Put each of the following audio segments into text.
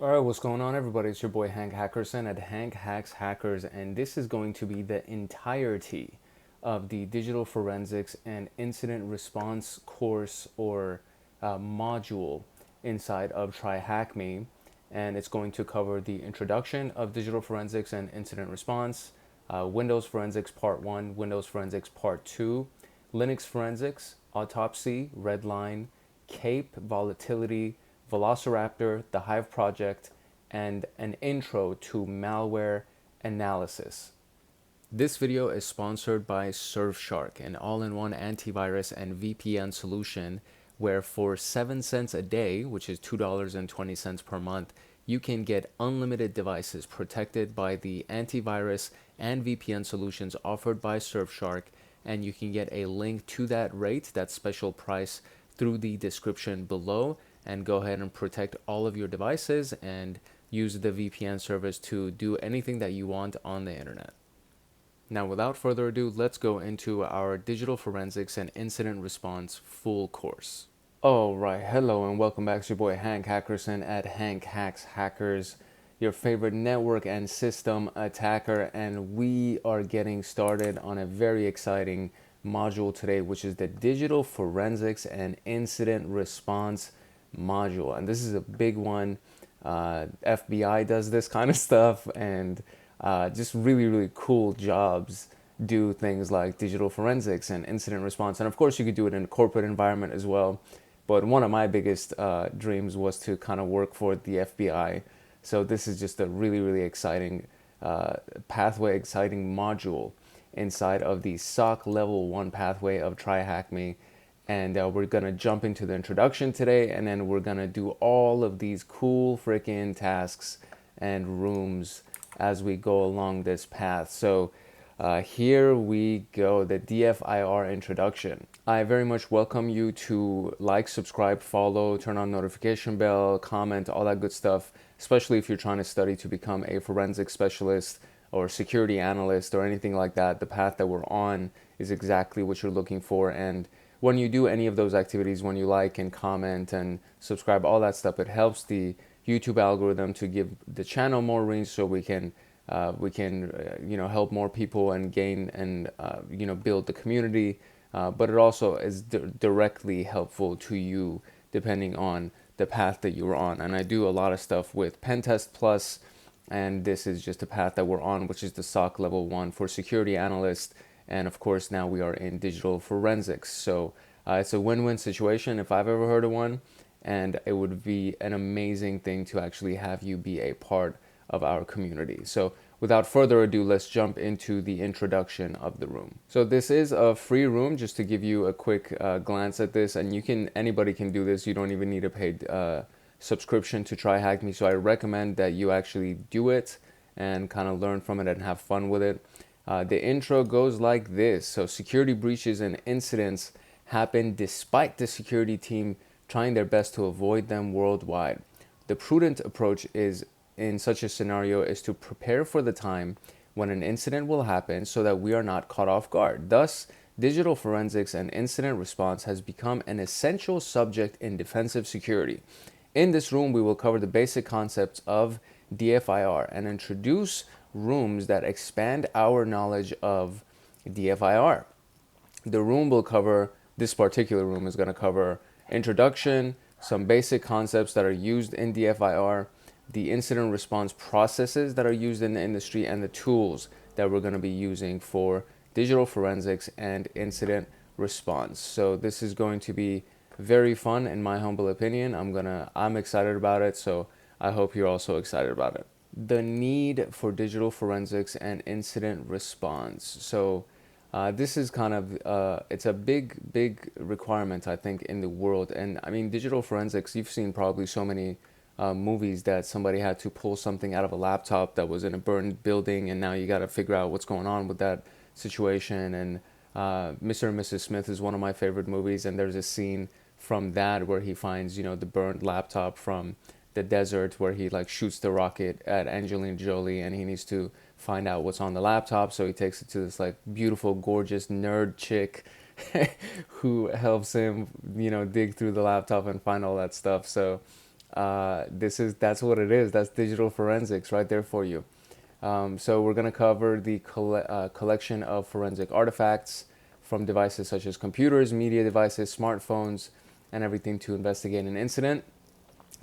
All right, what's going on, everybody? It's your boy Hank Hackerson at Hank Hacks Hackers, and this is going to be the entirety of the digital forensics and incident response course or module inside of TryHackMe. And it's going to cover the introduction of digital forensics and incident response, Windows Forensics Part 1, Windows Forensics Part 2, Linux Forensics, Autopsy, Redline, KAPE, Volatility, Velociraptor, TheHive Project, and an intro to malware analysis. This video is sponsored by SurfShark, an all-in-one antivirus and VPN solution where for 7 cents a day, which is $2.20 per month, you can get unlimited devices protected by the antivirus and VPN solutions offered by SurfShark, and you can get a link to that rate, that special price, through the description below, and go ahead and protect all of your devices and use the VPN service to do anything that you want on the internet. Now, without further ado, let's go into our digital forensics and incident response full course. All right, hello and welcome back to your boy Hank Hackerson at Hank Hacks Hackers, your favorite network and system attacker, and we are getting started on a very exciting module today, which is the digital forensics and incident response module. And this is a big one. FBI does this kind of stuff, and just really cool jobs do things like digital forensics and incident response. And of course, you could do it in a corporate environment as well. But one of my biggest dreams was to kind of work for the FBI. So this is just a really exciting pathway, exciting module inside of the SOC Level 1 pathway of TryHackMe. And we're going to jump into the introduction today, and then we're going to do all of these cool freaking tasks and rooms as we go along this path. So here we go, the DFIR introduction. I very much welcome you to like, subscribe, follow, turn on notification bell, comment, all that good stuff, especially if you're trying to study to become a forensic specialist or security analyst or anything like that. The path that we're on is exactly what you're looking for. And when you do any of those activities, when you like and comment and subscribe, all that stuff, it helps the YouTube algorithm to give the channel more reach, so we can help more people and gain and build the community. But it also is directly helpful to you depending on the path that you're on. And I do a lot of stuff with Pentest Plus, and this is just a path that we're on, which is the SOC Level 1 for security analyst. And of course, now we are in digital forensics. So it's a win-win situation if I've ever heard of one. And it would be an amazing thing to actually have you be a part of our community. So without further ado, let's jump into the introduction of the room. So this is a free room, just to give you a quick glance at this. And anybody can do this. You don't even need a paid subscription to TryHackMe. So I recommend that you actually do it and kind of learn from it and have fun with it. The intro goes like this. So security breaches and incidents happen despite the security team trying their best to avoid them worldwide. The prudent approach is in such a scenario is to prepare for the time when an incident will happen so that we are not caught off guard. Thus, digital forensics and incident response has become an essential subject in defensive security. In this room, we will cover the basic concepts of DFIR and introduce rooms that expand our knowledge of DFIR. This particular room is going to cover introduction, some basic concepts that are used in DFIR, the incident response processes that are used in the industry, and the tools that we're going to be using for digital forensics and incident response. So this is going to be very fun, in my humble opinion. I'm excited about it, so I hope you're also excited about it. The need for digital forensics and incident response. So this is kind of it's a big requirement, I think, in the world. And I mean, digital forensics, you've seen probably so many movies that somebody had to pull something out of a laptop that was in a burned building, and now you got to figure out what's going on with that situation. And Mr. and Mrs. Smith is one of my favorite movies, and there's a scene from that where he finds, the burned laptop from the desert, where he like shoots the rocket at Angelina Jolie, and he needs to find out what's on the laptop. So he takes it to this like beautiful, gorgeous nerd chick who helps him, dig through the laptop and find all that stuff. So That's what it is. That's digital forensics right there for you. So we're going to cover the collection of forensic artifacts from devices such as computers, media devices, smartphones, and everything to investigate an incident.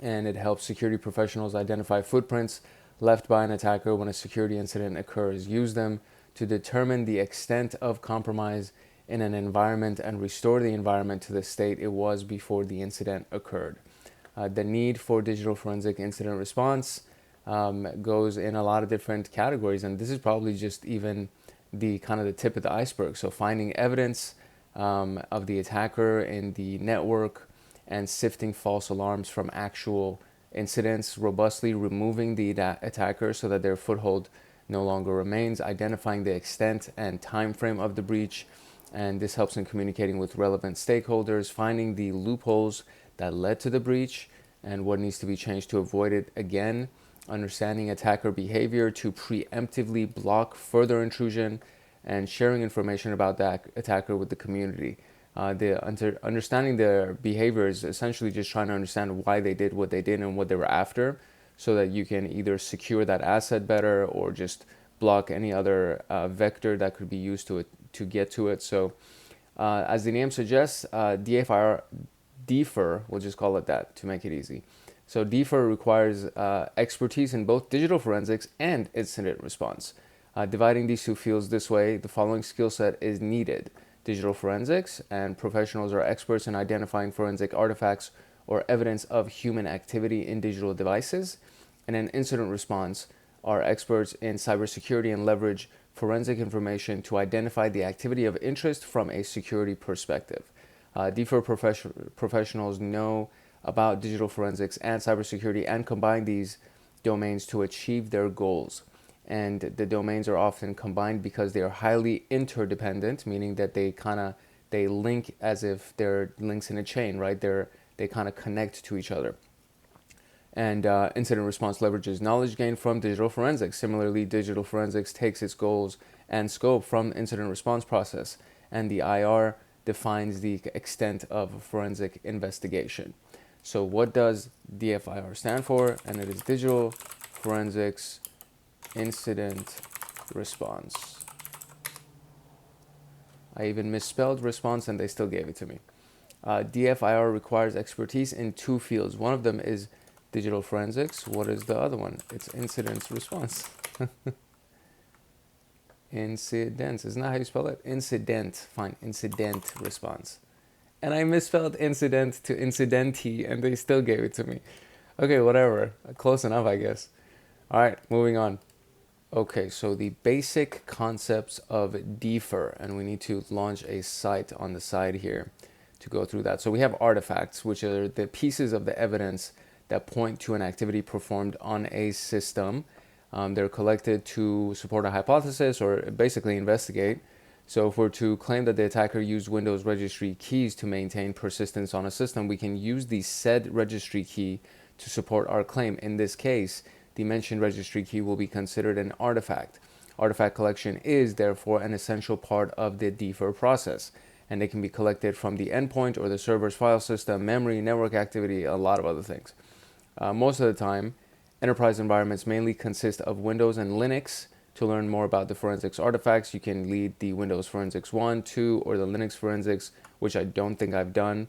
And it helps security professionals identify footprints left by an attacker when a security incident occurs. Use them to determine the extent of compromise in an environment and restore the environment to the state it was before the incident occurred. The need for digital forensic incident response goes in a lot of different categories, and this is probably just even the kind of the tip of the iceberg. So finding evidence of the attacker in the network and sifting false alarms from actual incidents, robustly removing the attacker so that their foothold no longer remains, identifying the extent and time frame of the breach, and this helps in communicating with relevant stakeholders, finding the loopholes that led to the breach and what needs to be changed to avoid it again, understanding attacker behavior to preemptively block further intrusion, and sharing information about that attacker with the community. Understanding their behavior is essentially just trying to understand why they did what they did and what they were after, so that you can either secure that asset better or just block any other vector that could be used to get to it. So as the name suggests, DFIR, we'll just call it that to make it easy. So DFIR requires expertise in both digital forensics and incident response. Dividing these two fields this way, the following skill set is needed. Digital forensics, and professionals are experts in identifying forensic artifacts or evidence of human activity in digital devices. And in incident response, are experts in cybersecurity and leverage forensic information to identify the activity of interest from a security perspective. DFIR professionals know about digital forensics and cybersecurity and combine these domains to achieve their goals. And the domains are often combined because they are highly interdependent, meaning that they link as if they're links in a chain, right? They kind of connect to each other. And incident response leverages knowledge gained from digital forensics. Similarly, digital forensics takes its goals and scope from incident response process, and the IR defines the extent of forensic investigation. So what does DFIR stand for? And it is Digital Forensics Incident Response. I even misspelled response and they still gave it to me. DFIR requires expertise in two fields. One of them is digital forensics. What is the other one? It's incident response. Incidents. Isn't that how you spell it? Incident. Fine. Incident response. And I misspelled incident to incidenti and they still gave it to me. Okay, whatever. Close enough, I guess. All right, moving on. Okay, so the basic concepts of DFIR, and we need to launch a site on the side here to go through that. So we have artifacts, which are the pieces of the evidence that point to an activity performed on a system. They're collected to support a hypothesis or basically investigate. So if we're to claim that the attacker used Windows registry keys to maintain persistence on a system, we can use the said registry key to support our claim. In this case, the mentioned registry key will be considered an artifact. Artifact collection is therefore an essential part of the DFIR process, and it can be collected from the endpoint or the server's file system, memory, network activity, a lot of other things. Most of the time, enterprise environments mainly consist of Windows and Linux. To learn more about the forensics artifacts, you can lead the Windows Forensics 1, 2, or the Linux Forensics, which I don't think I've done.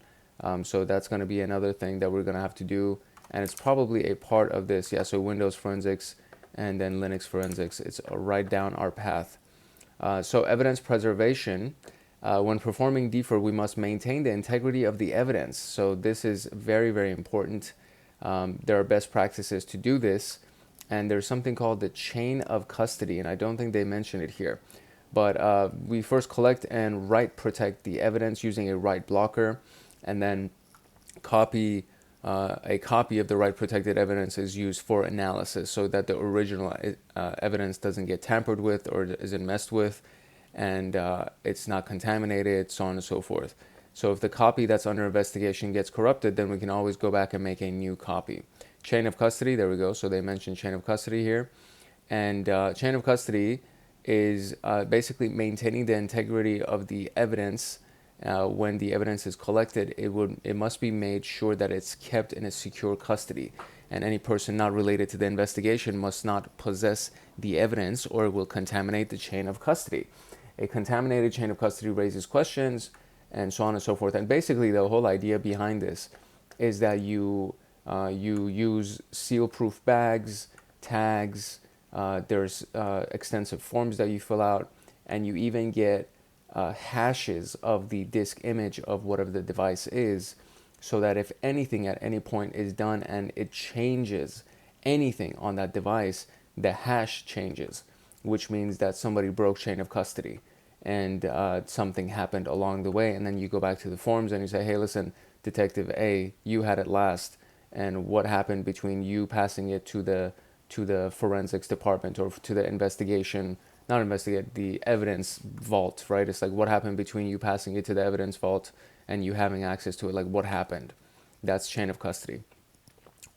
So that's going to be another thing that we're going to have to do. And it's probably a part of this. Yeah, so Windows Forensics and then Linux Forensics. It's right down our path. So evidence preservation. When performing DFIR, we must maintain the integrity of the evidence. So this is very, very important. There are best practices to do this. And there's something called the chain of custody, and I don't think they mention it here. But we first collect and write protect the evidence using a write blocker, and then a copy of the write protected evidence is used for analysis so that the original evidence doesn't get tampered with or isn't messed with, and it's not contaminated, so on and so forth. So if the copy that's under investigation gets corrupted, then we can always go back and make a new copy. Chain of custody, there we go. So they mentioned chain of custody here. And chain of custody is basically maintaining the integrity of the evidence when the evidence is collected, it must be made sure that it's kept in a secure custody, and any person not related to the investigation must not possess the evidence, or it will contaminate the chain of custody. A contaminated chain of custody raises questions, and so on and so forth. And basically, the whole idea behind this is that you use seal-proof bags, tags. There's extensive forms that you fill out, and you even get hashes of the disk image of whatever the device is, so that if anything at any point is done and it changes anything on that device, the hash changes, which means that somebody broke chain of custody and something happened along the way. And then you go back to the forms and you say, hey, listen, Detective A, you had it last, and what happened between you passing it to the forensics department or to the the evidence vault, right? It's like, what happened between you passing it to the evidence vault and you having access to it? Like, what happened? That's chain of custody.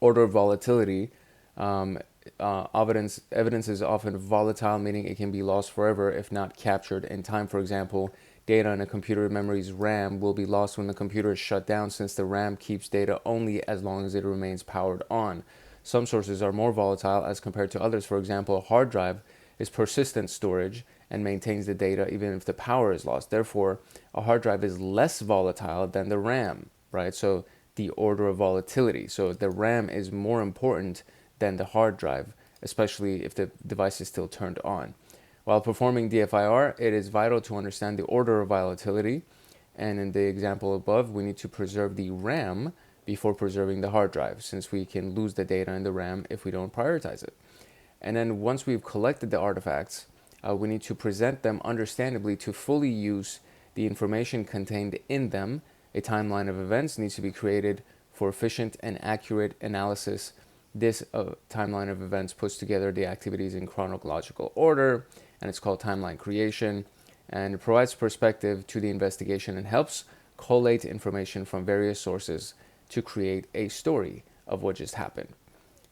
Order of volatility. Evidence is often volatile, meaning it can be lost forever if not captured in time. For example, data in a computer memory's RAM will be lost when the computer is shut down, since the RAM keeps data only as long as it remains powered on. Some sources are more volatile as compared to others. For example, a hard drive is persistent storage and maintains the data even if the power is lost. Therefore, a hard drive is less volatile than the RAM, right? So the order of volatility. So the RAM is more important than the hard drive, especially if the device is still turned on. While performing DFIR, it is vital to understand the order of volatility. And in the example above, we need to preserve the RAM before preserving the hard drive, since we can lose the data in the RAM if we don't prioritize it. And then once we've collected the artifacts, we need to present them understandably to fully use the information contained in them. A timeline of events needs to be created for efficient and accurate analysis. This timeline of events puts together the activities in chronological order, and it's called timeline creation, and it provides perspective to the investigation and helps collate information from various sources to create a story of what just happened.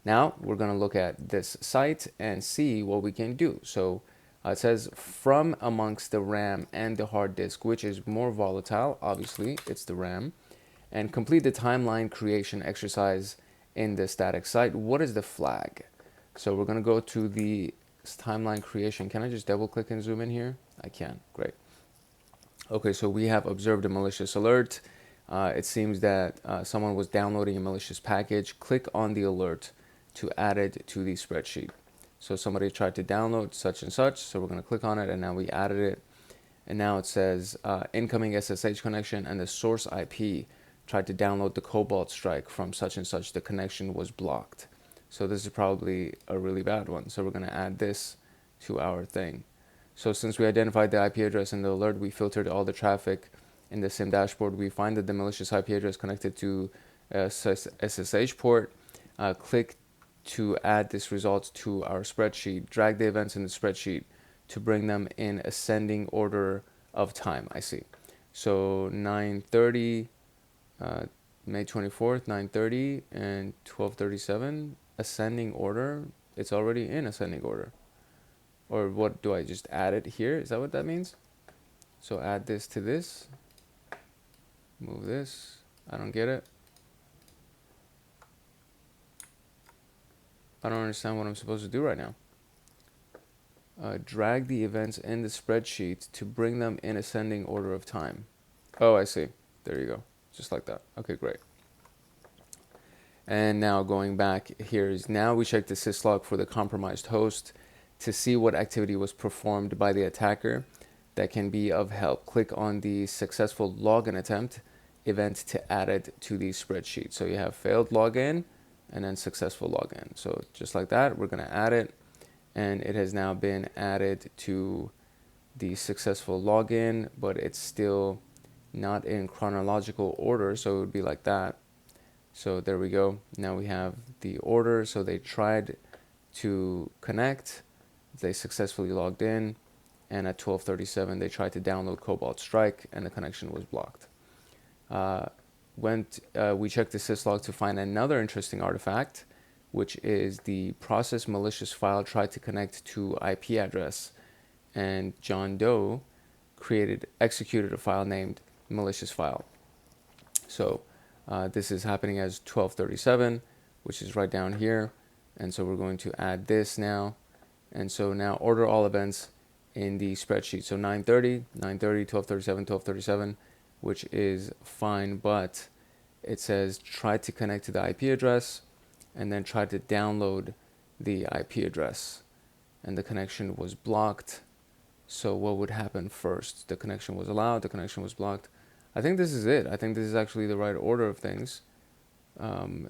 Now we're going to look at this site and see what we can do. So it says, from amongst the RAM and the hard disk, which is more volatile? Obviously, it's the RAM. And complete the timeline creation exercise in the static site. What is the flag? So we're going to go to the timeline creation. Can I just double click and zoom in here? I can. Great. Okay, so we have observed a malicious alert. It seems that someone was downloading a malicious package. Click on the alert to add it to the spreadsheet. So somebody tried to download such and such, so we're going to click on it, and now we added it. And now it says incoming SSH connection, and the source IP tried to download the Cobalt Strike from such and such. The connection was blocked. So this is probably a really bad one. So we're going to add this to our thing. So since we identified the IP address in the alert, we filtered all the traffic in the SIM dashboard. We find that the malicious IP address connected to SSH port. Click to add this result to our spreadsheet. Drag the events in the spreadsheet to bring them in ascending order of time. I see. So 9:30, May 24th, 9:30, and 12:37, ascending order. It's already in ascending order. Or what, do I just add it here? Is that what that means? So add this to this. Move this. I don't get it. I don't understand what I'm supposed to do right now. Drag the events in the spreadsheet to bring them in ascending order of time. Oh, I see. There you go. Just like that. Okay, great. And now going back, here is now we check the syslog for the compromised host to see what activity was performed by the attacker that can be of help. Click on the successful login attempt event to add it to the spreadsheet. So you have failed login and then successful login. So just like that, we're going to add it, and it has now been added to the successful login, but it's still not in chronological order, so it would be like that. So there we go. Now we have the order. So they tried to connect, they successfully logged in, and at 12:37 they tried to download Cobalt Strike and the connection was blocked. We checked the syslog to find another interesting artifact, which is the process malicious file tried to connect to IP address, and John Doe executed a file named malicious file. So this is happening as 1237, which is right down here. And so we're going to add this now. And so now order all events in the spreadsheet. So 930, 930, 1237, 1237, which is fine, but it says try to connect to the IP address and then try to download the IP address. And the connection was blocked. So what would happen first? The connection was allowed, the connection was blocked. I think this is it. I think this is actually the right order of things. 20,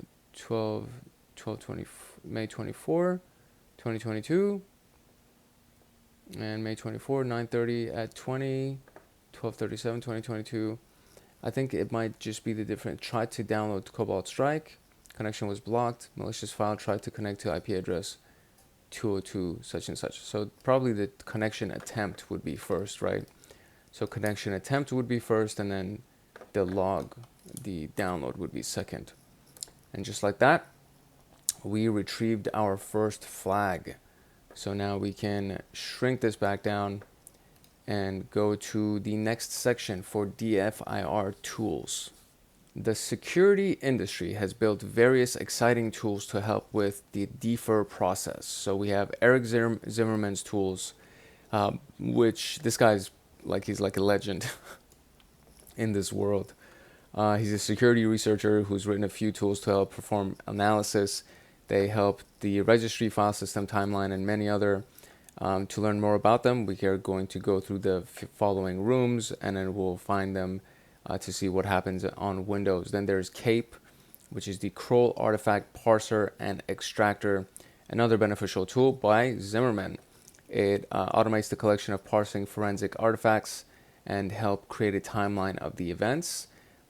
May 24, 2022, and May 24, 9:30 at 20, 12:37, 2022. I think it might just be the different. Tried to download Cobalt Strike, connection was blocked. Malicious file tried to connect to IP address 202 such and such. So probably the connection attempt would be first, right? So connection attempt would be first, and then the log, the download would be second. And just like that, we retrieved our first flag. So now we can shrink this back down and go to the next section for DFIR tools. The security industry has built various exciting tools to help with the DFIR process. So we have Eric Zimmerman's tools, which this guy's he's like a legend in this world. He's a security researcher who's written a few tools to help perform analysis. They help the registry file system timeline and many other. To learn more about them, we are going to go through the following rooms, and then we'll find them to see what happens on Windows. Then there's KAPE, which is the Kroll Artifact Parser and Extractor, another beneficial tool by Zimmerman. It automates the collection of parsing forensic artifacts and help create a timeline of the events.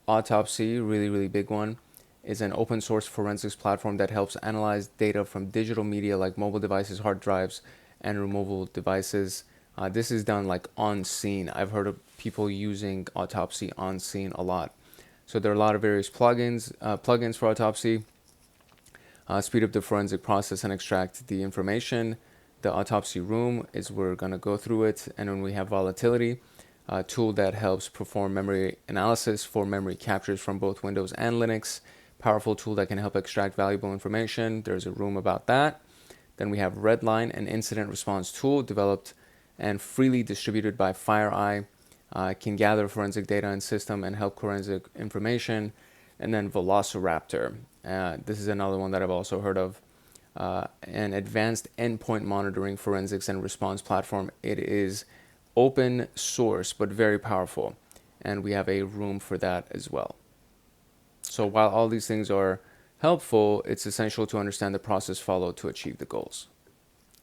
Autopsy, really big one, is an open source forensics platform that helps analyze data from digital media like mobile devices, hard drives, and removable devices. This is done like on scene. I've heard of people using Autopsy on scene a lot. So there are a lot of various plugins for Autopsy. Speed up the forensic process and extract the information. The Autopsy room is we're going to go through it. And then we have Volatility, a tool that helps perform memory analysis for memory captures from both Windows and Linux. Powerful tool that can help extract valuable information. There's a room about that. Then we have Redline, an incident response tool developed and freely distributed by FireEye. Can gather forensic data and system and help forensic information. And then Velociraptor. This is another one that I've also heard of. An advanced endpoint monitoring forensics and response platform. It is open source, but very powerful. And we have a room for that as well. So while all these things are helpful, it's essential to understand the process followed to achieve the goals.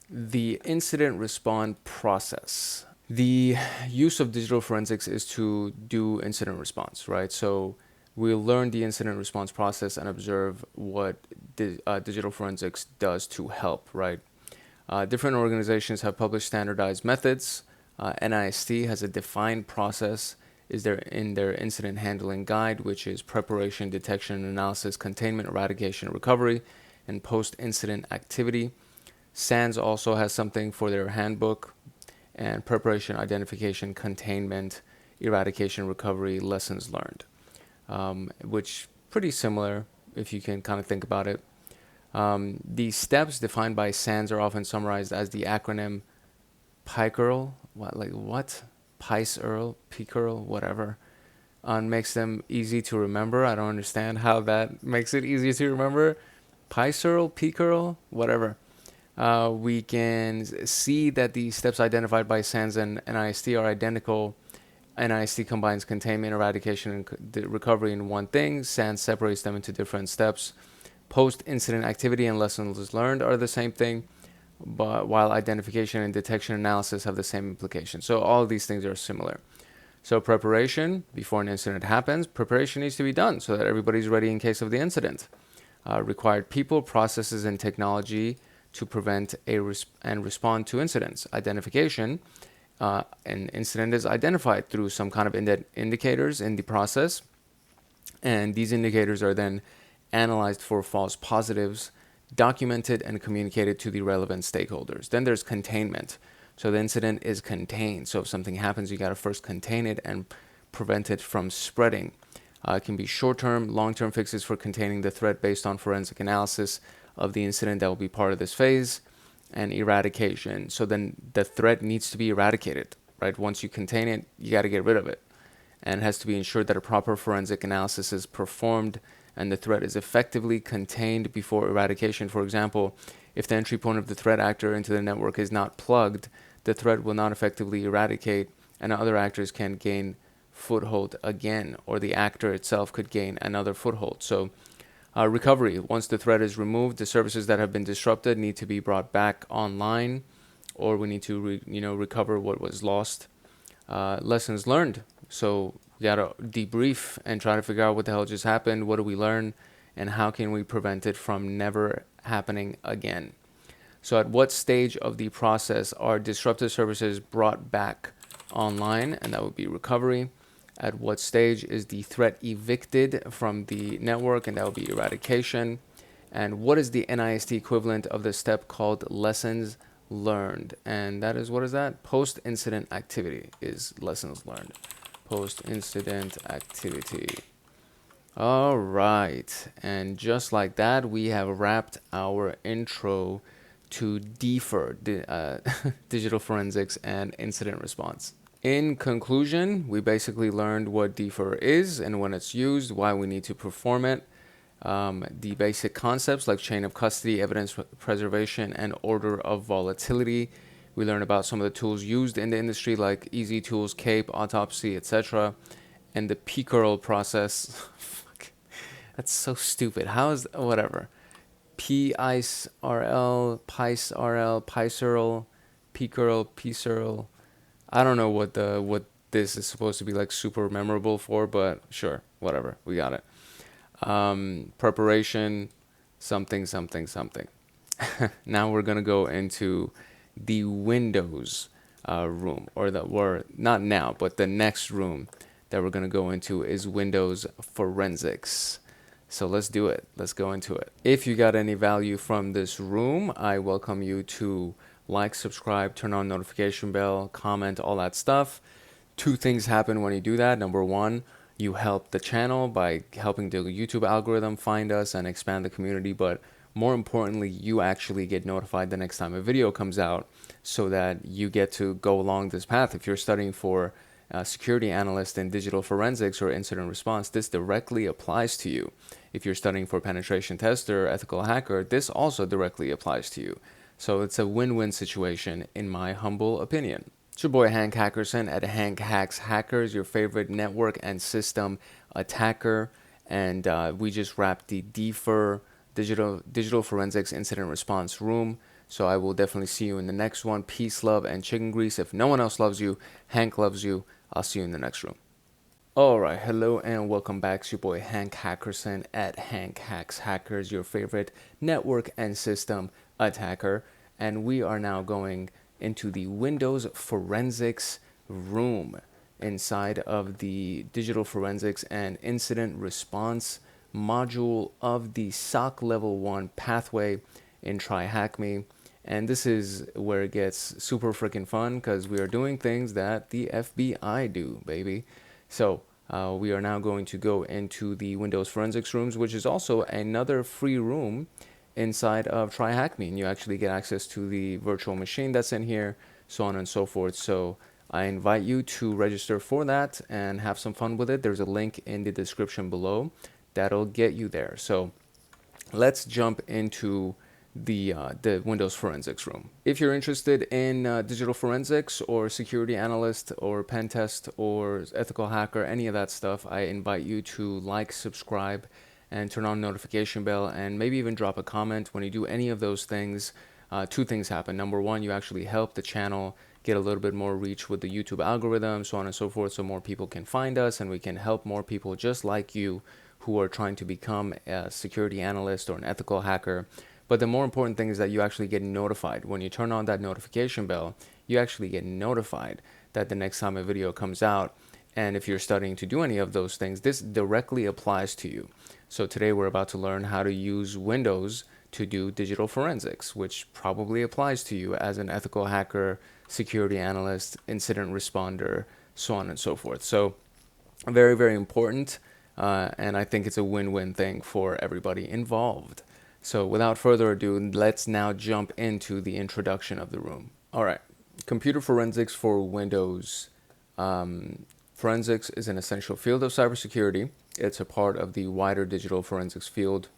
The incident response process. The use of digital forensics is to do incident response, right? So we'll learn the incident response process and observe what digital forensics does to help, right? Different organizations have published standardized methods. NIST has a defined process in their incident handling guide, which is preparation, detection, analysis, containment, eradication, recovery, and post-incident activity. SANS also has something for their handbook, and preparation, identification, containment, eradication, recovery, lessons learned, which pretty similar if you can kind of think about it. The steps defined by SANS are often summarized as the acronym PICERL, PICERL, whatever, makes them easy to remember. I don't understand how that makes it easy to remember. PICERL, whatever. We can see that the steps identified by SANS and NIST are identical. NIST combines containment, eradication, and recovery in one thing. SANS separates them into different steps. Post-incident activity and lessons learned are the same thing, but while identification and detection analysis have the same implication. So all of these things are similar. So preparation, before an incident happens, preparation needs to be done so that everybody's ready in case of the incident. Required people, processes, and technology to prevent and respond to incidents. Identification, an incident is identified through some kind of indicators in the process, and these indicators are then analyzed for false positives, documented and communicated to the relevant stakeholders. Then there's containment. So the incident is contained. So if something happens, you got to first contain it and prevent it from spreading. It can be short-term, long-term fixes for containing the threat based on forensic analysis of the incident that will be part of this phase, and eradication. So then the threat needs to be eradicated, right? Once you contain it, you got to get rid of it. And it has to be ensured that a proper forensic analysis is performed and the threat is effectively contained before eradication. For example, if the entry point of the threat actor into the network is not plugged, the threat will not effectively eradicate, and other actors can gain foothold again, or the actor itself could gain another foothold. So recovery: once the threat is removed, the services that have been disrupted need to be brought back online, or we need to recover what was lost. Lessons learned: so we gotta debrief and try to figure out what the hell just happened, what do we learn, and how can we prevent it from never happening again. So at what stage of the process are disrupted services brought back online? And that would be recovery. At what stage is the threat evicted from the network? And that would be eradication. And what is the NIST equivalent of the step called lessons learned? And that is, what is that? Post-incident activity is lessons learned. Post-incident activity. All right. And just like that, we have wrapped our intro to DFIR, digital forensics and incident response. In conclusion, we basically learned what DFIR is and when it's used, why we need to perform it, the basic concepts like chain of custody, evidence preservation, and order of volatility. We learned about some of the tools used in the industry like Easy Tools, KAPE, Autopsy, etc. And the PCURL process. Fuck, that's so stupid. How is, whatever. PICRL, PICRL, PICRL, PCURL, PCURL. I don't know what this is supposed to be like super memorable for, but sure, whatever, we got it. Preparation, something. Now we're gonna go into the Windows room, or not now, but the next room that we're gonna go into is Windows forensics. So let's do it. Let's go into it. If you got any value from this room, I welcome you to like, subscribe, turn on notification bell, comment, all that stuff. Two things happen when you do that. Number one, you help the channel by helping the YouTube algorithm find us and expand the community. But more importantly, you actually get notified the next time a video comes out so that you get to go along this path. If you're studying for security analyst in digital forensics or incident response, this directly applies to you. If you're studying for penetration tester, ethical hacker, this also directly applies to you. So it's a win-win situation, in my humble opinion. It's your boy Hank Hackerson at Hank Hacks Hackers, your favorite network and system attacker. And we just wrapped the DFIR, digital forensics incident response room. So I will definitely see you in the next one. Peace, love, and chicken grease. If no one else loves you, Hank loves you. I'll see you in the next room. All right, hello and welcome back. It's your boy Hank Hackerson at Hank Hacks Hackers, your favorite network and system attacker. And we are now going into the Windows forensics room inside of the digital forensics and incident response module of the SOC level 1 pathway in TryHackMe. And this is where it gets super freaking fun because we are doing things that the FBI do, baby. So we are now going to go into the Windows forensics rooms, which is also another free room inside of TryHackMe. And you actually get access to the virtual machine that's in here, so on and so forth. So I invite you to register for that and have some fun with it. There's a link in the description below that'll get you there. So let's jump into the Windows forensics room. If you're interested in digital forensics or security analyst or pen test or ethical hacker, any of that stuff, I invite you to like, subscribe, and turn on notification bell, and maybe even drop a comment. When you do any of those things, two things happen. Number one, you actually help the channel get a little bit more reach with the YouTube algorithm, so on and so forth, so more people can find us and we can help more people just like you who are trying to become a security analyst or an ethical hacker. But the more important thing is that you actually get notified. When you turn on that notification bell, you actually get notified that the next time a video comes out. And if you're studying to do any of those things, this directly applies to you. So today we're about to learn how to use Windows to do digital forensics, which probably applies to you as an ethical hacker, security analyst, incident responder, so on and so forth. So Very, very important. And I think it's a win-win thing for everybody involved. So without further ado, let's now jump into the introduction of the room. All right, computer forensics for Windows. Forensics is an essential field of cybersecurity. It's a part of the wider digital forensics field.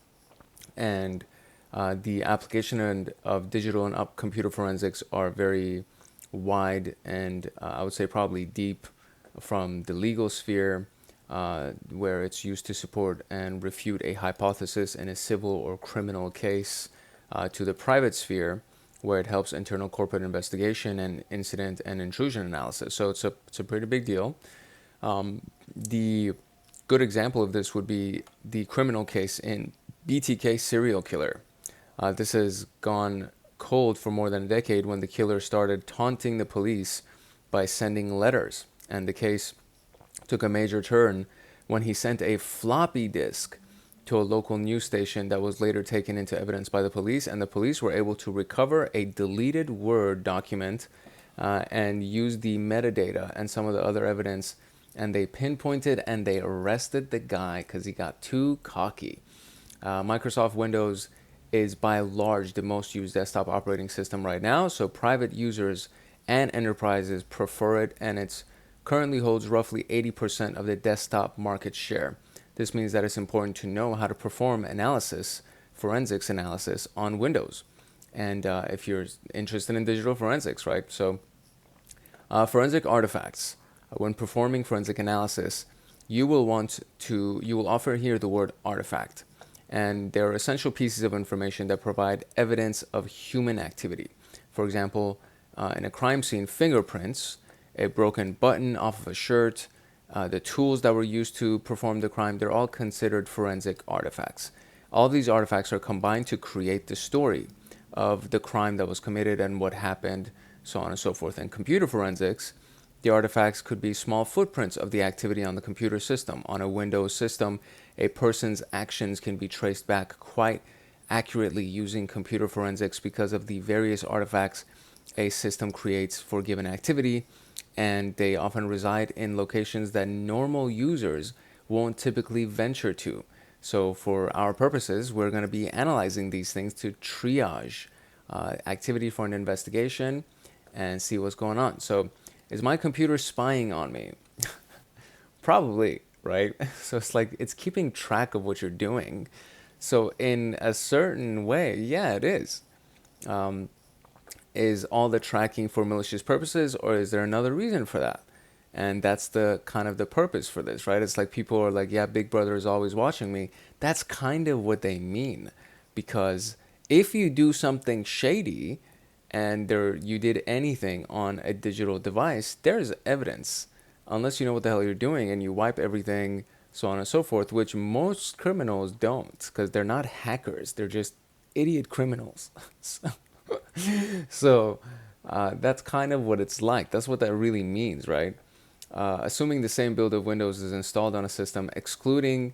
And the application of digital and computer forensics are very wide and I would say probably deep, from the legal sphere, where it's used to support and refute a hypothesis in a civil or criminal case, to the private sphere, where it helps internal corporate investigation and incident and intrusion analysis. So it's a pretty big deal. The good example of this would be the criminal case in BTK serial killer. This has gone cold for more than a decade when the killer started taunting the police by sending letters. And the case took a major turn when he sent a floppy disk to a local news station that was later taken into evidence by the police. And the police were able to recover a deleted Word document and use the metadata and some of the other evidence. And they pinpointed and they arrested the guy because he got too cocky. Microsoft Windows is by large the most used desktop operating system right now. So private users and enterprises prefer it, and it's currently holds roughly 80% of the desktop market share. This means that it's important to know how to perform analysis, forensics analysis on Windows. And if you're interested in digital forensics, right? So forensic artifacts. When performing forensic analysis, you will offer here the word artifact. And they're essential pieces of information that provide evidence of human activity. For example, in a crime scene, fingerprints, a broken button off of a shirt, the tools that were used to perform the crime, they're all considered forensic artifacts. All of these artifacts are combined to create the story of the crime that was committed and what happened, so on and so forth. In computer forensics, the artifacts could be small footprints of the activity on the computer system. On a Windows system, a person's actions can be traced back quite accurately using computer forensics because of the various artifacts a system creates for given activity, and they often reside in locations that normal users won't typically venture to. So for our purposes, we're going to be analyzing these things to triage activity for an investigation and see what's going on. So is my computer spying on me? Probably, right? So it's like it's keeping track of what you're doing. So in a certain way, yeah, it is. Is all the tracking for malicious purposes, or is there another reason for that? And that's the kind of the purpose for this, right? It's like people are like, yeah, Big Brother is always watching me. That's kind of what they mean. Because if you do something shady and you did anything on a digital device, there's evidence. Unless you know what the hell you're doing and you wipe everything, so on and so forth, which most criminals don't, because they're not hackers. They're just idiot criminals. So that's kind of what it's like. That's what that really means, right? Assuming the same build of Windows is installed on a system, excluding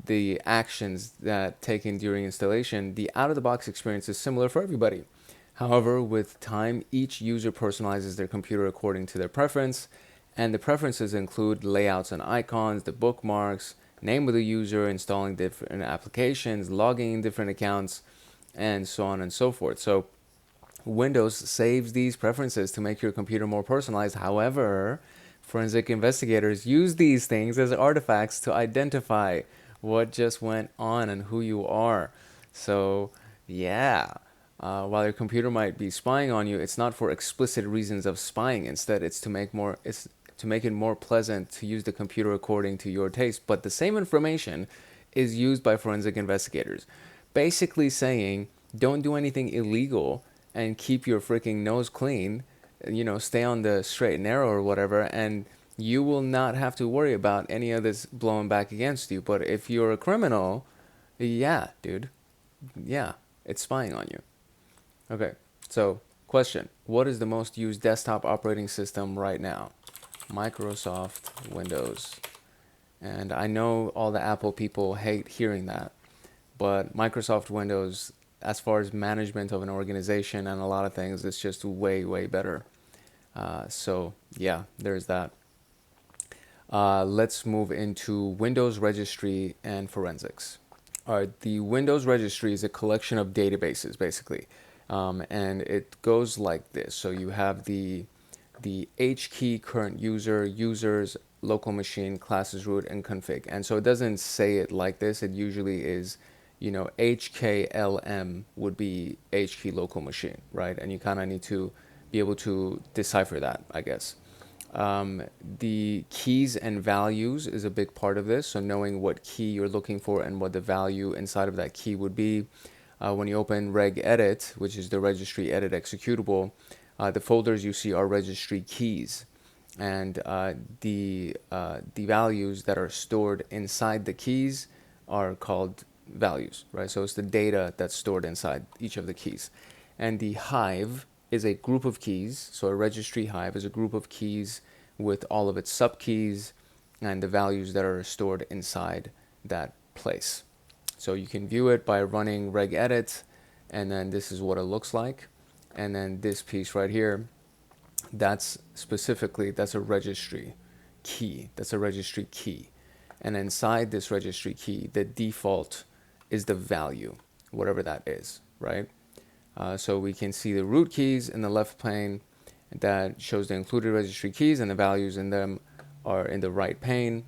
the actions that taken during installation, the out-of-the-box experience is similar for everybody. However, with time, each user personalizes their computer according to their preference, and the preferences include layouts and icons, the bookmarks, name of the user, installing different applications, logging in different accounts, and so on and so forth. So Windows saves these preferences to make your computer more personalized. However, forensic investigators use these things as artifacts to identify what just went on and who you are. So, yeah. While your computer might be spying on you, it's not for explicit reasons of spying. Instead, it's to make it more pleasant to use the computer according to your taste. But the same information is used by forensic investigators, basically saying, don't do anything illegal and keep your freaking nose clean. Stay on the straight and narrow or whatever, and you will not have to worry about any of this blowing back against you. But if you're a criminal, yeah, dude, yeah, it's spying on you. Okay, so question. What is the most used desktop operating system right now? Microsoft Windows. And I know all the Apple people hate hearing that, but Microsoft Windows, as far as management of an organization and a lot of things, it's just way, way better. So yeah, there's that. Let's move into Windows registry and forensics. All right, the Windows registry is a collection of databases, basically, and it goes like this. So you have the H key, current user, users, local machine, classes, root, and config. And so it doesn't say it like this. It usually is, HKLM would be H key local machine, right? And you kind of need to be able to decipher that, I guess. The keys and values is a big part of this. So knowing what key you're looking for and what the value inside of that key would be. When you open regedit, which is the registry edit executable, the folders you see are registry keys, and the values that are stored inside the keys are called values, right? So it's the data that's stored inside each of the keys. And the hive is a group of keys. So a registry hive is a group of keys with all of its subkeys and the values that are stored inside that place. So you can view it by running regedit, and then this is what it looks like. And then this piece right here, that's a registry key. That's a registry key. And inside this registry key, the default is the value, whatever that is, right? So we can see the root keys in the left pane that shows the included registry keys, and the values in them are in the right pane.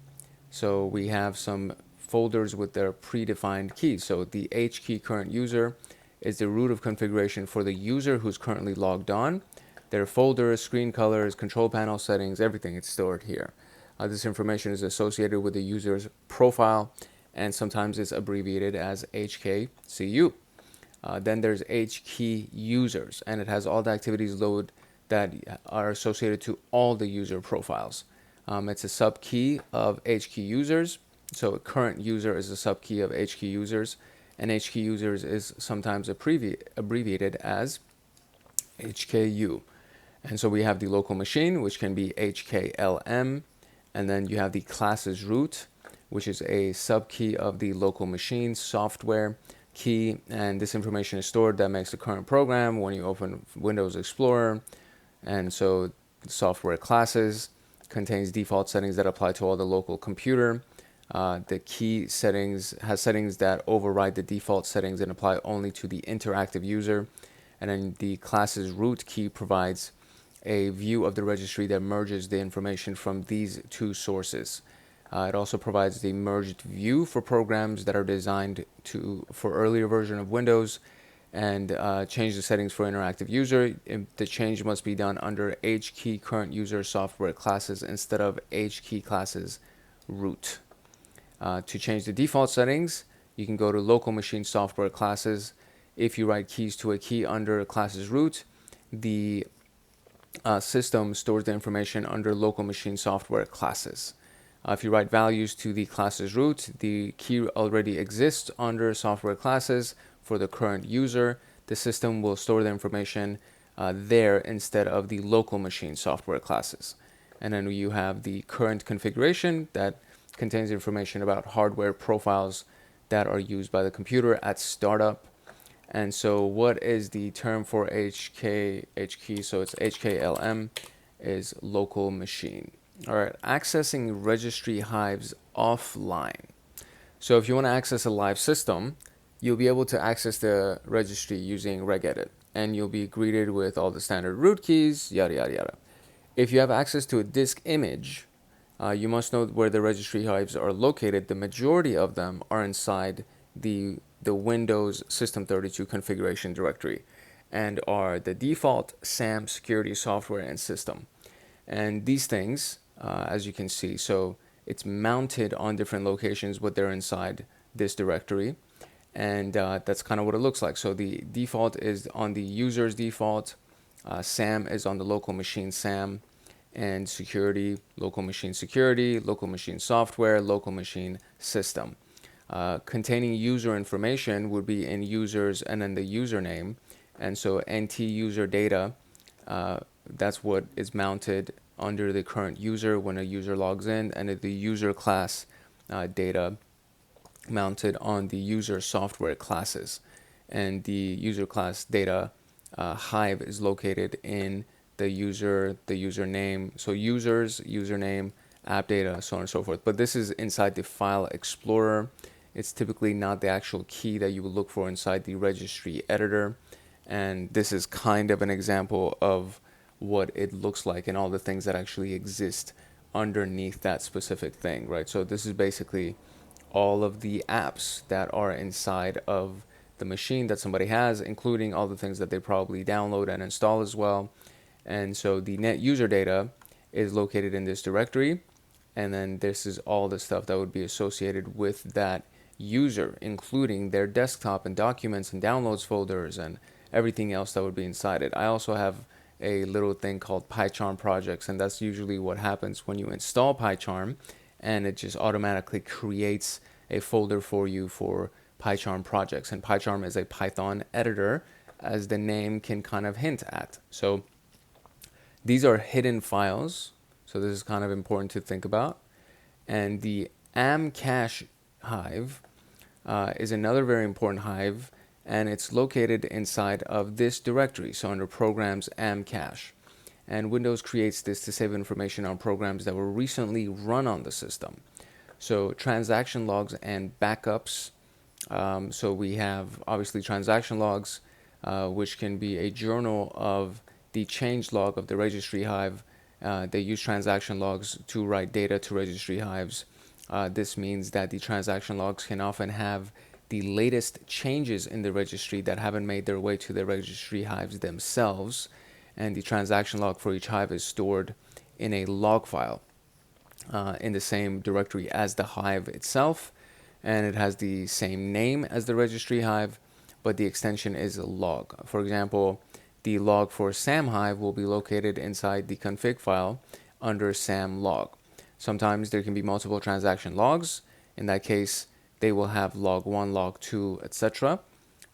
So we have some folders with their predefined keys. So the H key current user is the root of configuration for the user who's currently logged on. Their folders, screen colors, control panel settings, everything is stored here. This information is associated with the user's profile, and sometimes it's abbreviated as HKCU. Then there's H key users, and it has all the activities load that are associated to all the user profiles. It's a subkey of H key users. So a current user is a subkey of H key users, and H key users is sometimes abbreviated as HKU. And so we have the local machine, which can be HKLM, and then you have the classes root, which is a subkey of the local machine software key, and this information is stored that makes the current program when you open Windows Explorer. And so software classes contains default settings that apply to all the local computer. The key settings has settings that override the default settings and apply only to the interactive user. And then the classes root key provides a view of the registry that merges the information from these two sources. It also provides the merged view for programs that are designed for earlier version of Windows, and change the settings for interactive user. The change must be done under H key current user software classes instead of H key classes root. To change the default settings, you can go to local machine software classes. If you write keys to a key under classes root, the system stores the information under local machine software classes. If you write values to the classes root, the key already exists under software classes for the current user. The system will store the information there instead of the local machine software classes. And then you have the current configuration that contains information about hardware profiles that are used by the computer at startup. And so what is the term for H key? So it's HKLM is local machine. All right, accessing registry hives offline. So if you want to access a live system, you'll be able to access the registry using regedit, and you'll be greeted with all the standard root keys, yada, yada, yada. If you have access to a disk image, you must know where the registry hives are located. The majority of them are inside the Windows System32 configuration directory and are the default SAM security software and system. And these things, as you can see, so it's mounted on different locations, but they're inside this directory. And that's kind of what it looks like. So the default is on the user's default, SAM is on the local machine SAM, and security, local machine software, local machine system. Containing user information would be in users and then the username. And so NT user data, that's what is mounted under the current user when a user logs in, and the user class data mounted on the user software classes. And the user class data hive is located in the username. So users, username, app data, so on and so forth. But this is inside the file explorer. It's typically not the actual key that you would look for inside the registry editor. And this is kind of an example of what it looks like and all the things that actually exist underneath that specific thing, right? So this is basically all of the apps that are inside of the machine that somebody has, including all the things that they probably download and install as well. And so the net user data is located in this directory. And then this is all the stuff that would be associated with that user, including their desktop and documents and downloads folders and everything else that would be inside it. I also have a little thing called PyCharm projects, and that's usually what happens when you install PyCharm, and it just automatically creates a folder for you for PyCharm projects. And PyCharm is a Python editor, as the name can kind of hint at. So these are hidden files, so this is kind of important to think about. And the amcache hive is another very important hive, and it's located inside of this directory, so under programs amcache. And Windows creates this to save information on programs that were recently run on the system. So transaction logs and backups. So we have obviously transaction logs, which can be a journal of the change log of the registry hive. They use transaction logs to write data to registry hives. This means that the transaction logs can often have the latest changes in the registry that haven't made their way to the registry hives themselves. And the transaction log for each hive is stored in a log file in the same directory as the hive itself. And it has the same name as the registry hive, but the extension is a log. For example, the log for SAM hive will be located inside the config file under SAM log. Sometimes there can be multiple transaction logs. In that case, they will have log 1, log 2, etc.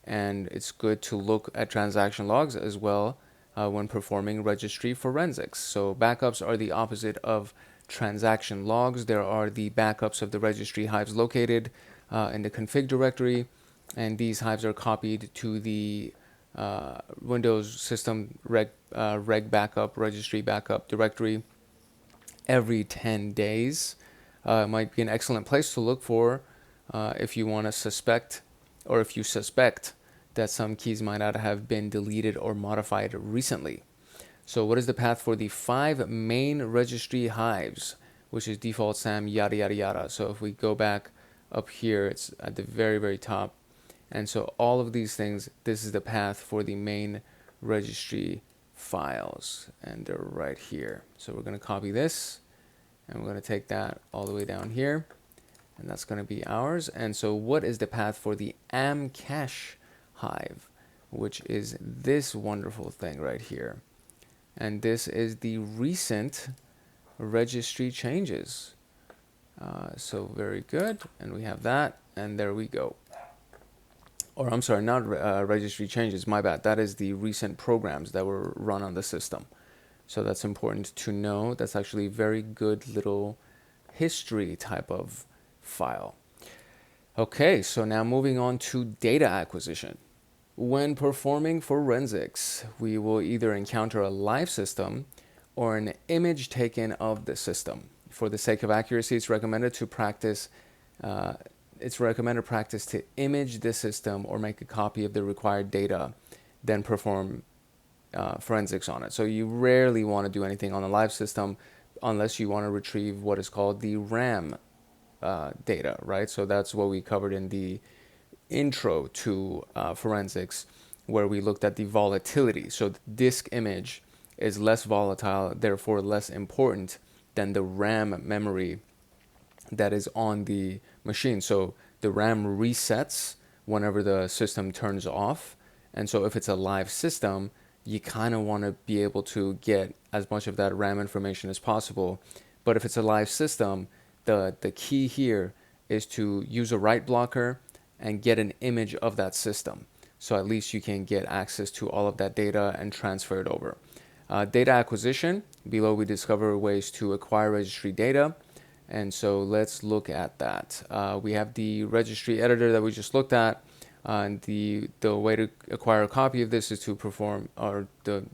And it's good to look at transaction logs as well when performing registry forensics. So backups are the opposite of transaction logs. There are the backups of the registry hives located in the config directory, and these hives are copied to the Windows system reg backup, registry backup directory every 10 days. It might be an excellent place to look for if you want to suspect, or if you suspect that some keys might not have been deleted or modified recently. So what is the path for the 5 main registry hives, which is default SAM, yada, yada, yada. So if we go back up here, it's at the very, very top. And so all of these things, this is the path for the main registry files, and they're right here. So we're going to copy this, and we're going to take that all the way down here, and that's going to be ours. And so what is the path for the amcache hive, which is this wonderful thing right here? And this is the recent registry changes. So very good, and we have that, and there we go. Or I'm sorry, not registry changes, my bad. That is the recent programs that were run on the system. So that's important to know. That's actually a very good little history type of file. Okay, so now moving on to data acquisition. When performing forensics, we will either encounter a live system or an image taken of the system. For the sake of accuracy, it's recommended practice to image the system or make a copy of the required data, then perform forensics on it. So you rarely want to do anything on a live system unless you want to retrieve what is called the RAM data, right? So that's what we covered in the intro to forensics, where we looked at the volatility. So the disk image is less volatile, therefore less important than the RAM memory that is on the machine. So the RAM resets whenever the system turns off. And so if it's a live system, you kind of want to be able to get as much of that RAM information as possible. But if it's a live system, the key here is to use a write blocker and get an image of that system. So at least you can get access to all of that data and transfer it over. Data acquisition, below we discover ways to acquire registry data. And so let's look at that. We have the registry editor that we just looked at. And the way to acquire a copy of this is to perform, or the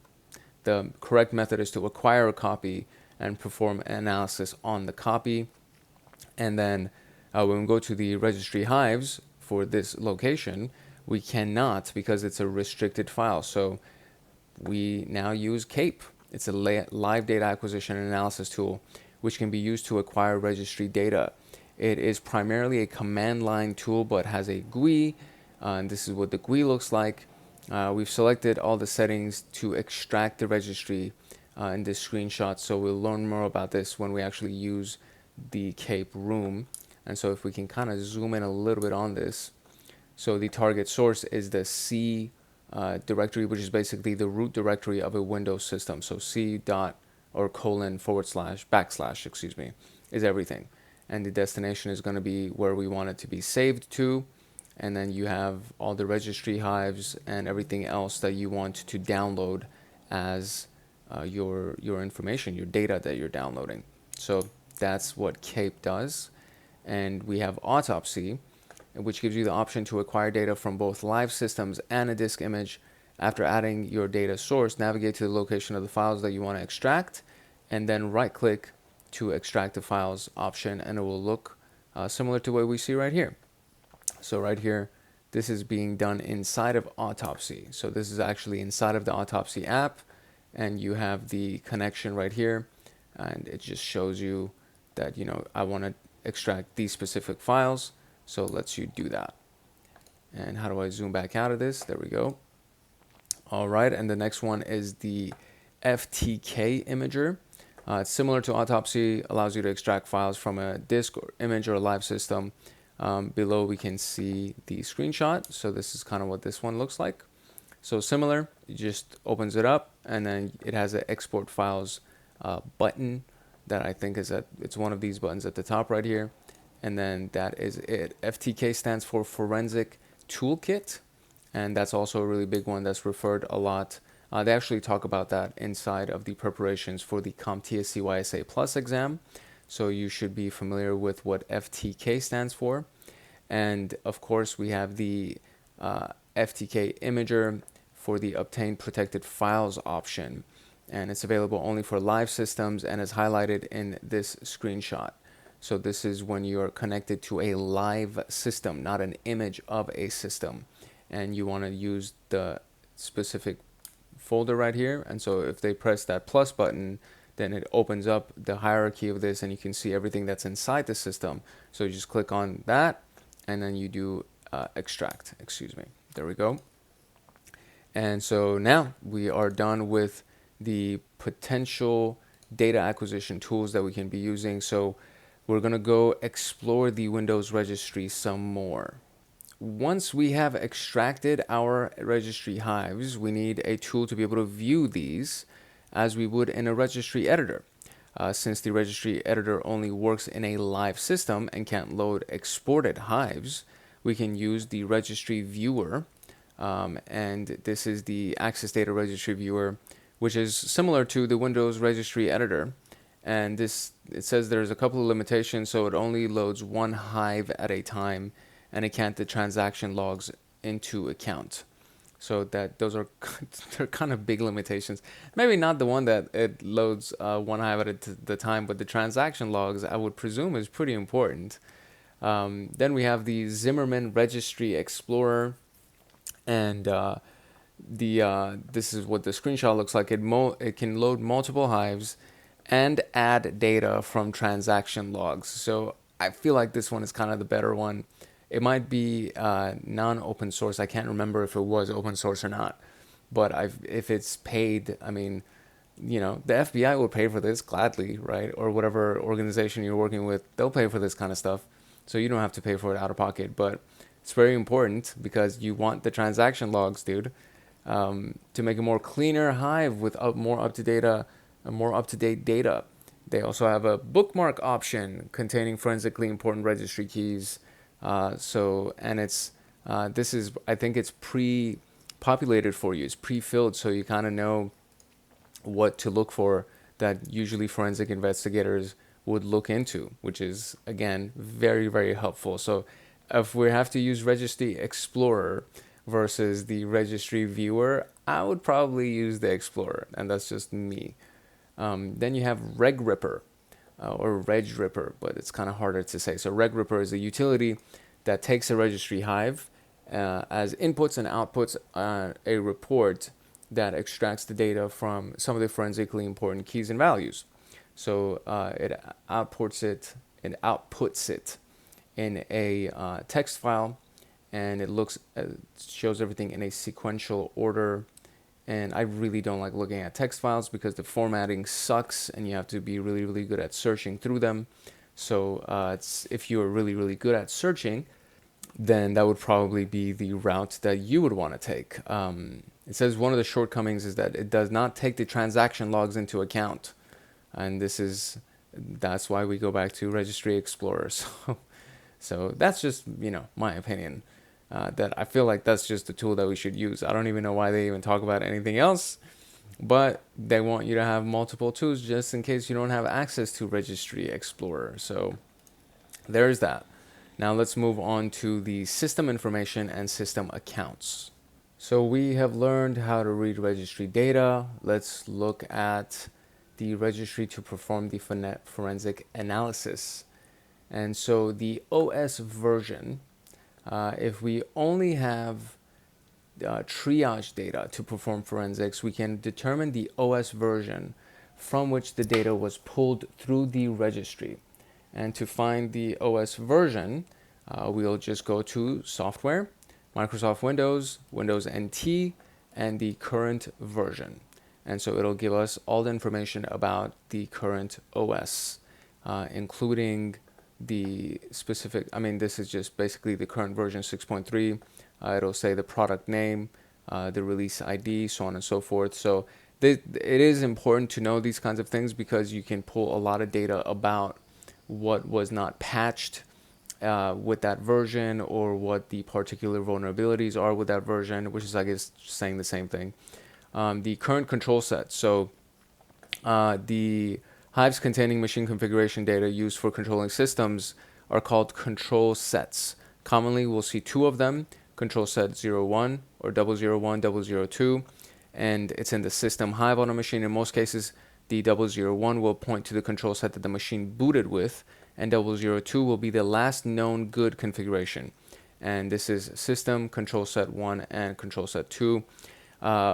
correct method is to acquire a copy and perform analysis on the copy. And then when we go to the registry hives for this location, we cannot, because it's a restricted file. So we now use KAPE. It's a live data acquisition and analysis tool, which can be used to acquire registry data. It is primarily a command line tool, but has a GUI, and this is what the GUI looks like. We've selected all the settings to extract the registry in this screenshot, so we'll learn more about this when we actually use the KAPE room. And so if we can kind of zoom in a little bit on this, so the target source is the C directory, which is basically the root directory of a Windows system. So C dot or colon forward slash backslash, excuse me, is everything. And the destination is going to be where we want it to be saved to. And then you have all the registry hives and everything else that you want to download as your information, your data that you're downloading. So that's what KAPE does. And we have Autopsy, which gives you the option to acquire data from both live systems and a disk image. After adding your data source, navigate to the location of the files that you want to extract, and then right-click to extract the files option, and it will look similar to what we see right here. So right here, this is being done inside of Autopsy. So this is actually inside of the Autopsy app, and you have the connection right here, and it just shows you that, you know, I want to extract these specific files. So it lets you do that. And how do I zoom back out of this? There we go. All right, and the next one is the FTK imager. It's similar to Autopsy, allows you to extract files from a disk or image or a live system. Below we can see the screenshot. So this is kind of what this one looks like. So similar, it just opens it up, and then it has an export files button that I think is it's one of these buttons at the top right here. And then that is it. FTK stands for Forensic Toolkit, and that's also a really big one that's referred a lot. They actually talk about that inside of the preparations for the CompTIA CYSA Plus exam. So you should be familiar with what FTK stands for. And of course, we have the FTK imager for the Obtain Protected Files option. And it's available only for live systems and is highlighted in this screenshot. So this is when you're connected to a live system, not an image of a system. And you want to use the specific folder right here. And so if they press that plus button, then it opens up the hierarchy of this, and you can see everything that's inside the system. So you just click on that, and then you do extract, excuse me. There we go. And so now we are done with the potential data acquisition tools that we can be using. So we're going to go explore the Windows registry some more. Once we have extracted our registry hives, we need a tool to be able to view these as we would in a registry editor. Since the registry editor only works in a live system and can't load exported hives, we can use the registry viewer. And this is the Access Data Registry Viewer, which is similar to the Windows registry editor. And it says there's a couple of limitations, so it only loads one hive at a time, and it can't the transaction logs into account. So those are they're kind of big limitations. Maybe not the one that it loads one hive at the time, but the transaction logs, I would presume, is pretty important. Then we have the Zimmerman Registry Explorer, and this is what the screenshot looks like. It can load multiple hives and add data from transaction logs. So I feel like this one is kind of the better one. It might be non-open source. I can't remember if it was open source or not. But if it's paid, I mean, you know, the FBI will pay for this gladly, right? Or whatever organization you're working with, they'll pay for this kind of stuff. So you don't have to pay for it out of pocket. But it's very important because you want the transaction logs, dude, to make a more cleaner hive with more up-to-date data. They also have a bookmark option containing forensically important registry keys. And it's this is, I think it's pre-populated for you. It's pre-filled, so you kind of know what to look for that usually forensic investigators would look into, which is, again, very, very helpful. So if we have to use Registry Explorer versus the Registry Viewer, I would probably use the Explorer, and that's just me. Then you have RegRipper or RegRipper, but it's kind of harder to say. So RegRipper is a utility that takes a registry Hive as inputs and outputs a report that extracts the data from some of the forensically important keys and values. So it outputs it in a text file, and it shows everything in a sequential order. And I really don't like looking at text files because the formatting sucks, and you have to be really, really good at searching through them. So if you are really, really good at searching, then that would probably be the route that you would want to take. It says one of the shortcomings is that it does not take the transaction logs into account. And that's why we go back to Registry Explorer. So that's just, my opinion. That I feel like that's just the tool that we should use. I don't even know why they even talk about anything else, but they want you to have multiple tools just in case you don't have access to Registry Explorer. So there's that. Now let's move on to the system information and system accounts. So we have learned how to read registry data. Let's look at the registry to perform the forensic analysis. And so the OS version, if we only have triage data to perform forensics, we can determine the OS version from which the data was pulled through the registry. And to find the OS version, we'll just go to Software, Microsoft Windows, Windows NT, and the current version. And so it'll give us all the information about the current OS, including the specific, this is just basically the current version 6.3. It'll say the product name, the release ID, so on and so forth. So it is important to know these kinds of things because you can pull a lot of data about what was not patched with that version, or what the particular vulnerabilities are with that version, which is, I guess, saying the same thing. The current control set. So the Hives containing machine configuration data used for controlling systems are called control sets. Commonly, we'll see two of them, control set 01 or 001, 002, and it's in the system Hive on a machine. In most cases, the 001 will point to the control set that the machine booted with, and 002 will be the last known good configuration. And this is system, control set 1, and control set 2.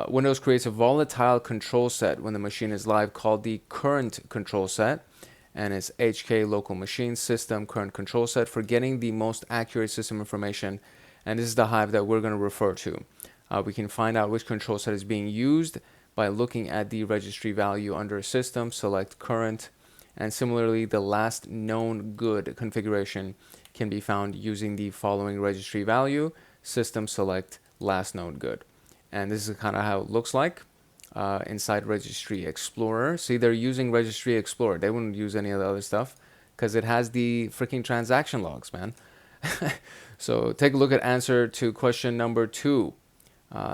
Windows creates a volatile control set when the machine is live called the current control set, and it's HK local machine system current control set for getting the most accurate system information. And this is the Hive that we're going to refer to. We can find out which control set is being used by looking at the registry value under system, select current, and similarly the last known good configuration can be found using the following registry value, system select last known good. And this is kind of how it looks like inside Registry Explorer. See, they're using Registry Explorer. They wouldn't use any of the other stuff because it has the freaking transaction logs, man. So take a look at answer to question number 2.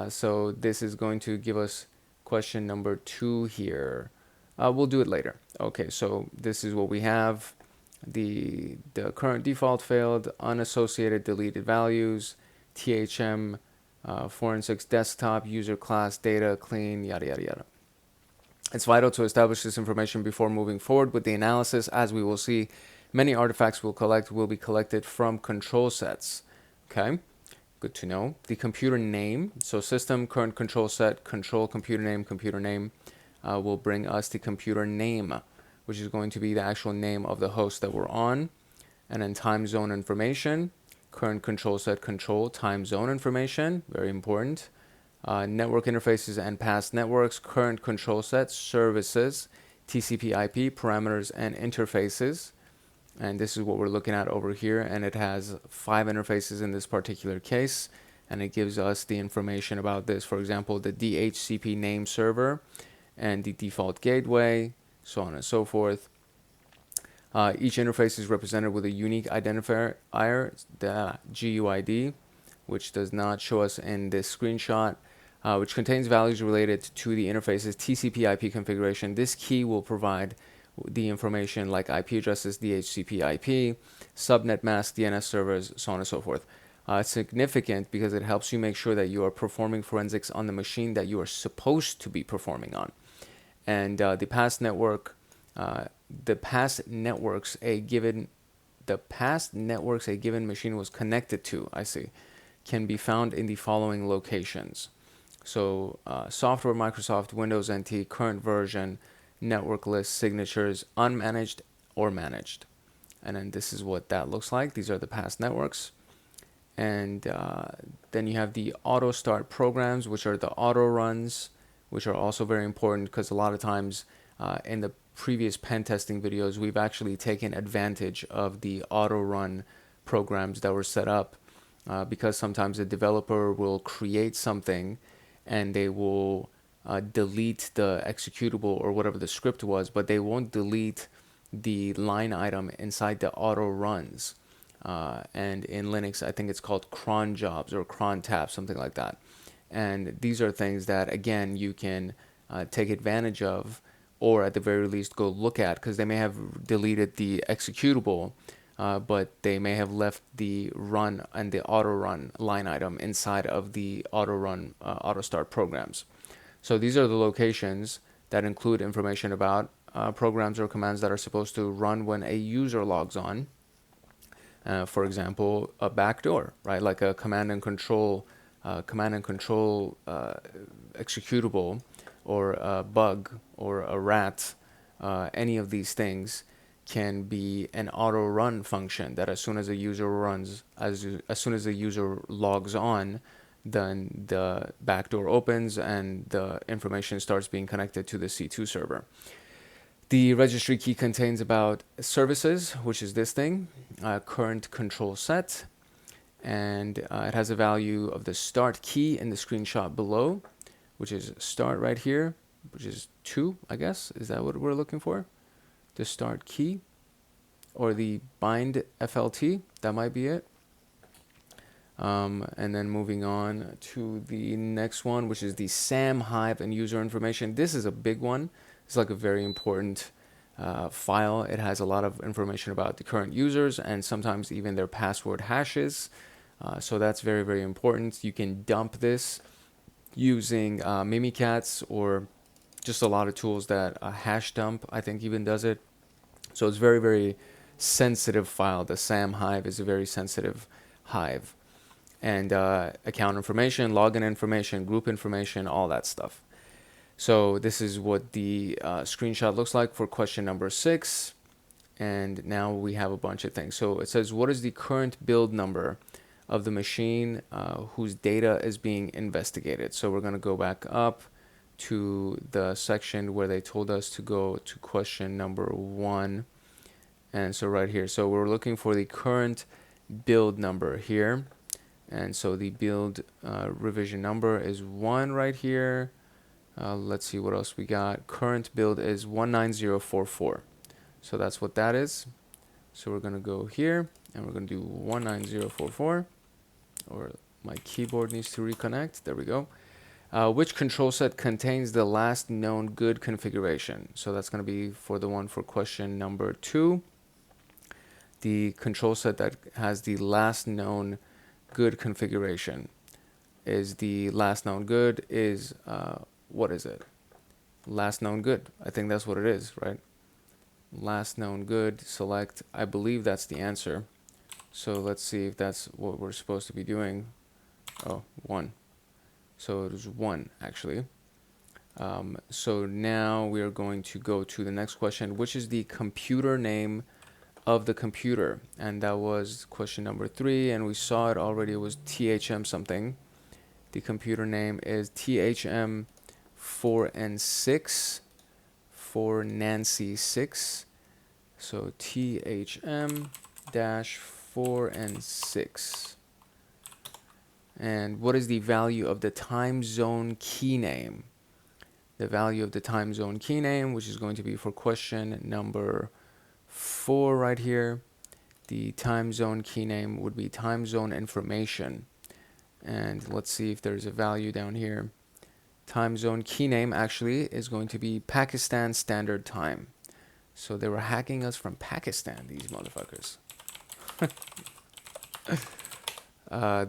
So this is going to give us question number 2 here. We'll do it later. Okay, so this is what we have. The current default failed, unassociated deleted values, THM, forensics desktop, user class, data, clean, yada, yada, yada. It's vital to establish this information before moving forward with the analysis. As we will see, many artifacts will be collected from control sets. Okay, good to know. The computer name, so system, current control set, control, computer name, will bring us the computer name, which is going to be the actual name of the host that we're on. And then time zone information, current control set, control, time zone information, very important. Network interfaces and past networks, current control set, services, TCP IP, parameters, and interfaces. And this is what we're looking at over here. And it has 5 interfaces in this particular case. And it gives us the information about this. For example, the DHCP name server and the default gateway, so on and so forth. Each interface is represented with a unique identifier, the GUID, which does not show us in this screenshot, which contains values related to the interface's TCP IP configuration. This key will provide the information like IP addresses, DHCP IP, subnet mask, DNS servers, so on and so forth. It's significant because it helps you make sure that you are performing forensics on the machine that you are supposed to be performing on. and the past networks a given machine was connected to, can be found in the following locations. So software, Microsoft, Windows NT, current version, network list, signatures, unmanaged or managed. And then this is what that looks like. These are the past networks. And then you have the auto start programs, which are the auto runs, which are also very important because a lot of times in the previous pen testing videos, we've actually taken advantage of the auto run programs that were set up because sometimes a developer will create something and they will delete the executable or whatever the script was, but they won't delete the line item inside the auto runs. And in Linux, I think it's called cron jobs or cron tabs, something like that. And these are things that, again, you can take advantage of, or at the very least go look at, because they may have deleted the executable, but they may have left the run and the auto run line item inside of the auto run auto start programs. So these are the locations that include information about programs or commands that are supposed to run when a user logs on. For example, a backdoor, right? Like a command and control executable, or a bug, or a rat. Any of these things can be an auto run function that as soon as a user runs, as soon as the user logs on, then the backdoor opens and the information starts being connected to the C2 server. The registry key contains about services, which is this thing, current control set, and it has a value of the start key in the screenshot below, which is start right here, which is 2, I guess. Is that what we're looking for? The start key, or the bind FLT, that might be it. And then moving on to the next one, which is the SAM, Hive, and user information. This is a big one. It's like a very important file. It has a lot of information about the current users and sometimes even their password hashes. So that's very, very important. You can dump this using Mimikatz or just a lot of tools that hash dump, I think, even does it. So it's very, very sensitive file. The SAM Hive is a very sensitive hive. And account information, login information, group information, all that stuff. So this is what the screenshot looks like for question number 6. And now we have a bunch of things. So it says, what is the current build number of the machine whose data is being investigated? So we're going to go back up to the section where they told us to go to question number 1. And so right here, so we're looking for the current build number here. And so the build revision number is 1 right here. Let's see what else we got. Current build is 19044. So that's what that is. So we're going to go here and we're going to do 19044. Or my keyboard needs to reconnect. There we go. Which control set contains the last known good configuration? So that's going to be for the one for question number 2. The control set that has the last known good configuration is the last known good is what is it? Last known good. I think that's what it is, right? Last known good, select. I believe that's the answer. So let's see if that's what we're supposed to be doing. Oh, 1. So it was 1 actually. So now we are going to go to the next question, which is the computer name of the computer. And that was question number 3, and we saw it already. It was THM something. The computer name is THM 4 and 6 for Nancy 6. So THM dash 4 and 6. And what is the value of the time zone key name? The value of the time zone key name, which is going to be for question number 4 right here. The time zone key name would be time zone information. And let's see if there's a value down here. Time zone key name actually is going to be Pakistan Standard Time. So they were hacking us from Pakistan, these motherfuckers.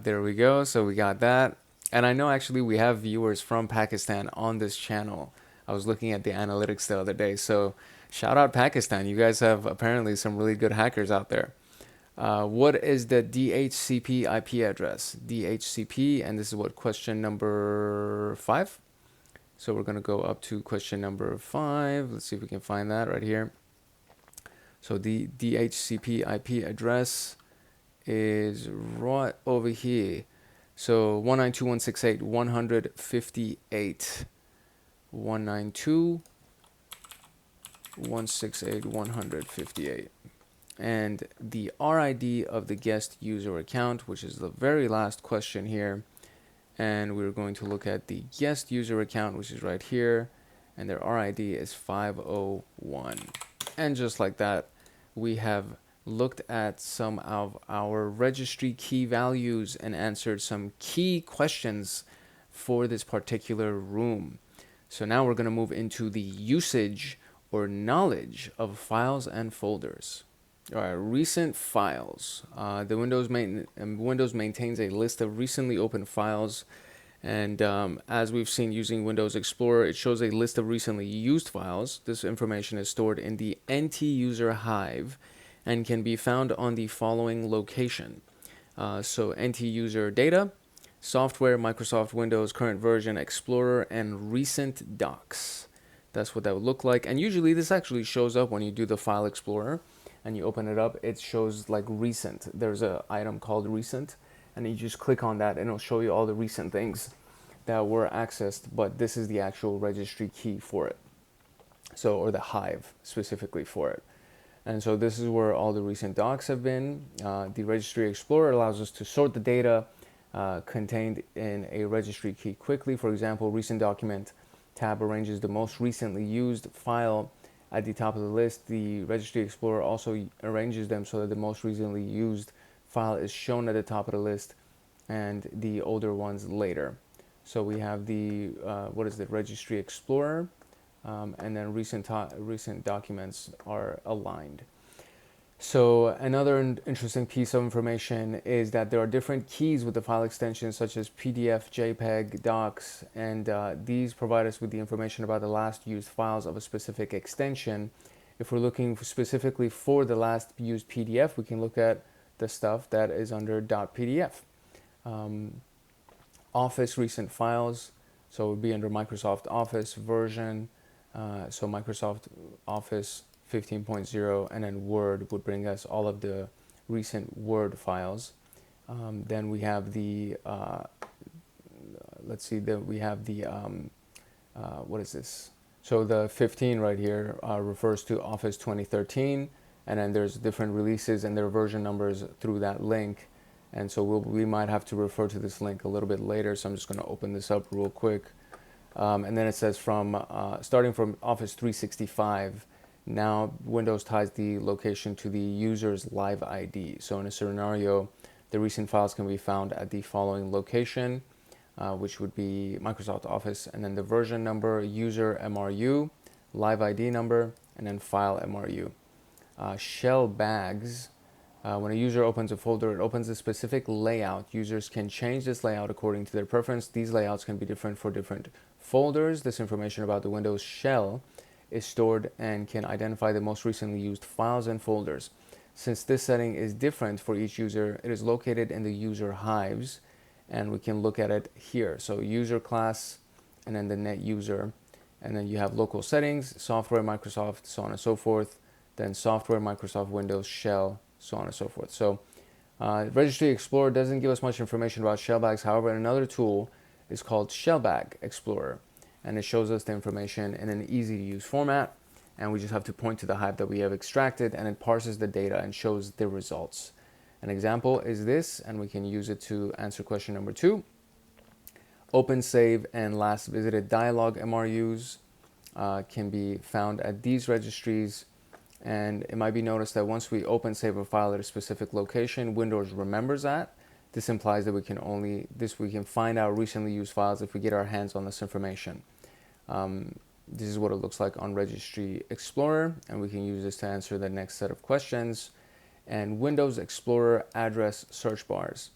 There we go. So we got that. And I know actually we have viewers from Pakistan on this channel. I was looking at the analytics the other day. So shout out Pakistan. You guys have apparently some really good hackers out there. What is the DHCP IP address? DHCP, and this is what, question number 5? So we're going to go up to question number 5. Let's see if we can find that right here. So the DHCP IP address is right over here. So 192.168.158. 192.168.158. And the RID of the guest user account, which is the very last question here. And we're going to look at the guest user account, which is right here. And their RID is 501. And just like that, we have looked at some of our registry key values and answered some key questions for this particular room. So now we're going to move into the usage or knowledge of files and folders. All right, recent files. The Windows maintains a list of recently opened files, and as we've seen using Windows Explorer, it shows a list of recently used files. This information is stored in the NT-user hive and can be found on the following location. So NT-user data, software, Microsoft Windows, current version, Explorer, and recent docs. That's what that would look like. And usually this actually shows up when you do the File Explorer and you open it up. It shows like recent. There's an item called recent, and you just click on that and it'll show you all the recent things that were accessed, but this is the actual registry key for it. So, or the hive specifically for it. And so this is where all the recent docs have been. The Registry Explorer allows us to sort the data contained in a registry key quickly. For example, recent document tab arranges the most recently used file at the top of the list. The Registry Explorer also arranges them so that the most recently used file is shown at the top of the list and the older ones later. So we have the, Registry Explorer, and then recent documents are aligned. So another interesting piece of information is that there are different keys with the file extensions such as PDF, JPEG, docs, and these provide us with the information about the last used files of a specific extension. If we're looking specifically for the last used PDF, we can look at the stuff that is under .pdf. Office recent files, so it would be under Microsoft Office version, so Microsoft Office 15.0, and then Word would bring us all of the recent Word files. Then we have the, what is this? So the 15 right here refers to Office 2013, and then there's different releases and their version numbers through that link. And so we might have to refer to this link a little bit later, so I'm just going to open this up real quick. And then it says starting from Office 365, now Windows ties the location to the user's live ID. So in a scenario, the recent files can be found at the following location, which would be Microsoft Office, and then the version number, user MRU, live ID number, and then file MRU. Shell bags. When a user opens a folder, it opens a specific layout. Users can change this layout according to their preference. These layouts can be different for different folders. This information about the Windows shell is stored and can identify the most recently used files and folders. Since this setting is different for each user, it is located in the user hives, and we can look at it here. So user class, and then the net user, and then you have local settings, software, Microsoft, so on and so forth, then software, Microsoft, Windows, shell, so on and so forth. So Registry Explorer doesn't give us much information about shellbags. However, another tool is called Shellbag Explorer, and it shows us the information in an easy to use format, and we just have to point to the hive that we have extracted, and it parses the data and shows the results. An example is this, and we can use it to answer question number 2. Open, save, and last visited dialog MRUs can be found at these registries. And it might be noticed that once we open, save a file at a specific location, Windows remembers that. This implies that we can find out recently used files if we get our hands on this information. This is what it looks like on Registry Explorer, and we can use this to answer the next set of questions. And Windows Explorer address search bars.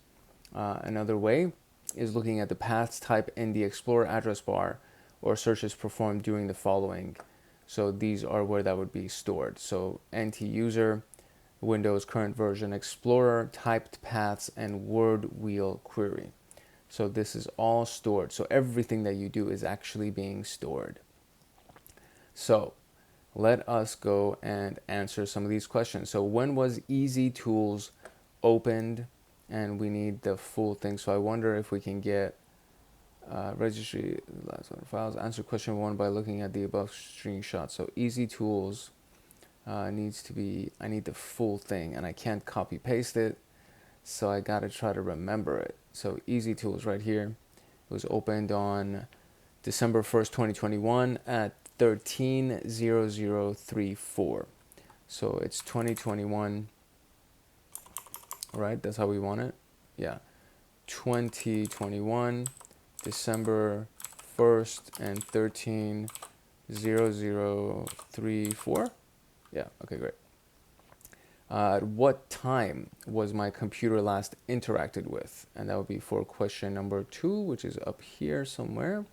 Another way is looking at the paths type in the Explorer address bar. or searches performed during the following. So these are where that would be stored. So NT-user, Windows current version, Explorer, typed paths, and word wheel query. So this is all stored. So everything that you do is actually being stored. So let us go and answer some of these questions. So when was Easy Tools opened? And we need the full thing. So I wonder if we can get registry, last one, files. Answer question 1 by looking at the above screenshot. So Easy Tools needs to be, I need the full thing, and I can't copy paste it. So I gotta try to remember it. So Easy Tools right here. It was opened on December 1st, 2021 at 130034. So it's 2021, right? That's how we want it. Yeah. 2021, December 1st and 130034. Yeah, okay, great. At what time was my computer last interacted with? And that would be for question number 2, which is up here somewhere.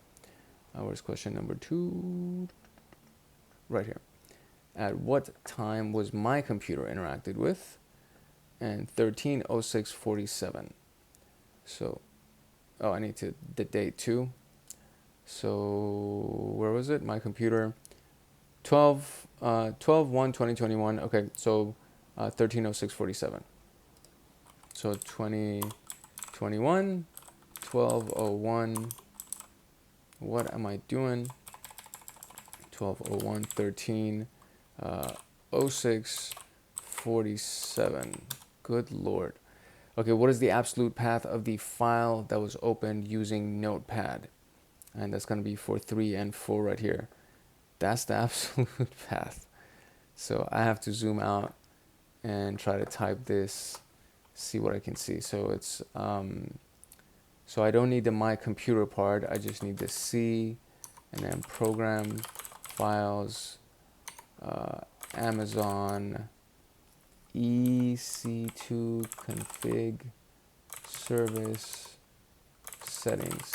Where's question number 2? Right here. At what time was my computer interacted with? And 13:06:47. So, oh, I need the date too. So, where was it? My computer, 12/1/2021. Okay, so 13:06:47. So 2021, 12:01. What am I doing? 12:01, 13:06:47. Good Lord. Okay, what is the absolute path of the file that was opened using Notepad? And that's going to be for 3 and 4 right here. That's the absolute path. So I have to zoom out and try to type this, see what I can see. So it's, so I don't need the my computer part. I just need the C, and then program, files, Amazon, EC2 config, service, settings.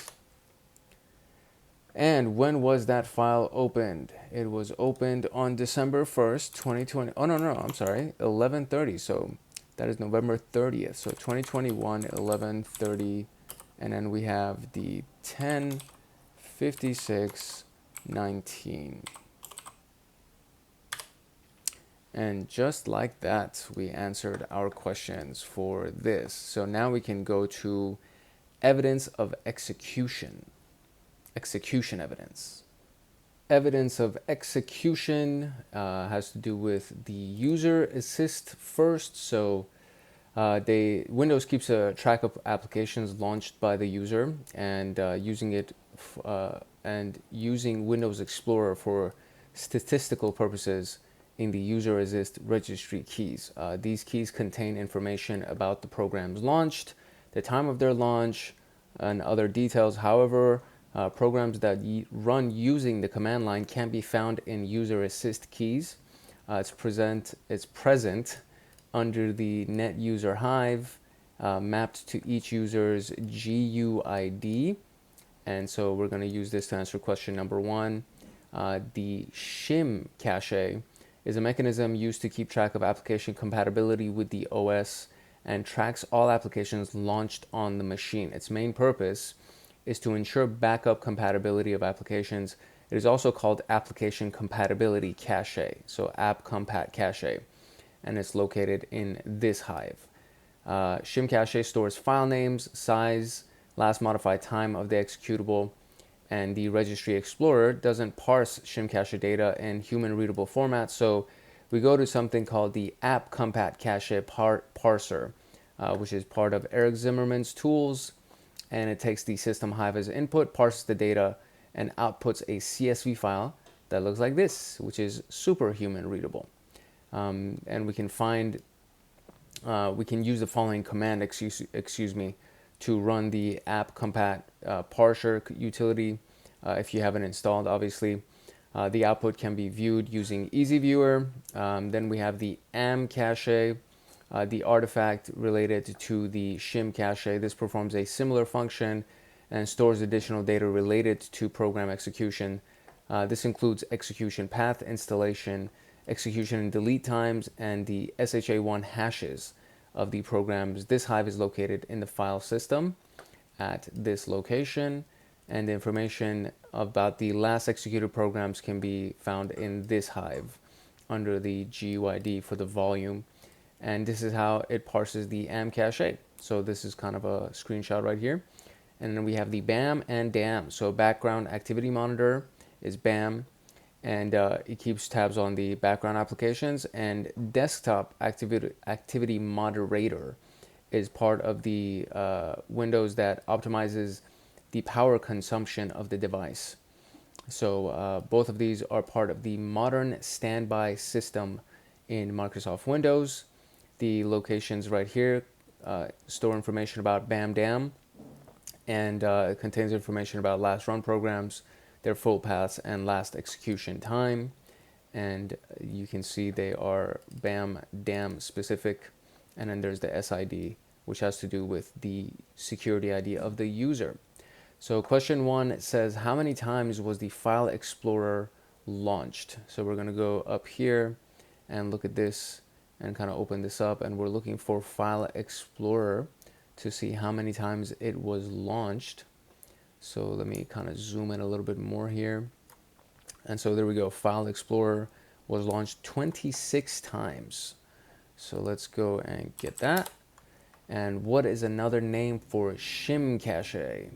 And when was that file opened? It was opened on December 1st, 2020. Oh, no, I'm sorry. 11:30. So that is November 30th. So 2021, 11:30. And then we have the 10:56:19. And just like that, we answered our questions for this. So now we can go to evidence of execution. Execution evidence. Evidence of execution has to do with the user assist first. So Windows keeps a track of applications launched by the user, and using Windows Explorer for statistical purposes in the user assist registry keys. These keys contain information about the programs launched, the time of their launch, and other details. However, programs that run using the command line can be found in user assist keys. It's present under the net user hive, mapped to each user's GUID. And so we're going to use this to answer question number 1. The shim cache is a mechanism used to keep track of application compatibility with the OS and tracks all applications launched on the machine. Its main purpose is to ensure backup compatibility of applications. It is also called application compatibility cache, so app compat cache, and it's located in this hive. Shim cache stores file names, size, last modified time of the executable, and the registry explorer doesn't parse shim cache data in human readable format, so we go to something called the app compat cache parser, which is part of Eric Zimmerman's tools, and it takes the system hive as input, parses the data, and outputs a CSV file that looks like this, which is superhuman readable. And we can use the following command, to run the app compat parser utility if you haven't installed, obviously. The output can be viewed using Easy Viewer. Then we have the am cache, the artifact related to the shim cache. This performs a similar function and stores additional data related to program execution. This includes execution path, installation, execution and delete times, and the SHA-1 hashes of the programs. This hive is located in the file system at this location, and the information about the last executed programs can be found in this hive under the GUID for the volume. And this is how it parses the AM cache. So this is kind of a screenshot right here. And then we have the BAM and DAM. So background activity monitor is BAM, and it keeps tabs on the background applications. And desktop activity moderator is part of the Windows that optimizes the power consumption of the device. So both of these are part of the modern standby system in Microsoft Windows. The locations right here store information about BAM DAM, and it contains information about last run programs, their full paths, and last execution time. And you can see they are BAM DAM specific. And then there's the SID, which has to do with the security ID of the user. So question 1 says, how many times was the File Explorer launched? So we're going to go up here and look at this and kind of open this up, and we're looking for File Explorer to see how many times it was launched. So let me kind of zoom in a little bit more here. And so there we go. File Explorer was launched 26 times. So let's go and get that. And what is another name for shim cache?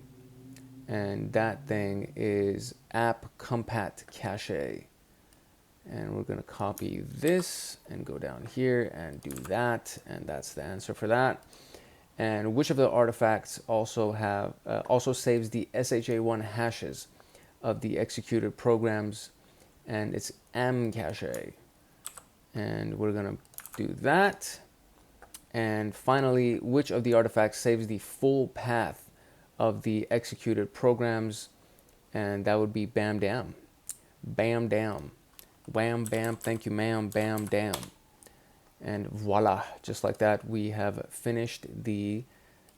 And that thing is app compat cache. And we're going to copy this and go down here and do that. And that's the answer for that. And which of the artifacts also saves the SHA-1 hashes of the executed programs? And it's M cache. And we're going to do that. And finally, which of the artifacts saves the full path of the executed programs? And that would be BAM DAM. BAM DAM. Wham bam, thank you ma'am, bam dam. And voila, just like that, we have finished the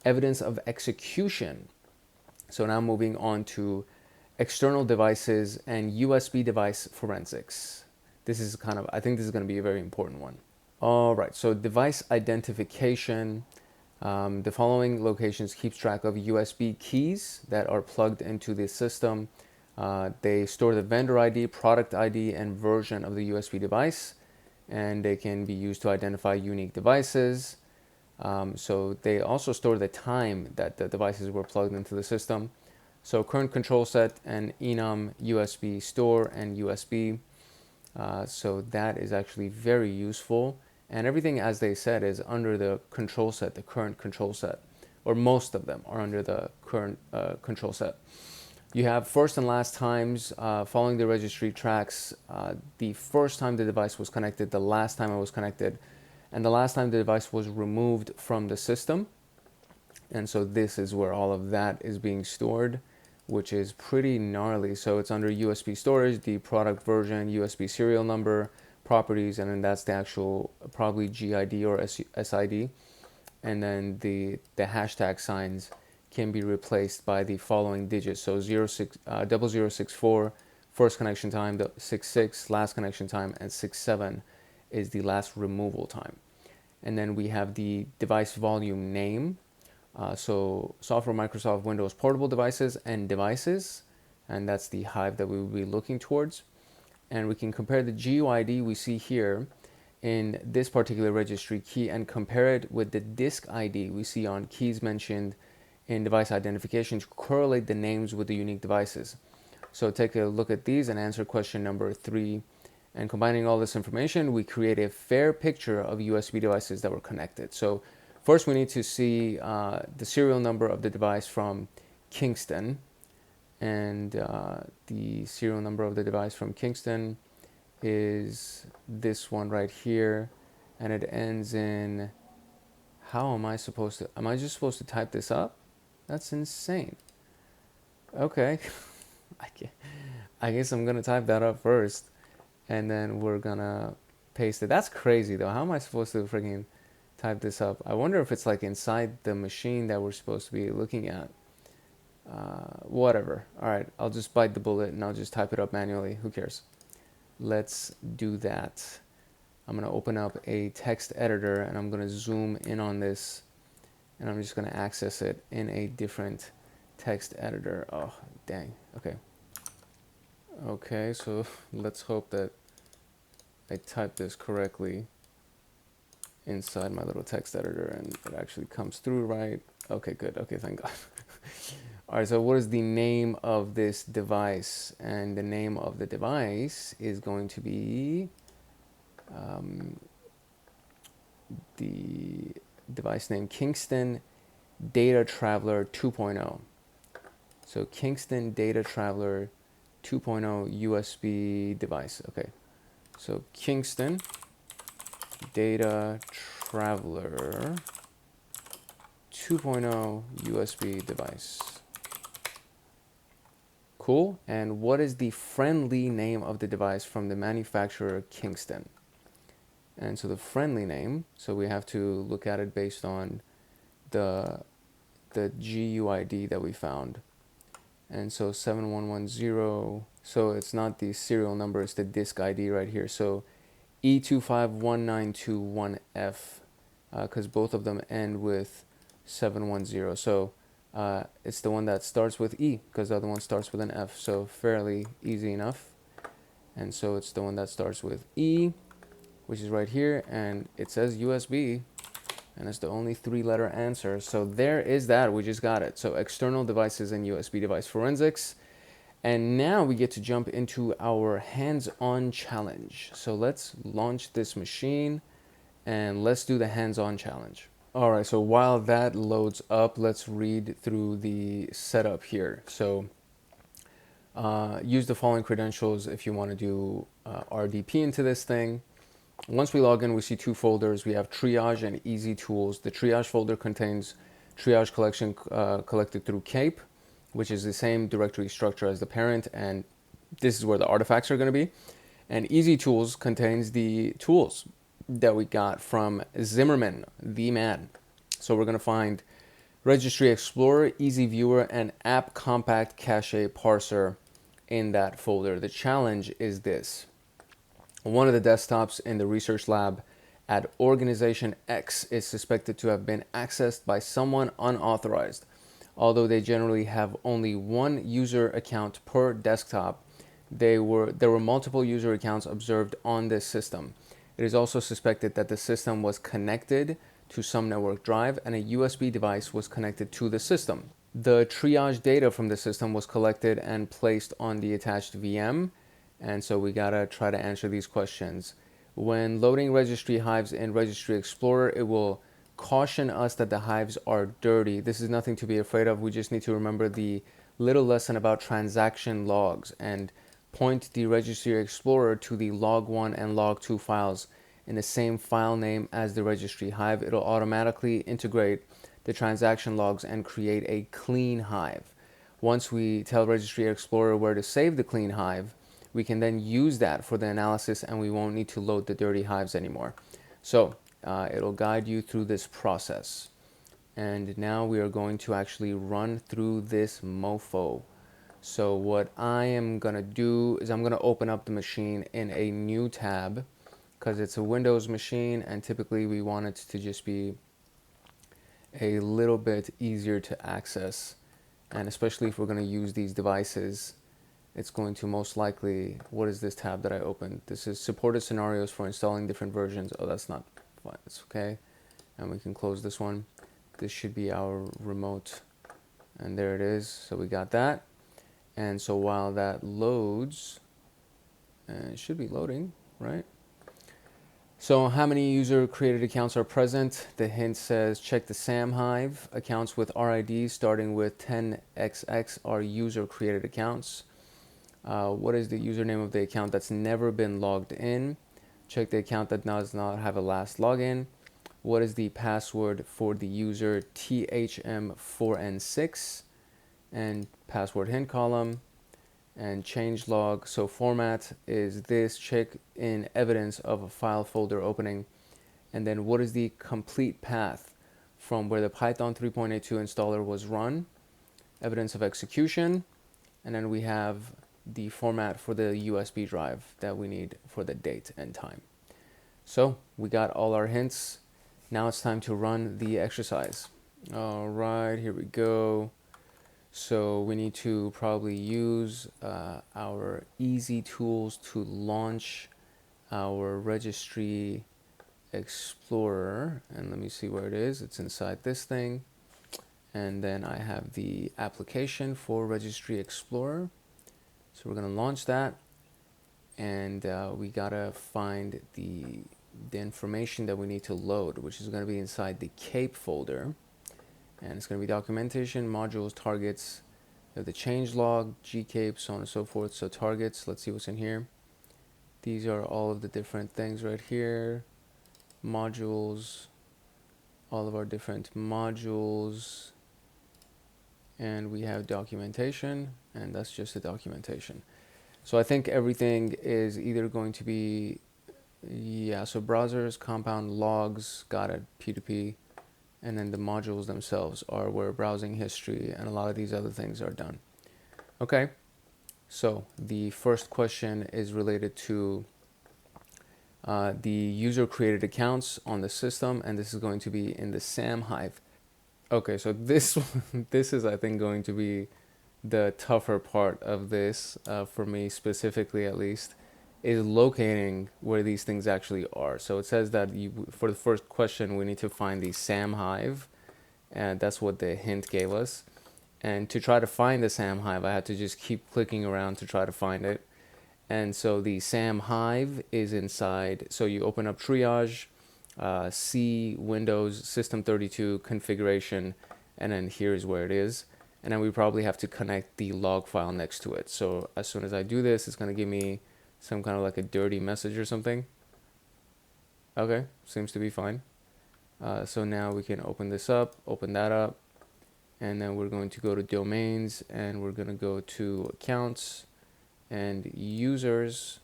evidence of execution. So now moving on to external devices and USB device forensics. This is I think this is going to be a very important one. All right, so device identification. The following locations keeps track of USB keys that are plugged into the system. They store the vendor ID, product ID, and version of the USB device, and they can be used to identify unique devices. So they also store the time that the devices were plugged into the system. So current control set and enum USB store and USB. So that is actually very useful. And everything, as they said, is under the control set, the current control set, or most of them are under the current control set. You have first and last times following the registry tracks the first time the device was connected, the last time it was connected, and the last time the device was removed from the system. And so this is where all of that is being stored, which is pretty gnarly. So it's under USB storage, the product version, USB serial number, properties, and then that's the actual probably GID or SID. And then the hashtag signs can be replaced by the following digits. So 0064, first connection time, the 66, last connection time, and 67 is the last removal time. And then we have the device volume name. So software Microsoft Windows portable devices and devices, and that's the hive that we will be looking towards. And we can compare the GUID we see here in this particular registry key and compare it with the disk ID we see on keys mentioned in device identification to correlate the names with the unique devices. So take a look at these and answer question number 3. And combining all this information, we create a fair picture of USB devices that were connected. So first we need to see the serial number of the device from Kingston. And the serial number of the device from Kingston is this one right here. And it ends in, how am I just supposed to type this up? That's insane. Okay. I guess I'm going to type that up first. And then we're going to paste it. That's crazy though. How am I supposed to freaking type this up? I wonder if it's like inside the machine that we're supposed to be looking at. Whatever. All right, I'll just bite the bullet and I'll just type it up manually. Who cares? Let's do that. I'm going to open up a text editor and I'm going to zoom in on this and I'm just going to access it in a different text editor. Oh, dang. Okay. Okay, so let's hope that I type this correctly inside my little text editor and it actually comes through right. Okay, good. Okay, thank God. All right, so what is the name of this device? And the name of the device is going to be the device name Kingston Data Traveler 2.0. So Kingston Data Traveler 2.0 USB device. Okay, so Kingston Data Traveler 2.0 USB device. Cool. And what is the friendly name of the device from the manufacturer Kingston? And so the friendly name, so we have to look at it based on the GUID that we found. And so 7110, so it's not the serial number, it's the disk ID right here. So E251921F, because both of them end with 710. So it's the one that starts with E, because the other one starts with an F. So fairly easy enough. And so it's the one that starts with E, which is right here, and it says USB, and it's the only 3-letter answer. So there is that, we just got it. So external devices and USB device forensics. And now we get to jump into our hands-on challenge. So let's launch this machine and let's do the hands-on challenge. All right, so while that loads up, let's read through the setup here. So use the following credentials if you want to do RDP into this thing. Once we log in, we see 2 folders. We have triage and easy tools. The triage folder contains triage collection collected through KAPE, which is the same directory structure as the parent, and this is where the artifacts are going to be. And easy tools contains the tools that we got from Zimmerman, the man. So we're going to find Registry Explorer, Easy Viewer, and App Compact Cache Parser in that folder. The challenge is this. One of the desktops in the research lab at Organization X is suspected to have been accessed by someone unauthorized. Although they generally have only one user account per desktop, there were multiple user accounts observed on this system. It is also suspected that the system was connected to some network drive and a USB device was connected to the system. The triage data from the system was collected and placed on the attached VM. And so we gotta try to answer these questions. When loading registry hives in Registry Explorer, it will caution us that the hives are dirty. This is nothing to be afraid of. We just need to remember the little lesson about transaction logs and point the Registry Explorer to the log1 and log2 files in the same file name as the registry hive. It'll automatically integrate the transaction logs and create a clean hive. Once we tell Registry Explorer where to save the clean hive, we can then use that for the analysis and we won't need to load the dirty hives anymore. So it'll guide you through this process. And now we are going to actually run through this mofo. So what I am gonna do is I'm gonna open up the machine in a new tab because it's a Windows machine and typically we want it to just be a little bit easier to access. And especially if we're gonna use these devices, it's going to most likely, what is this tab that I opened? This is supported scenarios for installing different versions. Oh, that's not fine. It's okay. And we can close this one. This should be our remote. And there it is. So we got that. And so while that loads, and it should be loading, right? So how many user created accounts are present? The hint says check the SAM hive. Accounts with RIDs starting with 10XX are user created accounts. What is the username of the account that's never been logged in? Check the account that does not have a last login. What is the password for the user THM4N6? And password hint column. And change log. So format is this. Check in evidence of a file folder opening. And then what is the complete path from where the Python 3.82 installer was run evidence of execution, and then we have the format for the USB drive that we need for the date and time. So we got all our hints. Now it's time to run the exercise. All right, here we go. So we need to probably use our easy tools to launch our registry explorer. And let me see where it is. It's inside this thing. And then I have the application for registry explorer. So we're going to launch that. And we got to find the information that we need to load, which is going to be inside the KAPE folder. And it's going to be documentation, modules, targets, the change log, gKape, so on and so forth. So targets, let's see what's in here. These are all of the different things right here. Modules, all of our different modules. And we have documentation, and that's just the documentation. So I think everything is either going to be, yeah, so browsers, compound, logs, got it, P2P. And then the modules themselves are where browsing history and a lot of these other things are done. Okay, so the first question is related to the user created accounts on the system, and this is going to be in the SAM Hive. Okay, so this is, I think, going to be the tougher part of this, for me specifically at least, is locating where these things actually are. So it says that for the first question, we need to find the SAM Hive, and that's what the hint gave us. And to try to find the SAM Hive, I had to just keep clicking around to try to find it. And so the SAM Hive is inside. So you open up triage, C, Windows, System 32, configuration, and then here's where it is. And then we probably have to connect the log file next to it. So as soon as I do this, it's going to give me some kind of like a dirty message or something. Okay, seems to be fine. So now we can open this up, open that up, and then we're going to go to domains, and we're going to go to accounts and users,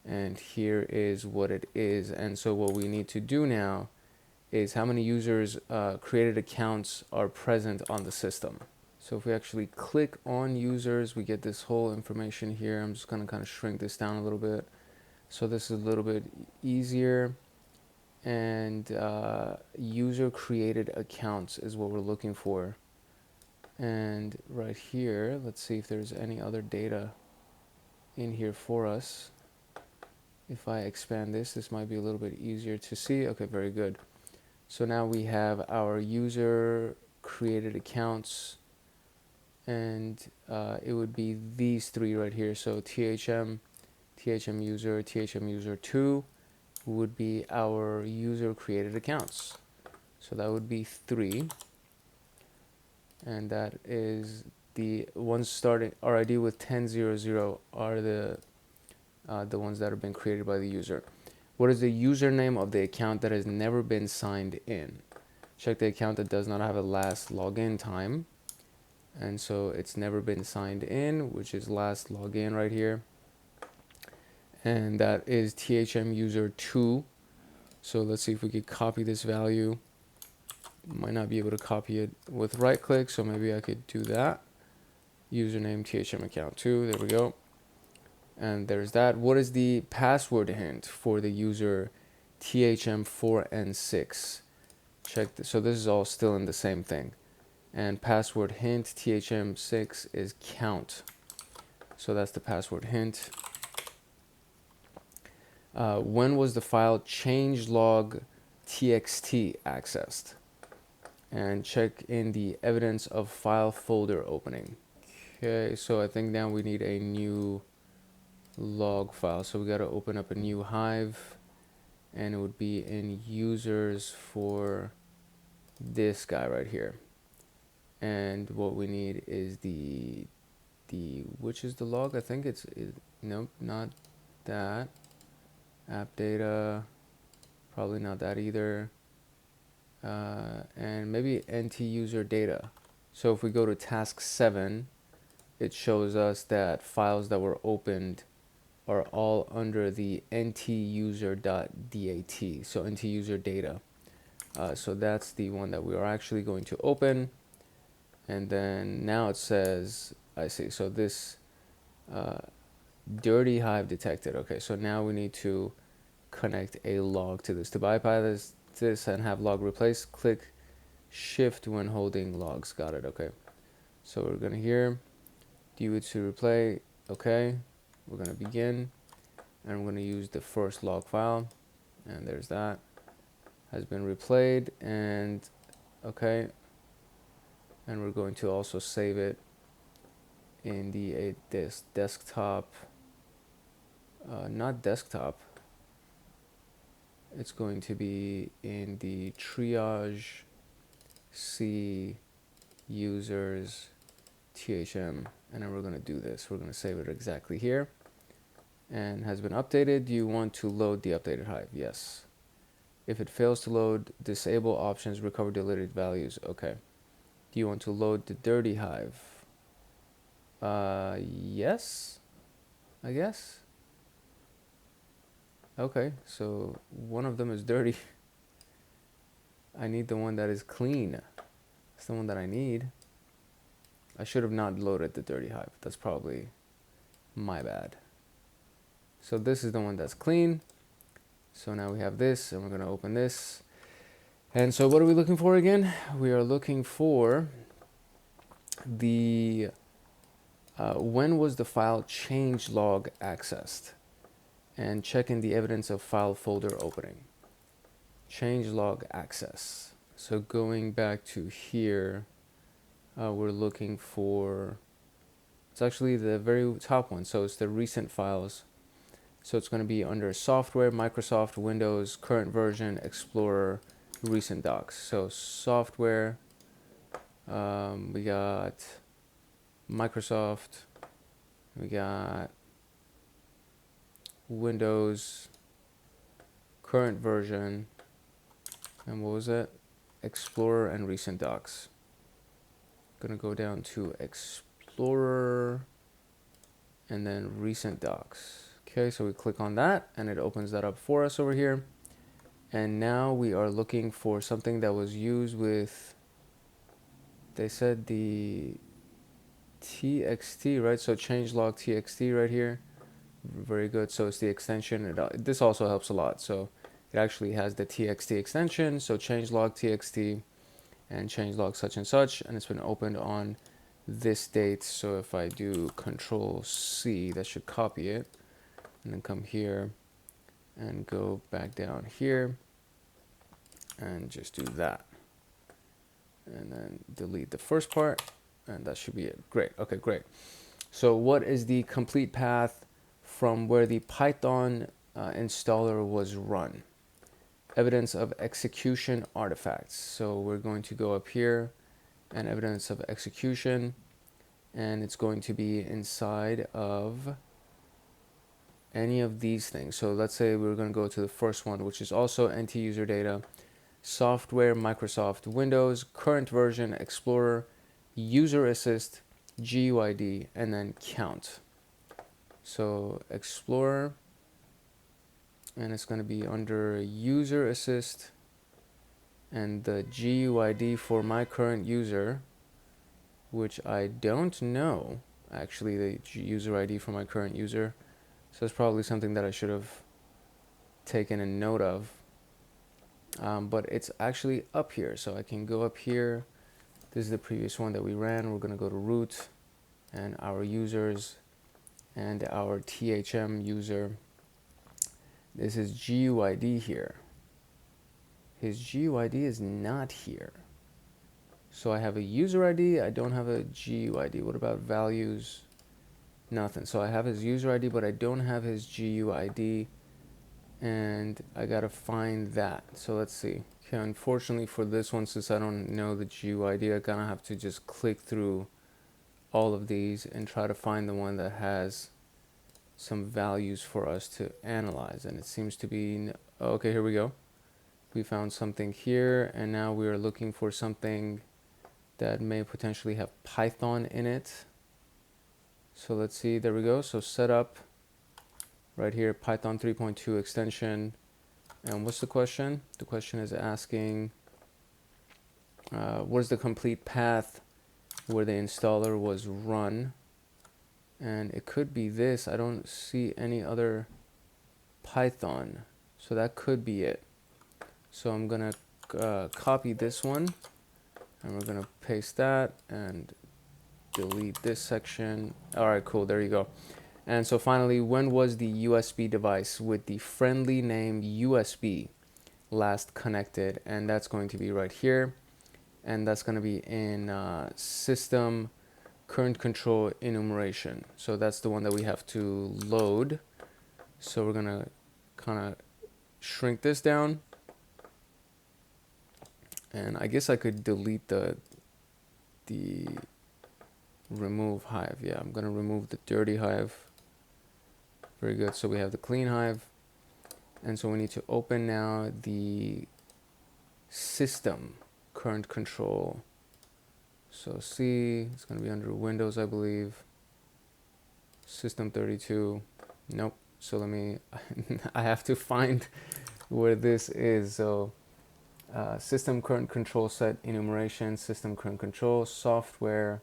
and here is what it is. And so what we need to do now is how many users created accounts are present on the system. So if we actually click on users, we get this whole information here. I'm just going to kind of shrink this down a little bit. So this is a little bit easier. And user created accounts is what we're looking for. And right here, let's see if there's any other data in here for us. If I expand this, this might be a little bit easier to see. Okay, very good. So now we have our user created accounts, and it would be these three right here. So THM user, THM user 2 would be our user created accounts. So that would be 3. And that is the ones starting RID with 1000 are the ones that have been created by the user. What is the username of the account that has never been signed in? Check the account that does not have a last login time. And so it's never been signed in, which is last login right here. And that is THM user 2. So let's see if we could copy this value. Might not be able to copy it with right click, so maybe I could do that. Username THM account 2, there we go. And there's that. What is the password hint for the user THM4 and 6? Check this. So this is all still in the same thing. And password hint THM6 is count. So that's the password hint. When was the file changelog txt accessed? And check in the evidence of file folder opening. Okay, so I think now we need a new log file. So we got to open up a new Hive, and it would be in users for this guy right here. And what we need is the which is the log? I think it's nope, not that. App data, probably not that either. And maybe NT user data. So if we go to task 7, it shows us that files that were opened are all under the ntuser.dat. So ntuser data. So that's the one that we are actually going to open. And then now it says, I see. So this dirty hive detected. Okay, so now we need to connect a log to this. To bypass this and have log replace, click shift when holding logs. Got it. Okay. So we're gonna here do it to replay. Okay. We're gonna begin, and we're gonna use the first log file, and there's that. Has been replayed, and okay. And we're going to also save it in the desktop. Not desktop. It's going to be in the triage C users THM, and then we're going to do this. We're going to save it exactly here. And has been updated. Do you want to load the updated hive? Yes. If it fails to load, disable options, recover deleted values. Okay. Do you want to load the dirty hive? Yes, I guess. Okay, so one of them is dirty. I need the one that is clean. It's the one that I need. I should have not loaded the dirty hive. That's probably my bad. So this is the one that's clean. So now we have this, and we're going to open this. And so what are we looking for again? We are looking for the when was the file changelog accessed, and check in the evidence of file folder opening. Changelog access. So going back to here, we're looking for, it's actually the very top one. So it's the recent files. So it's going to be under software, Microsoft, Windows, current version, Explorer, recent docs. So software, we got Microsoft, we got Windows, current version, and what was it? Explorer and recent docs. Gonna go down to Explorer and then recent docs. Okay, so we click on that and it opens that up for us over here. And now we are looking for something that was used with, they said the TXT, right? So changelog TXT right here. Very good. So it's the extension. This also helps a lot. So it actually has the TXT extension. So changelog TXT and changelog such and such. And it's been opened on this date. So if I do Control C, that should copy it. And then come here and go back down here and just do that. And then delete the first part. And that should be it. Great. Okay, great. So what is the complete path from where the Python installer was run? Evidence of execution artifacts. So we're going to go up here and evidence of execution, and it's going to be inside of any of these things. So let's say we're going to go to the first one, which is also NT user data, software, Microsoft, Windows, current version, Explorer, user assist, GUID, and then count. So Explorer, and it's going to be under user assist, and the GUID for my current user, which I don't know actually the user ID for my current user. So it's probably something that I should have taken a note of. But it's actually up here. So I can go up here. This is the previous one that we ran. We're going to go to root and our users and our THM user. This is GUID here. His GUID is not here. So I have a user ID. I don't have a GUID. What about values? Nothing. So I have his user ID, but I don't have his GUID. And I got to find that. So let's see. Okay, unfortunately for this one, since I don't know the GUID, I'm going to have to just click through all of these and try to find the one that has some values for us to analyze. And it seems to be, okay, here we go. We found something here, and now we are looking for something that may potentially have Python in it. So let's see, there we go. So setup right here, Python 3.2 extension. And what's the question? The question is asking, what is the complete path where the installer was run, and it could be this. I don't see any other Python, so that could be it. So I'm gonna copy this one, and we're gonna paste that and delete this section. All right, cool, there you go. And so finally, when was the USB device with the friendly name USB last connected? And that's going to be right here, and that's going to be in system current control enumeration. So that's the one that we have to load. So we're going to kind of shrink this down, and I guess I could delete the remove hive. Yeah, I'm going to remove the dirty hive. Very good. So we have the clean hive, and so we need to open now the system current control. So C, it's going to be under Windows, I believe. System 32. Nope. So let me, I have to find where this is. So system current control set enumeration, system current control, software,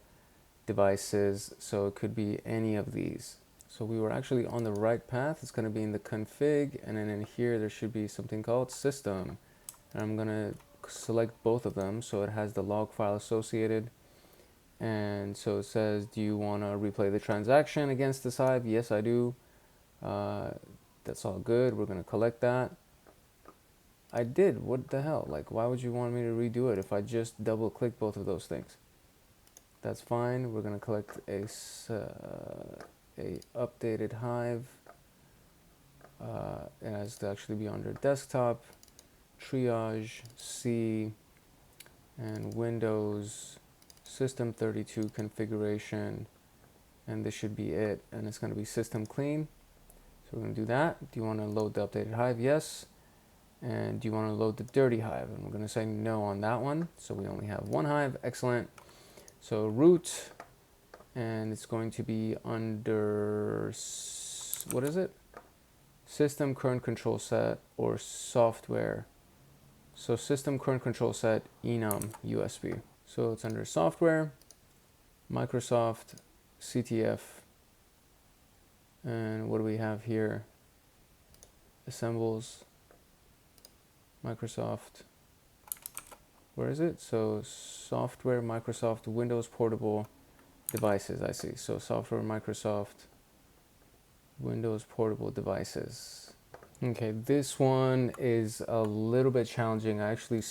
devices. So it could be any of these. So we were actually on the right path. It's going to be in the config, and then in here there should be something called system. And I'm going to select both of them so it has the log file associated. And so it says, do you want to replay the transaction against this hive? Yes, I do. That's all good. We're going to collect that. I did. What the hell? Like, why would you want me to redo it if I just double click both of those things? That's fine. We're going to collect a updated hive. It has to actually be under desktop, triage, C, and Windows, system 32 configuration, and this should be it. And it's going to be system clean. So we're going to do that. Do you want to load the updated hive? Yes. And do you want to load the dirty hive? And we're going to say no on that one. So we only have one hive. Excellent. So root, and it's going to be under, what is it? System current control set or software. So system current control set enum USB. So it's under software, Microsoft, CTF, and what do we have here? Assembles, Microsoft. Where is it? So software, Microsoft, Windows portable devices. I see. So software, Microsoft, Windows portable devices. Okay, this one is a little bit challenging. I actually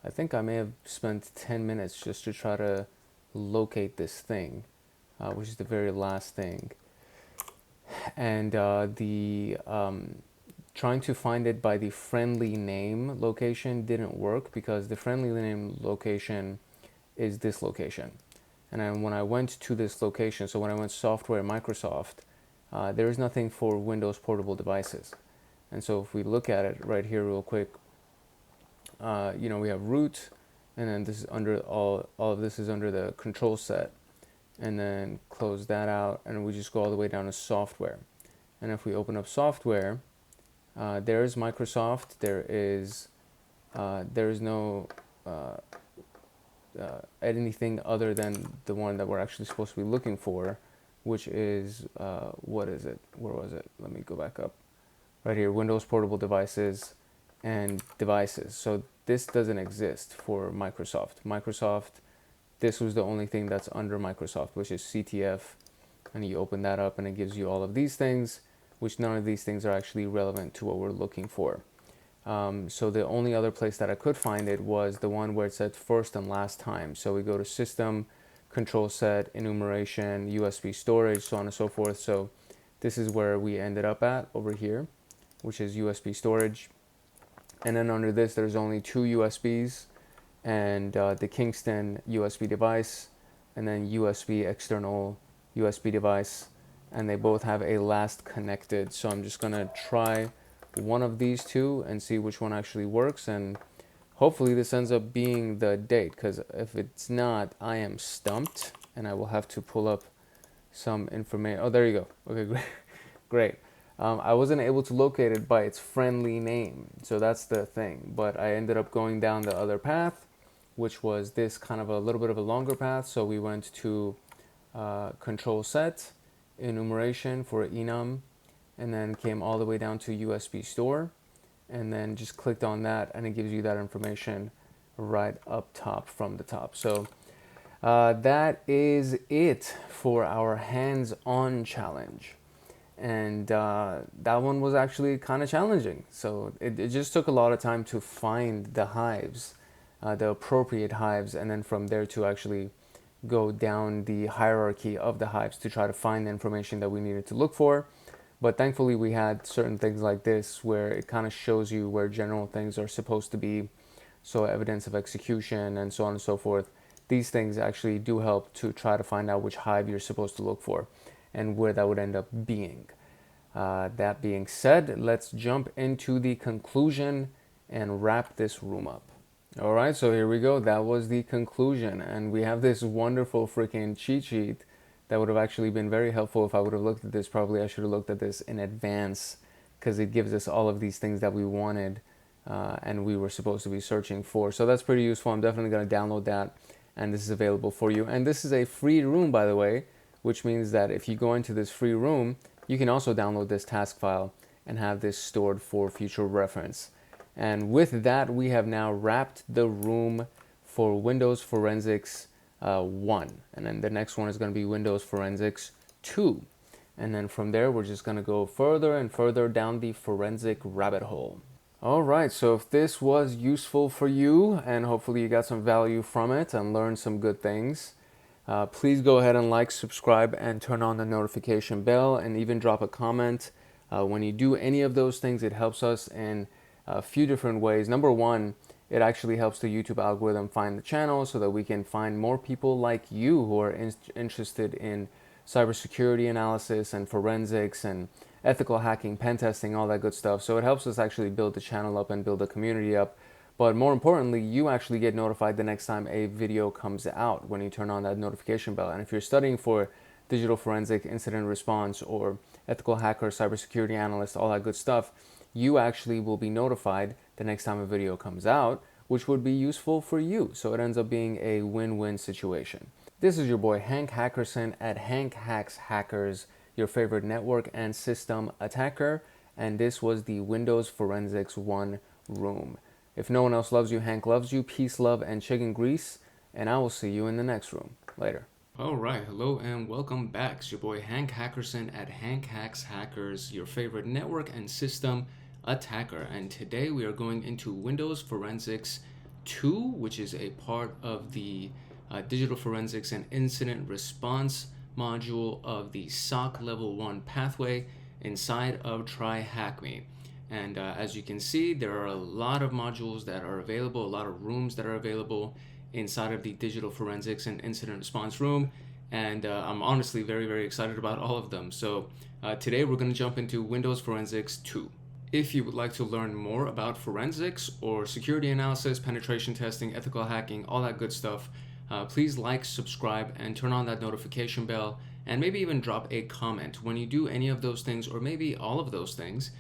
I think I may have spent 10 minutes just to try to locate this thing, which is the very last thing. And trying to find it by the friendly name location didn't work, because the friendly name location is this location. And then when I went to this location, so when I went software Microsoft, there is nothing for Windows portable devices. And so if we look at it right here real quick, we have root, and then this is under all of this is under the control set, and then close that out, and we just go all the way down to software. And if we open up software, there is Microsoft. There is no anything other than the one that we're actually supposed to be looking for, which is what is it? Where was it? Let me go back up. Right here, Windows portable devices and devices. So this doesn't exist for Microsoft. This was the only thing that's under Microsoft, which is CTF, and you open that up and it gives you all of these things, which none of these things are actually relevant to what we're looking for. So the only other place that I could find it was the one where it said first and last time. So we go to system, control set, enumeration, USB storage, so on and so forth. So this is where we ended up at over here, which is USB storage. And then under this, there's only two USBs, and the Kingston USB device, and then USB external USB device, and they both have a last connected. So I'm just gonna try one of these two and see which one actually works, and hopefully this ends up being the date, because if it's not, I am stumped and I will have to pull up some information. Oh, there you go. Okay, great. Great. I wasn't able to locate it by its friendly name, so that's the thing. But I ended up going down the other path, which was this kind of a little bit of a longer path. So we went to control set, enumeration for enum, and then came all the way down to USB store, and then just clicked on that, and it gives you that information right up top from the top. So that is it for our hands-on challenge. And that one was actually kind of challenging. So it just took a lot of time to find the hives, the appropriate hives, and then from there to actually go down the hierarchy of the hives to try to find the information that we needed to look for. But thankfully we had certain things like this where it kind of shows you where general things are supposed to be. So evidence of execution and so on and so forth. These things actually do help to try to find out which hive you're supposed to look for and where that would end up being. That being said, let's jump into the conclusion and wrap this room up. All right, so here we go. That was the conclusion, and we have this wonderful freaking cheat sheet that would have actually been very helpful if I would have looked at this. Probably I should have looked at this in advance, because it gives us all of these things that we wanted and we were supposed to be searching for. So that's pretty useful. I'm definitely going to download that, and this is available for you. And this is a free room, by the way, which means that if you go into this free room, you can also download this task file and have this stored for future reference. And with that, we have now wrapped the room for Windows Forensics 1. And then the next one is going to be Windows Forensics 2. And then from there, we're just going to go further and further down the forensic rabbit hole. All right, so if this was useful for you, and hopefully you got some value from it and learned some good things, please go ahead and like, subscribe, and turn on the notification bell, and even drop a comment. When you do any of those things, it helps us in a few different ways. Number one, it actually helps the YouTube algorithm find the channel so that we can find more people like you who are interested in cybersecurity analysis and forensics and ethical hacking, pen testing, all that good stuff. So it helps us actually build the channel up and build the community up. But more importantly, you actually get notified the next time a video comes out when you turn on that notification bell. And if you're studying for digital forensic, incident response, or ethical hacker, cybersecurity analyst, all that good stuff, you actually will be notified the next time a video comes out, which would be useful for you. So it ends up being a win-win situation. This is your boy Hank Hackerson at Hank Hacks Hackers, your favorite network and system attacker. And this was the Windows Forensics 1 room. If no one else loves you, Hank loves you. Peace, love, and chicken grease. And I will see you in the next room. Later. All right, hello and welcome back. It's your boy Hank Hackerson at Hank Hacks Hackers, your favorite network and system attacker. And today we are going into Windows Forensics 2, which is a part of the Digital Forensics and Incident Response module of the SOC Level 1 pathway inside of TryHackMe. And as you can see, there are a lot of modules that are available, a lot of rooms that are available inside of the Digital Forensics and Incident Response room. And I'm honestly very, very excited about all of them. So today we're going to jump into Windows Forensics 2. If you would like to learn more about forensics or security analysis, penetration testing, ethical hacking, all that good stuff, please like, subscribe, and turn on that notification bell, and maybe even drop a comment. When you do any of those things, or maybe all of those things,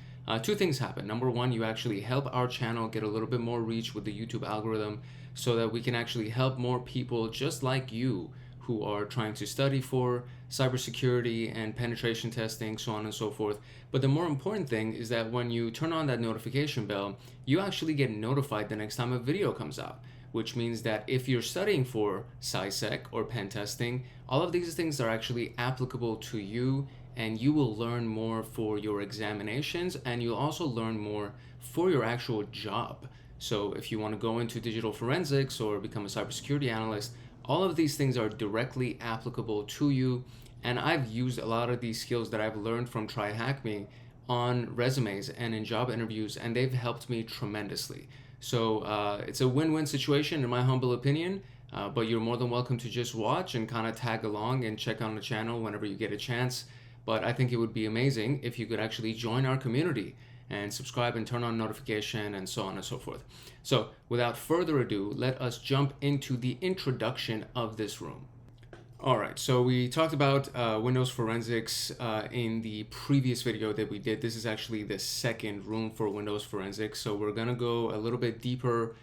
two things happen. Number one, you actually help our channel get a little bit more reach with the YouTube algorithm so that we can actually help more people just like you who are trying to study for cybersecurity and penetration testing, so on and so forth. But the more important thing is that when you turn on that notification bell, you actually get notified the next time a video comes out, which means that if you're studying for SciSec or pen testing, all of these things are actually applicable to you, and you will learn more for your examinations, and you'll also learn more for your actual job. So if you want to go into digital forensics or become a cybersecurity analyst, all of these things are directly applicable to you. And I've used a lot of these skills that I've learned from TryHackMe on resumes and in job interviews, and they've helped me tremendously. So it's a win-win situation in my humble opinion, but you're more than welcome to just watch and kind of tag along and check on the channel whenever you get a chance. But I think it would be amazing if you could actually join our community and subscribe and turn on notification and so on and so forth. So without further ado, let us jump into the introduction of this room. All right, so we talked about Windows Forensics in the previous video that we did. This is actually the second room for Windows Forensics. So we're gonna go a little bit deeper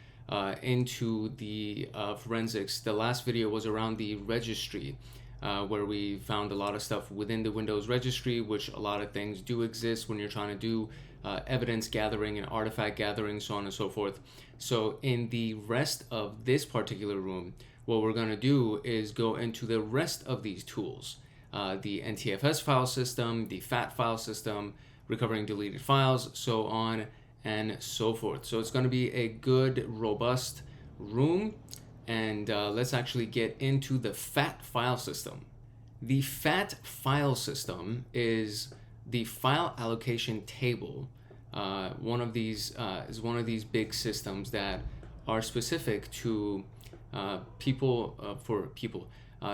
into the forensics. The last video was around the registry, where we found a lot of stuff within the Windows registry, which a lot of things do exist when you're trying to do evidence gathering and artifact gathering, so on and so forth. So in the rest of this particular room, what we're going to do is go into the rest of these tools. The NTFS file system, the FAT file system, recovering deleted files, so on and so forth. So it's going to be a good, robust room. And let's actually get into the FAT file system. The FAT file system is the file allocation table. One of these is one of these big systems that are specific to people.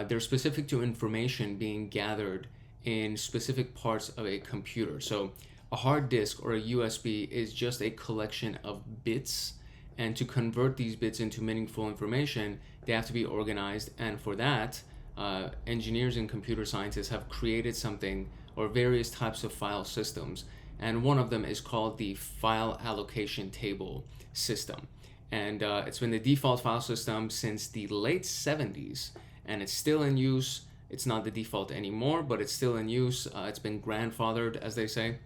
They're specific to information being gathered in specific parts of a computer. So a hard disk or a USB is just a collection of bits, and to convert these bits into meaningful information, they have to be organized. And for that, engineers and computer scientists have created something, or various types of file systems, and one of them is called the file allocation table system. And it's been the default file system since the late 70s, and it's still in use. It's not the default anymore, but it's still in use. It's been grandfathered, as they say.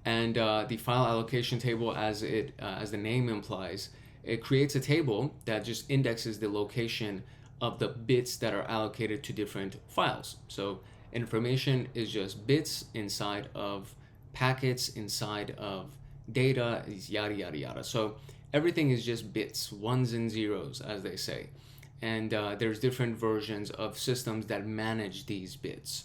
And the file allocation table, as the name implies, it creates a table that just indexes the location of the bits that are allocated to different files. So information is just bits inside of packets, inside of data, yada, yada, yada. So everything is just bits, ones and zeros, as they say. And there's different versions of systems that manage these bits.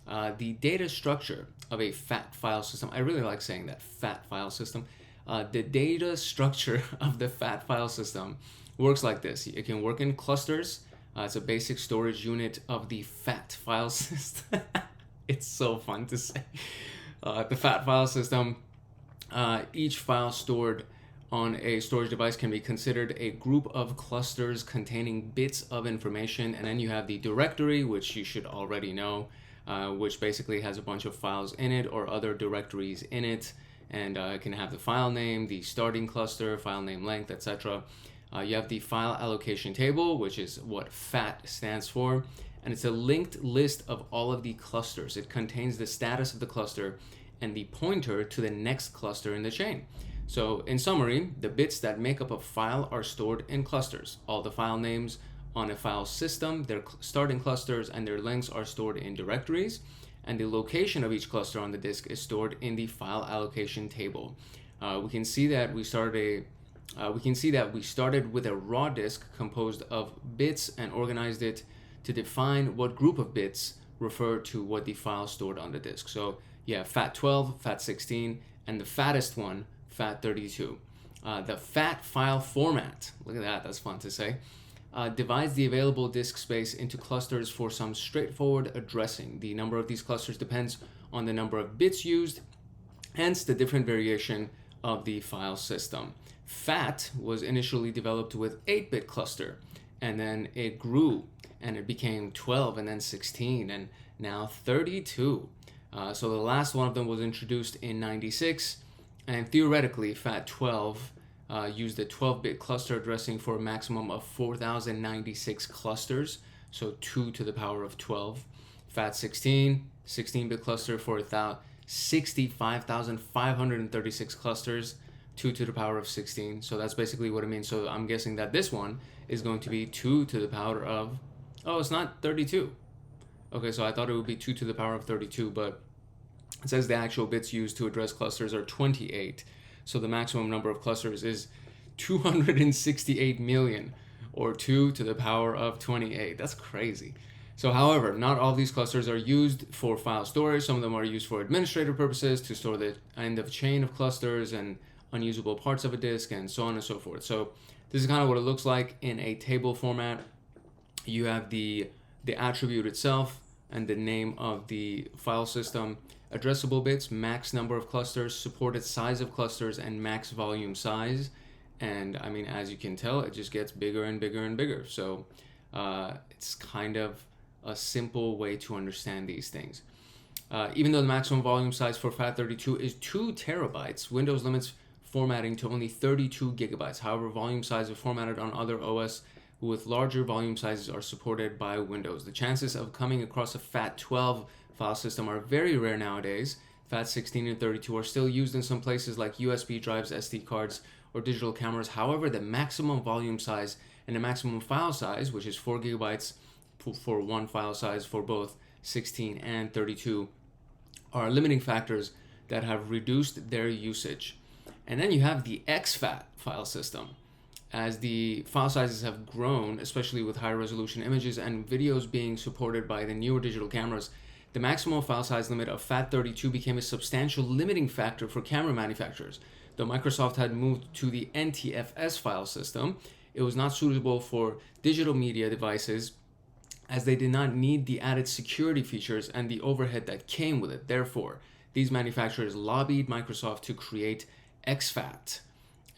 The data structure of a FAT file system, I really like saying that, FAT file system. The data structure of the FAT file system works like this. It can work in clusters. It's a basic storage unit of the FAT file system. It's so fun to say. The FAT file system, each file stored on a storage device can be considered a group of clusters containing bits of information. And then you have the directory, which you should already know, which basically has a bunch of files in it or other directories in it. And it can have the file name, the starting cluster, file name length, etc. You have the file allocation table, which is what FAT stands for. And it's a linked list of all of the clusters. It contains the status of the cluster and the pointer to the next cluster in the chain. So in summary, the bits that make up a file are stored in clusters. All the file names on a file system, their starting clusters and their lengths are stored in directories, and the location of each cluster on the disk is stored in the file allocation table. We can see that we started with a raw disk composed of bits and organized it to define what group of bits refer to what the file stored on the disk. So you have FAT12, FAT16, and the fattest one, FAT32. The FAT file format, look at that, that's fun to say, divides the available disk space into clusters for some straightforward addressing. The number of these clusters depends on the number of bits used, hence the different variation of the file system. FAT was initially developed with 8-bit cluster, and then it grew and it became 12 and then 16 and now 32. So the last one of them was introduced in 96, and theoretically FAT12 used a 12-bit cluster addressing for a maximum of 4,096 clusters, so 2 to the power of 12. FAT16, 16-bit cluster for 65,536 clusters, 2 to the power of 16. So that's basically what it means. So I'm guessing that this one is going to be 2 to the power of, oh, it's not 32. Okay, so I thought it would be 2 to the power of 32, but it says the actual bits used to address clusters are 28. So the maximum number of clusters is 268 million, or 2 to the power of 28. That's crazy. So however, not all these clusters are used for file storage. Some of them are used for administrative purposes to store the end of chain of clusters and unusable parts of a disk and so on and so forth. So this is kind of what it looks like in a table format. You have the attribute itself and the name of the file system, addressable bits, max number of clusters, supported size of clusters, and max volume size. And I mean, as you can tell, it just gets bigger and bigger and bigger. So it's kind of a simple way to understand these things. Even though the maximum volume size for FAT32 is 2 terabytes, Windows limits formatting to only 32 gigabytes. However, volume size is formatted on other OS with larger volume sizes are supported by Windows. The chances of coming across a FAT12 file system are very rare nowadays. FAT16 and 32 are still used in some places like USB drives, SD cards, or digital cameras. However, the maximum volume size and the maximum file size, which is 4 gigabytes for one file size for both 16 and 32, are limiting factors that have reduced their usage. And then you have the exFAT file system. As the file sizes have grown, especially with high resolution images and videos being supported by the newer digital cameras, the maximum file size limit of FAT32 became a substantial limiting factor for camera manufacturers. Though Microsoft had moved to the NTFS file system, it was not suitable for digital media devices as they did not need the added security features and the overhead that came with it. Therefore, these manufacturers lobbied Microsoft to create exFAT.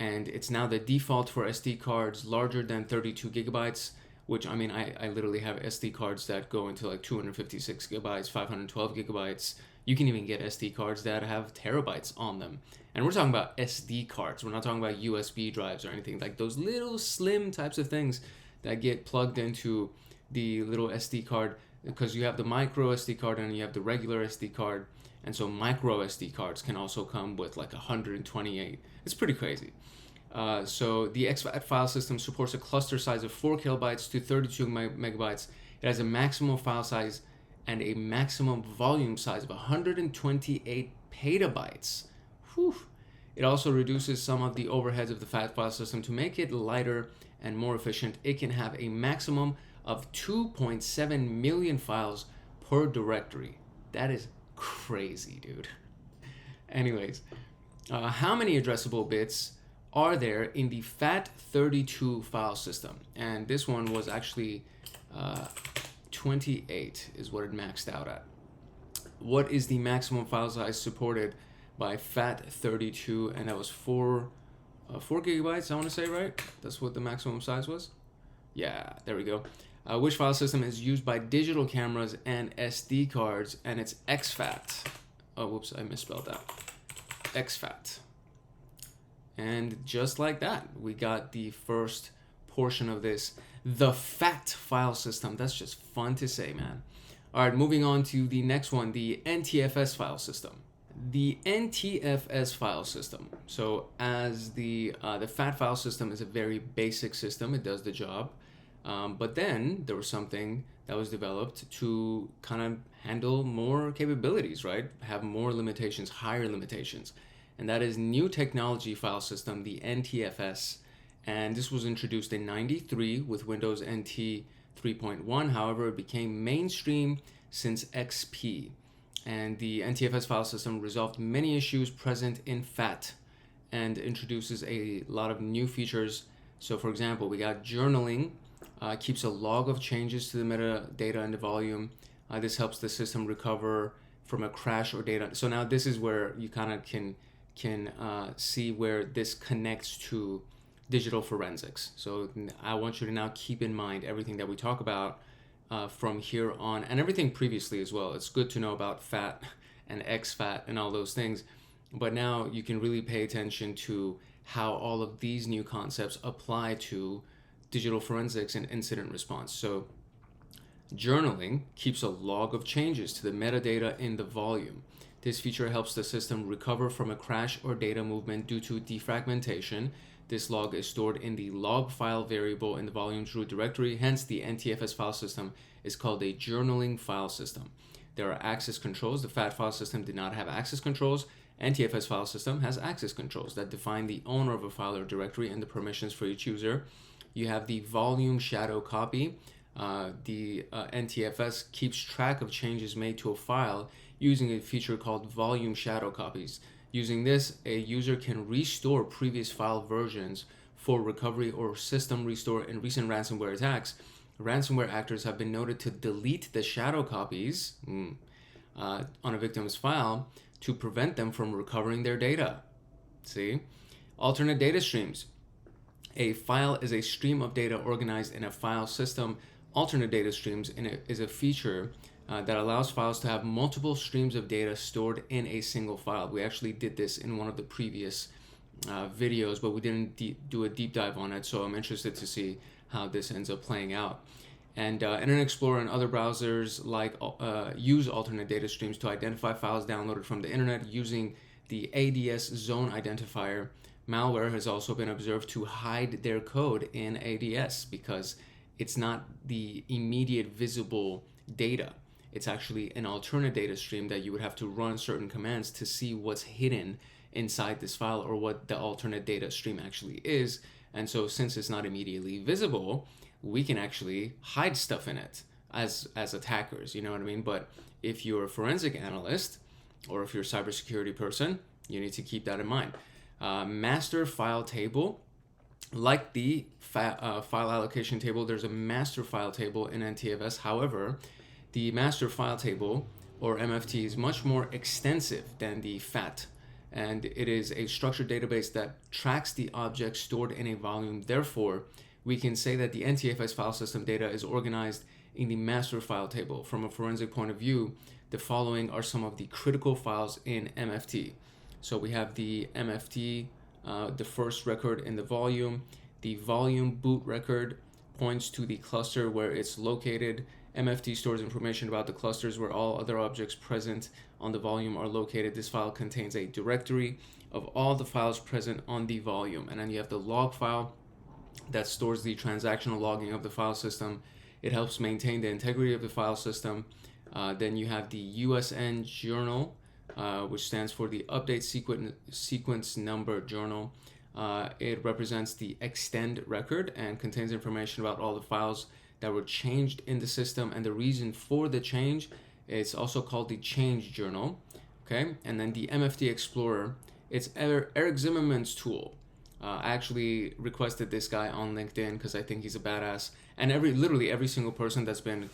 And it's now the default for SD cards larger than 32 gigabytes, which I mean, I literally have SD cards that go into like 256 gigabytes, 512 gigabytes. You can even get SD cards that have terabytes on them. And we're talking about SD cards. We're not talking about USB drives or anything, like those little slim types of things that get plugged into the little SD card, because you have the micro SD card and you have the regular SD card. And so micro SD cards can also come with like 128. It's pretty crazy. So the exFAT file system supports a cluster size of 4 kilobytes to 32 megabytes. It has a maximum file size and a maximum volume size of 128 petabytes. Whew. It also reduces some of the overheads of the FAT file system to make it lighter and more efficient. It can have a maximum of 2.7 million files per directory. That is crazy, dude. Anyways, how many addressable bits are there in the FAT32 file system? And this one was actually 28 is what it maxed out at. What is the maximum file size supported by FAT32? And that was 4 gigabytes, I want to say, right? That's what the maximum size was. Yeah, there we go. Which file system is used by digital cameras and SD cards, and it's exFAT. Oh, whoops, I misspelled that. exFAT. And just like that, we got the first portion of this, the FAT file system. That's just fun to say, man. All right, moving on to the next one, the NTFS file system. The NTFS file system. So as the FAT file system is a very basic system, it does the job. But then there was something that was developed to kind of handle more capabilities, right? Have more limitations, higher limitations. And that is New Technology File System, the NTFS. And this was introduced in '93 with Windows NT 3.1. However, it became mainstream since XP. And the NTFS file system resolved many issues present in FAT and introduces a lot of new features. So for example, we got journaling. Keeps a log of changes to the metadata and the volume. This helps the system recover from a crash or data. So now this is where you kind of can see where this connects to digital forensics. So I want you to now keep in mind everything that we talk about from here on, and everything previously as well. It's good to know about FAT and exFAT and all those things, but now you can really pay attention to how all of these new concepts apply to digital forensics and incident response. So journaling keeps a log of changes to the metadata in the volume. This feature helps the system recover from a crash or data movement due to defragmentation. This log is stored in the log file variable in the volume's root directory. Hence, the NTFS file system is called a journaling file system. There are access controls. The FAT file system did not have access controls. NTFS file system has access controls that define the owner of a file or directory and the permissions for each user. You have the volume shadow copy. The NTFS keeps track of changes made to a file using a feature called volume shadow copies. Using this, a user can restore previous file versions for recovery or system restore. In recent ransomware attacks, ransomware actors have been noted to delete the shadow copies on a victim's file to prevent them from recovering their data. See? Alternate data streams. A file is a stream of data organized in a file system. Alternate data streams is a feature that allows files to have multiple streams of data stored in a single file. We actually did this in one of the previous videos, but we didn't do a deep dive on it, so I'm interested to see how this ends up playing out. And Internet Explorer and other browsers use alternate data streams to identify files downloaded from the internet using the ADS zone identifier. Malware has also been observed to hide their code in ADS because it's not the immediate visible data. It's actually an alternate data stream that you would have to run certain commands to see what's hidden inside this file or what the alternate data stream actually is. And so since it's not immediately visible, we can actually hide stuff in it as attackers, you know what I mean? But if you're a forensic analyst or if you're a cybersecurity person, you need to keep that in mind. Master file table, like the file allocation table, there's a master file table in NTFS. However, the master file table, or MFT, is much more extensive than the FAT, and it is a structured database that tracks the objects stored in a volume. Therefore, we can say that the NTFS file system data is organized in the master file table. From a forensic point of view, the following are some of the critical files in MFT. So we have the MFT, the first record in the volume. The volume boot record points to the cluster where it's located. MFT stores information about the clusters where all other objects present on the volume are located. This file contains a directory of all the files present on the volume. And then you have the log file that stores the transactional logging of the file system. It helps maintain the integrity of the file system. Then you have the USN journal, which stands for the update sequence number journal. It represents the extend record and contains information about all the files that were changed in the system and the reason for the change. It's also called the change journal. Okay, and then the MFT Explorer, it's Eric Zimmerman's tool. I actually requested this guy on LinkedIn because I think he's a badass. And literally every single person that's been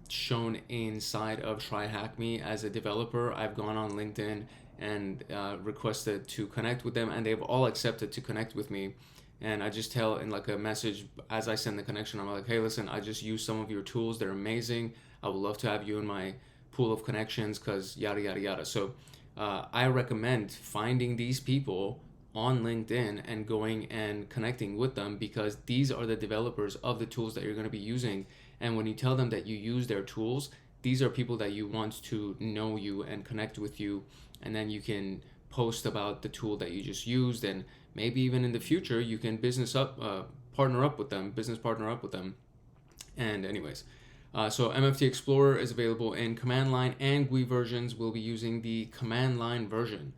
shown inside of TryHackMe as a developer, I've gone on LinkedIn and requested to connect with them, and they've all accepted to connect with me. And I just tell in like a message as I send the connection, I'm like, hey, listen, I just use some of your tools. They're amazing. I would love to have you in my pool of connections because yada, yada, yada. So I recommend finding these people on LinkedIn and going and connecting with them because these are the developers of the tools that you're going to be using. And when you tell them that you use their tools, these are people that you want to know you and connect with you. And then you can post about the tool that you just used, and maybe even in the future you can business partner up with them. And anyways, so MFT Explorer is available in command line and GUI versions. We'll be using the command line version.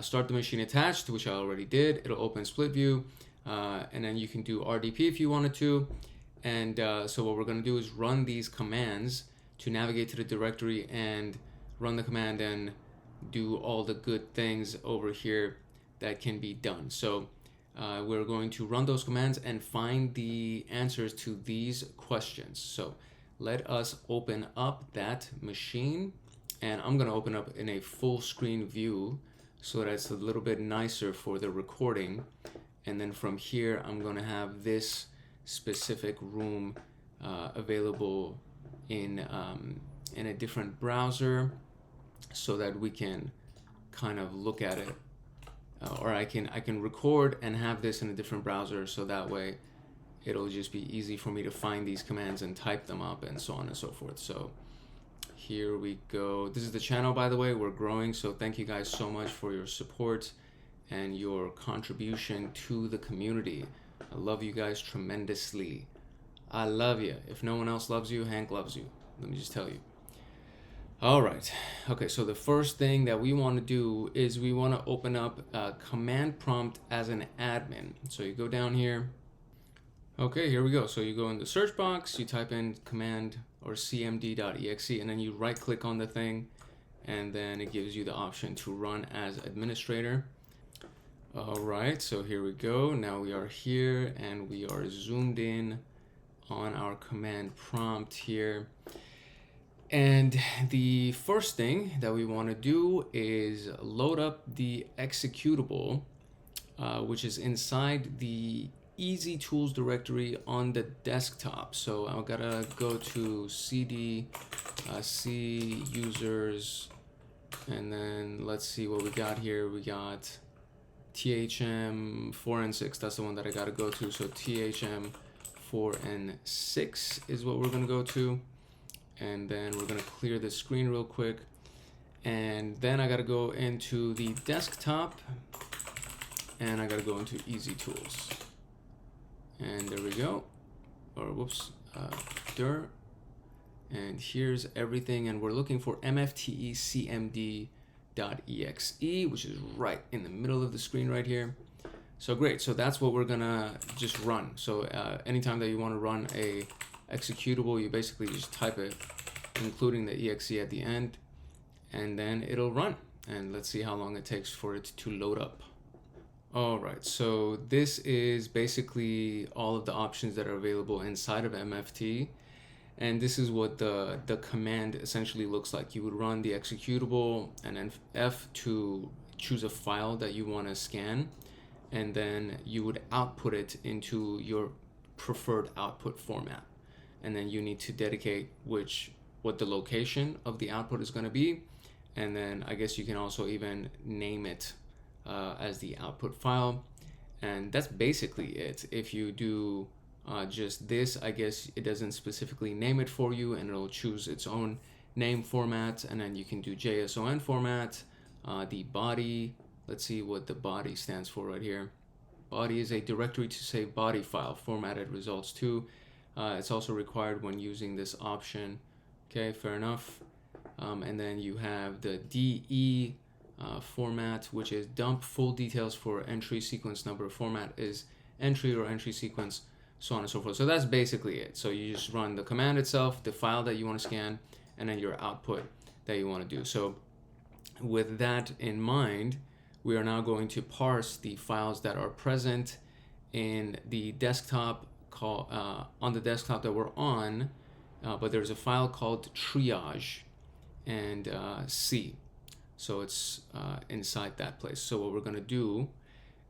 Start the machine attached, which I already did. It'll open split view, and then you can do RDP if you wanted to. And so what we're going to do is run these commands to navigate to the directory and run the command and do all the good things over here that can be done. So we're going to run those commands and find the answers to these questions. So let us open up that machine, and I'm going to open up in a full screen view so that it's a little bit nicer for the recording. And then from here, I'm going to have this specific room available in a different browser so that we can kind of look at it, or I can record and have this in a different browser, so that way it'll just be easy for me to find these commands and type them up and so on and so forth. So here we go. This is the channel, by the way. We're growing, so thank you guys so much for your support and your contribution to the community. I love you guys tremendously. I love you. If no one else loves you, Hank loves you. Let me just tell you. All right. Okay, so the first thing that we want to do is we want to open up a command prompt as an admin. So you go down here. Okay, here we go. So you go in the search box, you type in command or cmd.exe, and then you right click on the thing, and then it gives you the option to run as administrator. All right, so here we go. Now we are here and we are zoomed in on our command prompt here. And the first thing that we want to do is load up the executable, which is inside the Easy Tools directory on the desktop. So I'm gonna go to cd c users, and then let's see what we got here. We got THM 4 and 6, that's the one that I gotta go to. So THM 4 and 6 is what we're gonna go to. And then we're gonna clear the screen real quick. And then I gotta go into the desktop and I gotta go into Easy Tools. And there we go. Or whoops, dir. And here's everything. And we're looking for mftecmd.exe, which is right in the middle of the screen right here. So great. So that's what we're gonna just run. So anytime that you want to run a executable, you basically just type it, including the exe at the end, and then it'll run. And let's see how long it takes for it to load up. All right, so this is basically all of the options that are available inside of MFT. And this is what the command essentially looks like. You would run the executable and then F to choose a file that you want to scan. And then you would output it into your preferred output format. And then you need to dedicate what the location of the output is going to be. And then I guess you can also even name it as the output file. And that's basically it. If you do just this, I guess it doesn't specifically name it for you and it'll choose its own name format. And then you can do JSON format, the body. Let's see what the body stands for right here. Body is a directory to save body file, formatted results to. It's also required when using this option. Okay, fair enough. And then you have the DE format, which is dump full details for entry sequence number. Format is entry or entry sequence, so on and so forth. So that's basically it. So you just run the command itself, the file that you want to scan, and then your output that you want to do. So with that in mind, we are now going to parse the files that are present in the desktop on the desktop that we're on, but there's a file called triage and C. So it's inside that place. So what we're going to do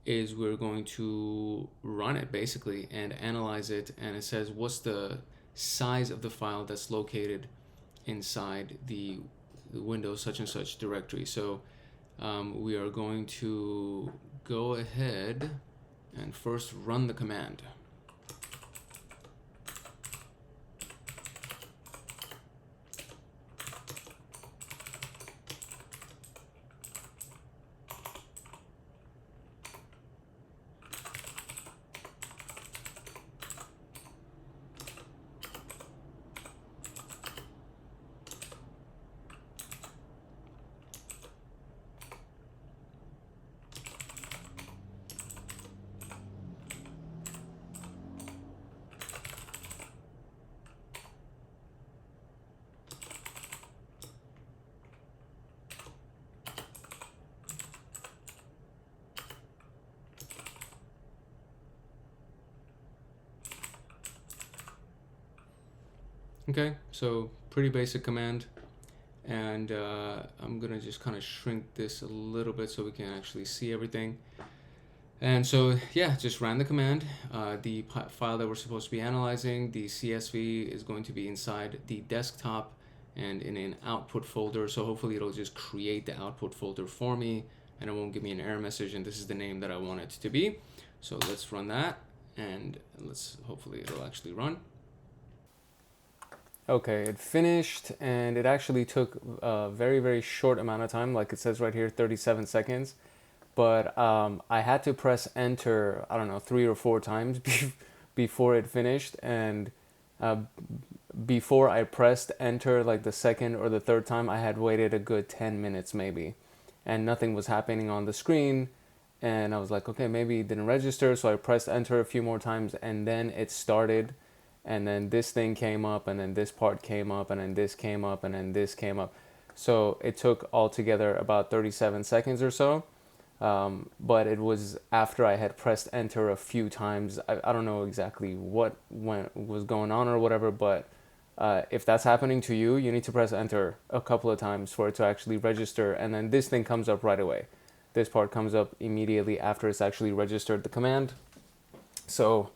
is we're going to run it basically and analyze it. And it says what's the size of the file that's located inside the Windows such and such directory. So we are going to go ahead and first run the command. Okay, so pretty basic command, and I'm gonna just kind of shrink this a little bit so we can actually see everything. And so yeah, just ran the command. The file that we're supposed to be analyzing, the CSV, is going to be inside the desktop and in an output folder. So hopefully it'll just create the output folder for me and it won't give me an error message, and this is the name that I want it to be. So let's run that, and hopefully it'll actually run. Okay, it finished, and it actually took a very, very short amount of time. Like it says right here, 37 seconds. But I had to press enter, I don't know, 3 or 4 times before it finished. And before I pressed enter, like the second or the third time, I had waited a good 10 minutes maybe. And nothing was happening on the screen. And I was like, okay, maybe it didn't register. So I pressed enter a few more times, and then it started. And then this thing came up, and then this part came up, and then this came up, and then this came up. So it took altogether about 37 seconds or so. But it was after I had pressed enter a few times. I don't know exactly what was going on or whatever, but if that's happening to you, you need to press enter a couple of times for it to actually register. And then this thing comes up right away. This part comes up immediately after it's actually registered the command. So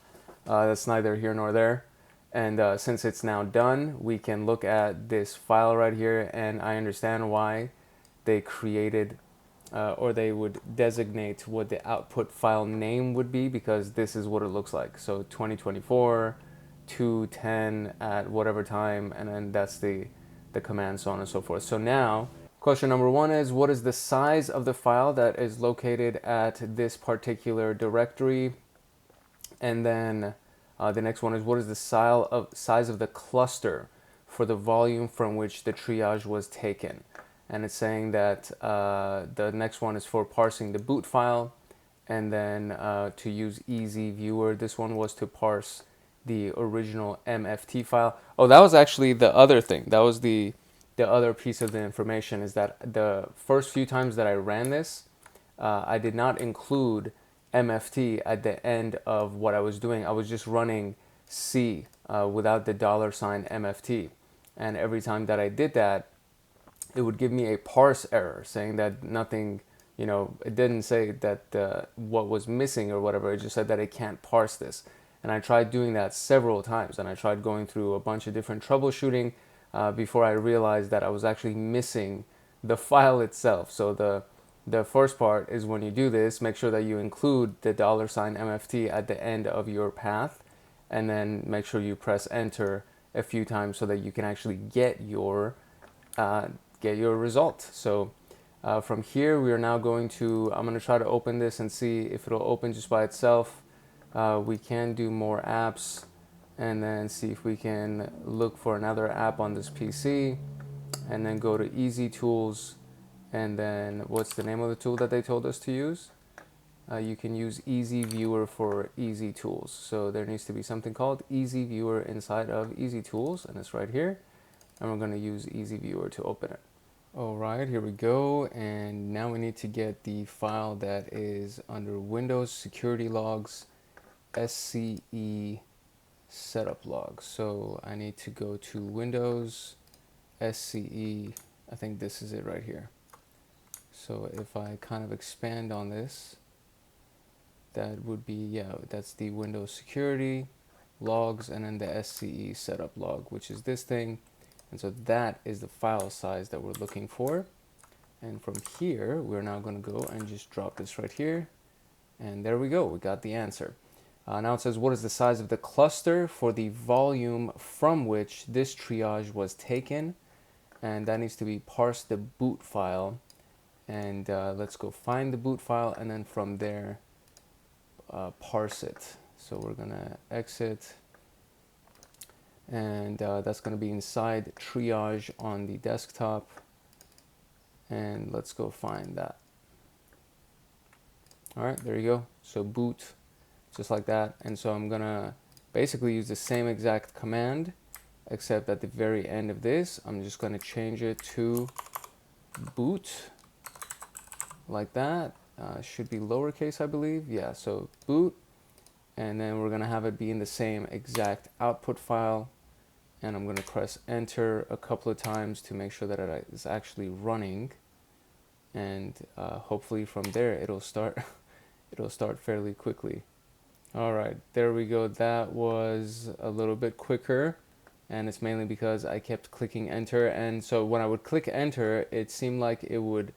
that's neither here nor there. And since it's now done, we can look at this file right here, and I understand why they created or they would designate what the output file name would be, because this is what it looks like. So 2024 2:10 at whatever time, and then that's the command, so on and so forth. So now question number 1 is, what is the size of the file that is located at this particular directory? And then the next one is, what is the size of the cluster for the volume from which the triage was taken? And it's saying that the next one is for parsing the boot file, and then to use Easy Viewer. This one was to parse the original MFT file. Oh, that was actually the other thing. That was the other piece of the information, is that the first few times that I ran this, I did not include MFT at the end of what I was doing. I was just running C without the $ MFT. And every time that I did that, it would give me a parse error saying that nothing, it didn't say that what was missing or whatever. It just said that it can't parse this. And I tried doing that several times, and I tried going through a bunch of different troubleshooting before I realized that I was actually missing the file itself. So the first part is, when you do this, make sure that you include the $ MFT at the end of your path, and then make sure you press enter a few times so that you can actually get your result. So from here, we are now going to, I'm going to try to open this and see if it'll open just by itself. We can do more apps and then see if we can look for another app on this PC, and then go to Easy Tools, and then what's the name of the tool that they told us to use? You can use Easy Viewer for Easy Tools. So there needs to be something called Easy Viewer inside of Easy Tools, and it's right here. And we're going to use Easy Viewer to open it. All right, here we go. And now we need to get the file that is under Windows Security Logs, SCE Setup Log. So I need to go to Windows, SCE, I think this is it right here. So if I kind of expand on this, that would be, yeah, that's the Windows Security Logs, and then the SCE Setup Log, which is this thing. And so that is the file size that we're looking for. And from here, we're now going to go and just drop this right here. And there we go, we got the answer. Now it says, what is the size of the cluster for the volume from which this triage was taken? And that needs to be parse the boot file. And let's go find the boot file, and then from there, parse it. So we're going to exit. And that's going to be inside triage on the desktop. And let's go find that. All right, there you go. So boot, just like that. And so I'm going to basically use the same exact command, except at the very end of this, I'm just going to change it to boot, like that. Should be lowercase, I believe. Yeah, so boot. And then we're going to have it be in the same exact output file. And I'm going to press enter a couple of times to make sure that it is actually running. And hopefully from there it'll start fairly quickly. All right, there we go. That was a little bit quicker, and it's mainly because I kept clicking enter. And so when I would click enter, it seemed like it would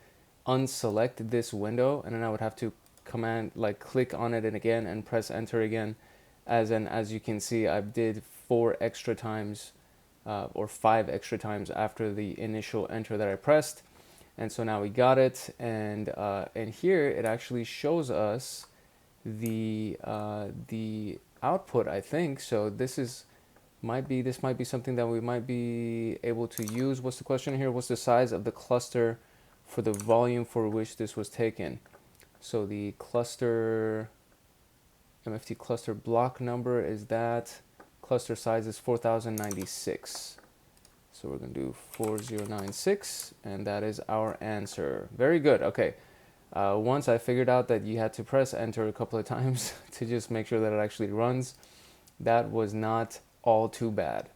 unselect this window, and then I would have to click on it and again and press enter again. As you can see, I did 4 extra times or 5 extra times after the initial enter that I pressed. And so now we got it, and here it actually shows us the output, I think. So this might be something that we might be able to use. What's the question here? What's the size of the cluster for the volume for which this was taken? So the cluster, MFT cluster block number is that. Cluster size is 4096. So we're going to do 4096, and that is our answer. Very good. Okay. Once I figured out that you had to press enter a couple of times to just make sure that it actually runs, that was not all too bad.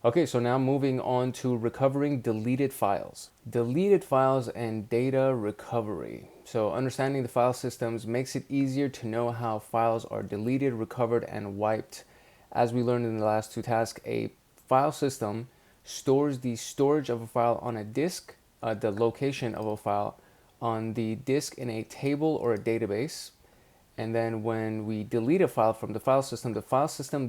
Okay, so now moving on to recovering deleted files. Deleted files and data recovery. So understanding the file systems makes it easier to know how files are deleted, recovered, and wiped. As we learned in the last 2 tasks, a file system stores the storage of a file on a disk, the location of a file on the disk in a table or a database. And then when we delete a file from the file system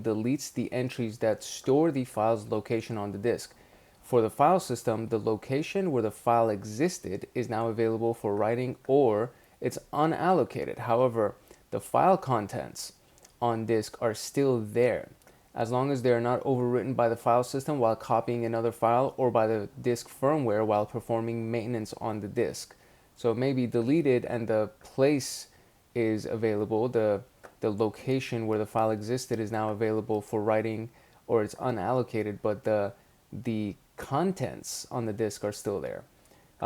deletes the entries that store the file's location on the disk. For the file system, the location where the file existed is now available for writing, or it's unallocated. However, the file contents on disk are still there, as long as they are not overwritten by the file system while copying another file, or by the disk firmware while performing maintenance on the disk. So it may be deleted and the place is available, the location where the file existed is now available for writing, or it's unallocated, but the contents on the disk are still there.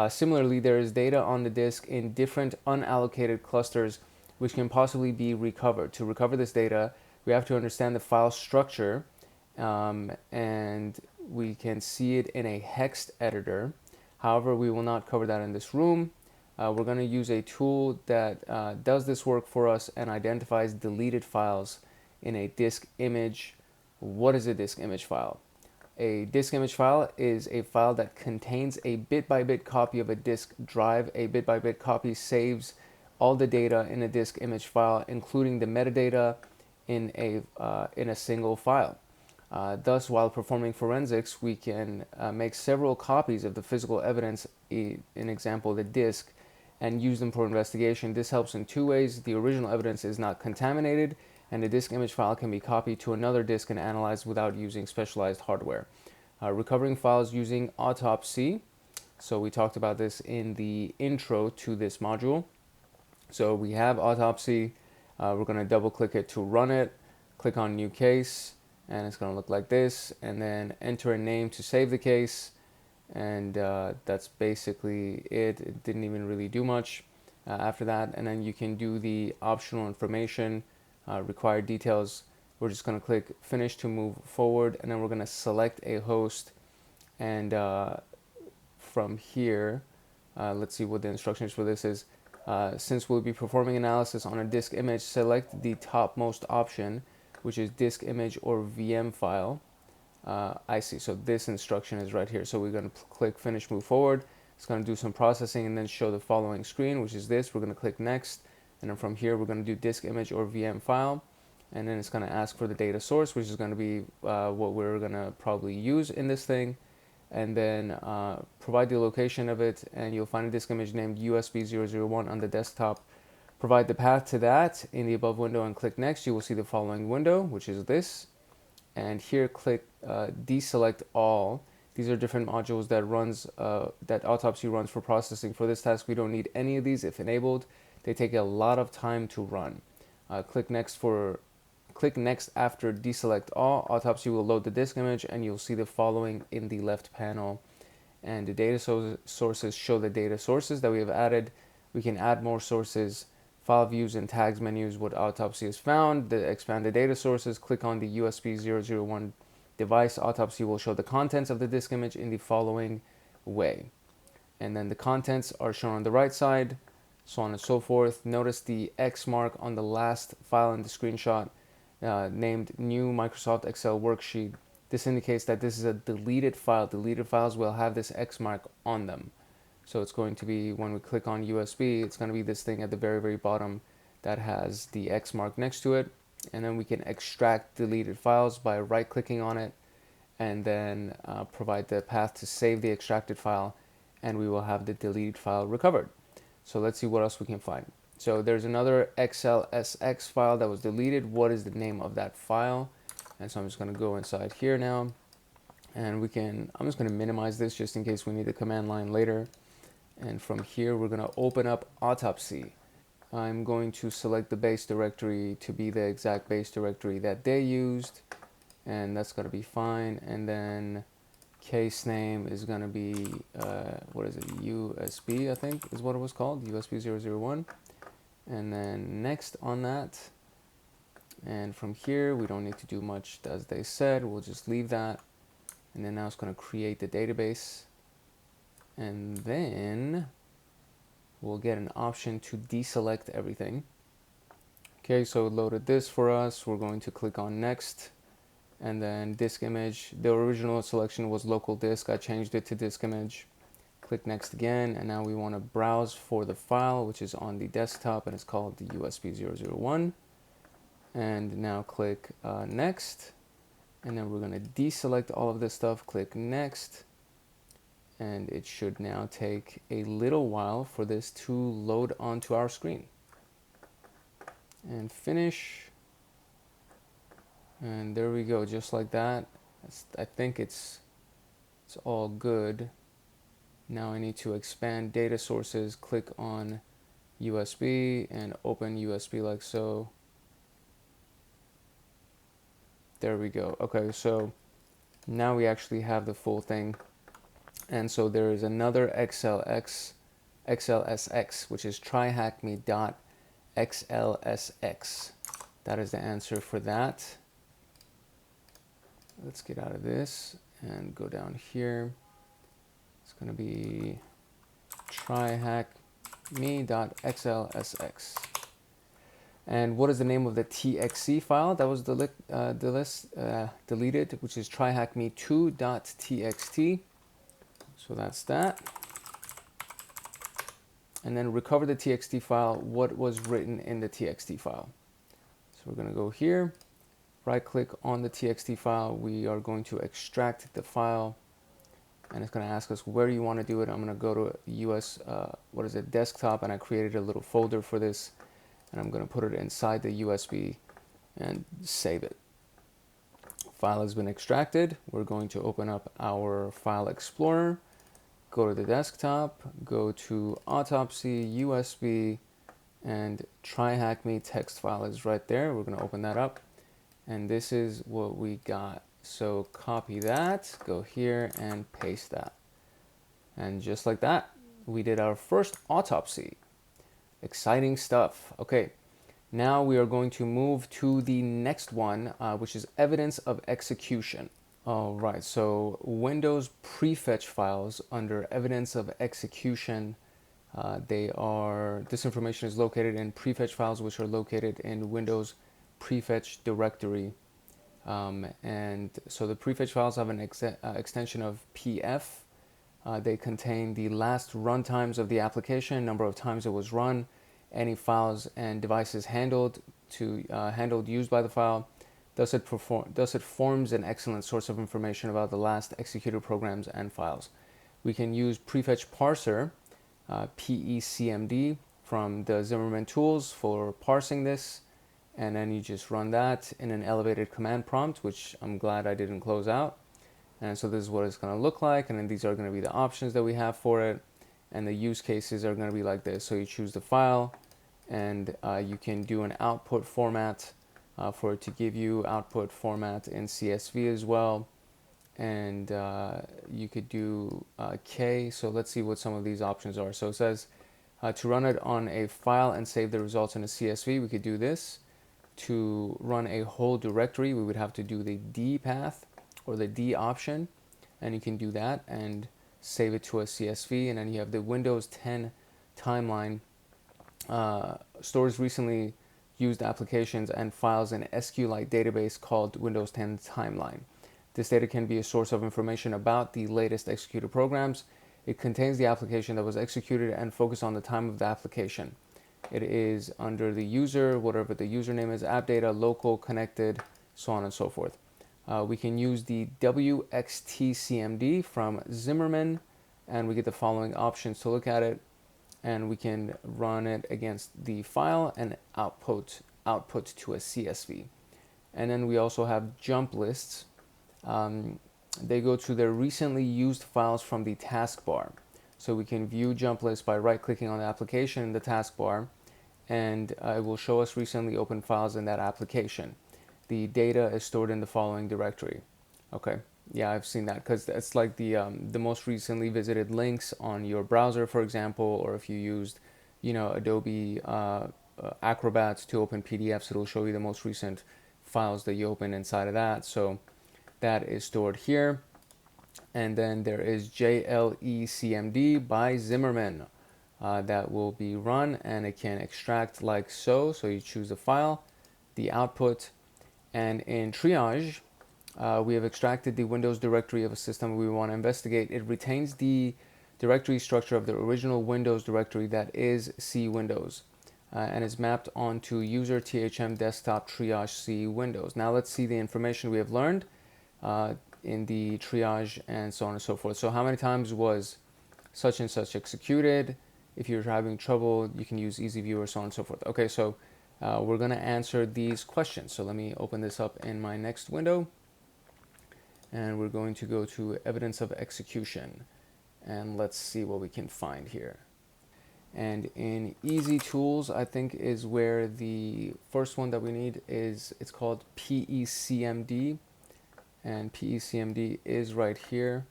Similarly, there is data on the disk in different unallocated clusters which can possibly be recovered. To recover this data, we have to understand the file structure, and we can see it in a hex editor. However, we will not cover that in this room. We're going to use a tool that does this work for us and identifies deleted files in a disk image. What is a disk image file? A disk image file is a file that contains a bit-by-bit copy of a disk drive. A bit-by-bit copy saves all the data in a disk image file, including the metadata in a single file. Thus, while performing forensics, we can make several copies of the physical evidence, in example, the disk, and use them for investigation. This helps in two ways. The original evidence is not contaminated, and the disk image file can be copied to another disk and analyzed without using specialized hardware. Recovering files using Autopsy. So we talked about this in the intro to this module. So we have Autopsy. We're going to double click it to run it. Click on new case, and it's going to look like this, and then enter a name to save the case. And that's basically it. It didn't even really do much after that. And then you can do the optional information, required details. We're just going to click finish to move forward, and then we're going to select a host. And from here, let's see what the instructions for this is. Since we'll be performing analysis on a disk image, select the topmost option, which is disk image or VM file. I see. So this instruction is right here. So we're going to click finish, move forward. It's going to do some processing and then show the following screen, which is this. We're going to click next. And then from here, we're going to do disk image or VM file. And then it's going to ask for the data source, which is going to be what we're going to probably use in this thing. And then provide the location of it. And you'll find a disk image named USB001 on the desktop. Provide the path to that in the above window and click next. You will see the following window, which is this. And here click deselect all. These are different modules that Autopsy runs for processing. For this task, we don't need any of these if enabled. They take a lot of time to run. Click next after deselect all. Autopsy will load the disk image, and you'll see the following in the left panel. And the data sources show the data sources that we have added. We can add more sources. File views and tags menus, what Autopsy has found. The expanded data sources, click on the USB001 device. Autopsy will show the contents of the disk image in the following way. And then the contents are shown on the right side, so on and so forth. Notice the X mark on the last file in the screenshot named New Microsoft Excel Worksheet. This indicates that this is a deleted file. Deleted files will have this X mark on them. So it's going to be, when we click on USB, it's going to be this thing at the very, very bottom that has the X mark next to it. And then we can extract deleted files by right-clicking on it, and then provide the path to save the extracted file, and we will have the deleted file recovered. So let's see what else we can find. So there's another XLSX file that was deleted. What is the name of that file? And so I'm just going to go inside here now, and I'm just going to minimize this just in case we need the command line later. And from here, we're going to open up Autopsy. I'm going to select the base directory to be the exact base directory that they used, and that's going to be fine. And then case name is going to be, what is it, USB, I think is what it was called, USB001. And then next on that. And from here, we don't need to do much as they said. We'll just leave that. And then now it's going to create the database. And then we'll get an option to deselect everything. Okay, so it loaded this for us. We're going to click on next, and then disk image. The original selection was local disk. I changed it to disk image. click next again, and now we want to browse for the file, which is on the desktop, and it's called the USB001. And now click next, and then we're going to deselect all of this stuff, click next, and it should now take a little while for this to load onto our screen. And finish, and there we go, just like that. I think it's all good. Now I need to expand data sources, click on USB and open USB like so. There we go. Okay, so now we actually have the full thing. And so there is another XLSX, which is TryHackMe.xlsx. That is the answer for that. Let's get out of this and go down here. It's going to be TryHackMe.xlsx. And what is the name of the TXC file that was deleted, which is TryHackMe2.txt. So that's that. And then recover the TXT file, what was written in the TXT file. So we're going to go here, right click on the TXT file. We are going to extract the file, and it's going to ask us where you want to do it. I'm going to go to US, desktop, and I created a little folder for this, and I'm going to put it inside the USB and save it. File has been extracted. We're going to open up our file explorer, go to the desktop, go to Autopsy, USB, and TryHackMe text file is right there. We're going to open that up, and this is what we got. So copy that, go here and paste that. And just like that, we did our first autopsy. Exciting stuff. Okay, now we are going to move to the next one, which is evidence of execution. All right, so Windows prefetch files under evidence of execution. This information is located in prefetch files, which are located in Windows prefetch directory. And so the prefetch files have an extension of PF. They contain the last run times of the application, number of times it was run, any files and devices handled used by the file. Thus it forms an excellent source of information about the last executed programs and files. We can use prefetch parser, PECMD, from the Zimmerman tools for parsing this, and then you just run that in an elevated command prompt, which I'm glad I didn't close out. And so this is what it's going to look like, and then these are going to be the options that we have for it, and the use cases are going to be like this. So you choose the file, and you can do an output format for it to give you output format in CSV as well, and you could do K. So let's see what some of these options are. So it says to run it on a file and save the results in a CSV, we could do this. To run a whole directory, we would have to do the D path or the D option, and you can do that and save it to a CSV. And then you have the Windows 10 timeline, stores recently used applications and files in an SQLite database called Windows 10 timeline. This data can be a source of information about the latest executed programs. It contains the application that was executed and focus on the time of the application. It is under the user, whatever the username is, app data, local, connected, so on and so forth. We can use the WXTCMD from Zimmerman, and we get the following options to look at it, and we can run it against the file and output to a CSV. And then we also have jump lists. They go to their recently used files from the taskbar. So we can view jump lists by right-clicking on the application in the taskbar, and it will show us recently opened files in that application. The data is stored in the following directory. Okay, yeah, I've seen that, because it's like the most recently visited links on your browser, for example, or if you used, Adobe Acrobat to open PDFs, it'll show you the most recent files that you open inside of that. So that is stored here. And then there is JLECMD by Zimmerman that will be run, and it can extract like so. So you choose the file, the output, and in triage, we have extracted the Windows directory of a system we want to investigate. It retains the directory structure of the original Windows directory that is C Windows. And is mapped onto user THM desktop triage C Windows. Now let's see the information we have learned in the triage and so on and so forth. So how many times was such and such executed? If you're having trouble, you can use Easy View or so on and so forth. Okay, so we're going to answer these questions. So let me open this up in my next window. And we're going to go to evidence of execution. And let's see what we can find here. And in easy tools, I think is where the first one that we need is, it's called PECMD, and PECMD is right here.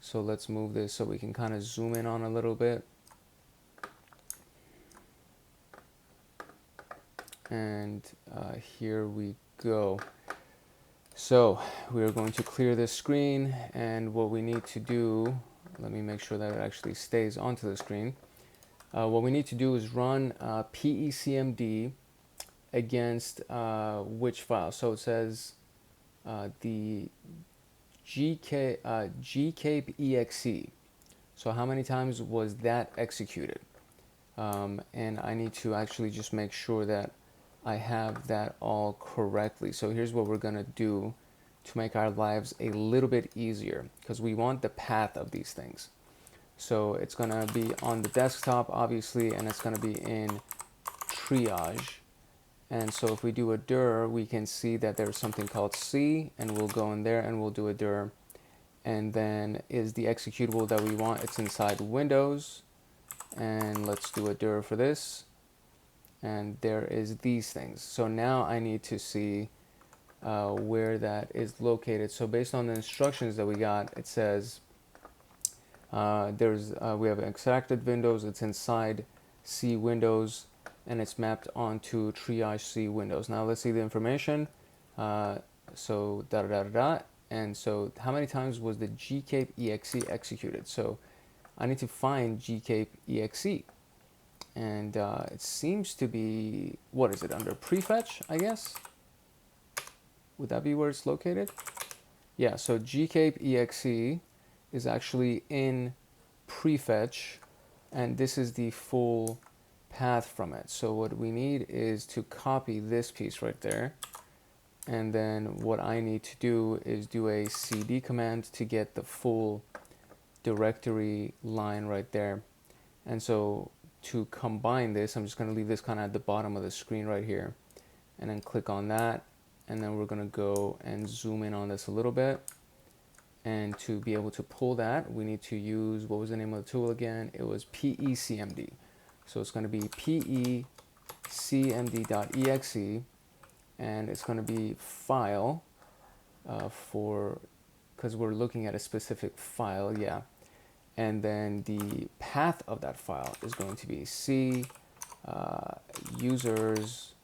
So let's move this so we can kind of zoom in on a little bit. And here we go. So we're going to clear this screen, and what we need to do, let me make sure that it actually stays onto the screen. What we need to do is run PECMD against which file. So it says the GKAPE exe. So how many times was that executed? And I need to actually just make sure that I have that all correctly. So here's what we're going to do to make our lives a little bit easier, because we want the path of these things. So it's going to be on the desktop, obviously, and it's going to be in triage. And so if we do a dir, we can see that there's something called C, and we'll go in there and we'll do a dir. And then is the executable that we want, it's inside Windows. And let's do a dir for this. And there is these things. So now I need to see where that is located. So based on the instructions that we got, it says, we have extracted Windows, it's inside C Windows, and it's mapped onto triage C Windows. Now let's see the information. So and so how many times was the GKAPE exe executed? So I need to find GKAPE exe, and it seems to be, what is it, under prefetch, I guess? Would that be where it's located? Yeah, so GKAPE exe is actually in prefetch, and this is the full path from it. So what we need is to copy this piece right there, and then what I need to do is do a cd command to get the full directory line right there. And so to combine this, I'm just going to leave this kind of at the bottom of the screen right here, and then click on that, and then we're going to go and zoom in on this a little bit. And to be able to pull that, we need to use, what was the name of the tool again? It was PECMD. So it's going to be PECMD.exe, and it's going to be file because we're looking at a specific file, yeah. And then the path of that file is going to be C users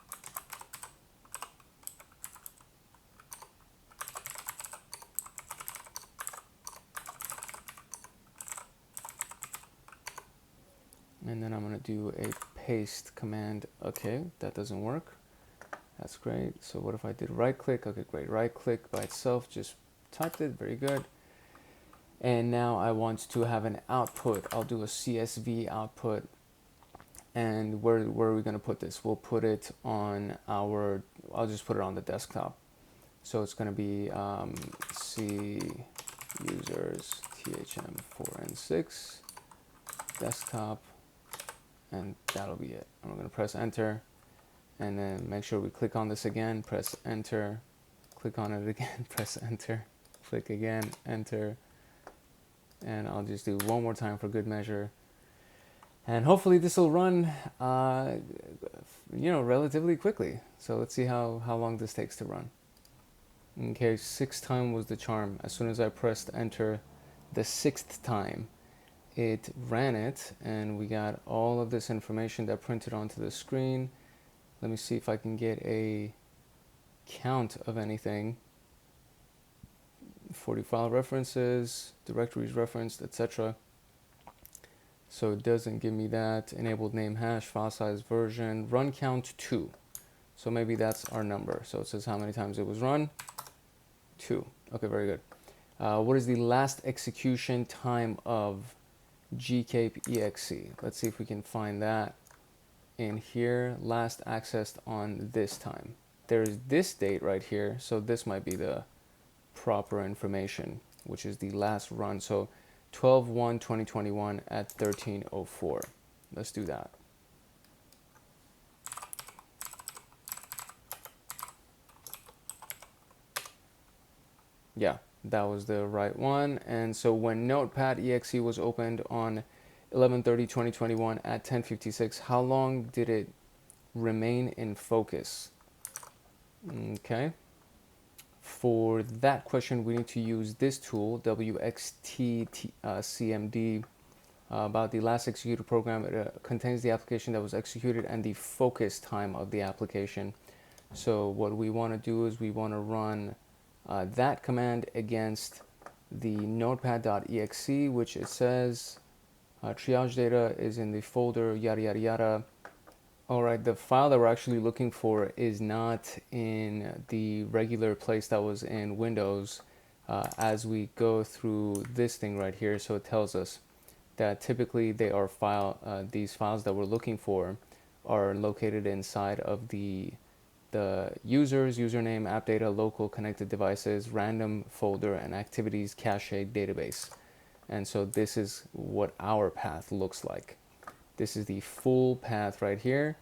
and then I'm going to do a paste command. Okay, that doesn't work. That's great. So what if I did right click? Okay, great. Right click by itself, just typed it. Very good. And now I want to have an output. I'll do a CSV output. And where are we going to put this? We'll put it on our, I'll just put it on the desktop. So it's going to be C users THM4 and 6 desktop. And that'll be it. I'm going to press enter, and then make sure we click on this again, press enter, click on it again, press enter, click again, enter, and I'll just do one more time for good measure. And hopefully this will run, relatively quickly. So let's see how long this takes to run. Okay, 6th time was the charm. As soon as I pressed enter the 6th time, it ran it, and we got all of this information that printed onto the screen. Let me see if I can get a count of anything. 40 file references, directories referenced, etc. So it doesn't give me that. Enabled name hash, file size, version, run count 2. So maybe that's our number. So it says how many times it was run. 2. Okay, very good. What is the last execution time of gkape.exe. Let's see if we can find that in here. Last accessed on this time. There's this date right here, so this might be the proper information, which is the last run. So 12/1/2021 at 13:04. Let's do that. Yeah, that was the right one. And so when Notepad.exe was opened on 11/30/2021 at 10:56, how long did it remain in focus? Okay. For that question, we need to use this tool, WXTCMD, about the last executed program. It contains the application that was executed and the focus time of the application. So what we want to do is we want to run that command against the notepad.exe, which it says triage data is in the folder yada yada yada. All right, the file that we're actually looking for is not in the regular place that was in Windows. As we go through this thing right here, so it tells us that typically they are these files that we're looking for are located inside of the users, username, app data, local connected devices, random folder, and activities cache database. And so this is what our path looks like. This is the full path right here.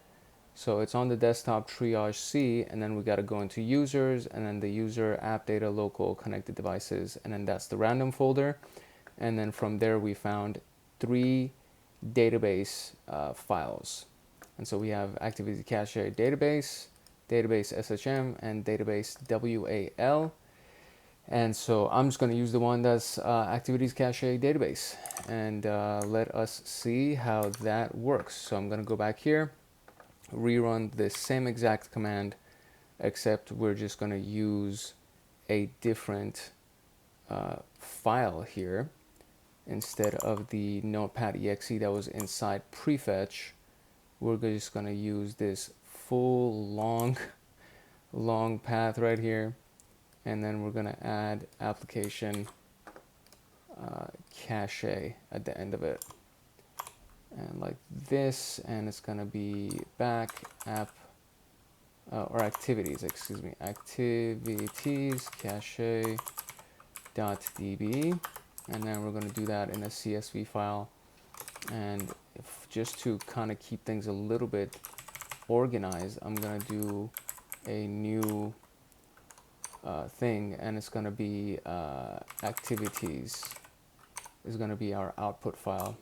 So it's on the desktop triage C, and then we got to go into users, and then the user, app data, local connected devices, and then that's the random folder. And then from there we found 3 database files. And so we have activity cache database, database SHM, and database WAL. And so I'm just going to use the one that's activities cache database, and let us see how that works. So I'm going to go back here, rerun the same exact command, except we're just going to use a different file here. Instead of the notepad.exe that was inside prefetch, we're just going to use this full long path right here, and then we're going to add application cache at the end of it, and like this, and it's going to be back app or activities, excuse me, activities cache .db, and then we're going to do that in a CSV file. And just to kind of keep things a little bit organized, I'm going to do a new thing, and it's going to be activities is going to be our output file,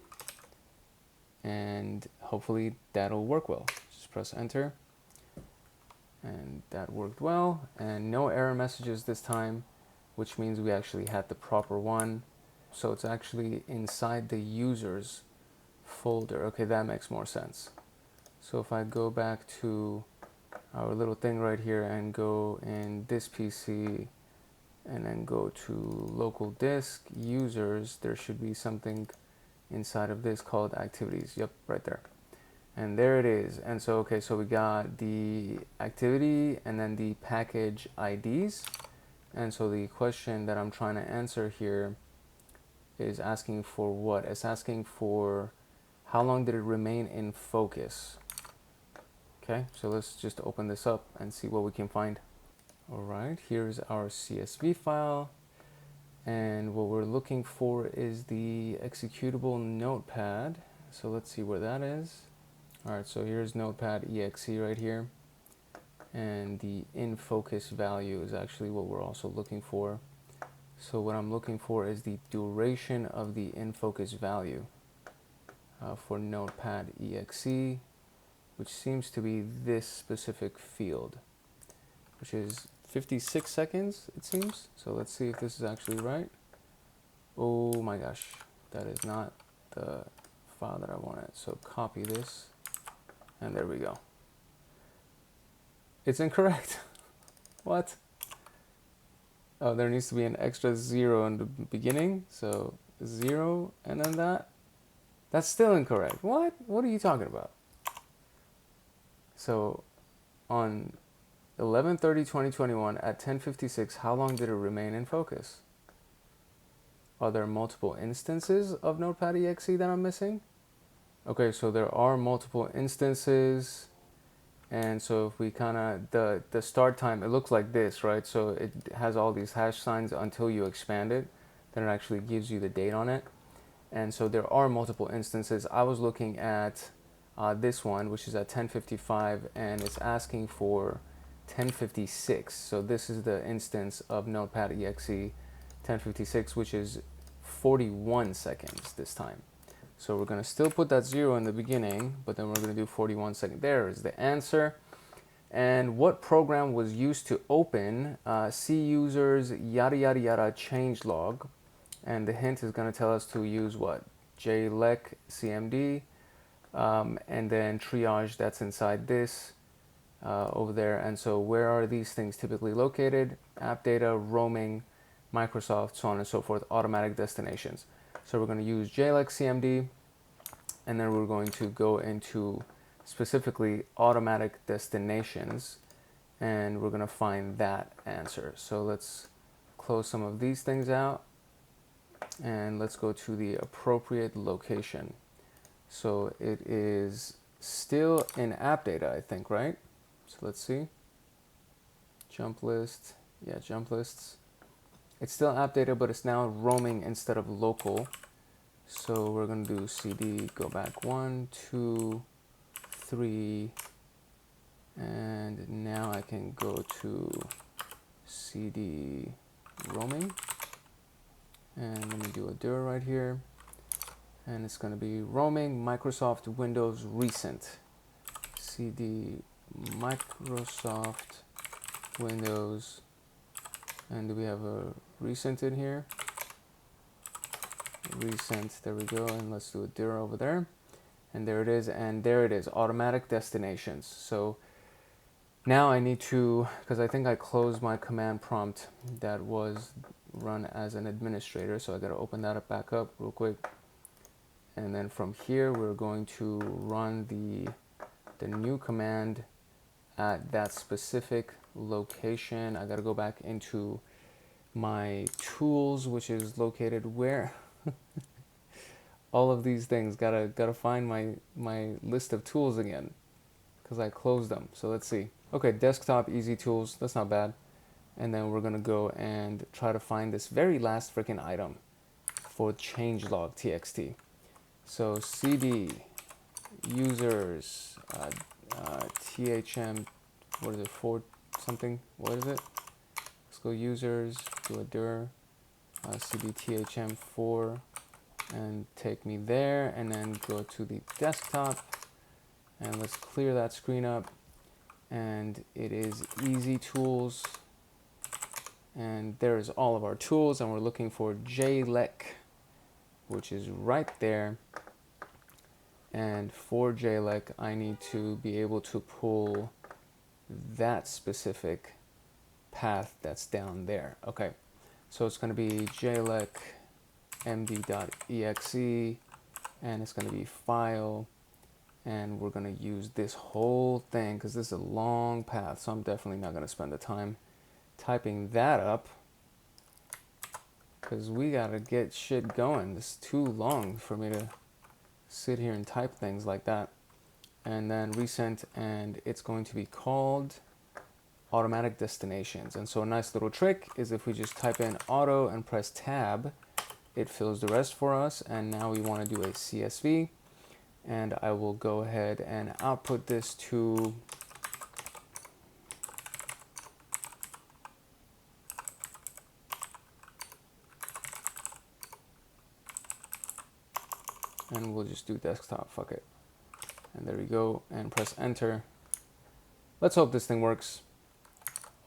and hopefully that'll work well. Just press enter, and that worked well, and no error messages this time, which means we actually had the proper one. So it's actually inside the users folder. Okay, that makes more sense. So if I go back to our little thing right here and go in this PC and then go to local disk users, there should be something inside of this called activities. Yep, right there. And there it is. And so, okay, so we got the activity and then the package IDs. And so the question that I'm trying to answer here is asking for what? It's asking for how long did it remain in focus. Okay, so let's just open this up and see what we can find. All right, here's our CSV file, and what we're looking for is the executable notepad. So let's see where that is. All right, so here's notepad.exe right here, and the in focus value is actually what we're also looking for. So what I'm looking for is the duration of the in focus value for notepad.exe, which seems to be this specific field, which is 56 seconds, it seems. So let's see if this is actually right. Oh my gosh, that is not the file that I wanted. So copy this, and there we go. It's incorrect. What? Oh, there needs to be an extra 0 in the beginning. So 0 and then that. That's still incorrect. What? What are you talking about? So on 11/30/2021 at 10:56, how long did it remain in focus? Are there multiple instances of Notepad.exe that I'm missing? Okay, so there are multiple instances. And so if we kind of, the start time, it looks like this, right? So it has all these hash signs until you expand it. Then it actually gives you the date on it. And so there are multiple instances. I was looking at this one, which is at 1055, and it's asking for 1056. So this is the instance of Notepad.exe 1056, which is 41 seconds this time. So we're going to still put that 0 in the beginning, but then we're going to do 41 seconds. There is the answer. And what program was used to open C users yada yada yada changelog? And the hint is going to tell us to use what? JLEC CMD, and then triage that's inside this over there. And so where are these things typically located? App data, roaming, Microsoft, so on and so forth, automatic destinations. So we're going to use JLEC CMD, and then we're going to go into specifically automatic destinations, and we're going to find that answer. So let's close some of these things out, and let's go to the appropriate location. So it is still in app data, I think, right? So let's see. Jump list. Yeah, jump lists. It's still app data, but it's now roaming instead of local. So we're going to do CD, go back 1, 2, 3, and now I can go to CD roaming. And let me do a dir right here. And it's going to be roaming Microsoft Windows recent. CD Microsoft Windows. And do we have a recent in here? Recent, there we go. And let's do a dir over there. And there it is. And there it is, automatic destinations. So now I need to, because I think I closed my command prompt that was run as an administrator. So I got to open that up back up real quick. And then from here, we're going to run the new command at that specific location. I got to go back into my tools, which is located where? All of these things, gotta find my list of tools again, because I closed them. So let's see. Okay, desktop easy tools, that's not bad. And then we're gonna go and try to find this very last freaking item for changelog txt. So cd users thm, what is it, 4 something, what is it? Let's go users, do a dir, cd thm4, and take me there, and then go to the desktop, and let's clear that screen up. And it is easy tools, and there's all of our tools, and we're looking for JLEC, which is right there. And for JLEC, I need to be able to pull that specific path that's down there. Okay, so it's going to be JLEC md.exe, and it's going to be file, and we're going to use this whole thing because this is a long path, so I'm definitely not going to spend the time typing that up because we got to get shit going. It's too long for me to sit here and type things like that. And then recent, and it's going to be called automatic destinations. And so a nice little trick is if we just type in auto and press tab, it fills the rest for us. And now we want to do a CSV, and I will go ahead and output this to and we'll just do desktop, fuck it. And there we go, and press enter. Let's hope this thing works.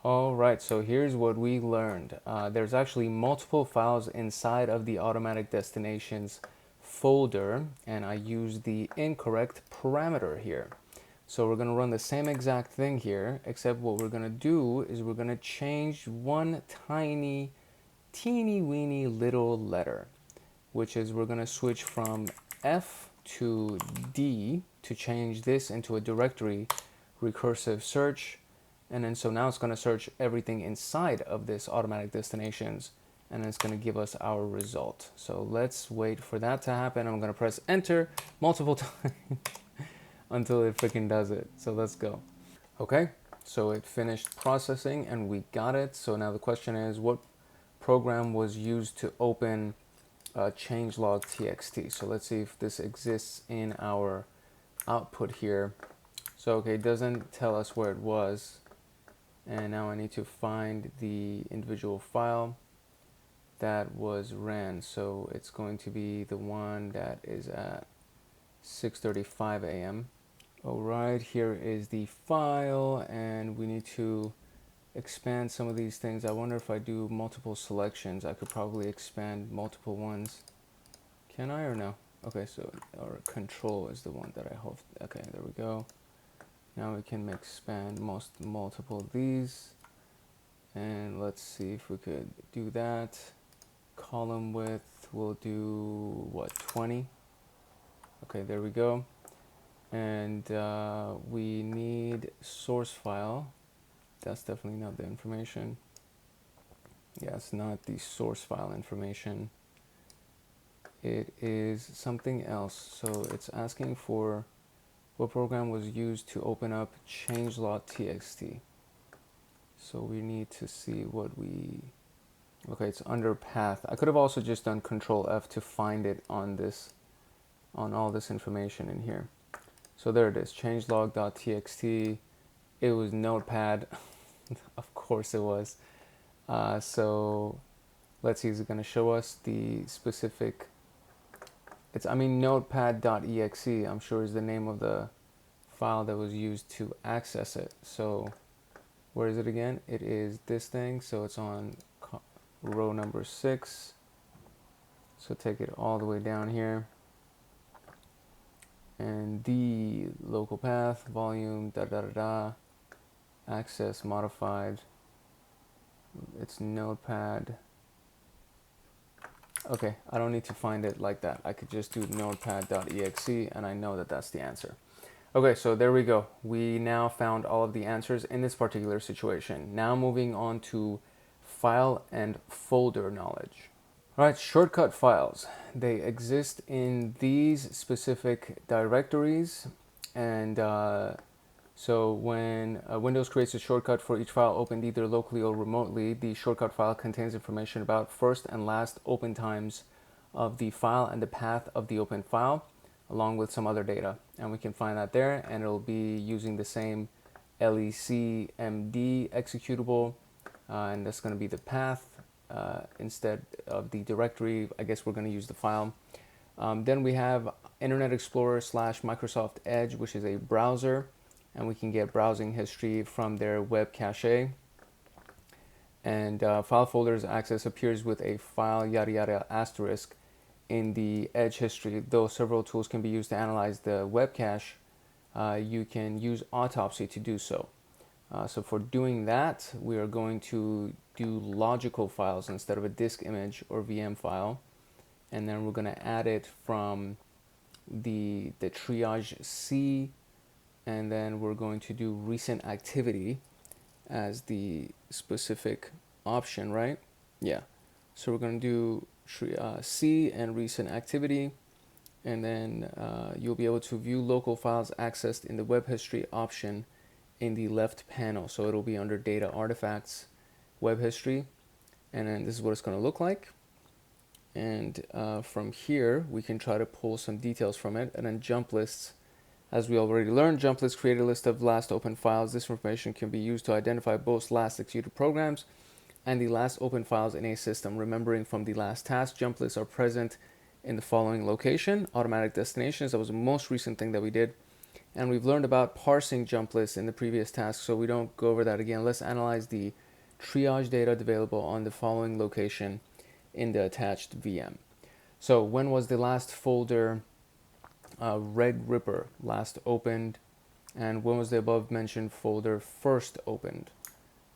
All right, so here's what we learned. There's actually multiple files inside of the automatic destinations folder, and I used the incorrect parameter here. So we're gonna run the same exact thing here, except what we're gonna do is we're gonna change one tiny, teeny weeny little letter, which is we're gonna switch from F to D to change this into a directory recursive search. And then so now it's going to search everything inside of this automatic destinations and it's going to give us our result. So let's wait for that to happen. I'm going to press enter multiple times until it freaking does it. So let's go. Okay, so it finished processing and we got it. So now the question is, what program was used to open changelog txt? So let's see if this exists in our output here. So okay, it doesn't tell us where it was. And now I need to find the individual file that was ran. So it's going to be the one that is at 6:35 a.m. All right, here is the file, and we need to expand some of these things. I wonder if I do multiple selections, I could probably expand multiple ones. Can I or no? Okay, so our control is the one that I hope. Okay, there we go. Now we can expand multiple of these, and let's see if we could do that. Column width, we'll do what, 20? Okay, there we go. And we need source file. That's definitely not the information. Yeah, it's not the source file information. It is something else. So it's asking for what program was used to open up changelog.txt. So we need to see what we... Okay, it's under path. I could have also just done Control F to find it on this, on all this information in here. So there it is, changelog.txt. It was Notepad. Of course it was. So let's see, is it going to show us the specific... notepad.exe, I'm sure is the name of the file that was used to access it. So where is it again? It is this thing. So it's on row number 6. So take it all the way down here. And the local path, volume, access modified. It's Notepad. Okay, I don't need to find it like that. I could just do notepad.exe and I know that that's the answer. Okay, so there we go. We now found all of the answers in this particular situation. Now moving on to file and folder knowledge. All right, shortcut files. They exist in these specific directories, and so when Windows creates a shortcut for each file opened either locally or remotely, the shortcut file contains information about first and last open times of the file and the path of the open file, along with some other data. And we can find that there, and it'll be using the same lecmd executable, and that's going to be the path instead of the directory. I guess we're going to use the file. Then we have Internet Explorer / Microsoft Edge, which is a browser, and we can get browsing history from their web cache. And file folders access appears with a file yada yada asterisk in the Edge history. Though several tools can be used to analyze the web cache, you can use Autopsy to do so. So for doing that, we are going to do logical files instead of a disk image or VM file. And then we're going to add it from the triage C, and then we're going to do recent activity as the specific option, right? Yeah. So we're going to do C and recent activity, and then you'll be able to view local files accessed in the web history option in the left panel. So it'll be under data artifacts, web history, and then this is what it's going to look like. And from here, we can try to pull some details from it. And then jump lists, as we already learned, jump lists create a list of last open files. This information can be used to identify both last executed programs and the last open files in a system. Remembering from the last task, jump lists are present in the following location: automatic destinations. That was the most recent thing that we did. And we've learned about parsing jump lists in the previous task, so we don't go over that again. Let's analyze the triage data available on the following location in the attached VM. So when was the last folder Red Ripper last opened, and when was the above mentioned folder first opened?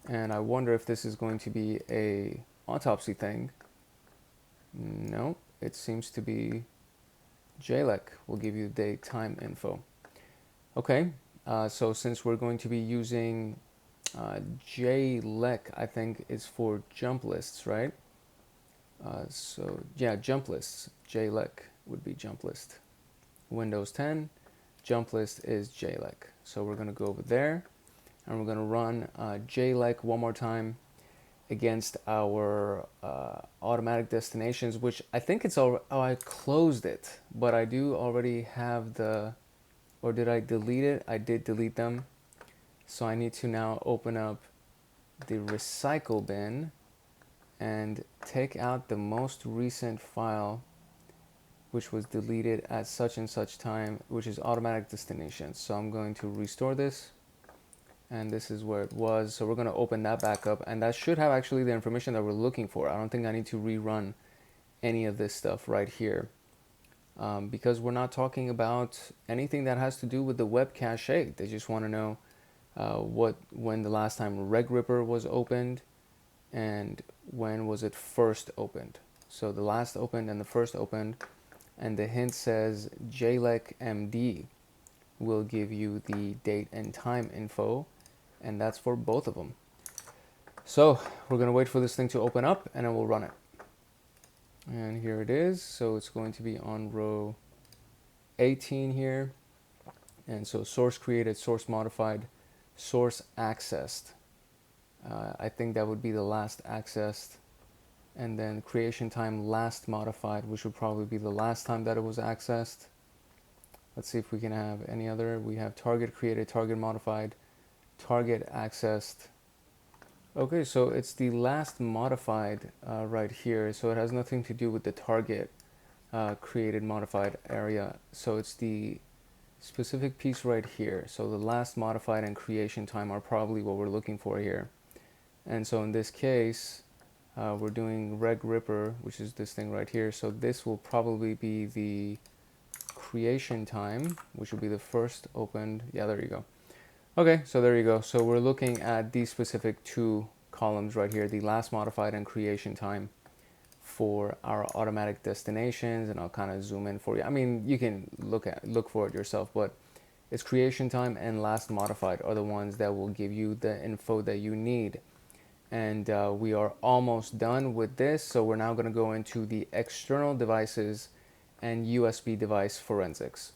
And I wonder if this is going to be a Autopsy thing. No, it seems to be JLEC. Will give you the date time info. Okay, so since we're going to be using JLEC, I think is for jump lists, right? So yeah, jump lists, JLEC would be jump list. Windows 10, jump list is JLEC. So we're going to go over there and we're going to run JLEC one more time against our automatic destinations, which I think it's all, oh, I closed it, but I do already have the, or did I delete it? I did delete them. So I need to now open up the recycle bin and take out the most recent file which was deleted at such and such time, which is automatic destinations. So I'm going to restore this, and this is where it was. So we're going to open that back up, and that should have actually the information that we're looking for. I don't think I need to rerun any of this stuff right here, because we're not talking about anything that has to do with the web cache. They just want to know when the last time RegRipper was opened and when was it first opened. So the last opened and the first opened, and the hint says JLEC MD will give you the date and time info, and that's for both of them. So we're going to wait for this thing to open up and then we'll run it. And here it is. So it's going to be on row 18 here. And so source created, source modified, source accessed. I think that would be the last accessed. And then creation time last modified, which would probably be the last time that it was accessed. Let's see if we can have any other. We have target created, target modified, target accessed. Okay, so it's the last modified right here. So it has nothing to do with the target created modified area. So it's the specific piece right here. So the last modified and creation time are probably what we're looking for here. And so in this case, we're doing RegRipper, which is this thing right here. So this will probably be the creation time, which will be the first opened. Yeah, there you go. Okay, so there you go. So we're looking at these specific two columns right here, the last modified and creation time for our automatic destinations. And I'll kind of zoom in for you. I mean, you can look for it yourself, but it's creation time and last modified are the ones that will give you the info that you need. And we are almost done with this. So we're now going to go into the external devices and USB device forensics.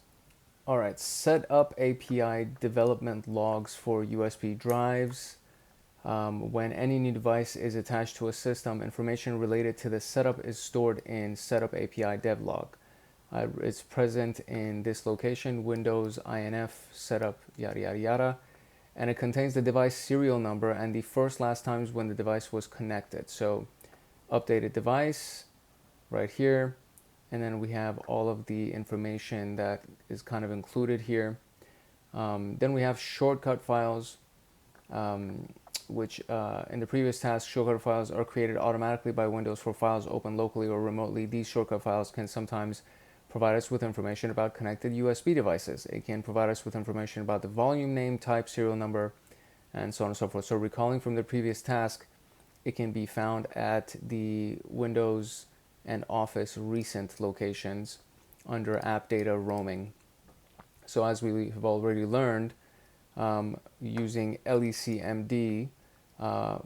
All right, set up API development logs for USB drives. When any new device is attached to a system, information related to the setup is stored in setup API devlog. It's present in this location, Windows, INF, setup, yada, yada, yada. And it contains the device serial number and the first last times when the device was connected. So updated device right here. And then we have all of the information that is kind of included here. Then we have shortcut files, which in the previous task, shortcut files are created automatically by Windows for files open locally or remotely. These shortcut files can sometimes provide us with information about connected USB devices. It can provide us with information about the volume name, type, serial number, and so on and so forth. So recalling from the previous task, it can be found at the Windows and Office recent locations under app data roaming. So as we have already learned, using LECMD,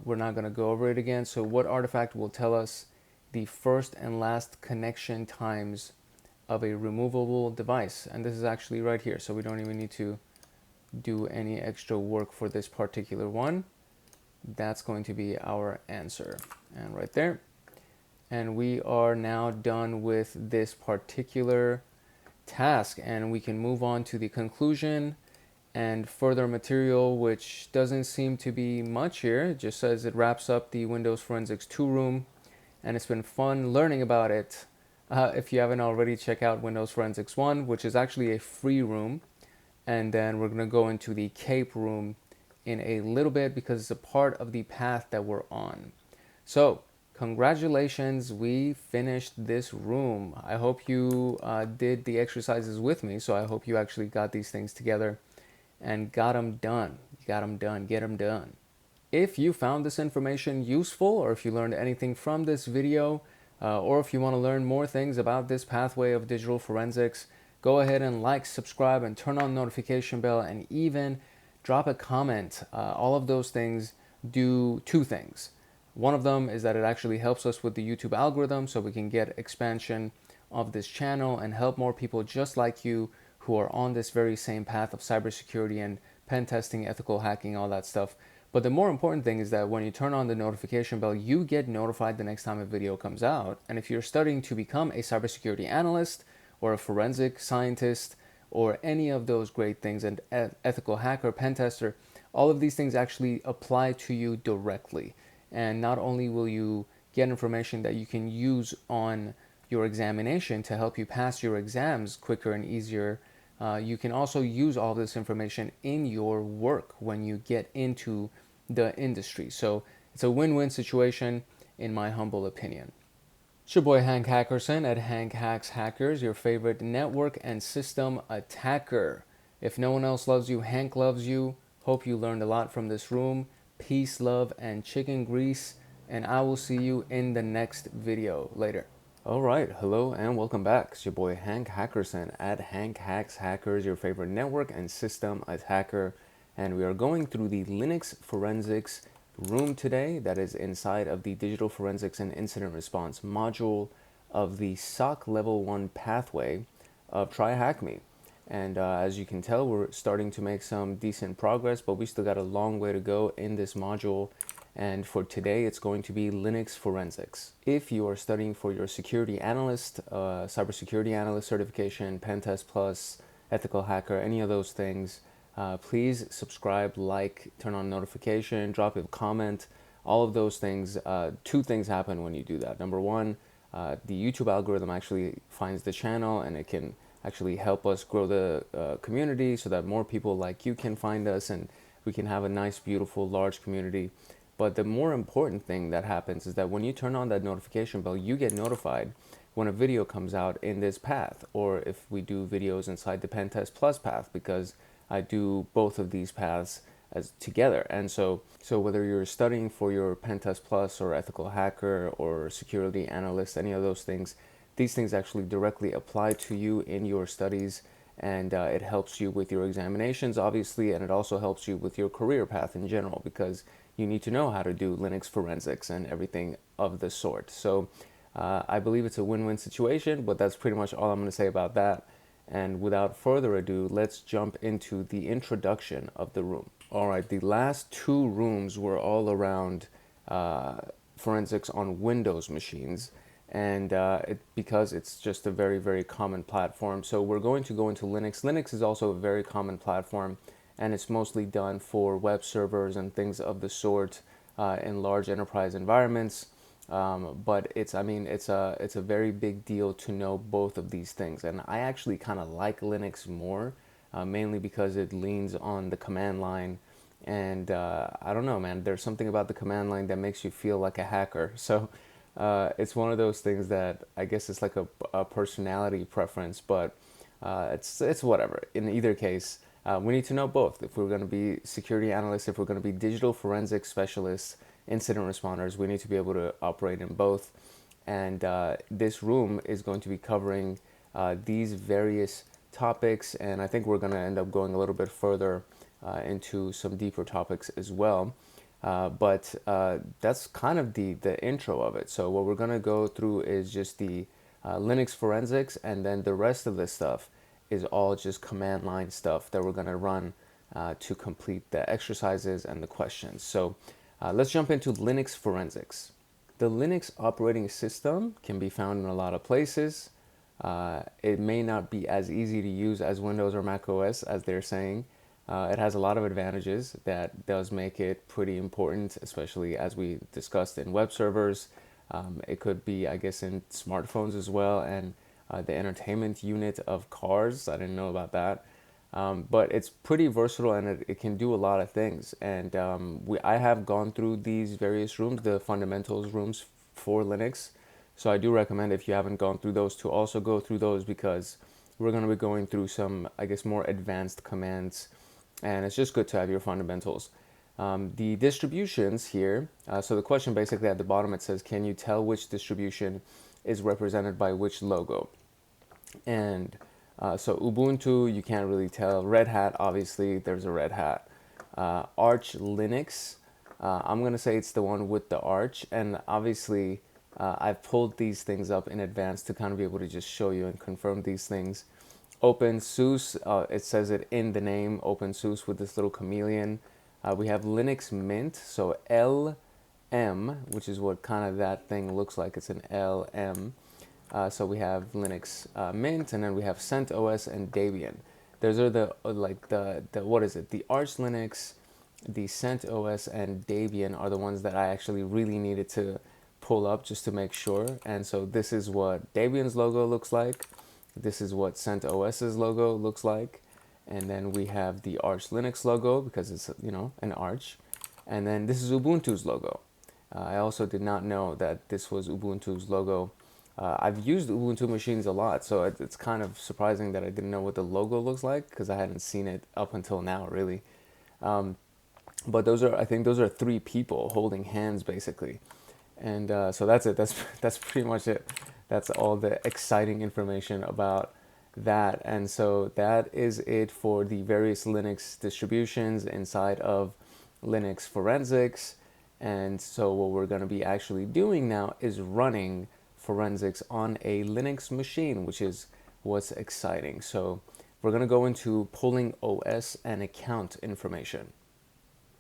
we're not going to go over it again. So what artifact will tell us the first and last connection times of a removable device? And this is actually right here, so we don't even need to do any extra work for this particular one. That's going to be our answer, and right there. And we are now done with this particular task, and we can move on to the conclusion and further material, which doesn't seem to be much here. It just says it wraps up the Windows Forensics 2 room, and it's been fun learning about it. If you haven't already, check out Windows Forensics 1, which is actually a free room. And then we're going to go into the KAPE room in a little bit because it's a part of the path that we're on. So congratulations, we finished this room. I hope you did the exercises with me. So I hope you actually got these things together and got them done. Got them done, get them done. If you found this information useful, or if you learned anything from this video, or if you want to learn more things about this pathway of digital forensics, go ahead and like, subscribe, and turn on the notification bell, and even drop a comment. All of those things do two things. One of them is that it actually helps us with the YouTube algorithm so we can get expansion of this channel and help more people just like you who are on this very same path of cybersecurity and pen testing, ethical hacking, all that stuff. But the more important thing is that when you turn on the notification bell, you get notified the next time a video comes out. And if you're studying to become a cybersecurity analyst or a forensic scientist or any of those great things, and ethical hacker, pen tester, all of these things actually apply to you directly. And not only will you get information that you can use on your examination to help you pass your exams quicker and easier, you can also use all this information in your work when you get into the industry. So it's a win-win situation in my humble opinion. It's your boy Hank Hackerson at Hank Hacks Hackers, your favorite network and system attacker. If no one else loves you, Hank loves you. Hope you learned a lot from this room. Peace, love, and chicken grease. And I will see you in the next video. Later. All right, hello and welcome back. It's your boy Hank Hackerson at Hank Hacks Hackers, your favorite network and system attacker. And we are going through the Linux forensics room today that is inside of the digital forensics and incident response module of the SOC level 1 pathway of TryHackMe. And as you can tell, we're starting to make some decent progress, but we still got a long way to go in this module. And for today, it's going to be Linux forensics. If you are studying for your security analyst, cybersecurity analyst certification, Pen Test Plus, ethical hacker, any of those things, please subscribe, like, turn on notification, drop a comment, all of those things. Two things happen when you do that. Number one, the YouTube algorithm actually finds the channel and it can actually help us grow the community so that more people like you can find us and we can have a nice, beautiful, large community. But the more important thing that happens is that when you turn on that notification bell, you get notified when a video comes out in this path, or if we do videos inside the Pen Test Plus path, because I do both of these paths as together. And so whether you're studying for your Pen Test Plus or ethical hacker or security analyst, any of those things, these things actually directly apply to you in your studies, and it helps you with your examinations, obviously, and it also helps you with your career path in general, because you need to know how to do Linux forensics and everything of the sort. So I believe it's a win-win situation, but that's pretty much all I'm going to say about that. And without further ado, let's jump into the introduction of the room. All right, the last two rooms were all around forensics on Windows machines, and because it's just a very, very common platform. So we're going to go into Linux. Linux is also a very common platform, and it's mostly done for web servers and things of the sort in large enterprise environments. But it's a very big deal to know both of these things. And I actually kind of like Linux more, mainly because it leans on the command line. And I don't know, man, there's something about the command line that makes you feel like a hacker. So it's one of those things that I guess it's like a personality preference, but it's whatever. In either case, we need to know both. If we're going to be security analysts, if we're going to be digital forensic specialists, incident responders, we need to be able to operate in both. And this room is going to be covering these various topics, and I think we're going to end up going a little bit further into some deeper topics as well. But that's kind of the intro of it. So what we're going to go through is just the Linux forensics, and then the rest of this stuff is all just command line stuff that we're going to run to complete the exercises and the questions. So let's jump into Linux forensics. The Linux operating system can be found in a lot of places. It may not be as easy to use as Windows or Mac OS, as they're saying. It has a lot of advantages that does make it pretty important, especially as we discussed in web servers. It could be, I guess, in smartphones as well, and the entertainment unit of cars. I didn't know about that. But it's pretty versatile, and it can do a lot of things. And I have gone through these various rooms, the fundamentals rooms for Linux. So I do recommend, if you haven't gone through those, to also go through those, because we're going to be going through some, I guess, more advanced commands. And it's just good to have your fundamentals. The distributions here, so the question basically at the bottom, it says, can you tell which distribution is represented by which logo? And so Ubuntu, you can't really tell. Red Hat, obviously, there's a Red Hat. Arch Linux, I'm going to say it's the one with the arch, and obviously I've pulled these things up in advance to kind of be able to just show you and confirm these things. OpenSUSE, it says it in the name, OpenSUSE with this little chameleon. We have Linux Mint, so LM, which is what kind of that thing looks like. It's an LM. So we have Linux Mint, and then we have CentOS and Debian. Those are the what is it? The Arch Linux, the CentOS, and Debian are the ones that I actually really needed to pull up just to make sure. And so this is what Debian's logo looks like. This is what CentOS's logo looks like. And then we have the Arch Linux logo because it's, an Arch. And then this is Ubuntu's logo. I also did not know that this was Ubuntu's logo. I've used Ubuntu machines a lot, so it's kind of surprising that I didn't know what the logo looks like because I hadn't seen it up until now, really. But I think those are three people holding hands, basically. And so that's it. That's pretty much it. That's all the exciting information about that. And so that is it for the various Linux distributions inside of Linux Forensics. And so what we're going to be actually doing now is running forensics on a Linux machine, which is what's exciting. So we're going to go into pulling OS and account information.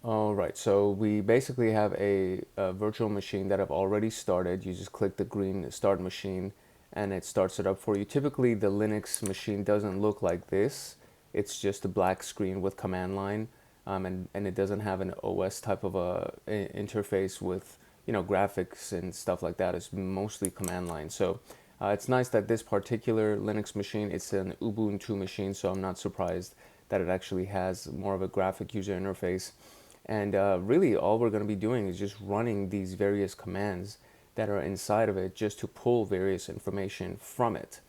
All right, so we basically have a virtual machine that I've already started. You just click the green start machine and it starts it up for you. Typically the Linux machine doesn't look like this. It's just a black screen with command line, and it doesn't have an OS type of a interface with graphics and stuff like that. It's mostly command line. So it's nice that this particular Linux machine, it's an Ubuntu machine, so I'm not surprised that it actually has more of a graphic user interface. And really all we're going to be doing is just running these various commands that are inside of it just to pull various information from it.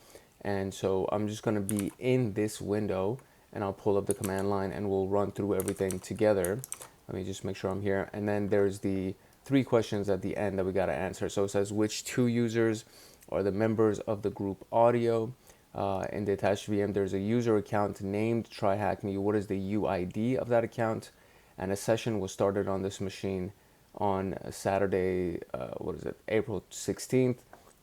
And so I'm just going to be in this window and I'll pull up the command line and we'll run through everything together. Let me just make sure I'm here. And then there's the 3 questions at the end that we got to answer. So it says which 2 users are the members of the group audio. In the attached VM, there's a user account named TryHackMe. What is the UID of that account? And a session was started on this machine on Saturday, April 16th.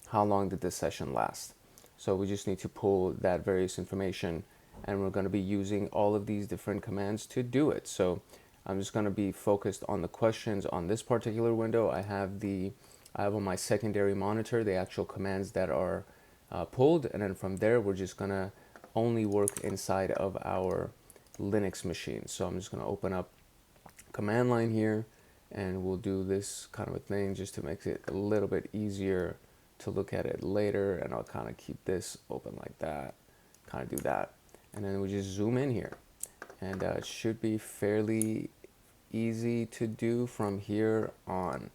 How long did this session last? So we just need to pull that various information, and we're going to be using all of these different commands to do it. So I'm just going to be focused on the questions on this particular window. I have on my secondary monitor the actual commands that are pulled, and then from there we're just going to only work inside of our Linux machine. So I'm just going to open up command line here and we'll do this kind of a thing just to make it a little bit easier to look at it later. And I'll kind of keep this open like that, kind of do that, and then we just zoom in here, and it should be fairly easy to do from here on.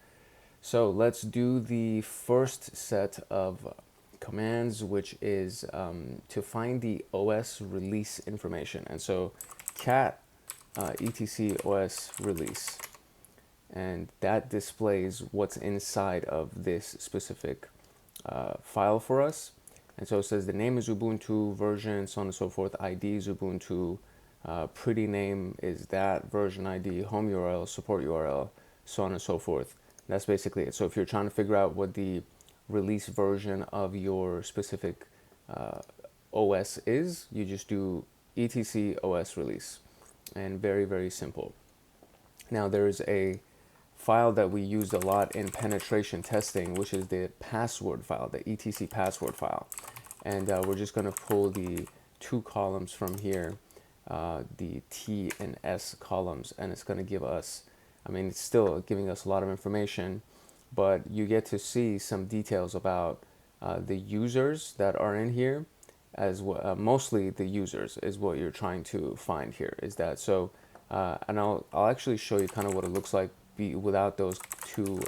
So let's do the first set of commands, which is to find the OS release information. And so cat etc OS release, and that displays what's inside of this specific file for us. And so it says the name is Ubuntu, version, so on and so forth, ID is Ubuntu, pretty name is that, version ID, home URL, support URL, so on and so forth. That's basically it. So if you're trying to figure out what the release version of your specific OS is, you just do etc OS release. And very, very simple. Now there's a file that we used a lot in penetration testing, which is the password file, the etc password file. And we're just going to pull the 2 columns from here, the T and S columns, and it's going to give us, it's still giving us a lot of information, but you get to see some details about the users that are in here, as well. Mostly the users is what you're trying to find here, is that. So and I'll actually show you kind of what it looks like without those 2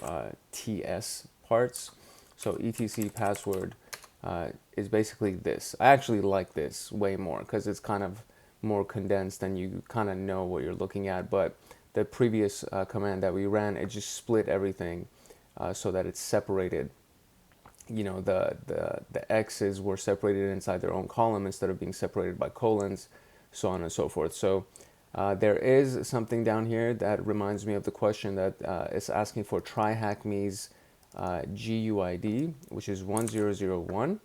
TS parts. So etc password is basically this. I actually like this way more because it's kind of more condensed and you kind of know what you're looking at. But the previous command that we ran, it just split everything so that it's separated. The X's were separated inside their own column instead of being separated by colons, so on and so forth. So There is something down here that reminds me of the question that is asking for TryHackMe's GUID, which is 1001.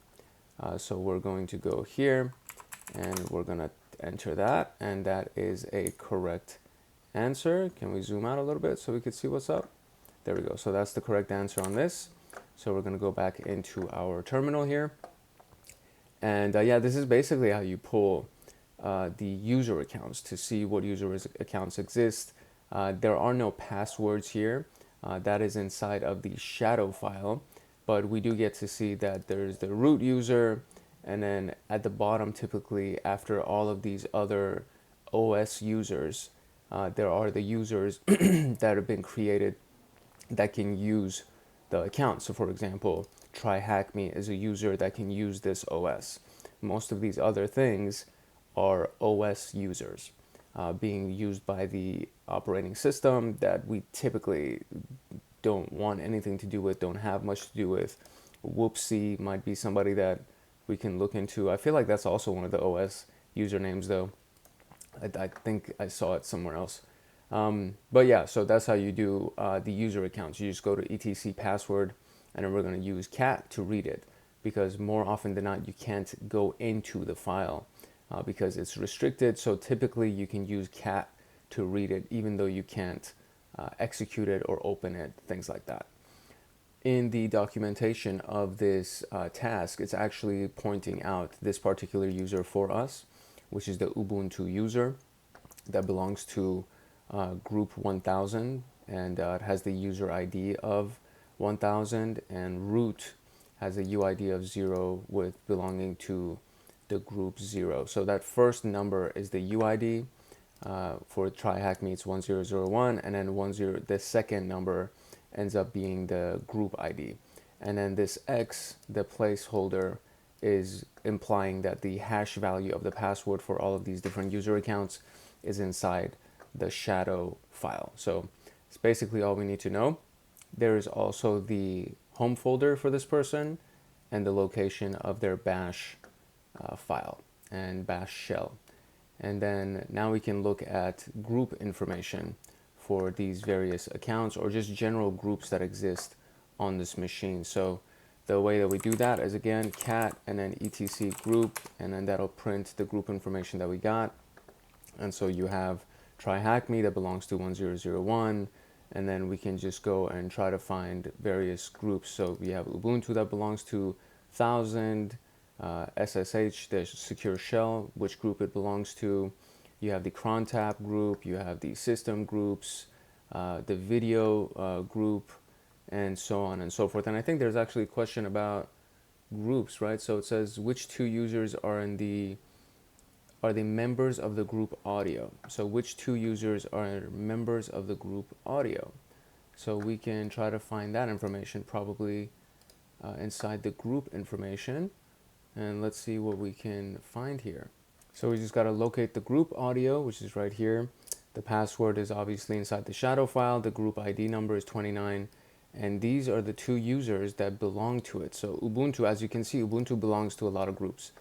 So we're going to go here and we're going to enter that, and that is a correct answer. Can we zoom out a little bit so we can see what's up? There we go. So that's the correct answer on this. So we're going to go back into our terminal here. And yeah, this is basically how you pull the user accounts to see what user accounts exist. There are no passwords here. That is inside of the shadow file, but we do get to see that there's the root user, and then at the bottom, typically after all of these other OS users, there are the users that have been created that can use the account. So for example, TryHackMe is a user that can use this OS. Most of these other things are OS users being used by the operating system that we typically don't want anything to do with, don't have much to do with. Whoopsie might be somebody that we can look into. I feel like that's also one of the OS usernames though. I think I saw it somewhere else. But yeah, so that's how you do the user accounts. You just go to etc password, and then we're going to use cat to read it, because more often than not, you can't go into the file because it's restricted. So typically you can use cat to read it, even though you can't execute it or open it, things like that. In the documentation of this task, it's actually pointing out this particular user for us, which is the Ubuntu user that belongs to group 1000, and it has the user ID of 1000, and root has a UID of 0 with belonging to the group 0. So that first number is the UID. For TryHackMe, it's 1001, and then the second number ends up being the group ID. And then this X, the placeholder, is implying that the hash value of the password for all of these different user accounts is inside the shadow file. So it's basically all we need to know. There is also the home folder for this person and the location of their bash file and bash shell. And then now we can look at group information for these various accounts, or just general groups that exist on this machine. So the way that we do that is, again, cat and then etc group, and then that'll print the group information that we got. And so you have TryHackMe that belongs to 1001, and then we can just go and try to find various groups. So we have Ubuntu that belongs to 1000, SSH, the secure shell, which group it belongs to. You have the cron tap group, you have the system groups, the video group, and so on and so forth. And I think there's actually a question about groups, right? So it says which two users are the members of the group audio. So which two users are members of the group audio? So we can try to find that information probably inside the group information. And let's see what we can find here. So we just got to locate the group audio, which is right here. The password is obviously inside the shadow file. The group ID number is 29. And these are the two users that belong to it. So Ubuntu, as you can see, Ubuntu belongs to a lot of groups.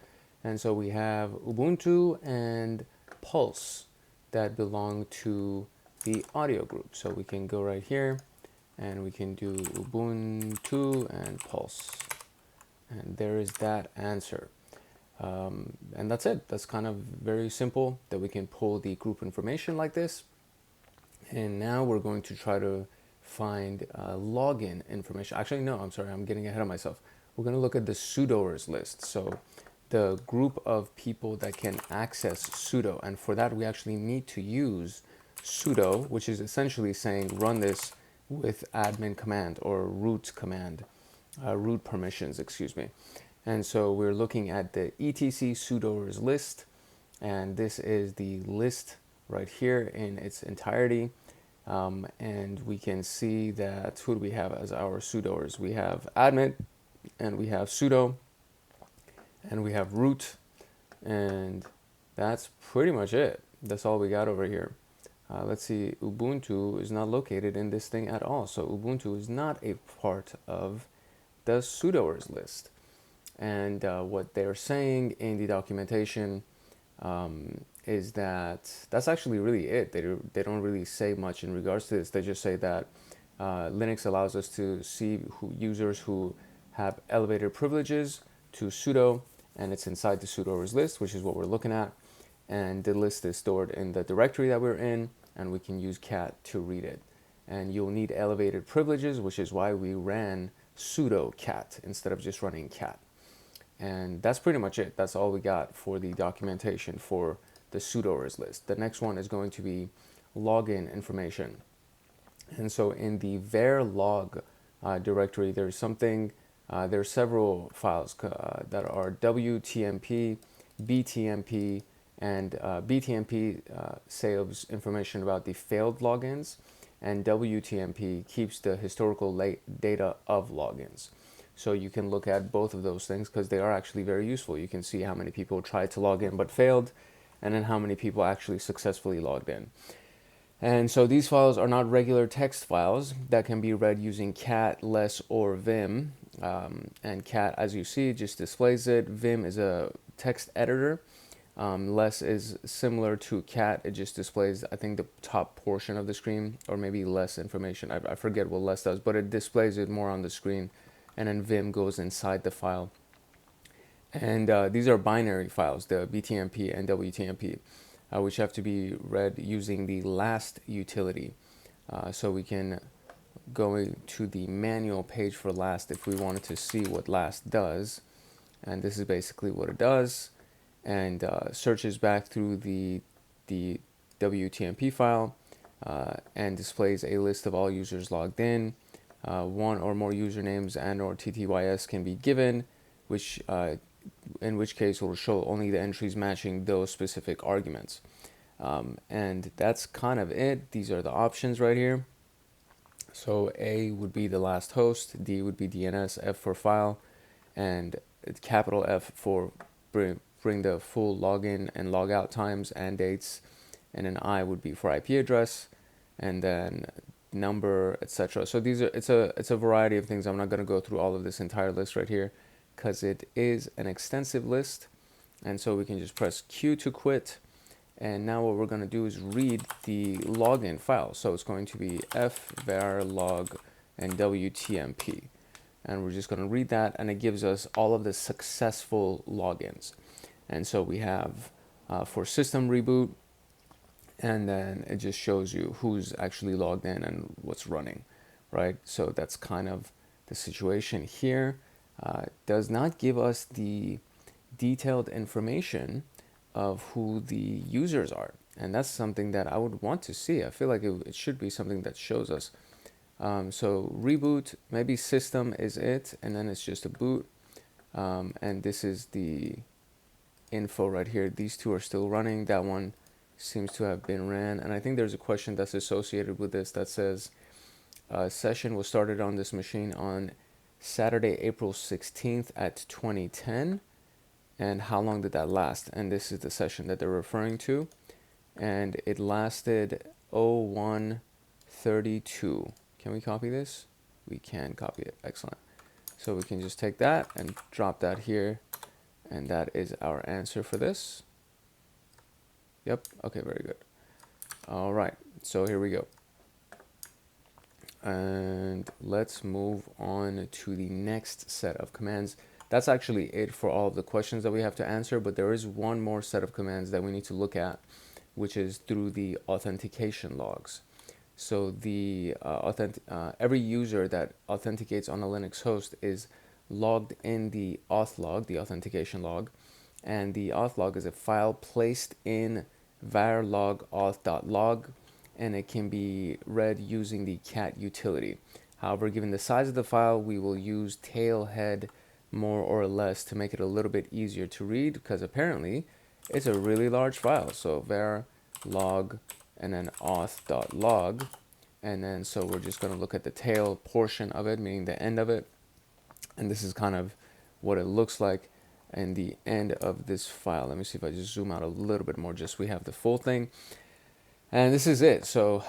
And so we have Ubuntu and Pulse that belong to the audio group. So we can go right here and we can do Ubuntu and Pulse. And there is that answer. And that's it. That's kind of very simple, that we can pull the group information like this. And now we're going to try to find login information. Actually, no, I'm sorry, I'm getting ahead of myself. We're going to look at the sudoers list. So the group of people that can access sudo. And for that, we actually need to use sudo, which is essentially saying run this with admin command or root command, root permissions, excuse me. And so we're looking at the etc sudoers list, and this is the list right here in its entirety. And we can see that, who do we have as our sudoers? We have admin, and we have sudo, and we have root, and that's pretty much it. That's all we got over here. Let's see, Ubuntu is not located in this thing at all. So Ubuntu is not a part of the sudoers list. And what they're saying in the documentation is that that's actually really it. They don't really say much in regards to this. They just say that Linux allows us to see users who have elevated privileges to sudo, and it's inside the sudoers list, which is what we're looking at. And the list is stored in the directory that we're in, and we can use cat to read it. And you'll need elevated privileges, which is why we ran sudo cat instead of just running cat. And that's pretty much it. That's all we got for the documentation for the sudoers list. The next one is going to be login information. And so in the var log directory, there's several files that are WTMP, BTMP, and BTMP saves information about the failed logins, and WTMP keeps the historical data of logins. So you can look at both of those things because they are actually very useful. You can see how many people tried to log in but failed, and then how many people actually successfully logged in. And so these files are not regular text files that can be read using cat, less, or vim. And cat, as you see, just displays it. Vim is a text editor. Less is similar to cat. It just displays, I think, the top portion of the screen, or maybe less information. I forget what less does, but it displays it more on the screen. And then vim goes inside the file. And these are binary files, the BTMP and WTMP. Which have to be read using the last utility. So we can go to the manual page for last if we wanted to see what last does. And this is basically what it does. And searches back through the WTMP file and displays a list of all users logged in. One or more usernames and or TTYS can be given, which in which case it will show only the entries matching those specific arguments. And that's kind of it. These are the options right here. So A would be the last host, D would be DNS, F for file, and capital F for bring the full login and logout times and dates, and then I would be for IP address, and then number, etc. So these are it's a variety of things. I'm not going to go through all of this entire list right here, because it is an extensive list. And so we can just press Q to quit. And now what we're going to do is read the login file. So it's going to be var log and WTMP. And we're just going to read that, and it gives us all of the successful logins. And so we have for system reboot, and then it just shows you who's actually logged in and what's running, right? So that's kind of the situation here. Does not give us the detailed information of who the users are, and that's something that I would want to see. I feel like it should be something that shows us. So reboot, maybe system is it, and then it's just a boot, and this is the info right here. These two are still running. That one seems to have been ran, and I think there's a question that's associated with this that says session was started on this machine on Saturday, April 16th at 2010, and how long did that last? And this is the session that they're referring to, and it lasted 01:32. Can we copy this? We can copy it. Excellent. So we can just take that and drop that here, and that is our answer for this. Yep. Okay, very good. All right, so here we go. And let's move on to the next set of commands. That's actually it for all of the questions that we have to answer, but there is one more set of commands that we need to look at, which is through the authentication logs. So the every user that authenticates on a Linux host is logged in the auth log, the authentication log, and the auth log is a file placed in var log auth.log, and it can be read using the cat utility. However, given the size of the file, we will use tailhead more or less to make it a little bit easier to read, because apparently it's a really large file. So var log and then auth.log, and then so we're just going to look at the tail portion of it, meaning the end of it, and this is kind of what it looks like in the end of this file. Let me see if I just zoom out a little bit more, just so we have the full thing. And this is it. So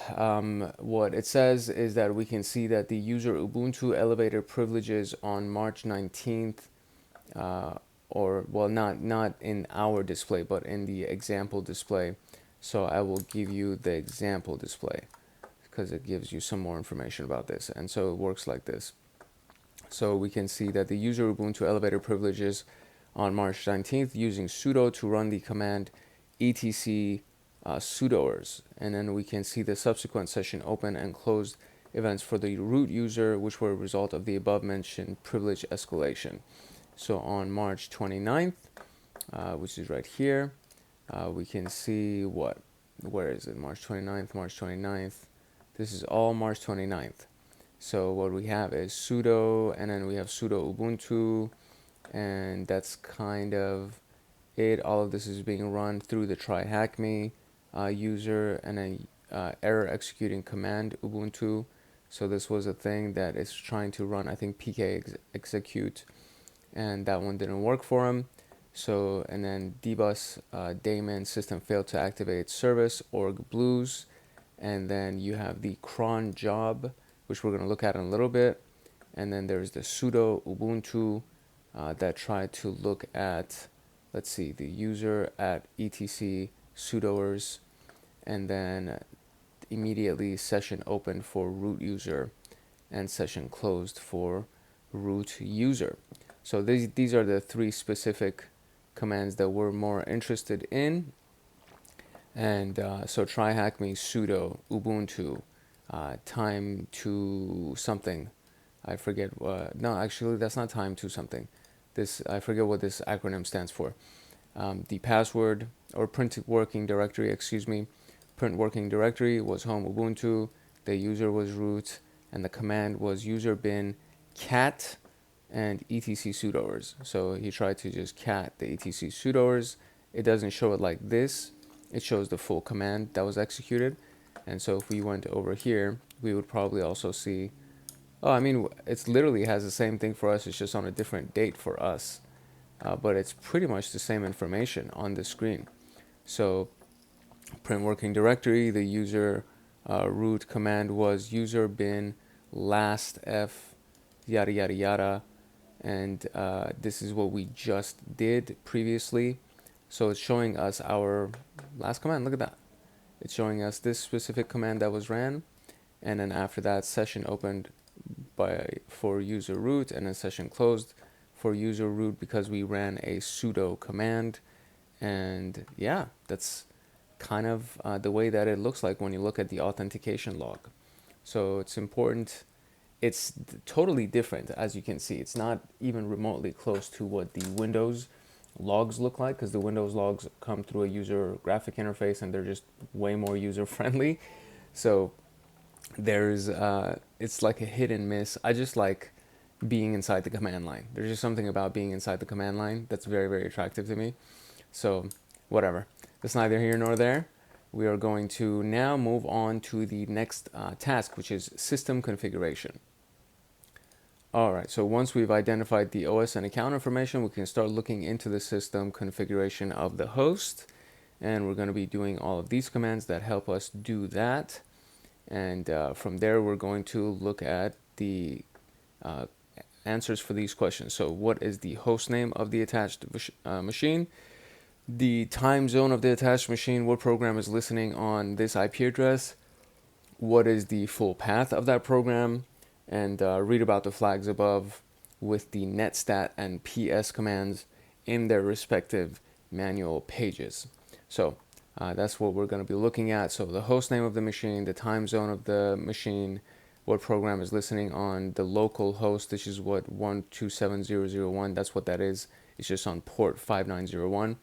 what it says is that we can see that the user Ubuntu elevated privileges on March 19th or well, not in our display, but in the example display. So I will give you the example display because it gives you some more information about this. And so it works like this. So we can see that the user Ubuntu elevated privileges on March 19th using sudo to run the command etc sudoers. And then we can see the subsequent session open and closed events for the root user, which were a result of the above mentioned privilege escalation. So on March 29th, which is right here, we can see where is it? March 29th. This is all March 29th. So what we have is sudo, and then we have sudo Ubuntu, and that's kind of it. All of this is being run through the TryHackMe user, and then error executing command Ubuntu. So this was a thing that is trying to run, I think, pk execute, and that one didn't work for him. So, and then dbus daemon system failed to activate service org blues, and then you have the cron job, which we're going to look at in a little bit, and then there's the sudo Ubuntu that tried to look at, let's see, the user at etc sudoers, and then immediately session opened for root user and session closed for root user. So these are the three specific commands that we're more interested in. And so TryHackMe sudo Ubuntu time to something. I forget. No, actually, that's not time to something. I forget what this acronym stands for. The password or print working directory, print working directory was home Ubuntu. The user was root, and the command was user bin cat and etc sudoers. So he tried to just cat the etc sudoers. It doesn't show it like this. It shows the full command that was executed. And so if we went over here, we would probably also see, oh, I mean, it literally has the same thing for us. It's just on a different date for us. But it's pretty much the same information on the screen. So print working directory, the user root command was user bin last f yada yada yada, and this is what we just did previously. So it's showing us our last command. Look at that. It's showing us this specific command that was ran, and then after that session opened for user root, and then session closed for user root because we ran a sudo command. And yeah, that's kind of the way that it looks like when you look at the authentication log. So it's important. It's totally different, as you can see. It's not even remotely close to what the Windows logs look like, because the Windows logs come through a user graphic interface and they're just way more user friendly. So there's it's like a hit and miss. I just like being inside the command line. There's just something about being inside the command line that's very, very attractive to me. So whatever, that's neither here nor there. We are going to now move on to the next task, which is system configuration. All right, so once we've identified the OS and account information, we can start looking into the system configuration of the host. And we're going to be doing all of these commands that help us do that. And from there, we're going to look at the answers for these questions. So what is the host name of the attached machine? The time zone of the attached machine, what program is listening on this IP address? What is the full path of that program? And read about the flags above with the netstat and ps commands in their respective manual pages. So that's what we're going to be looking at. So the host name of the machine, the time zone of the machine, what program is listening on the local host, which is what 127001, that's what that is. It's just on port 5901.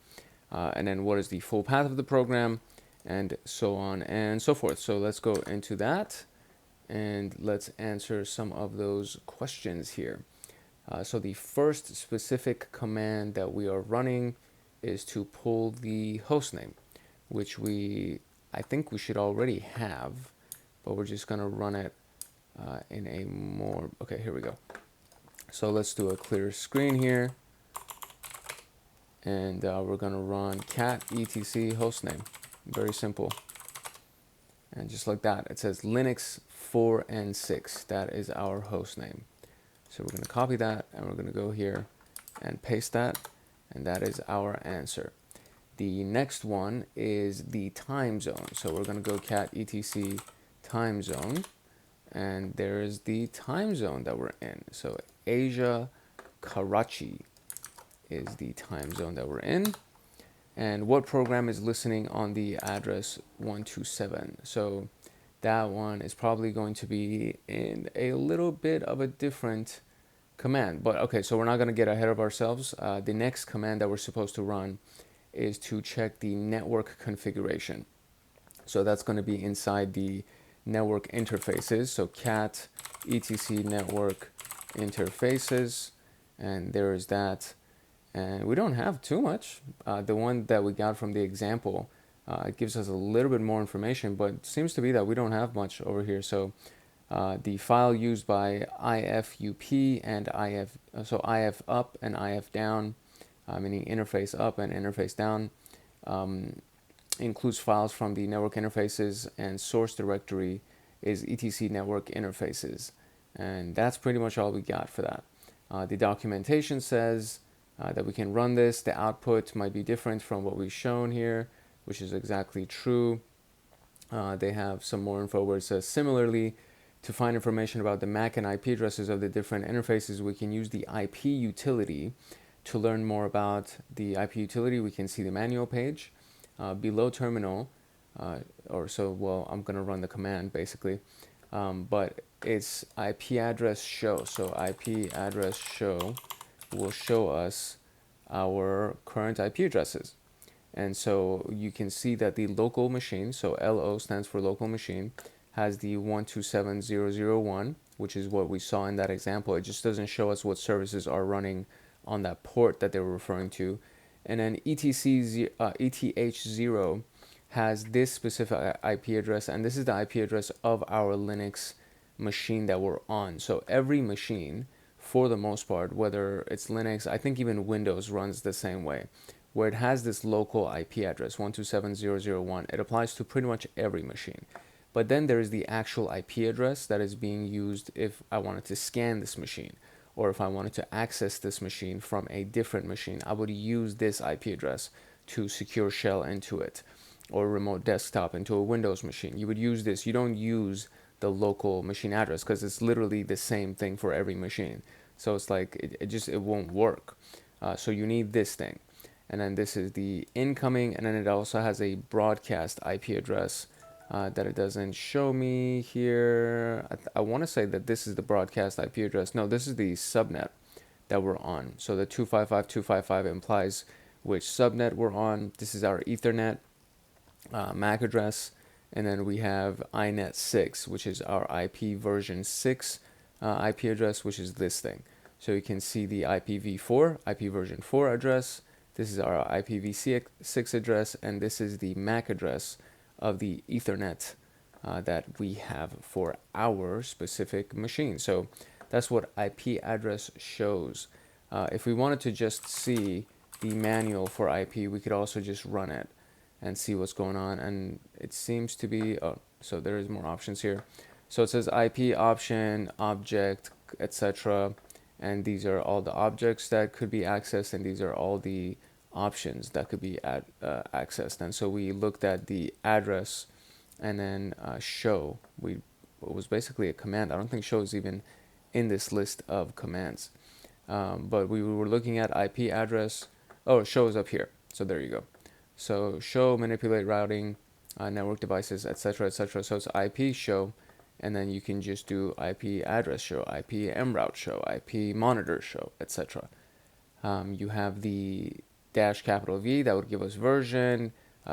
And then what is the full path of the program, and so on and so forth. So let's go into that. And let's answer some of those questions here. So the first specific command that we are running is to pull the host name, which I think we should already have, but we're just going to run it in a more, okay, here we go. So let's do a clear screen here. And we're going to run cat etc hostname. Very simple. And just like that, it says Linux 4 and 6. That is our host name. So we're going to copy that, and we're going to go here and paste that. And that is our answer. The next one is the time zone. So we're going to go cat etc time zone. And there is the time zone that we're in. So Asia, Karachi is the time zone that we're in. And what program is listening on the address 127? So that one is probably going to be in a little bit of a different command. But okay, so we're not going to get ahead of ourselves. The next command that we're supposed to run is to check the network configuration. So that's going to be inside the network interfaces. So cat etc network interfaces, and there is that. And we don't have too much. The one that we got from the example, it gives us a little bit more information, but it seems to be that we don't have much over here. So the file used by IFUP and IF up and IF down, meaning interface up and interface down, includes files from the network interfaces, and source directory is etc network interfaces. And that's pretty much all we got for that. The documentation says that we can run this. The output might be different from what we've shown here, which is exactly true. They have some more info where it says, similarly, to find information about the MAC and IP addresses of the different interfaces, we can use the IP utility. To learn more about the IP utility, we can see the manual page. Below terminal, I'm going to run the command basically, but it's IP address show. So IP address show will show us our current IP addresses. And so you can see that the local machine, so LO stands for local machine, has the 127.0.0.1, which is what we saw in that example. It just doesn't show us what services are running on that port that they were referring to. And then ETH0 has this specific IP address, and this is the IP address of our Linux machine that we're on. So every machine, for the most part, whether it's Linux, I think even Windows runs the same way, where it has this local IP address, 127.0.0.1. It applies to pretty much every machine. But then there is the actual IP address that is being used if I wanted to scan this machine, or if I wanted to access this machine from a different machine, I would use this IP address to secure shell into it, or remote desktop into a Windows machine. You would use this. You don't use the local machine address because it's literally the same thing for every machine. So it's like it won't work. So you need this thing. And then this is the incoming, and then it also has a broadcast IP address that it doesn't show me here. I want to say that this is the broadcast IP address. No, this is the subnet that we're on. So the 255.255 implies which subnet we're on. This is our Ethernet MAC address. And then we have INET 6, which is our IP version 6 IP address, which is this thing. So you can see the IPv4, IP version 4 address. This is our IPv6 address, and this is the MAC address of the Ethernet that we have for our specific machine. So that's what IP address shows. If we wanted to just see the manual for IP, we could also just run it and see what's going on. And it seems to be, so there is more options here. So it says IP option, object, etc. And these are all the objects that could be accessed, and these are all the options that could be accessed. And so we looked at the address, and then show. It was basically a command. I don't think show is even in this list of commands. But we were looking at IP address. Oh, show is up here. So there you go. So show, manipulate routing, network devices, etc., etc. So it's IP show, and then you can just do IP address show, IP mroute show, IP monitor show, etc. You have the -V that would give us version,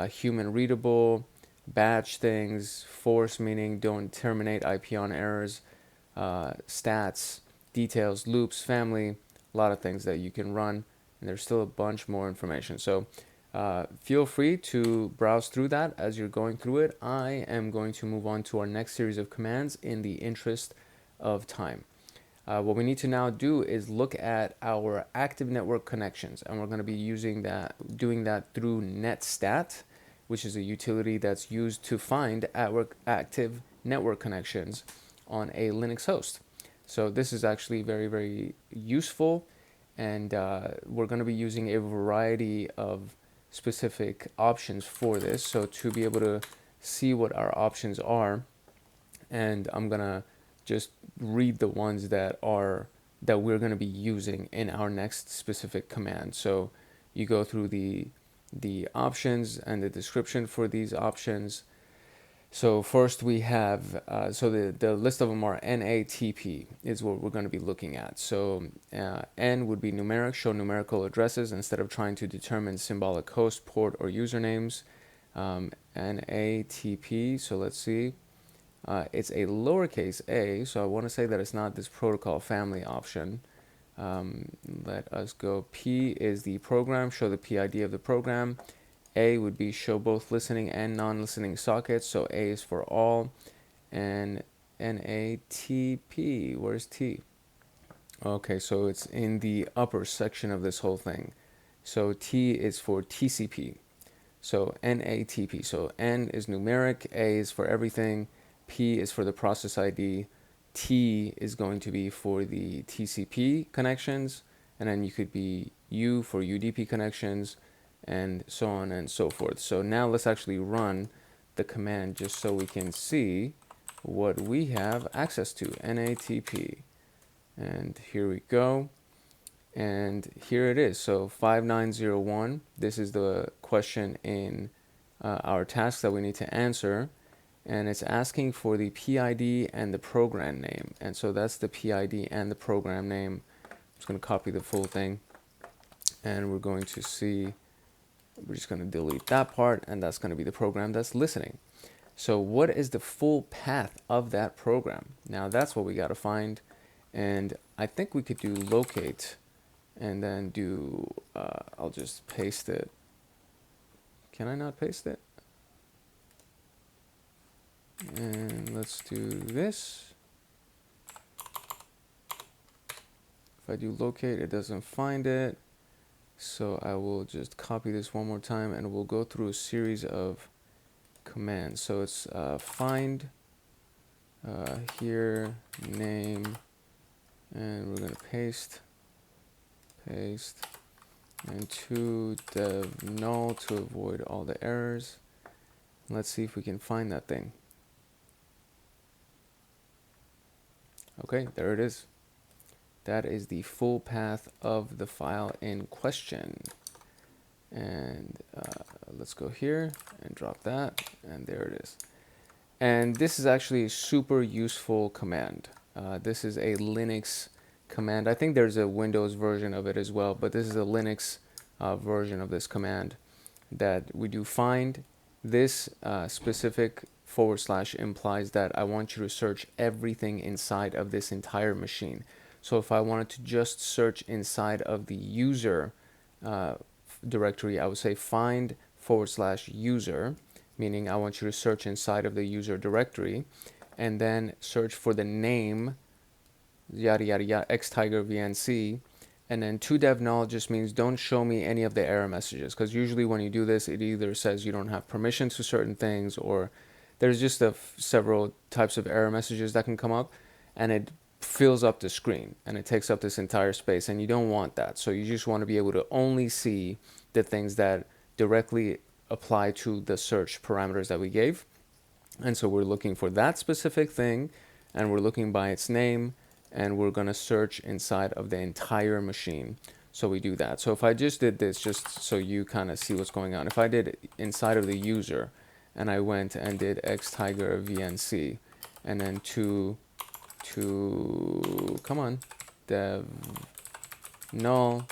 human readable, batch things, force meaning don't terminate IP on errors, stats, details, loops, family, a lot of things that you can run, and there's still a bunch more information. So feel free to browse through that as you're going through it. I am going to move on to our next series of commands in the interest of time. What we need to now do is look at our active network connections, and we're going to be doing that through netstat, which is a utility that's used to find active network connections on a Linux host. So this is actually very, very useful, and we're going to be using a variety of specific options for this. So to be able to see what our options are, and I'm going to just read the ones that we're going to be using in our next specific command. So you go through the options and the description for these options. So first we have, so the list of them are NATP is what we're going to be looking at. So N would be numeric, show numerical addresses instead of trying to determine symbolic host, port, or usernames. NATP, so let's see. It's a lowercase a, so I want to say that it's not this protocol family option. Let us go. P is the program, show the PID of the program. A would be show both listening and non-listening sockets, so A is for all. And NATP, where's T? Okay, so it's in the upper section of this whole thing. So T is for TCP. So NATP, so N is numeric, A is for everything, P is for the process ID, T is going to be for the TCP connections, and then you could be U for UDP connections, and so on and so forth. So now let's actually run the command just so we can see what we have access to, NATP. And here we go. And here it is. So 5901, this is the question in our task that we need to answer. And it's asking for the PID and the program name. And so that's the PID and the program name. I'm just going to copy the full thing. And we're going to see, we're just going to delete that part. And that's going to be the program that's listening. So what is the full path of that program? Now that's what we got to find. And I think we could do locate and then do, I'll just paste it. Can I not paste it? And let's do this. If I do locate, it doesn't find it. So I will just copy this one more time and we'll go through a series of commands. So it's find here, name, and we're going to paste, and to dev null to avoid all the errors. Let's see if we can find that thing. Okay, there it is. That is the full path of the file in question. And let's go here and drop that, and there it is. And this is actually a super useful command. This is a Linux command. I think there's a Windows version of it as well, but this is a Linux version of this command that we do find. This specific / implies that I want you to search everything inside of this entire machine. So if I wanted to just search inside of the user directory, I would say find / user, meaning I want you to search inside of the user directory, and then search for the name, yada yada yada, xtigervnc, and then to dev null just means don't show me any of the error messages, because usually when you do this, it either says you don't have permission to certain things, or there's just several types of error messages that can come up, and it fills up the screen and it takes up this entire space, and you don't want that. So you just want to be able to only see the things that directly apply to the search parameters that we gave. And so we're looking for that specific thing, and we're looking by its name, and we're going to search inside of the entire machine. So we do that. So if I just did this, just so you kind of see what's going on, if I did inside of the user and I went and did xtigervnc and then to come on, dev null,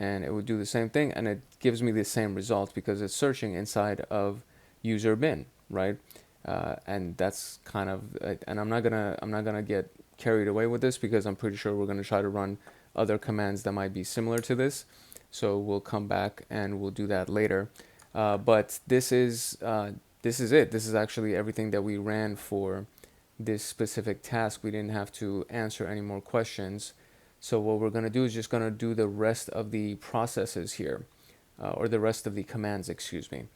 and it would do the same thing, and it gives me the same result because it's searching inside of user bin, right? And that's kind of, and I'm not gonna get carried away with this because I'm pretty sure we're gonna try to run other commands that might be similar to this. So we'll come back and we'll do that later. But this is it. This is actually everything that we ran for this specific task. We didn't have to answer any more questions. So what we're going to do is just going to do the rest of the processes here, or the rest of the commands, excuse me.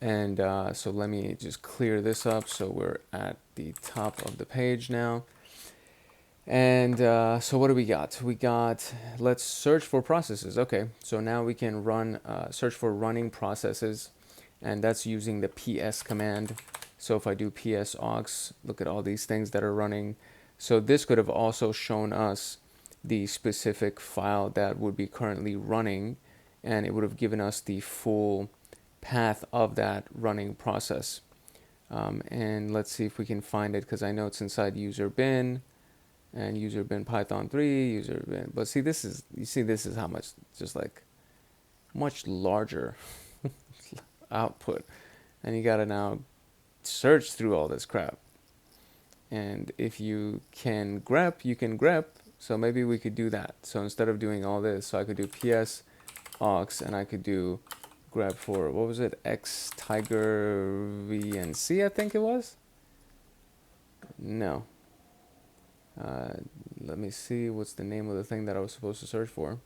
And so let me just clear this up. So we're at the top of the page now. And so what do we got? We got, let's search for processes. Okay, so now we can run, search for running processes, and that's using the ps command. So if I do ps aux, look at all these things that are running. So this could have also shown us the specific file that would be currently running, and it would have given us the full path of that running process. And let's see if we can find it, because I know it's inside user bin and user bin python 3 user bin. But see, this is, you see, this is how much, just like much larger output, and you gotta now search through all this crap. And if you can grep, you can grep. So maybe we could do that. So instead of doing all this, so I could do ps aux, and I could do grep for, what was it, x tiger vnc, I think it was. No, let me see what's the name of the thing that I was supposed to search for.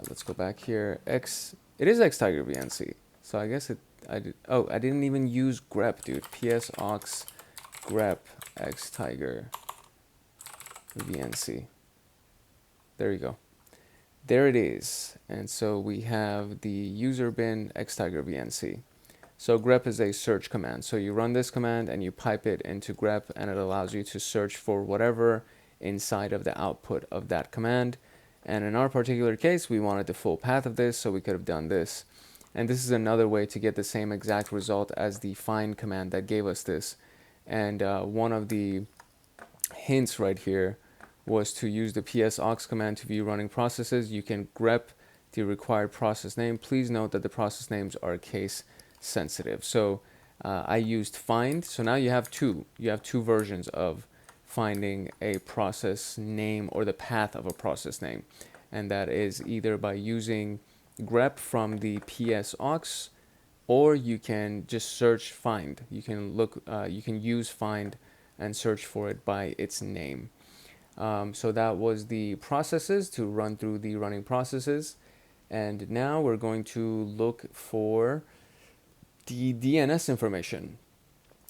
Let's go back here. It is x tiger vnc. So I guess I didn't even use grep, dude. ps aux grep x tiger vnc. There you go. There it is. And so we have the user bin x tiger vnc. So grep is a search command. So you run this command and you pipe it into grep, and it allows you to search for whatever inside of the output of that command. And in our particular case, we wanted the full path of this, so we could have done this. And this is another way to get the same exact result as the find command that gave us this. And one of the hints right here was to use the ps aux command to view running processes. You can grep the required process name. Please note that the process names are case sensitive. So I used find. So now you have two versions of finding a process name or the path of a process name, and that is either by using grep from the ps aux, or you can just search find. You can look, you can use find and search for it by its name. So that was the processes, to run through the running processes. And now we're going to look for the DNS information,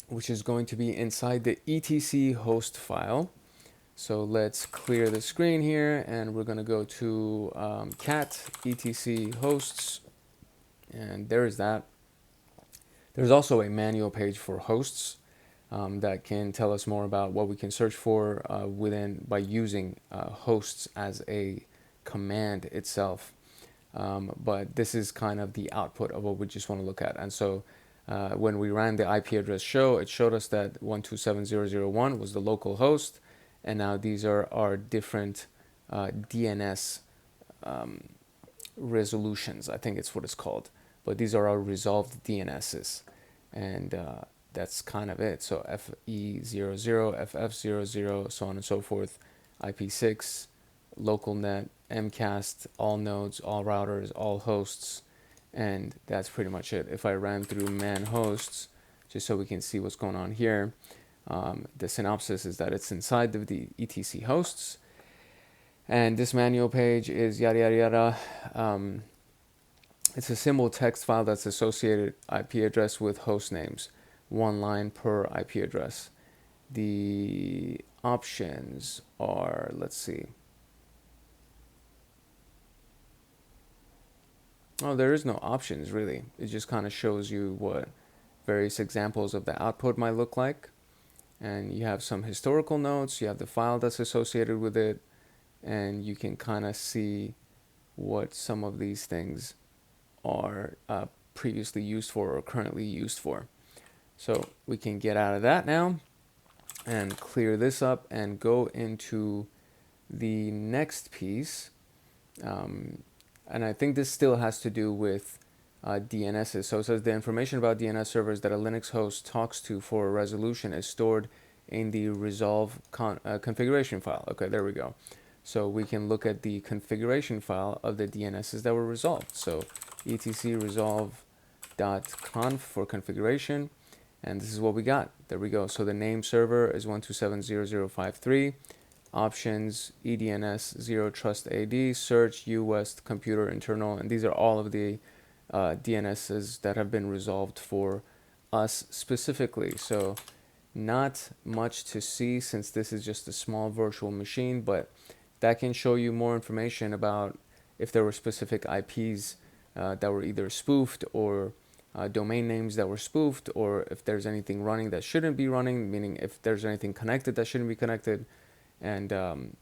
which is going to be inside the etc host file. So let's clear the screen here, and we're going to go to cat etc hosts, and there is that. There's also a manual page for hosts that can tell us more about what we can search for by using hosts as a command itself. But this is kind of the output of what we just want to look at. And so when we ran the IP address show, it showed us that 127.0.0.1 was the local host, and now these are our different DNS resolutions, I think it's what it's called. But these are our resolved DNSs, and that's kind of it. So FE00, FF00, so on and so forth, IP6, local net, MCAST, all nodes, all routers, all hosts, and that's pretty much it. If I ran through man hosts, just so we can see what's going on here, the synopsis is that it's inside of the etc hosts, and this manual page is yada yada yada. It's a symbol text file that's associated IP address with host names, one line per IP address. The options are, let's see. Oh, there is no options really. It just kind of shows you what various examples of the output might look like. And you have some historical notes, you have the file that's associated with it, and you can kind of see what some of these things are previously used for or currently used for. So we can get out of that now and clear this up and go into the next piece. And I think this still has to do with DNSs. So it says the information about DNS servers that a Linux host talks to for a resolution is stored in the resolve configuration file. Okay, there we go. So we can look at the configuration file of the DNSs that were resolved. So etc resolve.conf for configuration, and this is what we got. There we go. So the name server is 127.0.0.53. Options, EDNS 0 trust AD, search, UWest, computer internal, and these are all of the DNSs that have been resolved for us specifically. So Not much to see since this is just a small virtual machine, but that can show you more information about if there were specific IPs that were either spoofed, or domain names that were spoofed, or if there's anything running that shouldn't be running, meaning if there's anything connected that shouldn't be connected. And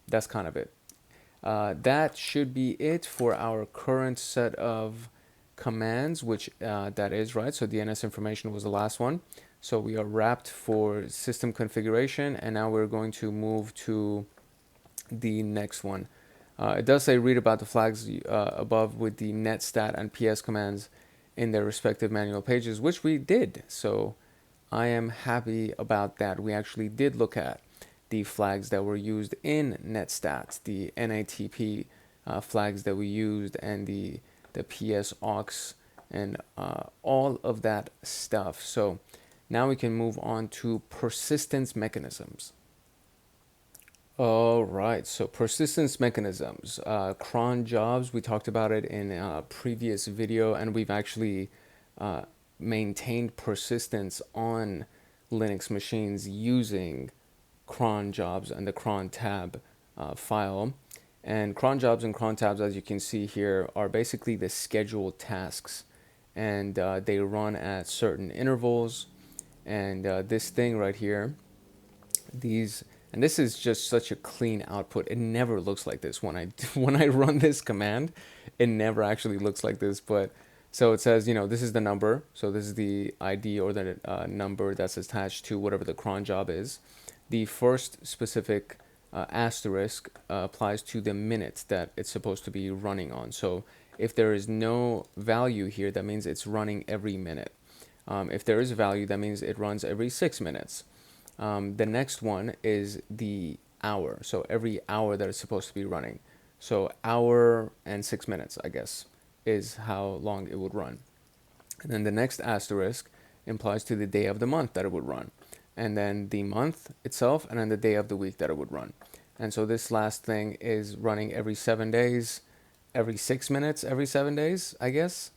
that's kind of it. That should be it for our current set of commands, which that is right. So DNS information was the last one. So we are wrapped for system configuration, and now we're going to move to the next one. It does say read about the flags above with the netstat and ps commands in their respective manual pages, which we did. So I am happy about that. We actually did look at the flags that were used in netstat, the NATP flags that we used, and the ps aux, and all of that stuff. So now we can move on to persistence mechanisms. All right, so persistence mechanisms, cron jobs, we talked about it in a previous video, and we've actually maintained persistence on Linux machines using cron jobs and the cron tab file. And cron jobs and cron tabs, as you can see here, are basically the scheduled tasks, and they run at certain intervals. And this thing right here, and this is just such a clean output. It never looks like this when I run this command. It never actually looks like this. But so it says, this is the number. So this is the ID, or the number that's attached to whatever the cron job is. The first specific asterisk applies to the minute that it's supposed to be running on. So if there is no value here, that means it's running every minute. If there is a value, that means it runs every 6 minutes. The next one is the hour. So every hour that it's supposed to be running. So hour and 6 minutes, I guess, is how long it would run. And then the next asterisk implies to the day of the month that it would run. And then the month itself, and then the day of the week that it would run. And so this last thing is running every 7 days, every 6 minutes, every 7 days, I guess.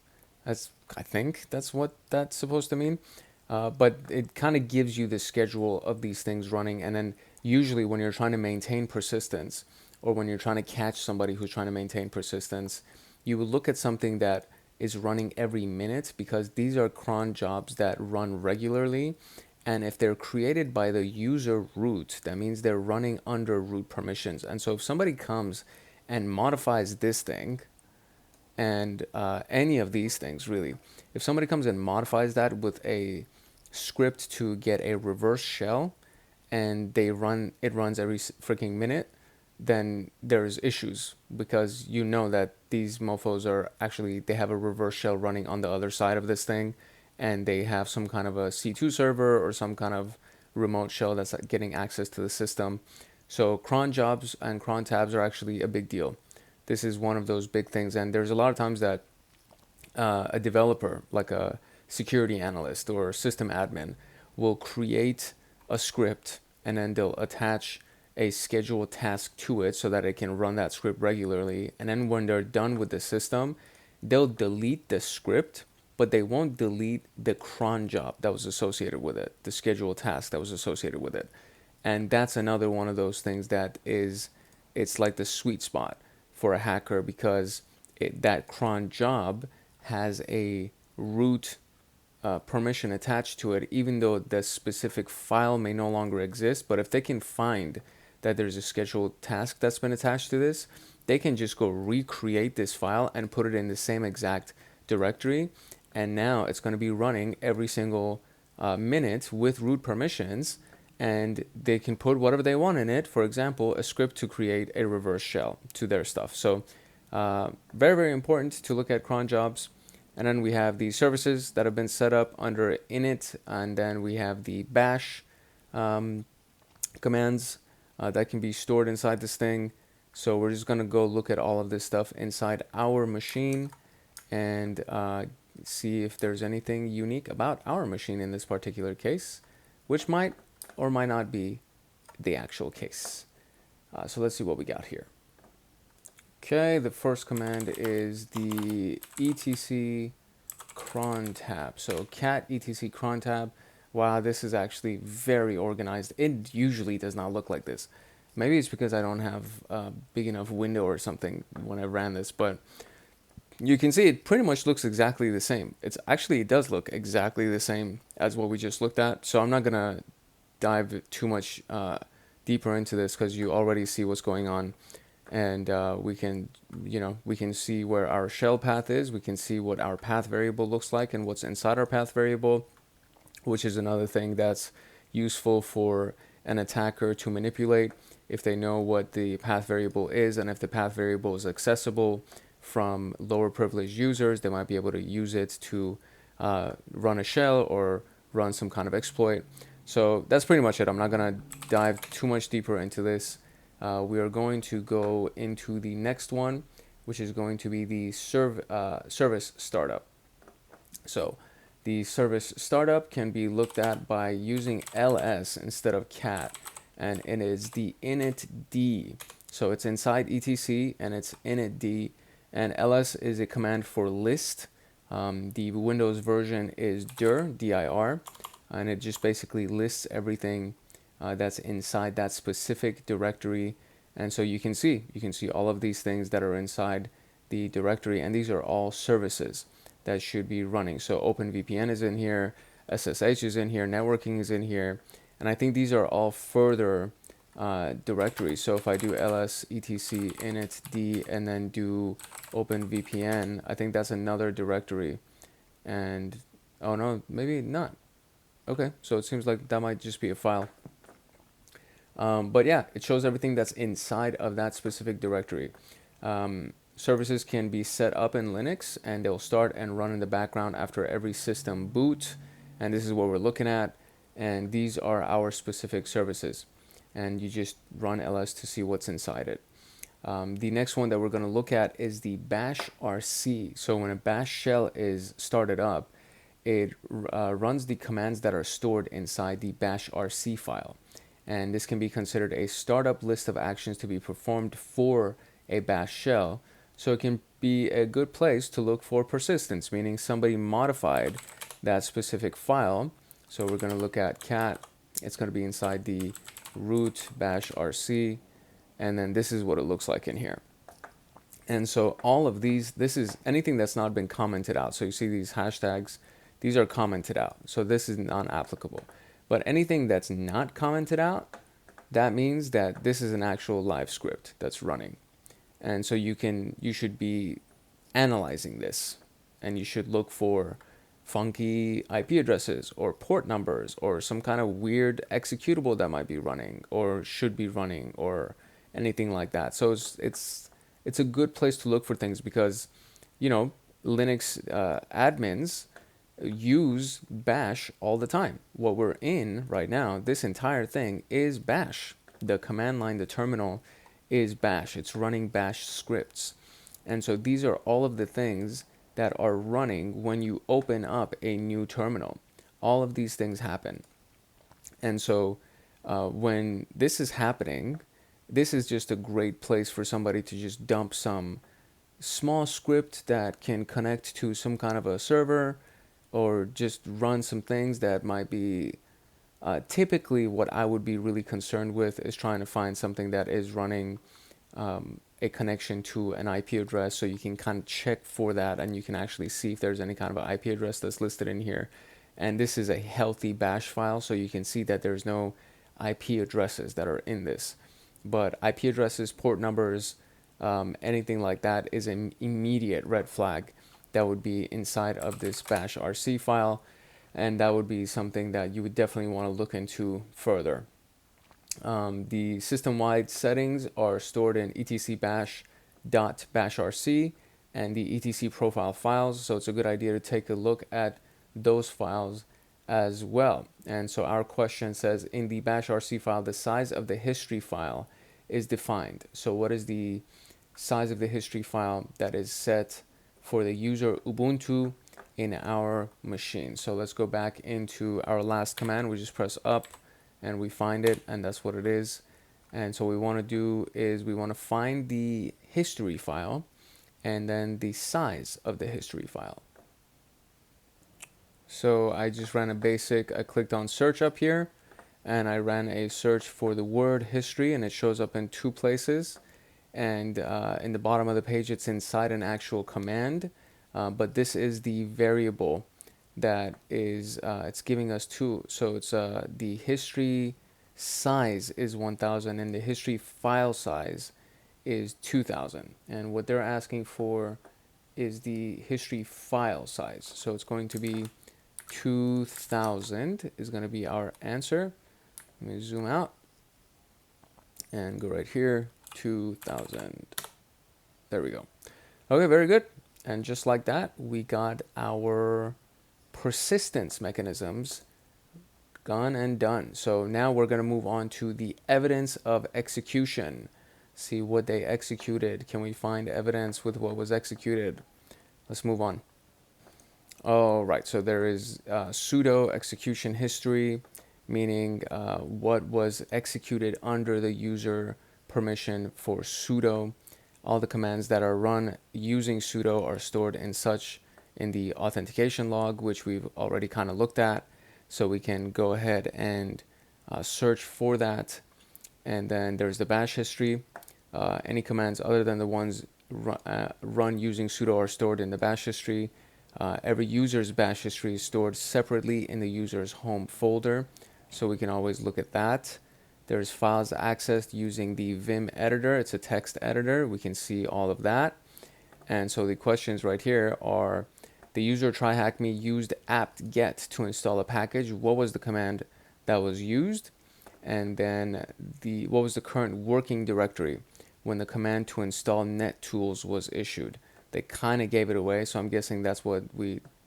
I think that's what that's supposed to mean. But it kind of gives you the schedule of these things running. And then usually when you're trying to maintain persistence, or when you're trying to catch somebody who's trying to maintain persistence, you would look at something that is running every minute, because these are cron jobs that run regularly. And if they're created by the user root, that means they're running under root permissions. And so if somebody comes and modifies this thing, and any of these things really, if somebody comes and modifies that with a script to get a reverse shell, and it runs every freaking minute, then there's issues, because that these mofos they have a reverse shell running on the other side of this thing, and they have some kind of a C2 server or some kind of remote shell that's getting access to the system. So cron jobs and cron tabs are actually a big deal. This is one of those big things, and there's a lot of times that a developer, like a security analyst or system admin, will create a script, and then they'll attach a scheduled task to it so that it can run that script regularly. And then when they're done with the system, they'll delete the script, but they won't delete the cron job that was associated with it, the scheduled task that was associated with it. And that's another one of those things that it's like the sweet spot for a hacker, because that cron job has a root permission attached to it, even though the specific file may no longer exist. But if they can find that there's a scheduled task that's been attached to this, they can just go recreate this file and put it in the same exact directory. And now it's going to be running every single minute with root permissions, and they can put whatever they want in it. For example, a script to create a reverse shell to their stuff. So very, very important to look at cron jobs. And then we have the services that have been set up under init, and then we have the bash commands that can be stored inside this thing. So we're just going to go look at all of this stuff inside our machine, and see if there's anything unique about our machine in this particular case, which might or might not be the actual case. So let's see what we got here. Okay, the first command is the etc cron tab. So cat etc cron tab. Wow, this is actually very organized. It usually does not look like this. Maybe it's because I don't have a big enough window or something when I ran this, but you can see it pretty much looks exactly the same. It does look exactly the same as what we just looked at. So I'm not gonna dive too much deeper into this because you already see what's going on, and we can see where our shell path is. We can see what our path variable looks like and what's inside our path variable, which is another thing that's useful for an attacker to manipulate if they know what the path variable is, and if the path variable is accessible from lower privileged users, they might be able to use it to run a shell or run some kind of exploit. So that's pretty much it. I'm not going to dive too much deeper into this. We are going to go into the next one, which is going to be the service startup. So the service startup can be looked at by using ls instead of cat, and it is the initd. So it's inside etc and it's initd, and ls is a command for list. The Windows version is dir, and it just basically lists everything that's inside that specific directory. And so you can see all of these things that are inside the directory, and these are all services that should be running. So OpenVPN is in here, SSH is in here, networking is in here, and I think these are all further directories. So if I do ls etc initd and then do OpenVPN, I think that's another directory. And oh no, maybe not. Okay, so it seems like that might just be a file. But yeah, it shows everything that's inside of that specific directory. Services can be set up in Linux, and they'll start and run in the background after every system boot. And this is what we're looking at. And these are our specific services. And you just run ls to see what's inside it. The next one that we're going to look at is the bash rc. So when a bash shell is started up, it runs the commands that are stored inside the bash rc file. And this can be considered a startup list of actions to be performed for a bash shell. So it can be a good place to look for persistence, meaning somebody modified that specific file. So we're going to look at cat. It's going to be inside the root bash rc, and then this is what it looks like in here. And so all of these, this is anything that's not been commented out. So you see these hashtags, these are commented out. So this is non-applicable. But anything that's not commented out, that means that this is an actual live script that's running. And so you should be analyzing this, and you should look for funky IP addresses or port numbers or some kind of weird executable that might be running or should be running or anything like that. So it's a good place to look for things because, Linux admins use bash all the time. What we're in right now, this entire thing is bash. The command line, the terminal is bash. It's running bash scripts. And so these are all of the things that are running when you open up a new terminal. All of these things happen. And so when this is happening, this is just a great place for somebody to just dump some small script that can connect to some kind of a server, or just run some things that might be typically what I would be really concerned with is trying to find something that is running a connection to an IP address, so you can kind of check for that and you can actually see if there's any kind of an IP address that's listed in here. And this is a healthy bash file, so you can see that there's no IP addresses that are in this. But IP addresses, port numbers, anything like that is an immediate red flag that would be inside of this bash rc file, and that would be something that you would definitely want to look into further. The system-wide settings are stored in etc/bash.bashrc and the etc profile files, so it's a good idea to take a look at those files as well. And so our question says, in the bashrc file, the size of the history file is defined. So what is the size of the history file that is set for the user Ubuntu in our machine? So let's go back into our last command. We just press up and we find it, and that's what it is. And so what we want to do is we want to find the history file and then the size of the history file. So I just ran a basic, I clicked on search up here, and I ran a search for the word history, and it shows up in two places. And in the bottom of the page, it's inside an actual command. But this is the variable that is, it's giving us two. So it's the history size is 1000 and the history file size is 2000. And what they're asking for is the history file size. So it's going to be 2000 is going to be our answer. Let me zoom out and go right here, 2000. There we go. Okay, very good. And just like that, we got our persistence mechanisms gone and done. So now we're going to move on to the evidence of execution. See what they executed. Can we find evidence with what was executed? Let's move on. All right, so there is pseudo execution history, meaning what was executed under the user permission for sudo. All the commands that are run using sudo are stored in the authentication log, which we've already kind of looked at. So we can go ahead and search for that. And then there's the bash history. Any commands other than the ones run using sudo are stored in the bash history. Every user's bash history is stored separately in the user's home folder, so we can always look at that. There's files accessed using the Vim editor. It's a text editor. We can see all of that. And so the questions right here are, the user TryHackMe used apt-get to install a package. What was the command that was used? And then what was the current working directory when the command to install NetTools was issued? They kind of gave it away, so I'm guessing that's what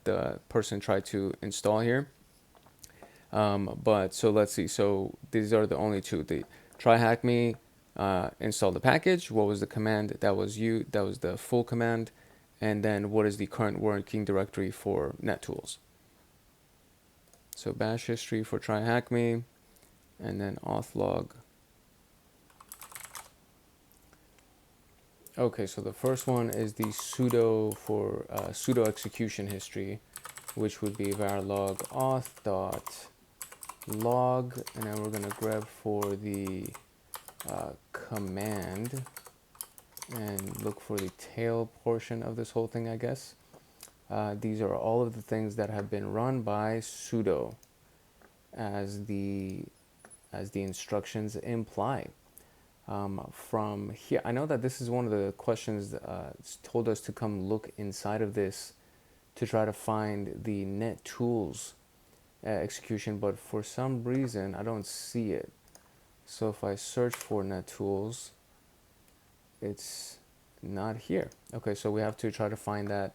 the person tried to install here. But so let's see. So these are the only two. The TryHackMe install the package. What was the command that was used? That was the full command. And then what is the current working directory for NetTools? So bash history for TryHackMe, and then auth log. Okay, so the first one is the sudo for sudo execution history, which would be var log auth dot log, and then we're going to grab for the command and look for the tail portion of this whole thing, I guess. These are all of the things that have been run by sudo as the instructions imply. From here, I know that this is one of the questions it's told us to come look inside of this to try to find the NetTools execution, but for some reason I don't see it. So if I search for NetTools, it's not here. Okay, so we have to try to find that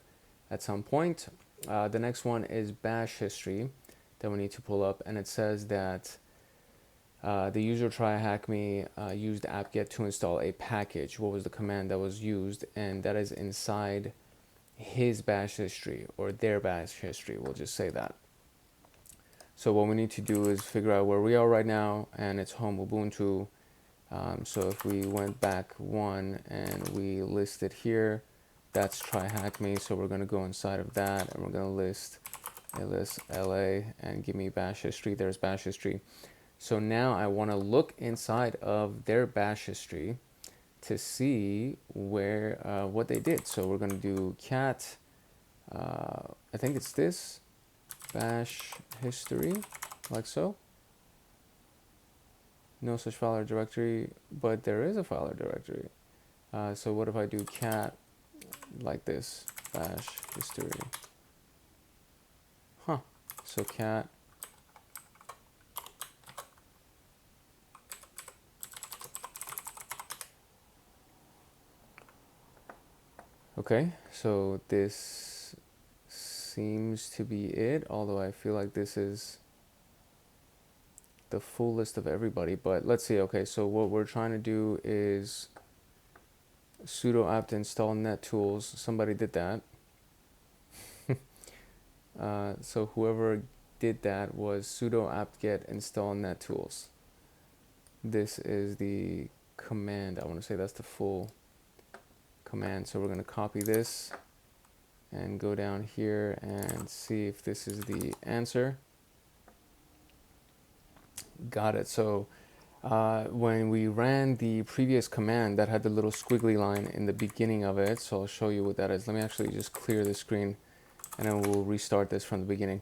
at some point. The next one is bash history that we need to pull up, and it says that the user TryHackMe used apt-get to install a package. What was the command that was used? And that is inside his bash history, or their bash history. We'll just say that. So what we need to do is figure out where we are right now, and it's home Ubuntu. So if we went back one and we list it here, that's TryHackMe. So we're going to go inside of that, and we're going to list LA and give me bash history. There's bash history. So now I want to look inside of their bash history to see where what they did. So we're going to do cat, I think it's this, bash history, like so. No such file or directory, but there is a file or directory. So what if I do cat like this, bash history? Huh, so cat. Okay, so this seems to be it, although I feel like this is the full list of everybody, but let's see. Okay, so what we're trying to do is sudo apt install NetTools. Somebody did that. So whoever did that was sudo apt-get install NetTools. This is the command. I want to say that's the full command. So we're going to copy this and go down here and see if this is the answer. Got it. So when we ran the previous command that had the little squiggly line in the beginning of it, so I'll show you what that is. Let me actually just clear the screen and then we'll restart this from the beginning.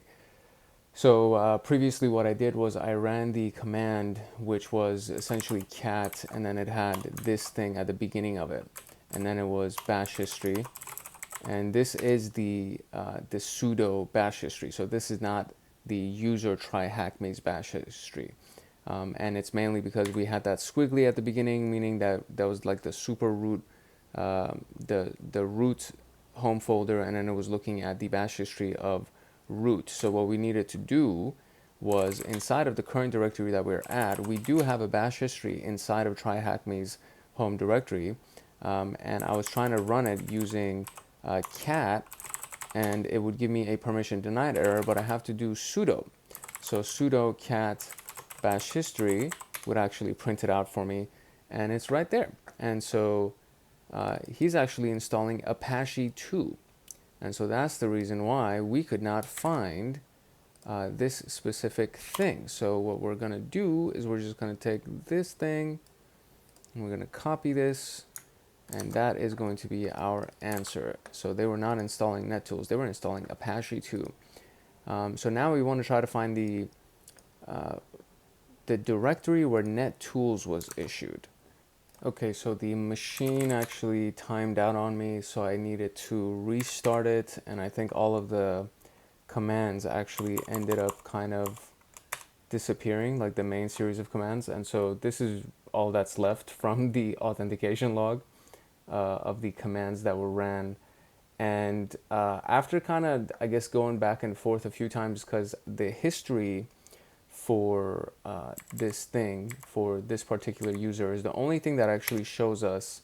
So previously what I did was I ran the command, which was essentially cat, and then it had this thing at the beginning of it, and then it was bash history, and this is the sudo bash history. So this is not the user TryHackMe's bash history, and it's mainly because we had that squiggly at the beginning, meaning that was like the super root, the root home folder, and then it was looking at the bash history of root. So what we needed to do was, inside of the current directory that we're at, we do have a bash history inside of TryHackMe's home directory, and I was trying to run it using cat, and it would give me a permission denied error, but I have to do sudo. So sudo cat bash history would actually print it out for me, and it's right there. And so he's actually installing Apache 2. And so that's the reason why we could not find this specific thing. So what we're going to do is we're just going to take this thing and we're going to copy this, and that is going to be our answer. So they were not installing NetTools, they were installing Apache 2. So now we want to try to find the directory where NetTools was issued. Okay, so the machine actually timed out on me, so I needed to restart it, and I think all of the commands actually ended up kind of disappearing, like the main series of commands. And so this is all that's left from the authentication log of the commands that were ran. And after kind of, I guess, going back and forth a few times, because the history for this thing, for this particular user, is the only thing that actually shows us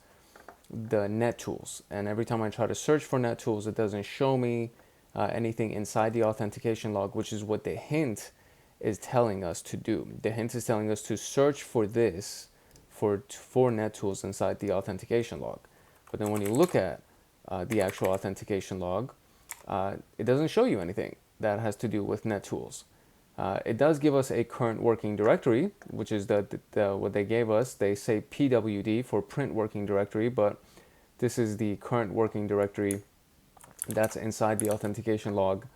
the NetTools. And every time I try to search for NetTools, it doesn't show me anything inside the authentication log, which is what the hint is telling us to do. The hint is telling us to search for this, for NetTools inside the authentication log. But then when you look at the actual authentication log, it doesn't show you anything that has to do with NetTools. It does give us a current working directory, which is what they gave us. They say PWD for print working directory, but this is the current working directory that's inside the authentication log.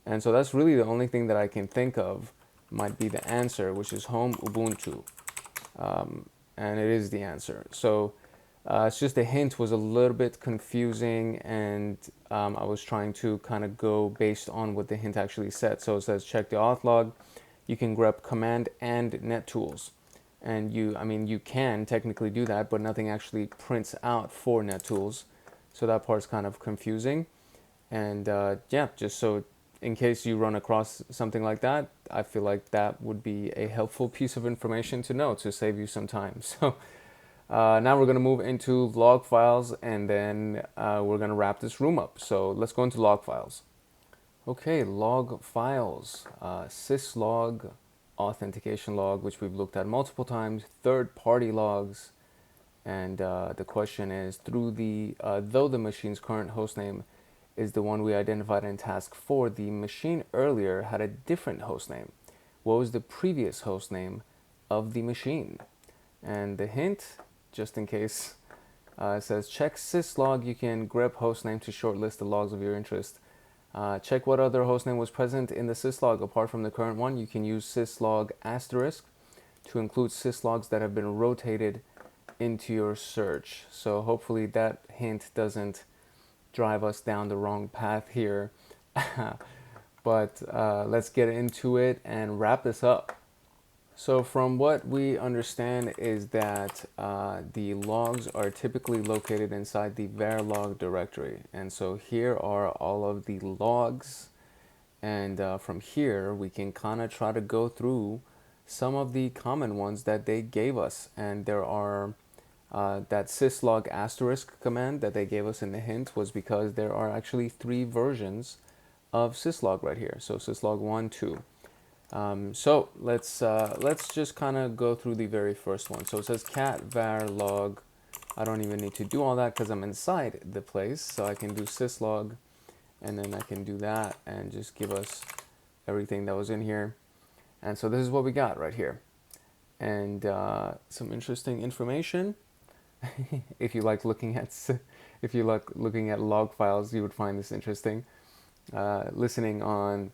And so that's really the only thing that I can think of might be the answer, which is home Ubuntu. And it is the answer. So it's just the hint was a little bit confusing, and I was trying to kind of go based on what the hint actually said. So it says check the auth log. You can grep command and NetTools, and you can technically do that, but nothing actually prints out for NetTools. So that part's kind of confusing. And yeah, just so in case you run across something like that, I feel like that would be a helpful piece of information to know to save you some time. So now we're going to move into log files, and then we're going to wrap this room up. So let's go into log files. Okay, log files, syslog, authentication log, which we've looked at multiple times, third-party logs, and the question is, though the machine's current hostname is the one we identified in task 4, the machine earlier had a different hostname. What was the previous hostname of the machine? And the hint, just in case, says check syslog. You can grep hostname to shortlist the logs of your interest. Check what other hostname was present in the syslog apart from the current one. You can use syslog asterisk to include syslogs that have been rotated into your search. So hopefully that hint doesn't drive us down the wrong path here. But let's get into it and wrap this up. So from what we understand is that the logs are typically located inside the verilog directory. And so here are all of the logs. And from here, we can kind of try to go through some of the common ones that they gave us. And there are that syslog asterisk command that they gave us in the hint was because there are actually 3 versions of syslog right here. So syslog 1, 2. So let's just kind of go through the very first one. So it says cat var log. I don't even need to do all that because I'm inside the place. So I can do syslog and then I can do that and just give us everything that was in here. And so this is what we got right here. And some interesting information. If you like looking at log files, you would find this interesting. Listening on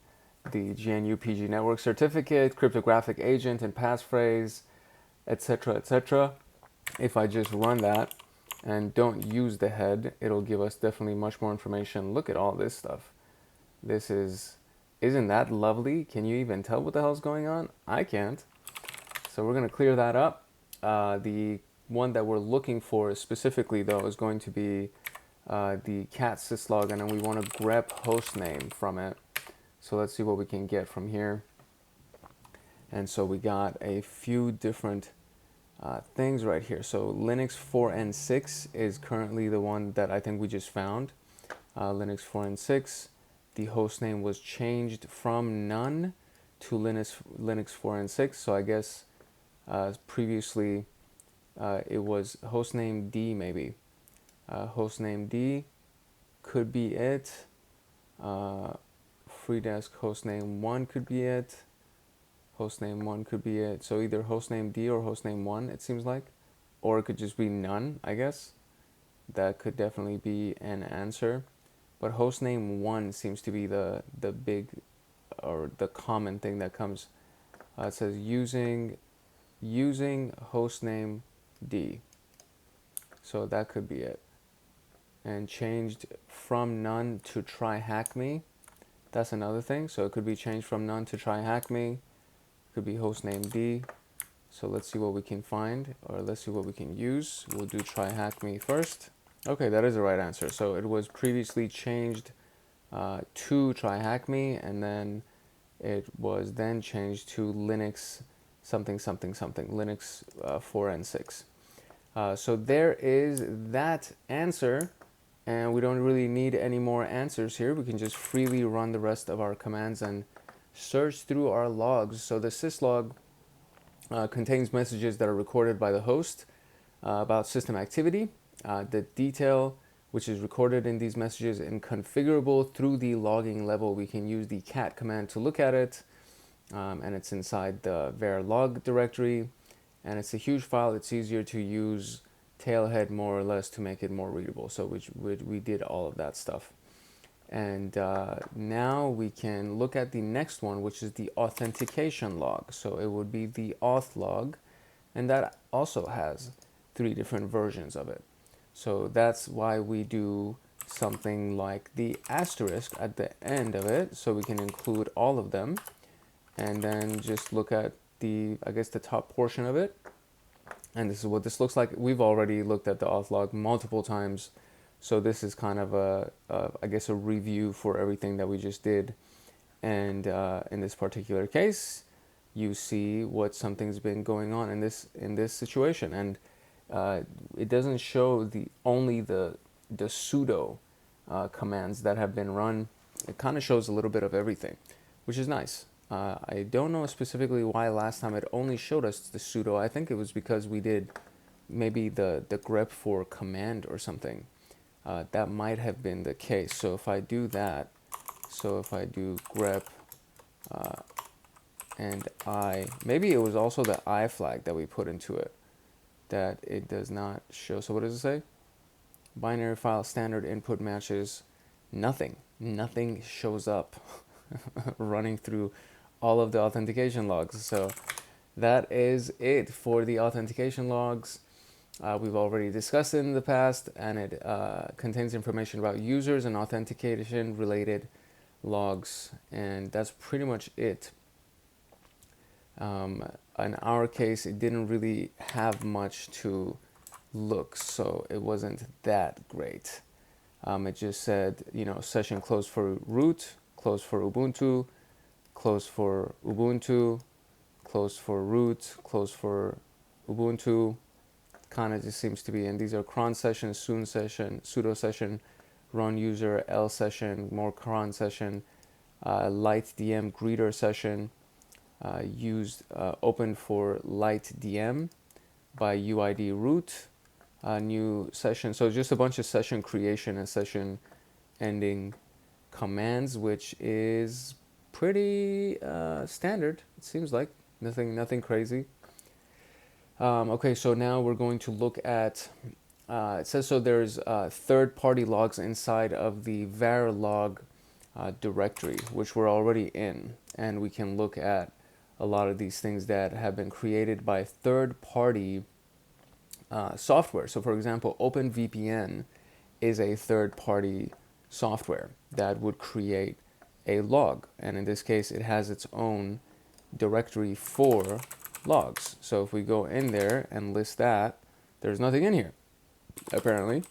the GNU PG network certificate, cryptographic agent and passphrase, etc., etc. If I just run that and don't use the head, it'll give us definitely much more information. Look at all this stuff. Isn't that lovely? Can you even tell what the hell's going on? I can't. So we're going to clear that up. The one that we're looking for specifically, though, is going to be the cat syslog, and then we want to grep hostname from it. So let's see what we can get from here. And so we got a few different things right here. So Linux 4 and 6 is currently the one that I think we just found. Linux 4 and 6. The hostname was changed from none to Linux 4 and 6. So I guess previously it was hostname D maybe. Hostname D could be it. FreeDesk hostname 1 could be it. Hostname 1 could be it. So either hostname D or hostname 1, it seems like. Or it could just be none, I guess. That could definitely be an answer. But hostname 1 seems to be the big or the common thing that comes. It says using hostname D. So that could be it. And changed from none to TryHackMe. That's another thing. So it could be changed from none to TryHackMe. Could be hostname D. So let's see what we can find, or let's see what we can use. We'll do TryHackMe first. Okay, that is the right answer. So it was previously changed to TryHackMe, and then it was then changed to Linux something something something, Linux 4 and 6. So there is that answer, and we don't really need any more answers here. We can just freely run the rest of our commands and search through our logs. So the syslog contains messages that are recorded by the host about system activity. The detail which is recorded in these messages and configurable through the logging level. We can use the cat command to look at it, and it's inside the var log directory, and it's a huge file. It's easier to use tailhead more or less to make it more readable. So we did all of that stuff. And now we can look at the next one, which is the authentication log. So it would be the auth log, and that also has 3 different versions of it. So that's why we do something like the asterisk at the end of it, so we can include all of them, and then just look at the top portion of it. And this is what this looks like. We've already looked at the auth log multiple times. So this is kind of a review for everything that we just did. And in this particular case, you see what something's been going on in this situation. And it doesn't show only the sudo commands that have been run. It kind of shows a little bit of everything, which is nice. I don't know specifically why last time it only showed us the sudo. I think it was because we did maybe the grep for command or something. That might have been the case. So if I do that, so if I do grep and I, maybe it was also the I flag that we put into it that it does not show. So what does it say? Binary file standard input matches nothing. Nothing shows up running through all of the authentication logs. So that is it for the authentication logs. We've already discussed it in the past, and it contains information about users and authentication related logs, and that's pretty much it. In our case, it didn't really have much to look, so it wasn't that great. It just said, session closed for root, closed for Ubuntu, closed for Ubuntu, closed for root, closed for Ubuntu. Kind of just seems to be, and these are cron session, soon session, sudo session, run user, L session, more cron session, light DM greeter session, used opened for light DM by UID root, new session. So just a bunch of session creation and session ending commands, which is pretty standard. It seems like nothing crazy. Okay, so now we're going to look at. It says so. There's third-party logs inside of the Verilog directory, which we're already in, and we can look at a lot of these things that have been created by third-party software. So, for example, OpenVPN is a third-party software that would create a log, and in this case, it has its own directory for logs. So if we go in there and list that, there's nothing in here, apparently.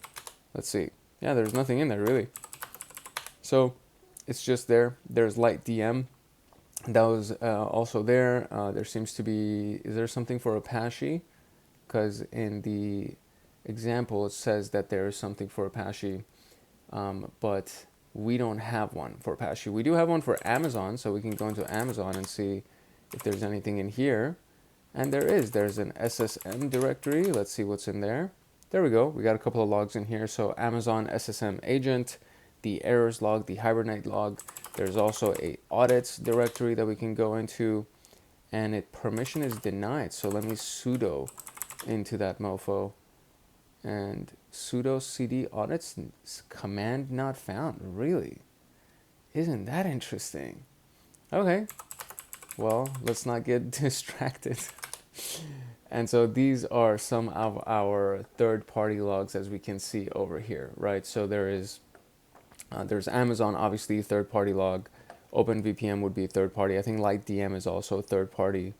Let's see. Yeah, there's nothing in there, really. So it's just there. There's LightDM. That was also there. There seems to be, is there something for Apache? Because in the example, it says that there is something for Apache, but we don't have one for Apache. We do have one for Amazon, so we can go into Amazon and see if there's anything in here. And there's an SSM directory. Let's see what's in there. There we go. We got a couple of logs in here. So Amazon SSM agent, the errors log, the Hibernate log. There's also a audits directory that we can go into, and permission is denied. So let me sudo into that mofo, and sudo cd audits command not found. Really? Isn't that interesting? Okay. Well, let's not get distracted. And so these are some of our third-party logs, as we can see over here, right? So there's Amazon, obviously, third-party log. OpenVPN would be third-party. I think LightDM is also third-party.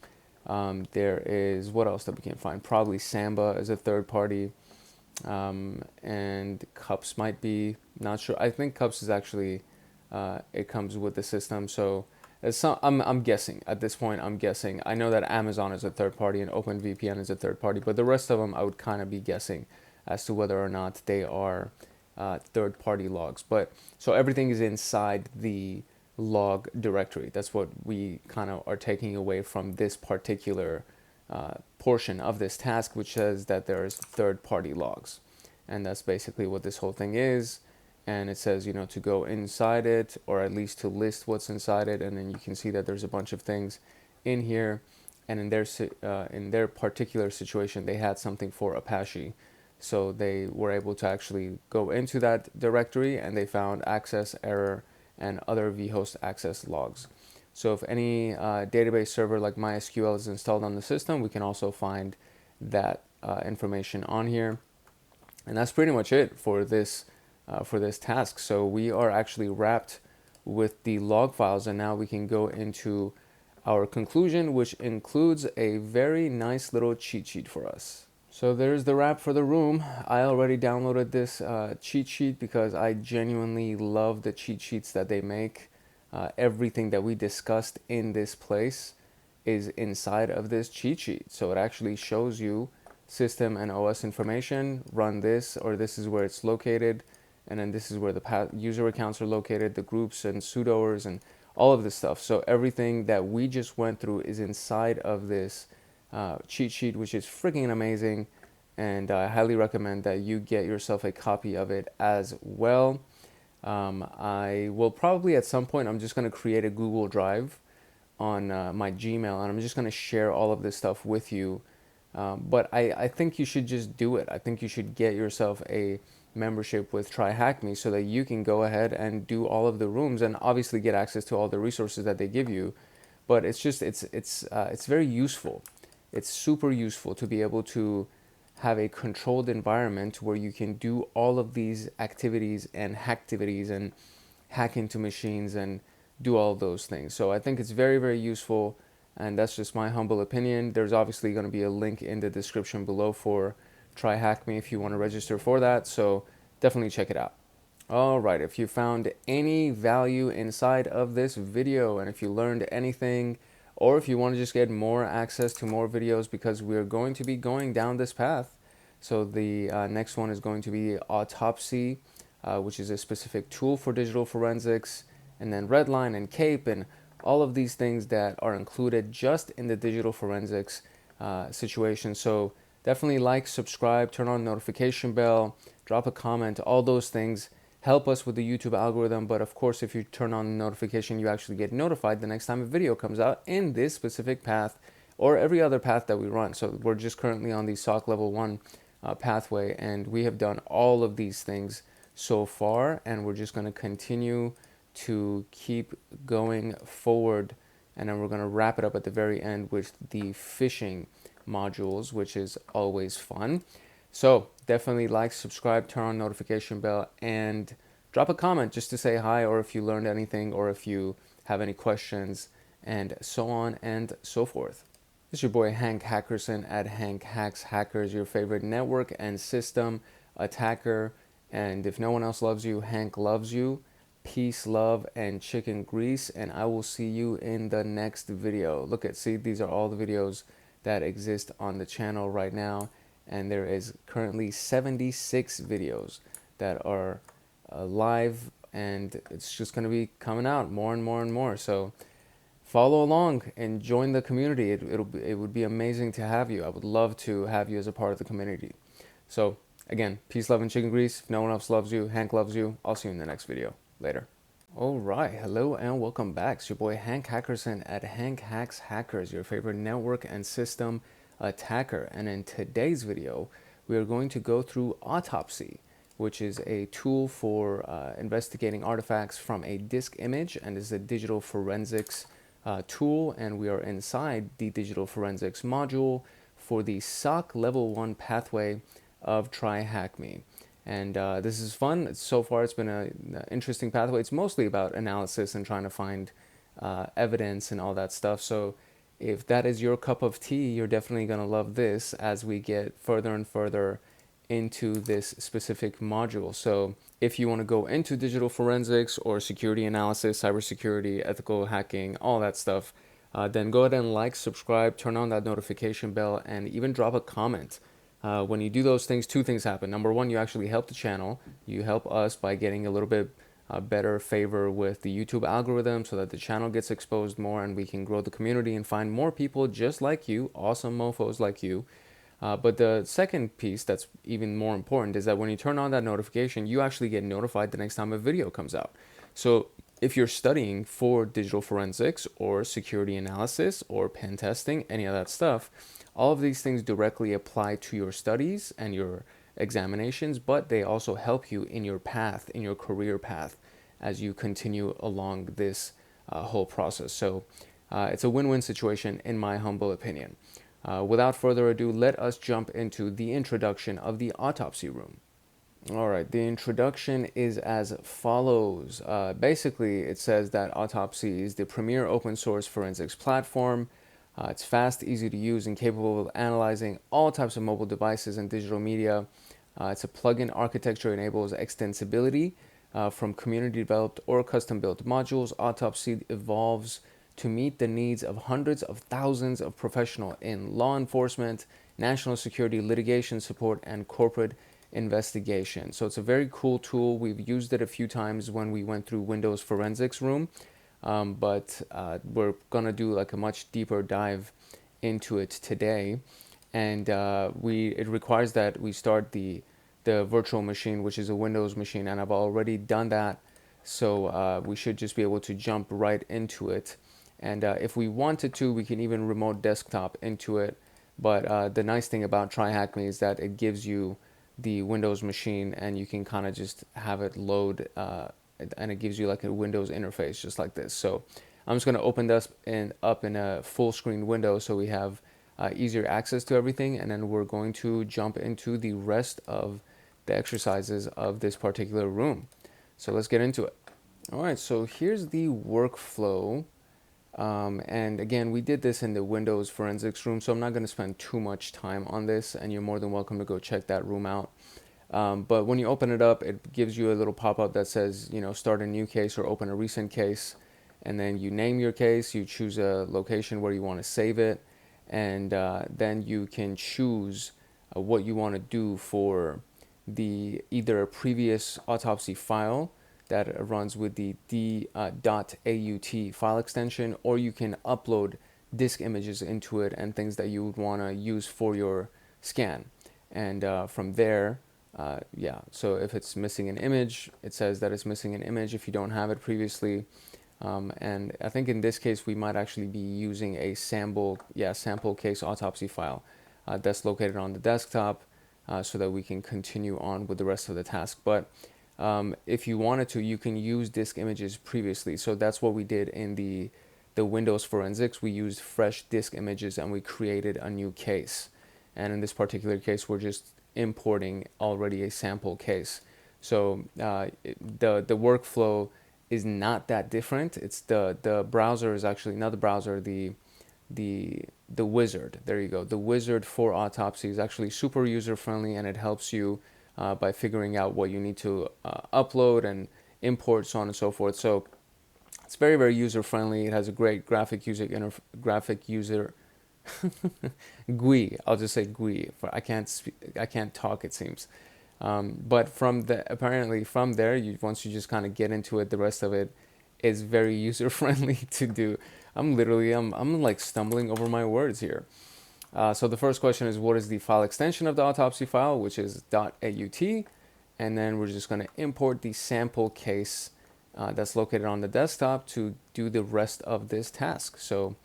There is, what else that we can find? Probably Samba is a third-party. And Cups might be, not sure. I think Cups is actually, it comes with the system, so I'm guessing at this point. I'm guessing. I know that Amazon is a third party and OpenVPN is a third party, but the rest of them I would kind of be guessing as to whether or not they are third party logs. But so everything is inside the log directory. That's what we kind of are taking away from this particular portion of this task, which says that there is third party logs, and that's basically what this whole thing is. And it says, to go inside it, or at least to list what's inside it. And then you can see that there's a bunch of things in here. And in their particular situation, they had something for Apache. So they were able to actually go into that directory, and they found access error and other vhost access logs. So if any database server like MySQL is installed on the system, we can also find that information on here. And that's pretty much it for this task. So we are actually wrapped with the log files, and now we can go into our conclusion, which includes a very nice little cheat sheet for us. So there's the wrap for the room. I already downloaded this cheat sheet because I genuinely love the cheat sheets that they make. Everything that we discussed in this place is inside of this cheat sheet. So it actually shows you system and OS information, run this, or this is where it's located. And then this is where the user accounts are located, the groups and sudoers and all of this stuff. So everything that we just went through is inside of this cheat sheet, which is freaking amazing. And I highly recommend that you get yourself a copy of it as well. I will probably at some point, I'm just going to create a Google Drive on my Gmail, and I'm just going to share all of this stuff with you. But I think you should just do it. I think you should get yourself a membership with TryHackMe so that you can go ahead and do all of the rooms and obviously get access to all the resources that they give you. But it's just it's very useful. It's super useful to be able to have a controlled environment where you can do all of these activities and hacktivities and hack into machines and do all of those things. So I think it's very, very useful, and that's just my humble opinion. There's obviously going to be a link in the description below for TryHackMe if you want to register for that, so definitely check it out. All right, if you found any value inside of this video, and if you learned anything, or if you want to just get more access to more videos, because we're going to be going down this path. So the next one is going to be Autopsy, which is a specific tool for digital forensics, and then Redline and KAPE and all of these things that are included just in the digital forensics situation. So definitely like, subscribe, turn on notification bell, drop a comment. All those things help us with the YouTube algorithm. But of course, if you turn on the notification, you actually get notified the next time a video comes out in this specific path or every other path that we run. So we're just currently on the SOC level 1 pathway, and we have done all of these things so far, and we're just going to continue to keep going forward, and then we're going to wrap it up at the very end with the phishing modules, which is always fun. So definitely like, subscribe, turn on notification bell, and drop a comment just to say hi, or if you learned anything, or if you have any questions, and so on and so forth. It's your boy Hank Hackerson at Hank Hacks Hackers, your favorite network and system attacker. And if no one else loves you, Hank loves you. Peace, love, and chicken grease. And I will see you in the next video. See, these are all the videos that exist on the channel right now. And there is currently 76 videos that are live. And it's just going to be coming out more and more and more. So follow along and join the community. It would be amazing to have you. I would love to have you as a part of the community. So again, peace, love, and chicken grease. If no one else loves you, Hank loves you. I'll see you in the next video. Later. All right. Hello and welcome back. It's your boy Hank Hackerson at Hank Hacks Hackers, your favorite network and system attacker. And in today's video, we are going to go through Autopsy, which is a tool for investigating artifacts from a disk image, and is a digital forensics tool. And we are inside the digital forensics module for the SOC level 1 pathway of TryHackMe. And this is fun. So far, it's been an interesting pathway. It's mostly about analysis and trying to find evidence and all that stuff. So if that is your cup of tea, you're definitely going to love this as we get further and further into this specific module. So if you want to go into digital forensics or security analysis, cybersecurity, ethical hacking, all that stuff, then go ahead and like, subscribe, turn on that notification bell, and even drop a comment. When you do those things, two things happen. Number one, you actually help the channel. You help us by getting a little bit better favor with the YouTube algorithm so that the channel gets exposed more and we can grow the community and find more people just like you, awesome mofos like you. But the second piece that's even more important is that when you turn on that notification, you actually get notified the next time a video comes out. So if you're studying for digital forensics or security analysis or pen testing, any of that stuff, all of these things directly apply to your studies and your examinations, but they also help you in your path, in your career path, as you continue along this whole process. So it's a win-win situation, in my humble opinion. Without further ado, let us jump into the introduction of the Autopsy room. All right, the introduction is as follows. Basically, it says that Autopsy is the premier open source forensics platform. It's fast, easy to use, and capable of analyzing all types of mobile devices and digital media. It's a plugin architecture enables extensibility from community-developed or custom-built modules. Autopsy evolves to meet the needs of hundreds of thousands of professionals in law enforcement, national security, litigation support, and corporate investigation. So it's a very cool tool. We've used it a few times when we went through Windows Forensics Room. But we're gonna do like a much deeper dive into it today, and it requires that we start the virtual machine, which is a Windows machine, and I've already done that, so we should just be able to jump right into it. And if we wanted to, we can even remote desktop into it. But the nice thing about TryHackMe is that it gives you the Windows machine, and you can kind of just have it load. And it gives you like a Windows interface just like this. So I'm just going to open this up in a full screen window so we have easier access to everything, and then we're going to jump into the rest of the exercises of this particular room. So let's get into it. All right, so here's the workflow. And again, we did this in the Windows Forensics room, so I'm not going to spend too much time on this, and you're more than welcome to go check that room out. But when you open it up, it gives you a little pop-up that says, start a new case or open a recent case. And then you name your case, you choose a location where you want to save it, and then you can choose what you want to do for either a previous autopsy file that runs with the .aut file extension, or you can upload disk images into it and things that you would want to use for your scan. And from there, yeah, so if it's missing an image, it says that it's missing an image if you don't have it previously. And I think in this case, we might actually be using a sample case autopsy file that's located on the desktop so that we can continue on with the rest of the task. But if you wanted to, you can use disk images previously. So that's what we did in the Windows forensics. We used fresh disk images and we created a new case. And in this particular case, we're just importing already a sample case. So the workflow is not that different. It's the browser is actually not the browser, the wizard. There you go. The wizard for Autopsy is actually super user friendly, and it helps you by figuring out what you need to upload and import, so on and so forth. So it's very, very user friendly. It has a great graphic user GUI. I'll just say GUI. I can't talk, it seems. But apparently from there, once you just kind of get into it, the rest of it is very user friendly to do. I'm like stumbling over my words here. So the first question is, what is the file extension of the autopsy file, which is .aut, and then we're just going to import the sample case that's located on the desktop to do the rest of this task. So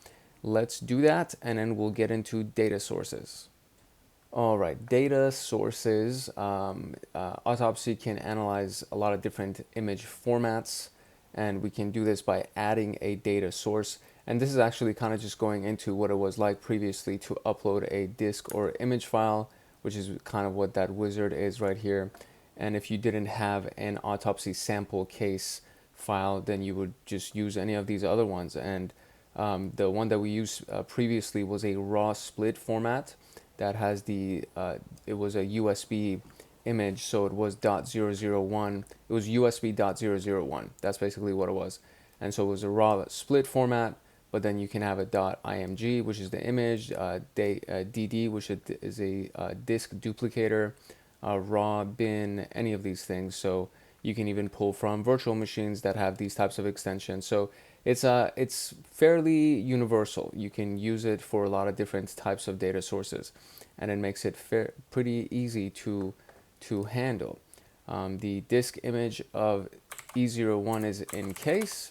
let's do that, and then we'll get into data sources. All right, data sources. Autopsy can analyze a lot of different image formats, and we can do this by adding a data source. And this is actually kind of just going into what it was like previously to upload a disk or image file, which is kind of what that wizard is right here. And if you didn't have an autopsy sample case file, then you would just use any of these other ones. And the one that we used previously was a raw split format that has it was a USB image, so it was .001. It was USB .001. That's basically what it was. And so it was a raw split format, but then you can have a .img, which is the image, DD, which is a disk duplicator, raw bin, any of these things. So you can even pull from virtual machines that have these types of extensions. So it's fairly universal. You can use it for a lot of different types of data sources, and it makes it pretty easy to handle. The disk image of E01 is in case,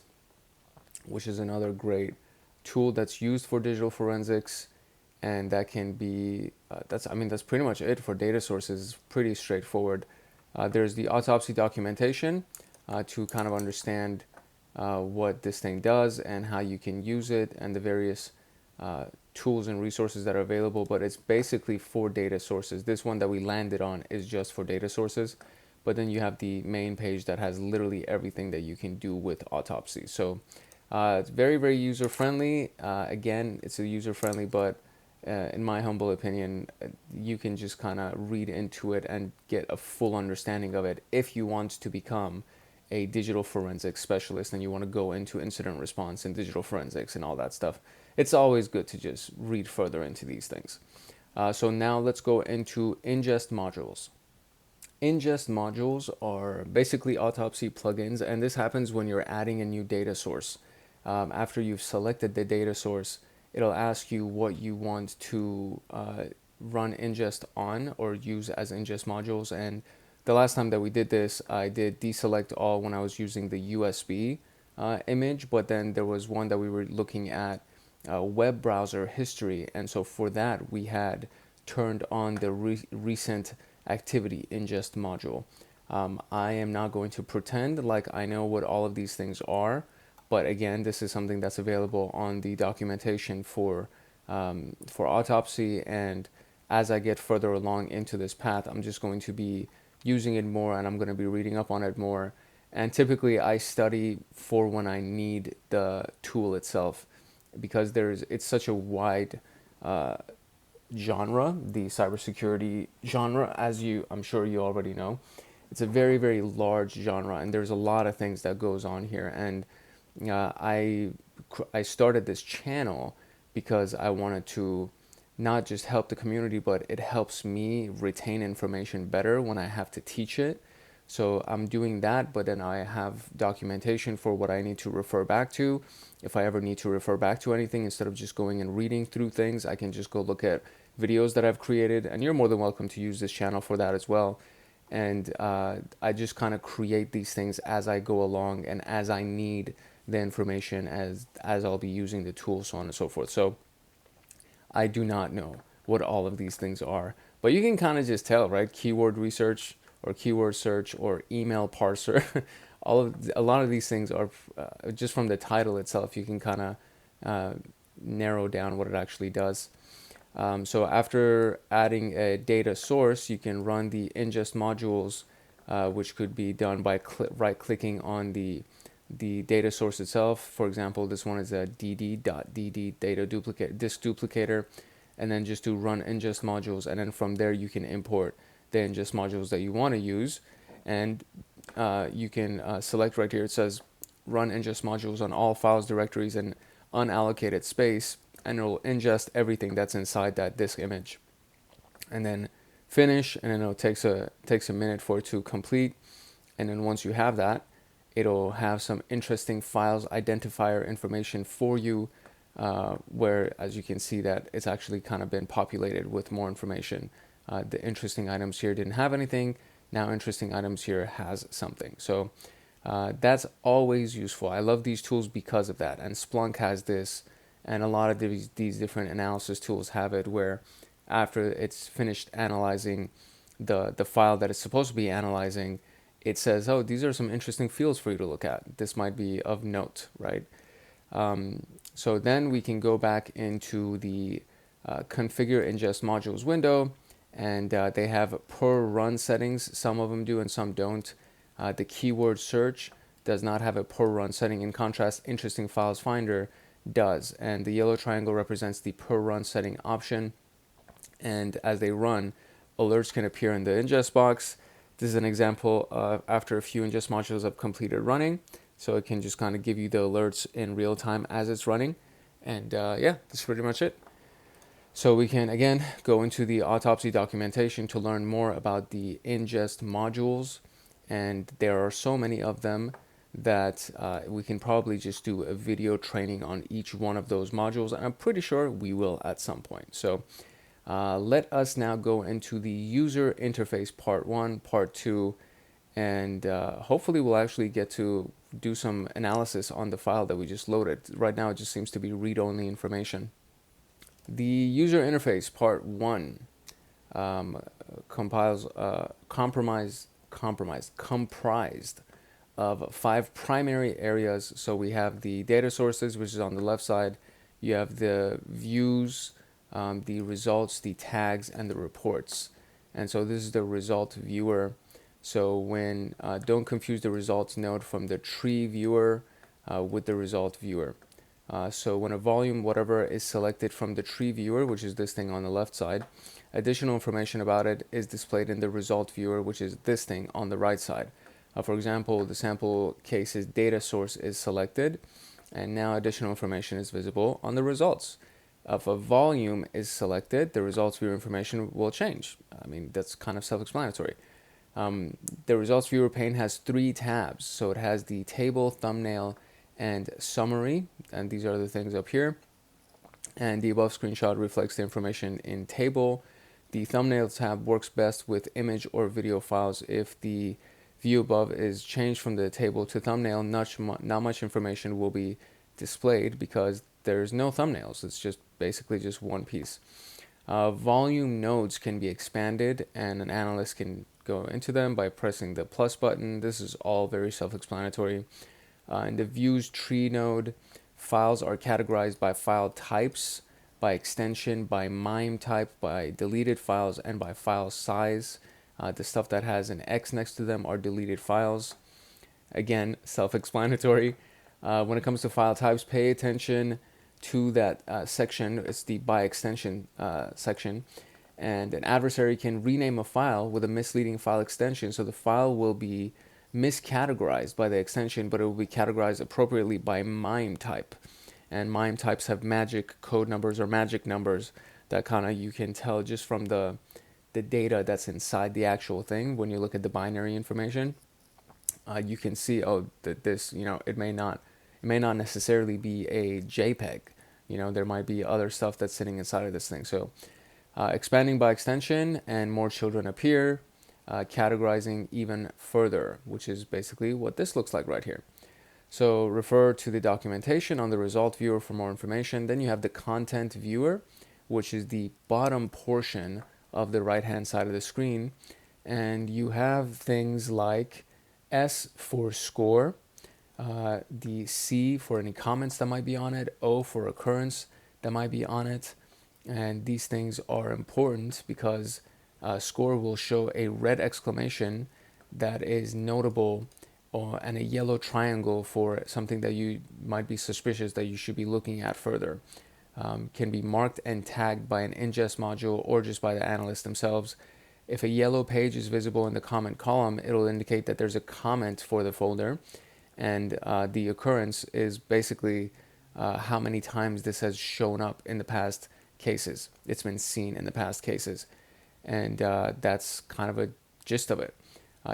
which is another great tool that's used for digital forensics, and that can be that's pretty much it for data sources. Pretty straightforward. There's the autopsy documentation to kind of understand what this thing does and how you can use it, and the various tools and resources that are available, but it's basically for data sources. This one that we landed on is just for data sources, but then you have the main page that has literally everything that you can do with Autopsy. So it's very, very user friendly. Again, it's a user friendly, but in my humble opinion, you can just kind of read into it and get a full understanding of it if you want to become a digital forensics specialist and you want to go into incident response and digital forensics and all that stuff. It's always good to just read further into these things. So now let's go into ingest modules. Ingest modules are basically Autopsy plugins, and this happens when you're adding a new data source. After you've selected the data source, it'll ask you what you want to run ingest on or use as ingest modules. And the last time that we did this, I did deselect all when I was using the USB image, but then there was one that we were looking at web browser history, and so for that we had turned on the recent activity ingest module. I am not going to pretend like I know what all of these things are, but again, this is something that's available on the documentation for Autopsy, and as I get further along into this path, I'm just going to be using it more, and I'm going to be reading up on it more. And typically I study for when I need the tool itself, because it's such a wide genre, the cybersecurity genre, as I'm sure you already know. It's a very, very large genre, and there's a lot of things that goes on here. And I started this channel because I wanted to not just help the community, but it helps me retain information better when I have to teach it. So I'm doing that, but then I have documentation for what I need to refer back to. If I ever need to refer back to anything, instead of just going and reading through things, I can just go look at videos that I've created, and you're more than welcome to use this channel for that as well. and I just kind of create these things as I go along and as I need the information as I'll be using the tool, so on and so forth. So I do not know what all of these things are, but you can kind of just tell, right? Keyword research or keyword search or email parser. A lot of these things are just from the title itself. You can kind of narrow down what it actually does. So after adding a data source, you can run the ingest modules, which could be done by right-clicking on the data source itself. For example, this one is a dd.dd data disk duplicator, and then just to run ingest modules, and then from there you can import the ingest modules that you want to use, and you can select right here. It says run ingest modules on all files, directories, and unallocated space, and it will ingest everything that's inside that disk image, and then finish, and then it takes a minute for it to complete. And then once you have that, it'll have some interesting files identifier information for you, where, as you can see, that it's actually kind of been populated with more information. The interesting items here didn't have anything. Now interesting items here has something. So that's always useful. I love these tools because of that. And Splunk has this, and a lot of these different analysis tools have it, where after it's finished analyzing the file that it's supposed to be analyzing, it says, oh, these are some interesting fields for you to look at. This might be of note, right? So then we can go back into the configure ingest modules window, and they have per run settings. Some of them do and some don't. The keyword search does not have a per run setting. In contrast, interesting files finder does, and the yellow triangle represents the per run setting option. And as they run, alerts can appear in the ingest box. This is an example after a few ingest modules have completed running. So it can just kind of give you the alerts in real time as it's running. And yeah, that's pretty much it. So we can, again, go into the Autopsy documentation to learn more about the ingest modules. And there are so many of them that we can probably just do a video training on each one of those modules. And I'm pretty sure we will at some point. So let us now go into the user interface part 1, part 2, and hopefully we'll actually get to do some analysis on the file that we just loaded. Right now it just seems to be read-only information. The user interface part 1 comprised of 5 primary areas. So we have the data sources, which is on the left side. You have the views, the results, the tags, and the reports. And so this is the result viewer. So when don't confuse the results node from the tree viewer with the result viewer. So when a volume whatever is selected from the tree viewer, which is this thing on the left side, additional information about it is displayed in the result viewer, which is this thing on the right side. For example, the sample case's data source is selected, and now additional information is visible on the results. If a volume is selected, the results viewer information will change. I mean, that's kind of self-explanatory. The results viewer pane has 3 tabs. So it has the table, thumbnail, and summary, and these are the things up here. And the above screenshot reflects the information in table. The thumbnail tab works best with image or video files. If the view above is changed from the table to thumbnail, not much information will be displayed because there's no thumbnails. It's just basically just one piece. Volume nodes can be expanded, and an analyst can go into them by pressing the plus button. This is all very self-explanatory. In the views tree node, files are categorized by file types, by extension, by MIME type, by deleted files, and by file size. The stuff that has an X next to them are deleted files. Again, self-explanatory. When it comes to file types, pay attention to that section. It's the by extension section. And an adversary can rename a file with a misleading file extension, so the file will be miscategorized by the extension, but it will be categorized appropriately by MIME type. And MIME types have magic code numbers or magic numbers that kind of you can tell just from the data that's inside the actual thing. When you look at the binary information, you can see, oh, that this, it may not necessarily be a JPEG. There might be other stuff that's sitting inside of this thing. So expanding by extension and more children appear. categorizing even further, which is basically what this looks like right here. So refer to the documentation on the result viewer for more information. Then you have the content viewer, which is the bottom portion of the right-hand side of the screen. And you have things like S for score, the C for any comments that might be on it, O for occurrence that might be on it. And these things are important because score will show a red exclamation that is notable, and a yellow triangle for something that you might be suspicious that you should be looking at further. Can be marked and tagged by an ingest module or just by the analysts themselves. If a yellow page is visible in the comment column, it'll indicate that there's a comment for the folder. And the occurrence is basically how many times this has shown up in the past cases. It's been seen in the past cases. And that's kind of a gist of it.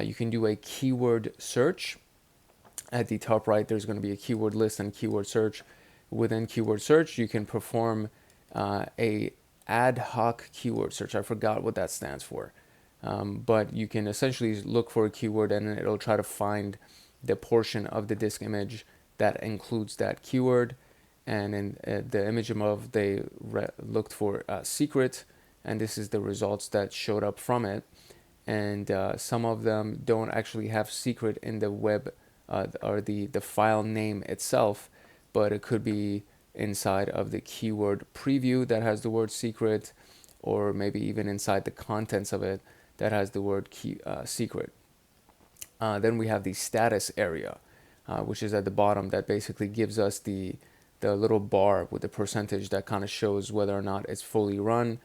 You can do a keyword search. At the top right, there's going to be a keyword list and keyword search. Within keyword search, you can perform a ad hoc keyword search. I forgot what that stands for. But you can essentially look for a keyword and it'll try to find the portion of the disk image that includes that keyword. And in the image above, they looked for secret, and this is the results that showed up from it. And some of them don't actually have secret in the web or the file name itself, but it could be inside of the keyword preview that has the word secret, or maybe even inside the contents of it that has the word secret. Then we have the status area, which is at the bottom, that basically gives us the little bar with the percentage that kind of shows whether or not it's fully run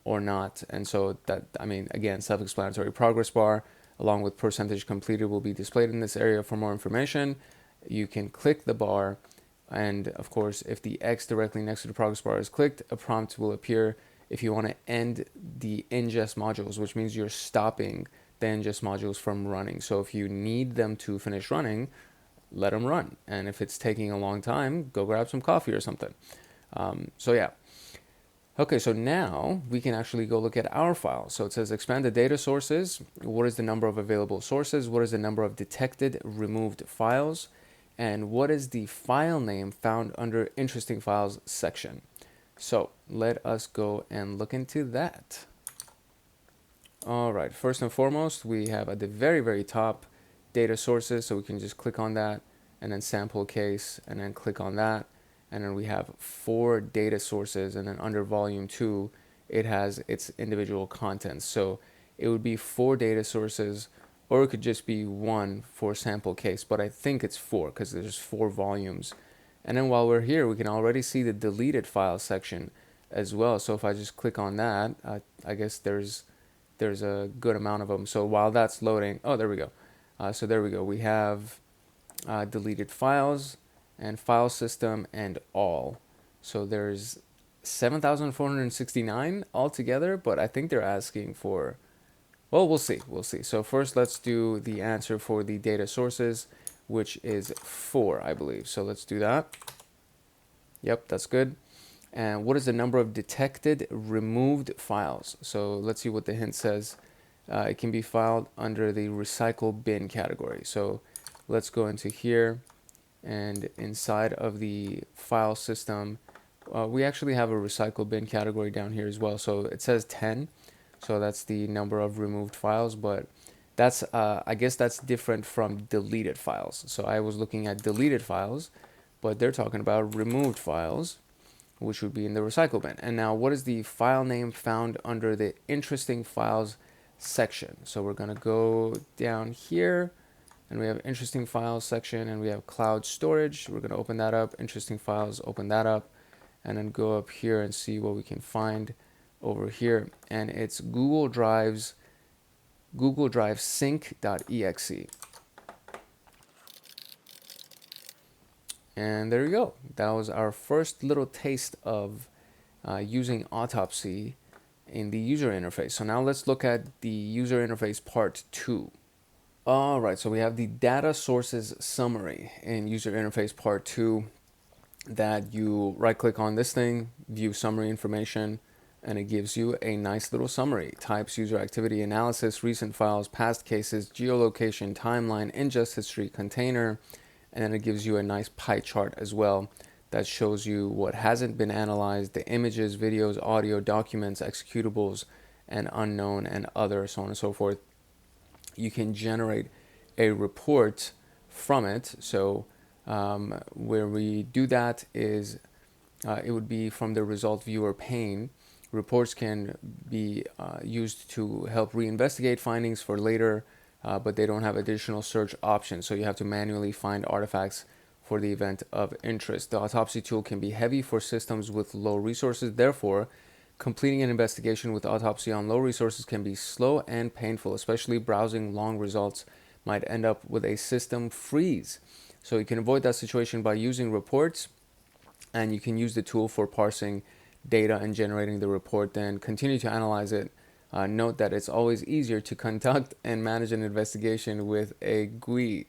or not. And so that, I mean, again, self-explanatory. Progress bar along with percentage completed will be displayed in this area. For more information, you can click the bar, and of course, if the X directly next to the progress bar is clicked, a prompt will appear if you want to end the ingest modules, which means you're stopping the ingest modules from running. So if you need them to finish running, let them run. And if it's taking a long time, go grab some coffee or something. So yeah. Okay, so now we can actually go look at our file. So it says expand the data sources. What is the number of available sources? What is the number of detected removed files? And what is the file name found under interesting files section? So let us go and look into that. All right, first and foremost, we have at the very, very top data sources. So we can just click on that and then sample case and then click on that. And then we have 4 data sources, and then under volume 2, it has its individual contents. So it would be 4 data sources, or it could just be 1 for sample case, but I think it's 4 because there's 4 volumes. And then while we're here, we can already see the deleted files section as well. So if I just click on that, I guess there's a good amount of them. So while that's loading, oh, there we go. So there we go. We have deleted files and file system and all. So there's 7,469 altogether, but I think they're asking for, well, we'll see. So first let's do the answer for the data sources, which is 4, I believe. So let's do that. Yep, that's good. And what is the number of detected removed files? So let's see what the hint says. It can be filed under the recycle bin category. So let's go into here. And inside of the file system, we actually have a recycle bin category down here as well. So it says 10. So that's the number of removed files, but that's I guess that's different from deleted files. So I was looking at deleted files, but they're talking about removed files, which would be in the recycle bin. And now what is the file name found under the interesting files section? So we're going to go down here. And we have interesting files section, and we have cloud storage. We're going to open that up. Interesting files, open that up, and then go up here and see what we can find over here. And it's Google Drive sync.exe. And there you go. That was our first little taste of using Autopsy in the user interface. So now let's look at the user interface part 2. All right, so we have the data sources summary in user interface part 2, that you right click on this thing, view summary information, and it gives you a nice little summary. Types, user activity analysis, recent files, past cases, geolocation, timeline, ingest history, container, and then it gives you a nice pie chart as well that shows you what hasn't been analyzed, the images, videos, audio, documents, executables, and unknown, and other, so on and so forth. You can generate a report from it. So where we do that is it would be from the result viewer pane. Reports can be used to help reinvestigate findings for later, but they don't have additional search options. So you have to manually find artifacts for the event of interest. The Autopsy tool can be heavy for systems with low resources. Therefore, completing an investigation with Autopsy on low resources can be slow and painful, especially browsing long results might end up with a system freeze. So you can avoid that situation by using reports, and you can use the tool for parsing data and generating the report, then continue to analyze it. Note that it's always easier to conduct and manage an investigation with a GUI.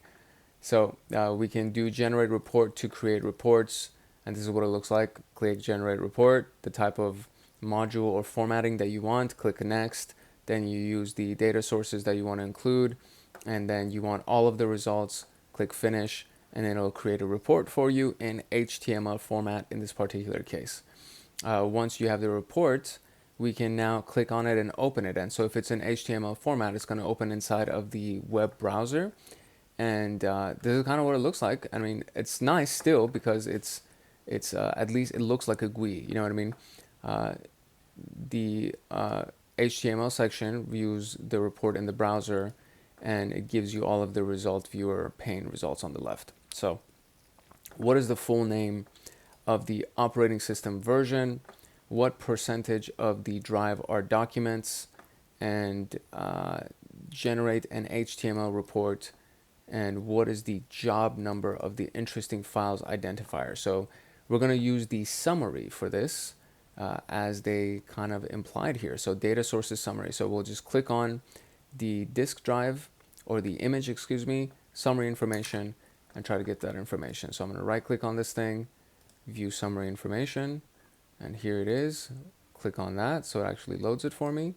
So we can do generate report to create reports, and this is what it looks like. Click generate report, the type of module or formatting that you want, click next, then you use the data sources that you want to include, and then you want all of the results, click finish, and then it'll create a report for you in HTML format in this particular case. Once you have the report, we can now click on it and open it. And so if it's in HTML format, it's going to open inside of the web browser. And this is kind of what it looks like. I mean, it's nice still because it's at least it looks like a GUI. You know what I mean? The HTML section views the report in the browser, and it gives you all of the result viewer pane results on the left. So what is the full name of the operating system version? What percentage of the drive are documents? And generate an HTML report. And what is the job number of the interesting files identifier? So we're going to use the summary for this as they kind of implied here. So data sources summary. So we'll just click on the disk drive or the image, excuse me, summary information, and try to get that information. So I'm going to right click on this thing, view summary information, and here it is. Click on that so it actually loads it for me,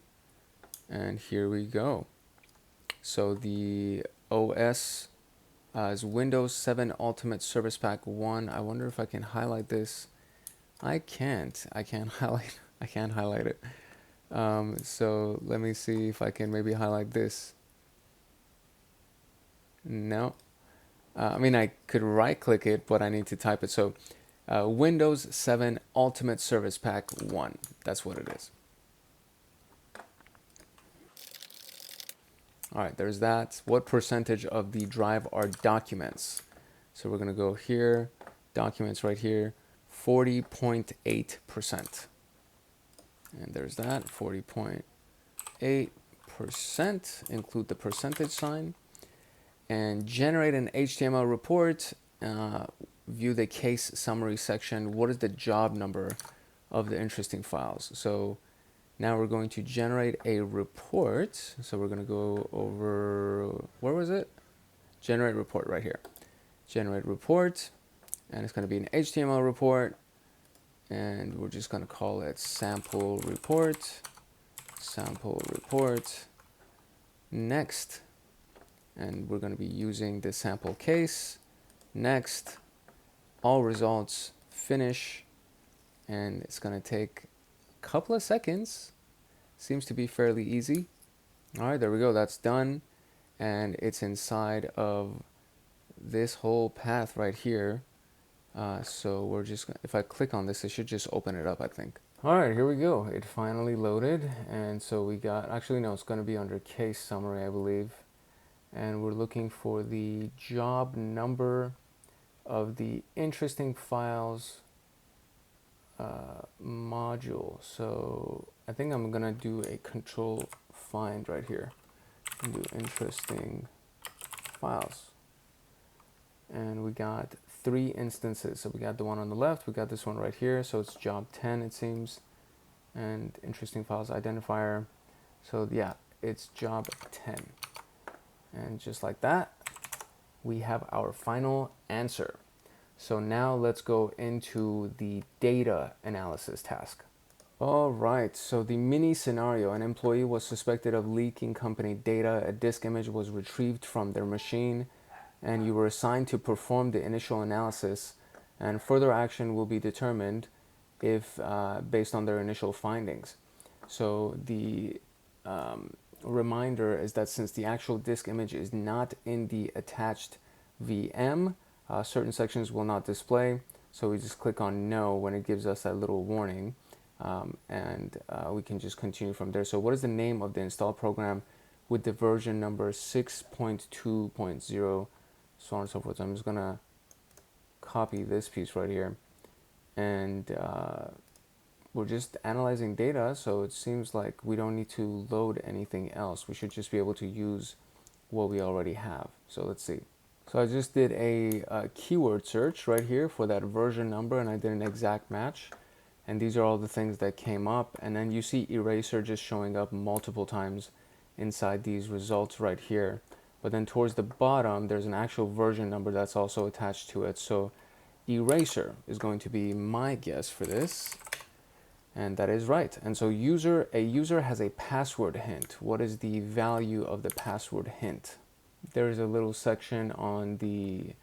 and here we go. So the OS is Windows 7 Ultimate Service Pack 1. I wonder if I can highlight this. I can't highlight it. So let me see if I can maybe highlight this. No. I mean, I could right click it, but I need to type it. So Windows 7 Ultimate Service Pack 1. That's what it is. All right, there's that. What percentage of the drive are documents? So we're going to go here, documents right here, 40.8%. And there's that, 40.8%. Include the percentage sign. And generate an HTML report. View the case summary section. What is the job number of the interesting files? So now we're going to generate a report. So we're going to go over, where was it? Generate report right here. Generate report. And it's going to be an HTML report. And we're just going to call it sample report. Sample report. Next. And we're going to be using the sample case. Next. All results. Finish. And it's going to take a couple of seconds. Seems to be fairly easy. All right, there we go. That's done. And it's inside of this whole path right here. So we're just, if I click on this, it should just open it up, I think. All right, here we go. It finally loaded. And so we got, actually, no, it's going to be under case summary, I believe. And we're looking for the job number of the interesting files module. So I think I'm going to do a control find right here. Do interesting files. And we got 3 instances. So we got the one on the left, we got this one right here. So it's job 10, it seems. And interesting files identifier. So yeah, it's job 10. And just like that, we have our final answer. So now let's go into the data analysis task. All right, so the mini scenario: an employee was suspected of leaking company data, a disk image was retrieved from their machine, and you were assigned to perform the initial analysis, and further action will be determined if based on their initial findings. So the reminder is that since the actual disk image is not in the attached VM, certain sections will not display. So we just click on no when it gives us that little warning, and we can just continue from there. So what is the name of the install program with the version number 6.2.0, so on and so forth. So I'm just gonna copy this piece right here, and we're just analyzing data, so it seems like we don't need to load anything else. We should just be able to use what we already have. So let's see. So I just did a keyword search right here for that version number, and I did an exact match. And these are all the things that came up. And then you see eraser just showing up multiple times inside these results right here. But then towards the bottom, there's an actual version number that's also attached to it. So eraser is going to be my guess for this. And that is right. And so a user has a password hint. What is the value of the password hint? There is a little section on the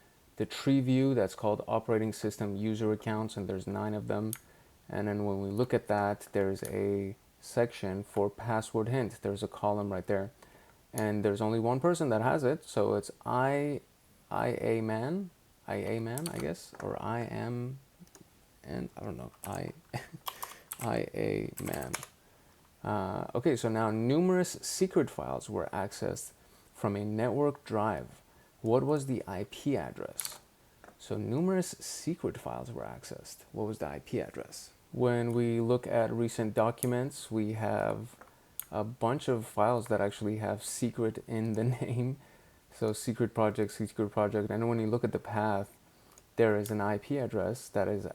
tree view that's called operating system user accounts, and there's 9 of them. And then when we look at that, there's a section for password hint. There's a column right there. And there's only one person that has it. So it's IA man, I guess, or I am, and I don't know, IA man. Okay, so now numerous secret files were accessed from a network drive. What was the IP address? So numerous secret files were accessed. What was the IP address? When we look at recent documents, we have a bunch of files that actually have secret in the name. So secret project. And when you look at the path, there is an IP address that is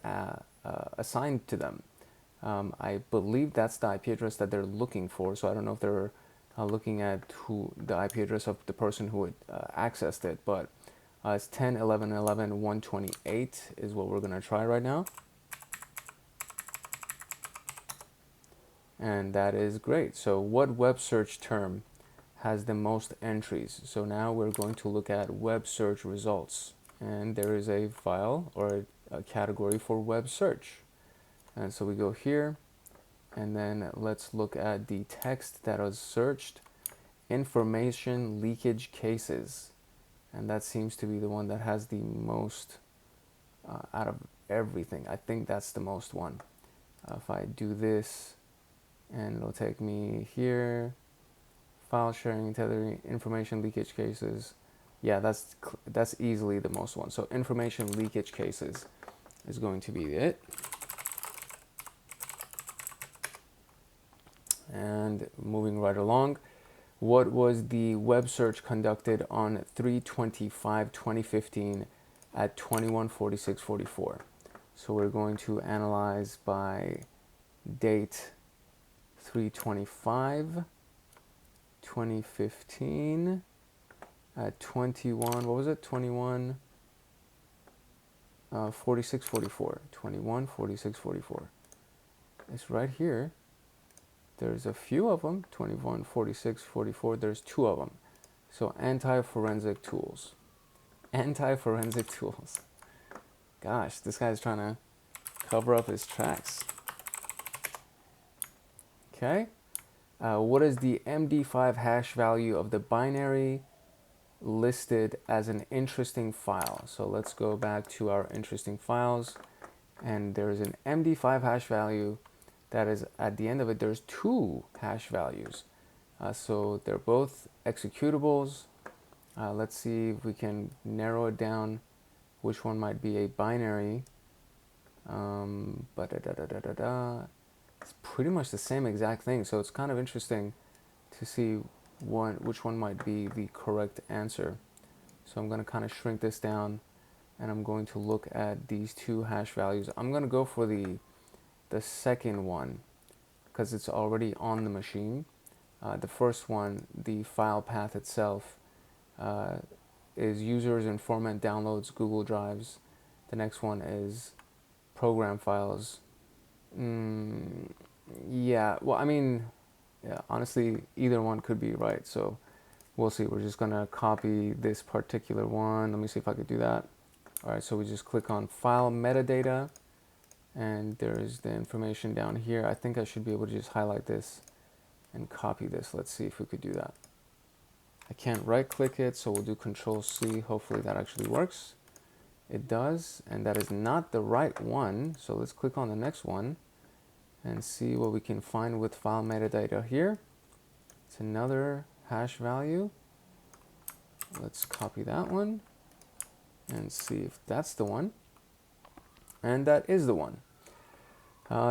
assigned to them. I believe that's the IP address that they're looking for. So I don't know if they're looking at the IP address of the person who had accessed it, but it's 10.11.11.128 is what we're going to try right now. And that is great. So what web search term has the most entries? So now we're going to look at web search results. And there is a file or a category for web search. And so we go here, and then let's look at the text that was searched, information leakage cases. And that seems to be the one that has the most out of everything. I think that's the most one. If I do this, and it'll take me here, file sharing, tethering, information leakage cases. Yeah, that's easily the most one. So information leakage cases is going to be it. And moving right along, what was the web search conducted on 3/25/2015 at 21:46:44? So we're going to analyze by date 3/25/2015 at 21:46:44. 21:46:44. It's right here. There's a few of them. 21:46:44. There's 2 of them. So anti-forensic tools. Anti-forensic tools. Gosh, this guy's trying to cover up his tracks. Okay. What is the MD5 hash value of the binary listed as an interesting file? So let's go back to our interesting files, and there's an MD5 hash value that is at the end of it. There's 2 hash values. So they're both executables. Let's see if we can narrow it down which one might be a binary. It's pretty much the same exact thing, so it's kind of interesting to see which one might be the correct answer. So I'm going to kind of shrink this down, and I'm going to look at these 2 hash values. I'm going to go for the second one because it's already on the machine. The first one, the file path itself, is users and format downloads Google Drives. The next one is program files. Yeah, well, I mean, yeah, honestly, either one could be right. So we'll see. We're just gonna copy this particular one. Let me see if I could do that. All right, so we just click on file metadata, and there's the information down here. I think I should be able to just highlight this and copy this. Let's see if we could do that. I can't right click it, so we'll do Control C. Hopefully that actually works. It does, and that is not the right one. So let's click on the next one and see what we can find with file metadata here. It's another hash value. Let's copy that one and see if that's the one. And that is the one.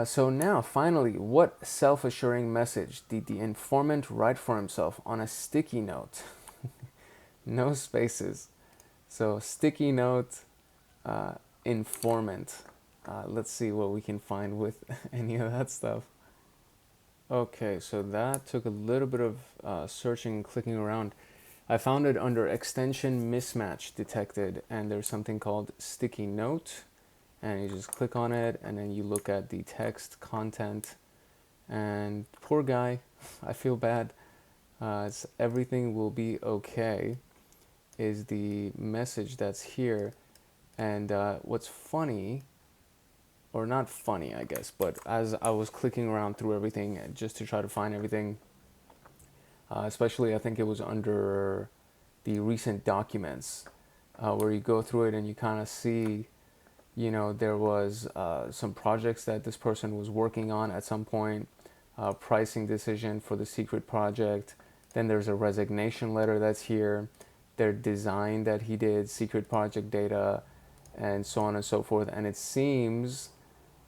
So now, finally, what self-assuring message did the informant write for himself on a sticky note? No spaces. So sticky note, informant. Let's see what we can find with any of that stuff. Okay, so that took a little bit of searching and clicking around. I found it under extension mismatch detected, and there's something called sticky note, and you just click on it, and then you look at the text content, and poor guy, I feel bad. It's everything will be okay is the message that's here. And what's funny, or not funny, I guess, but as I was clicking around through everything just to try to find everything, especially I think it was under the recent documents, where you go through it and you kind of see, you know, there was some projects that this person was working on at some point, pricing decision for the secret project. Then there's a resignation letter that's here, their design that he did, secret project data, and so on and so forth. And it seems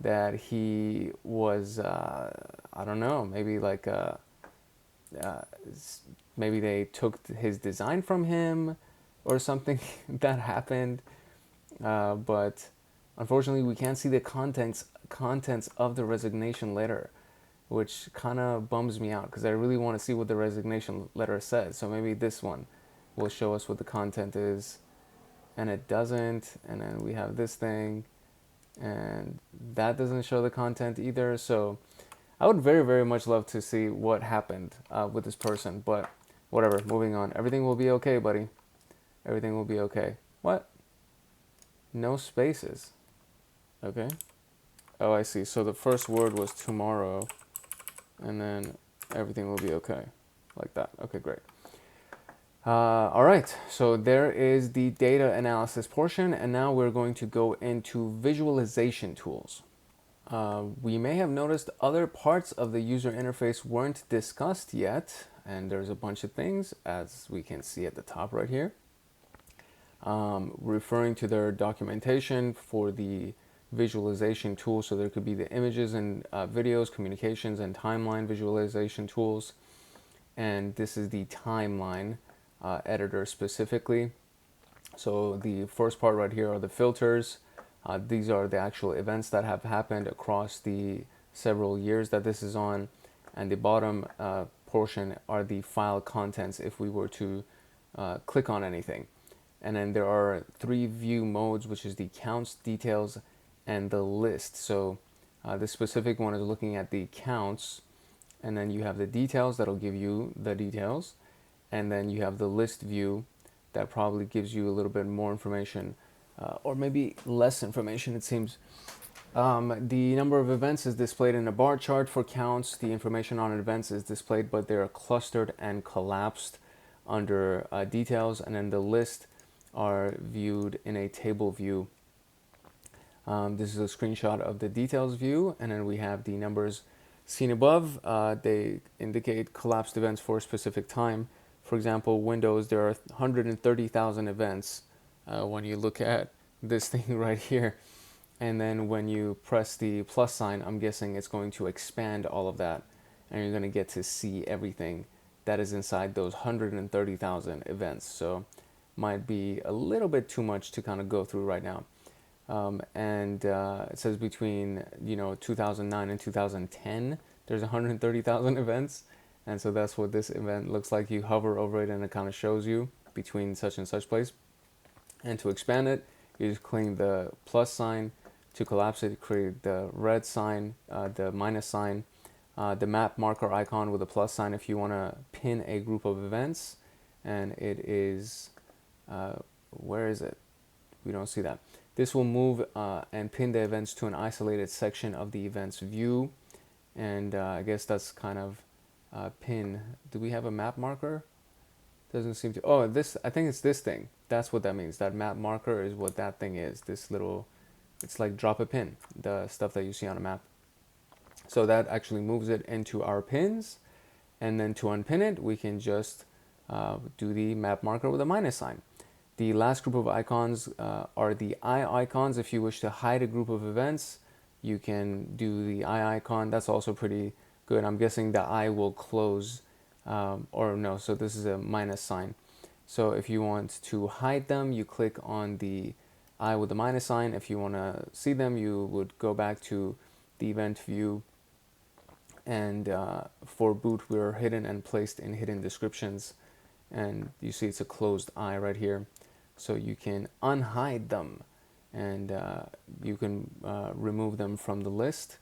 that he was, I don't know, maybe like uh, maybe they took his design from him or something that happened. But unfortunately, we can't see the contents of the resignation letter, which kind of bums me out because I really want to see what the resignation letter says. So maybe this one will show us what the content is, and it doesn't. And then we have this thing, and that doesn't show the content either. So I would very, very much love to see what happened with this person, but whatever, moving on. Everything will be okay, buddy. Everything will be okay. What? No spaces. Okay. Oh, I see. So the first word was tomorrow, and then everything will be okay. Like that. Okay, great. All right, so there is the data analysis portion, and now we're going to go into visualization tools. We may have noticed other parts of the user interface weren't discussed yet, and there's a bunch of things, as we can see at the top right here, referring to their documentation for the visualization tools. So there could be the images and videos, communications, and timeline visualization tools, and this is the timeline editor specifically. So the first part right here are the filters. These are the actual events that have happened across the several years that this is on, and the bottom portion are the file contents if we were to click on anything. And then there are 3 view modes, which is the counts, details, and the list. So this specific one is looking at the counts, and then you have the details that'll give you the details, and then you have the list view that probably gives you a little bit more information, or maybe less information, it seems. The number of events is displayed in a bar chart for counts. The information on events is displayed, but they're clustered and collapsed under details, and then the list are viewed in a table view. This is a screenshot of the details view, and then we have the numbers seen above. They indicate collapsed events for a specific time. For example, Windows, there are 130,000 events when you look at this thing right here. And then when you press the plus sign, I'm guessing it's going to expand all of that, and you're going to get to see everything that is inside those 130,000 events. So might be a little bit too much to kind of go through right now. And it says between 2009 and 2010, there's 130,000 events. And so that's what this event looks like. You hover over it and it kind of shows you between such and such place. And to expand it, you just click the plus sign. To collapse it, create the red sign, the minus sign. the map marker icon with a plus sign if you want to pin a group of events, and it is, where is it? We don't see that. This will move and pin the events to an isolated section of the events view, and I guess that's kind of pin. Do we have a map marker? Doesn't seem to. Oh, this, I think it's this thing. That's what that means. That map marker is what that thing is. This little, it's like drop a pin, the stuff that you see on a map. So that actually moves it into our pins, and then to unpin it, we can just do the map marker with a minus sign. The last group of icons are the eye icons. If you wish to hide a group of events, you can do the eye icon. That's also pretty good. I'm guessing the eye will close, or no, so this is a minus sign. So if you want to hide them, you click on the eye with the minus sign. If you want to see them, you would go back to the event view. And for boot, we're hidden and placed in hidden descriptions. And you see it's a closed eye right here. So you can unhide them, and you can remove them from the list.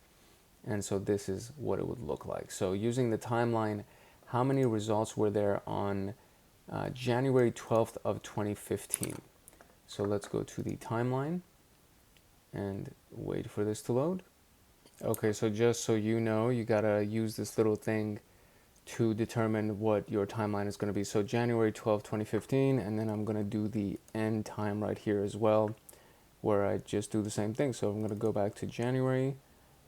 And so this is what it would look like. So using the timeline, how many results were there on January 12th of 2015? So let's go to the timeline and wait for this to load. Okay, so just so you know, you gotta use this little thing to determine what your timeline is going to be. So January 12, 2015, and then I'm going to do the end time right here as well, where I just do the same thing. So I'm going to go back to January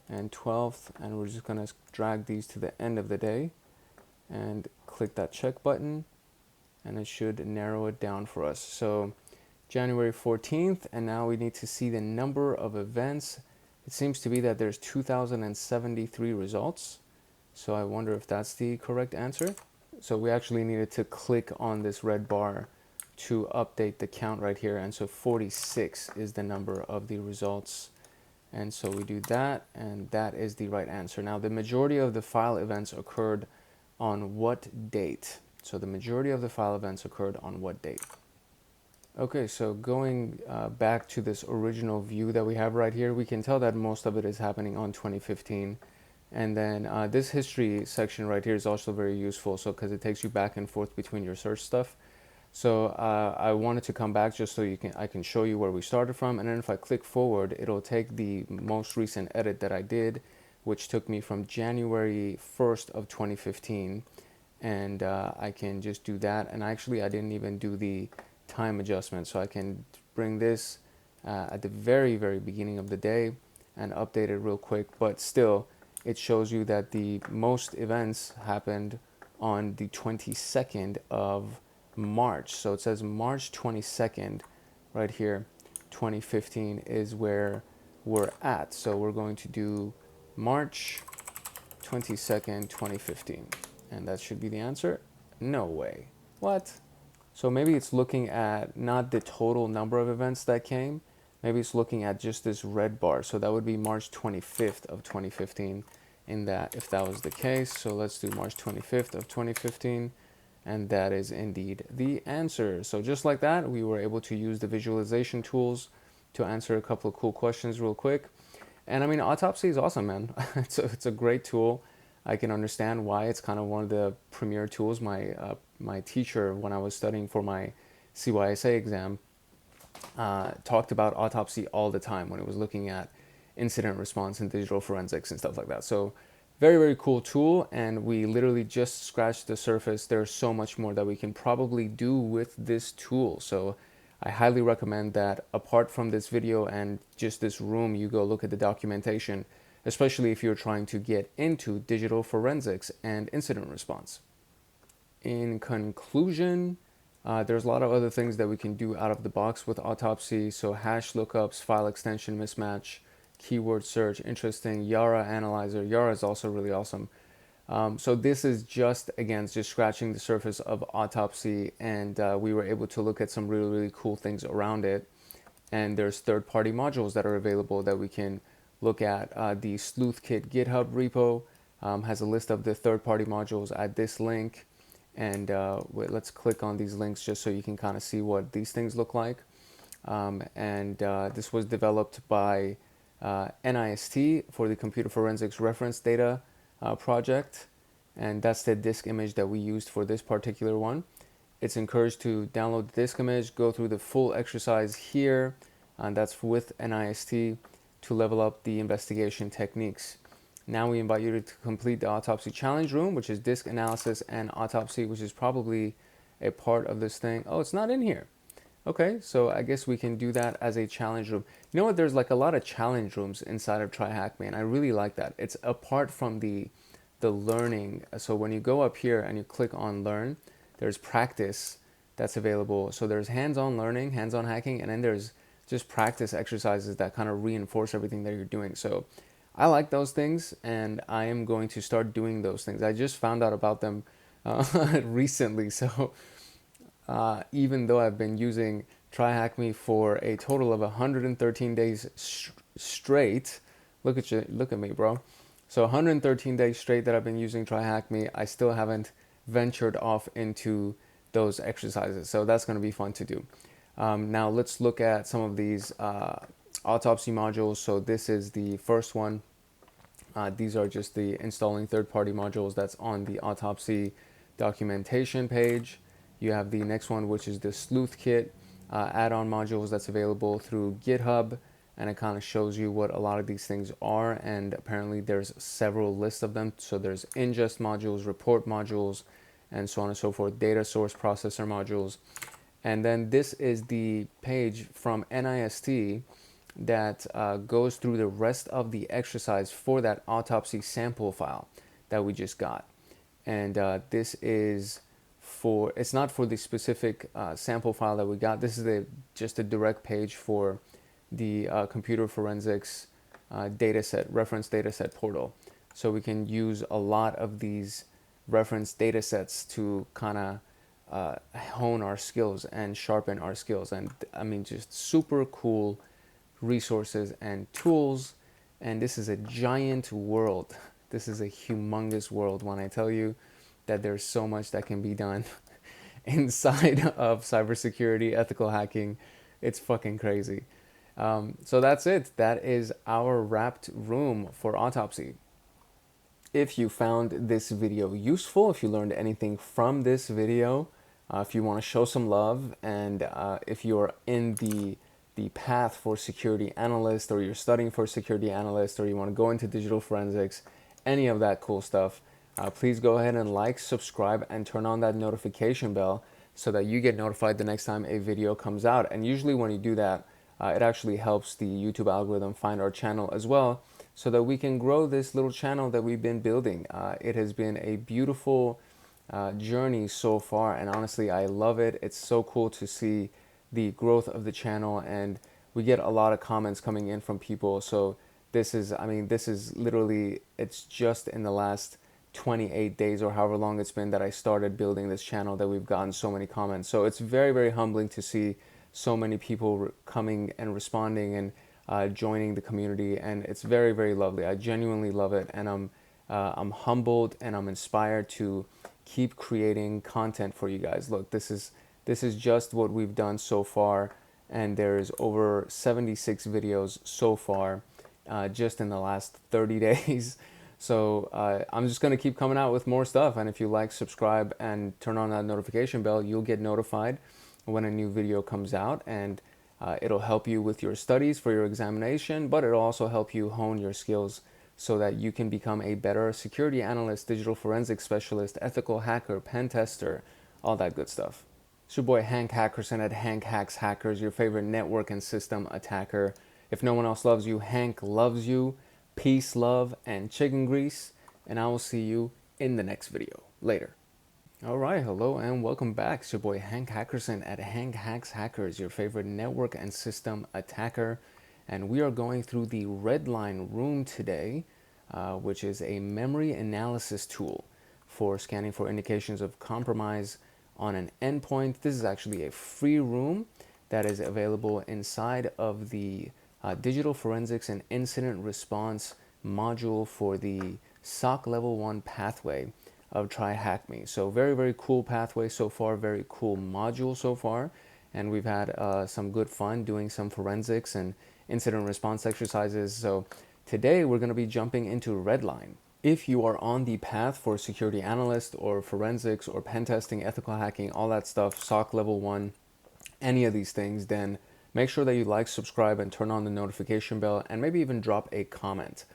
and 12th, and we're just going to drag these to the end of the day and click that check button, and it should narrow it down for us. So January 14th, and now we need to see the number of events. It seems to be that there's 2,073 results. So I wonder if that's the correct answer. So we actually needed to click on this red bar to update the count right here. And so 46 is the number of the results. And so we do that, and that is the right answer. Now, the majority of the file events occurred on what date? So the majority of the file events occurred on what date? Okay, so going back to this original view that we have right here, we can tell that most of it is happening on 2015. And then this history section right here is also very useful, so because it takes you back and forth between your search stuff. So I wanted to come back just so I can show you where we started from, and then if I click forward, it'll take the most recent edit that I did, which took me from January 1st of 2015, and I can just do that. And actually, I didn't even do the time adjustment, so I can bring this at the very, very beginning of the day and update it real quick, but still, it shows you that the most events happened on the 22nd of March. So it says March 22nd right here, 2015 is where we're at. So we're going to do March 22nd, 2015. And that should be the answer. No way. What? So maybe it's looking at not the total number of events that came. Maybe it's looking at just this red bar. So that would be March 25th of 2015 in that, if that was the case. So let's do March 25th of 2015. And that is indeed the answer. So just like that, we were able to use the visualization tools to answer a couple of cool questions real quick. And I mean, Autopsy is awesome, man. It's a great tool. I can understand why it's kind of one of the premier tools. My teacher, when I was studying for my CYSA exam, talked about Autopsy all the time when it was looking at incident response and digital forensics and stuff like that. So very, very cool tool, and we literally just scratched the surface. There's so much more that we can probably do with this tool. So I highly recommend that apart from this video and just this room, you go look at the documentation, especially if you're trying to get into digital forensics and incident response. In conclusion, there's a lot of other things that we can do out of the box with Autopsy. So hash lookups, file extension mismatch, keyword search, interesting, Yara analyzer. Yara is also really awesome. So this is just, again, just scratching the surface of Autopsy, and we were able to look at some really, really cool things around it. And there's third-party modules that are available that we can look at. The SleuthKit GitHub repo has a list of the third-party modules at this link. And let's click on these links just so you can kind of see what these things look like. This was developed by NIST for the Computer Forensics Reference Data project, and that's the disk image that we used for this particular one. It's encouraged to download the disk image, go through the full exercise here, and that's with NIST to level up the investigation techniques. Now we invite you to complete the autopsy challenge room, which is disk analysis and autopsy, which is probably a part of this thing. Oh, it's not in here. Okay, so I guess we can do that as a challenge room. You know what? There's like a lot of challenge rooms inside of TryHackMe, and I really like that. It's apart from the learning. So when you go up here and you click on learn, there's practice that's available. So there's hands-on learning, hands-on hacking, and then there's just practice exercises that kind of reinforce everything that you're doing. So I like those things, and I am going to start doing those things. I just found out about them recently, so even though I've been using TryHackMe for a total of 113 days straight, look at me, bro. So 113 days straight that I've been using TryHackMe, I still haven't ventured off into those exercises. So that's going to be fun to do. Now let's look at some of these autopsy modules. So this is the first one. These are just the installing third-party modules that's on the autopsy documentation page. You have the next one, which is the sleuth kit add-on modules that's available through GitHub, and it kind of shows you what a lot of these things are, and apparently there's several lists of them. So there's ingest modules, report modules, and so on and so forth, data source processor modules. And then this is the page from NIST that goes through the rest of the exercise for that autopsy sample file that we just got. And this is for, it's not for the specific sample file that we got. This is just a direct page for the computer forensics dataset, reference dataset portal. So we can use a lot of these reference datasets to kind of hone our skills and sharpen our skills. And I mean, just super cool resources and tools. And this is a giant world. This is a humongous world when I tell you that there's so much that can be done inside of cybersecurity, ethical hacking. It's fucking crazy. So that's it. That is our wrapped room for autopsy. If you found this video useful, if you learned anything from this video, if you want to show some love, and if you're in the path for security analyst, or you're studying for security analyst, or you want to go into digital forensics, any of that cool stuff, please go ahead and like, subscribe, and turn on that notification bell so that you get notified the next time a video comes out. And usually when you do that, it actually helps the YouTube algorithm find our channel as well, so that we can grow this little channel that we've been building. It has been a beautiful journey so far, and honestly, I love it. It's so cool to see the growth of the channel, and we get a lot of comments coming in from people. So this is, I mean, this is literally, it's just in the last 28 days or however long it's been that I started building this channel that we've gotten so many comments. So it's very, very humbling to see so many people coming and responding and joining the community, and it's very, very lovely. I genuinely love it, and I'm humbled and I'm inspired to keep creating content for you guys. Look, this is just what we've done so far, and there's over 76 videos so far just in the last 30 days. So I'm just going to keep coming out with more stuff, and if you like, subscribe, and turn on that notification bell, you'll get notified when a new video comes out, and it'll help you with your studies for your examination, but it'll also help you hone your skills so that you can become a better security analyst, digital forensics specialist, ethical hacker, pen tester, all that good stuff. It's your boy Hank Hackerson at Hank Hacks Hackers, your favorite network and system attacker. If no one else loves you, Hank loves you. Peace, love, and chicken grease, and I will see you in the next video. Later. All right, hello and welcome back. It's your boy Hank Hackerson at Hank Hacks Hackers, your favorite network and system attacker. And we are going through the Redline room today, which is a memory analysis tool for scanning for indications of compromise on an endpoint. This is actually a free room that is available inside of the digital forensics and incident response module for the SOC level 1 pathway of TryHackMe. So very, very cool pathway so far, very cool module so far. And we've had some good fun doing some forensics and incident response exercises. So today we're going to be jumping into Redline. If you are on the path for security analyst or forensics or pen testing, ethical hacking, all that stuff, SOC level 1, any of these things, then make sure that you like, subscribe, and turn on the notification bell, and maybe even drop a comment.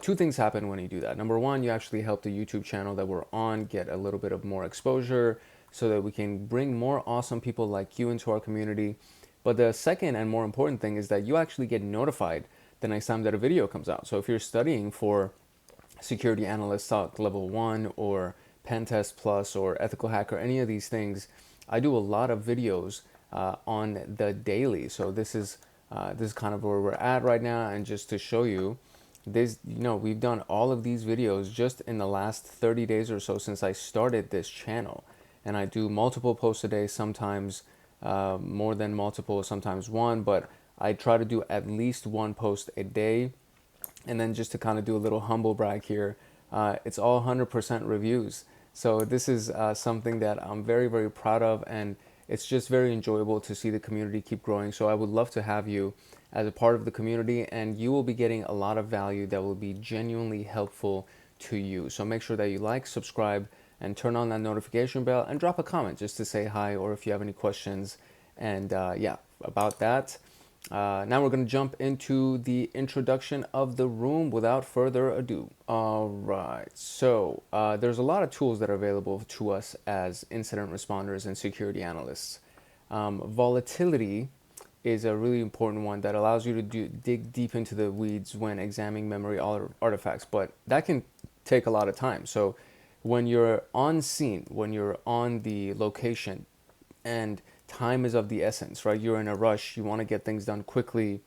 Two things happen when you do that. Number one, you actually help the YouTube channel that we're on get a little bit of more exposure so that we can bring more awesome people like you into our community. But the second and more important thing is that you actually get notified the next time that a video comes out. So if you're studying for security analyst SOC level 1 or pen test plus or ethical hacker, any of these things, I do a lot of videos on the daily. So this is kind of where we're at right now. And just to show you this, we've done all of these videos just in the last 30 days or so since I started this channel. And I do multiple posts a day, sometimes more than multiple, sometimes one, but I try to do at least one post a day. And then just to kind of do a little humble brag here, it's all 100% reviews. So this is something that I'm very, very proud of, and it's just very enjoyable to see the community keep growing. So I would love to have you as a part of the community, and you will be getting a lot of value that will be genuinely helpful to you. So make sure that you like, subscribe, and turn on that notification bell, and drop a comment just to say hi, or if you have any questions. And yeah, about that. Now we're going to jump into the introduction of the room without further ado. All right, so there's a lot of tools that are available to us as incident responders and security analysts. Volatility is a really important one that allows you to dig deep into the weeds when examining memory artifacts, but that can take a lot of time. So when you're on scene, when you're on the location, and time is of the essence, right? You're in a rush. You want to get things done quickly.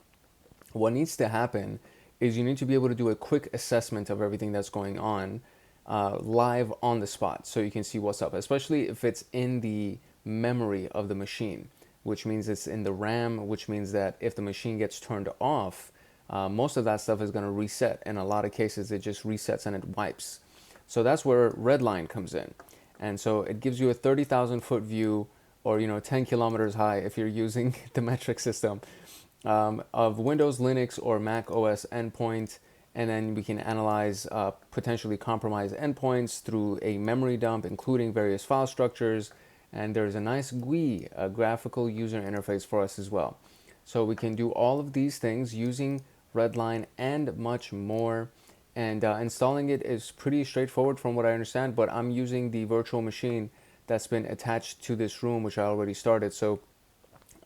What needs to happen is you need to be able to do a quick assessment of everything that's going on live on the spot so you can see what's up, especially if it's in the memory of the machine, which means it's in the RAM, which means that if the machine gets turned off, most of that stuff is going to reset. In a lot of cases, it just resets and it wipes. So that's where Redline comes in. And so it gives you a 30,000 foot view, or 10 kilometers high if you're using the metric system, of Windows, Linux, or Mac OS endpoint. And then we can analyze potentially compromised endpoints through a memory dump, including various file structures. And there's a nice GUI, a graphical user interface for us as well. So we can do all of these things using Redline and much more. And installing it is pretty straightforward from what I understand, but I'm using the virtual machine that's been attached to this room, which I already started. So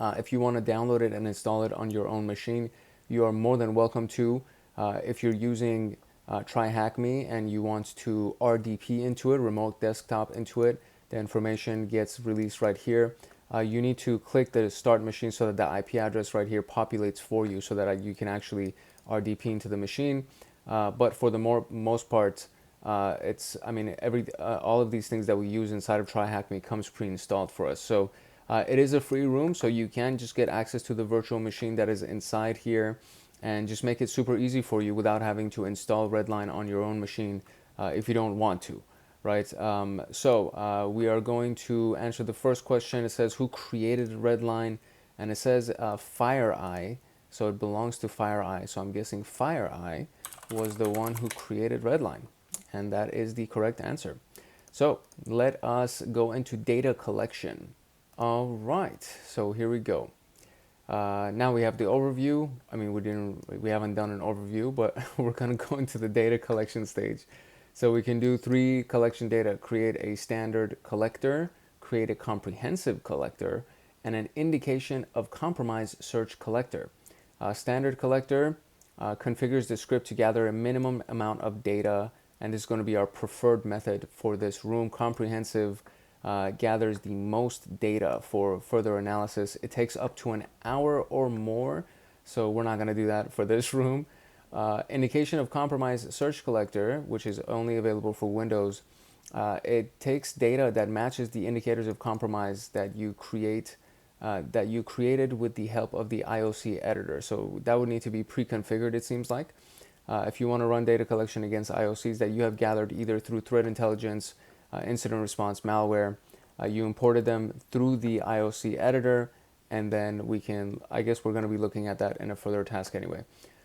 if you want to download it and install it on your own machine, you are more than welcome to. If you're using TryHackMe and you want to RDP into it, remote desktop into it, the information gets released right here. You need to click the start machine so that the IP address right here populates for you so that you can actually RDP into the machine. But for the most part, all of these things that we use inside of TryHackMe comes pre-installed for us. So it is a free room, so you can just get access to the virtual machine that is inside here and just make it super easy for you without having to install Redline on your own machine if you don't want to, right? So we are going to answer the first question. It says, who created Redline? And it says FireEye, so it belongs to FireEye. So I'm guessing FireEye was the one who created Redline. And that is the correct answer. So let us go into data collection. All right, so here we go. Now we have the overview. We haven't done an overview, but we're gonna go into the data collection stage. So we can do 3 collection data: create a standard collector, create a comprehensive collector, and an indication of compromise search collector. Standard collector configures the script to gather a minimum amount of data, and this is going to be our preferred method for this room. Comprehensive gathers the most data for further analysis. It takes up to an hour or more, so we're not going to do that for this room. Indication of compromise search collector, which is only available for Windows, it takes data that matches the indicators of compromise that you created with the help of the IOC editor. So that would need to be pre-configured, it seems like. If you want to run data collection against IOCs that you have gathered either through threat intelligence, incident response, malware, you imported them through the IOC editor, and then I guess we're going to be looking at that in a further task anyway.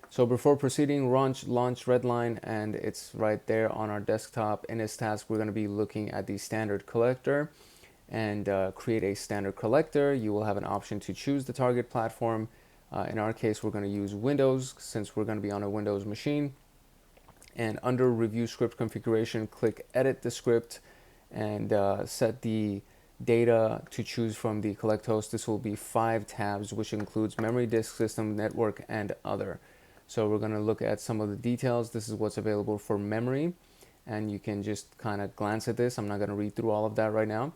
So before proceeding, launch Redline, and it's right there on our desktop. In this task, we're going to be looking at the standard collector and create a standard collector. You will have an option to choose the target platform. In our case, we're going to use Windows since we're going to be on a Windows machine. And under Review Script Configuration, click Edit the Script and set the data to choose from the collect host. This will be 5 tabs, which includes memory, disk, system, network, and other. So we're going to look at some of the details. This is what's available for memory, and you can just kind of glance at this. I'm not going to read through all of that right now.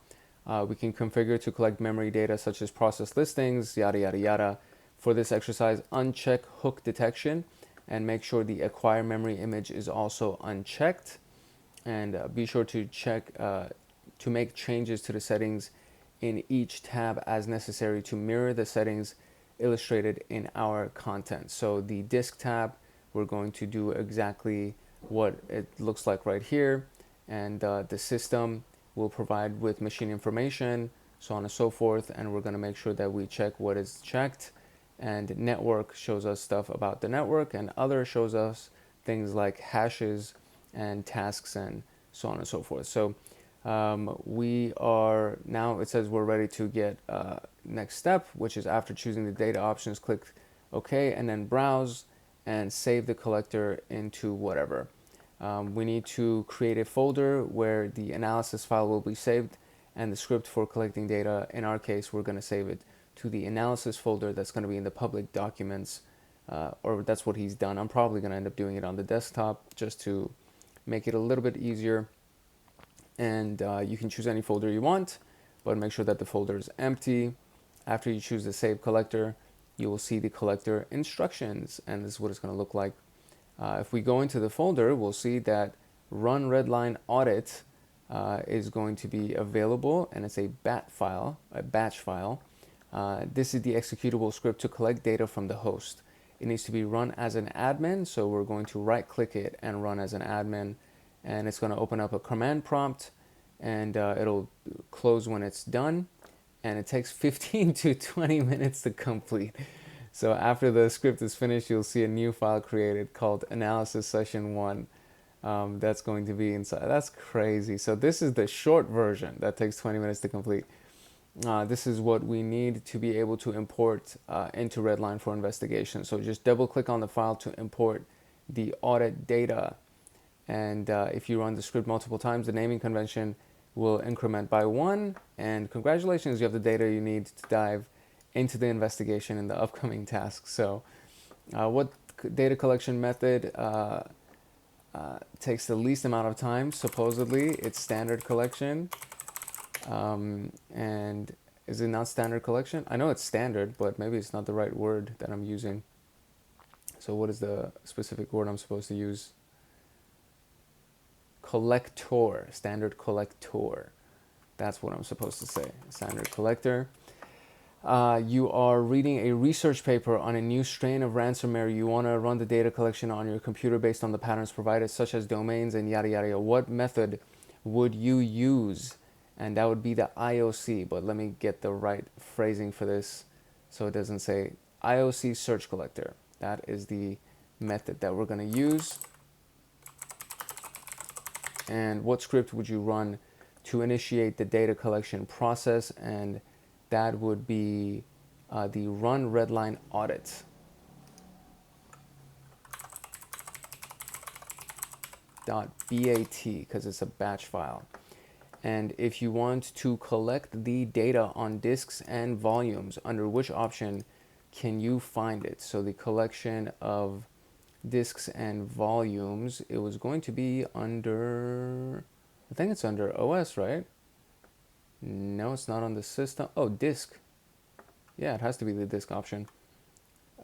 We can configure to collect memory data such as process listings, yada, yada, yada. For this exercise, uncheck hook detection and make sure the acquire memory image is also unchecked. And be sure to check to make changes to the settings in each tab as necessary to mirror the settings illustrated in our content. So the disk tab, we're going to do exactly what it looks like right here. And the system will provide with machine information, so on and so forth. And we're going to make sure that we check what is checked. And network shows us stuff about the network, and other shows us things like hashes and tasks and so on and so forth. So we are now, it says we're ready to get next step, which is after choosing the data options, click OK and then browse and save the collector into whatever. We need to create a folder where the analysis file will be saved and the script for collecting data. In our case, we're going to save it to the analysis folder that's going to be in the public documents, or that's what he's done. I'm probably going to end up doing it on the desktop just to make it a little bit easier. And you can choose any folder you want, but make sure that the folder is empty. After you choose the save collector, you will see the collector instructions, and this is what it's going to look like. If we go into the folder, we'll see that run Redline audit is going to be available, and it's a batch file. This is the executable script to collect data from the host. It needs to be run as an admin, so we're going to right click it and run as an admin, and it's going to open up a command prompt, and it'll close when it's done, and it takes 15 to 20 minutes to complete. So after the script is finished, you'll see a new file created called analysis session 1. That's going to be inside. That's crazy. So this is the short version that takes 20 minutes to complete. This is what we need to be able to import into Redline for investigation. So just double click on the file to import the audit data. And if you run the script multiple times, the naming convention will increment by 1. And congratulations, you have the data you need to dive into the investigation in the upcoming tasks. So what data collection method takes the least amount of time? Supposedly, it's standard collection. And is it not standard collection? I know it's standard, but maybe it's not the right word that I'm using. So what is the specific word I'm supposed to use? Collector, standard collector. That's what I'm supposed to say, standard collector. You are reading a research paper on a new strain of ransomware. You want to run the data collection on your computer based on the patterns provided, such as domains and yada, yada, yada. What method would you use? And that would be the IOC, but let me get the right phrasing for this so it doesn't say IOC search collector. That is the method that we're going to use. And what script would you run to initiate the data collection process? And that would be the run Redline audit. .bat, because it's a batch file. And if you want to collect the data on disks and volumes, under which option can you find it? So the collection of disks and volumes, it was going to be under, I think it's under OS, right? No, it's not on the system. Oh, disk. Yeah, it has to be the disk option.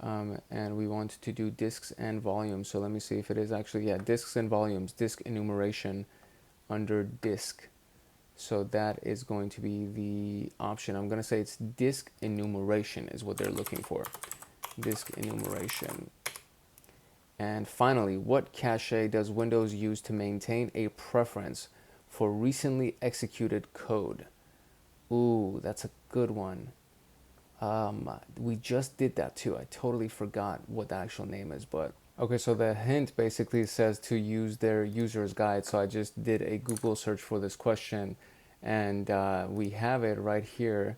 And we want to do disks and volumes. So let me see if it is actually, yeah, disks and volumes, disk enumeration under disk. So that is going to be the option. I'm going to say it's disk enumeration is what they're looking for. Disk enumeration. And finally, what cache does Windows use to maintain a preference for recently executed code? Ooh, that's a good one. We just did that too. I totally forgot what the actual name is, but okay, so the hint basically says to use their user's guide. So I just did a Google search for this question, and we have it right here,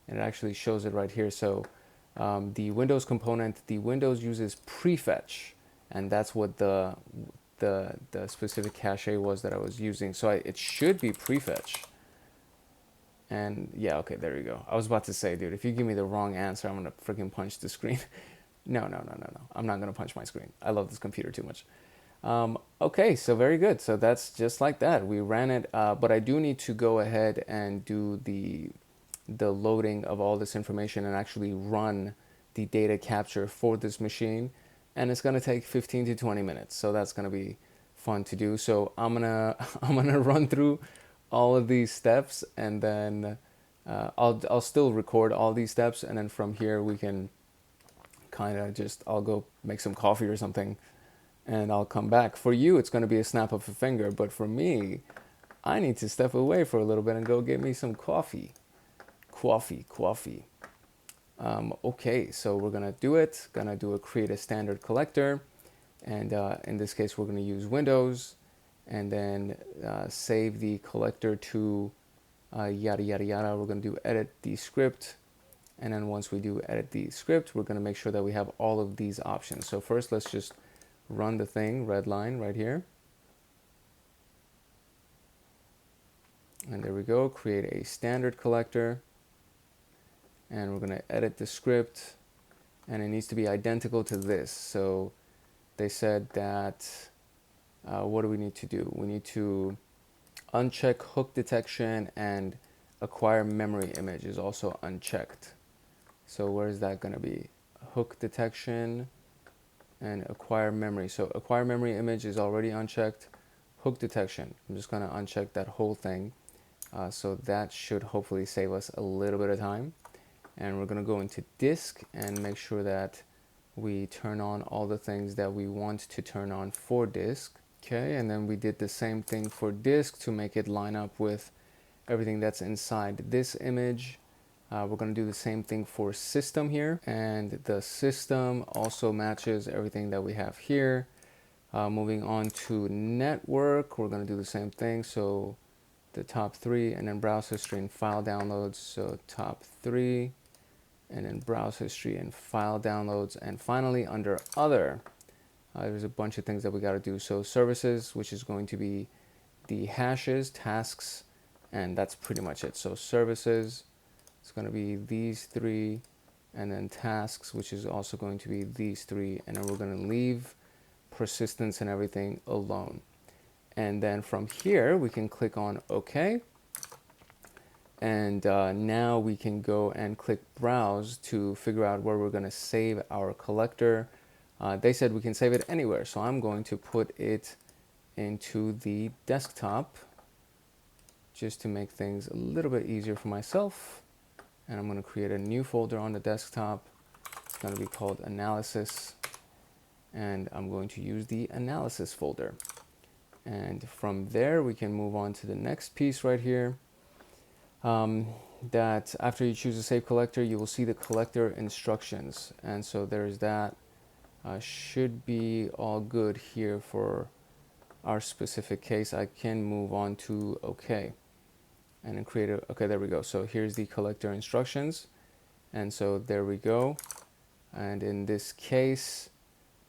and it actually shows it right here. So the Windows component, the Windows uses prefetch, and that's what the specific cache was that I was using. So it should be prefetch. And yeah, okay, there you go. I was about to say, dude, if you give me the wrong answer, I'm gonna freaking punch the screen. No. I'm not gonna punch my screen. I love this computer too much. Okay, so very good. So that's just like that. We ran it, but I do need to go ahead and do the loading of all this information and actually run the data capture for this machine. And it's gonna take 15 to 20 minutes. So that's gonna be fun to do. So I'm gonna I'm gonna run through all of these steps, and then I'll still record all these steps, and then from here we can kind of just, I'll go make some coffee or something, and I'll come back. For you, it's going to be a snap of a finger, but for me, I need to step away for a little bit and go get me some coffee. Coffee. Okay, so we're gonna do it. Gonna do a create a standard collector, and in this case, we're gonna use Windows, and then save the collector to yada yada yada. We're gonna do edit the script, and then once we do edit the script, we're gonna make sure that we have all of these options. So first, let's just run the thing, Redline right here. And there we go, create a standard collector. And we're gonna edit the script, and it needs to be identical to this. So they said that, what do we need to do? We need to uncheck hook detection, and acquire memory image is also unchecked. So where is that gonna be? Hook detection and acquire memory. So acquire memory image is already unchecked. Hook detection, I'm just gonna uncheck that whole thing. So that should hopefully save us a little bit of time. And we're gonna go into disk and make sure that we turn on all the things that we want to turn on for disk. Okay, and then we did the same thing for disk to make it line up with everything that's inside this image. We're gonna do the same thing for system here, and the system also matches everything that we have here. Moving on to network, we're gonna do the same thing. So the top three, and then browse history and file downloads. So top three, and then browse history and file downloads. And finally, under other, there's a bunch of things that we got to do. So services, which is going to be the hashes, tasks, and that's pretty much it. So services, it's going to be these three, and then tasks, which is also going to be these three, and then we're going to leave persistence and everything alone. And then from here, we can click on OK. And now we can go and click browse to figure out where we're going to save our collector. They said we can save it anywhere, so I'm going to put it into the desktop just to make things a little bit easier for myself. And I'm going to create a new folder on the desktop. It's going to be called analysis, and I'm going to use the analysis folder. And from there, we can move on to the next piece right here. That after you choose a save collector, you will see the collector instructions. And so there's that. Should be all good here for our specific case. I can move on to OK. And then create a, okay, there we go. So here's the collector instructions. And so there we go. And in this case,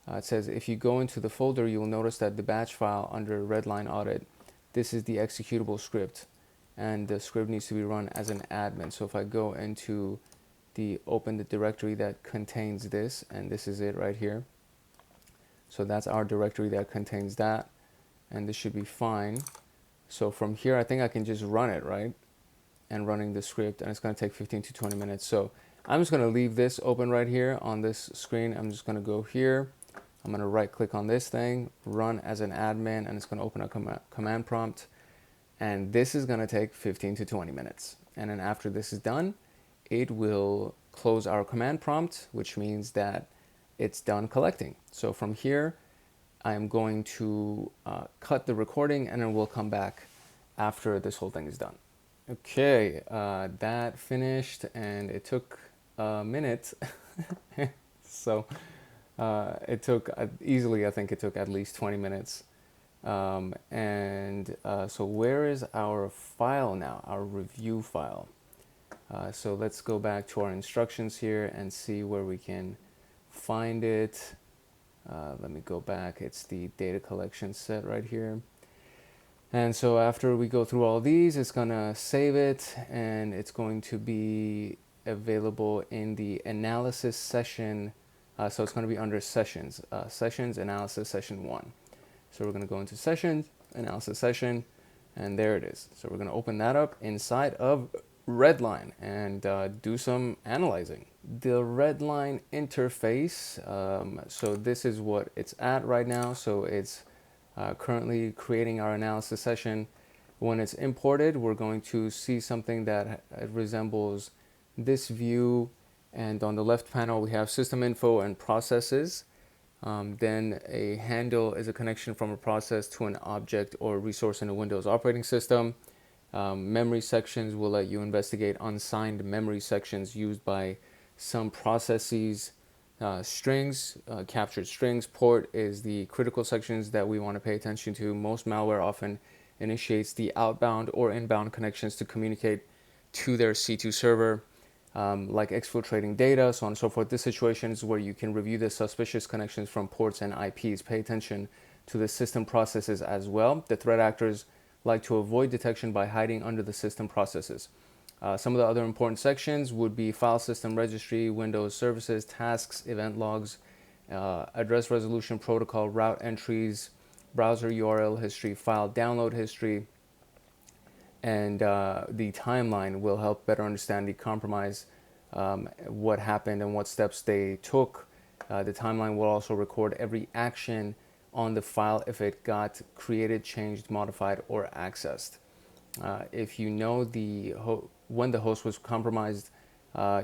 it says if you go into the folder, you will notice that the batch file under Redline audit, this is the executable script. And the script needs to be run as an admin. So if I go into open the directory that contains this, and this is it right here. So that's our directory that contains that, and this should be fine. So from here, I think I can just run it, right? And running the script, and it's gonna take 15 to 20 minutes. So I'm just gonna leave this open right here on this screen. I'm just gonna go here. I'm gonna right click on this thing, run as an admin, and it's gonna open a command prompt. And this is gonna take 15 to 20 minutes. And then after this is done, it will close our command prompt, which means that it's done collecting. So from here, I'm going to cut the recording, and then we'll come back after this whole thing is done. Okay, that finished, and it took a minute. So it took easily, I think it took at least 20 minutes. So where is our file now, our review file? So let's go back to our instructions here and see where we can find it. Let me go back. It's the data collection set right here. And so after we go through all these, it's gonna save it, and it's going to be available in the analysis session. So it's gonna be under sessions, sessions, analysis, session 1. So we're gonna go into sessions, analysis session, and there it is. So we're gonna open that up inside of Redline and do some analyzing. The Redline interface, so this is what it's at right now. So it's currently creating our analysis session. When it's imported, we're going to see something that resembles this view, and on the left panel we have system info and processes. Then a handle is a connection from a process to an object or resource in a Windows operating system. Memory sections will let you investigate unsigned memory sections used by some processes. Strings, captured strings. Port is the critical sections that we want to pay attention to. Most malware often initiates the outbound or inbound connections to communicate to their C2 server, like exfiltrating data, so on and so forth. This situation is where you can review the suspicious connections from ports and IPs. Pay attention to the system processes as well. The threat actors like to avoid detection by hiding under the system processes. Some of the other important sections would be file system registry, Windows services, tasks, event logs, address resolution protocol, route entries, browser URL history, file download history, and the timeline will help better understand the compromise, what happened and what steps they took. The timeline will also record every action on the file if it got created, changed, modified, or accessed. If you know when the host was compromised,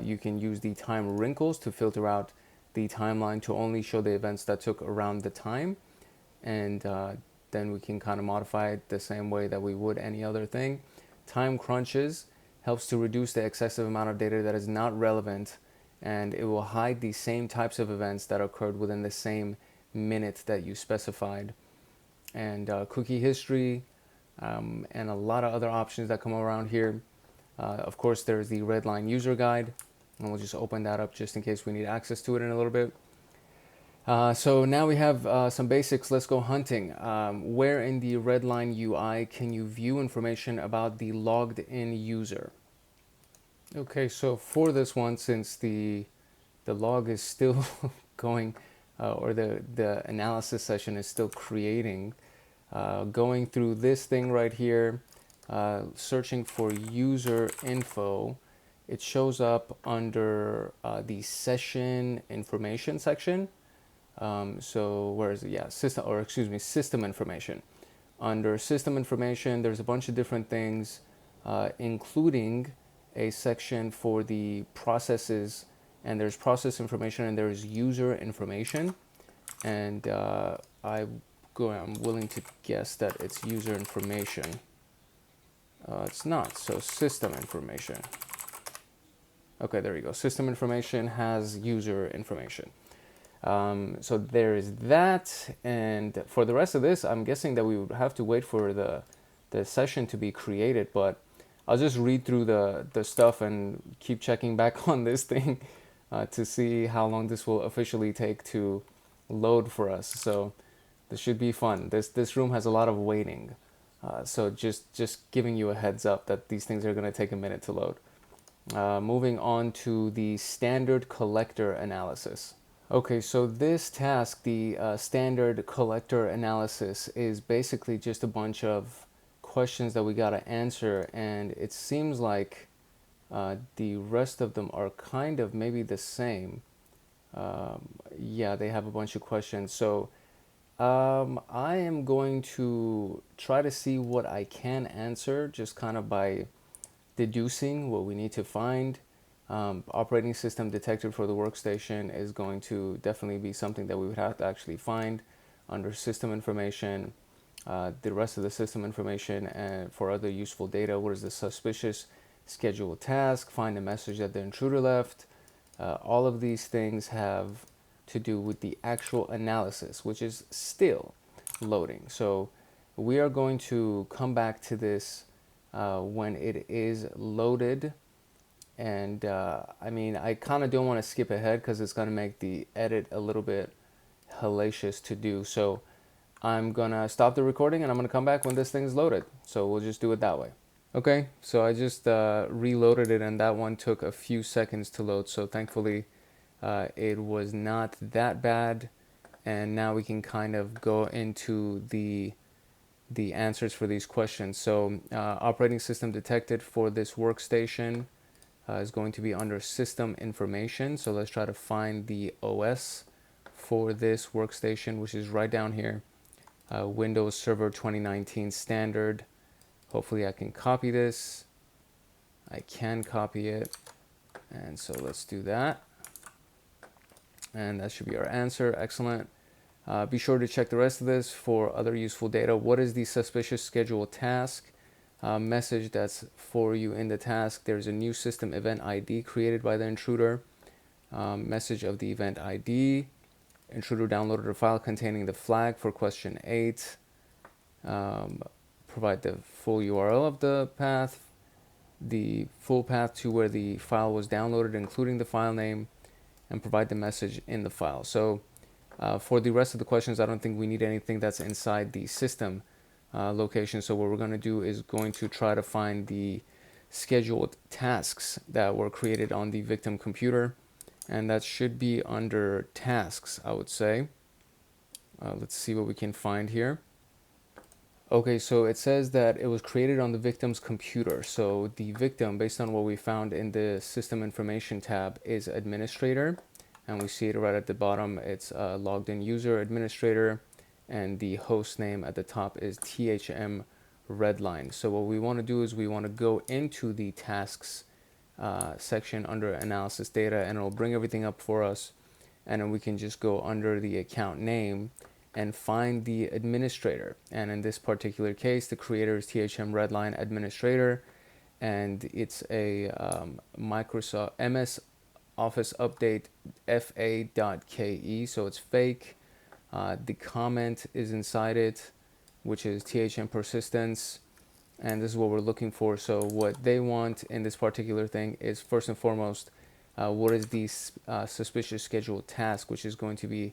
you can use the time wrinkles to filter out the timeline to only show the events that took around the time, and then we can kind of modify it the same way that we would any other thing. Time crunches helps to reduce the excessive amount of data that is not relevant, and it will hide the same types of events that occurred within the same minute that you specified. And cookie history, and a lot of other options that come around here. Of course, there's the Redline user guide, and we'll just open that up just in case we need access to it in a little bit. So now we have some basics. Let's go hunting. Where in the Redline UI can you view information about the logged in user? Okay, so for this one, since the log is still going, or the analysis session is still creating, going through this thing right here, searching for user info, it shows up under the session information section. So where is it? Yeah, system information. Under system information, there's a bunch of different things, including a section for the processes, and there's process information and there's user information. And I'm willing to guess that it's user information. It's not, so system information. Okay, there you go. System information has user information. So there is that, and for the rest of this, I'm guessing that we would have to wait for the session to be created, but I'll just read through the stuff and keep checking back on this thing to see how long this will officially take to load for us. So this should be fun. This room has a lot of waiting, so just giving you a heads up that these things are going to take a minute to load. Moving on to the standard collector analysis. Okay, so this task, the standard collector analysis, is basically just a bunch of questions that we got to answer, and it seems like the rest of them are kind of maybe the same. Yeah, they have a bunch of questions. So I am going to try to see what I can answer just kind of by deducing what we need to find. Operating system detected for the workstation is going to definitely be something that we would have to actually find under system information. The rest of the system information and for other useful data, what is the suspicious scheduled task, find a message that the intruder left, All of these things have to do with the actual analysis, which is still loading. So we are going to come back to this when it is loaded. And I mean, I kind of don't want to skip ahead because it's going to make the edit a little bit hellacious to do. So I'm going to stop the recording and I'm going to come back when this thing is loaded. So we'll just do it that way. Okay, so I just reloaded it and that one took a few seconds to load. So thankfully it was not that bad. And now we can kind of go into the answers for these questions. So operating system detected for this workstation is going to be under system information. So let's try to find the OS for this workstation, which is right down here. Windows Server 2019 standard. Hopefully I can copy this. I can copy it. And so let's do that. And that should be our answer. Excellent. Be sure to check the rest of this for other useful data. What is the suspicious scheduled task? Message that's for you in the task. There's a new system event ID created by the intruder. Message of the event ID. Intruder downloaded a file containing the flag for question 8. Provide the full URL of the path, the full path to where the file was downloaded, including the file name, and provide the message in the file. So for the rest of the questions, I don't think we need anything that's inside the system location. So what we're going to do is going to try to find the scheduled tasks that were created on the victim computer. And that should be under tasks, I would say. Let's see what we can find here. Okay, so it says that it was created on the victim's computer. So the victim, based on what we found in the system information tab, is administrator. And we see it right at the bottom. It's logged in user administrator. And the host name at the top is THM Redline. So what we want to do is we want to go into the tasks section under analysis data, and it'll bring everything up for us, and then we can just go under the account name and find the administrator. And in this particular case, the creator is THM Redline administrator, and it's a Microsoft MS Office update fa.ke, so it's fake. The comment is inside it, which is THM persistence. And this is what we're looking for. So what they want in this particular thing is, first and foremost, what is the suspicious scheduled task, which is going to be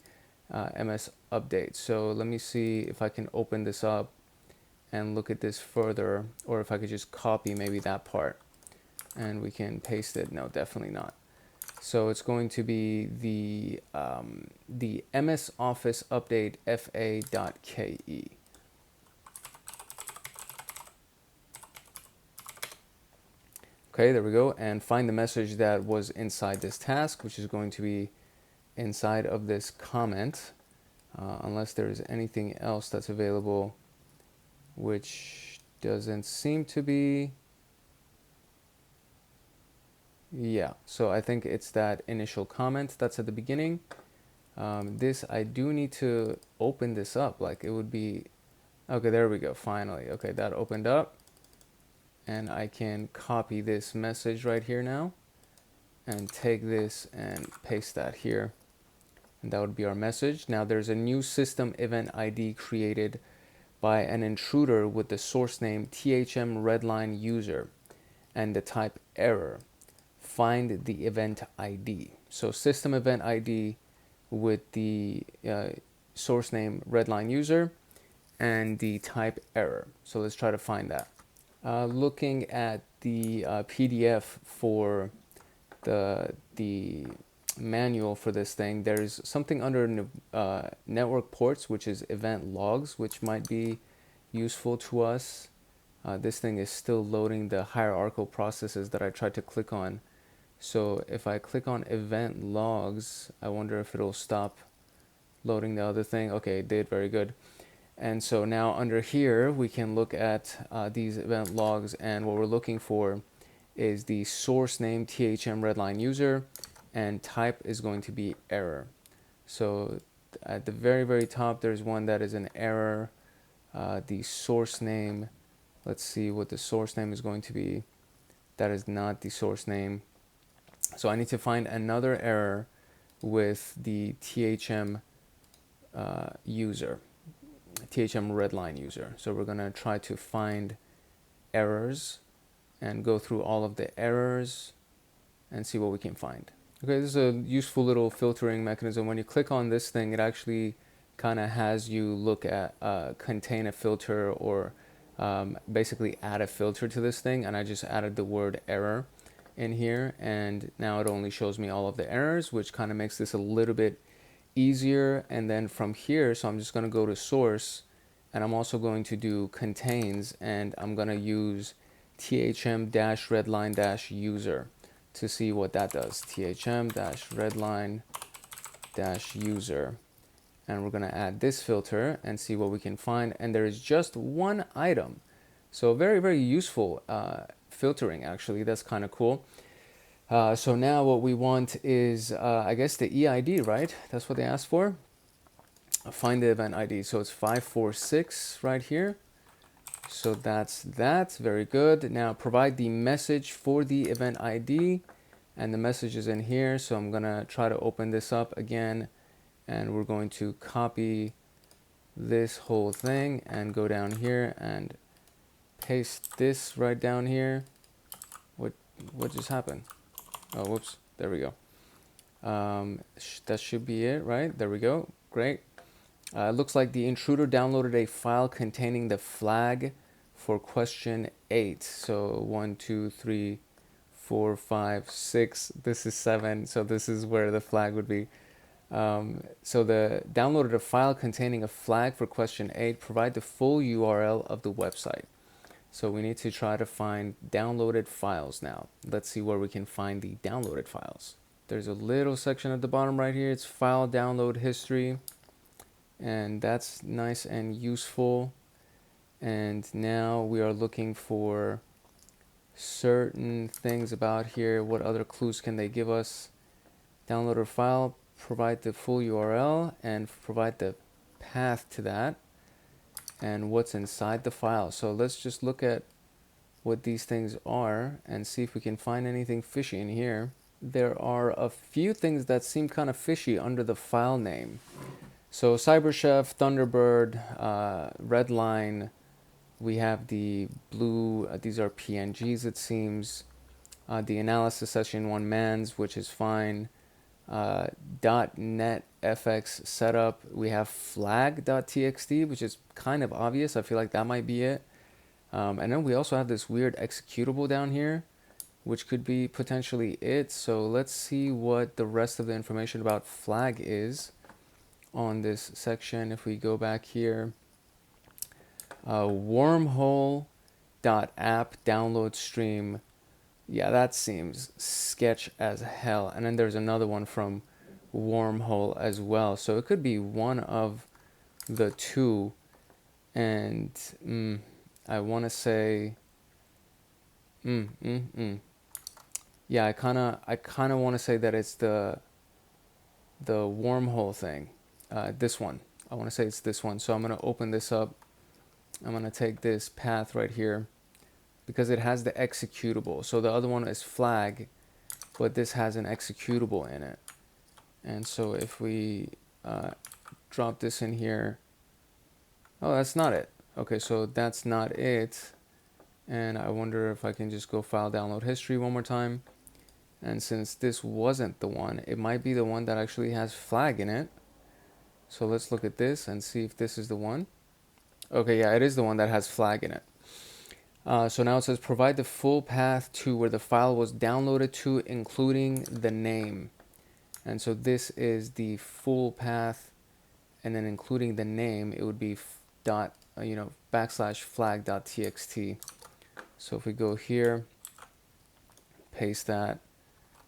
MS update. So let me see if I can open this up and look at this further, or if I could just copy maybe that part and we can paste it. No, definitely not. So it's going to be the MS Office update fa.ke. Okay, there we go. And find the message that was inside this task, which is going to be inside of this comment, unless there's anything else that's available, which doesn't seem to be. Yeah, so I think it's that initial comment that's at the beginning. This, I do need to open this up. Like it would be, okay, there we go, finally. Okay, that opened up. And I can copy this message right here now and take this and paste that here. And that would be our message. Now there's a new system event ID created by an intruder with the source name THM Redline user and the type error. Find the event ID. So system event ID with the source name Redline user and the type error. So let's try to find that. Looking at the PDF for the manual for this thing, there's something under network ports, which is event logs, which might be useful to us. This thing is still loading the hierarchical processes that I tried to click on. So if I click on event logs, I wonder if it'll stop loading the other thing. Okay, it did. Very good. And so now under here, we can look at these event logs, and what we're looking for is the source name THM Redline user, and type is going to be error. So at the very, very top, there's one that is an error. The source name, let's see what the source name is going to be. That is not the source name. So I need to find another error with the THM user, THM Redline user. So we're going to try to find errors and go through all of the errors and see what we can find. Okay, this is a useful little filtering mechanism. When you click on this thing, it actually kind of has you look at contain a filter, or basically add a filter to this thing. And I just added the word error in here, and now it only shows me all of the errors, which kind of makes this a little bit easier. And then from here, so I'm just going to go to source, and I'm also going to do contains, and I'm going to use thm-redline-user to see what that does. thm-redline-user, and we're going to add this filter and see what we can find. And there is just one item, so very, very useful filtering, actually. That's kind of cool. So now what we want is I guess the EID, right? That's what they asked for. Find the event ID. So it's 546 right here. So that's that. Very good. Now provide the message for the event ID, and the message is in here. So I'm gonna try to open this up again, and we're going to copy this whole thing and go down here and paste this right down here. What just happened? Oh, whoops. There we go. That should be it, right? There we go. Great. It looks like the intruder downloaded a file containing the flag for question 8. So 1, 2, 3, 4, 5, 6. This is 7. So this is where the flag would be. So the downloaded a file containing a flag for question 8. Provide the full URL of the website. So we need to try to find downloaded files now. Let's see where we can find the downloaded files. There's a little section at the bottom right here. It's file download history. And that's nice and useful. And now we are looking for certain things about here. What other clues can they give us? Download a file, provide the full URL, and provide the path to that, and what's inside the file. So let's just look at what these things are and see if we can find anything fishy in here. There are a few things that seem kind of fishy under the file name. So CyberChef, Thunderbird, Redline, we have the blue, these are PNGs it seems. The analysis session 1 mans, which is fine. .NET FX setup, we have flag.txt, which is kind of obvious. I feel like that might be it. And then we also have this weird executable down here, which could be potentially it. So let's see what the rest of the information about flag is on this section. If we go back here, wormhole.app download stream. Yeah, that seems sketch as hell. And then there's another one from Wormhole as well. So it could be one of the two. And I want to say, yeah, I kind of want to say that it's the Wormhole thing. This one. I want to say it's this one. So I'm going to open this up. I'm going to take this path right here, because it has the executable. So the other one is flag, but this has an executable in it. And so if we drop this in here, oh, that's not it. Okay, so that's not it. And I wonder if I can just go file download history one more time. And since this wasn't the one, it might be the one that actually has flag in it. So let's look at this and see if this is the one. Okay, yeah, it is the one that has flag in it. So now it says provide the full path to where the file was downloaded to, including the name. And so this is the full path, and then including the name, it would be /flag.txt. So if we go here, paste that,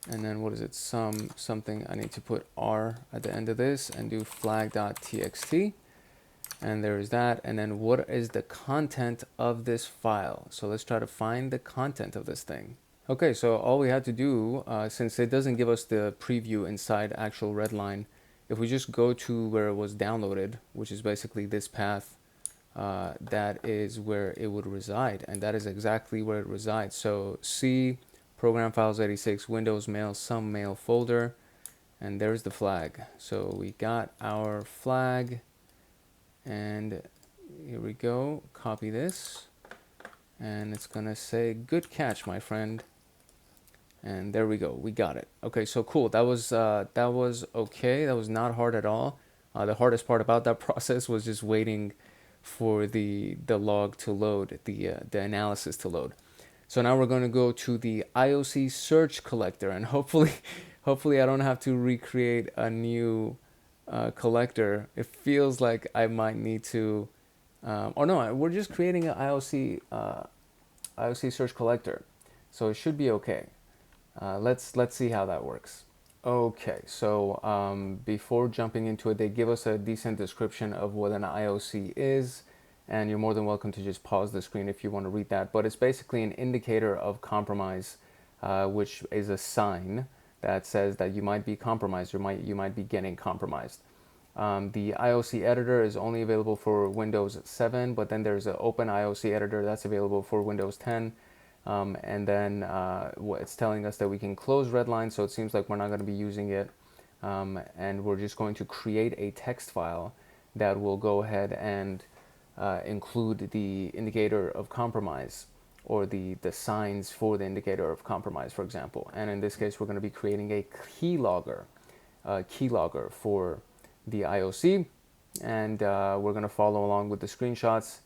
and then what is it? Something I need to put R at the end of this and do flag.txt. And there is that. And then what is the content of this file? So let's try to find the content of this thing. Okay, so all we had to do, since it doesn't give us the preview inside actual Redline, if we just go to where it was downloaded, which is basically this path, that is where it would reside. And that is exactly where it resides. So C program files 86, Windows mail, some mail folder, and there's the flag. So we got our flag, and here we go. Copy this, and it's gonna say good catch, my friend. And there we go, we got it. Okay, so cool. That was okay. That was not hard at all. The hardest part about that process was just waiting for the log to load, the analysis to load. So now we're going to go to the IOC search collector, and hopefully I don't have to recreate a new collector. It feels like I might need to, or no, we're just creating an IOC search collector, so it should be okay. Let's see how that works. Okay, so before jumping into it, they give us a decent description of what an IOC is, and you're more than welcome to just pause the screen if you want to read that. But it's basically an indicator of compromise, which is a sign that says that you might be compromised, or you might be getting compromised. The IOC editor is only available for Windows 7, but then there's an open IOC editor that's available for Windows 10. And then it's telling us that we can close Redline, so it seems like we're not going to be using it. And we're just going to create a text file that will go ahead and include the indicator of compromise, or the signs for the indicator of compromise, for example. And in this case, we're going to be creating a keylogger for the IOC. And we're going to follow along with the screenshots.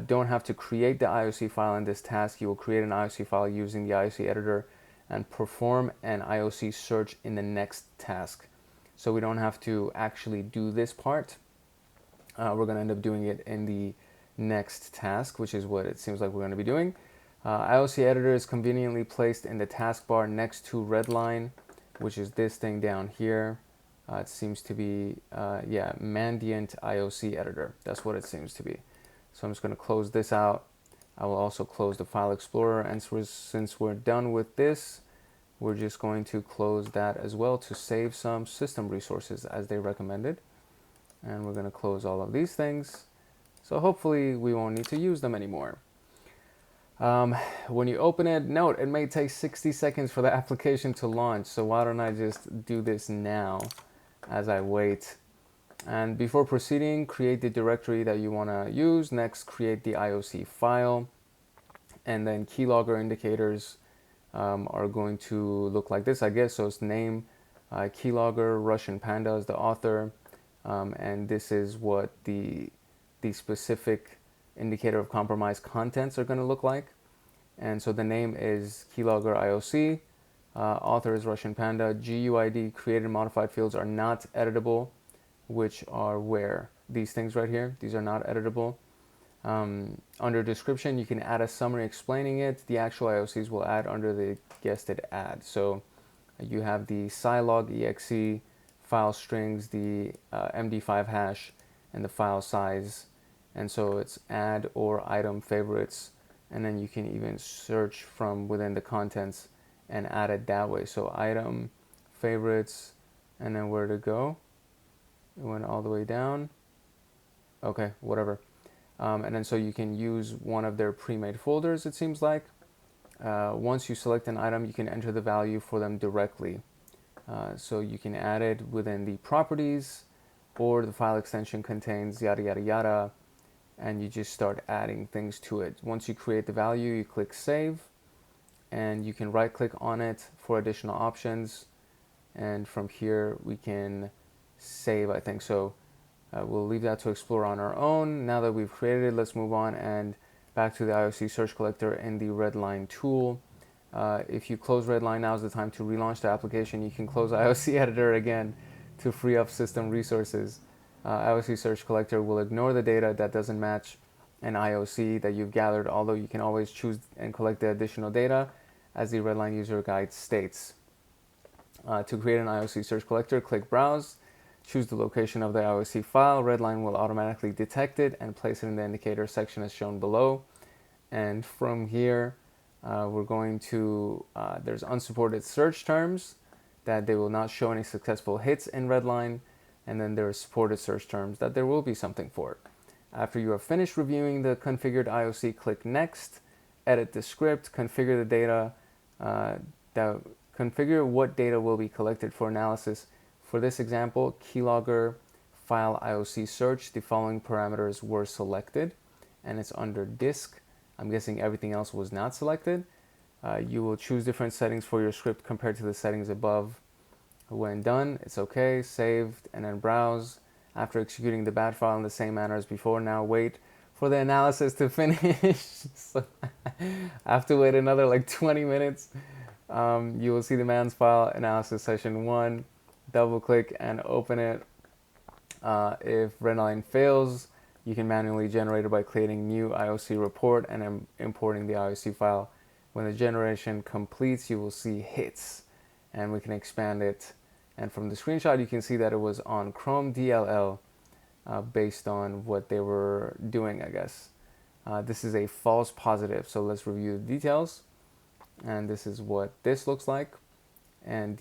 Don't have to create the IOC file in this task. You will create an IOC file using the IOC editor and perform an IOC search in the next task. So we don't have to actually do this part. We're going to end up doing it in the next task, which is what it seems like we're going to be doing. IOC editor is conveniently placed in the taskbar next to Redline, which is this thing down here. It seems to be, Mandiant IOC editor. That's what it seems to be. So I'm just going to close this out. I will also close the File Explorer, and since we're done with this, we're just going to close that as well to save some system resources as they recommended. And we're going to close all of these things. So hopefully we won't need to use them anymore. When you open it, note, it may take 60 seconds for the application to launch. So why don't I just do this now as I wait. And before proceeding, create the directory that you want to use. Next, create the IOC file. And then keylogger indicators are going to look like this, I guess. So it's name, keylogger, Russian Panda is the author. And this is what the specific indicator of compromise contents are going to look like. And so the name is keylogger IOC. Author is Russian Panda. GUID, created and modified fields are not editable, which are where these things right here, these are not editable. Under description, you can add a summary explaining it. The actual IOCs will add under the guested add. So you have the scilog.exe, file strings, the MD5 hash, and the file size. And so it's add or item favorites. And then you can even search from within the contents and add it that way. So item, favorites, and then where to go. It went all the way down. Okay, whatever. And then so you can use one of their pre-made folders, it seems like. Once you select an item, you can enter the value for them directly. So you can add it within the properties, or the file extension contains yada yada yada, and you just start adding things to it. Once you create the value, you click save, and you can right click on it for additional options. And from here we can save, I think. So we'll leave that to explore on our own. Now that we've created it, let's move on and back to the IOC search collector in the Redline tool. If you close Redline, now is the time to relaunch the application. You can close IOC editor again to free up system resources. IOC search collector will ignore the data that doesn't match an IOC that you've gathered, although you can always choose and collect the additional data as the Redline user guide states. To create an IOC search collector, click browse, choose the location of the IOC file. Redline will automatically detect it and place it in the indicator section as shown below. And from here, we're going to, there's unsupported search terms that they will not show any successful hits in Redline. And then there are supported search terms that there will be something for. After you are finished reviewing the configured IOC, click next, edit the script, configure the data that configure what data will be collected for analysis. For this example, keylogger file IOC search, the following parameters were selected, and it's under disk. I'm guessing everything else was not selected. You will choose different settings for your script compared to the settings above. When done, it's okay, saved, and then browse. After executing the batch file in the same manner as before, now wait for the analysis to finish. So I have to wait another like 20 minutes. You will see the man's file analysis session 1. Double click and open it. If Redline fails, you can manually generate it by creating new IOC report and importing the IOC file. When the generation completes, you will see hits, and we can expand it. And from the screenshot, you can see that it was on Chrome DLL based on what they were doing, I guess. This is a false positive, so let's review the details. And this is what this looks like. And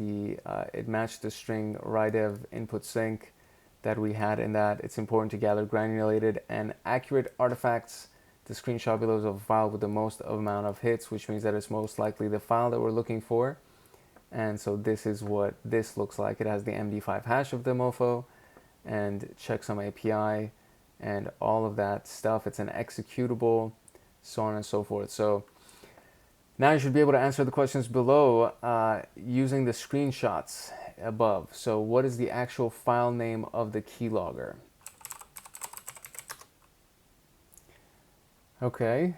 it matched the string rydev input sync that we had in that. It's important to gather granulated and accurate artifacts. The screenshot below is of a file with the most amount of hits, which means that it's most likely the file that we're looking for. And so this is what this looks like. It has the MD5 hash of the mofo and checksum API and all of that stuff. It's an executable, so on and so forth. So now you should be able to answer the questions below using the screenshots above. So what is the actual file name of the keylogger? Okay,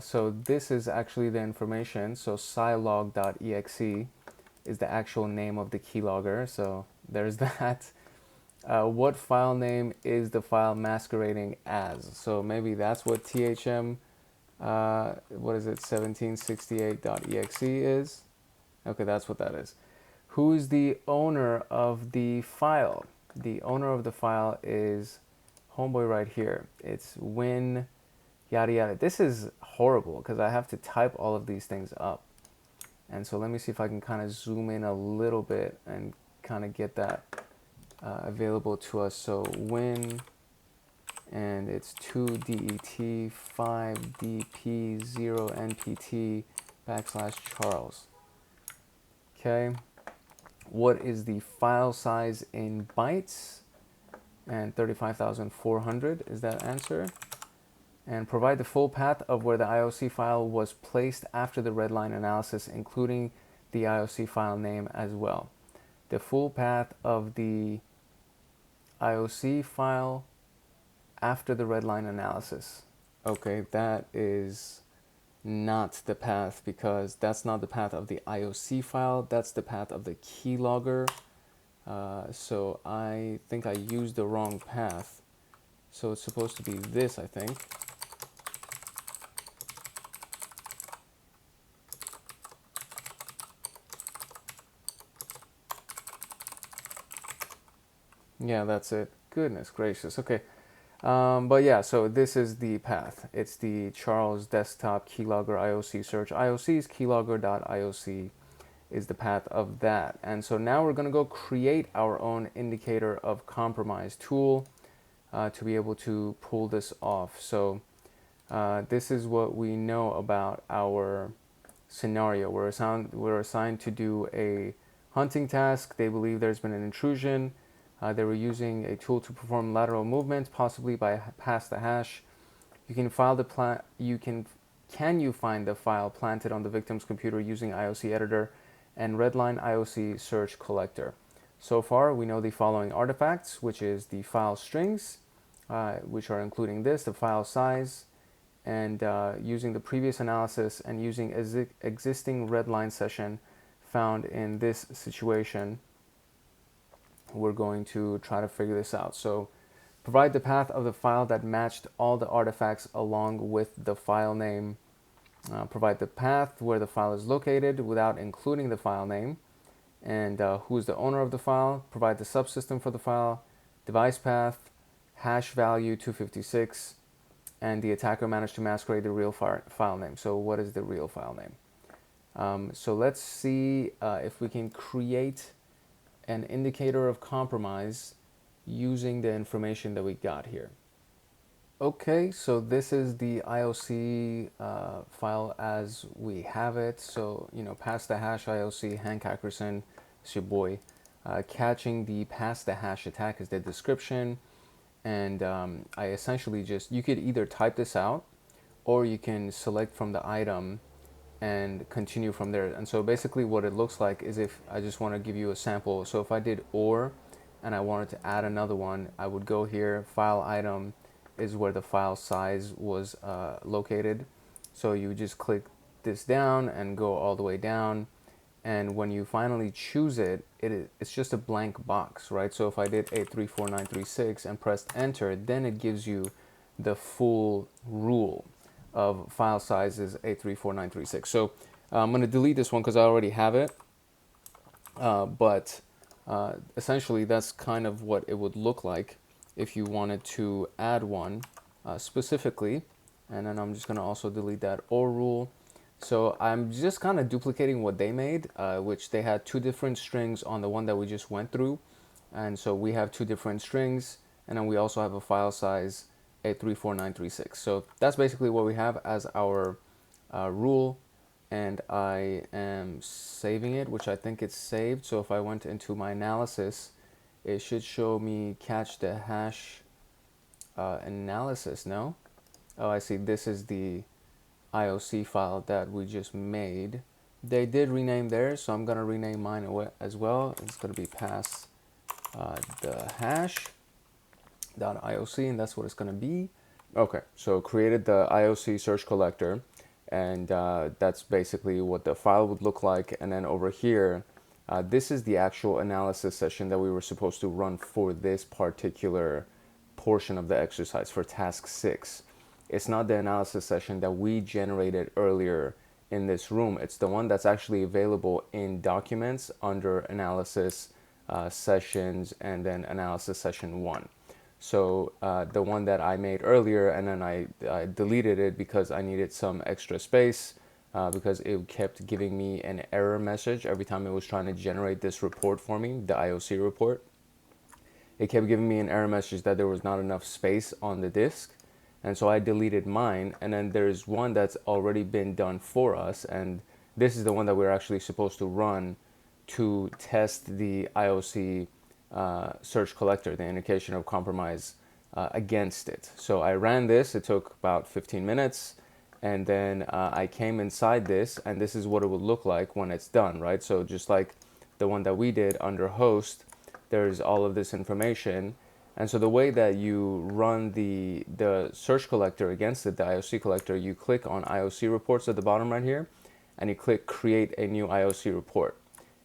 so this is actually the information. So scilog.exe is the actual name of the keylogger. So there's that. What file name is the file masquerading as? So maybe that's what thm, what is it, 1768.exe is? Okay, that's what that is. Who is the owner of the file? The owner of the file is homeboy right here. It's win yada yada. This is horrible because I have to type all of these things up. And so let me see if I can kind of zoom in a little bit and kind of get that available to us. So win, and it's 2DET 5DP 0 NPT \Charles. Okay. What is the file size in bytes? And 35,400 is that answer. And provide the full path of where the IOC file was placed after the Redline analysis, including the IOC file name as well. The full path of the IOC file after the Redline analysis. Okay, that is not the path, because that's not the path of the IOC file. That's the path of the keylogger. So I think I used the wrong path. So it's supposed to be this, I think. Yeah, that's it. Goodness gracious. Okay. But yeah, so this is the path. It's the Charles desktop keylogger IOC search. IOC's keylogger.ioc is the path of that. And so now we're going to go create our own indicator of compromise tool to be able to pull this off. So this is what we know about our scenario. We're assigned to do a hunting task. They believe there's been an intrusion. They were using a tool to perform lateral movements, possibly by past the hash. You can file the can you find the file planted on the victim's computer using IOC editor and Redline IOC search collector? So far, we know the following artifacts, which is the file strings, which are including this, the file size, and using the previous analysis and using existing Redline session found in this situation, we're going to try to figure this out. So provide the path of the file that matched all the artifacts along with the file name. Provide the path where the file is located without including the file name, and who is the owner of the file. Provide the subsystem for the file, device path, hash value 256, and the attacker managed to masquerade the real file name. So what is the real file name? So let's see if we can create an indicator of compromise using the information that we got here. Okay, so this is the IOC file as we have it. So, pass the hash IOC, Hank Hackerson, it's your boy. Catching the pass the hash attack is the description. And I essentially you could either type this out or you can select from the item and continue from there. And so basically what it looks like is, if I just want to give you a sample. So if I did or and I wanted to add another one, I would go here, file item is where the file size was located. So you just click this down and go all the way down. And when you finally choose it, it's just a blank box, right? So if I did 834.936 and pressed enter, then it gives you the full rule of file sizes 834.936. So I'm going to delete this one because I already have it. But essentially, that's kind of what it would look like if you wanted to add one specifically. And then I'm just going to also delete that or rule. So I'm just kind of duplicating what they made, which they had two different strings on the one that we just went through. And so we have two different strings, and then we also have a file size 834.936. So that's basically what we have as our rule. And I am saving it, which I think it's saved. So if I went into my analysis, it should show me catch the hash analysis. No? Oh, I see. This is the IOC file that we just made. They did rename theirs, so I'm going to rename mine as well. It's going to be pass the hash .ioc, and that's what it's going to be. Okay, so created the IOC search collector, and that's basically what the file would look like. And then over here, this is the actual analysis session that we were supposed to run for this particular portion of the exercise for task 6. It's not the analysis session that we generated earlier in this room. It's the one that's actually available in documents under analysis sessions and then analysis session 1. So the one that I made earlier, and then I deleted it because I needed some extra space because it kept giving me an error message every time it was trying to generate this report for me, the IOC report. It kept giving me an error message that there was not enough space on the disk. And so I deleted mine, and then there's one that's already been done for us, and this is the one that we're actually supposed to run to test the IOC search collector, the indication of compromise against it. So I ran this, it took about 15 minutes, and then I came inside this, and this is what it would look like when it's done, right? So just like the one that we did under host, there's all of this information. And so the way that you run the search collector against it, the IOC collector, you click on IOC reports at the bottom right here, and you click create a new IOC report.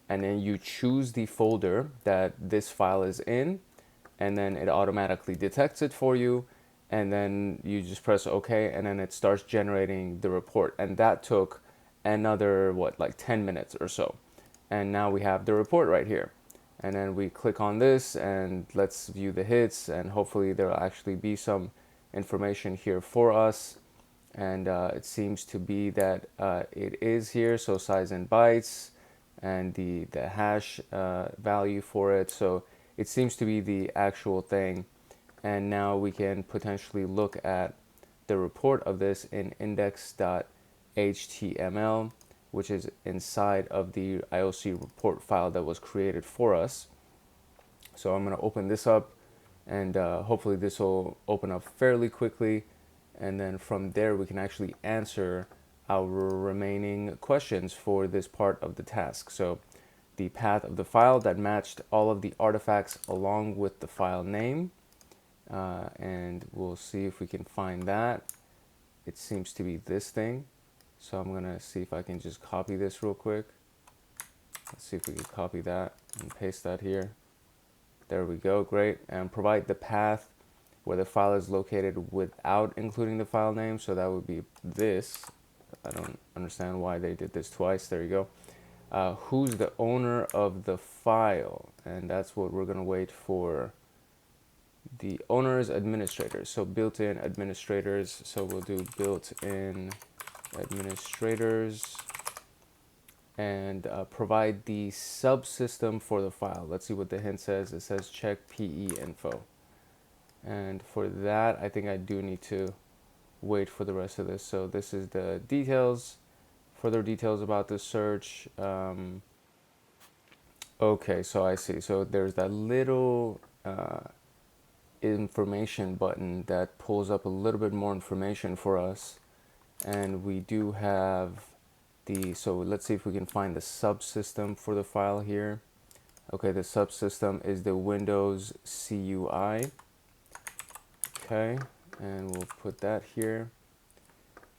And then you choose the folder that this file is in, and then it automatically detects it for you. And then you just press OK, and then it starts generating the report. And that took another, like 10 minutes or so. And now we have the report right here. And then we click on this and let's view the hits, and hopefully there will actually be some information here for us. And it seems to be that it is here, so size in bytes and the hash value for it. So it seems to be the actual thing. And now we can potentially look at the report of this in index.html, which is inside of the IOC report file that was created for us. So I'm going to open this up, and hopefully this will open up fairly quickly. And then from there, we can actually answer our remaining questions for this part of the task. So the path of the file that matched all of the artifacts along with the file name. And we'll see if we can find that. It seems to be this thing. So I'm going to see if I can just copy this real quick. Let's see if we can copy that and paste that here. There we go, great. And provide the path where the file is located without including the file name. So that would be this. I don't understand why they did this twice. There you go. Who's the owner of the file? And that's what we're going to wait for. The owners, administrators. So built-in administrators. So we'll do built-in administrators, and provide the subsystem for the file. Let's see what the hint says. It says check PE info. And for that, I think I do need to wait for the rest of this. So this is the details, further details about the search. Okay, so I see. So there's that little information button that pulls up a little bit more information for us. And we do have so let's see if we can find the subsystem for the file here. Okay, the subsystem is the Windows CUI. Okay, and we'll put that here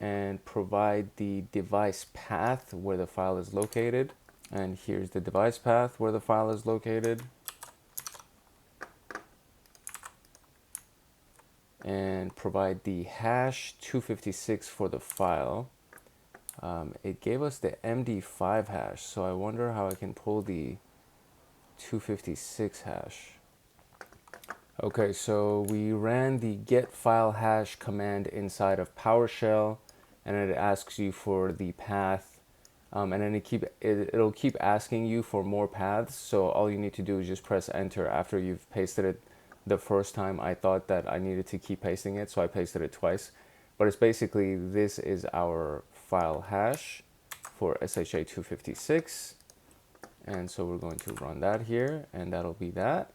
and provide the device path where the file is located. And here's the device path where the file is located. And provide the hash 256 for the file. It gave us the MD5 hash, so I wonder how I can pull the 256 hash. Okay, so we ran the get file hash command inside of PowerShell, and it asks you for the path, and then it'll keep asking you for more paths. So all you need to do is just press enter after you've pasted it. The first time I thought that I needed to keep pasting it, so I pasted it twice. But it's basically, this is our file hash for SHA-256. And so we're going to run that here, and that'll be that.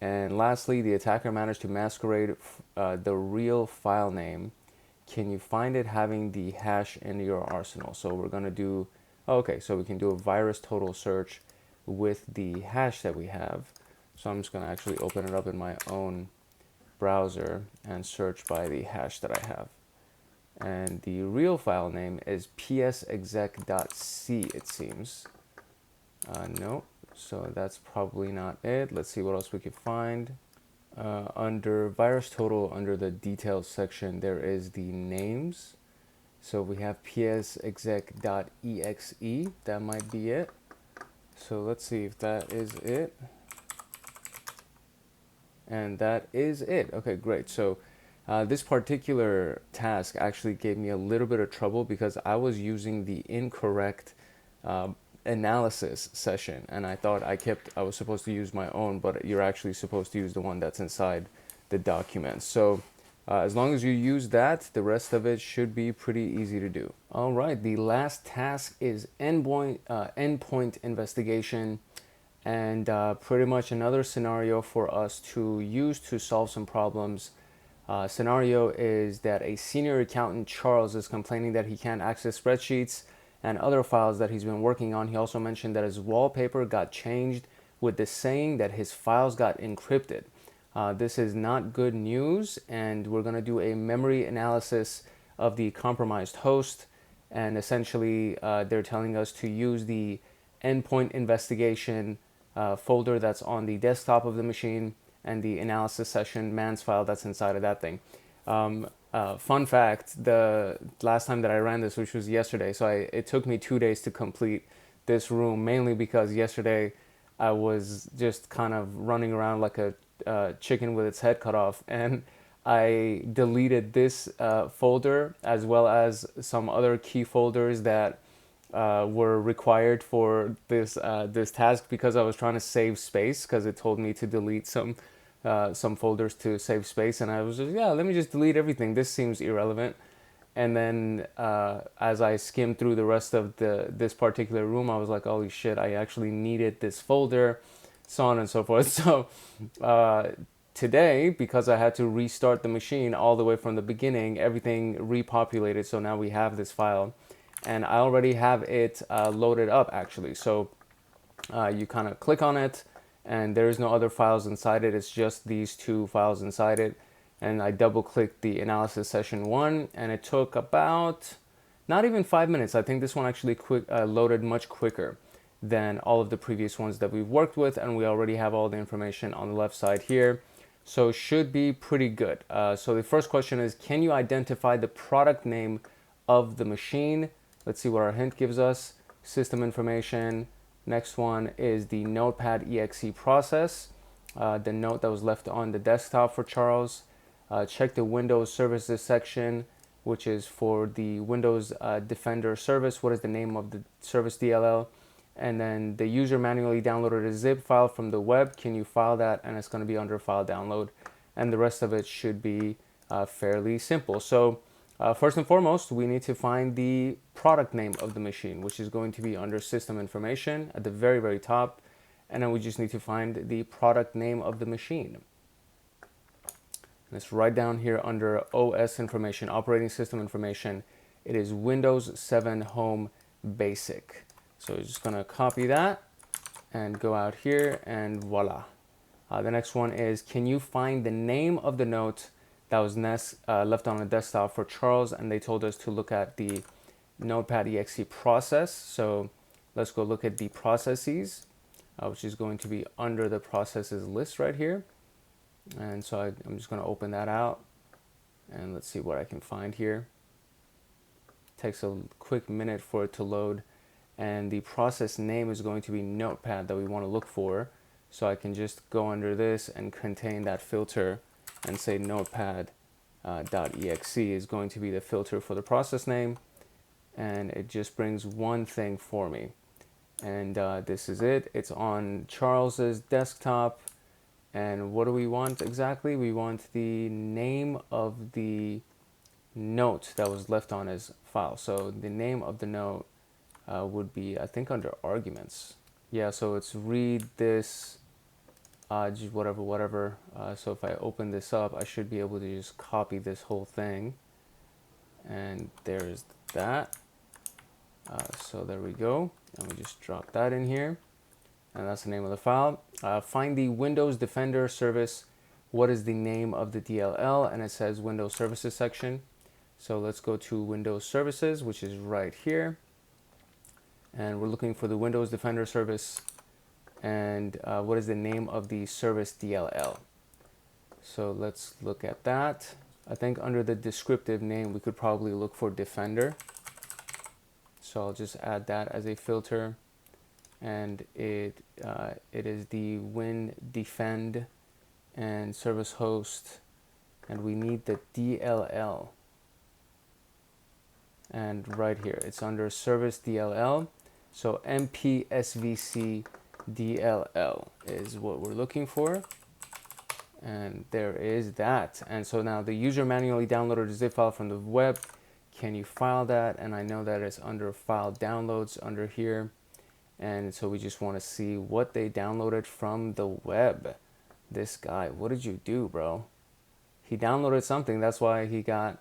And lastly, the attacker managed to masquerade the real file name. Can you find it having the hash in your arsenal? So we're going to do, okay, so we can do a virus total search with the hash that we have. So I'm just going to actually open it up in my own browser and search by the hash that I have. And the real file name is psexec.c, it seems. No, so that's probably not it. Let's see what else we could find. Under virus total, under the details section, there is the names. So we have psexec.exe, that might be it. So let's see if that is it. And that is it. Okay, great. So this particular task actually gave me a little bit of trouble because I was using the incorrect analysis session, and I thought I was supposed to use my own, but you're actually supposed to use the one that's inside the document. So as long as you use that, the rest of it should be pretty easy to do. All right, the last task is endpoint investigation. And pretty much another scenario for us to use to solve some problems. Scenario is that a senior accountant, Charles, is complaining that he can't access spreadsheets and other files that he's been working on. He also mentioned that his wallpaper got changed with the saying that his files got encrypted. This is not good news, and we're going to do a memory analysis of the compromised host. And essentially, they're telling us to use the endpoint investigation folder that's on the desktop of the machine and the analysis session mans file that's inside of that thing. Fun fact, the last time that I ran this, which was yesterday, so it took me 2 days to complete this room, mainly because yesterday I was just kind of running around like a chicken with its head cut off, and I deleted this folder as well as some other key folders that were required for this task because I was trying to save space, because it told me to delete some folders to save space, and I was just, yeah, let me just delete everything. This seems irrelevant. And then as I skimmed through the rest of this particular room, I was like, holy shit, I actually needed this folder, so on and so forth. So today, because I had to restart the machine all the way from the beginning, everything repopulated. So now we have this file. And I already have it loaded up, actually. So you kind of click on it, and there's no other files inside it. It's just these two files inside it. And I double-clicked the analysis session 1, and it took about not even 5 minutes. I think this one actually loaded much quicker than all of the previous ones that we've worked with, and we already have all the information on the left side here. So should be pretty good. So the first question is, can you identify the product name of the machine? Let's see what our hint gives us. System information. Next one is the Notepad exe process, the note that was left on the desktop for Charles. Check the Windows services section, which is for the Windows Defender service. What is the name of the service DLL? And then the user manually downloaded a zip file from the web. Can you file that? And it's going to be under file download. and the rest of it should be fairly simple. So first and foremost, we need to find the product name of the machine, which is going to be under system information at the very, very top. And then we just need to find the product name of the machine. And it's right down here under OS information, operating system information. It is Windows 7 Home Basic. So we're just going to copy that and go out here and voila. The next one is, can you find the name of the note that was left on the desktop for Charles? And they told us to look at the Notepad.exe process. So let's go look at the processes, which is going to be under the processes list right here. And so I'm just going to open that out and let's see what I can find here. Takes a quick minute for it to load, and the process name is going to be Notepad that we want to look for. So I can just go under this and contain that filter and say Notepad.exe is going to be the filter for the process name, and it just brings one thing for me. And this is it. It's on Charles's desktop. And what do we want exactly? We want the name of the note that was left on his file. So the name of the note would be, I think, under arguments. Yeah, so it's read this, just whatever. So if I open this up, I should be able to just copy this whole thing. And there's that. So there we go. And we just drop that in here. And that's the name of the file. Find the Windows Defender service. What is the name of the DLL? And it says Windows Services section. So let's go to Windows Services, which is right here. And we're looking for the Windows Defender service. And what is the name of the service DLL? So let's look at that. I think under the descriptive name, we could probably look for Defender. So I'll just add that as a filter. And it is the WinDefend and service host, and we need the DLL. And right here, it's under service DLL. So MPSVC DLL is what we're looking for. And there is that. And so now the user manually downloaded a zip file from the web. Can you file that? And I know that it's under file downloads under here. And so we just want to see what they downloaded from the web. This guy, what did you do, bro? He downloaded something. That's why he got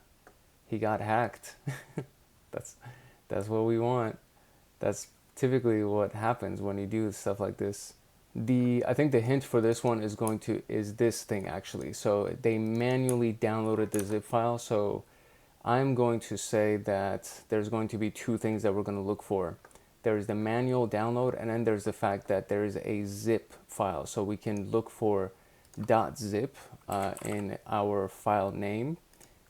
hacked. That's what we want. That's typically what happens when you do stuff like this. I think the hint for this one is this thing actually. So they manually downloaded the zip file. So I'm going to say that there's going to be two things that we're going to look for. There's the manual download, and then there's the fact that there is a zip file. So we can look for .zip in our file name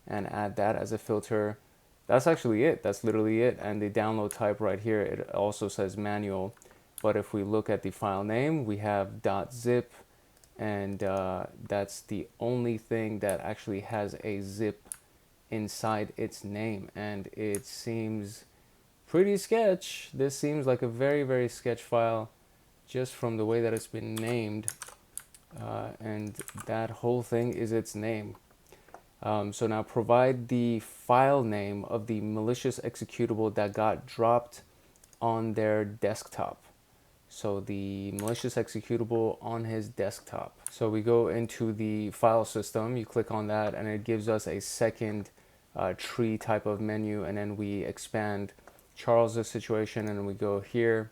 and add that as a filter. That's actually it. That's literally it. And the download type right here, it also says manual. But if we look at the file name, we have .zip, and that's the only thing that actually has a zip inside its name. And it seems pretty sketch. This seems like a very, very sketch file just from the way that it's been named. And that whole thing is its name. So now provide the file name of the malicious executable that got dropped on their desktop. So the malicious executable on his desktop. So we go into the file system, you click on that, and it gives us a second tree type of menu, and then we expand Charles's situation, and we go here,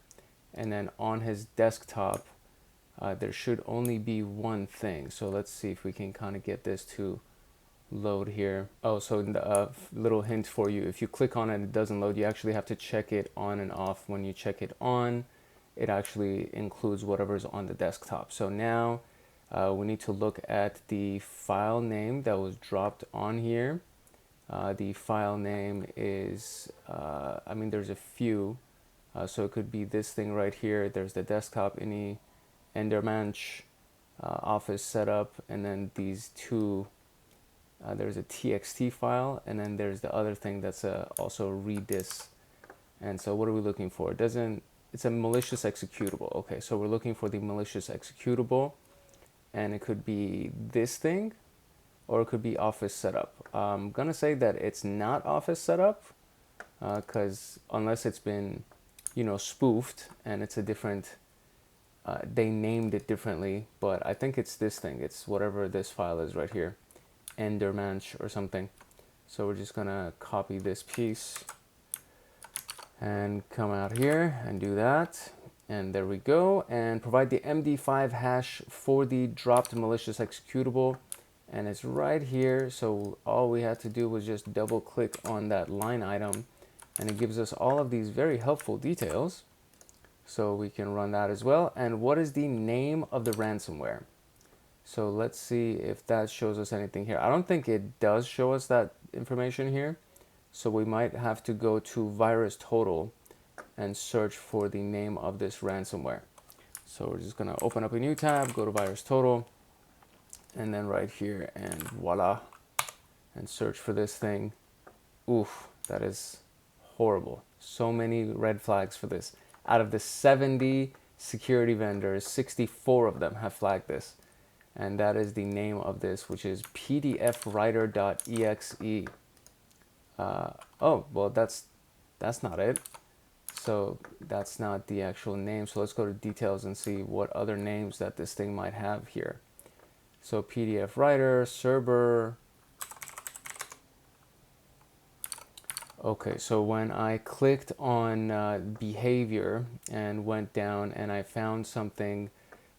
and then on his desktop there should only be one thing. So let's see if we can kind of get this to load here. Oh, so little hint for you, if you click on it, it doesn't load. You actually have to check it on and off. When you check it on, it actually includes whatever's on the desktop. So now we need to look at the file name that was dropped on here. The file name is, I mean, there's a few. So it could be this thing right here. There's the desktop, any Endermanch, office setup, and then these two. There's a txt file, and then there's the other thing that's also read this. And so what are we looking for? It's a malicious executable. Okay, so we're looking for the malicious executable, and it could be this thing. or it could be office setup. I'm gonna say that it's not office setup, because unless it's been, you know, spoofed and it's a different, they named it differently, but I think it's this thing. It's whatever this file is right here, Endermanch or something. So we're just gonna copy this piece and come out here and do that. And there we go. And provide the MD5 hash for the dropped malicious executable. And it's right here. So all we had to do was just double click on that line item. And it gives us all of these very helpful details. So we can run that as well. And what is the name of the ransomware? So let's see if that shows us anything here. I don't think it does show us that information here. So we might have to go to VirusTotal and search for the name of this ransomware. So we're just gonna open up a new tab, go to VirusTotal, and then right here, and voila, and search for this thing. Oof, that is horrible. So many red flags for this. Out of the 70 security vendors, 64 of them have flagged this. And that is the name of this, which is pdfwriter.exe. Oh, well, that's not it. So that's not the actual name. So let's go to details and see what other names that this thing might have here. So PDF writer, Cerber. Okay, so when I clicked on behavior and went down and I found something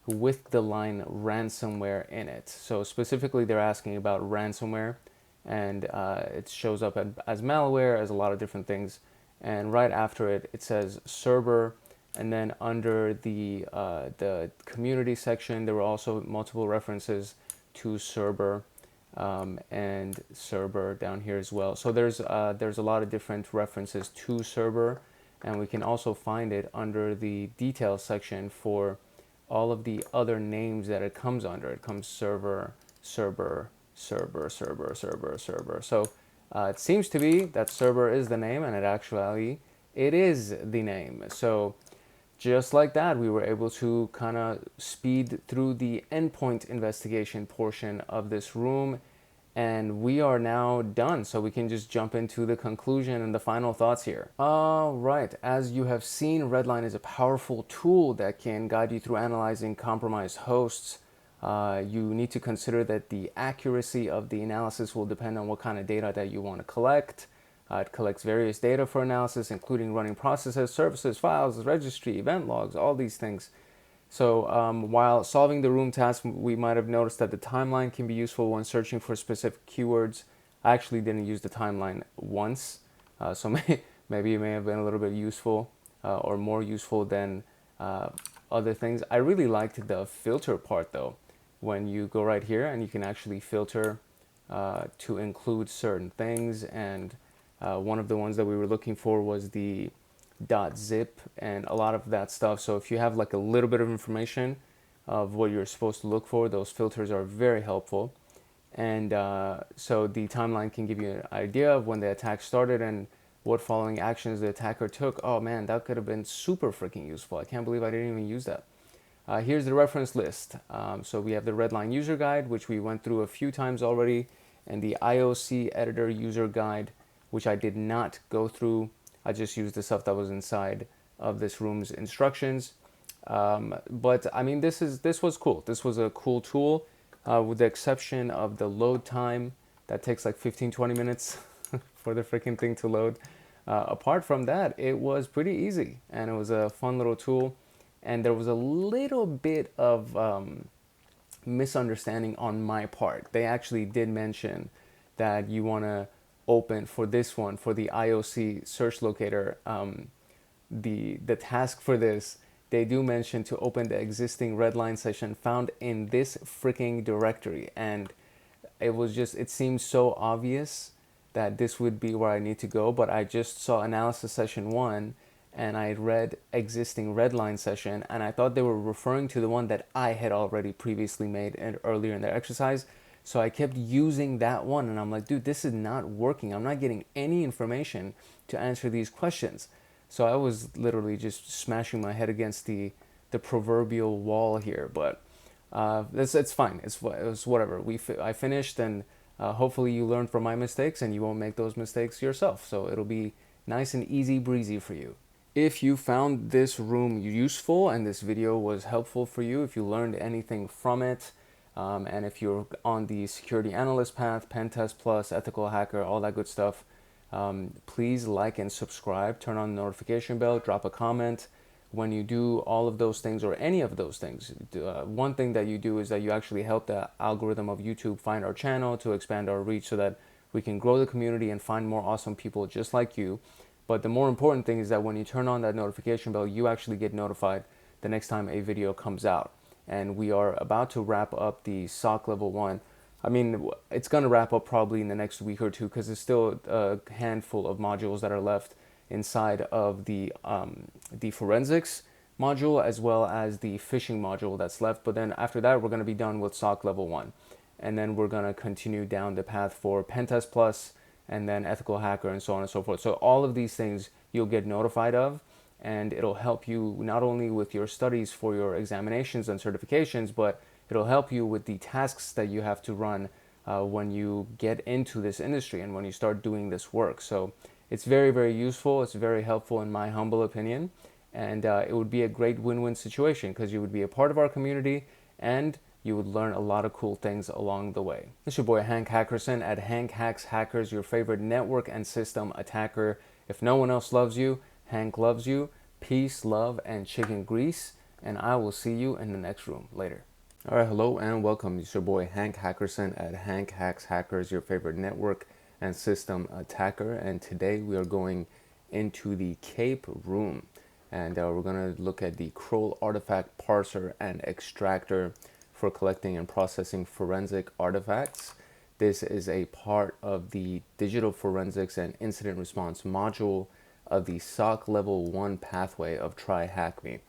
with the line ransomware in it. So specifically they're asking about ransomware, and it shows up as malware, as a lot of different things. And right after it, it says Cerber, and then under the community section, there were also multiple references to Cerber, and Cerber down here as well. So there's a lot of different references to Cerber, and we can also find it under the details section for all of the other names that it comes under. It comes Cerber, Cerber, Cerber, Cerber, Cerber, Cerber. So it seems to be that Cerber is the name, and it is the name. So just like that, we were able to kind of speed through the endpoint investigation portion of this room, and we are now done. So we can just jump into the conclusion and the final thoughts here. All right, as you have seen, Redline is a powerful tool that can guide you through analyzing compromised hosts. You need to consider that the accuracy of the analysis will depend on what kind of data that you want to collect. It collects various data for analysis, including running processes, services, files, registry, event logs, all these things. So while solving the room task, we might have noticed that the timeline can be useful when searching for specific keywords. I actually didn't use the timeline once, so maybe it may have been a little bit useful or more useful than other things. I really liked the filter part though, when you go right here and you can actually filter to include certain things. And one of the ones that we were looking for was the .zip and a lot of that stuff. So if you have like a little bit of information of what you're supposed to look for, those filters are very helpful. And so the timeline can give you an idea of when the attack started and what following actions the attacker took. Oh man, that could have been super freaking useful. I can't believe I didn't even use that. Here's the reference list. So we have the Redline user guide, which we went through a few times already, and the IOC editor user guide, which I did not go through. I just used the stuff that was inside of this room's instructions. But I mean, this was cool. This was a cool tool, with the exception of the load time that takes like 15-20 minutes for the freaking thing to load. Apart from that, it was pretty easy, and it was a fun little tool. And there was a little bit of misunderstanding on my part. They actually did mention that you want to open for this one, for the IOC search locator, the task for this, they do mention to open the existing Redline session found in this freaking directory. And it seems so obvious that this would be where I need to go, but I just saw analysis session 1 and I read existing Redline session, and I thought they were referring to the one that I had already previously made and earlier in their exercise. So I kept using that one, and I'm like, dude, this is not working. I'm not getting any information to answer these questions. So I was literally just smashing my head against the proverbial wall here. But it's fine. It's whatever. I finished, and hopefully you learned from my mistakes and you won't make those mistakes yourself. So it'll be nice and easy breezy for you. If you found this room useful and this video was helpful for you, if you learned anything from it, and if you're on the security analyst path, pen test plus, ethical hacker, all that good stuff, please like and subscribe, turn on the notification bell, drop a comment. When you do all of those things or any of those things, one thing that you do is that you actually help the algorithm of YouTube find our channel to expand our reach so that we can grow the community and find more awesome people just like you. But the more important thing is that when you turn on that notification bell, you actually get notified the next time a video comes out. And we are about to wrap up the SOC level 1. I mean, it's going to wrap up probably in the next week or two because there's still a handful of modules that are left inside of the forensics module as well as the phishing module that's left. But then after that, we're going to be done with SOC level 1. And then we're going to continue down the path for Pentest Plus and then ethical hacker and so on and so forth. So all of these things you'll get notified of, and it'll help you not only with your studies for your examinations and certifications, but it'll help you with the tasks that you have to run when you get into this industry and when you start doing this work. So it's very, very useful. It's very helpful in my humble opinion. And it would be a great win-win situation because you would be a part of our community and you would learn a lot of cool things along the way. This is your boy Hank Hackerson at Hank Hacks Hackers, your favorite network and system attacker. If no one else loves you, Hank loves you. Peace, love, and chicken grease. And I will see you in the next room. Later. All right, hello and welcome. It's your boy Hank Hackerson at Hank Hacks Hackers, your favorite network and system attacker. And today we are going into the KAPE room. And we're going to look at the Kroll artifact parser and extractor for collecting and processing forensic artifacts. This is a part of the digital forensics and incident response module of the SOC level 1 pathway of TryHackMe.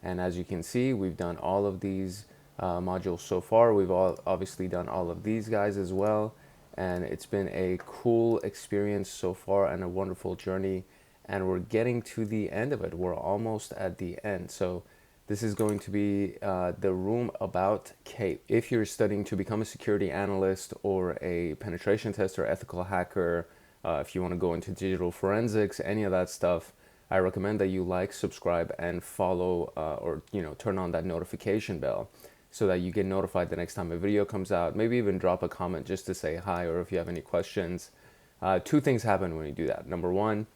And as you can see, we've done all of these modules so far. We've obviously done all of these guys as well. And it's been a cool experience so far and a wonderful journey. And we're getting to the end of it. We're almost at the end. So this is going to be the room about KAPE. If you're studying to become a security analyst or a penetration tester, ethical hacker, if you want to go into digital forensics, any of that stuff, I recommend that you like, subscribe, and follow or turn on that notification bell so that you get notified the next time a video comes out. Maybe even drop a comment just to say hi or if you have any questions. Two things happen when you do that. Number one,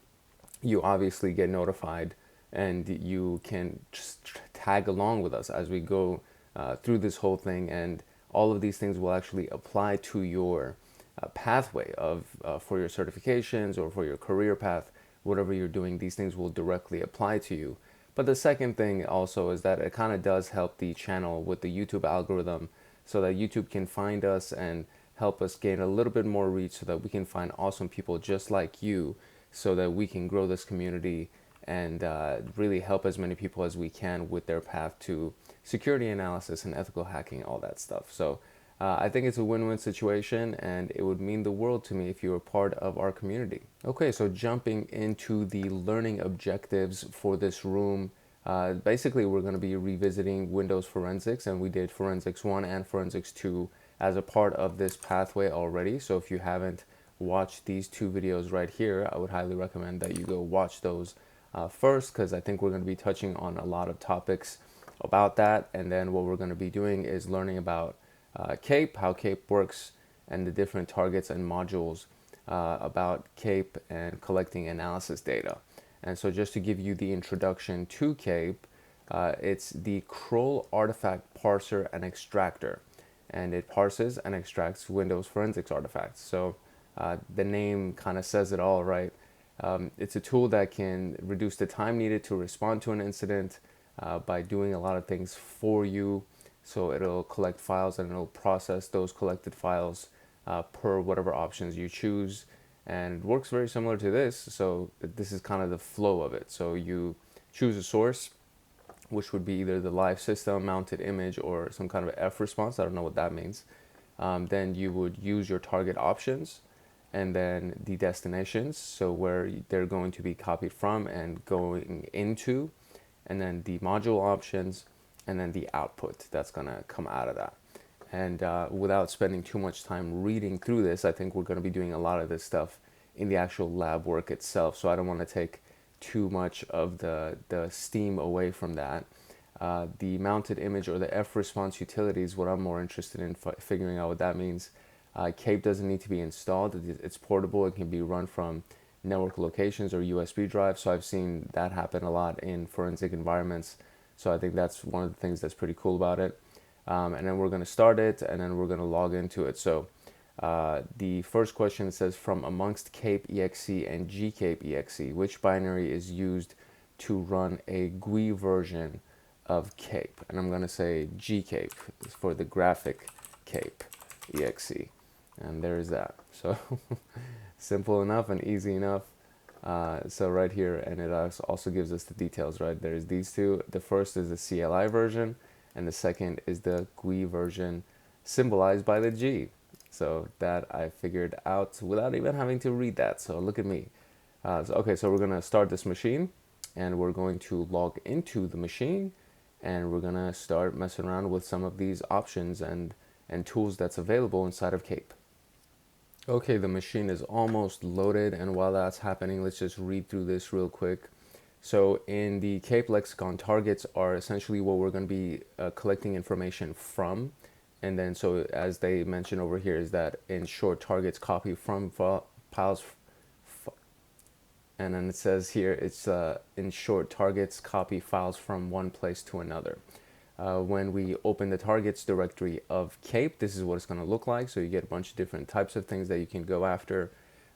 you obviously get notified and you can just tag along with us as we go through this whole thing, and all of these things will actually apply to your pathway of for your certifications or for your career path, whatever you're doing. These things will directly apply to you. But the second thing also is that it kind of does help the channel with the YouTube algorithm so that YouTube can find us and help us gain a little bit more reach so that we can find awesome people just like you so that we can grow this community and really help as many people as we can with their path to security analysis and ethical hacking, all that stuff. So I think it's a win-win situation, and it would mean the world to me if you were part of our community. Okay, so jumping into the learning objectives for this room, basically we're going to be revisiting Windows Forensics, and we did Forensics 1 and Forensics 2 as a part of this pathway already. So if you haven't watched these two videos right here, I would highly recommend that you go watch those first, because I think we're going to be touching on a lot of topics about that. And then what we're going to be doing is learning about KAPE, how KAPE works, and the different targets and modules about KAPE and collecting analysis data. And so just to give you the introduction to KAPE, it's the Kroll artifact parser and extractor, and it parses and extracts Windows Forensics artifacts. So the name kind of says it all, right? It's a tool that can reduce the time needed to respond to an incident by doing a lot of things for you. So it'll collect files and it'll process those collected files per whatever options you choose. And it works very similar to this. So this is kind of the flow of it. So you choose a source, which would be either the live system mounted image or some kind of F response. I don't know what that means. Then you would use your target options and then the destinations, so where they're going to be copied from and going into, and then the module options, and then the output that's gonna come out of that. And without spending too much time reading through this, I think we're gonna be doing a lot of this stuff in the actual lab work itself. So I don't want to take too much of the steam away from that. The mounted image or the F response utility is what I'm more interested in figuring out what that means. KAPE doesn't need to be installed. It's portable. It can be run from network locations or USB drives. So I've seen that happen a lot in forensic environments. So I think that's one of the things that's pretty cool about it. And then we're going to start it, and then we're going to log into it. So the first question says, from amongst KAPE exe and gKAPE exe, which binary is used to run a GUI version of KAPE? And I'm going to say gKAPE for the graphic KAPE exe. And there's that. So simple enough and easy enough. So right here, and it also gives us the details, right? There's these two. The first is the CLI version, and the second is the GUI version, symbolized by the G. So that I figured out without even having to read that. So look at me. Okay, so we're going to start this machine, and we're going to log into the machine, and we're going to start messing around with some of these options and tools that's available inside of KAPE. Okay, the machine is almost loaded, and while that's happening, let's just read through this real quick. So in the KAPE lexicon, targets are essentially what we're going to be collecting information from. And then, so as they mention over here, is that in short, targets copy from files. And then it says here, it's in short, targets copy files from one place to another. When we open the targets directory of KAPE, this is what it's going to look like. So you get a bunch of different types of things that you can go after.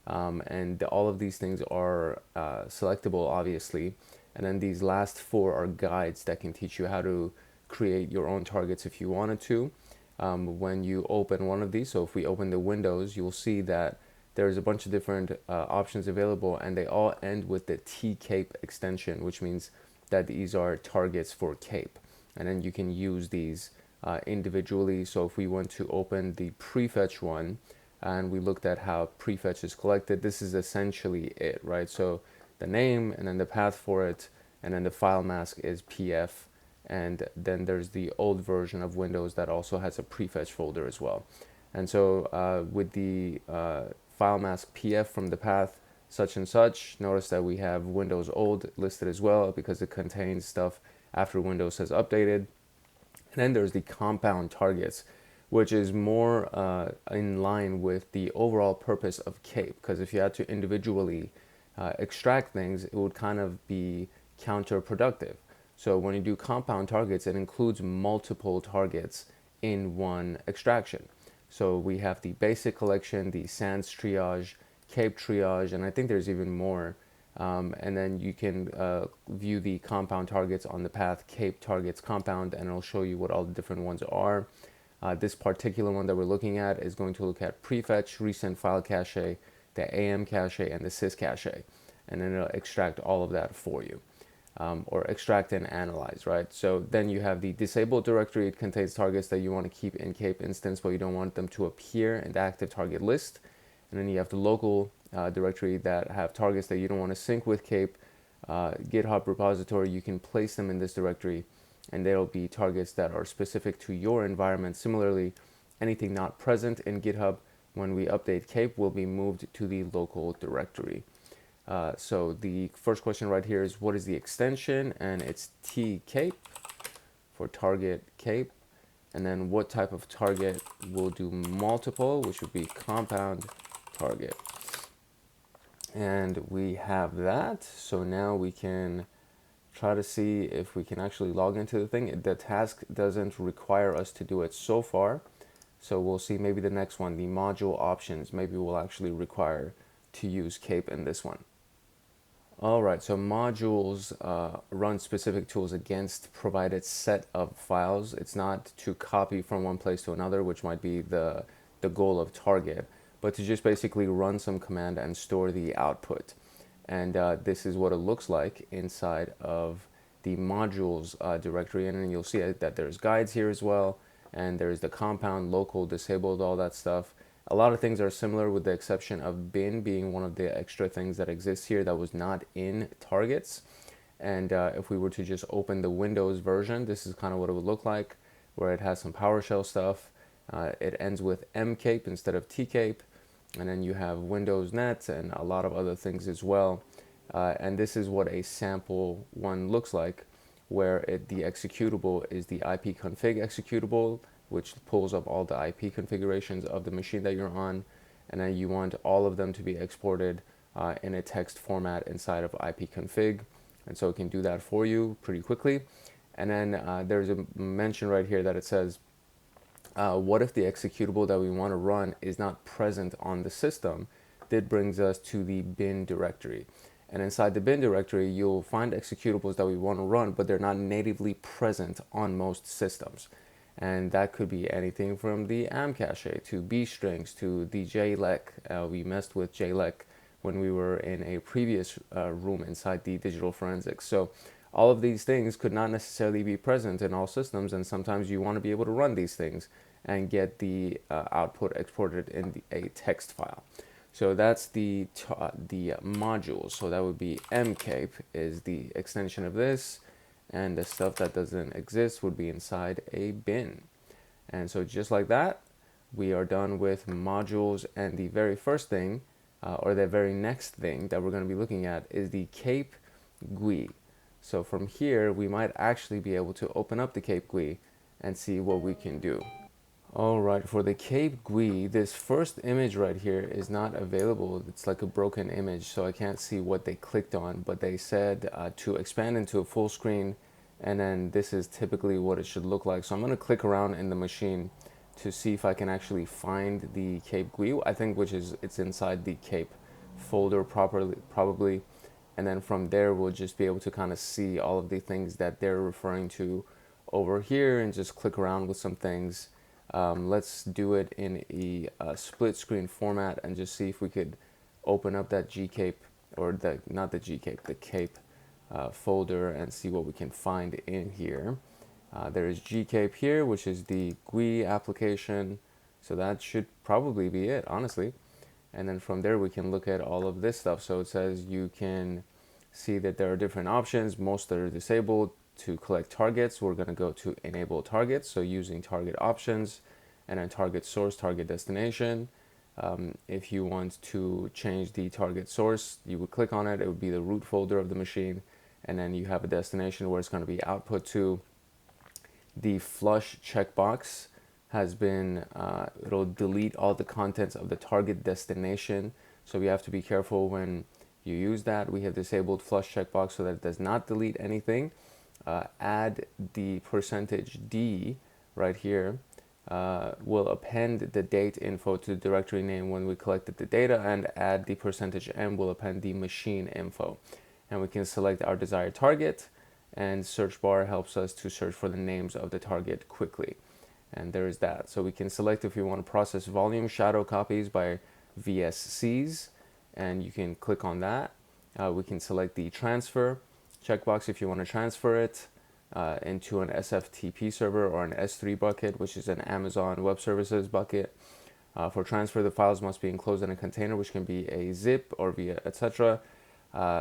And all of these things are selectable, obviously. And then these last four are guides that can teach you how to create your own targets if you wanted to. When you open one of these, so if we open the windows, you'll see that there's a bunch of different options available, and they all end with the TKAPE extension, which means that these are targets for KAPE. And then you can use these individually. So if we want to open the prefetch one, and we looked at how prefetch is collected, this is essentially it, right? So the name, and then the path for it, and then the file mask is PF. And then there's the old version of Windows that also has a prefetch folder as well. And so with the file mask PF from the path such and such, notice that we have Windows old listed as well, because it contains stuff after Windows has updated. And then there's the compound targets, which is more in line with the overall purpose of KAPE, because if you had to individually extract things, it would kind of be counterproductive. So when you do compound targets, it includes multiple targets in one extraction. So we have the basic collection, the SANS triage, KAPE triage, and I think there's even more. And then you can view the compound targets on the path KAPE targets compound, and it'll show you what all the different ones are. This particular one that we're looking at is going to look at prefetch, recent file cache, the AM cache, and the sys cache. And then it'll extract all of that for you. Or extract and analyze, right? So then you have the disabled directory. It contains targets that you want to keep in KAPE instance, but you don't want them to appear in the active target list. And then you have the local directory that have targets that you don't want to sync with KAPE. GitHub repository, you can place them in this directory, and they'll be targets that are specific to your environment. Similarly, anything not present in GitHub when we update KAPE will be moved to the local directory. So the first question right here is, what is the extension? And it's TKAPE for target KAPE. And then what type of target will do multiple, which would be compound target. And we have that. So now we can try to see if we can actually log into the thing. The task doesn't require us to do it so far. So we'll see maybe the next one, the module options, maybe we'll actually require to use KAPE in this one. All right, so modules run specific tools against provided set of files. It's not to copy from one place to another, which might be the goal of target, but to just basically run some command and store the output. And this is what it looks like inside of the modules directory. And then you'll see that there's guides here as well. And there's the compound, local, disabled, all that stuff. A lot of things are similar with the exception of bin being one of the extra things that exists here that was not in targets. And if we were to just open the Windows version, this is kind of what it would look like, where it has some PowerShell stuff. It ends with mKape instead of tKape, and then you have Windows Net and a lot of other things as well. And this is what a sample one looks like, where the executable is the ipconfig executable, which pulls up all the IP configurations of the machine that you're on, and then you want all of them to be exported in a text format inside of ipconfig, and so it can do that for you pretty quickly. And then there's a mention right here that it says, what if the executable that we want to run is not present on the system? That brings us to the bin directory. And inside the bin directory, you'll find executables that we want to run, but they're not natively present on most systems. And that could be anything from the amcache to bstrings to the JLEC. We messed with JLEC when we were in a previous room inside the digital forensics. So all of these things could not necessarily be present in all systems, and sometimes you want to be able to run these things and get the output exported in a text file. So that's the modules. So that would be mKape is the extension of this, and the stuff that doesn't exist would be inside a bin. And so just like that, we are done with modules. And the very first thing, or the very next thing that we're going to be looking at is the KAPE GUI. So from here, we might actually be able to open up the KAPE GUI and see what we can do. All right, for the KAPE GUI, this first image right here is not available. It's like a broken image, so I can't see what they clicked on, but they said to expand into a full screen, and then this is typically what it should look like. So I'm gonna click around in the machine to see if I can actually find the KAPE GUI, I think, it's inside the KAPE folder probably. And then from there, we'll just be able to kind of see all of the things that they're referring to over here and just click around with some things. Let's do it in a split screen format and just see if we could open up that gKape, or the KAPE folder, and see what we can find in here. There is gKape here, which is the GUI application. So that should probably be it, honestly. And then from there, we can look at all of this stuff. So it says you can see that there are different options. Most are disabled. To collect targets, we're going to go to enable targets. So using target options, and then target source, target destination. If you want to change the target source, you would click on it. It would be the root folder of the machine. And then you have a destination where it's going to be output to. The flush checkbox has been, it'll delete all the contents of the target destination. So we have to be careful when you use that. We have disabled flush checkbox so that it does not delete anything. Add the %D right here. Will append the date info to the directory name when we collected the data, and add the %M will append the machine info. And we can select our desired target, and search bar helps us to search for the names of the target quickly. And there is that. So we can select if we want to process volume shadow copies by VSCs, and you can click on that. We can select the transfer checkbox if you want to transfer it into an SFTP server or an S3 bucket, which is an Amazon Web Services bucket. For transfer, the files must be enclosed in a container, which can be a zip or via etc.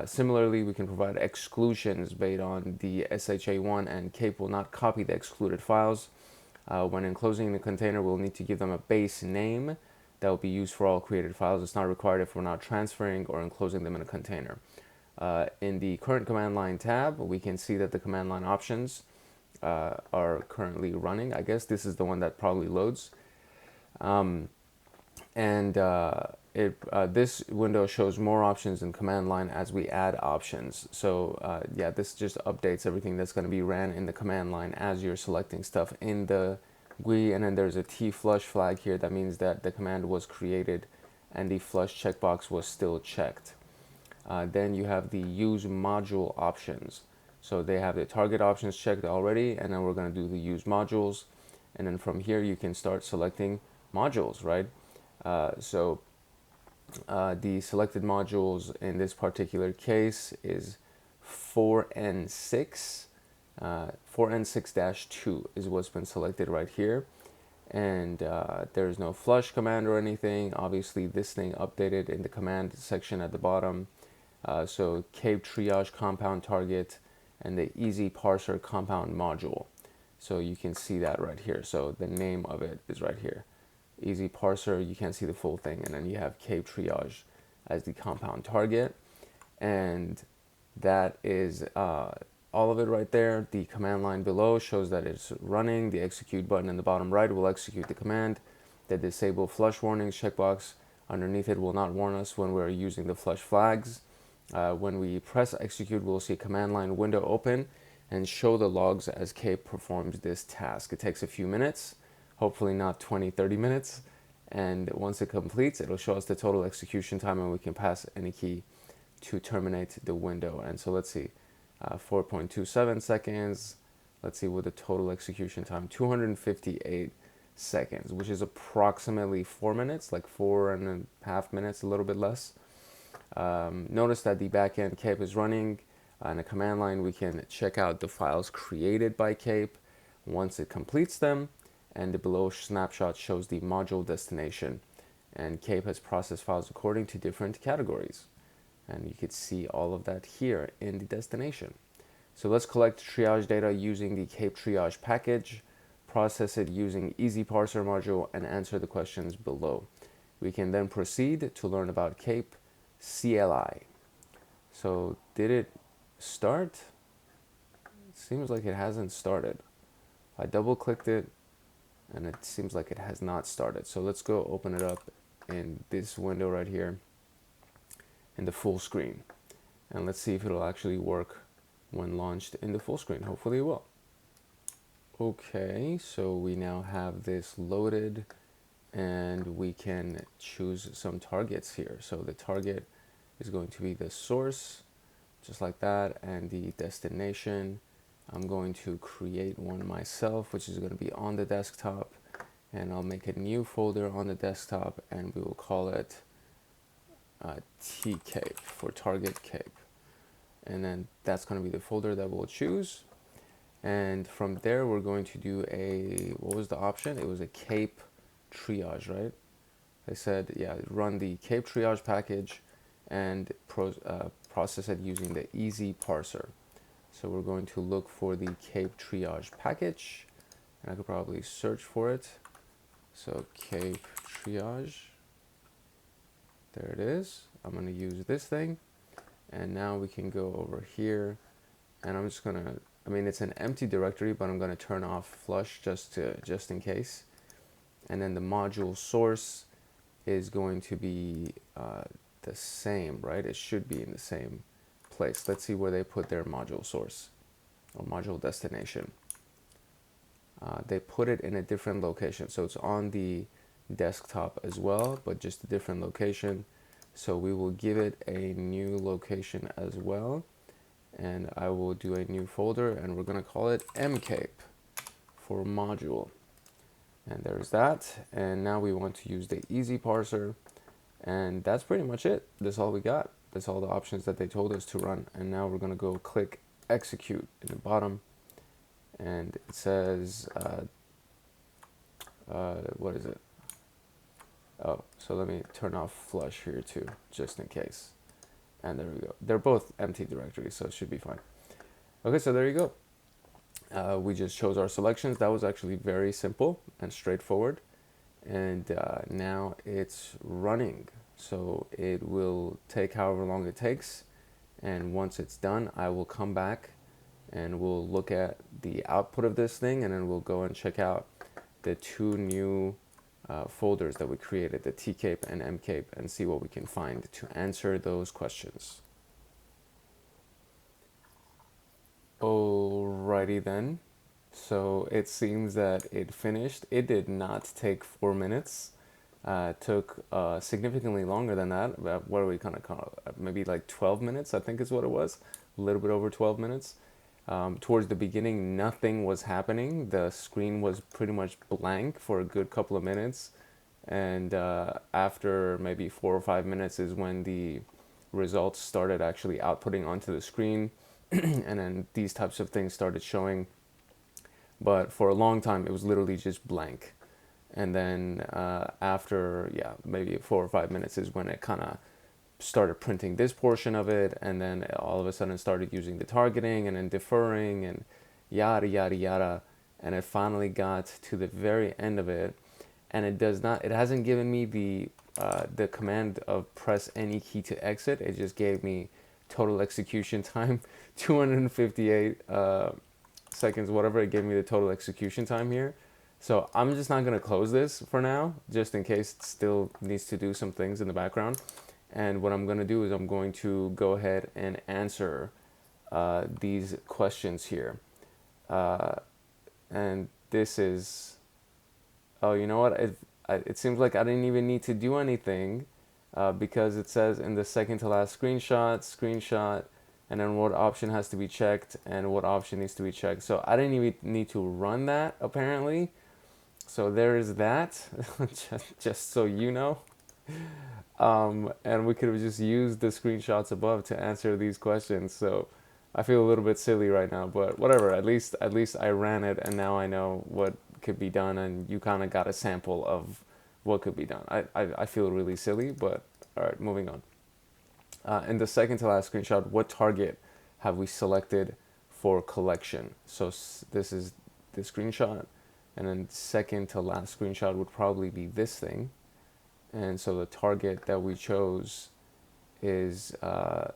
Similarly, we can provide exclusions based on the SHA1, and KAPE will not copy the excluded files. When enclosing the container, we'll need to give them a base name that will be used for all created files. It's not required if we're not transferring or enclosing them in a container. In the current command line tab, we can see that the command line options are currently running. I guess this is the one that probably loads. This window shows more options in command line as we add options. So yeah, this just updates everything that's going to be ran in the command line as you're selecting stuff in the GUI. And then there's a T-flush flag here. That means that the command was created and the flush checkbox was still checked. Then you have the use module options. So they have the target options checked already, and then we're going to do the use modules. And then from here, you can start selecting modules, right? The selected modules in this particular case is 4N6. 4N6-2 is what's been selected right here. And there's no flush command or anything. Obviously, this thing updated in the command section at the bottom. So KAPE triage compound target and the easy parser compound module. So you can see that right here. So the name of it is right here. Easy parser, you can't see the full thing. And then you have KAPE triage as the compound target. And that is all of it right there. The command line below shows that it's running. The execute button in the bottom right will execute the command. The disable flush warnings checkbox underneath it will not warn us when we're using the flush flags. When we press execute, we'll see a command line window open and show the logs as KAPE performs this task. It takes a few minutes, hopefully not 20-30 minutes. And once it completes, it'll show us the total execution time, and we can pass any key to terminate the window. And so let's see, 4.27 seconds. Let's see what the total execution time, 258 seconds, which is approximately 4 minutes, like 4.5 minutes, a little bit less. Notice that the backend KAPE is running. In a command line, we can check out the files created by KAPE once it completes them, and the below snapshot shows the module destination. And KAPE has processed files according to different categories. And you could see all of that here in the destination. So let's collect triage data using the KAPE triage package, process it using easy parser module, and answer the questions below. We can then proceed to learn about KAPE CLI. So did it start? It seems like it hasn't started. I double clicked it and it seems like it has not started. So let's go open it up in this window right here in the full screen, and let's see if it'll actually work when launched in the full screen. Hopefully it will. Okay, so we now have this loaded and we can choose some targets here. So the target is going to be the source, just like that, and the destination. I'm going to create one myself, which is going to be on the desktop, and I'll make a new folder on the desktop, and we will call it TKAPE for target KAPE. And then that's going to be the folder that we'll choose. And from there, we're going to do what was the option? It was a KAPE triage, right? I said, yeah, run the KAPE triage package and process it using the easy parser. So we're going to look for the KAPE triage package, and I could probably search for it. So KAPE triage, there it is. I'm going to use this thing, and now we can go over here, and I'm just going to, I mean, it's an empty directory, but I'm going to turn off flush just in case. And then the module source is going to be the same, right? It should be in the same place. Let's see where they put their module source or module destination. They put it in a different location. So it's on the desktop as well, but just a different location. So we will give it a new location as well. And I will do a new folder, and we're going to call it mKAPE for module. And there's that. And now we want to use the easy parser. And that's pretty much it. That's all we got. That's all the options that they told us to run. And now we're going to go click execute in the bottom. And it says, what is it? Oh, so let me turn off flush here too, just in case. And there we go. They're both empty directories, so it should be fine. Okay, so there you go. We just chose our selections. That was actually very simple and straightforward. And now it's running. So it will take however long it takes. And once it's done, I will come back and we'll look at the output of this thing, and then we'll go and check out the two new folders that we created, the TKAPE and mKAPE, and see what we can find to answer those questions. Alrighty then. So it seems that it finished. It did not take 4 minutes. Took significantly longer than that. What are we kind of maybe like 12 minutes, I think is what it was. A little bit over 12 minutes. Towards the beginning, nothing was happening. The screen was pretty much blank for a good couple of minutes. And after maybe 4 or 5 minutes is when the results started actually outputting onto the screen. And then these types of things started showing. But for a long time, it was literally just blank. And then after, maybe 4 or 5 minutes is when it kind of started printing this portion of it, and then all of a sudden started using the targeting and then deferring and yada yada yada, and it finally got to the very end of it, and it hasn't given me the command of press any key to exit. It just gave me total execution time 258 seconds, whatever. It gave me the total execution time here. So I'm just not going to close this for now, just in case it still needs to do some things in the background. And what I'm going to do is I'm going to go ahead and answer these questions here. And this is, oh, you know what? It seems like I didn't even need to do anything because it says in the second to last screenshot, and then what option has to be checked and what option needs to be checked. So I didn't even need to run that apparently. So there is that, just so you know. And we could have just used the screenshots above to answer these questions. So I feel a little bit silly right now, but whatever. At least I ran it, and now I know what could be done, and you kind of got a sample of what could be done. I feel really silly, but all right, moving on. In the second to last screenshot, what target have we selected for collection? So this is the screenshot, and then second to last screenshot would probably be this thing. And so the target that we chose is, it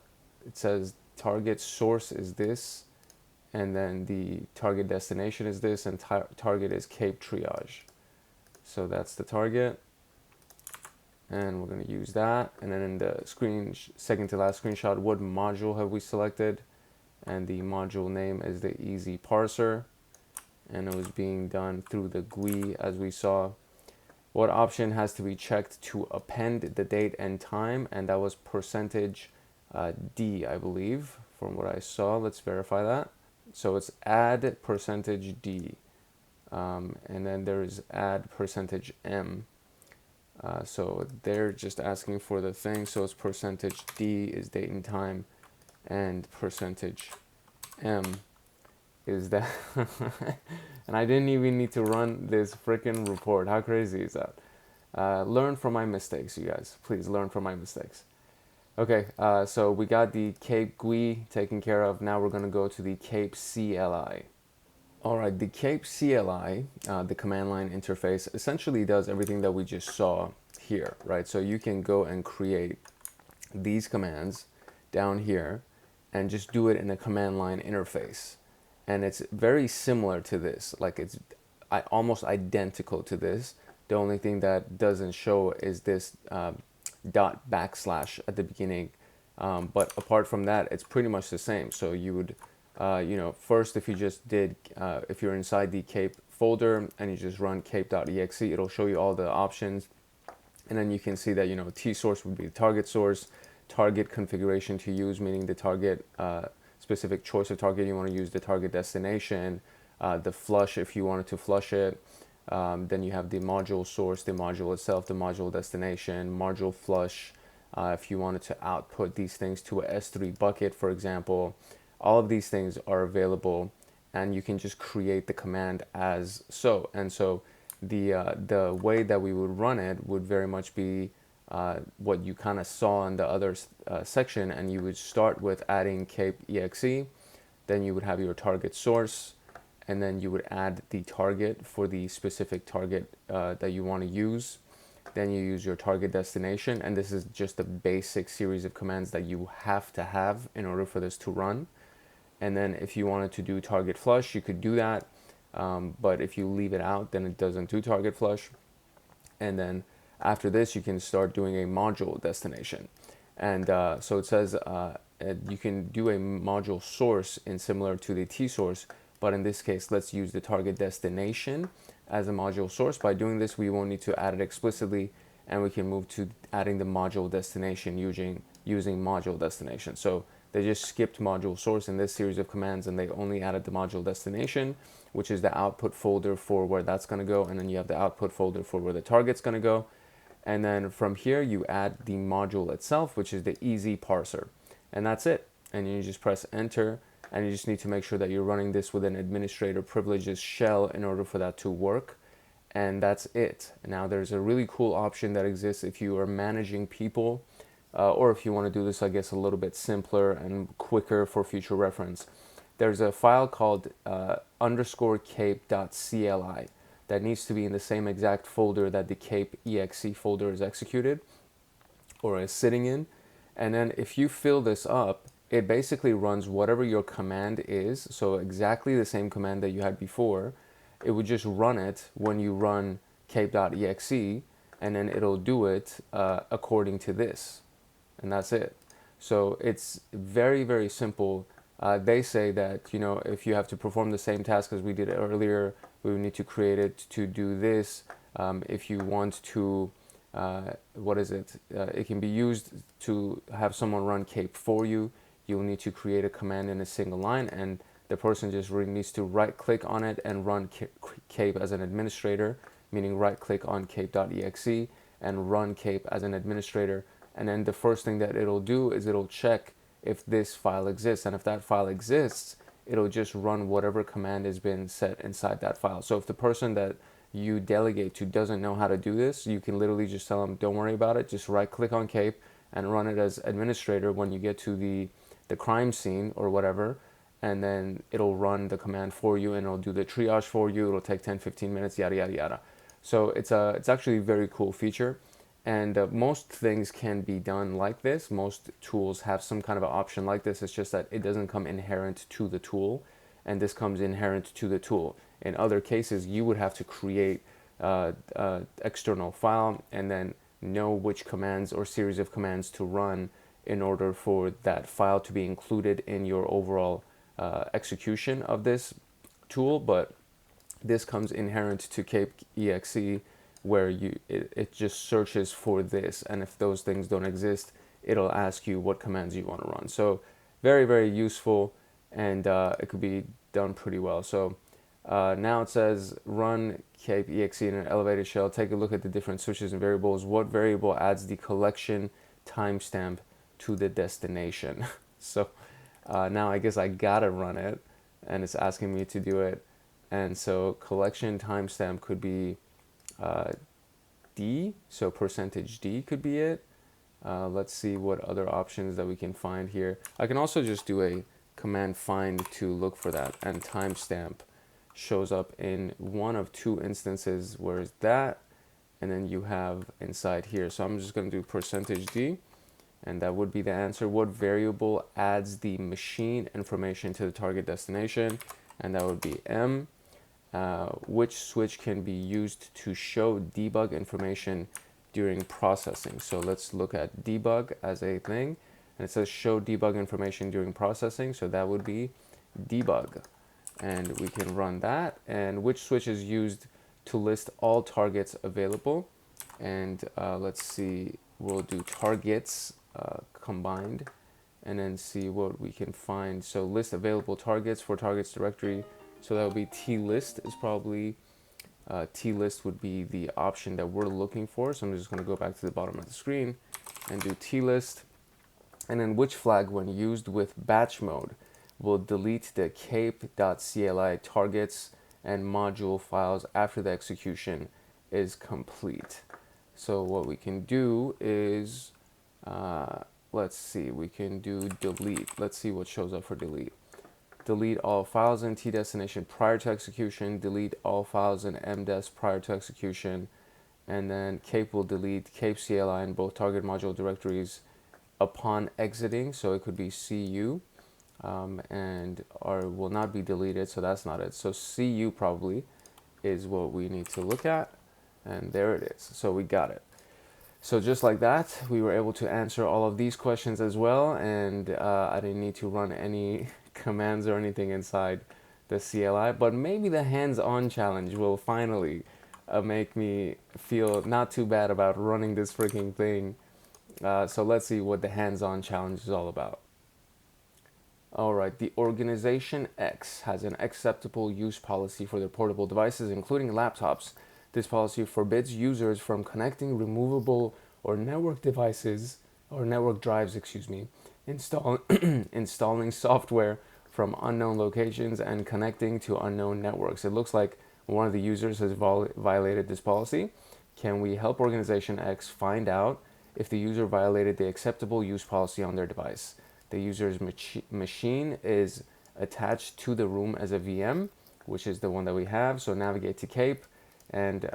says target source is this, and then the target destination is this, and target is KAPE triage. So that's the target, and we're going to use that. And then in the second to last screenshot, what module have we selected? And the module name is the easy parser, and it was being done through the GUI as we saw. What option has to be checked to append the date and time? And that was percentage D, I believe, from what I saw. Let's verify that. So it's add percentage D, and then there's add percentage M. So they're just asking for the thing. So it's percentage D is date and time, and percentage M is that. And I didn't even need to run this freaking report. How crazy is that? Learn from my mistakes, you guys. Please learn from my mistakes. Okay, so we got the KAPE GUI taken care of. Now we're going to go to the KAPE CLI. All right, the KAPE CLI, the command line interface, essentially does everything that we just saw here, right? So you can go and create these commands down here and just do it in a command line interface. And it's very similar to this, like it's almost identical to this. The only thing that doesn't show is this dot backslash at the beginning. But apart from that, it's pretty much the same. So you would, first if you just did, if you're inside the KAPE folder and you just run kape.exe, it'll show you all the options. And then you can see that, T source would be the target source, target configuration to use, meaning the target, specific choice of target you want to use, the target destination, the flush if you wanted to flush it. Then you have the module source, the module itself, the module destination, module flush. If you wanted to output these things to a S3 bucket, for example, all of these things are available, and you can just create the command as so. And so the way that we would run it would very much be what you kind of saw in the other section, and you would start with adding kape.exe, then you would have your target source, and then you would add the target for the specific target that you want to use. Then you use your target destination, and this is just a basic series of commands that you have to have in order for this to run. And then if you wanted to do target flush, you could do that, but if you leave it out, then it doesn't do target flush. And then after this, you can start doing a module destination. And so it says you can do a module source in similar to the T source, but in this case, let's use the target destination as a module source. By doing this, we won't need to add it explicitly, and we can move to adding the module destination using module destination. So they just skipped module source in this series of commands, and they only added the module destination, which is the output folder for where that's going to go, and then you have the output folder for where the target's going to go. And then from here, you add the module itself, which is the easy parser. And that's it. And you just press enter, and you just need to make sure that you're running this with an administrator privileges shell in order for that to work. And that's it. Now there's a really cool option that exists if you are managing people or if you want to do this, I guess, a little bit simpler and quicker for future reference, there's a file called underscore KAPE.CLI that needs to be in the same exact folder that the KAPE exe folder is executed or is sitting in. And then if you fill this up, it basically runs whatever your command is. So exactly the same command that you had before. It would just run it when you run KAPE.exe, and then it'll do it according to this. And that's it. So it's very, very simple. They say that, if you have to perform the same task as we did earlier, we would need to create it to do this. If you want to, it can be used to have someone run KAPE for you. You'll need to create a command in a single line, and the person just really needs to right click on it and run KAPE as an administrator, meaning right click on KAPE.exe and run KAPE as an administrator. And then the first thing that it'll do is it'll check if this file exists. And if that file exists, it'll just run whatever command has been set inside that file. So if the person that you delegate to doesn't know how to do this, you can literally just tell them, don't worry about it. Just right click on KAPE and run it as administrator when you get to the crime scene or whatever. And then it'll run the command for you, and it'll do the triage for you. It'll take 10-15 minutes, yada, yada, yada. So it's actually a very cool feature. And most things can be done like this. Most tools have some kind of an option like this. It's just that it doesn't come inherent to the tool, and this comes inherent to the tool. In other cases, you would have to create external file and then know which commands or series of commands to run in order for that file to be included in your overall execution of this tool. But this comes inherent to KAPE exe, where it just searches for this, and if those things don't exist, it'll ask you what commands you want to run. So very, very useful, and it could be done pretty well. So now it says run KAPE exe in an elevated shell. Take a look at the different switches and variables. What variable adds the collection timestamp to the destination? So now I guess I gotta run it, and it's asking me to do it. And so collection timestamp could be D, so %D could be it. Let's see what other options that we can find here. I can also just do a command find to look for that, and timestamp shows up in one of two instances. Where is that? And then you have inside here. So I'm just going to do %D, and that would be the answer. What variable adds the machine information to the target destination? And that would be M. Which switch can be used to show debug information during processing? So let's look at debug as a thing, and it says show debug information during processing, so that would be debug, and we can run that. And which switch is used to list all targets available? And let's see, we'll do targets combined and then see what we can find. So list available targets for targets directory. So that would be T-list is probably, T-list would be the option that we're looking for. So I'm just going to go back to the bottom of the screen and do T-list. And then which flag, when used with batch mode, will delete the KAPE.CLI targets and module files after the execution is complete? So what we can do is, let's see, we can do delete. Let's see what shows up for delete. Delete all files in T-destination prior to execution, delete all files in MDES prior to execution, and then KAPE will delete KAPE CLI in both target module directories upon exiting, so it could be CU, and or will not be deleted, so that's not it. So CU probably is what we need to look at, and there it is. So we got it. So just like that, we were able to answer all of these questions as well, and I didn't need to run any commands or anything inside the CLI, but maybe the hands-on challenge will finally make me feel not too bad about running this freaking thing. So let's see what the hands-on challenge is all about. Alright, the organization X has an acceptable use policy for their portable devices, including laptops. This policy forbids users from connecting removable or network devices, or network drives, installing software from unknown locations and connecting to unknown networks. It looks like one of the users has violated this policy. Can we help Organization X find out if the user violated the acceptable use policy on their device. The user's machine is attached to the room as a VM, which is the one that we have. So navigate to KAPE and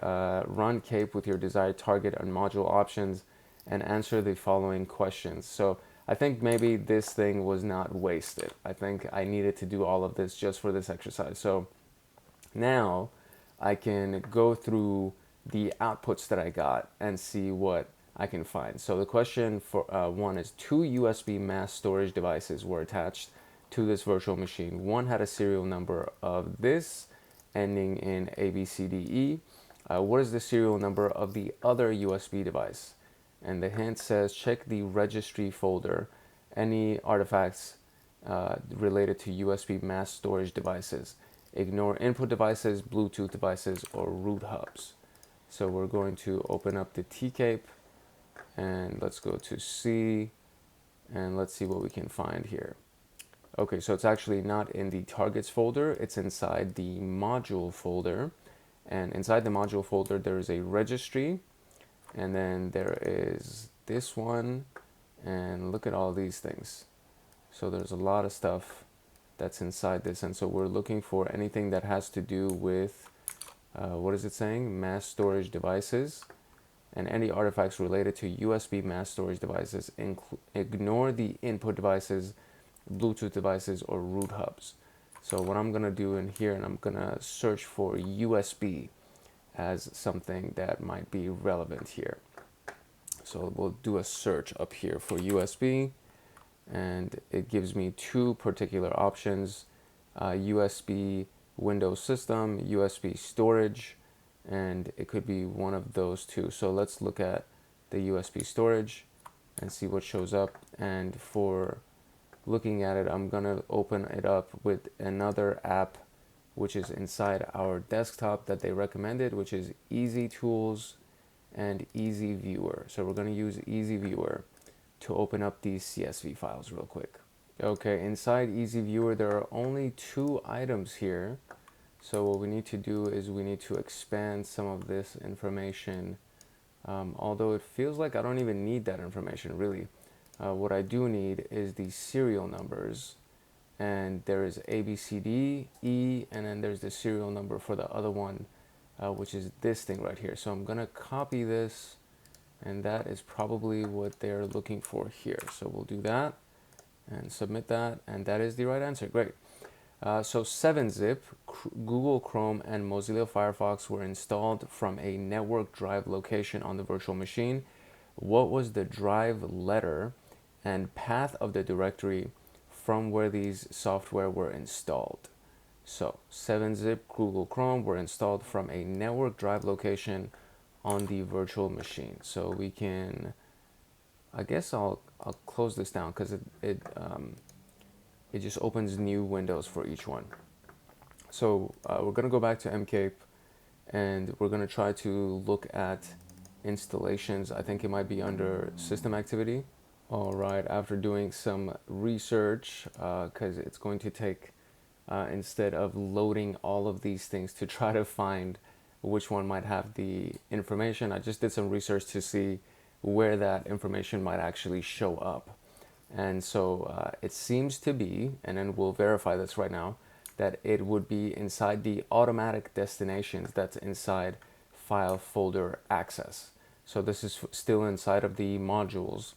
run KAPE with your desired target and module options and answer the following questions. So I think maybe this thing was not wasted. I think I needed to do all of this just for this exercise. So now I can go through the outputs that I got and see what I can find. So the question for one is 2 USB mass storage devices were attached to this virtual machine. One had a serial number of this ending in ABCDE. What is the serial number of the other USB device? And the hint says check the registry folder, any artifacts related to USB mass storage devices. Ignore input devices, Bluetooth devices, or root hubs. So we're going to open up the TCAPE and let's go to C and let's see what we can find here. Okay, so it's actually not in the targets folder, it's inside the module folder. And inside the module folder, there is a registry, and then there is this one, and look at all these things. So there's a lot of stuff that's inside this, and so we're looking for anything that has to do with, what is it saying? Mass storage devices, and any artifacts related to USB mass storage devices. Ignore the input devices, Bluetooth devices, or root hubs. So what I'm gonna do in here, and I'm gonna search for USB as something that might be relevant here. So we'll do a search up here for USB, and it gives me 2 particular options, USB Windows System, USB storage, and it could be one of those 2. So let's look at the USB storage and see what shows up. And for looking at it, I'm gonna open it up with another app which is inside our desktop that they recommended, which is Easy Tools and Easy Viewer. So we're gonna use Easy Viewer to open up these CSV files real quick. Okay, inside Easy Viewer, there are only 2 items here. So what we need to do is we need to expand some of this information, although it feels like I don't even need that information really. What I do need is the serial numbers, and there is A, B, C, D, E, and then there's the serial number for the other one, which is this thing right here. So I'm gonna copy this, and that is probably what they're looking for here. So we'll do that and submit that, and that is the right answer. Great. So 7-zip, Google Chrome, and Mozilla Firefox were installed from a network drive location on the virtual machine. What was the drive letter and path of the directory from where these software were installed? So 7-zip, Google Chrome were installed from a network drive location on the virtual machine. So we can, I guess I'll close this down because it just opens new windows for each one. So we're gonna go back to MCAPE and we're gonna try to look at installations. I think it might be under system activity. All right, after doing some research, because it's going to take, instead of loading all of these things to try to find which one might have the information, I just did some research to see where that information might actually show up. And so it seems to be, and then we'll verify this right now, that it would be inside the automatic destinations that's inside file folder access. So this is still inside of the modules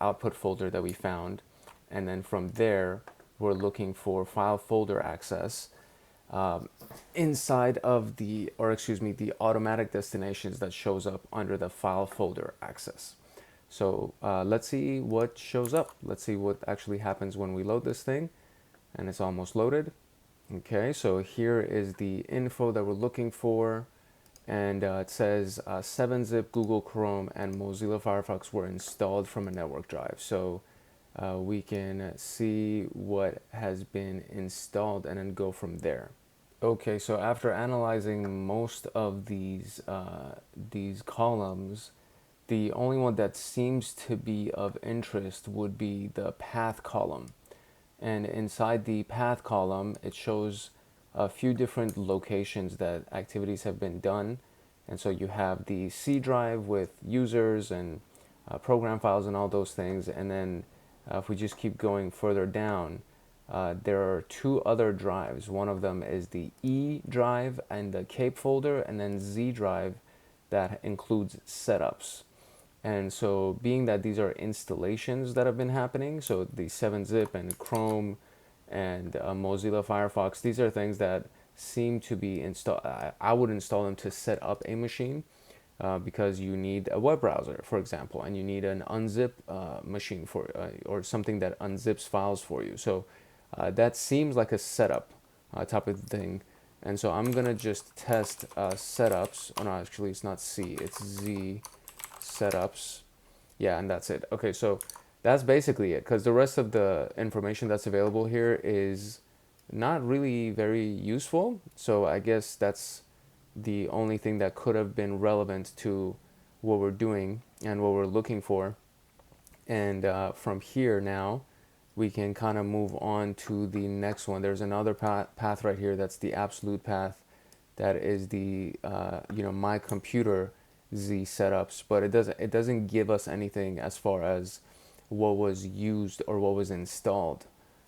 output folder that we found. And then from there, we're looking for file folder access inside of the automatic destinations that shows up under the file folder access. So let's see what shows up. Let's see what actually happens when we load this thing. And it's almost loaded. Okay, so here is the info that we're looking for. And it says 7-zip, Google Chrome, and Mozilla Firefox were installed from a network drive. So we can see what has been installed and then go from there. Okay, so after analyzing most of these columns, the only one that seems to be of interest would be the path column. And inside the path column, it shows a few different locations that activities have been done. And so you have the C drive with users and program files and all those things. And then if we just keep going further down, there are two other drives. One of them is the E drive and the KAPE folder, and then Z drive that includes setups. And so being that these are installations that have been happening, so the 7-zip and Chrome and Mozilla Firefox, these are things that seem to be installed. I would install them to set up a machine because you need a web browser, for example, and you need an unzip machine for or something that unzips files for you. So that seems like a setup type of thing. And so I'm gonna just test setups. Oh no, actually it's not C, it's Z setups. Yeah, and that's it. Okay, so that's basically it, because the rest of the information that's available here is not really very useful. So I guess that's the only thing that could have been relevant to what we're doing and what we're looking for. And from here now, we can kind of move on to the next one. There's another path right here. That's the absolute path. That is the my computer Z setups, but it doesn't give us anything as far as what was used or what was installed.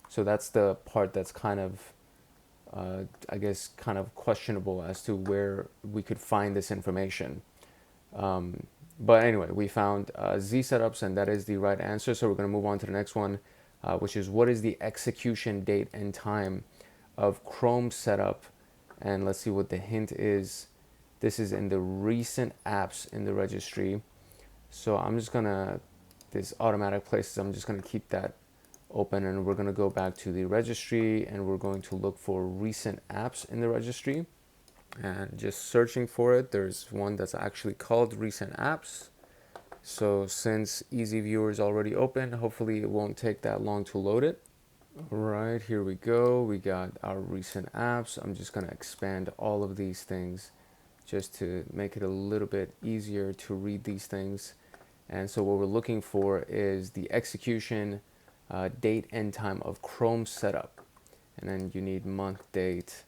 So that's the part that's kind of I guess kind of questionable as to where we could find this information. But anyway, we found Z setups, and that is the right answer. So we're going to move on to the next one, which is what is the execution date and time of Chrome setup? And let's see what the hint is. This is in the recent apps in the registry. So I'm just going to, this automatic places, I'm just going to keep that open, and we're going to go back to the registry, and we're going to look for recent apps in the registry. And just searching for it, there's one that's actually called recent apps. So since Easy Viewer is already open, hopefully it won't take that long to load it. All right, here we go. We got our recent apps. I'm just going to expand all of these things just to make it a little bit easier to read these things. And so what we're looking for is the execution date and time of Chrome setup. And then you need month, date,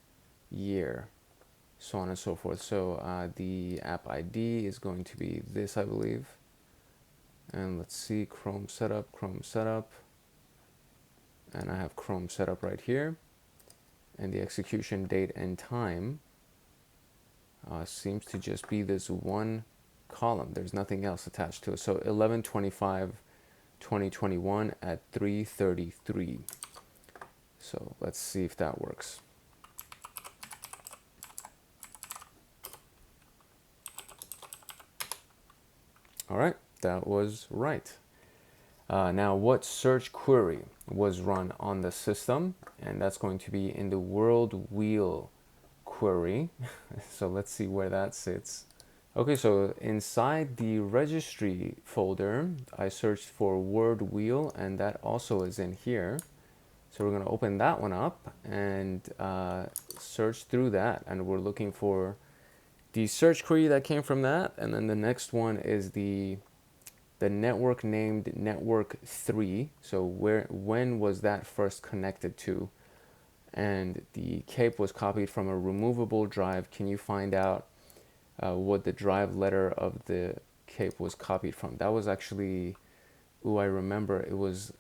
year, so on and so forth. So the app ID is going to be this, I believe. And let's see, Chrome setup. And I have Chrome setup right here. And the execution date and time seems to just be this one column. There's nothing else attached to it. So 11/25/2021 at 3:33. So let's see if that works. All right, that was right. Now, what search query was run on the system? And that's going to be in the world wheel query. So let's see where that sits. Okay, so inside the registry folder, I searched for word wheel, and that also is in here. So we're going to open that one up and search through that. And we're looking for the search query that came from that. And then the next one is the network named network 3. So when was that first connected to? And the KAPE was copied from a removable drive. Can you find out what the drive letter of the KAPE was copied from? That was actually, I remember it was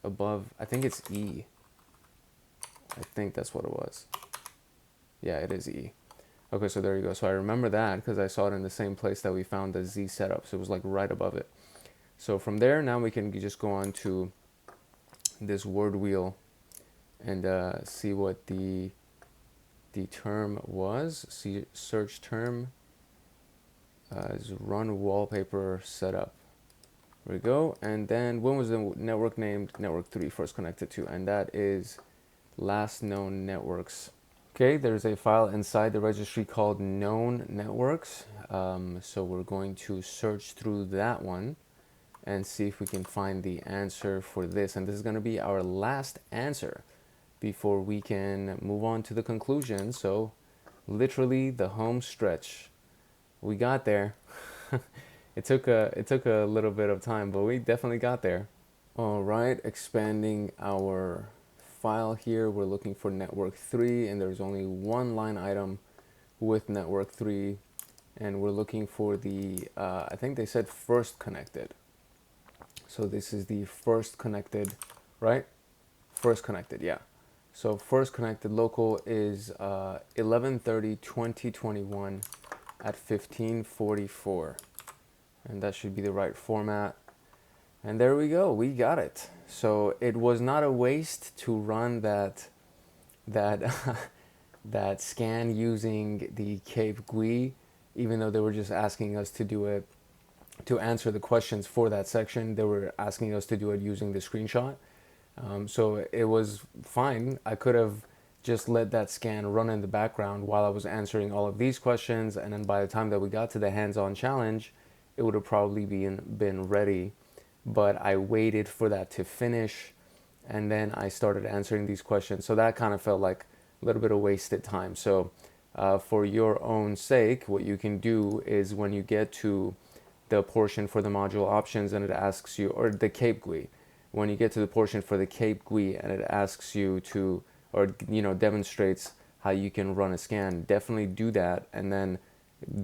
above, I think it's E. I think that's what it was. Yeah, it is E. Okay, so there you go. So I remember that because I saw it in the same place that we found the Z setup. So it was like right above it. So from there, now we can just go on to this word wheel and see what the term was. See, search term is run wallpaper setup. There we go. And then when was the network named network 3 first connected to? And that is last known networks. Okay, there's a file inside the registry called known networks. So we're going to search through that one and see if we can find the answer for this. And this is going to be our last answer before we can move on to the conclusion. So literally the home stretch. We got there. It took a little bit of time, but we definitely got there. All right, expanding our file here, we're looking for network 3, and there's only one line item with network 3, and we're looking for the I think they said first connected. So this is the first connected, right? First connected, yeah. So first connected local is 11/30/2021 at 15:44, and that should be the right format. And there we go, we got it. So it was not a waste to run that that scan using the KAPE GUI, even though they were just asking us to do it to answer the questions for that section. They were asking us to do it using the screenshot. So it was fine. I could have just let that scan run in the background while I was answering all of these questions, and then by the time that we got to the hands-on challenge, it would have probably been ready. But I waited for that to finish, and then I started answering these questions. So that kind of felt like a little bit of wasted time. So for your own sake, what you can do is when you get to the portion for the module options and it asks you, or the KAPE GUI, when you get to the portion for the KAPE GUI and it asks you to, or demonstrates how you can run a scan, definitely do that and then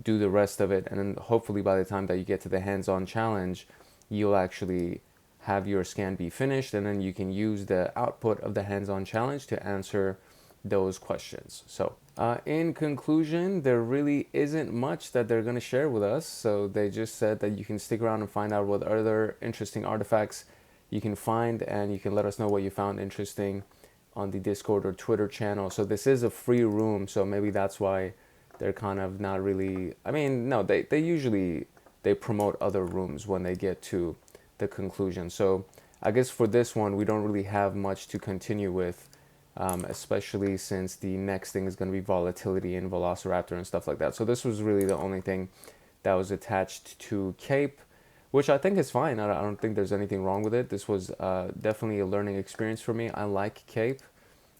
do the rest of it. And then hopefully by the time that you get to the hands-on challenge, you'll actually have your scan be finished, and then you can use the output of the hands-on challenge to answer those questions. So in conclusion, there really isn't much that they're going to share with us. So they just said that you can stick around and find out what other interesting artifacts you can find, and you can let us know what you found interesting on the Discord or Twitter channel. So this is a free room, so maybe that's why they're kind of not really, I mean, no, they usually they promote other rooms when they get to the conclusion. So I guess for this one, we don't really have much to continue with, especially since the next thing is going to be Volatility and Velociraptor and stuff like that. So this was really the only thing that was attached to KAPE, which I think is fine. I don't think there's anything wrong with it. This was definitely a learning experience for me. I like KAPE.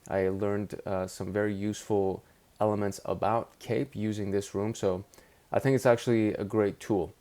I learned some very useful elements about KAPE using this room. So I think it's actually a great tool,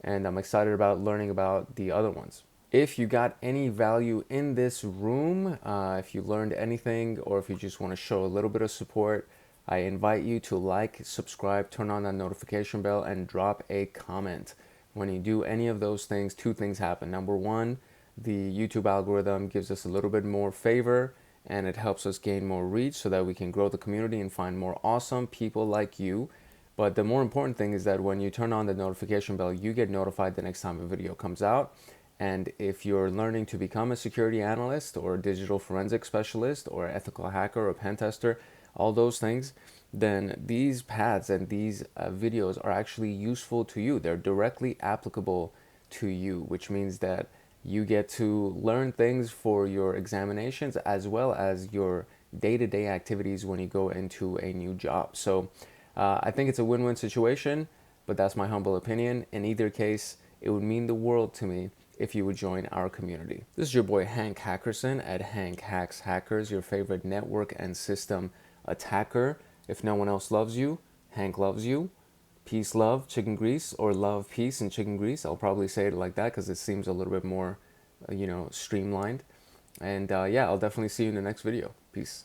and I'm excited about learning about the other ones. If you got any value in this room, if you learned anything, or if you just want to show a little bit of support, I invite you to like, subscribe, turn on that notification bell, and drop a comment. When you do any of those things, two things happen. Number one, the YouTube algorithm gives us a little bit more favor, and it helps us gain more reach so that we can grow the community and find more awesome people like you. But the more important thing is that when you turn on the notification bell, you get notified the next time a video comes out. And if you're learning to become a security analyst or a digital forensic specialist or ethical hacker or pen tester, all those things, then these paths and these videos are actually useful to you. They're directly applicable to you, which means that you get to learn things for your examinations as well as your day-to-day activities when you go into a new job. So I think it's a win-win situation, but that's my humble opinion. In either case, it would mean the world to me if you would join our community. This is your boy Hank Hackerson at Hank Hacks Hackers, your favorite network and system attacker. If no one else loves you, Hank loves you. Peace, love, chicken grease, or love, peace, and chicken grease. I'll probably say it like that because it seems a little bit more, streamlined. And yeah, I'll definitely see you in the next video. Peace.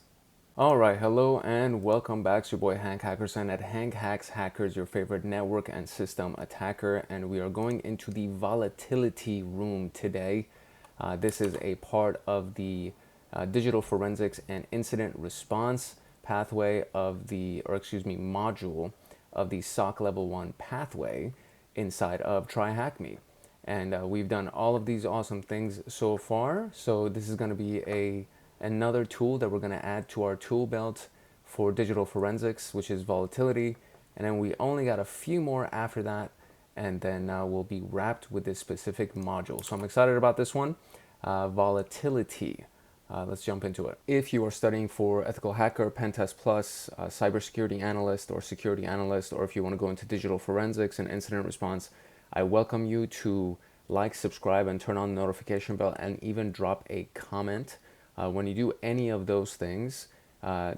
All right, hello and welcome back. It's your boy Hank Hackerson at Hank Hacks Hackers, your favorite network and system attacker, and we are going into the Volatility room today. This is a part of the digital forensics and incident response pathway of module of the SOC level 1 pathway inside of TryHackMe. And we've done all of these awesome things so far. So this is going to be another tool that we're going to add to our tool belt for digital forensics, which is Volatility. And then we only got a few more after that, and then we'll be wrapped with this specific module. So I'm excited about this one, Volatility. Let's jump into it. If you are studying for Ethical Hacker, Pentest Plus, Cybersecurity Analyst, or Security Analyst, or if you want to go into digital forensics and incident response, I welcome you to like, subscribe, and turn on the notification bell, and even drop a comment. When you do any of those things,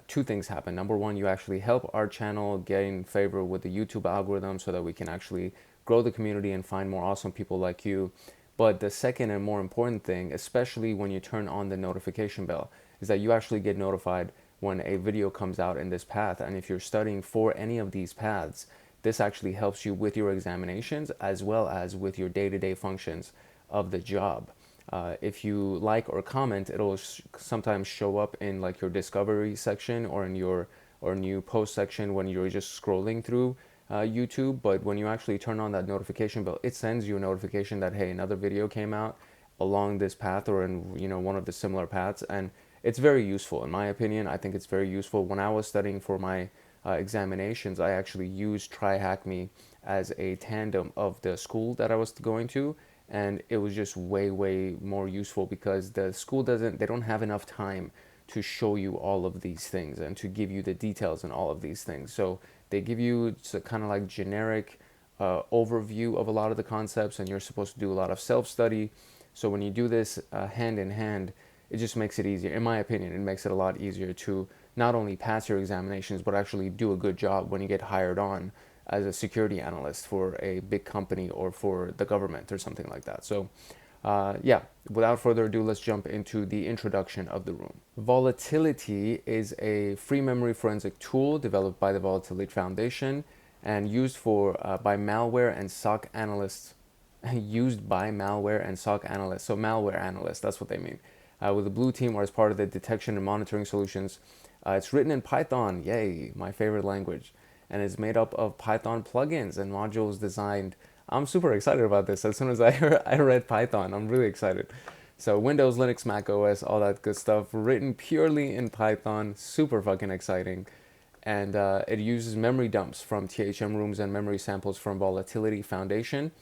two things happen. Number one, you actually help our channel gain favor with the YouTube algorithm so that we can actually grow the community and find more awesome people like you. But the second and more important thing, especially when you turn on the notification bell, is that you actually get notified when a video comes out in this path. And if you're studying for any of these paths, this actually helps you with your examinations as well as with your day-to-day functions of the job. If you like or comment, it'll sometimes show up in like your discovery section or in your or new post section when you're just scrolling through YouTube. But when you actually turn on that notification bell, it sends you a notification that, hey, another video came out along this path or in, you know, one of the similar paths. And it's very useful in my opinion. I think it's very useful. When I was studying for my examinations, I actually used TryHackMe as a tandem of the school that I was going to, and it was just way more useful because the school they don't have enough time to show you all of these things and to give you the details and all of these things. So they give you kind of like generic overview of a lot of the concepts, and you're supposed to do a lot of self-study. So when you do this hand in hand, it just makes it easier. In my opinion, it makes it a lot easier to not only pass your examinations, but actually do a good job when you get hired on as a security analyst for a big company or for the government or something like that. So yeah, without further ado, let's jump into the introduction of the room. Volatility is a free memory forensic tool developed by the Volatility Foundation and used for by malware and SOC analysts. Used by malware and SOC analysts. So malware analysts, that's what they mean. With the blue team or as part of the detection and monitoring solutions. It's written in Python, yay, my favorite language, and is made up of Python plugins and modules designed. I'm super excited about this. As soon as I read Python, I'm really excited. So Windows, Linux, Mac OS, all that good stuff, written purely in Python, super fucking exciting. And it uses memory dumps from THM rooms and memory samples from Volatility Foundation.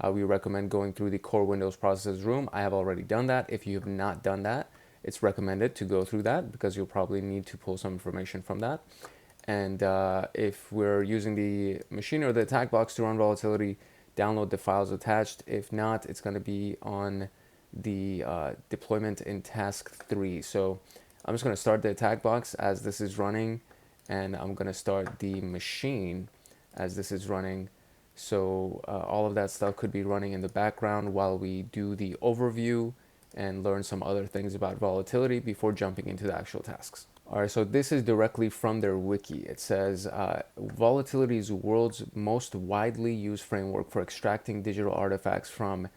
We recommend going through the core Windows processes room. I have already done that. If you have not done that, it's recommended to go through that because you'll probably need to pull some information from that. And if we're using the machine or the attack box to run Volatility, download the files attached. If not, it's going to be on the deployment in task 3. So I'm just going to start the attack box as this is running, and I'm going to start the machine as this is running. So all of that stuff could be running in the background while we do the overview and learn some other things about Volatility before jumping into the actual tasks. All right, so this is directly from their wiki. It says, Volatility is the world's most widely used framework for extracting digital artifacts from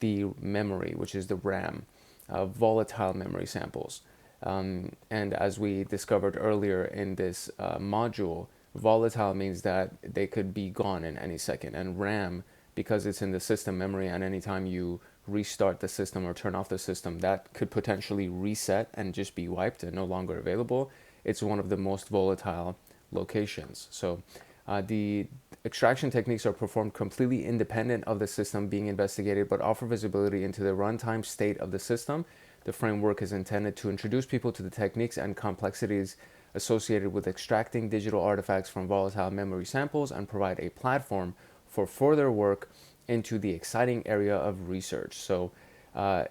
the memory, which is the RAM, volatile memory samples. And as we discovered earlier in this module, volatile means that they could be gone in any second, and RAM, because it's in the system memory, and anytime you restart the system or turn off the system, that could potentially reset and just be wiped and no longer available. It's one of the most volatile locations. So the extraction techniques are performed completely independent of the system being investigated, but offer visibility into the runtime state of the system. The framework is intended to introduce people to the techniques and complexities associated with extracting digital artifacts from volatile memory samples and provide a platform for further work into the exciting area of research. So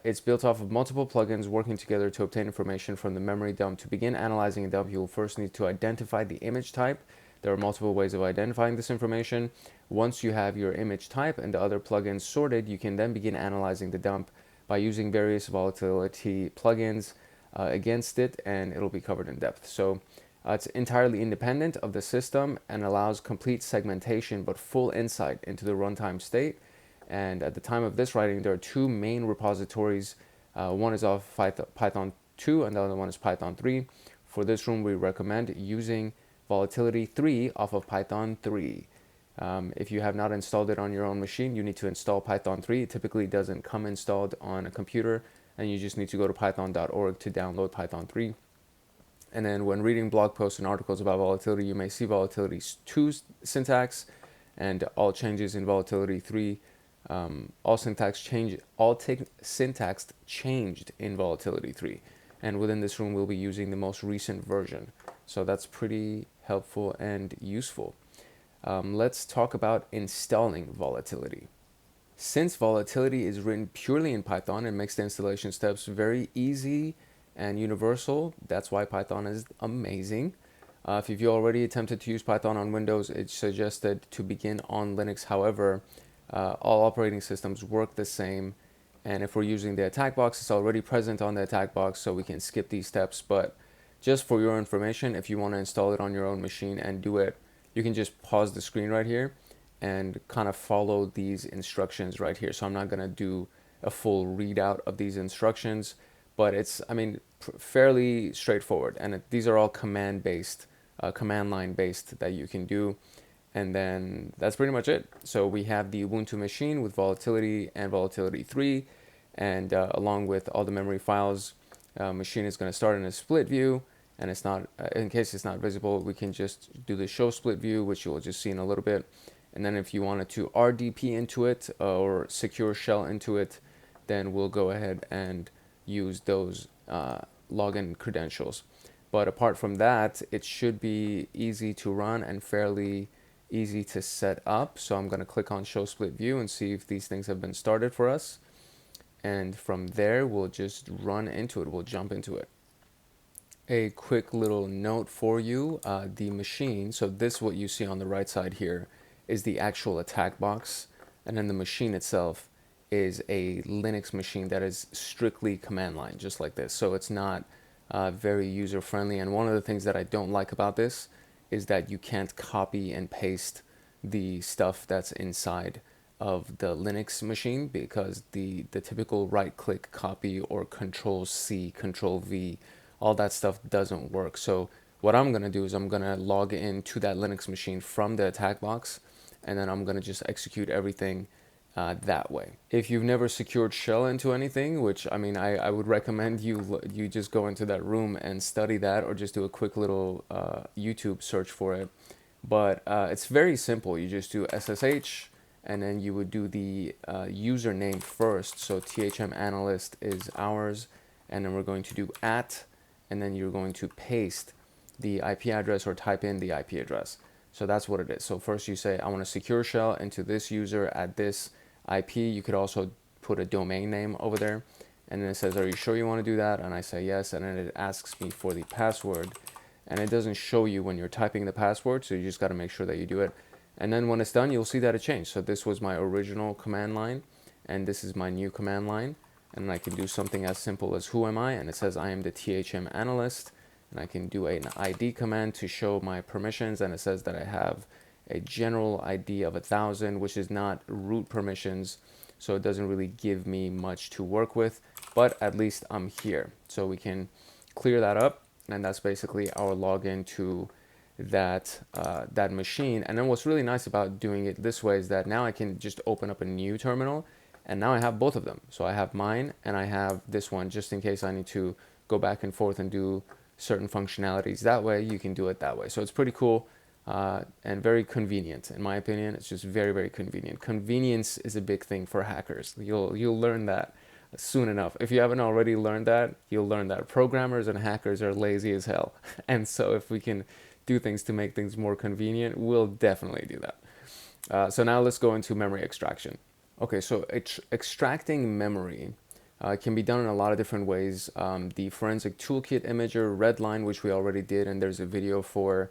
it's built off of multiple plugins working together to obtain information from the memory dump. To begin analyzing a dump, you will first need to identify the image type. There are multiple ways of identifying this information. Once you have your image type and the other plugins sorted, you can then begin analyzing the dump by using various volatility plugins against it, and it'll be covered in depth. So it's entirely independent of the system and allows complete segmentation but full insight into the runtime state. And at the time of this writing, there are two main repositories. One is off Python 2 and the other one is Python 3. For this room, we recommend using Volatility 3 off of Python 3. If you have not installed it on your own machine, you need to install Python 3. It typically doesn't come installed on a computer, and you just need to go to python.org to download Python 3. And then when reading blog posts and articles about Volatility, you may see Volatility 2 syntax and all changes in Volatility 3. All syntax changed in Volatility 3. And within this room, we'll be using the most recent version. So that's pretty helpful and useful. Let's talk about installing Volatility. Since Volatility is written purely in Python, it makes the installation steps very easy and universal. That's why Python is amazing. If you've already attempted to use Python on Windows, it's suggested to begin on Linux. However, all operating systems work the same. And if we're using the attack box, it's already present on the attack box, so we can skip these steps. But just for your information, if you want to install it on your own machine and do it, you can just pause the screen right here and kind of follow these instructions right here. So I'm not going to do a full readout of these instructions, but it's, I mean, fairly straightforward. And these are all command line based that you can do. And then that's pretty much it. So we have the Ubuntu machine with Volatility and Volatility 3, and along with all the memory files. Machine is going to start in a split view, and it's not, in case it's not visible, we can just do the show split view, which you'll just see in a little bit. And then if you wanted to RDP into it or secure shell into it, then we'll go ahead and use those login credentials. But apart from that, it should be easy to run and fairly easy to set up. So I'm going to click on show split view and see if these things have been started for us. And from there, we'll just run into it. We'll jump into it. A quick little note for you, the machine. So this, what you see on the right side here, is the actual attack box. And then the machine itself is a Linux machine that is strictly command line, just like this. So it's not very user friendly. And one of the things that I don't like about this is that you can't copy and paste the stuff that's inside of the Linux machine, because the typical right click copy or control C, control V, all that stuff doesn't work. So what I'm going to do is I'm going to log into that Linux machine from the attack box, and then I'm going to just execute everything that way. If you've never secured shell into anything, which I mean, I would recommend you just go into that room and study that, or just do a quick little YouTube search for it. But it's very simple. You just do SSH, and then you would do the username first. So THM analyst is ours, and then we're going to do @ and then you're going to paste the IP address or type in the IP address. So that's what it is. So first you say, I want to secure shell into this user at this IP. You could also put a domain name over there. And then it says, are you sure you want to do that? And I say yes. And then it asks me for the password. And it doesn't show you when you're typing the password. So you just got to make sure that you do it. And then when it's done, you'll see that it changed. So this was my original command line, and this is my new command line. And I can do something as simple as who am I? And it says I am the THM analyst. And I can do an ID command to show my permissions. And it says that I have a general ID of 1,000, which is not root permissions. So it doesn't really give me much to work with, but at least I'm here. So we can clear that up. And that's basically our login to that that machine. And then what's really nice about doing it this way is that now I can just open up a new terminal, and now I have both of them. So I have mine and I have this one, just in case I need to go back and forth and do certain functionalities that way. You can do it that way. So it's pretty cool and very convenient, in my opinion. It's just very, very convenient. Convenience is a big thing for hackers. You'll learn that soon enough. If you haven't already learned that, you'll learn that programmers and hackers are lazy as hell. And so if we can do things to make things more convenient, we'll definitely do that. So now let's go into memory extraction. Okay, so extracting memory can be done in a lot of different ways. The forensic toolkit imager, Redline, which we already did, and there's a video for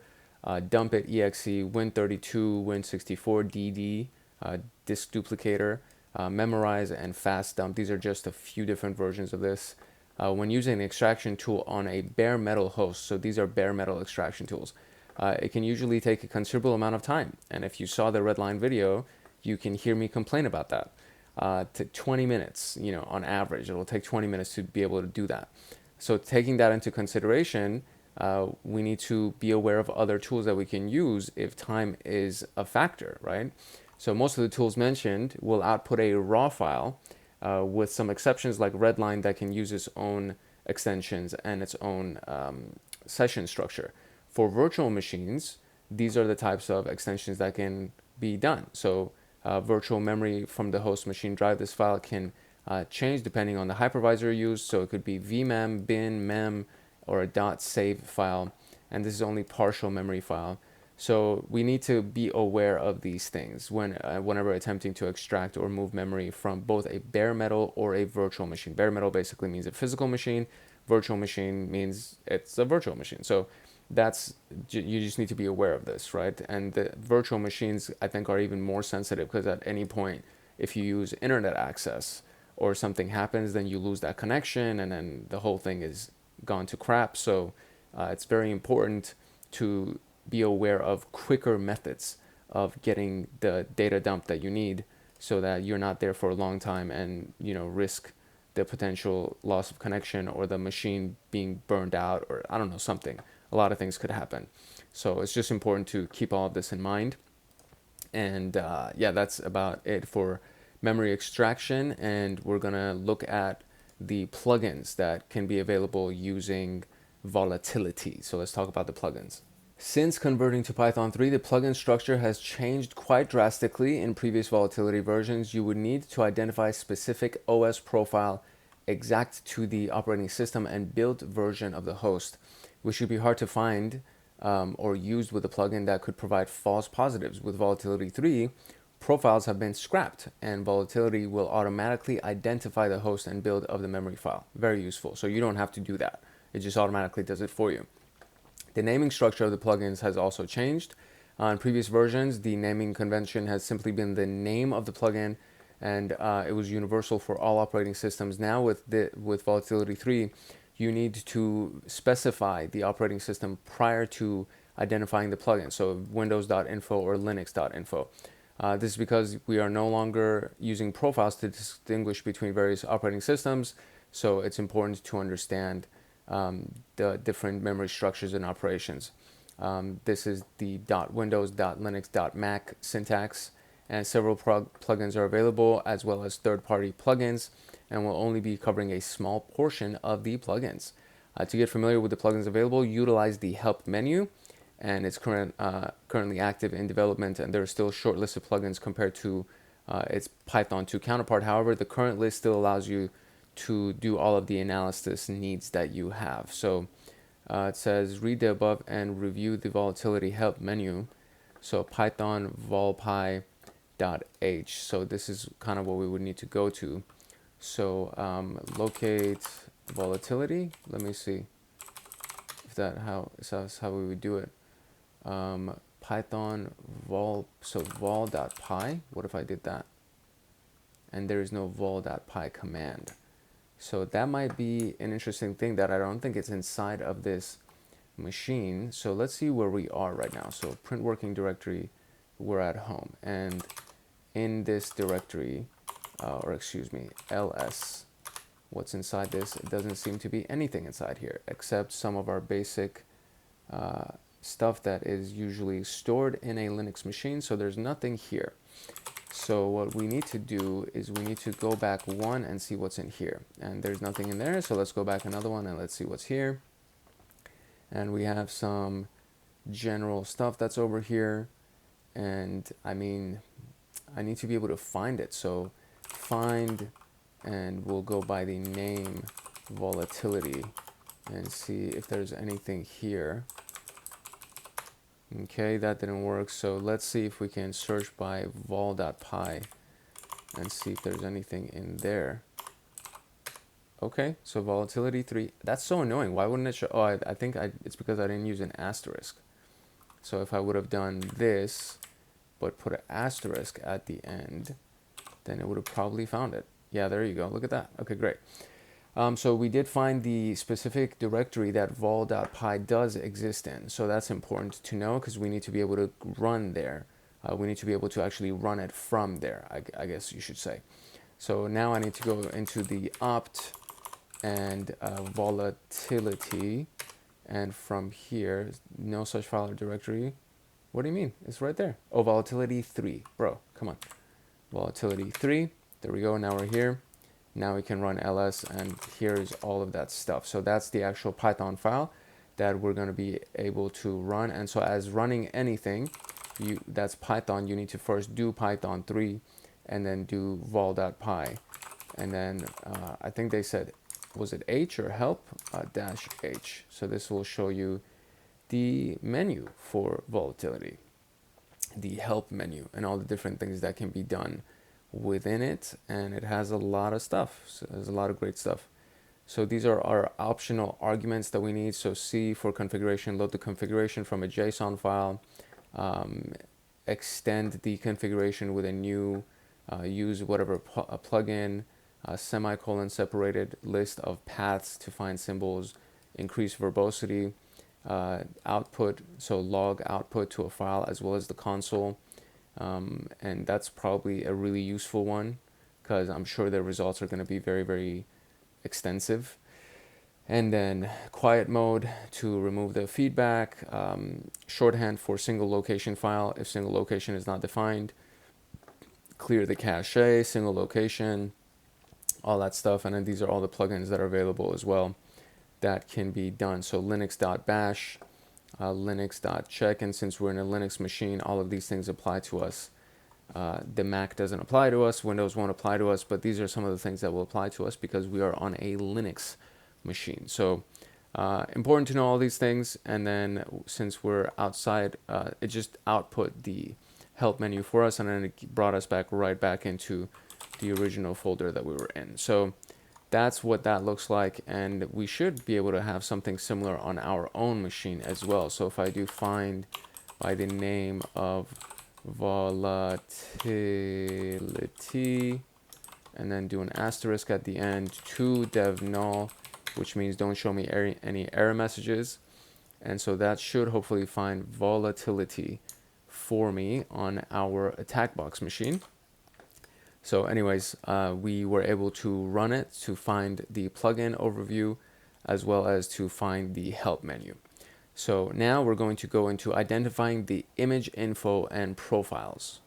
dump it, exe, win32, win64, dd, disk duplicator, memorize, and fast dump. These are just a few different versions of this. When using an extraction tool on a bare metal host, so these are bare metal extraction tools, it can usually take a considerable amount of time. And if you saw the Redline video, you can hear me complain about that. To 20 minutes, on average, it will take 20 minutes to be able to do that. So taking that into consideration, we need to be aware of other tools that we can use if time is a factor, right? So most of the tools mentioned will output a raw file with some exceptions like Redline that can use its own extensions and its own session structure. For virtual machines, these are the types of extensions that can be done. So virtual memory from the host machine drive, this file can change depending on the hypervisor used. So it could be vmem, bin, mem, or a .save file. And this is only partial memory file. So we need to be aware of these things whenever attempting to extract or move memory from both a bare metal or a virtual machine. Bare metal basically means a physical machine. Virtual machine means it's a virtual machine. So you just need to be aware of this, right? And the virtual machines, I think, are even more sensitive, because at any point, if you use internet access or something happens, then you lose that connection, and then the whole thing is gone to crap. So it's very important to be aware of quicker methods of getting the data dump that you need so that you're not there for a long time and, you know, risk the potential loss of connection or the machine being burned out, or I don't know, something. A lot of things could happen. So it's just important to keep all of this in mind. And yeah, that's about it for memory extraction. And we're gonna look at the plugins that can be available using Volatility. So let's talk about the plugins. Since converting to Python 3, the plugin structure has changed quite drastically. In previous Volatility versions, you would need to identify specific OS profile exact to the operating system and build version of the host, which should be hard to find or used with a plugin that could provide false positives. With Volatility 3, profiles have been scrapped, and Volatility will automatically identify the host and build of the memory file. Very useful. So you don't have to do that. It just automatically does it for you. The naming structure of the plugins has also changed. In previous versions, the naming convention has simply been the name of the plugin, and it was universal for all operating systems. Now with Volatility 3, you need to specify the operating system prior to identifying the plugin, so windows.info or linux.info. This is because we are no longer using profiles to distinguish between various operating systems, so it's important to understand the different memory structures and operations. This is the .windows, .linux, .mac syntax, and several plugins are available, as well as third-party plugins, and we'll only be covering a small portion of the plugins. To get familiar with the plugins available, utilize the help menu, and it's currently active in development, and there are still short-listed plugins compared to its Python 2 counterpart. However, the current list still allows you to do all of the analysis needs that you have. So it says read the above and review the Volatility help menu. So Python volpy.h. So this is kind of what we would need to go to. So locate Volatility. Let me see if that's how we would do it. Python vol.py. What if I did that? And there is no vol.py command. So that might be an interesting thing that I don't think it's inside of this machine. So let's see where we are right now. So print working directory, we're at home. And in this directory, ls, what's inside this? It doesn't seem to be anything inside here except some of our basic stuff that is usually stored in a Linux machine. So there's nothing here. So what we need to do is we need to go back one and see what's in here. And there's nothing in there, so let's go back another one and let's see what's here. And we have some general stuff that's over here. And I mean, I need to be able to find it. So find, and we'll go by the name Volatility and see if there's anything here. Okay, that didn't work, so let's see if we can search by vol.py and see if there's anything in there. Okay, so Volatility 3, that's so annoying. Why wouldn't it show? Oh, I think it's because I didn't use an asterisk. So if I would have done this, but put an asterisk at the end, then it would have probably found it. Yeah, there you go, look at that. Okay, great. So we did find the specific directory that vol.py does exist in. So that's important to know because we need to be able to run there. We need to be able to actually run it from there, I guess you should say. So now I need to go into the opt and Volatility. And from here, no such file or directory. What do you mean? It's right there. Oh, Volatility 3. Bro, come on. Volatility 3. There we go. Now we're here. Now we can run ls, and here's all of that stuff. So that's the actual Python file that we're going to be able to run. And so as running anything, that's Python, you need to first do Python 3 and then do vol.py. And then I think they said, was it H or help? -H. So this will show you the menu for Volatility, the help menu, and all the different things that can be done within it, and it has a lot of stuff. So there's a lot of great stuff. So these are our optional arguments that we need. So C for configuration, load the configuration from a JSON file, extend the configuration with a new, use whatever plugin, semicolon separated list of paths to find symbols, increase verbosity, output, so log output to a file as well as the console. And that's probably a really useful one because I'm sure the results are going to be very, very extensive. And then quiet mode to remove the feedback, shorthand for single location file if single location is not defined, clear the cache, single location, all that stuff. And then these are all the plugins that are available as well that can be done. So linux.bash, linux.check, and since we're in a Linux machine, all of these things apply to us. The Mac doesn't apply to us, Windows won't apply to us, but these are some of the things that will apply to us because we are on a Linux machine. So important to know all these things. And then since we're outside, it just output the help menu for us, and then it brought us back right back into the original folder that we were in. So that's what that looks like, and we should be able to have something similar on our own machine as well. So if I do find by the name of Volatility and then do an asterisk at the end to dev null, which means don't show me any error messages, and so that should hopefully find volatility for me on our attack box machine. So anyways, we were able to run it to find the plugin overview as well as to find the help menu. So now we're going to go into identifying the image info and profiles.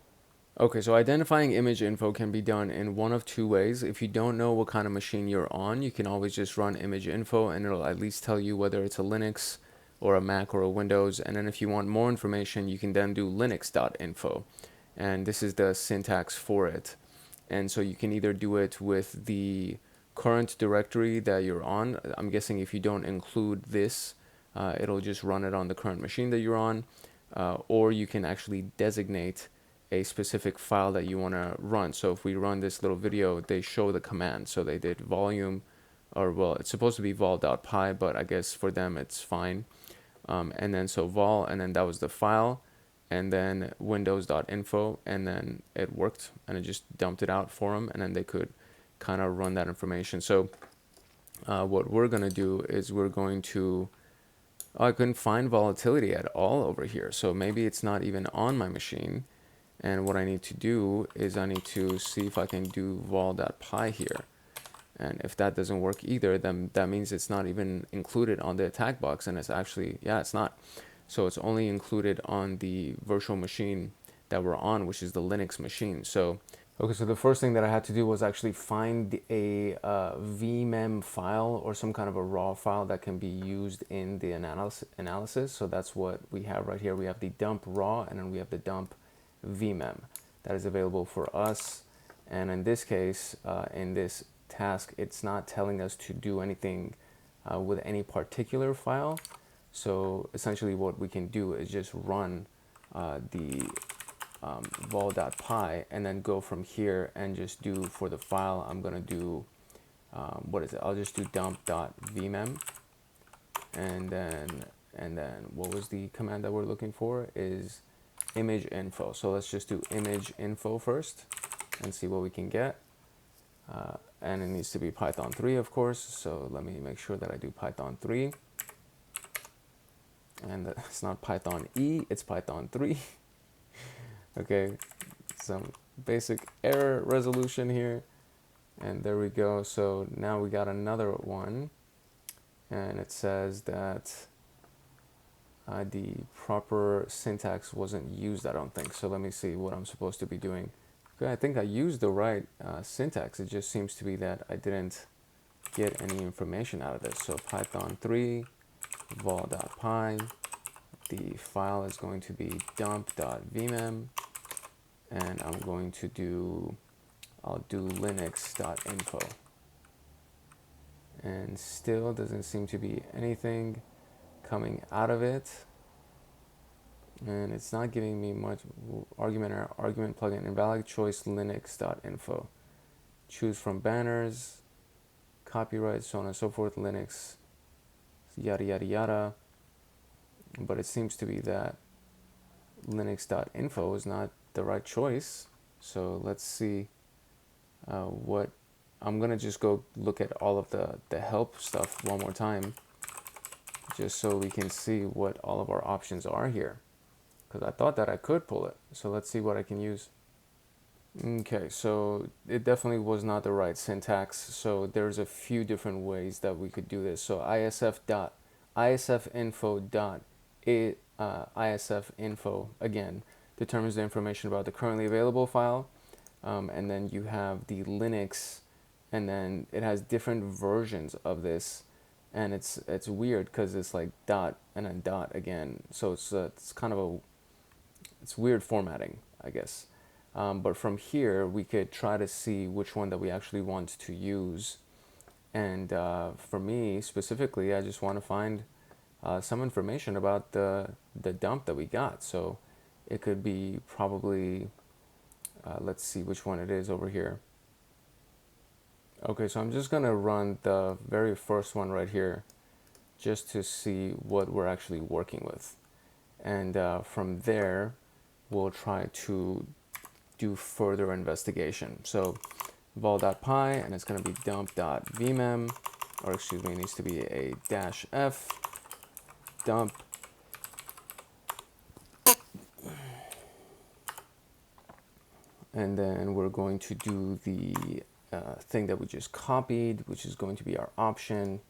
Okay, so identifying image info can be done in one of two ways. If you don't know what kind of machine you're on, you can always just run image info and it'll at least tell you whether it's a Linux or a Mac or a Windows. And then if you want more information, you can then do linux.info. And this is the syntax for it. And so you can either do it with the current directory that you're on. I'm guessing if you don't include this, it'll just run it on the current machine that you're on. Or you can actually designate a specific file that you want to run. So if we run this little video, they show the command. So they did volume, or well, it's supposed to be vol.py, but I guess for them it's fine. And then so vol, and then that was the file, and then windows.info, and then it worked, and it just dumped it out for them, and then they could kind of run that information. So what we're going to do is we're going to, I couldn't find volatility at all over here. So maybe it's not even on my machine. And what I need to do is I need to see if I can do vol.py here. And if that doesn't work either, then that means it's not even included on the attack box. And it's actually, yeah, it's not. So it's only included on the virtual machine that we're on, which is the Linux machine. So, okay, so the first thing that I had to do was actually find a vmem file or some kind of a raw file that can be used in the analysis. So that's what we have right here. We have the dump raw, and then we have the dump vmem that is available for us. And in this case, in this task, it's not telling us to do anything with any particular file. So essentially what we can do is just run the vol.py and then go from here and just do for the file. I'm going to do, what is it? I'll just do dump.vmem, and then what was the command that we're looking for is image info. So let's just do image info first and see what we can get. And it needs to be Python 3, of course. So let me make sure that I do Python 3. And it's not Python E, it's Python 3. Okay, some basic error resolution here. And there we go. So now we got another one. And it says that the proper syntax wasn't used, I don't think. So let me see what I'm supposed to be doing. Okay, I think I used the right syntax. It just seems to be that I didn't get any information out of this. So Python 3, vol.py, the file is going to be dump.vmem, and I'm going to do, I'll do linux.info. And still doesn't seem to be anything coming out of it, and it's not giving me much. Argument plugin invalid choice linux.info, choose from banners, copyright, so on and so forth, Linux, yada yada yada. But it seems to be that linux.info is not the right choice. So let's see what I'm gonna just go look at all of the help stuff one more time, just so we can see what all of our options are here. because I thought that I could pull it. So let's see what I can use. Okay, so it definitely was not the right syntax. So there's a few different ways that we could do this. So isfinfo again determines the information about the currently available file, and then you have the Linux, and then it has different versions of this, and it's weird because it's like dot and then dot again. So it's kind of it's weird formatting, I guess. But from here, we could try to see which one that we actually want to use. And for me specifically, I just want to find some information about the dump that we got. So it could be probably, let's see which one it is over here. Okay, so I'm just going to run the very first one right here just to see what we're actually working with. And from there, we'll try to do further investigation. So vol.py, and it's going to be dump.vmem, or excuse me, it needs to be a -f dump and then we're going to do the thing that we just copied, which is going to be our option.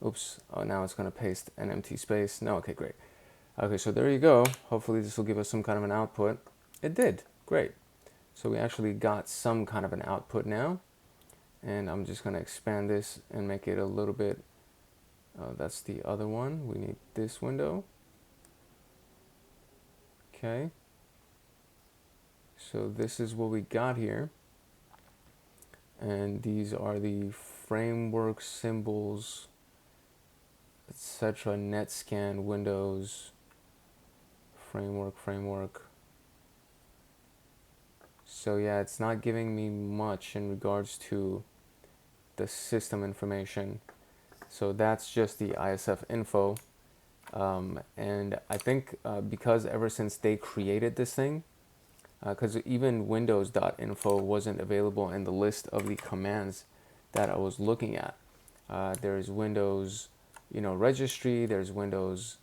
Oops, oh, now it's going to paste an empty space. No, okay, great. Okay, so there you go. Hopefully this will give us some kind of an output. It did, great. So we actually got some kind of an output now, and I'm just going to expand this and make it a little bit, that's the other one. We need this window. Okay. So this is what we got here. And these are the framework symbols, etc. NetScan Windows framework. So yeah, it's not giving me much in regards to the system information. So that's just the ISF info. And I think because ever since they created this thing, because even windows.info wasn't available in the list of the commands that I was looking at. There's Windows, registry, there's Windows,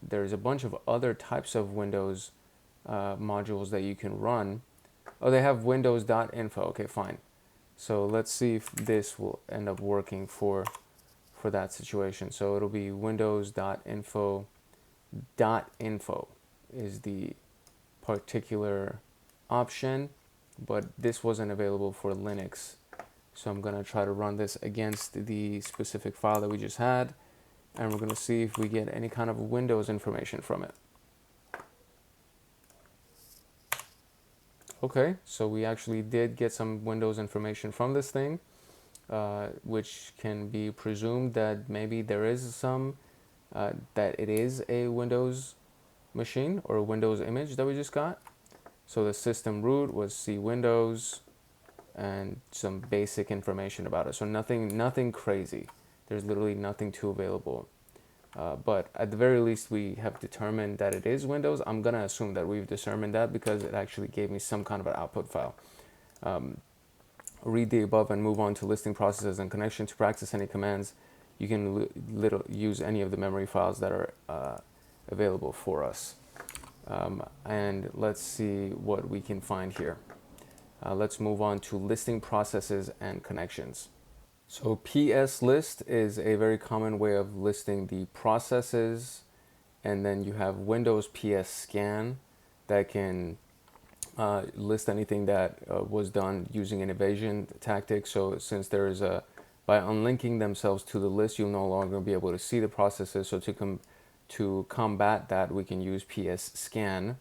there's a bunch of other types of Windows modules that you can run. Oh, they have windows.info. Okay, fine. So let's see if this will end up working for that situation. So it'll be windows.info is the particular option, but this wasn't available for Linux. So I'm going to try to run this against the specific file that we just had, and we're going to see if we get any kind of Windows information from it. Okay, so we actually did get some Windows information from this thing, which can be presumed that maybe there is some, that it is a Windows machine or a Windows image that we just got. So the system root was C Windows and some basic information about it. So nothing crazy. There's literally nothing too available. But at the very least, we have determined that it is Windows. I'm going to assume that we've determined that because it actually gave me some kind of an output file. Read the above and move on to listing processes and connection. To practice any commands, you can use any of the memory files that are available for us. And let's see what we can find here. Let's move on to listing processes and connections. So PS list is a very common way of listing the processes, and then you have Windows PS scan that can list anything that was done using an evasion tactic. So since there is by unlinking themselves to the list, you'll no longer be able to see the processes. So to combat that, we can use PS scan,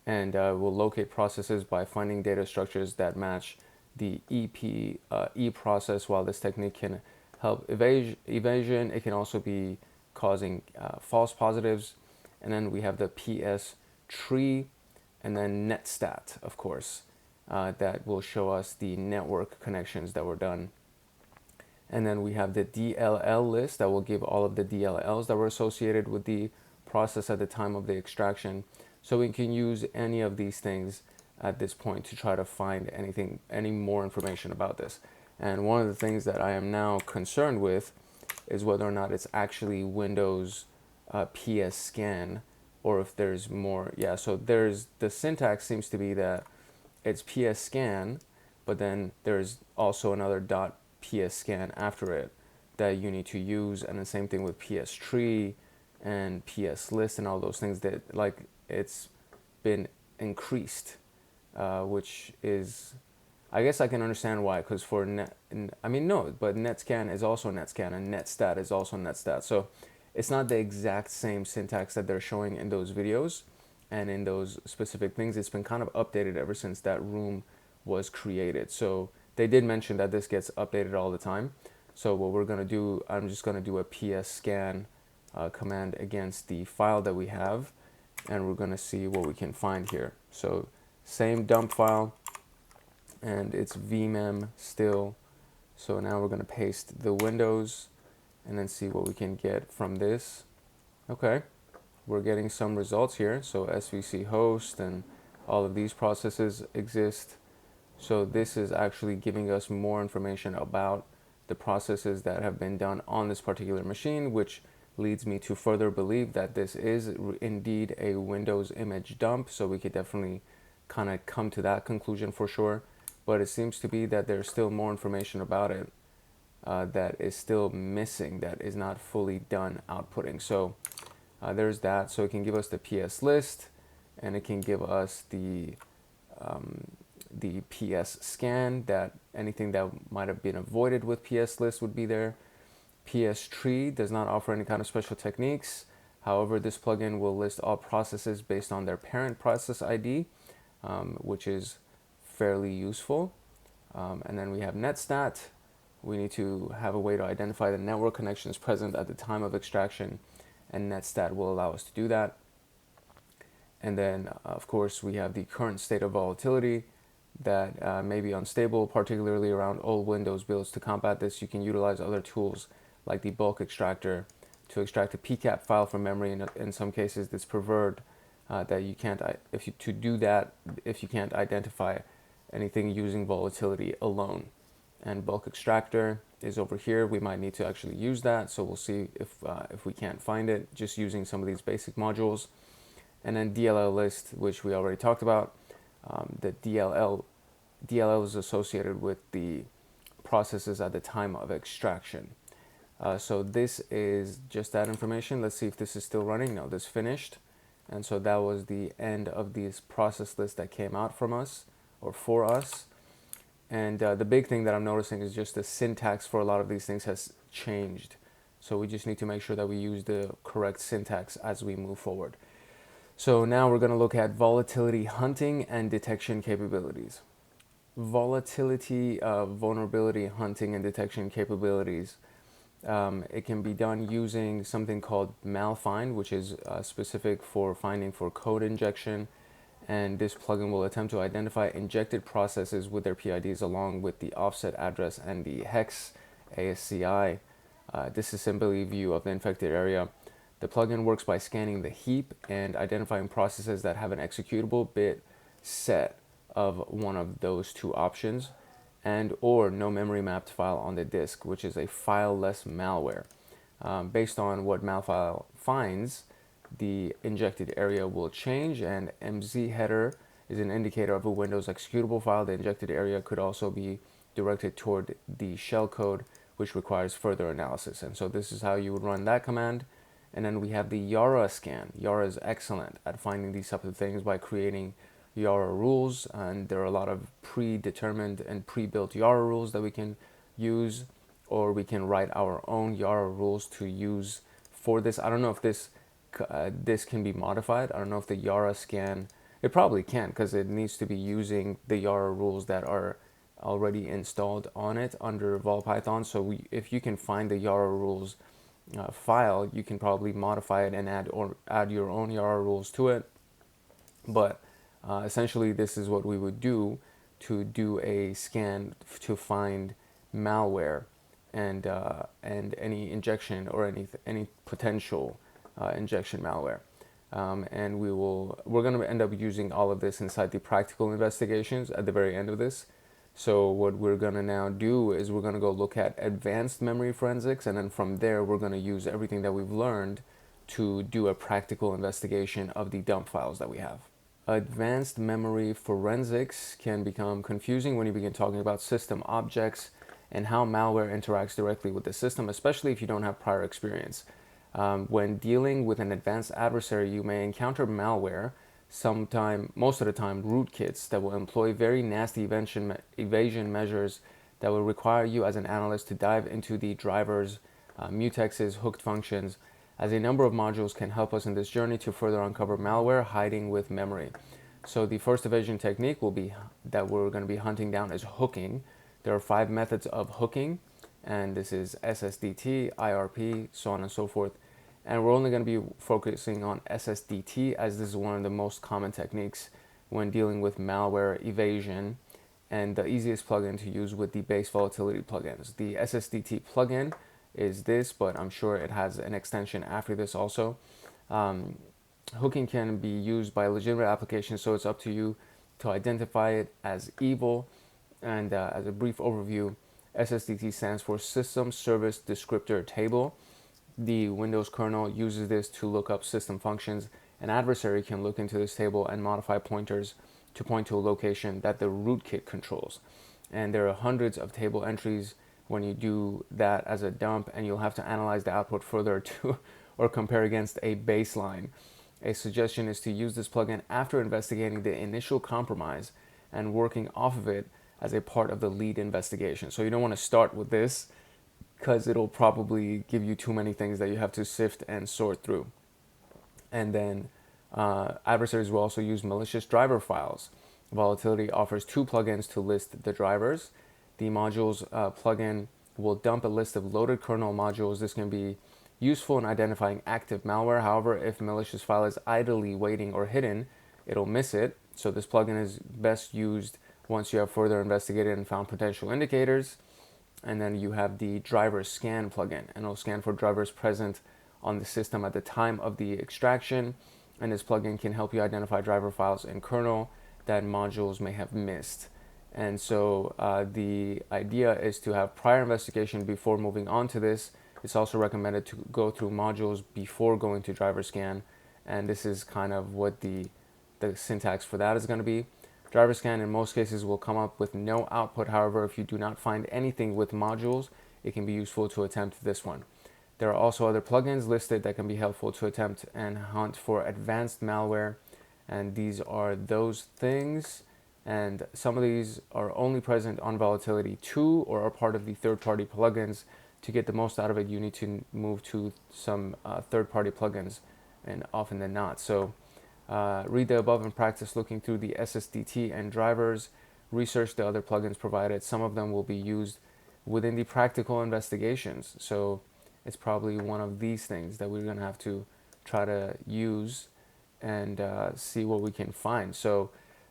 and we'll locate processes by finding data structures that match the E process. While this technique can help evasion, it can also be causing false positives. And then we have the PS tree, and then netstat, of course, that will show us the network connections that were done. And then we have the DLL list that will give all of the DLLs that were associated with the process at the time of the extraction. So we can use any of these things at this point to try to find any more information about this. And one of the things that I am now concerned with is whether or not it's actually Windows PS scan or if there's more. Yeah, so there's, the syntax seems to be that it's PS scan, but then there's also another .ps scan after it that you need to use, and the same thing with PS tree and PS list and all those things, that like it's been increased, which is, I guess I can understand why, because for net, I mean, no, but netscan is also netscan and netstat is also netstat. So it's not the exact same syntax that they're showing in those videos and in those specific things. It's been kind of updated ever since that room was created. So they did mention that this gets updated all the time. So what we're going to do, I'm just going to do a ps scan command against the file that we have, and we're going to see what we can find here. So same dump file, and it's vmem still. So now we're going to paste the windows and then see what we can get from this. Okay, we're getting some results here. So svc host and all of these processes exist. So this is actually giving us more information about the processes that have been done on this particular machine, which leads me to further believe that this is indeed a Windows image dump. So we could definitely kind of come to that conclusion for sure. But it seems to be that there's still more information about it that is still missing, that is not fully done outputting. So there's that. So it can give us the PS list, and it can give us the PS scan, that anything that might have been avoided with PS list would be there. PS tree does not offer any kind of special techniques. However, this plugin will list all processes based on their parent process ID, which is fairly useful. And then we have netstat. We need to have a way to identify the network connections present at the time of extraction, and netstat will allow us to do that. And then, of course, we have the current state of volatility that may be unstable, particularly around old Windows builds. To combat this, you can utilize other tools like the bulk extractor to extract a PCAP file from memory. In some cases, it's preferred that you can't, if you can't identify anything using volatility alone. And bulk extractor is over here. We might need to actually use that, so we'll see if we can't find it just using some of these basic modules. And then DLL list, which we already talked about. The DLL is associated with the processes at the time of extraction. So this is just that information. Let's see if this is still running. No, this finished. And so that was the end of this process list that came out from us, or for us. And the big thing that I'm noticing is just the syntax for a lot of these things has changed. So we just need to make sure that we use the correct syntax as we move forward. So now we're going to look at volatility hunting and detection capabilities. Volatility, vulnerability hunting and detection capabilities. It can be done using something called malfind, which is specific for finding for code injection. And this plugin will attempt to identify injected processes with their PIDs along with the offset address and the hex ASCII disassembly view of the infected area. The plugin works by scanning the heap and identifying processes that have an executable bit set of one of those two options, and or no memory mapped file on the disk, which is a fileless malware. Based on what malfile finds, the injected area will change, and MZ header is an indicator of a Windows executable file. The injected area could also be directed toward the shellcode, which requires further analysis. And so this is how you would run that command. And then we have the Yara scan. Yara is excellent at finding these types of things by creating Yara rules, and there are a lot of predetermined and pre-built Yara rules that we can use, or we can write our own Yara rules to use for this. I don't know if this can be modified. I don't know if the Yara scan, it probably can, because it needs to be using the Yara rules that are already installed on it under VolPython. So if you can find the Yara rules file, you can probably modify it and add your own Yara rules to it. But essentially, this is what we would do to do a scan to find malware and any injection or any potential injection malware. And we're going to end up using all of this inside the practical investigations at the very end of this. So what we're going to now do is we're going to go look at advanced memory forensics, and then from there we're going to use everything that we've learned to do a practical investigation of the dump files that we have. Advanced memory forensics can become confusing when you begin talking about system objects and how malware interacts directly with the system, especially if you don't have prior experience. When dealing with an advanced adversary, you may encounter malware, most of the time rootkits, that will employ very nasty evasion measures that will require you as an analyst to dive into the drivers, mutexes, hooked functions, as a number of modules can help us in this journey to further uncover malware hiding with memory. So the first evasion technique that we're going to be hunting down is hooking. There are 5 methods of hooking, and this is SSDT, IRP, so on and so forth. And we're only going to be focusing on SSDT, as this is one of the most common techniques when dealing with malware evasion, and the easiest plugin to use with the base volatility plugins. The SSDT plugin is this, but I'm sure it has an extension after this also. Hooking can be used by legitimate applications, so it's up to you to identify it as evil. And as a brief overview, SSDT stands for System Service Descriptor Table. The Windows kernel uses this to look up system functions. An adversary can look into this table and modify pointers to point to a location that the rootkit controls. And there are hundreds of table entries when you do that as a dump, and you'll have to analyze the output further to or compare against a baseline. A suggestion is to use this plugin after investigating the initial compromise and working off of it as a part of the lead investigation. So you don't want to start with this because it'll probably give you too many things that you have to sift and sort through. And then adversaries will also use malicious driver files. Volatility offers 2 plugins to list the drivers. The modules plugin will dump a list of loaded kernel modules. This can be useful in identifying active malware. However, if a malicious file is idly waiting or hidden, it'll miss it. So this plugin is best used once you have further investigated and found potential indicators. And then you have the driver scan plugin, and it'll scan for drivers present on the system at the time of the extraction. And this plugin can help you identify driver files in kernel that modules may have missed. And so the idea is to have prior investigation before moving on to this. It's also recommended to go through modules before going to driver scan. And this is kind of what the syntax for that is going to be. Driver scan in most cases will come up with no output. However, if you do not find anything with modules, it can be useful to attempt this one. There are also other plugins listed that can be helpful to attempt and hunt for advanced malware. And these are those things. And some of these are only present on Volatility 2 or are part of the third-party plugins. To get the most out of it, you need to move to some third-party plugins, and often than not. So read the above and practice looking through the SSDT and drivers. Research the other plugins provided. Some of them will be used within the practical investigations. So it's probably one of these things that we're going to have to try to use and see what we can find. So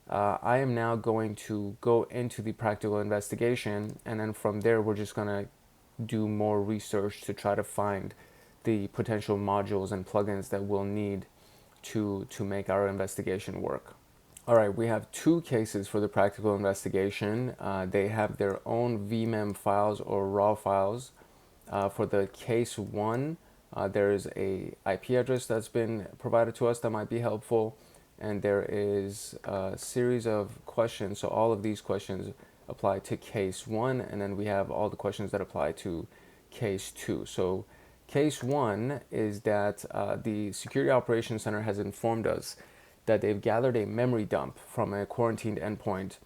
I am now going to go into the practical investigation, and then from there we're just going to do more research to try to find the potential modules and plugins that we'll need to make our investigation work. All right, we have 2 cases for the practical investigation. They have their own vmem files or raw files. For the case 1, there is a IP address that's been provided to us that might be helpful. And there is a series of questions. So all of these questions apply to case 1, and then we have all the questions that apply to case 2. So case 1 is that the Security Operations Center has informed us that they've gathered a memory dump from a quarantined endpoint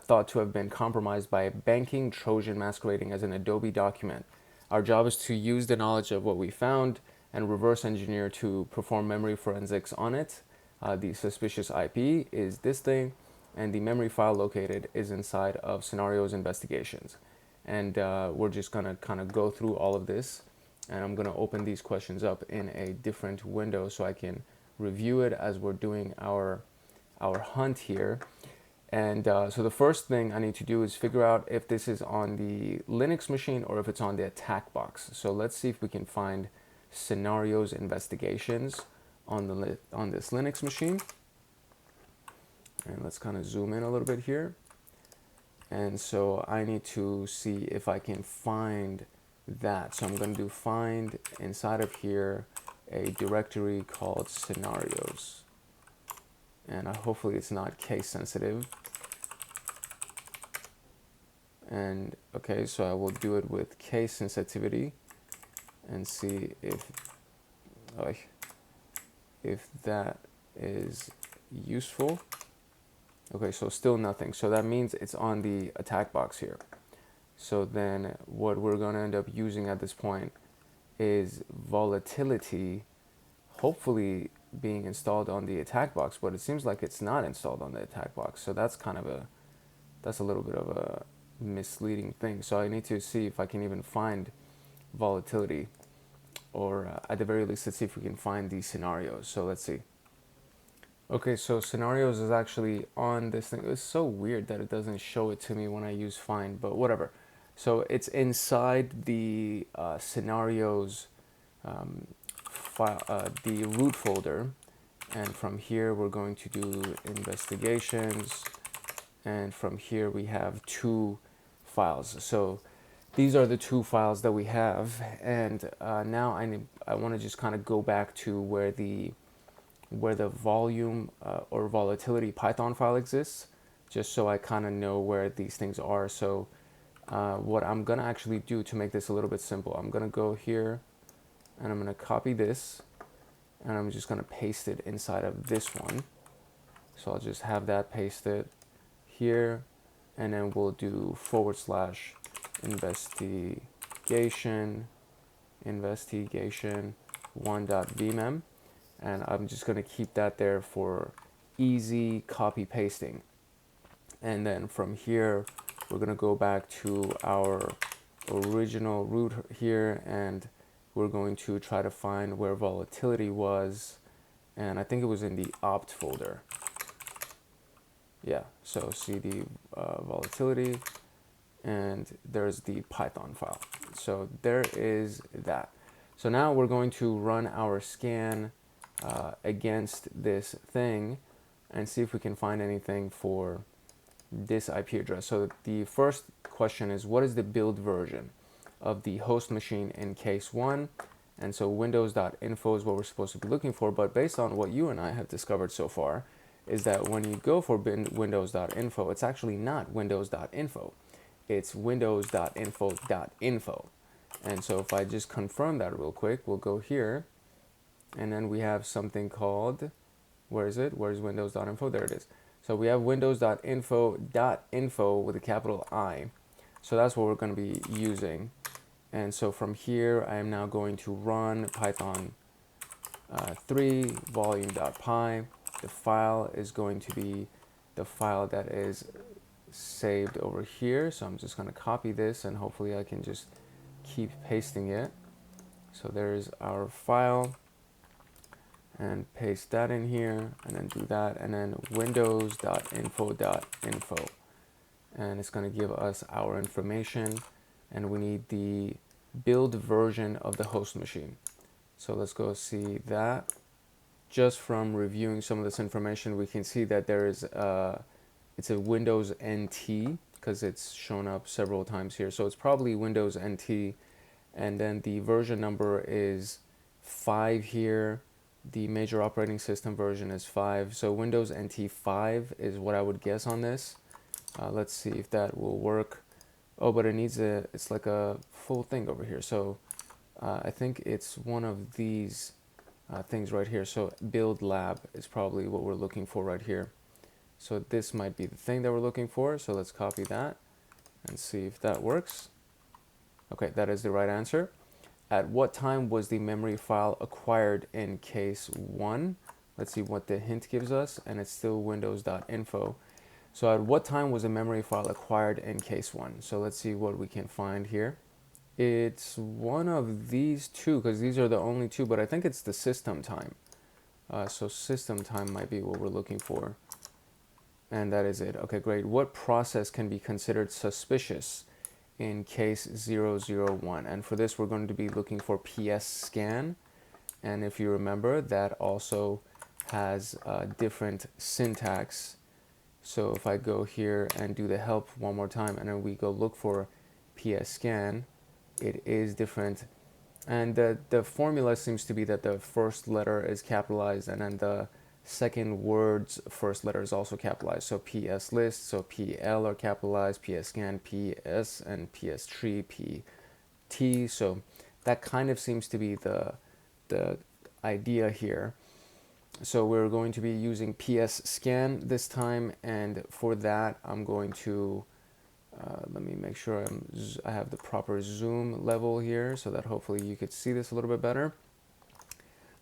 thought to have been compromised by a banking Trojan masquerading as an Adobe document. Our job is to use the knowledge of what we found and reverse engineer to perform memory forensics on it. The suspicious IP is this thing, and the memory file located is inside of scenarios investigations. And we're just going to kind of go through all of this, and I'm going to open these questions up in a different window so I can review it as we're doing our hunt here. And so the first thing I need to do is figure out if this is on the Linux machine or if it's on the attack box. So let's see if we can find scenarios investigations on this Linux machine. And let's kind of zoom in a little bit here. And so I need to see if I can find that. So I'm going to do find inside of here a directory called scenarios. And hopefully it's not case sensitive. And okay, so I will do it with case sensitivity and see if that is useful. Okay, so still nothing. So that means it's on the attack box here. So then what we're going to end up using at this point is Volatility, hopefully being installed on the attack box, but it seems like it's not installed on the attack box. So that's a little bit of a misleading thing. So I need to see if I can even find Volatility, or at the very least, let's see if we can find these scenarios. So let's see. Okay, so scenarios is actually on this thing. It's so weird that it doesn't show it to me when I use find, but whatever. So it's inside the scenarios file, the root folder, and from here we're going to do investigations, and from here we have 2 files. So these are the 2 files that we have, and now I want to just kind of go back to where the volume or volatility Python file exists, just so I kind of know where these things are. So what I'm going to actually do to make this a little bit simple, I'm going to go here and I'm going to copy this, and I'm just going to paste it inside of this one. So I'll just have that pasted here, and then we'll do /investigation 1.vmem, and I'm just going to keep that there for easy copy pasting. And then from here we're going to go back to our original root here, and we're going to try to find where volatility was, and I think it was in the opt folder. Yeah, so cd volatility, and there's the Python file. So there is that. So now we're going to run our scan against this thing and see if we can find anything for this IP address. So the first question is, what is the build version of the host machine in case 1? And so windows.info is what we're supposed to be looking for, but based on what you and I have discovered so far, is that when you go for windows.info, it's actually not windows.info. It's windows.info.info. And so if I just confirm that real quick, we'll go here, and then we have something called, where is it? Where's windows.info? There it is. So we have windows.info with a capital I. So that's what we're going to be using. And so from here, I am now going to run Python 3 volume.py. The file is going to be the file that is saved over here. So I'm just going to copy this, and hopefully I can just keep pasting it. So there's our file, and paste that in here, and then do that, and then windows.info.info, and it's going to give us our information, and we need the build version of the host machine. So let's go see that. Just from reviewing some of this information, we can see that there is it's a Windows NT, because it's shown up several times here. So it's probably Windows NT, and then the version number is 5 here. The major operating system version is 5. So Windows NT 5 is what I would guess on this. Let's see if that will work. Oh, but it needs it's like a full thing over here. So I think it's one of these things right here. So build lab is probably what we're looking for right here. So this might be the thing that we're looking for. So let's copy that and see if that works. Okay, that is the right answer. At what time was the memory file acquired in case 1? Let's see what the hint gives us, and it's still windows.info. So at what time was a memory file acquired in case 1? So let's see what we can find here. It's one of these 2, because these are the only 2, but I think it's the system time. So system time might be what we're looking for. And that is it. Okay, great. What process can be considered suspicious in case 001? And for this, we're going to be looking for PS scan. And if you remember, that also has different syntax. So if I go here and do the help one more time, and then we go look for PS scan, it is different And the formula seems to be that the first letter is capitalized, and then the second word's first letter is also capitalized. So PS list, so PL are capitalized, PS scan, PS, and PS tree, PT. So that kind of seems to be the idea here. So we're going to be using PS scan this time, and for that I'm going to let me make sure I have the proper zoom level here so that hopefully you could see this a little bit better.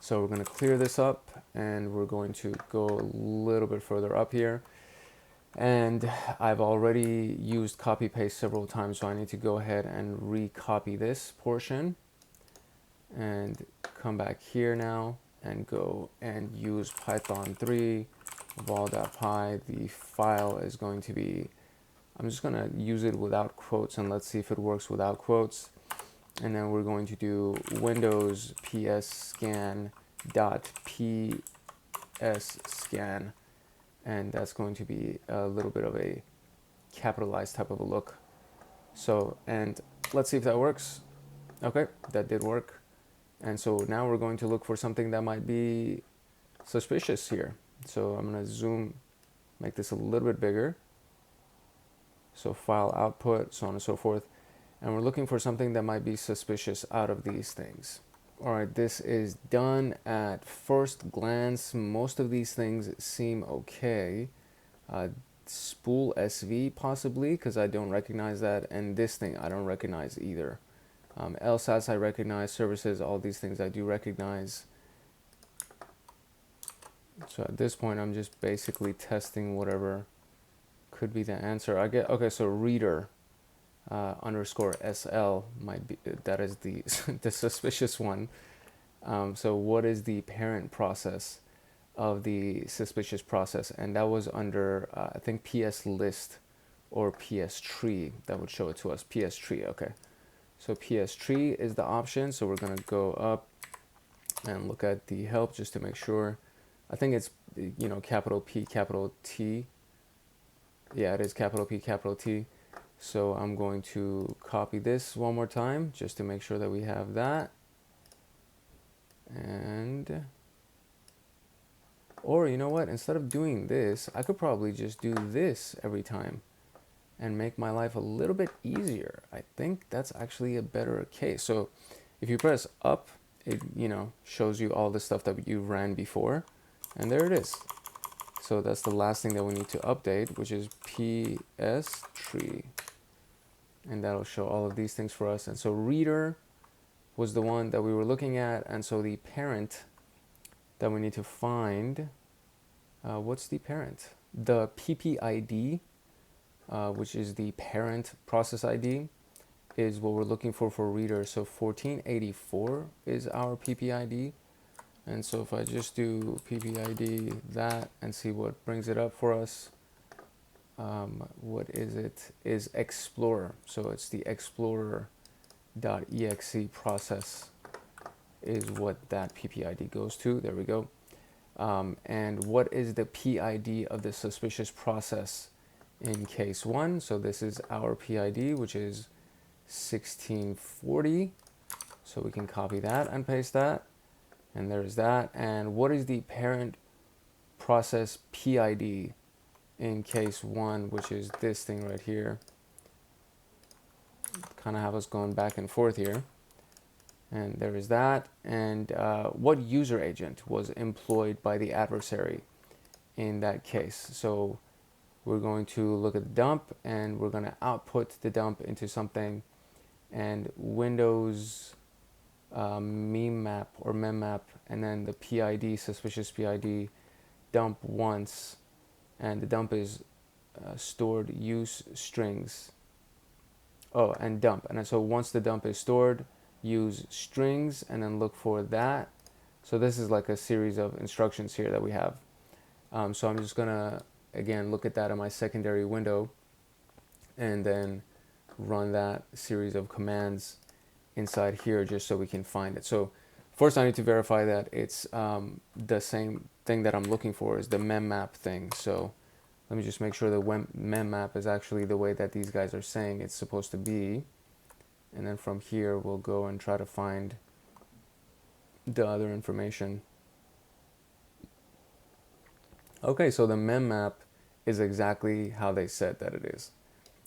So we're going to clear this up, and we're going to go a little bit further up here. And I've already used copy paste several times, so I need to go ahead and recopy this portion and come back here now and go and use Python 3 vol.py. The file is going to be, I'm just going to use it without quotes, and let's see if it works without quotes. And then we're going to do Windows PS scan dot PS scan, and that's going to be a little bit of a capitalized type of a look. So, and let's see if that works. Okay, that did work. And so now we're going to look for something that might be suspicious here. So I'm going to zoom, make this a little bit bigger. So file output, so on and so forth. And we're looking for something that might be suspicious out of these things. All right, this is done at first glance. Most of these things seem okay. Spool SV possibly, because I don't recognize that. And this thing I don't recognize either. LSAS I recognize, services, all these things I do recognize. So at this point, I'm just basically testing whatever could be the answer. I get, okay, so reader underscore SL might be, that is the, the suspicious one. So what is the parent process of the suspicious process? And that was under, I think PS list or PS tree that would show it to us. PS tree, okay. So PS tree is the option. So we're gonna go up and look at the help just to make sure. I think it's, you know, capital P, capital T. Yeah, it is capital P, capital T. So I'm going to copy this one more time just to make sure that we have that. And, or you know what, instead of doing this, I could probably just do this every time and make my life a little bit easier. I think that's actually a better case. So if you press up, it, you know, shows you all the stuff that you ran before, and there it is. So that's the last thing that we need to update, which is PS tree. And that'll show all of these things for us. And so reader was the one that we were looking at. And so the parent that we need to find, what's the parent? The PPID, which is the parent process ID, is what we're looking for reader. So 1484 is our PPID. And so if I just do PPID that and see what brings it up for us, what is it? Is Explorer. So it's the Explorer.exe process is what that PPID goes to. There we go. And what is the PID of the suspicious process in case 1? So this is our PID, which is 1640. So we can copy that and paste that. And there's that. And what is the parent process PID in case 1, which is this thing right here? Kind of have us going back and forth here. And there is that. And what user agent was employed by the adversary in that case? So we're going to look at the dump, and we're going to output the dump into something. And Windows memmap or memmap, and then the PID, suspicious PID, dump once, and the dump is stored use strings. Oh, and dump. And so once the dump is stored, use strings, and then look for that. So this is like a series of instructions here that we have. So I'm just gonna again look at that in my secondary window, and then run that series of commands inside here just so we can find it. So first I need to verify that it's the same thing that I'm looking for is the memmap thing. So let me just make sure the memmap is actually the way that these guys are saying it's supposed to be. And then from here we'll go and try to find the other information. Okay, so the mem map is exactly how they said that it is.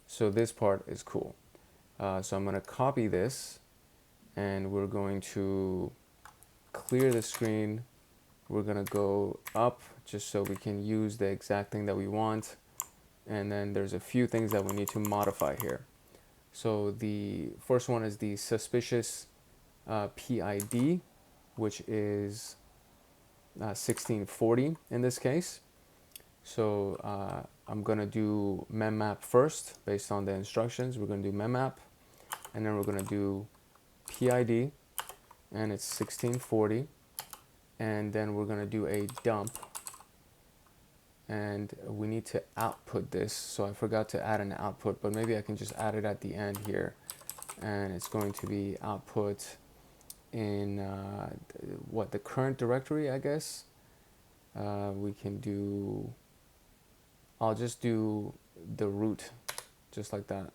So this part is cool. So I'm going to copy this, and we're going to clear the screen. We're going to go up just so we can use the exact thing that we want. And then there's a few things that we need to modify here. So the first one is the suspicious PID, which is 1640 in this case. So I'm going to do memmap first based on the instructions. We're going to do memmap, and then we're going to do PID, and it's 1640. And then we're going to do a dump, and we need to output this. So I forgot to add an output, but maybe I can just add it at the end here. And it's going to be output in what, the current directory, I guess. We can do, I'll just do the root, just like that.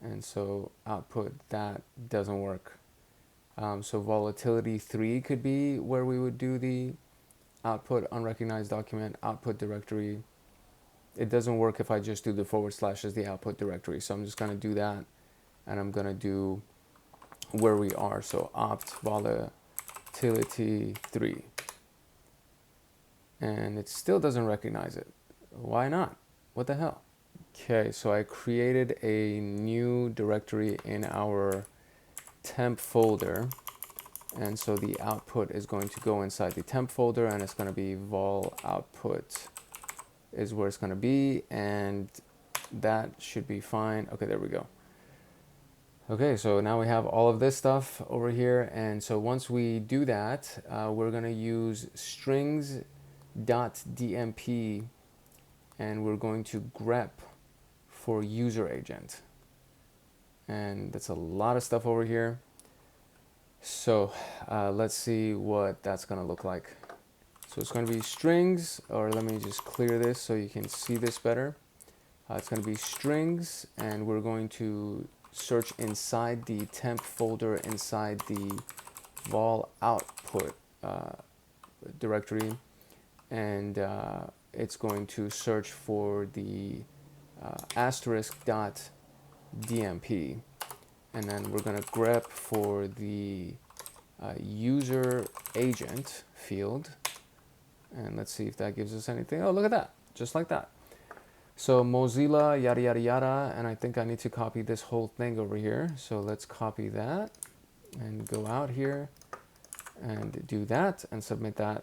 And so output, that doesn't work. So volatility 3 could be where we would do the output unrecognized document, output directory. It doesn't work if I just do the / as the output directory. So I'm just going to do that, and I'm going to do where we are. So opt volatility 3. And it still doesn't recognize it. Why not? What the hell? Okay, so I created a new directory in our temp folder, and so the output is going to go inside the temp folder, and it's going to be vol output is where it's going to be, and that should be fine. Okay, there we go. Okay, so now we have all of this stuff over here, and so once we do that, we're going to use strings.dmp, and we're going to grep for user agent. And that's a lot of stuff over here. So let's see what that's going to look like. So it's going to be strings, or let me just clear this so you can see this better. It's going to be strings, and we're going to search inside the temp folder inside the vol output directory, and it's going to search for the *.dmp, and then we're going to grep for the user agent field, and let's see if that gives us anything. Oh, look at that, just like that. So Mozilla yada yada yada, and I think I need to copy this whole thing over here. So let's copy that and go out here and do that and submit that.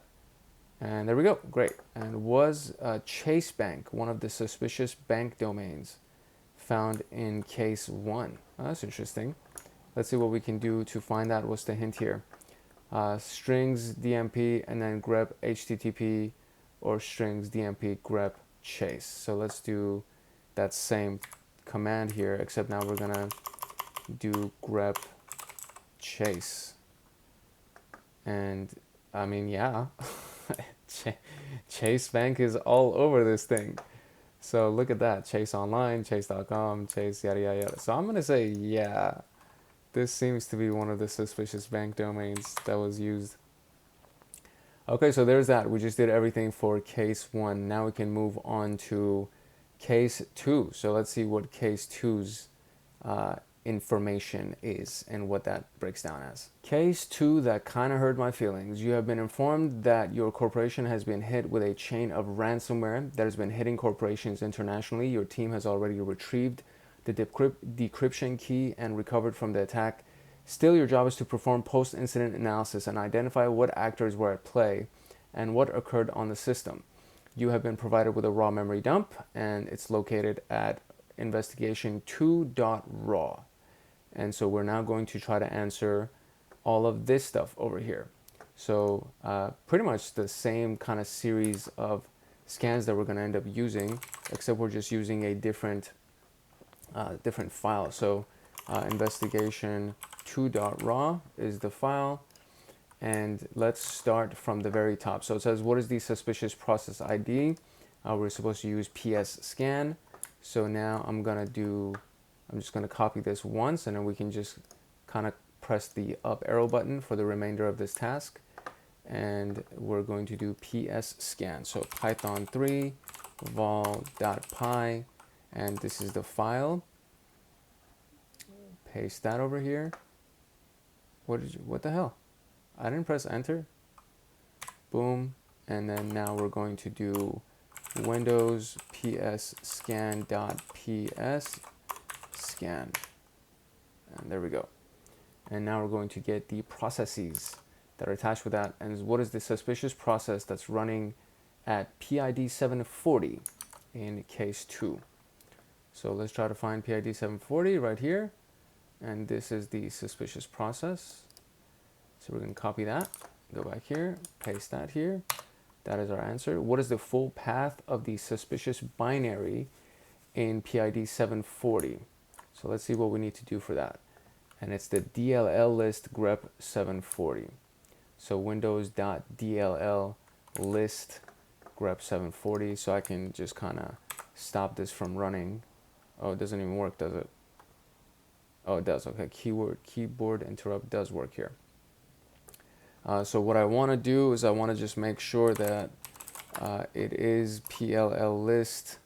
And there we go, great. And was Chase Bank one of the suspicious bank domains found in case 1? Oh, that's interesting. Let's see what we can do to find that. What's the hint here? Strings DMP and then grep HTTP, or strings DMP grep Chase. So let's do that same command here, except now we're gonna do grep Chase. And I mean, yeah, Chase Bank is all over this thing. So look at that, Chase Online, Chase.com, Chase yada yada yada. So I'm gonna say, yeah, this seems to be one of the suspicious bank domains that was used. Okay, so there's that. We just did everything for case 1. Now we can move on to case 2. So let's see what case 2's information is and what that breaks down as. Case 2 that kind of hurt my feelings. You have been informed that your corporation has been hit with a chain of ransomware that has been hitting corporations internationally. Your team has already retrieved the decryption key and recovered from the attack. Still, your job is to perform post-incident analysis and identify what actors were at play and what occurred on the system. You have been provided with a raw memory dump, and it's located at investigation2.raw. And so we're now going to try to answer all of this stuff over here. So pretty much the same kind of series of scans that we're going to end up using, except we're just using a different file. So investigation2.raw is the file, and let's start from the very top. So it says, what is the suspicious process ID? We're supposed to use PS scan. So now I'm just gonna copy this once, and then we can just kind of press the up arrow button for the remainder of this task. And we're going to do ps scan. So python 3 vol.py, and this is the file. Paste that over here. What the hell? I didn't press enter. Boom. And then now we're going to do windows ps scan.ps scan. And there we go. And now we're going to get the processes that are attached with that. And what is the suspicious process that's running at PID 740 in case 2? So let's try to find PID 740 right here. And this is the suspicious process. So we're going to copy that, go back here, paste that here. That is our answer. What is the full path of the suspicious binary in PID 740? So let's see what we need to do for that. And it's the DLL list grep 740. So windows.dll list grep 740. So I can just kind of stop this from running. Oh, it doesn't even work, does it? Oh, it does. Okay, keyboard interrupt does work here. So what I want to do is I want to just make sure that it is PLL list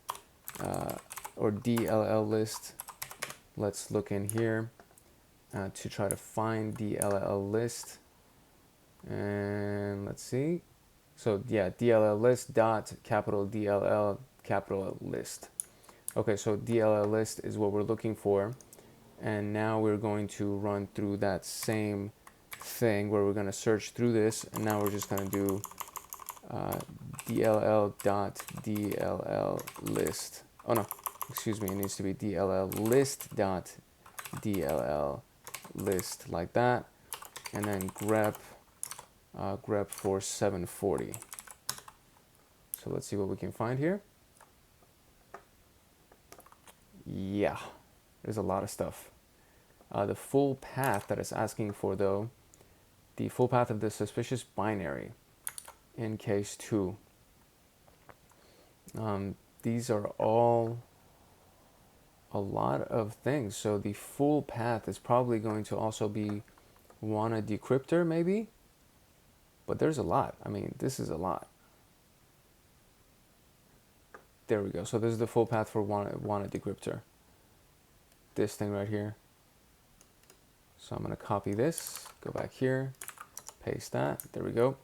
or DLL list. Let's look in here to try to find DLL list. And let's see. So yeah, DLL list dot capital DLL capital list. Okay, so DLL list is what we're looking for. And now we're going to run through that same thing where we're going to search through this. And now we're just going to do DLL dot DLL list. Oh no, excuse me, it needs to be DLL list dot DLL list like that. And then grep for 740. So let's see what we can find here. Yeah, there's a lot of stuff. The full path that it's asking for, though, the full path of the suspicious binary in case 2. These are all a lot of things. So the full path is probably going to also be wanna decryptor, maybe? But there's a lot. I mean, this is a lot. There we go. So this is the full path for wanna decryptor. This thing right here. So I'm going to copy this, go back here, paste that. There we go.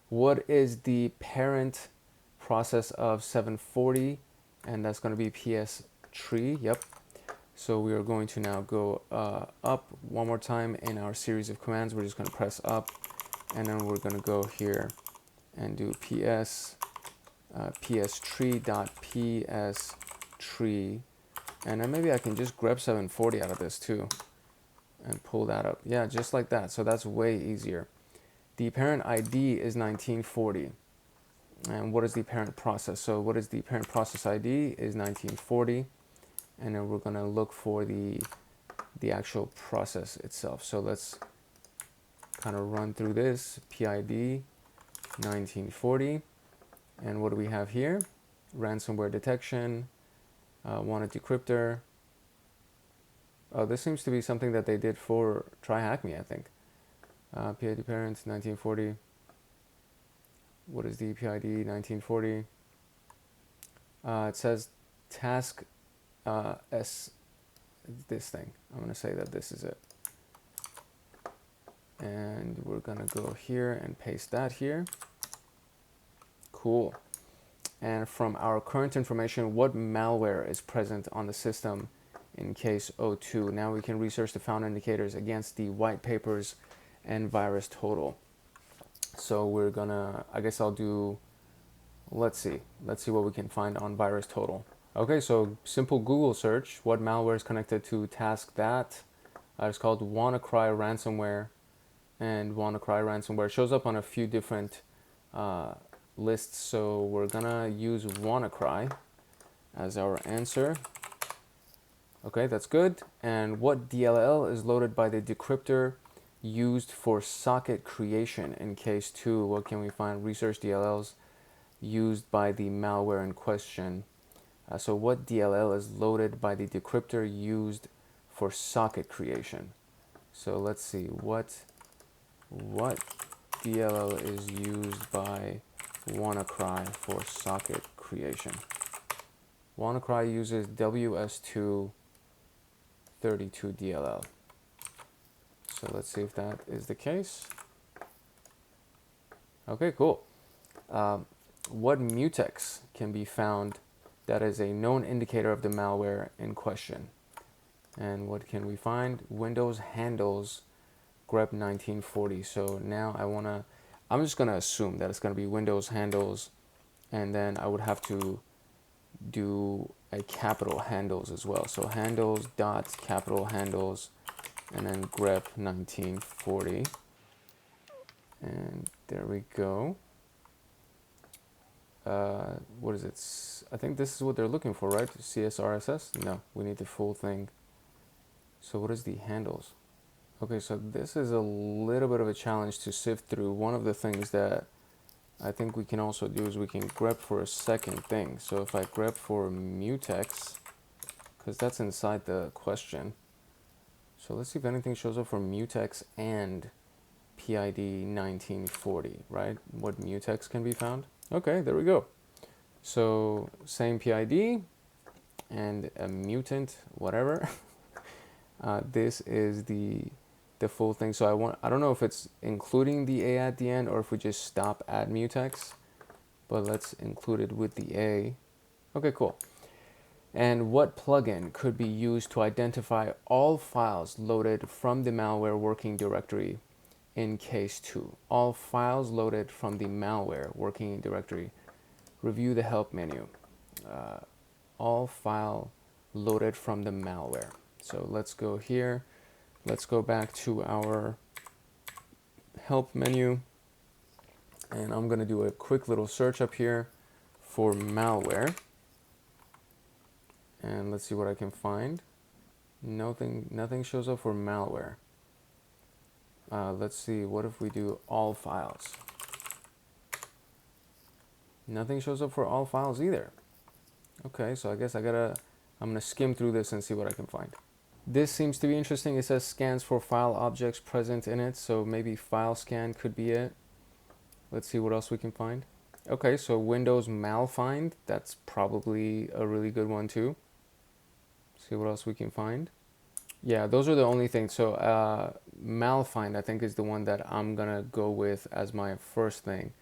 What is the parent process of 740? And that's going to be PS tree. Yep. So we are going to now go up one more time in our series of commands. We're just going to press up, and then we're going to go here and do ps tree dot ps tree. And then maybe I can just grep 740 out of this too and pull that up. Yeah, just like that. So that's way easier. The parent ID is 1940. And what is the parent process? So what is the parent process ID is 1940. And then we're going to look for the actual process itself. So let's kind of run through this. PID 1940. And what do we have here? Ransomware detection. Wanted decryptor. Oh, this seems to be something that they did for TryHackMe, I think. PID parent 1940. What is the PID 1940? It says task S. This thing. I'm going to say that this is it. And we're going to go here and paste that here. Cool. And from our current information, what malware is present on the system in case 02? Now we can research the found indicators against the white papers and virus total. So we're gonna, I guess I'll do, let's see what we can find on virus total. Okay, so simple Google search. What malware is connected to task that? It's called WannaCry ransomware. And WannaCry ransomware shows up on a few different lists. So we're gonna use WannaCry as our answer. Okay, that's good. And what DLL is loaded by the decryptor used for socket creation in case 2? What can we find? Research DLLs used by the malware in question. So what DLL is loaded by the decryptor used for socket creation? So let's see what DLL is used by WannaCry for socket creation. WannaCry uses WS232 DLL. So let's see if that is the case. Okay, cool. What mutex can be found that is a known indicator of the malware in question? And what can we find? Windows handles grep 1940. So now I'm just gonna assume that it's gonna be Windows handles, and then I would have to do a capital handles as well. So handles dot capital handles, and then grep 1940. And there we go. What is it? I think this is what they're looking for, right? CSRSS? No, we need the full thing. So what is the handles? Okay, so this is a little bit of a challenge to sift through. One of the things that I think we can also do is we can grep for a second thing. So if I grep for mutex, because that's inside the question. So let's see if anything shows up for mutex and PID 1940, right? What mutex can be found? Okay, there we go. So same PID and a mutant, whatever. This is the full thing. So I don't know if it's including the A at the end or if we just stop at mutex, but let's include it with the A. Okay, cool. And what plugin could be used to identify all files loaded from the malware working directory in case 2? All files loaded from the malware working directory. Review the help menu. All file loaded from the malware. So let's go here. Let's go back to our help menu. And I'm going to do a quick little search up here for malware. And let's see what I can find. Nothing shows up for malware. Let's see, what if we do all files? Nothing shows up for all files either. Okay, so I guess I'm gonna skim through this and see what I can find. This seems to be interesting. It says scans for file objects present in it, so maybe file scan could be it. Let's see what else we can find. Okay, so Windows malfind, that's probably a really good one too. See what else we can find. Yeah, those are the only things. So malfind, I think, is the one that I'm gonna go with as my first thing.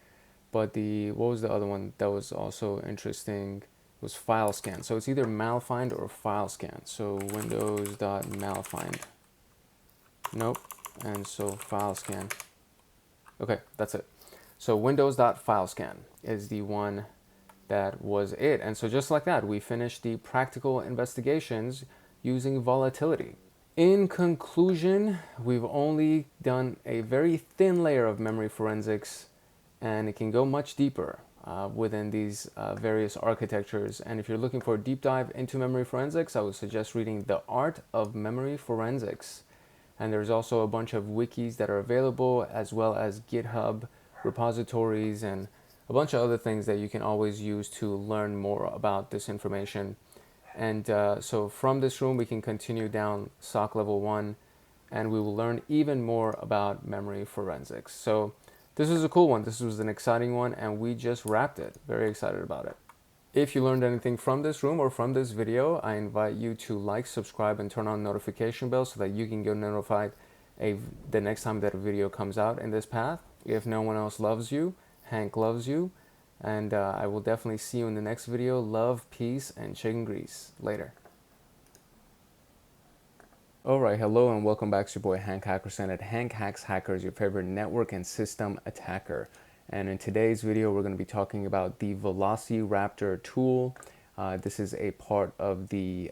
But what was the other one that was also interesting? It was file scan. So it's either malfind or file scan. So windows.malfind. Nope. And so file scan. Okay, that's it. So windows.filescan is the one that was it. And so just like that, we finished the practical investigations using Volatility. In conclusion, we've only done a very thin layer of memory forensics, and it can go much deeper within these various architectures. And if you're looking for a deep dive into memory forensics, I would suggest reading The Art of Memory Forensics. And there's also a bunch of wikis that are available, as well as GitHub repositories and a bunch of other things that you can always use to learn more about this information. And so from this room, we can continue down SOC level 1, and we will learn even more about memory forensics. So this was a cool one. This was an exciting one, and we just wrapped it. Very excited about it. If you learned anything from this room or from this video, I invite you to like, subscribe, and turn on notification bell so that you can get notified the next time that a video comes out in this path. If no one else loves you, Hank loves you. And I will definitely see you in the next video. Love, peace, and chicken grease. Later. Alright, hello and welcome back to your boy Hank Hackerson at Hank Hacks Hackers, your favorite network and system attacker. And in today's video, we're going to be talking about the Velociraptor tool. This is a part of the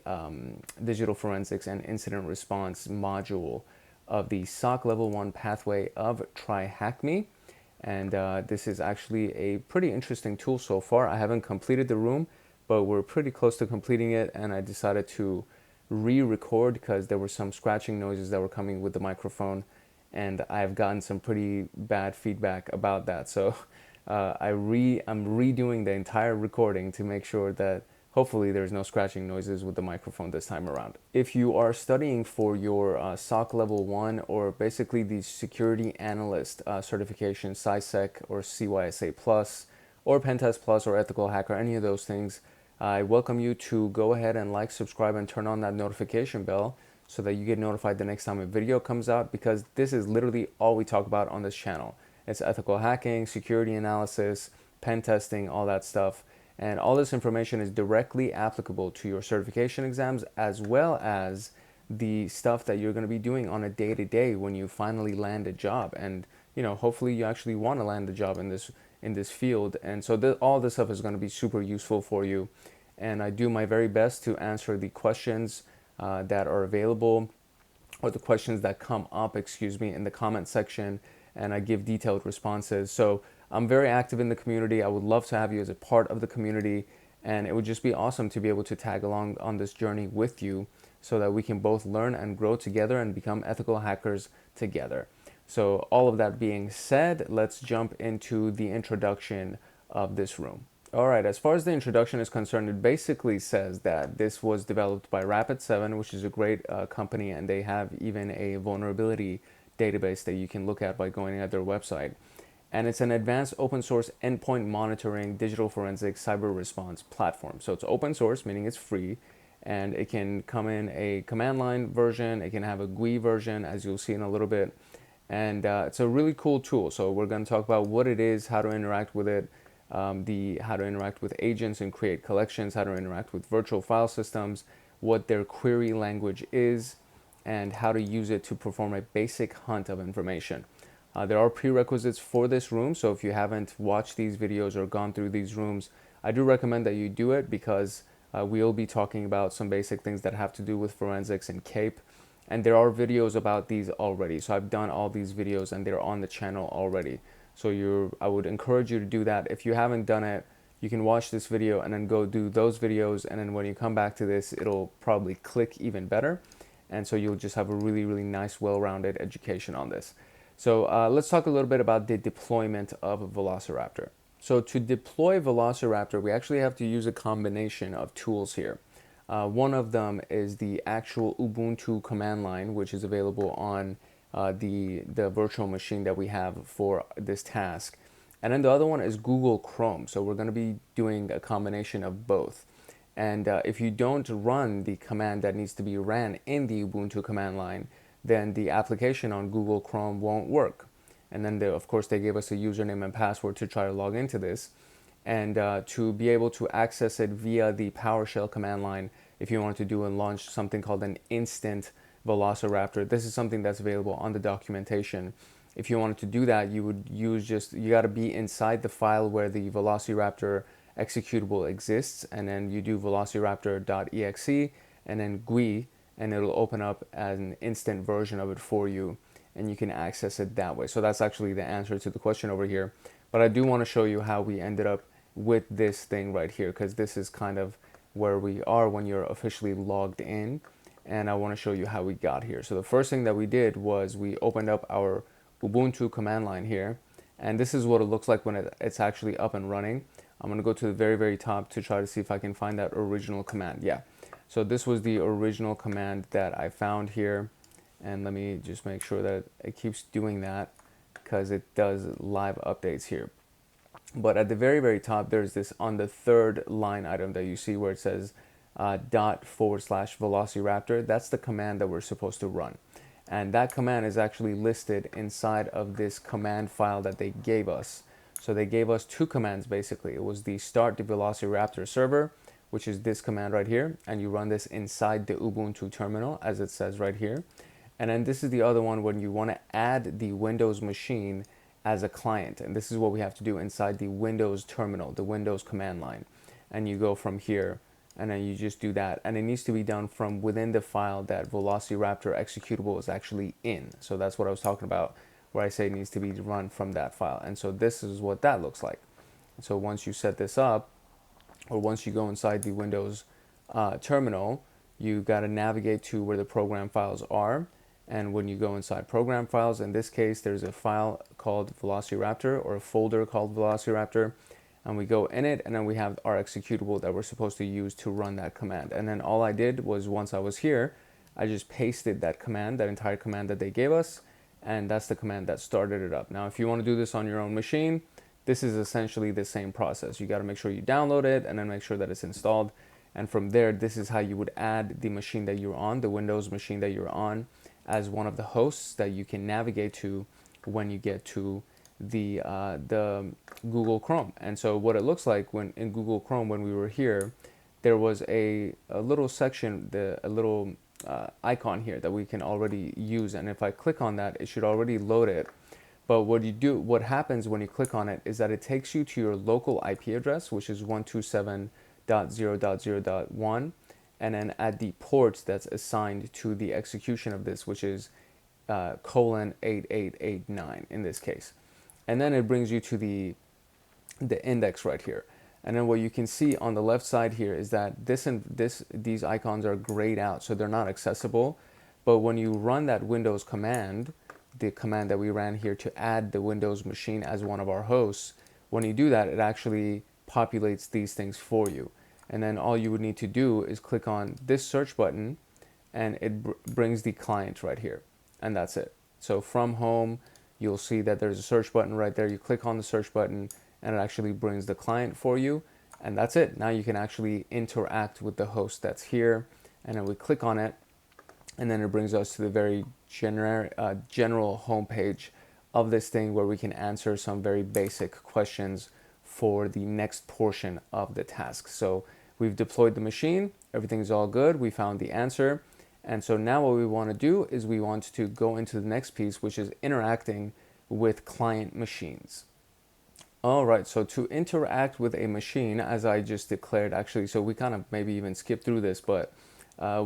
digital forensics and incident response module of the SOC level 1 pathway of TryHackMe. And this is actually a pretty interesting tool so far. I haven't completed the room, but we're pretty close to completing it. And I decided to re-record because there were some scratching noises that were coming with the microphone. And I've gotten some pretty bad feedback about that. So I'm redoing the entire recording to make sure that Hopefully there's no scratching noises with the microphone this time around. If you are studying for your SOC level 1 or basically the security analyst certification, SciSec or CYSA plus or Pentest plus or ethical hacker, any of those things, I welcome you to go ahead and like, subscribe, and turn on that notification bell so that you get notified the next time a video comes out, because this is literally all we talk about on this channel. It's ethical hacking, security analysis, pen testing, all that stuff. And all this information is directly applicable to your certification exams, as well as the stuff that you're going to be doing on a day-to-day when you finally land a job. And hopefully you actually want to land a job in this field. And so all this stuff is going to be super useful for you. And I do my very best to answer the questions that are available, or the questions that come up, in the comment section, and I give detailed responses. So I'm very active in the community. I would love to have you as a part of the community, and it would just be awesome to be able to tag along on this journey with you so that we can both learn and grow together and become ethical hackers together. So all of that being said, let's jump into the introduction of this room. All right, as far as the introduction is concerned, it basically says that this was developed by Rapid7, which is a great company, and they have even a vulnerability database that you can look at by going at their website. And it's an advanced open source endpoint monitoring digital forensic cyber response platform. So it's open source, meaning it's free, and it can come in a command line version. It can have a GUI version, as you'll see in a little bit. And it's a really cool tool. So we're going to talk about what it is, how to interact with it, how to interact with agents and create collections, how to interact with virtual file systems, what their query language is, and how to use it to perform a basic hunt of information. There are prerequisites for this room, so if you haven't watched these videos or gone through these rooms, I do recommend that you do it, because we'll be talking about some basic things that have to do with forensics and KAPE, and there are videos about these already. So I've done all these videos and they're on the channel already. So I would encourage you to do that. If you haven't done it, you can watch this video and then go do those videos, and then when you come back to this, it'll probably click even better, and so you'll just have a really, really nice, well-rounded education on this. So let's talk a little bit about the deployment of Velociraptor. So to deploy Velociraptor, we actually have to use a combination of tools here. One of them is the actual Ubuntu command line, which is available on the virtual machine that we have for this task. And then the other one is Google Chrome. So we're going to be doing a combination of both. And if you don't run the command that needs to be ran in the Ubuntu command line, then the application on Google Chrome won't work. And then, of course, they gave us a username and password to try to log into this. And to be able to access it via the PowerShell command line, if you want to do and launch something called an instant Velociraptor, this is something that's available on the documentation. If you wanted to do that, you would use you got to be inside the file where the Velociraptor executable exists, and then you do velociraptor.exe and then GUI, and it'll open up an instant version of it for you, and you can access it that way. So that's actually the answer to the question over here. But I do want to show you how we ended up with this thing right here, because this is kind of where we are when you're officially logged in, and I want to show you how we got here. So the first thing that we did was we opened up our Ubuntu command line here, and this is what it looks like when it's actually up and running. I'm going to go to the very, very top to try to see if I can find that original command. Yeah. So this was the original command that I found here, and let me just make sure that it keeps doing that, because it does live updates here. But at the very, very top, there's this on the third line item that you see where it says ./Velociraptor. That's the command that we're supposed to run. And that command is actually listed inside of this command file that they gave us. So they gave us two commands basically. It was the start the Velociraptor server, which is this command right here, and you run this inside the Ubuntu terminal as it says right here. And then this is the other one when you want to add the Windows machine as a client, and this is what we have to do inside the Windows terminal, the Windows command line. And you go from here, and then you just do that, and it needs to be done from within the file that Velociraptor executable is actually in. So that's what I was talking about, where I say it needs to be run from that file. And so this is what that looks like. So once you set this up, or once you go inside the Windows terminal, you got to navigate to where the program files are. And when you go inside program files, in this case, there's a file called Velociraptor, or a folder called Velociraptor. and we go in it, and then we have our executable that we're supposed to use to run that command. And then all I did was, once I was here, I just pasted that command, that entire command that they gave us, and that's the command that started it up. Now, if you want to do this on your own machine, this is essentially the same process. You got to make sure you download it and then make sure that it's installed. And from there, this is how you would add the machine that you're on, the Windows machine that you're on, as one of the hosts that you can navigate to when you get to the Google Chrome. And so what it looks like when in Google Chrome, when we were here, there was a little section, a little icon here that we can already use. And if I click on that, it should already load it. But what happens when you click on it is that it takes you to your local IP address, which is 127.0.0.1, and then at the port that's assigned to the execution of this, which is :8889 in this case. And then it brings you to the index right here. And then what you can see on the left side here is that these icons are grayed out, so they're not accessible. But when you run that Windows command, the command that we ran here to add the Windows machine as one of our hosts, when you do that, it actually populates these things for you. And then all you would need to do is click on this search button, and it brings the client right here. And that's it. So from home, you'll see that there's a search button right there. You click on the search button, and it actually brings the client for you. And that's it. Now you can actually interact with the host that's here. And then we click on it, and then it brings us to the very general homepage of this thing, where we can answer some very basic questions for the next portion of the task. So we've deployed the machine, everything's all good, we found the answer. And so now what we want to do is we want to go into the next piece, which is interacting with client machines. All right, so to interact with a machine, as I just declared, actually, so we kind of maybe even skipped through this, but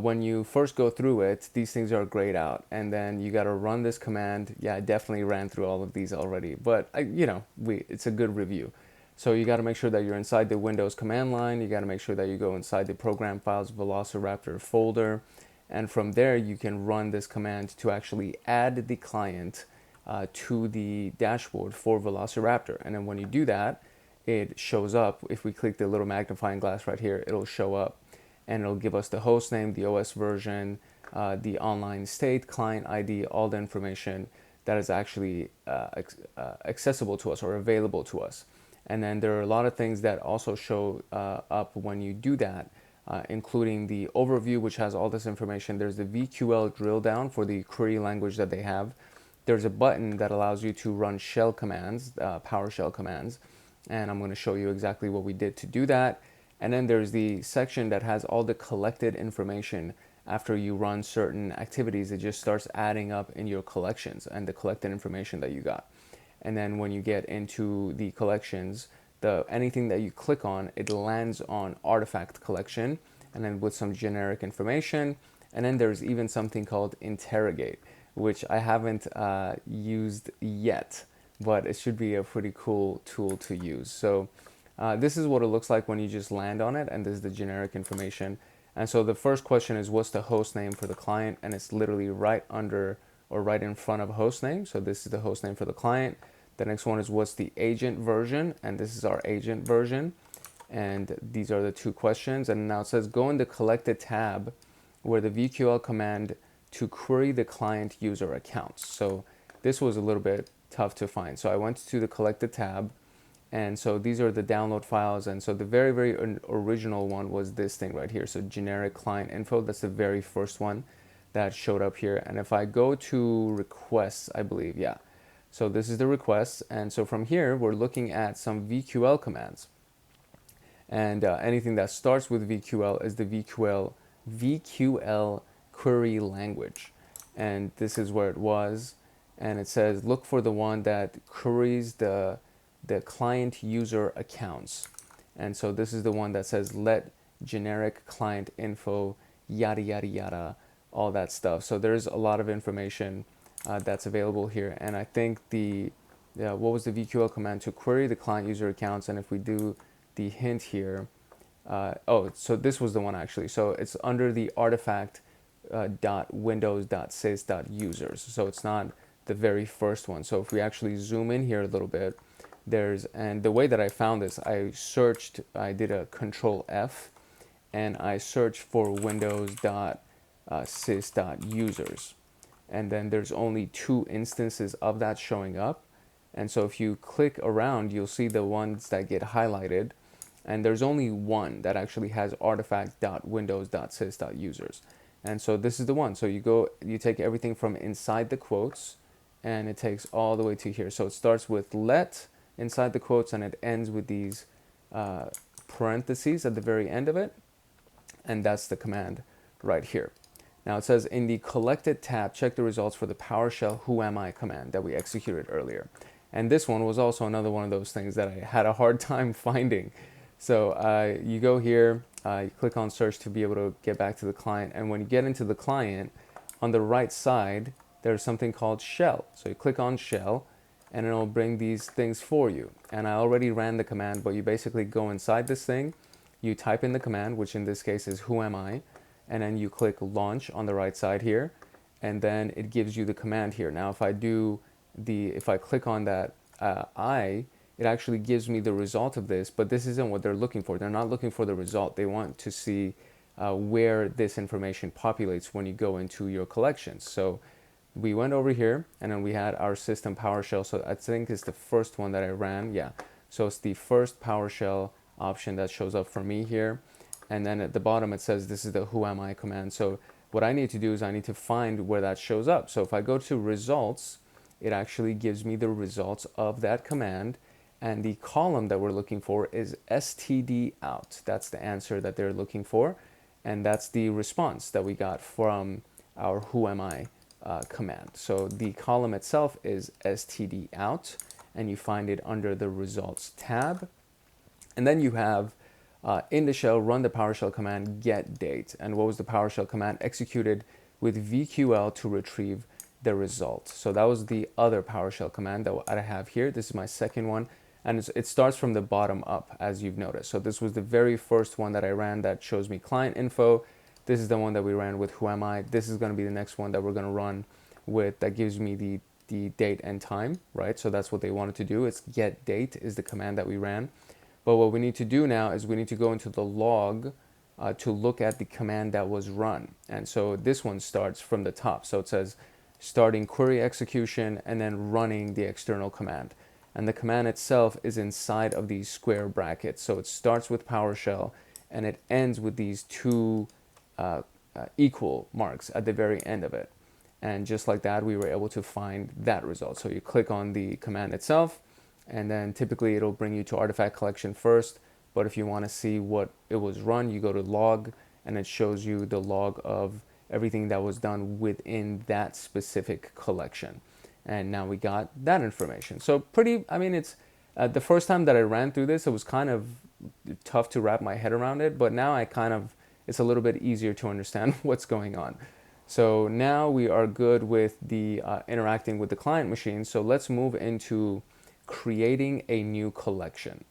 when you first go through it, these things are grayed out, and then you got to run this command. Yeah, I definitely ran through all of these already, but it's a good review. So you got to make sure that you're inside the Windows command line. You got to make sure that you go inside the program files Velociraptor folder, and from there you can run this command to actually add the client to the dashboard for Velociraptor. And then when you do that, it shows up. If we click the little magnifying glass right here, it'll show up, and it'll give us the host name, the OS version, the online state, client ID, all the information that is actually accessible to us or available to us. And then there are a lot of things that also show up when you do that, including the overview, which has all this information. There's the VQL drill down for the query language that they have. There's a button that allows you to run shell commands, PowerShell commands, and I'm going to show you exactly what we did to do that. And then there's the section that has all the collected information. After you run certain activities, it just starts adding up in your collections and the collected information that you got. And then when you get into the collections, anything that you click on, it lands on artifact collection, and then with some generic information. And then there's even something called interrogate, which I haven't used yet, but it should be a pretty cool tool to use. So this is what it looks like when you just land on it, and this is the generic information. And so the first question is, what's the host name for the client? And it's literally right under or right in front of host name. So this is the host name for the client. The next one is, what's the agent version? And this is our agent version. And these are the two questions. And now it says, go in the collected tab where the VQL command to query the client user accounts. So this was a little bit tough to find. So I went to the collected tab, and so these are the download files. And so the very, very original one was this thing right here. So generic client info, that's the very first one that showed up here. And if I go to requests, I believe, yeah. So this is the requests. And so from here, we're looking at some VQL commands. And anything that starts with VQL is the VQL query language. And this is where it was. And it says, look for the one that queries the client user accounts. And so this is the one that says, let generic client info, yada, yada, yada, all that stuff. So there's a lot of information that's available here. And I think what was the VQL command to query the client user accounts? And if we do the hint here, so this was the one actually. So it's under the artifact .windows.sys.users. So it's not the very first one. So if we actually zoom in here a little bit, and the way that I found this, I did a control F, and I searched for windows.sys.users. And then there's only 2 instances of that showing up. And so if you click around, you'll see the ones that get highlighted. And there's only one that actually has artifact.windows.sys.users. And so this is the one. So you take everything from inside the quotes, and it takes all the way to here. So it starts with let inside the quotes, and it ends with these parentheses at the very end of it. And that's the command right here. Now it says in the collected tab, check the results for the PowerShell whoami command that we executed earlier. And this one was also another one of those things that I had a hard time finding. So you go here, you click on search to be able to get back to the client. And when you get into the client, on the right side, there's something called shell. So you click on shell, and it'll bring these things for you. And I already ran the command, but you basically go inside this thing, you type in the command, which in this case is whoami, and then you click launch on the right side here, and then it gives you the command here. Now if I click on that it actually gives me the result of this, but this isn't what they're looking for. They're not looking for the result. They want to see where this information populates when you go into your collections. So we went over here, and then we had our system PowerShell. So I think it's the first one that I ran. Yeah. So it's the first PowerShell option that shows up for me here. And then at the bottom, it says this is the whoami command. So what I need to do is I need to find where that shows up. So if I go to results, it actually gives me the results of that command. And the column that we're looking for is std out. That's the answer that they're looking for. And that's the response that we got from our whoami command. So the column itself is std out, and you find it under the results tab. And then you have in the shell, run the PowerShell command get date. And what was the PowerShell command? Executed with VQL to retrieve the result. So that was the other PowerShell command that I have here. This is my second one. And it starts from the bottom up, as you've noticed. So this was the very first one that I ran that shows me client info. This is the one that we ran with whoami. This is going to be the next one that we're going to run with that gives me the date and time, right? So that's what they wanted to do. It's get date is the command that we ran. But what we need to do now is we need to go into the log to look at the command that was run. And so this one starts from the top. So it says starting query execution and then running the external command. And the command itself is inside of these square brackets. So it starts with PowerShell and it ends with these 2 equal marks at the very end of it. And just like that, we were able to find that result. So you click on the command itself, and then typically it'll bring you to artifact collection first. But if you want to see what it was run, you go to log, and it shows you the log of everything that was done within that specific collection. And now we got that information. So it's the first time that I ran through this, it was kind of tough to wrap my head around it, but now it's a little bit easier to understand what's going on. So now we are good with the interacting with the client machine. So let's move into creating a new collection.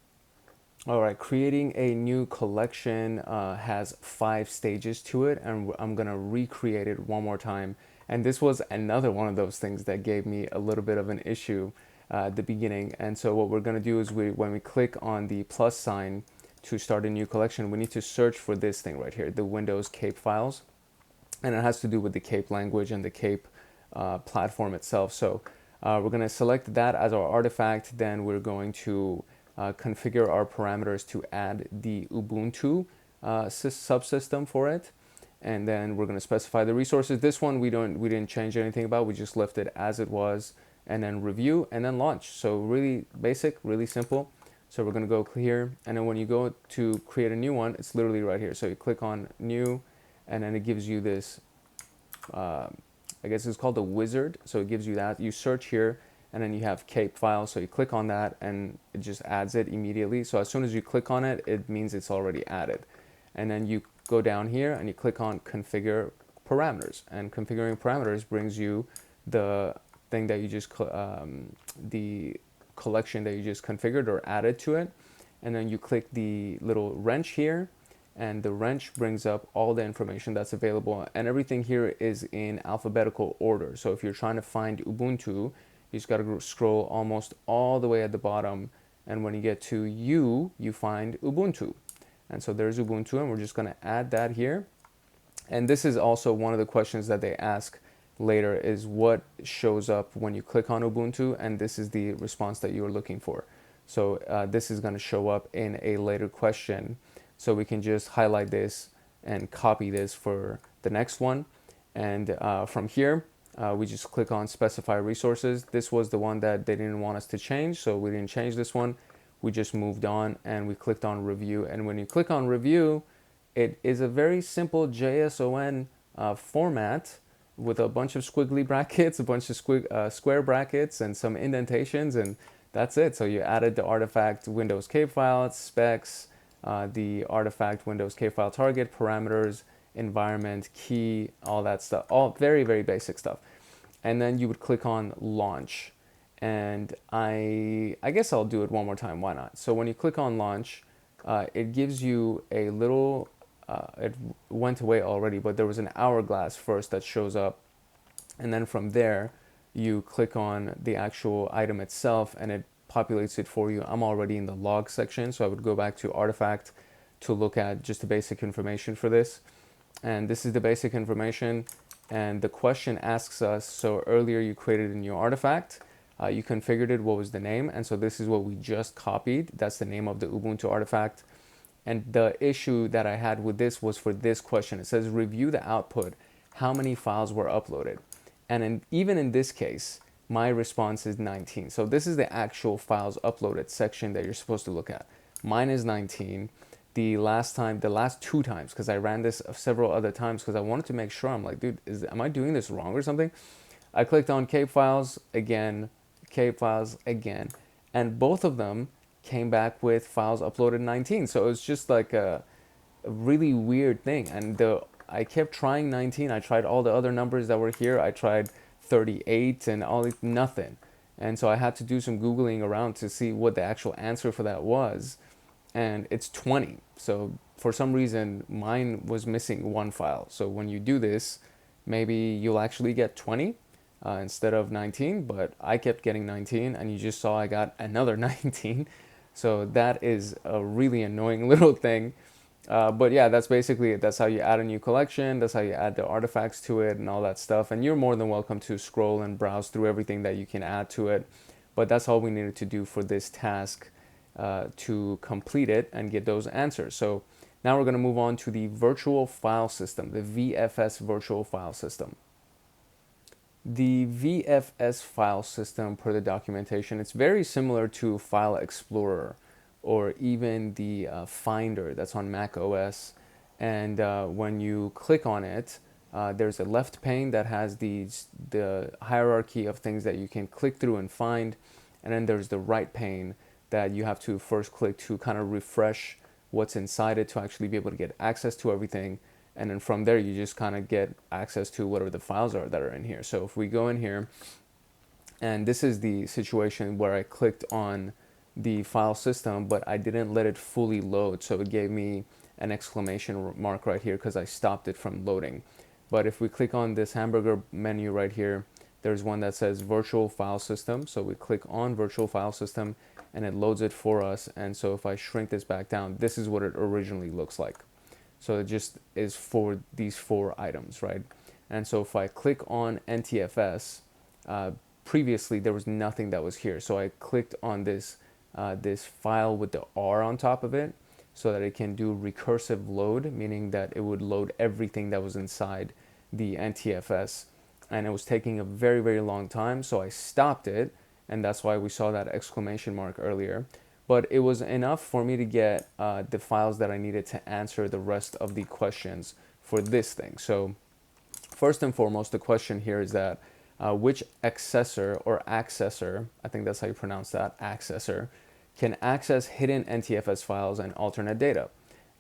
All right, creating a new collection has 5 stages to it, and I'm gonna recreate it one more time. And this was another one of those things that gave me a little bit of an issue at the beginning. And so what we're gonna do is when we click on the plus sign to start a new collection, we need to search for this thing right here, the Windows KAPE files. And it has to do with the KAPE language and the KAPE platform itself. So we're going to select that as our artifact. Then we're going to configure our parameters to add the Ubuntu subsystem for it. And then we're going to specify the resources. This one we didn't change anything about. We just left it as it was, and then review and then launch. So really basic, really simple. So we're going to go here, and then when you go to create a new one, it's literally right here. So you click on new, and then it gives you this, I guess it's called a wizard. So it gives you that. You search here, and then you have KAPE file. So you click on that, and it just adds it immediately. So as soon as you click on it, it means it's already added. And then you go down here, and you click on configure parameters. And configuring parameters brings you the thing that you just, the collection that you just configured or added to it. And then you click the little wrench here, and the wrench brings up all the information that's available, and everything here is in alphabetical order. So if you're trying to find Ubuntu, you just got to scroll almost all the way at the bottom And when you get to U, you find Ubuntu. And so there's Ubuntu, and we're just going to add that here. And this is also one of the questions that they ask later, is what shows up when you click on Ubuntu, and this is the response that you're looking for. So this is going to show up in a later question. So we can just highlight this and copy this for the next one. And from here, we just click on specify resources. This was the one that they didn't want us to change, so we didn't change this one. We just moved on and we clicked on review. And when you click on review, it is a very simple JSON format with a bunch of squiggly brackets, a bunch of square brackets, and some indentations, and that's it. So you added the artifact Windows KAPE file, specs, the artifact Windows KAPE file target, parameters, environment, key, all that stuff, all very, very basic stuff. And then you would click on launch. And I guess I'll do it one more time, why not? So when you click on launch, it gives you a little, it went away already, but there was an hourglass first that shows up. And then from there, you click on the actual item itself and it populates it for you. I'm already in the log section, so I would go back to artifact to look at just the basic information for this. And this is the basic information. And the question asks us, so earlier you created a new artifact, you configured it, what was the name? And so this is what we just copied. That's the name of the Ubuntu artifact. And the issue that I had with this was for this question. It says review the output, how many files were uploaded? And even in this case, my response is 19. So this is the actual files uploaded section that you're supposed to look at. Mine is 19. The last two times, because I ran this several other times because I wanted to make sure, I'm like, dude, am I doing this wrong or something? I clicked on KAPE files again, and both of them came back with files uploaded 19. So it was just like a really weird thing. And I kept trying 19. I tried all the other numbers that were here. I tried 38 and all, nothing. And so I had to do some Googling around to see what the actual answer for that was. And it's 20. So for some reason, mine was missing one file. So when you do this, maybe you'll actually get 20 instead of 19, but I kept getting 19, and you just saw I got another 19. So that is a really annoying little thing. But yeah, that's basically it. That's how you add a new collection. That's how you add the artifacts to it and all that stuff. And you're more than welcome to scroll and browse through everything that you can add to it. But that's all we needed to do for this task to complete it and get those answers. So now we're going to move on to the virtual file system, the VFS virtual file system. The VFS file system, per the documentation, it's very similar to File Explorer or even the Finder that's on Mac OS. And when you click on it, there's a left pane that has the hierarchy of things that you can click through and find. And then there's the right pane that you have to first click to kind of refresh what's inside it to actually be able to get access to everything. And then from there, you just kind of get access to whatever the files are that are in here. So if we go in here, and this is the situation where I clicked on the file system, but I didn't let it fully load. So it gave me an exclamation mark right here because I stopped it from loading. But if we click on this hamburger menu right here, there's one that says virtual file system. So we click on virtual file system and it loads it for us. And so if I shrink this back down, this is what it originally looks like. So it just is for these 4 items, right? And so if I click on NTFS, previously there was nothing that was here. So I clicked on this file with the R on top of it so that it can do recursive load, meaning that it would load everything that was inside the NTFS. And it was taking a very, very long time. So I stopped it. And that's why we saw that exclamation mark earlier. But it was enough for me to get the files that I needed to answer the rest of the questions for this thing. So first and foremost, the question here is that which accessor or accessor, I think that's how you pronounce that, accessor, can access hidden NTFS files and alternate data.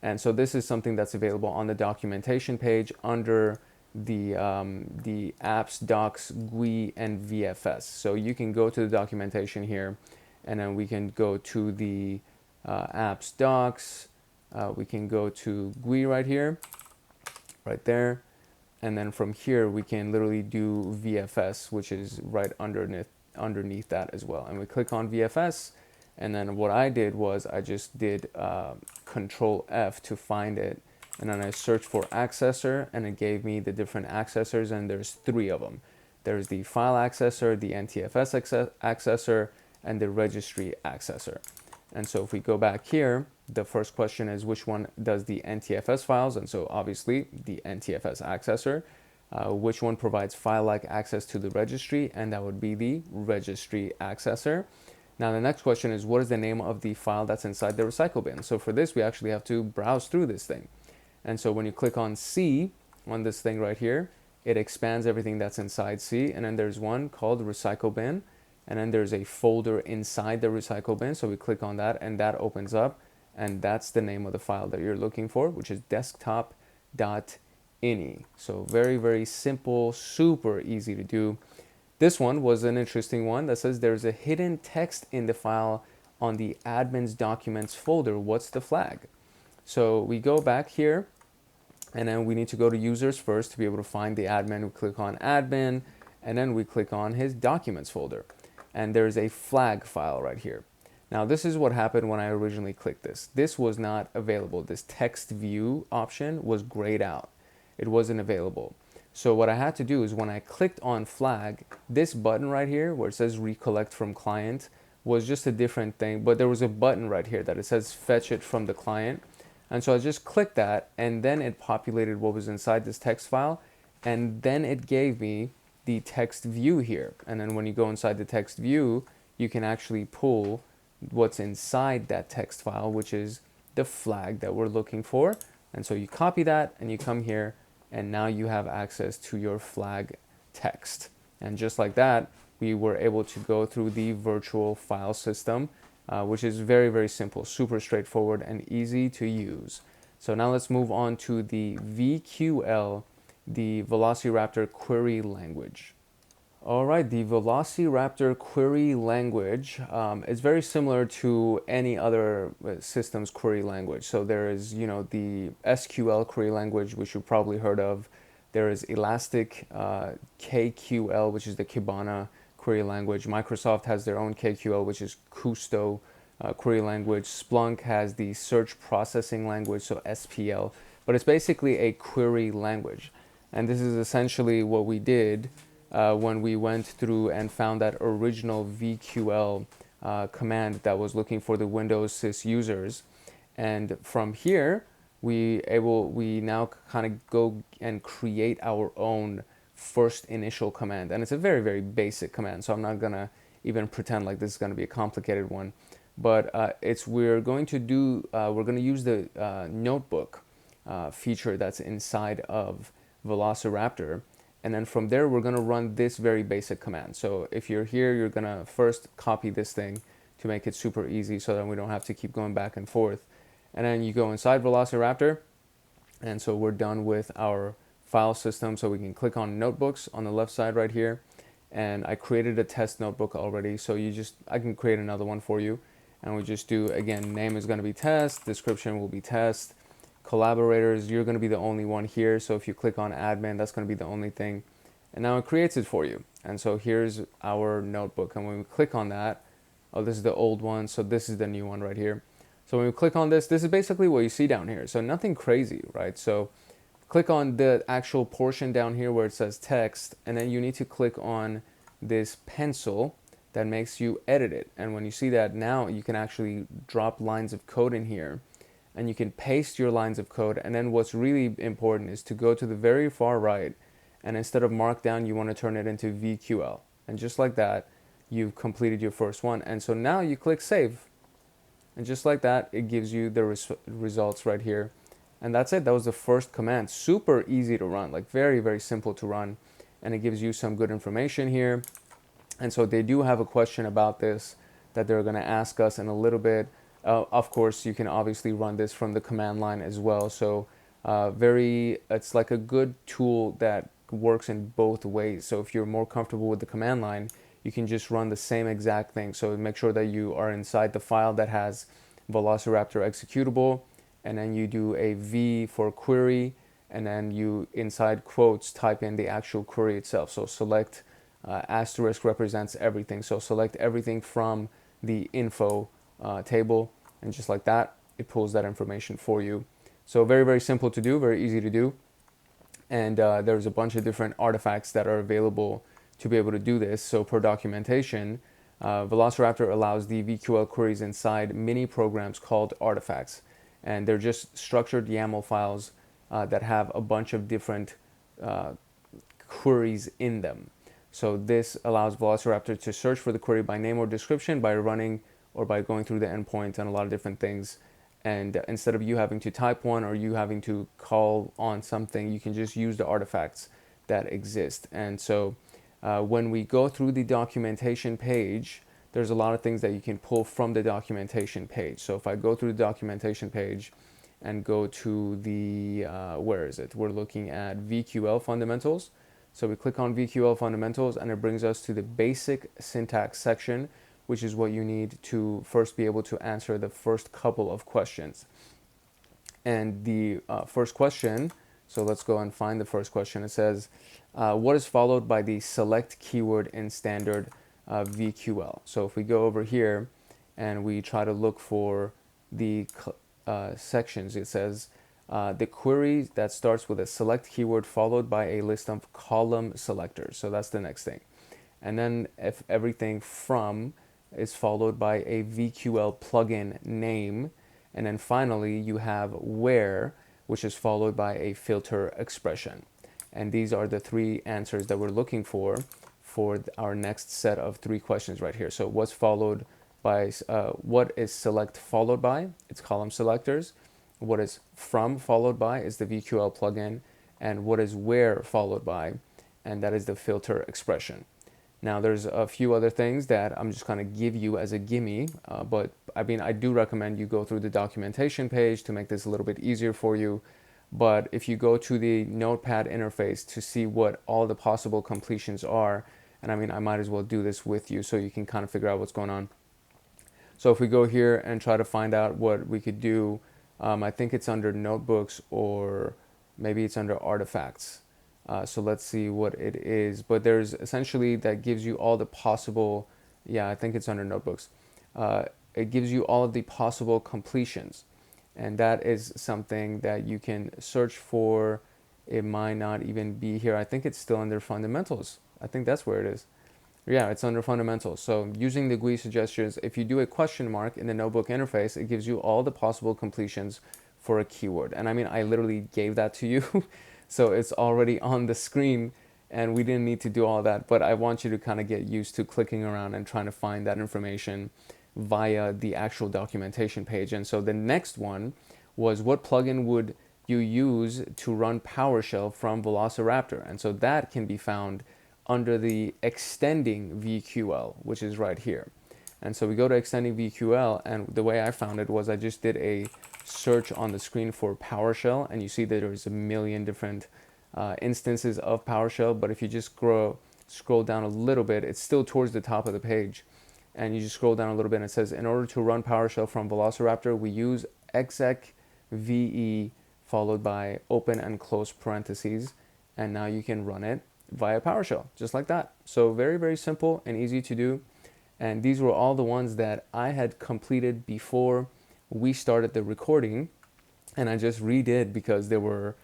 And so this is something that's available on the documentation page under the apps, docs, GUI, and VFS. So you can go to the documentation here, and then we can go to the apps, docs, we can go to GUI right here, right there, and then from here we can literally do VFS, which is right underneath that as well. And we click on VFS, And then what I did was I just did Control F to find it. And then I searched for accessor, and it gave me the different accessors, and there's 3 of them. There's the file accessor, the NTFS accessor, and the registry accessor. And so if we go back here, the first question is which one does the NTFS files? And so obviously the NTFS accessor. Which one provides file-like access to the registry? And that would be the registry accessor. Now the next question is, what is the name of the file that's inside the recycle bin? So for this, we actually have to browse through this thing. And so when you click on C on this thing right here, it expands everything that's inside C. And then there's one called recycle bin. And then there's a folder inside the recycle bin. So we click on that and that opens up. And that's the name of the file that you're looking for, which is desktop.ini. So very, very simple, super easy to do. This one was an interesting one that says there's a hidden text in the file on the admin's documents folder. What's the flag? So we go back here, and then we need to go to users first to be able to find the admin. We click on admin, and then we click on his documents folder. And there's a flag file right here. Now this is what happened when I originally clicked this. This was not available. This text view option was grayed out. It wasn't available. So what I had to do is when I clicked on flag, this button right here where it says recollect from client was just a different thing, but there was a button right here that it says fetch it from the client. And so I just clicked that, and then it populated what was inside this text file, and then it gave me the text view here. And then when you go inside the text view, you can actually pull what's inside that text file, which is the flag that we're looking for. And so you copy that and you come here, and now you have access to your flag text. And just like that, we were able to go through the virtual file system, which is very, very simple, super straightforward and easy to use. So now let's move on to the VQL, the Velociraptor query language. All right, the Velociraptor query language is very similar to any other system's query language. So there is, the SQL query language, which you've probably heard of. There is Elastic KQL, which is the Kibana query language. Microsoft has their own KQL, which is Kusto query language. Splunk has the search processing language, so SPL. But it's basically a query language. And this is essentially what we did when we went through and found that original VQL command that was looking for the Windows sys users. And from here, we now kind of go and create our own first initial command. And it's a very, very basic command, so I'm not gonna even pretend like this is gonna be a complicated one. But we're going to use the notebook feature that's inside of Velociraptor. And then from there, we're gonna run this very basic command. So if you're here, you're gonna first copy this thing to make it super easy so that we don't have to keep going back and forth. And then you go inside Velociraptor. And so we're done with our file system. So we can click on notebooks on the left side right here. And I created a test notebook already. So I can create another one for you. And we just do, again, name is gonna be test, description will be test. Collaborators, you're going to be the only one here. So if you click on admin, that's going to be the only thing. And now it creates it for you. And so here's our notebook. And when we click on that, oh, this is the old one. So this is the new one right here. So when we click on this is basically what you see down here. So nothing crazy, right? So click on the actual portion down here where it says text. And then you need to click on this pencil that makes you edit it. And when you see that, now you can actually drop lines of code in here. And you can paste your lines of code. And then what's really important is to go to the very far right, and instead of markdown, you want to turn it into VQL. And just like that, you've completed your first one. And so now you click save. And just like that, it gives you the results right here. And that's it. That was the first command. Super easy to run, like very, very simple to run. And it gives you some good information here. And so they do have a question about this that they're going to ask us in a little bit. Of course, you can obviously run this from the command line as well. So it's like a good tool that works in both ways. So if you're more comfortable with the command line, you can just run the same exact thing. So make sure that you are inside the file that has Velociraptor executable, and then you do a V for query, and then you inside quotes type in the actual query itself. So select asterisk represents everything. So select everything from the info table, and just like that, it pulls that information for you. So very, very simple to do, very easy to do. And there's a bunch of different artifacts that are available to be able to do this. So per documentation, Velociraptor allows the VQL queries inside mini programs called artifacts. And they're just structured YAML files that have a bunch of different queries in them. So this allows Velociraptor to search for the query by name or description by running or by going through the endpoint and a lot of different things. And instead of you having to type one or you having to call on something, you can just use the artifacts that exist. And so when we go through the documentation page, there's a lot of things that you can pull from the documentation page. So if I go through the documentation page and go to the, where is it? We're looking at VQL fundamentals. So we click on VQL fundamentals and it brings us to the basic syntax section, which is what you need to first be able to answer the first couple of questions. And the first question, so let's go and find the first question. It says, what is followed by the select keyword in standard VQL? So if we go over here and we try to look for the sections, it says, the query that starts with a select keyword followed by a list of column selectors. So that's the next thing. And then if everything from is followed by a VQL plugin name. And then finally you have where, which is followed by a filter expression. And these are the three answers that we're looking for our next set of three questions right here. So what's followed by, what is select followed by? It's column selectors. What is from followed by is the VQL plugin, and what is where followed by, and that is the filter expression. Now there's a few other things that I'm just going to give you as a gimme, but I mean, I do recommend you go through the documentation page to make this a little bit easier for you. But if you go to the notepad interface to see what all the possible completions are, and I mean, I might as well do this with you so you can kind of figure out what's going on. So if we go here and try to find out what we could do, I think it's under notebooks or maybe it's under artifacts. So let's see what it is. But there's essentially that gives you all the possible, yeah, I think it's under notebooks. It gives you all of the possible completions. And that is something that you can search for. It might not even be here. I think it's still under fundamentals. I think that's where it is. Yeah, it's under fundamentals. So using the GUI suggestions, if you do a question mark in the notebook interface, it gives you all the possible completions for a keyword. And I mean, I literally gave that to you. So it's already on the screen and we didn't need to do all that. But I want you to kind of get used to clicking around and trying to find that information via the actual documentation page. And so the next one was, what plugin would you use to run PowerShell from Velociraptor? And so that can be found under the extending VQL, which is right here. And so we go to extending VQL, and the way I found it was I just did a search on the screen for PowerShell, and you see that there's a million different instances of PowerShell. But if you just scroll down a little bit, it's still towards the top of the page, and you just scroll down a little bit and it says, in order to run PowerShell from Velociraptor, we use exec ve followed by open and close parentheses, and now you can run it via PowerShell, just like that. So very, very simple and easy to do. And these were all the ones that I had completed before we started the recording, and I just redid because there were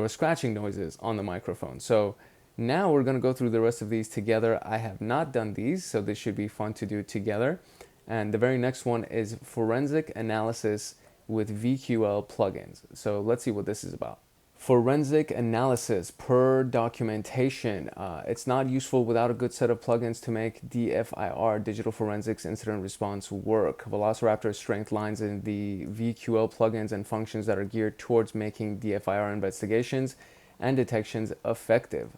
scratching noises on the microphone. So now we're going to go through the rest of these together. I have not done these, so this should be fun to do together. And the very next one is forensic analysis with VQL plugins. So let's see what this is about. Forensic analysis per documentation. It's not useful without a good set of plugins to make DFIR, Digital Forensics Incident Response, work. Velociraptor's strength lies in the VQL plugins and functions that are geared towards making DFIR investigations and detections effective.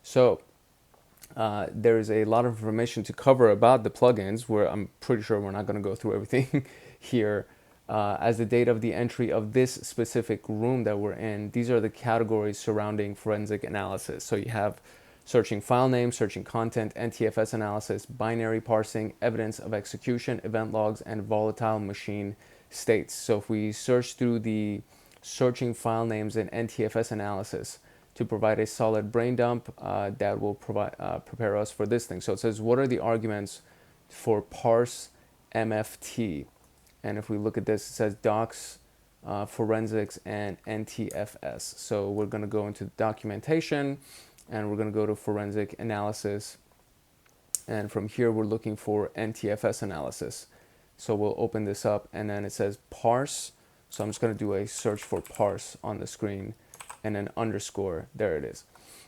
So there's a lot of information to cover about the plugins, where I'm pretty sure we're not going to go through everything here. As the date of the entry of this specific room that we're in, these are the categories surrounding forensic analysis. So you have searching file names, searching content, NTFS analysis, binary parsing, evidence of execution, event logs, and volatile machine states. So if we search through the searching file names and NTFS analysis to provide a solid brain dump, that will prepare us for this thing. So it says, what are the arguments for parse MFT? And if we look at this, it says docs, forensics, and NTFS. So we're going to go into documentation, and we're going to go to forensic analysis. And from here, we're looking for NTFS analysis. So we'll open this up, and then it says parse. So I'm just going to do a search for parse on the screen, and then underscore. There it is.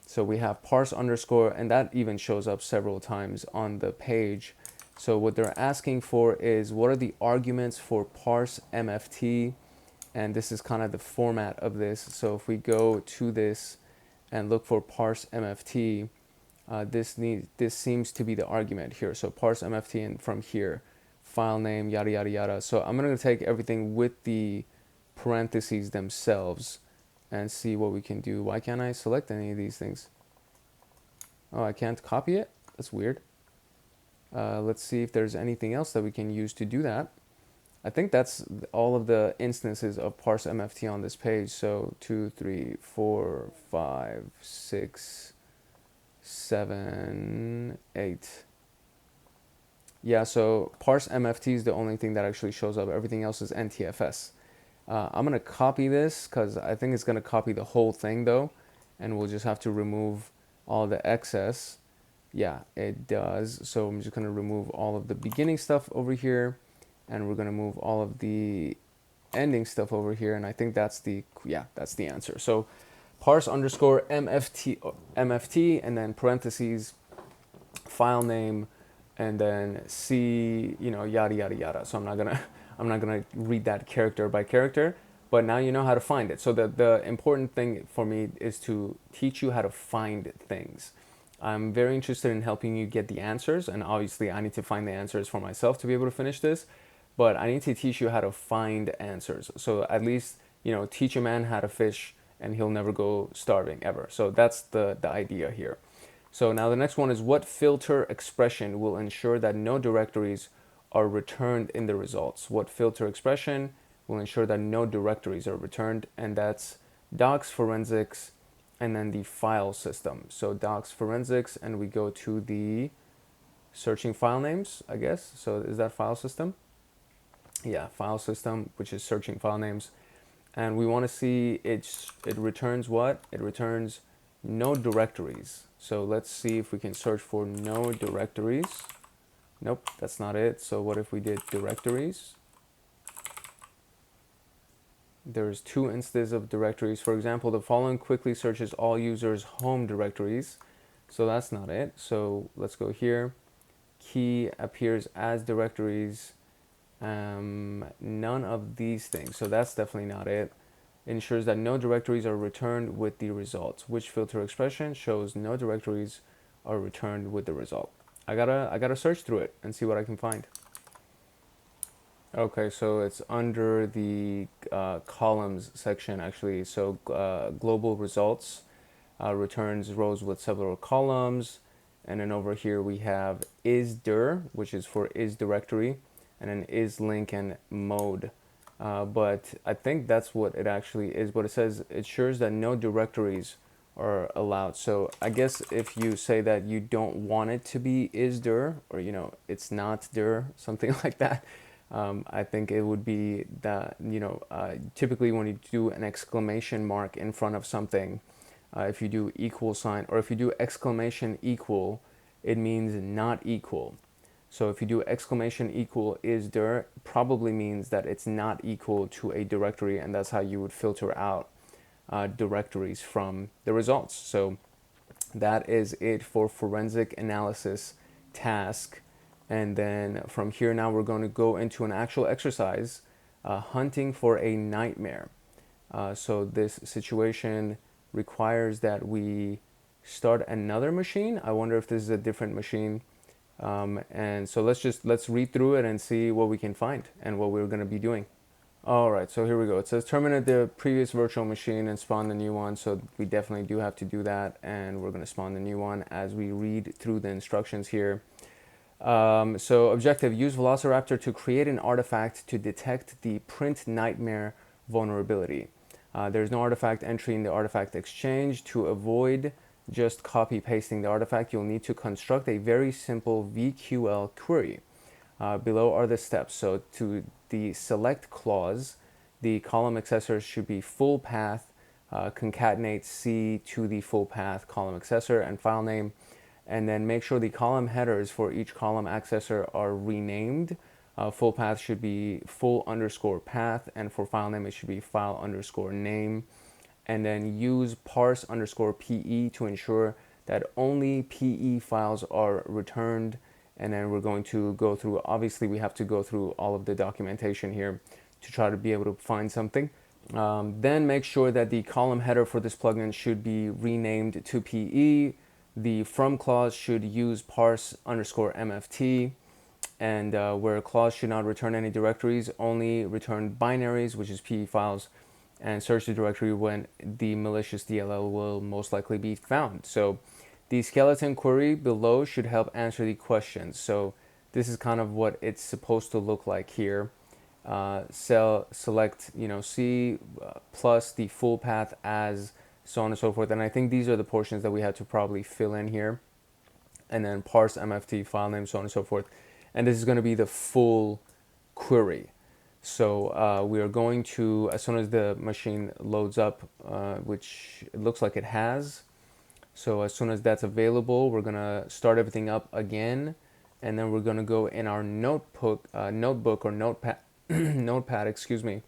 So we have parse underscore, and that even shows up several times on the page. So what they're asking for is, what are the arguments for parse MFT? And this is kind of the format of this. So if we go to this and look for parse MFT, this seems to be the argument here. So parse MFT, and from here, file name, yada, yada, yada. So I'm going to take everything with the parentheses themselves and see what we can do. Why can't I select any of these things? Oh, I can't copy it? That's weird. Let's see if there's anything else that we can use to do that. I think that's all of the instances of parse MFT on this page. So 2, 3, 4, 5, 6, 7, 8. Yeah, so parse MFT is the only thing that actually shows up. Everything else is NTFS. I'm going to copy this because I think it's going to copy the whole thing though. And we'll just have to remove all the excess. Yeah, it does. So I'm just going to remove all of the beginning stuff over here, and we're going to move all of the ending stuff over here. And I think that's the answer. So parse underscore MFT, and then parentheses, file name, and then C, yada, yada, yada. So I'm not gonna read that character by character, but now you know how to find it. So the important thing for me is to teach you how to find things. I'm very interested in helping you get the answers, and obviously I need to find the answers for myself to be able to finish this, but I need to teach you how to find answers. So at least, teach a man how to fish and he'll never go starving ever. So that's the idea here. So now the next one is, what filter expression will ensure that no directories are returned in the results? What filter expression will ensure that no directories are returned? And that's docs, forensics, and then the file system. So docs, forensics, and we go to the searching file names, I guess. So is that file system? Yeah, file system, which is searching file names. And we want to see it returns what? It returns no directories. So let's see if we can search for no directories. Nope, that's not it. So what if we did directories? There's 2 instances of directories. For example, the following quickly searches all users' home directories. So that's not it. So let's go here. Key appears as directories. None of these things. So that's definitely not it. Ensures that no directories are returned with the results. Which filter expression shows no directories are returned with the result? I gotta search through it and see what I can find. Okay, so it's under the columns section actually. So global results returns rows with several columns, and then over here we have isdir, which is for is directory, and then is link and mode. But I think that's what it actually is. But it says it ensures that no directories are allowed. So I guess if you say that you don't want it to be isdir, or it's not dir, something like that, I think it would be that, typically when you do an exclamation mark in front of something, if you do equal sign, or if you do exclamation equal, it means not equal. So if you do exclamation equal isdir, probably means that it's not equal to a directory, and that's how you would filter out directories from the results. So that is it for forensic analysis task. And then from here now we're going to go into an actual exercise, hunting for a nightmare. So this situation requires that we start another machine. I wonder if this is a different machine. And so let's read through it and see what we can find and what we're going to be doing. All right, so here we go. It says terminate the previous virtual machine and spawn the new one. So we definitely do have to do that, and we're going to spawn the new one as we read through the instructions here. So objective, use Velociraptor to create an artifact to detect the print nightmare vulnerability. There's no artifact entry in the artifact exchange. To avoid just copy pasting the artifact, you'll need to construct a very simple VQL query. Below are the steps. So to the select clause, the column accessor should be full path, concatenate C to the full path column accessor and file name, and then make sure the column headers for each column accessor are renamed. Full path should be full underscore path, and for file name it should be file underscore name. And then use parse underscore PE to ensure that only PE files are returned. And then we're going to go through, obviously we have to go through all of the documentation here to try to be able to find something. Then make sure that the column header for this plugin should be renamed to PE. The from clause should use parse underscore MFT. And where clause should not return any directories, only return binaries, which is PE files, and search the directory when the malicious DLL will most likely be found. So the skeleton query below should help answer the questions. So this is kind of what it's supposed to look like here. Select, C plus the full path as, so on and so forth. And I think these are the portions that we had to probably fill in here. And then parse MFT, file name, so on and so forth. And this is going to be the full query. So we are going to, as soon as the machine loads up, which it looks like it has, so as soon as that's available, we're going to start everything up again, and then we're going to go in our notebook or notepad, excuse me,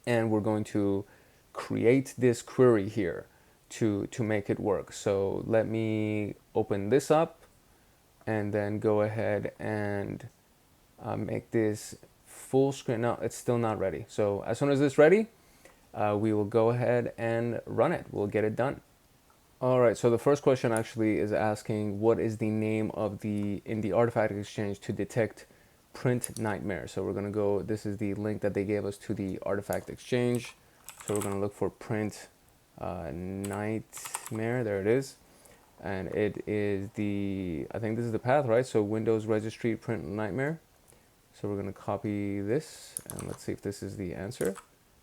and we're going to create this query here to make it work. So let me open this up and then go ahead and make this full screen. No, it's still not ready. So as soon as it's ready, we will go ahead and run it. We'll get it done. All right, so the first question actually is asking what is the name of in the artifact exchange to detect print nightmare. So we're gonna go, this is the link that they gave us to the artifact exchange. So we're gonna look for print nightmare, there it is. And it is I think this is the path, right? So Windows registry print nightmare. So we're gonna copy this and let's see if this is the answer.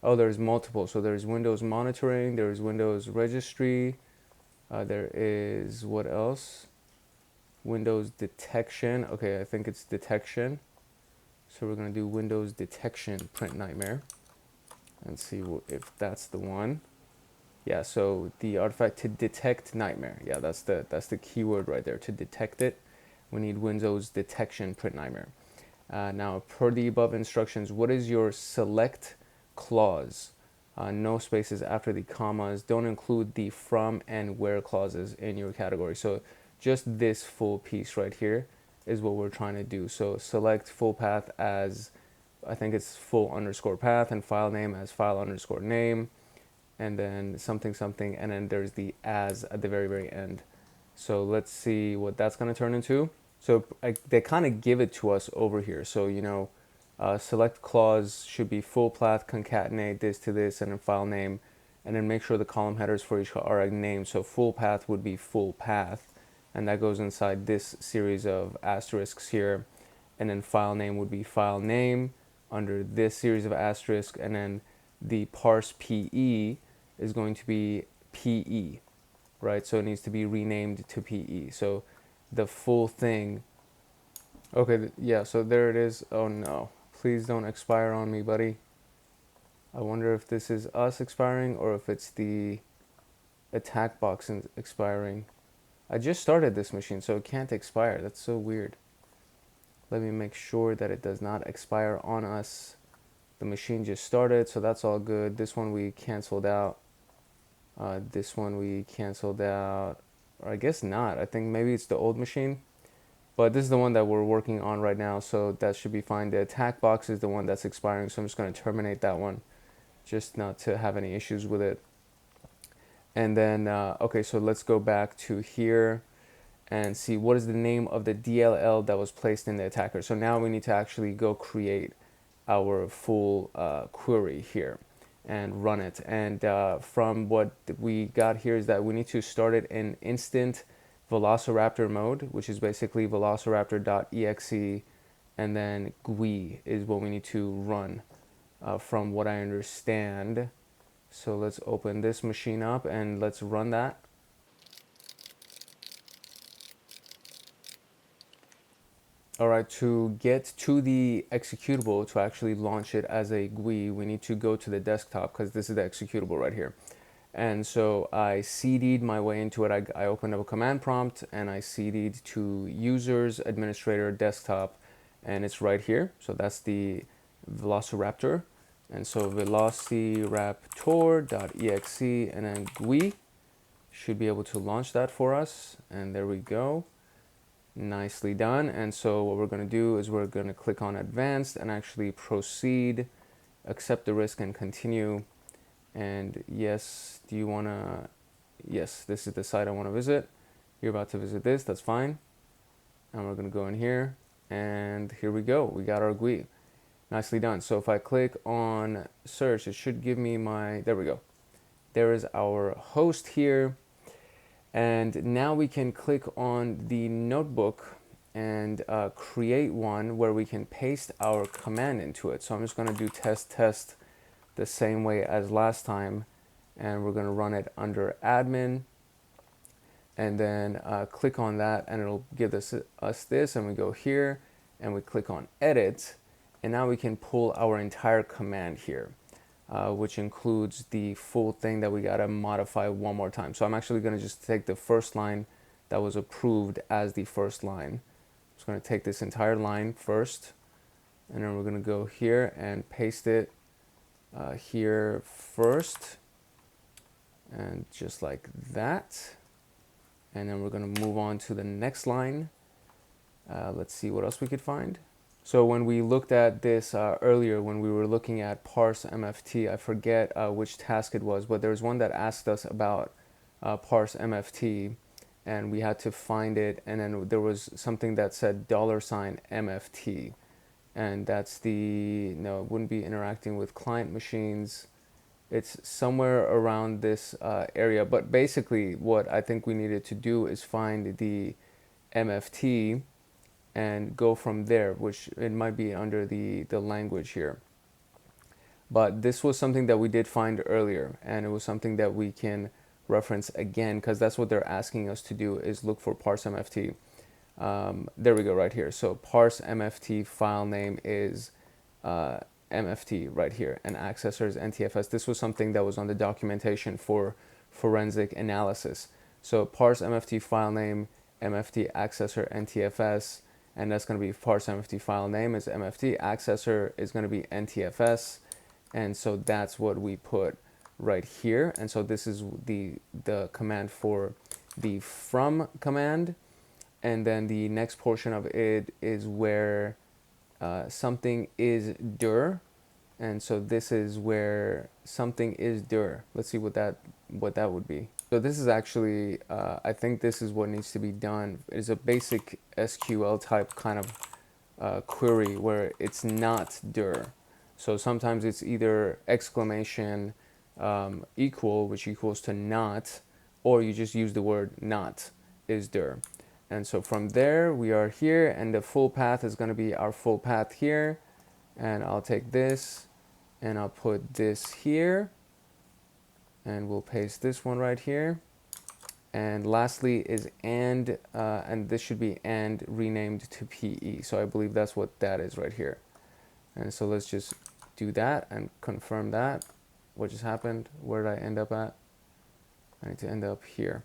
Oh, there's multiple. So there's Windows monitoring, there's Windows registry, there is, what else? Windows detection. Okay, I think it's detection. So we're gonna do Windows detection print nightmare and see if that's the one. Yeah, so the artifact to detect nightmare. Yeah, that's the keyword right there, to detect it. We need Windows detection print nightmare. Now, per the above instructions, what is your select clause? No spaces after the commas. Don't include the from and where clauses in your category. So just this full piece right here is what we're trying to do. So select full path as, I think it's full underscore path, and file name as file underscore name, and then something something, and then there's the as at the very, very end. So let's see what that's going to turn into. So they kind of give it to us over here. So, select clause should be full path, concatenate this to this, and then file name, and then make sure the column headers for each are named. So full path would be full path, and that goes inside this series of asterisks here. And then file name would be file name under this series of asterisks, and then the parse PE is going to be PE, right? So it needs to be renamed to PE. So the full thing. Okay, yeah, so there it is. Oh no, please don't expire on me, buddy. I wonder if this is us expiring or if it's the attack box expiring. I just started this machine, so it can't expire. That's so weird. Let me make sure that it does not expire on us. The machine just started, so that's all good. This one we canceled out. This one we canceled out. Or I guess not. I think maybe it's the old machine. But this is the one that we're working on right now, so that should be fine. The attack box is the one that's expiring, so I'm just going to terminate that one, just not to have any issues with it. And then, okay, so let's go back to here and see what is the name of the DLL that was placed in the attacker. So now we need to actually go create our full query here and run it. And from what we got here is that we need to start it in instant Velociraptor mode, which is basically velociraptor.exe, and then GUI is what we need to run from what I understand. So let's open this machine up and let's run that. All right, to get to the executable, to actually launch it as a GUI, we need to go to the desktop because this is the executable right here. And so I CD'd my way into it. I opened up a command prompt and I CD'd to users, administrator, desktop, and it's right here. So that's the Velociraptor. And so velociraptor.exe and then GUI should be able to launch that for us. And there we go. Nicely done. And so what we're going to do is we're going to click on advanced and actually proceed, accept the risk and continue. And yes, do you want to, yes, this is the site I want to visit. You're about to visit this, that's fine. And we're going to go in here and here we go. We got our GUI. Nicely done. So if I click on search, it should give me my, there we go. There is our host here. And now we can click on the notebook and create one where we can paste our command into it. So I'm just going to do test the same way as last time. And we're going to run it under admin. And then click on that and it'll give us this. And we go here and we click on edit. And now we can pull our entire command here. Which includes the full thing that we gotta modify one more time. So I'm actually gonna just take the first line that was approved as the first line. I'm just gonna take this entire line first, and then we're gonna go here and paste it here first, and just like that. And then we're gonna move on to the next line. Let's see what else we could find. So when we looked at this earlier, when we were looking at parse MFT, I forget which task it was, but there was one that asked us about parse MFT, and we had to find it, and then there was something that said $MFT, and that's the, no, it wouldn't be interacting with client machines. It's somewhere around this area, but basically what I think we needed to do is find the MFT and go from there, which it might be under the language here. But this was something that we did find earlier, and it was something that we can reference again, because that's what they're asking us to do, is look for parse MFT. There we go, right here. So parse MFT file name is MFT right here, and accessor is NTFS. This was something that was on the documentation for forensic analysis. So parse MFT file name, MFT accessor NTFS, and that's going to be parse MFT file name is MFT, accessor is going to be NTFS, and so that's what we put right here. And so this is the command for the from command, and then the next portion of it is where something is dir, and so this is where something is dir. Let's see what that would be. So this is actually, I think this is what needs to be done. It's a basic SQL type kind of query where it's not dir. So sometimes it's either exclamation equal, which equals to not, or you just use the word not is dir. And so from there we are here, and the full path is going to be our full path here. And I'll take this and I'll put this here. And we'll paste this one right here. And lastly is and this should be and renamed to PE. So I believe that's what that is right here. And so let's just do that and confirm that. What just happened? Where did I end up at? I need to end up here.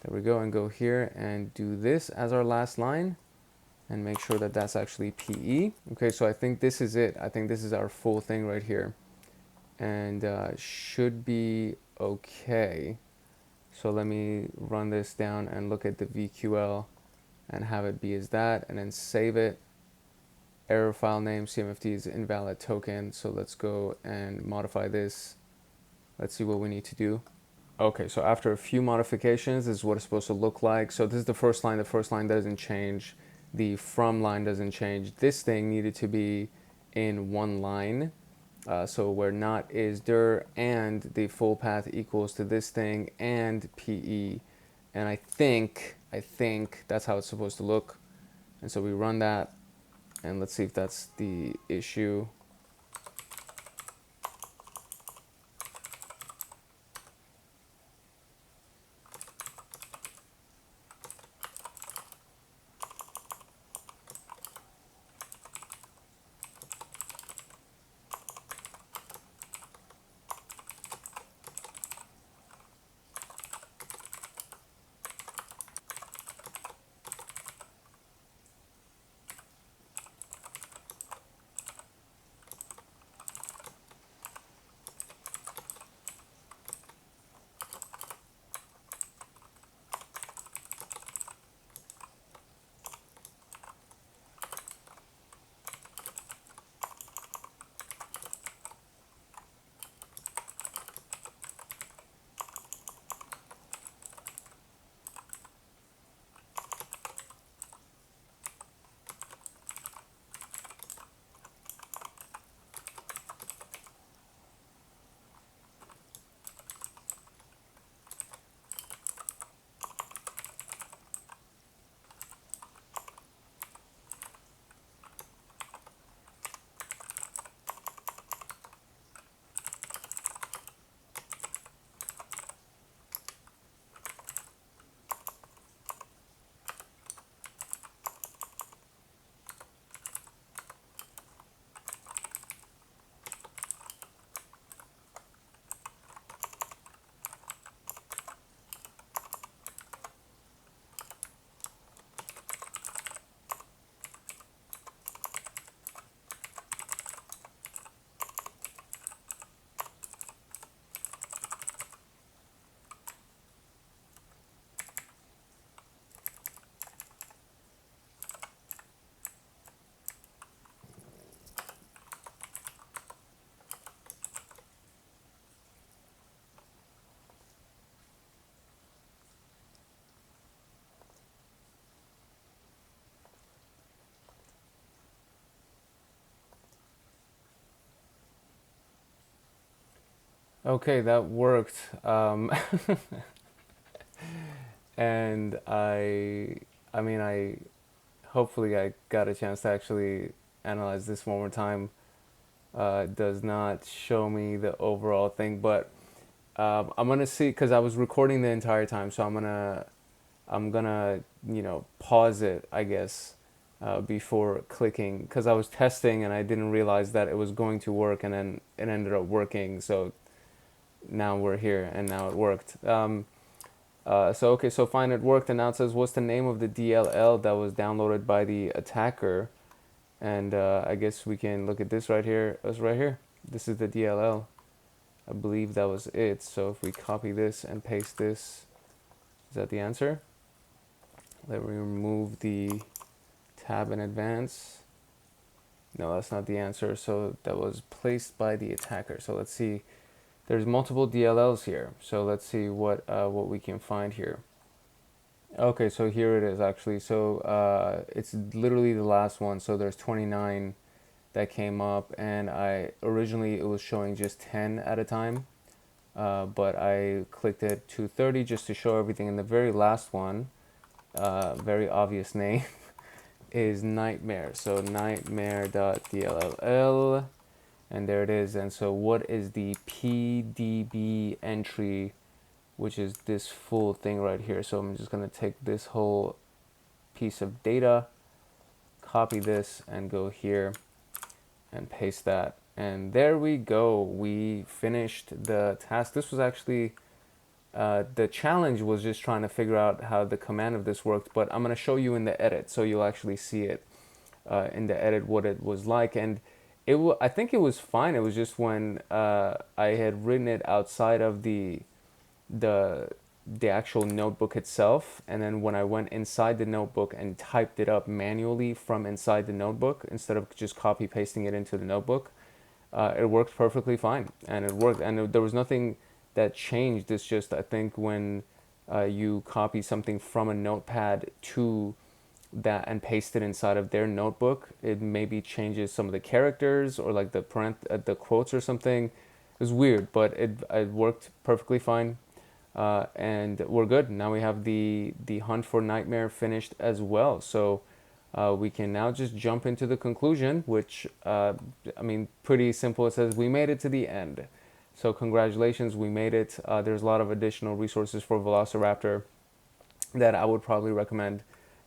There we go, and go here and do this as our last line and make sure that that's actually PE. Okay, so I think this is it. I think this is our full thing right here. And should be okay. So let me run this down and look at the VQL and have it be as that, and then save it. Error file name CMFT is invalid token. So let's go and modify this. Let's see what we need to do. Okay, so after a few modifications, this is what it's supposed to look like. So this is the first line. The first line doesn't change. The from line doesn't change. This thing needed to be in one line. So where not is dir, and the full path equals to this thing and PE. And I think that's how it's supposed to look. And so we run that, and let's see if that's the issue. Okay, that worked. And I mean, hopefully I got a chance to actually analyze this one more time. It does not show me the overall thing, but I'm gonna see because I was recording the entire time, so I'm gonna pause it, I guess, before clicking because I was testing and I didn't realize that it was going to work, and then it ended up working. So now we're here, and now it worked. So okay, so fine, it worked, and now it says what's the name of the DLL that was downloaded by the attacker, and I guess we can look at this right here. It's right here. This is the DLL. I believe that was it. So if we copy this and paste this, is that the answer? Let me remove the tab in advance. No, that's not the answer. So that was placed by the attacker. So let's see. There's multiple DLLs here. So let's see what we can find here. Okay, so here it is actually. So it's literally the last one. So there's 29 that came up, and originally it was showing just 10 at a time, but I clicked it to 30 just to show everything. And the very last one, very obvious name, is Nightmare. So nightmare.dll, and there it is. And so what is the PDB entry, which is this full thing right here? So I'm just going to take this whole piece of data, copy this, and go here and paste that. And there we go. We finished the task. This was actually, the challenge was just trying to figure out how the command of this worked, but I'm going to show you in the edit, so you'll actually see it in the edit what it was like. And I think it was fine. It was just when I had written it outside of the actual notebook itself, and then when I went inside the notebook and typed it up manually from inside the notebook instead of just copy pasting it into the notebook, it worked perfectly fine, and it worked, and there was nothing that changed. It's just, I think, when you copy something from a notepad to that and paste it inside of their notebook, it maybe changes some of the characters or like the quotes or something. It was weird, but it worked perfectly fine. And we're good. Now we have the hunt for Nightmare finished as well. So we can now just jump into the conclusion, which, I mean, pretty simple. It says we made it to the end. So congratulations, we made it. There's a lot of additional resources for Velociraptor that I would probably recommend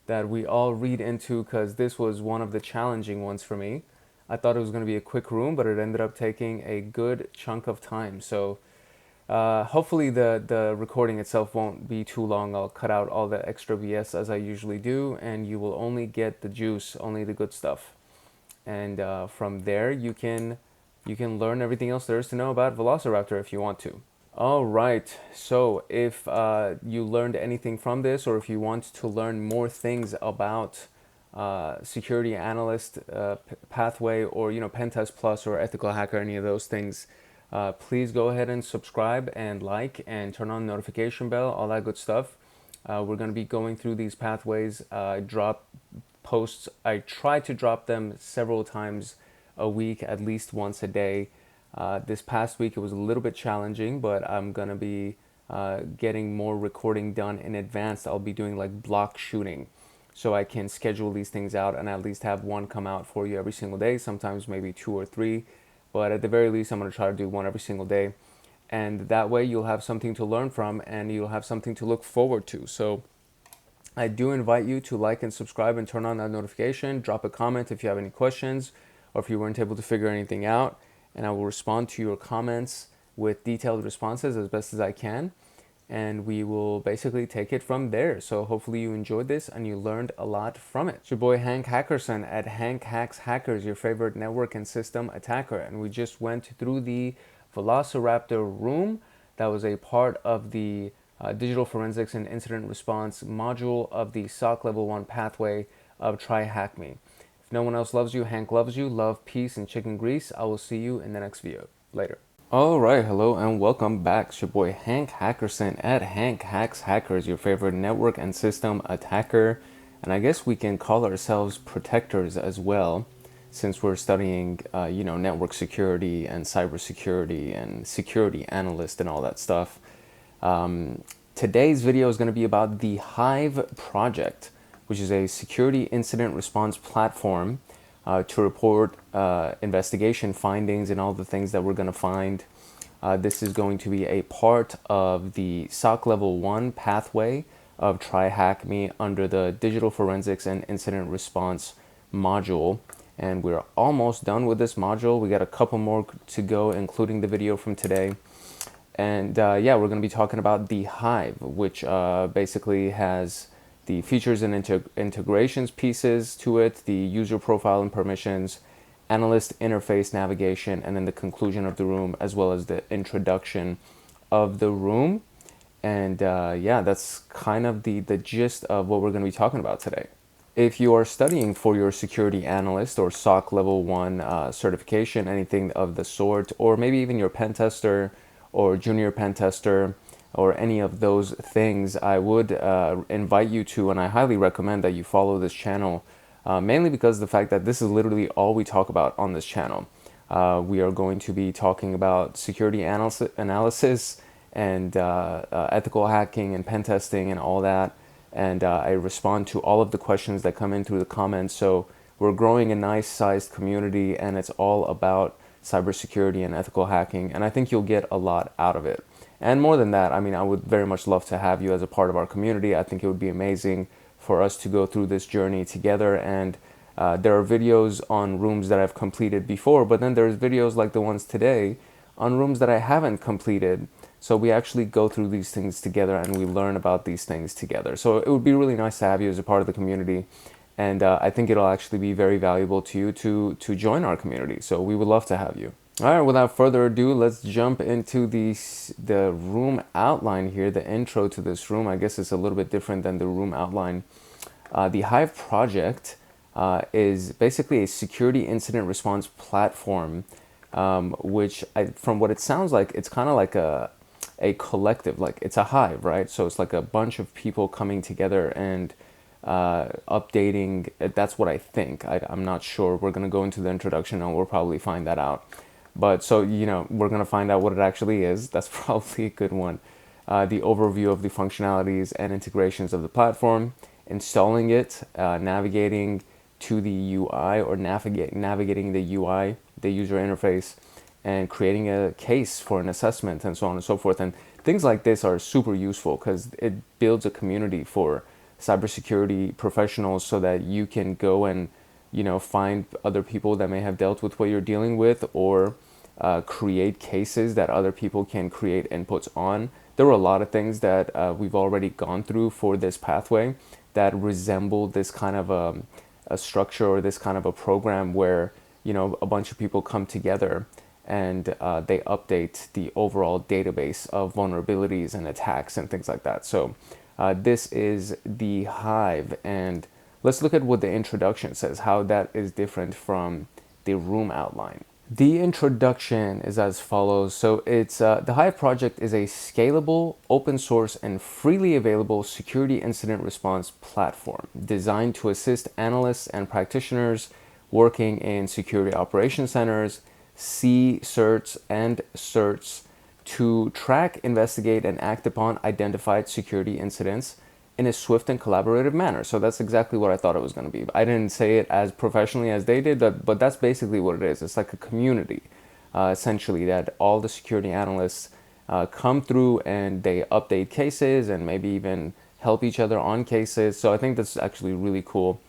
that we all read into, because this was one of the challenging ones for me. I thought it was going to be a quick room, but it ended up taking a good chunk of time. So hopefully the recording itself won't be too long. I'll cut out all the extra BS as I usually do, and you will only get the juice, only the good stuff. And from there, you can learn everything else there is to know about Velociraptor if you want to. All right, so if you learned anything from this, or if you want to learn more things about security analyst pathway, or Pen Test Plus or ethical hacker, any of those things, please go ahead and subscribe and like and turn on the notification bell, all that good stuff. We're going to be going through these pathways. I drop posts. I try to drop them several times a week, at least once a day. This past week it was a little bit challenging, but I'm gonna be getting more recording done in advance. I'll be doing like block shooting, so I can schedule these things out and at least have one come out for you every single day, sometimes maybe 2 or 3, but at the very least I'm gonna try to do one every single day, and that way you'll have something to learn from and you'll have something to look forward to. So I do invite you to like and subscribe and turn on that notification. Drop a comment if you have any questions or if you weren't able to figure anything out, and I will respond to your comments with detailed responses as best as I can, and we will basically take it from there. So hopefully you enjoyed this and you learned a lot from it. It's your boy Hank Hackerson at Hank Hacks Hackers, your favorite network and system attacker, and we just went through the Velociraptor room. That was a part of the digital forensics and incident response module of the SOC level 1 pathway of TryHackMe. If no one else loves you, Hank loves you. Love, peace, and chicken grease. I will see you in the next video. Later. All right, hello and welcome back. It's your boy Hank Hackerson at Hank Hacks Hackers, your favorite network and system attacker. And I guess we can call ourselves protectors as well. since we're studying, network security and cybersecurity and security analyst and all that stuff. Today's video is going to be about the TheHive Project, which is a security incident response platform to report investigation findings and all the things that we're going to find. This is going to be a part of the SOC Level 1 pathway of TryHackMe under the Digital Forensics and Incident Response module. And we're almost done with this module. We got a couple more to go, including the video from today. And yeah, we're going to be talking about the TheHive, which basically has the features and integrations pieces to it, the user profile and permissions, analyst interface navigation, and then the conclusion of the room, as well as the introduction of the room. And yeah, that's kind of the gist of what we're going to be talking about today. If you are studying for your security analyst or SOC Level 1 certification, anything of the sort, or maybe even your pen tester or junior pen tester, or any of those things, I would invite you to, and I highly recommend that you follow this channel, mainly because of the fact that this is literally all we talk about on this channel. We are going to be talking about security analysis and ethical hacking and pen testing and all that. And I respond to all of the questions that come in through the comments. So we're growing a nice sized community, and it's all about cybersecurity and ethical hacking. And I think you'll get a lot out of it. And more than that, I mean, I would very much love to have you as a part of our community. I think it would be amazing for us to go through this journey together. And there are videos on rooms that I've completed before, but then there's videos like the ones today on rooms that I haven't completed. So we actually go through these things together and we learn about these things together. So it would be really nice to have you as a part of the community. And I think it'll actually be very valuable to you to join our community. So we would love to have you. All right, without further ado, let's jump into the room outline here, the intro to this room. I guess it's a little bit different than the room outline. The TheHive Project is basically a security incident response platform, which from what it sounds like, it's kind of like a collective, like it's a hive, right? So it's like a bunch of people coming together and updating. That's what I think. I'm not sure. We're going to go into the introduction and we'll probably find that out. But so, we're going to find out what it actually is. That's probably a good one. The overview of the functionalities and integrations of the platform, installing it, navigating to the UI or navigating the UI, the user interface, and creating a case for an assessment and so on and so forth. And things like this are super useful because it builds a community for cybersecurity professionals so that you can go and, find other people that may have dealt with what you're dealing with, or create cases that other people can create inputs on. There were a lot of things that we've already gone through for this pathway that resemble this kind of a structure or this kind of a program where, a bunch of people come together and they update the overall database of vulnerabilities and attacks and things like that. So this is the TheHive, and let's look at what the introduction says, how that is different from the room outline. The introduction is as follows. So it's the TheHive Project is a scalable, open source, and freely available security incident response platform designed to assist analysts and practitioners working in security operations centers, CERTs, and CERTs to track, investigate, and act upon identified security incidents in a swift and collaborative manner. So that's exactly what I thought it was going to be. I didn't say it as professionally as they did, but that's basically what it is. It's like a community, essentially, that all the security analysts come through and they update cases and maybe even help each other on cases. So I think that's actually really cool.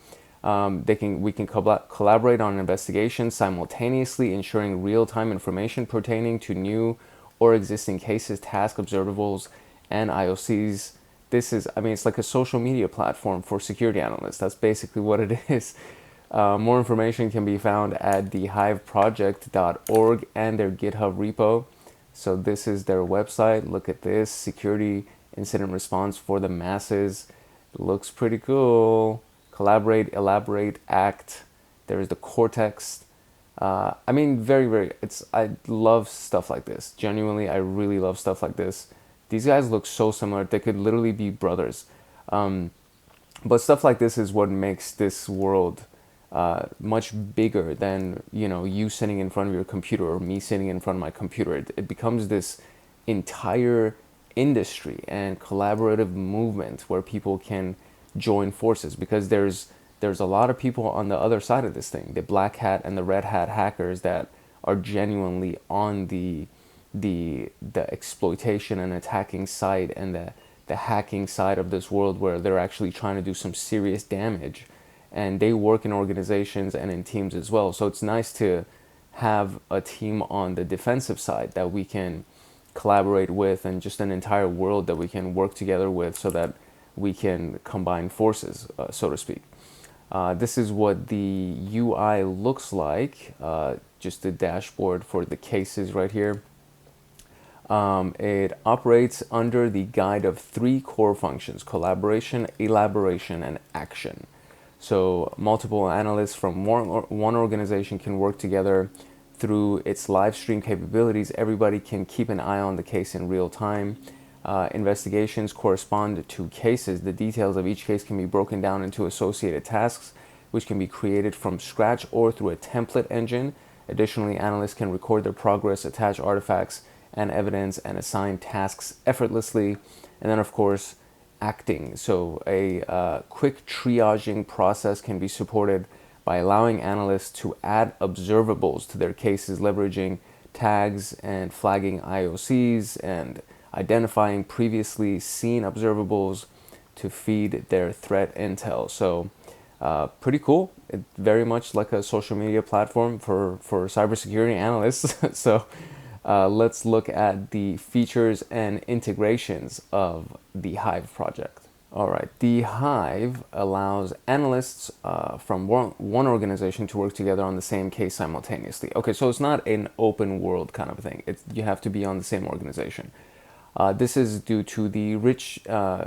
We can collaborate on investigations simultaneously, ensuring real-time information pertaining to new or existing cases, tasks, observables, and IOCs. It's like a social media platform for security analysts. That's basically what it is. More information can be found at thehiveproject.org and their GitHub repo. So this is their website. Look at this, security incident response for the masses. It looks pretty cool. Collaborate, elaborate, act. There is the Cortex. I love stuff like this. Genuinely, I really love stuff like this. These guys look so similar. They could literally be brothers. But stuff like this is what makes this world much bigger than, you know, you sitting in front of your computer or me sitting in front of my computer. It becomes this entire industry and collaborative movement where people can join forces, because there's a lot of people on the other side of this thing, the black hat and the red hat hackers that are genuinely on the exploitation and attacking side and the hacking side of this world, where they're actually trying to do some serious damage, and they work in organizations and in teams as well. So it's nice to have a team on the defensive side that we can collaborate with, and just an entire world that we can work together with, so that we can combine forces, so to speak. This is what the UI looks like, just the dashboard for the cases right here. It operates under the guide of 3 core functions: collaboration, elaboration, and action. So multiple analysts from one organization can work together through its live stream capabilities. Everybody can keep an eye on the case in real time. Investigations correspond to cases. The details of each case can be broken down into associated tasks, which can be created from scratch or through a template engine. Additionally, analysts can record their progress, attach artifacts and evidence, and assign tasks effortlessly. And then, of course, acting. So a quick triaging process can be supported by allowing analysts to add observables to their cases, leveraging tags and flagging IOCs and identifying previously seen observables to feed their threat intel. So pretty cool. It's very much like a social media platform for cybersecurity analysts. So let's look at the features and integrations of the Hive project. All right, the Hive allows analysts from one organization to work together on the same case simultaneously. Okay, so it's not an open world kind of thing. You have to be on the same organization. This is due to the rich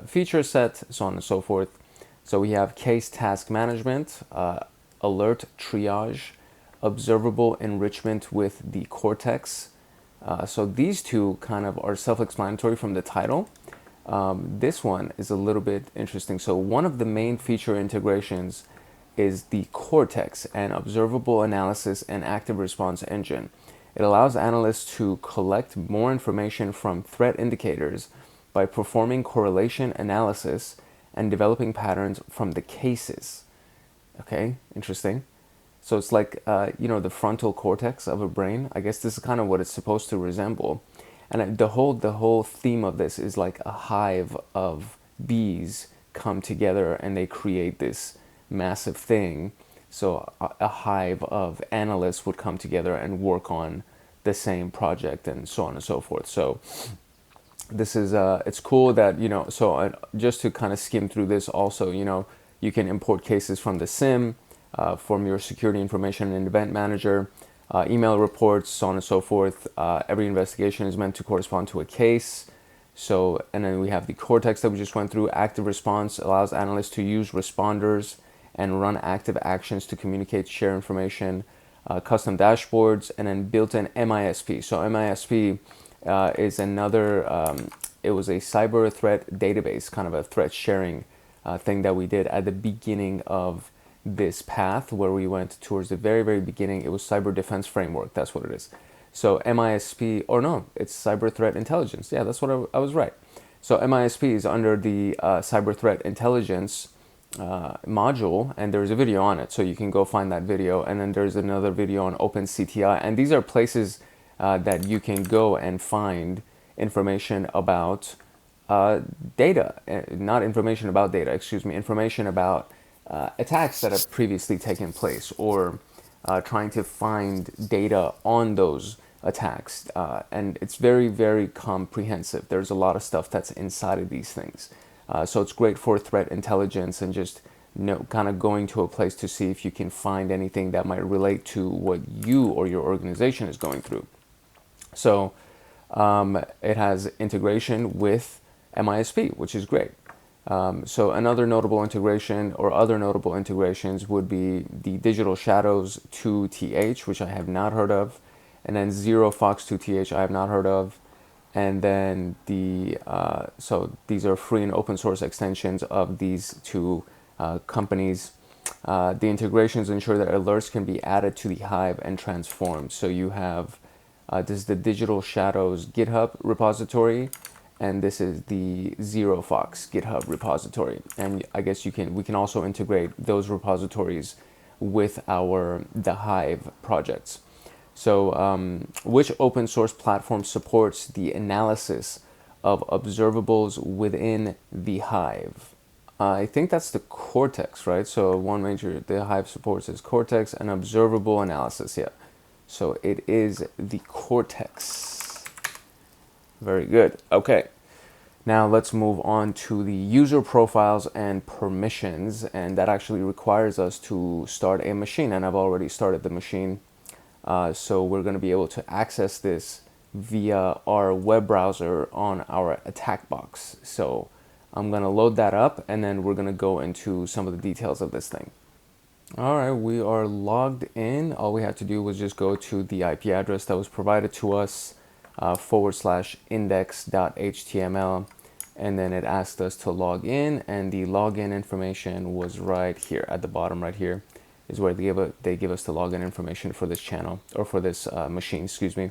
feature set, so on and so forth. So we have case task management, alert triage, observable enrichment with the Cortex. So these two kind of are self-explanatory from the title. This one is a little bit interesting. So one of the main feature integrations is the Cortex, an observable analysis and active response engine. It allows analysts to collect more information from threat indicators by performing correlation analysis and developing patterns from the cases. Okay, interesting. So it's like, you know, the frontal cortex of a brain. I guess this is kind of what it's supposed to resemble. And the whole theme of this is like a hive of bees come together and they create this massive thing. So a hive of analysts would come together and work on the same project, and so on and so forth. So this is, it's cool that, you know, so just to kind of skim through this also, you know, you can import cases from the SIM, from your security information and event manager, email reports, so on and so forth. Every investigation is meant to correspond to a case. So, and then we have the Cortex that we just went through. Active response allows analysts to use responders and run active actions to communicate, share information, custom dashboards, and then built-in MISP. So MISP is another, it was a cyber threat database, kind of a threat sharing thing that we did at the beginning of this path, where we went towards the very, very beginning. It was Cyber Defense Framework. That's what it is. So MISP, or no, it's Cyber Threat Intelligence. Yeah, that's what I was right. So MISP is under the Cyber Threat Intelligence module, and there's a video on it. So you can go find that video. And then there's another video on OpenCTI. And these are places that you can go and find information about data, not information about data, excuse me, information about attacks that have previously taken place, or trying to find data on those attacks. And it's very, very comprehensive. There's a lot of stuff that's inside of these things. So it's great for threat intelligence and just, you know, kind of going to a place to see if you can find anything that might relate to what you or your organization is going through. So it has integration with MISP, which is great. So another notable integration, or other notable integrations, would be the Digital Shadows 2TH, which I have not heard of, and then Zero Fox 2TH I have not heard of, and then the so these are free and open source extensions of these two companies. The integrations ensure that alerts can be added to the Hive and transformed. So you have, this is the Digital Shadows GitHub repository, and this is the ZeroFox GitHub repository. And I guess we can also integrate those repositories with our TheHive projects. So which open source platform supports the analysis of observables within the Hive? I think that's the Cortex, right? So one major the Hive supports is Cortex and observable analysis, yeah. So it is the Cortex. Very good. Okay. Now let's move on to the user profiles and permissions, and that actually requires us to start a machine, and I've already started the machine. So we're going to be able to access this via our web browser on our attack box. So I'm going to load that up, and then we're going to go into some of the details of this thing. All right, we are logged in. All we had to do was just go to the IP address that was provided to us, /index.html, and then it asked us to log in, and the login information was right here at the bottom. Right here is where they give us the login information for this channel, or for this machine, excuse me.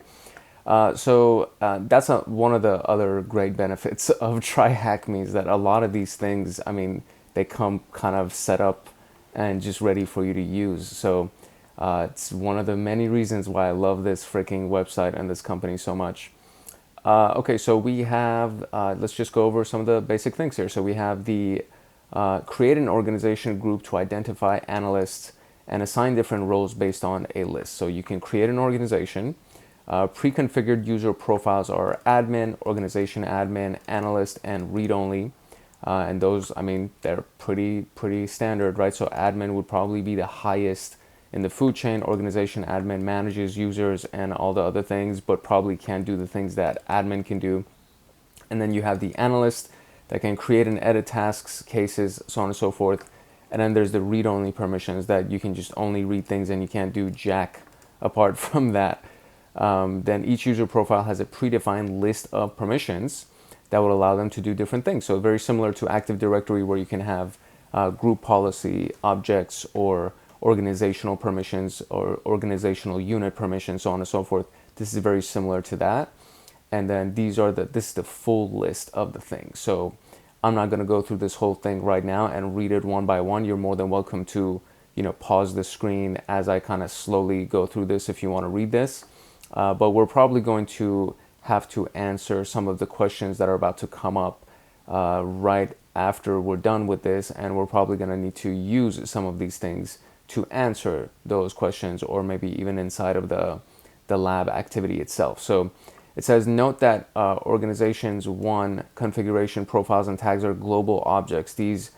So that's one of the other great benefits of TryHackMe, is that a lot of these things, I mean, they come kind of set up and just ready for you to use. So it's one of the many reasons why I love this freaking website and this company so much. Okay, so we have, let's just go over some of the basic things here. So we have the create an organization group to identify analysts and assign different roles based on a list. So you can create an organization. Pre-configured user profiles are admin, organization admin, analyst, and read-only. And those, I mean, they're pretty standard, right? So admin would probably be the highest in the food chain. Organization admin manages users and all the other things, but probably can't do the things that admin can do. And then you have the analyst that can create and edit tasks, cases, so on and so forth. And then there's the read-only permissions that you can just only read things and you can't do jack apart from that. Then each user profile has a predefined list of permissions that would allow them to do different things. So very similar to Active Directory, where you can have group policy, objects, or organizational permissions, or organizational unit permissions, so on and so forth. This is very similar to that. And then this is the full list of the things. So I'm not going to go through this whole thing right now and read it one by one. You're more than welcome to, pause the screen as I kind of slowly go through this if you want to read this. But we're probably going to have to answer some of the questions that are about to come up right after we're done with this, and we're probably going to need to use some of these things to answer those questions, or maybe even inside of the lab activity itself. So it says, note that organizations 1 configuration profiles and tags are global objects. These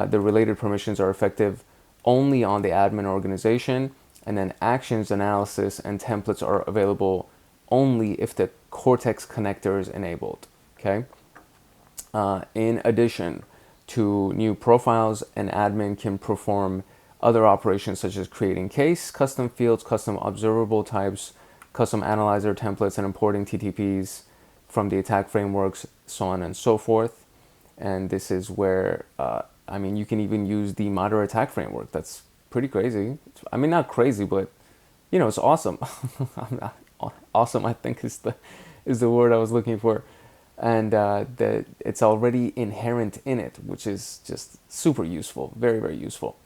the related permissions are effective only on the admin organization, and then actions, analysis, and templates are available only if the Cortex connector is enabled. Okay. In addition to new profiles, an admin can perform other operations such as creating case, custom fields, custom observable types, custom analyzer templates, and importing TTPs from the attack frameworks, so on and so forth. And this is where, you can even use the Modern Attack Framework. That's pretty crazy. I mean, not crazy, but, it's awesome. Awesome, I think, is the word I was looking for. And it's already inherent in it, which is just super useful, very, very useful.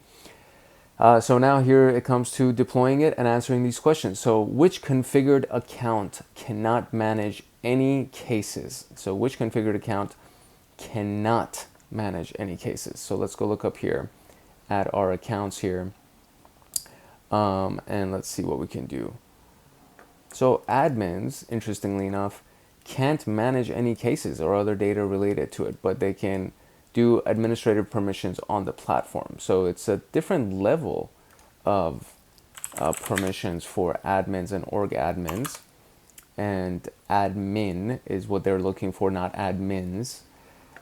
So now here it comes to deploying it and answering these questions. So which configured account cannot manage any cases? So which configured account cannot manage any cases? So let's go look up here at our accounts here. And let's see what we can do. So admins, interestingly enough, can't manage any cases or other data related to it, but they can do administrative permissions on the platform. So it's a different level of permissions for admins and org admins. And admin is what they're looking for, not admins.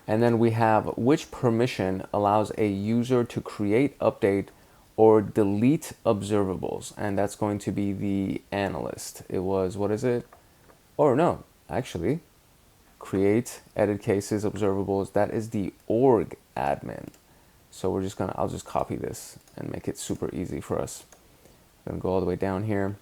And then we have which permission allows a user to create, update, or delete observables. And that's going to be the analyst. It was, what is it? Or no, actually, create, edit cases, observables. That is the org admin. So I'll just copy this and make it super easy for us. I'm gonna go all the way down here.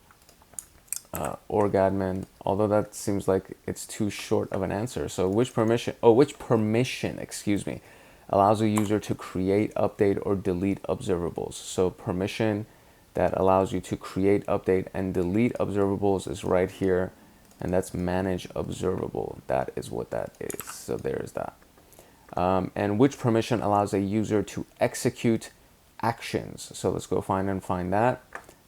Org admin, although that seems like it's too short of an answer. So which permission, excuse me, allows a user to create, update, or delete observables. So permission that allows you to create, update, and delete observables is right here, and that's manage observable. That is what that is. So there's that. And which permission allows a user to execute actions. So let's go find that.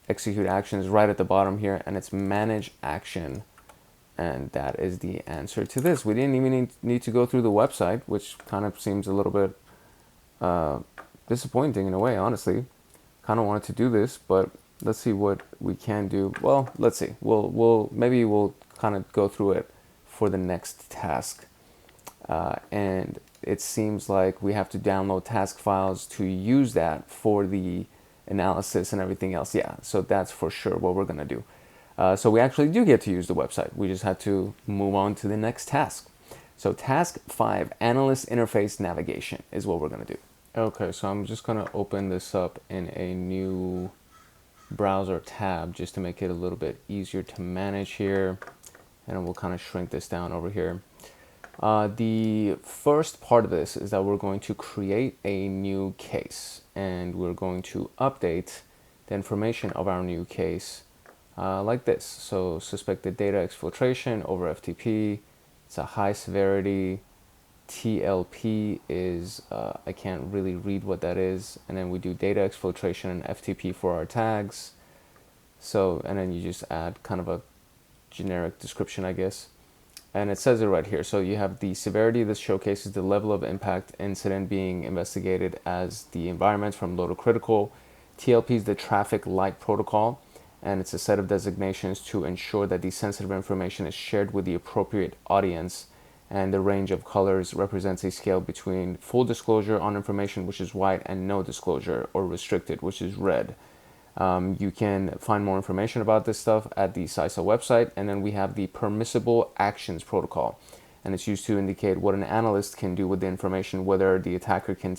Execute actions right at the bottom here, and it's manage action, and that is the answer to this. We didn't even need to go through the website, which kind of seems a little bit disappointing in a way, honestly. Kind of wanted to do this, but let's see what we can do. Well, let's see. Maybe we'll kind of go through it for the next task. And it seems like we have to download task files to use that for the analysis and everything else. Yeah, so that's for sure what we're gonna do. So we actually do get to use the website. We just had to move on to the next task. So task 5, analyst interface navigation is what we're gonna do. Okay, so I'm just gonna open this up in a new browser tab just to make it a little bit easier to manage here. And we'll kind of shrink this down over here. The first part of this is that we're going to create a new case, and we're going to update the information of our new case like this. So suspected data exfiltration over FTP. It's a high severity. TLP is, I can't really read what that is. And then we do data exfiltration and FTP for our tags. So, and then you just add kind of a generic description, I guess. And it says it right here. So you have the severity. This showcases the level of impact incident being investigated as the environment from low to critical. TLP is the traffic light protocol, and it's a set of designations to ensure that the sensitive information is shared with the appropriate audience. And the range of colors represents a scale between full disclosure on information, which is white, and no disclosure or restricted, which is red. You can find more information about this stuff at the CISA website. And then we have the permissible actions protocol, and it's used to indicate what an analyst can do with the information, whether the attacker can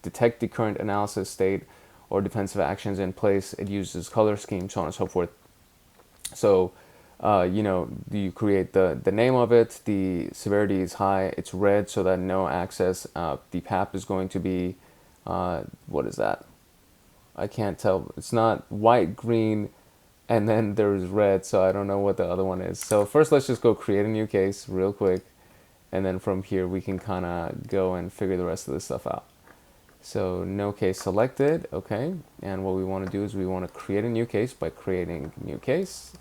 detect the current analysis state or defensive actions in place. It uses color scheme, so on and so forth. So, you create the name of it, the severity is high, it's red, so that no access. The PAP is going to be, what is that? I can't tell. It's not white, green, and then there's red, so I don't know what the other one is. So first, let's just go create a new case real quick, and then from here we can kind of go and figure the rest of this stuff out. So no case selected, okay. And what we want to do is we want to create a new case by creating new case,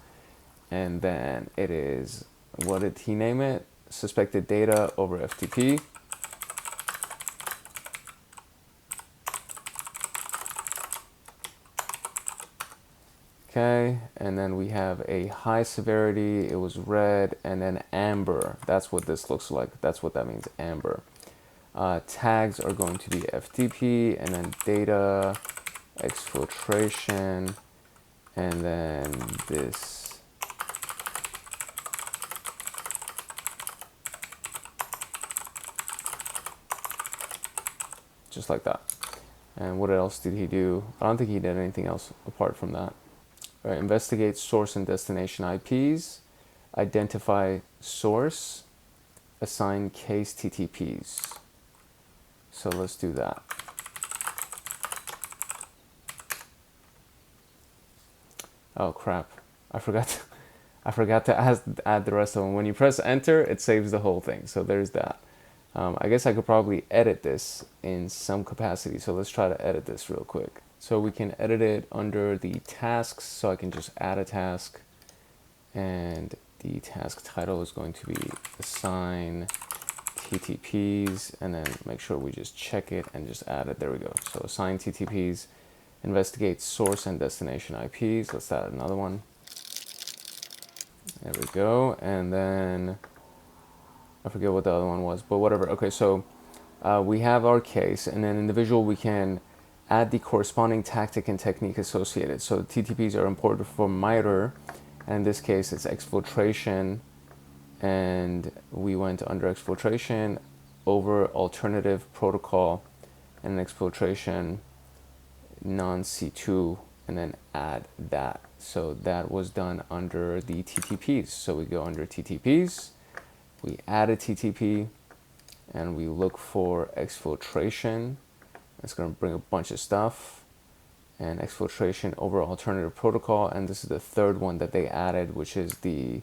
and then it is, what did he name it? Suspected data over FTP. Okay, and then we have a high severity, it was red, and then amber. That's what this looks like. That's what that means, amber. Tags are going to be FTP, and then data, exfiltration, and then this. Just like that. And what else did he do? I don't think he did anything else apart from that. Investigate source and destination IPs, identify source, assign case TTPs. So let's do that. Oh crap, I forgot to add the rest of them. When you press enter, it saves the whole thing. So there's that. I guess I could probably edit this in some capacity. So let's try to edit this real quick. So we can edit it under the tasks. So I can just add a task, and the task title is going to be assign TTPs, and then make sure we just check it and just add it. There we go. So assign TTPs, investigate source and destination IPs. Let's add another one. There we go. And then I forget what the other one was, but whatever. Okay, so we have our case, and then in the visual we can add the corresponding tactic and technique associated. So TTPs are important for MITRE, and in this case it's exfiltration, and we went under exfiltration over alternative protocol, and exfiltration non-C2, and then add that. So that was done under the TTPs. So we go under TTPs, we add a TTP, and we look for exfiltration. It's going to bring a bunch of stuff, and exfiltration over alternative protocol. And this is the third one that they added, which is the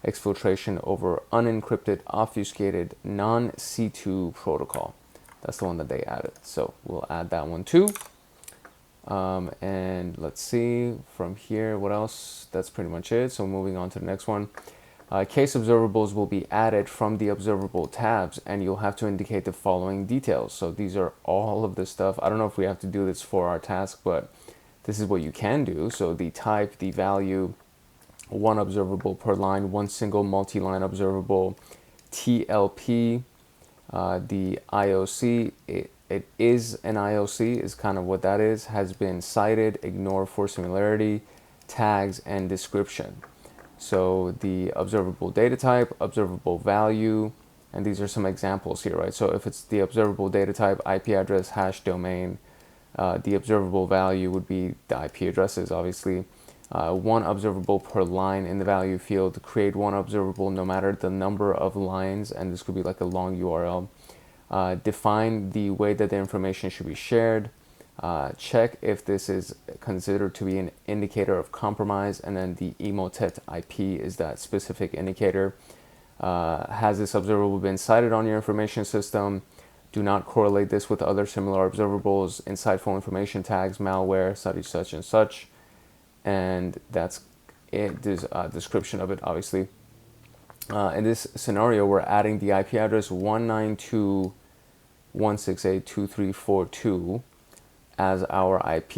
exfiltration over unencrypted, obfuscated, non-C2 protocol. That's the one that they added. So we'll add that one too. And let's see from here, what else? That's pretty much it. So moving on to the next one. Case observables will be added from the observable tabs, and you'll have to indicate the following details. So these are all of the stuff. I don't know if we have to do this for our task, but this is what you can do. So the type, the value, one observable per line, one single multi-line observable, TLP, the IOC, it is an IOC, is kind of what that is, has been cited, ignore for similarity, tags, and description. So the observable data type, observable value, and these are some examples here, right? So if it's the observable data type, IP address, hash, domain, the observable value would be the IP addresses, obviously. One observable per line in the value field, create one observable no matter the number of lines, and this could be like a long URL. Define the way that the information should be shared. Check if this is considered to be an indicator of compromise, and then the emotet IP is that specific indicator. Has this observable been cited on your information system? Do not correlate this with other similar observables, insightful information tags, malware, such and such. And that's it. There's a description of it, obviously. In this scenario, we're adding the IP address 192.168.2342 as our IP.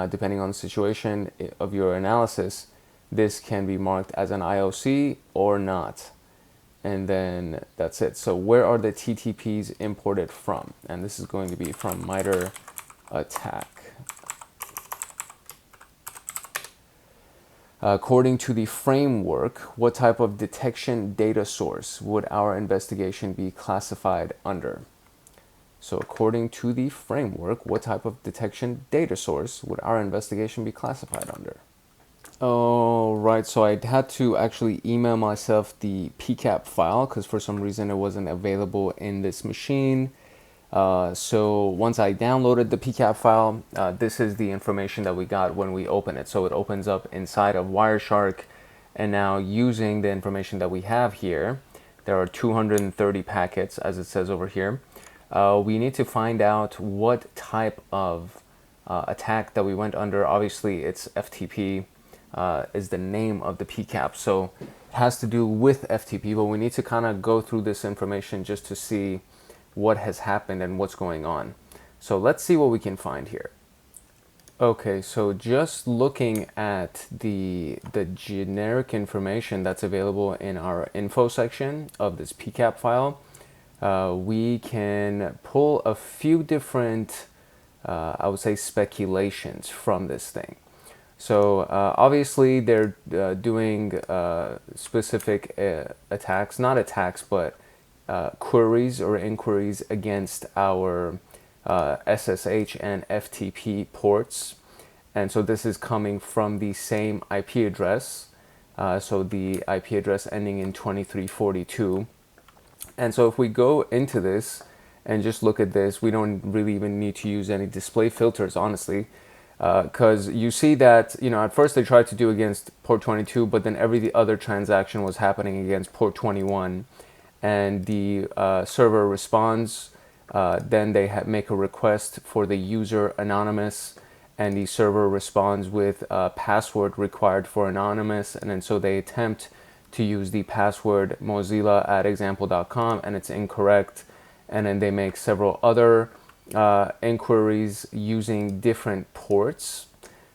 Depending on the situation of your analysis, this can be marked as an IOC or not. And then that's it. So where are the TTPs imported from? And this is going to be from MITRE ATT&CK. According to the framework, what type of detection data source would our investigation be classified under? So according to the framework, what type of detection data source would our investigation be classified under? Oh, right. So I had to actually email myself the PCAP file because for some reason it wasn't available in this machine. So once I downloaded the PCAP file, this is the information that we got when we open it. So it opens up inside of Wireshark, and now using the information that we have here, there are 230 packets, as it says over here. We need to find out what type of attack that we went under. Obviously, it's FTP is the name of the PCAP, so it has to do with FTP, but we need to kind of go through this information just to see what has happened and what's going on. So let's see what we can find here. Okay, so just looking at the generic information that's available in our info section of this PCAP file, we can pull a few different, I would say, speculations from this thing. So obviously they're doing specific attacks, not attacks, but queries or inquiries against our SSH and FTP ports. And so this is coming from the same IP address. So the IP address ending in 2342. And so if we go into this and just look at this, we don't really even need to use any display filters, honestly. Because you see that, you know, at first they tried to do against port 22, but then every other transaction was happening against port 21. And the server responds, then they make a request for the user anonymous, and the server responds with a password required for anonymous, and then so they attempt to use the password mozilla@example.com, and it's incorrect, and then they make several other inquiries using different ports.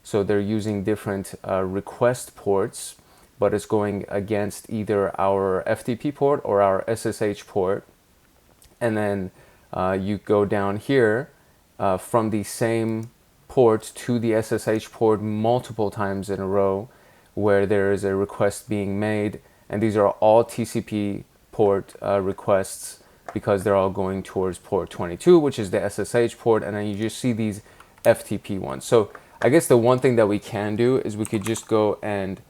So they're using different request ports, but it's going against either our FTP port or our SSH port. And then you go down here from the same port to the SSH port multiple times in a row where there is a request being made. And these are all TCP port requests because they're all going towards port 22, which is the SSH port, and then you just see these FTP ones. So I guess the one thing that we can do is we could just go and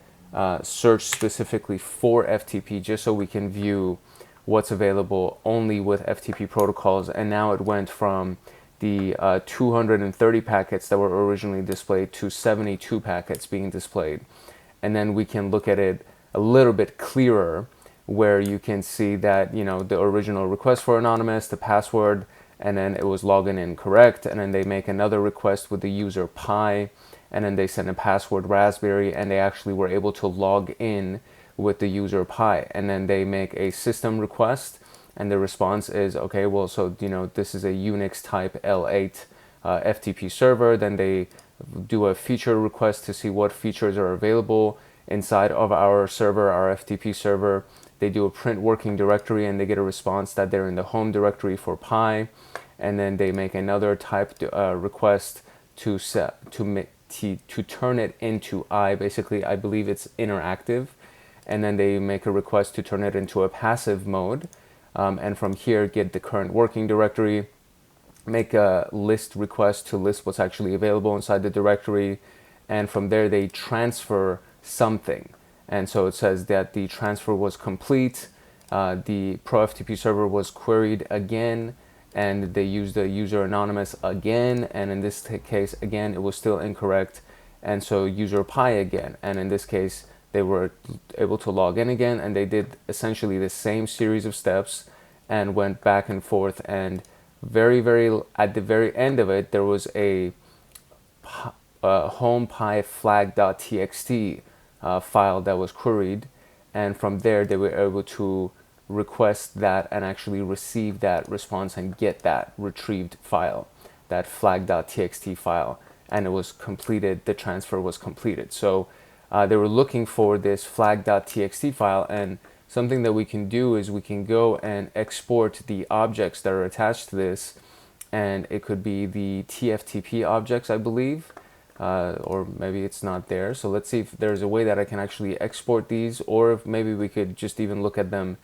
search specifically for FTP just so we can view what's available only with FTP protocols. And now it went from the 230 packets that were originally displayed to 72 packets being displayed. And then we can look at it a little bit clearer, where you can see that, you know, the original request for anonymous, the password, and then it was login incorrect, and then they make another request with the user Pi, and then they send a password raspberry, and they actually were able to log in with the user Pi, and then they make a system request, and the response is, okay, well, so, you know, this is a Unix type L8 FTP server. Then they do a feature request to see what features are available inside of our server, our FTP server. They do a print working directory, and they get a response that they're in the home directory for Pi, and then they make another typed request to turn it into basically, I believe it's interactive, and then they make a request to turn it into a passive mode, and from here get the current working directory, make a list request to list what's actually available inside the directory, and from there they transfer something. And so it says that the transfer was complete, the Pro FTP server was queried again, and they used the user anonymous again, and in this case, again, it was still incorrect, and so user Pi again, and in this case, they were able to log in again, and they did essentially the same series of steps and went back and forth, and at the very end of it, there was a home Pi flag.txt file that was queried, and from there they were able to request that and actually receive that response and get that retrieved file, that flag.txt file, and it was completed, the transfer was completed. So they were looking for this flag.txt file, and something that we can do is we can go and export the objects that are attached to this, and it could be the TFTP objects, I believe, or maybe it's not there. So let's see if there's a way that I can actually export these, or if maybe we could just even look at them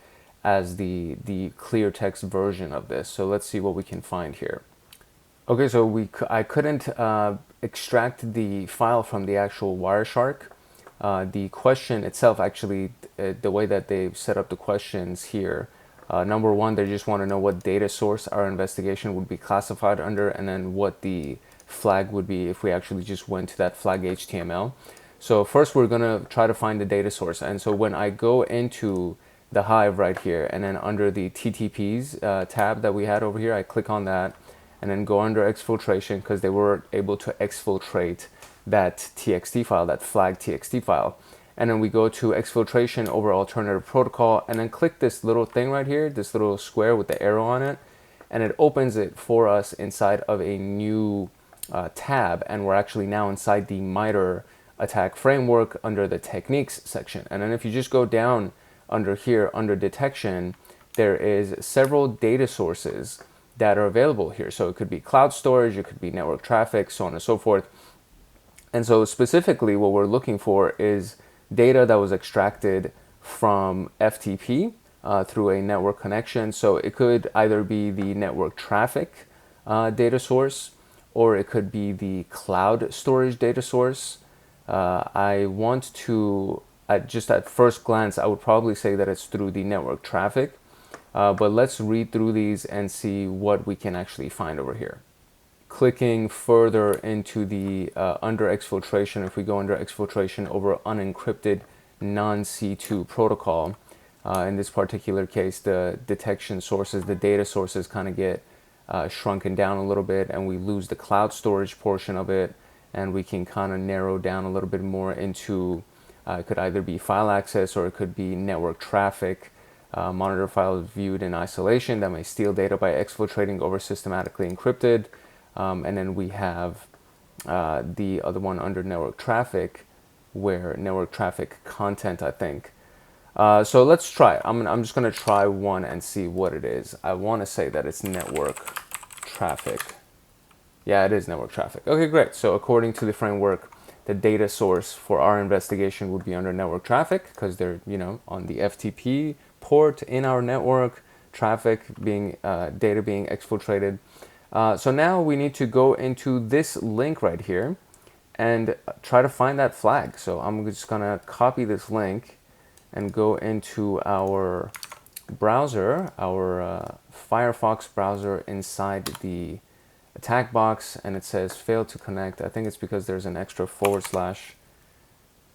as the clear text version of this. So let's see what we can find here. Okay, so I couldn't extract the file from the actual Wireshark. The question itself, actually, the way that they've set up the questions here, number one, they just want to know what data source our investigation would be classified under, and then what the flag would be if we actually just went to that flag HTML. So first we're going to try to find the data source. And so when I go into the Hive right here, and then under the TTPs tab that we had over here, I click on that, and then go under exfiltration, because they were able to exfiltrate that TXT file, that flag TXT file. And then we go to exfiltration over alternative protocol, and then click this little thing right here, this little square with the arrow on it, and it opens it for us inside of a new tab, and we're actually now inside the MITRE attack framework under the techniques section. And then if you just go down under here, under detection, there is several data sources that are available here. So it could be cloud storage, it could be network traffic, so on and so forth. And so specifically what we're looking for is data that was extracted from FTP through a network connection. So it could either be the network traffic data source, or it could be the cloud storage data source. I want to, just at first glance, I would probably say that it's through the network traffic, but let's read through these and see what we can actually find over here. Clicking further into the under exfiltration, if we go under exfiltration over unencrypted non-C2 protocol, in this particular case, the detection sources, the data sources kind of get shrunken down a little bit, and we lose the cloud storage portion of it, and we can kind of narrow down a little bit more into it could either be file access, or it could be network traffic, monitor files viewed in isolation that may steal data by exfiltrating over systematically encrypted, and then we have the other one under network traffic, where network traffic content, I think. So let's try it. I'm just going to try one and see what it is. I want to say that it's network traffic. Yeah, it is network traffic. Okay, great. So according to the framework, the data source for our investigation would be under network traffic, because they're, you know, on the FTP port in our network. traffic being, data being exfiltrated. So now we need to go into this link right here and try to find that flag. So I'm just gonna copy this link and go into our browser, our Firefox browser, inside the attack box, and it says failed to connect. I think it's because there's an extra /,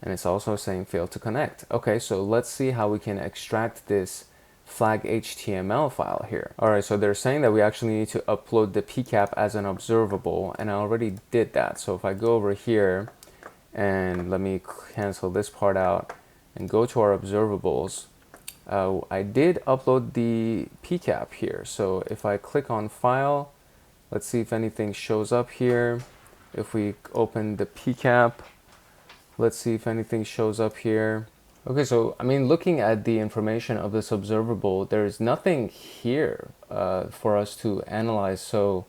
and it's also saying failed to connect. Okay, so let's see how we can extract this flag HTML file here. All right, so they're saying that we actually need to upload the PCAP as an observable, and I already did that. So if I go over here and let me cancel this part out and go to our observables, I did upload the PCAP here. So if I click on file, let's see if anything shows up here. If we open the PCAP, let's see if anything shows up here. Okay, so I mean, looking at the information of this observable, there's nothing here for us to analyze. So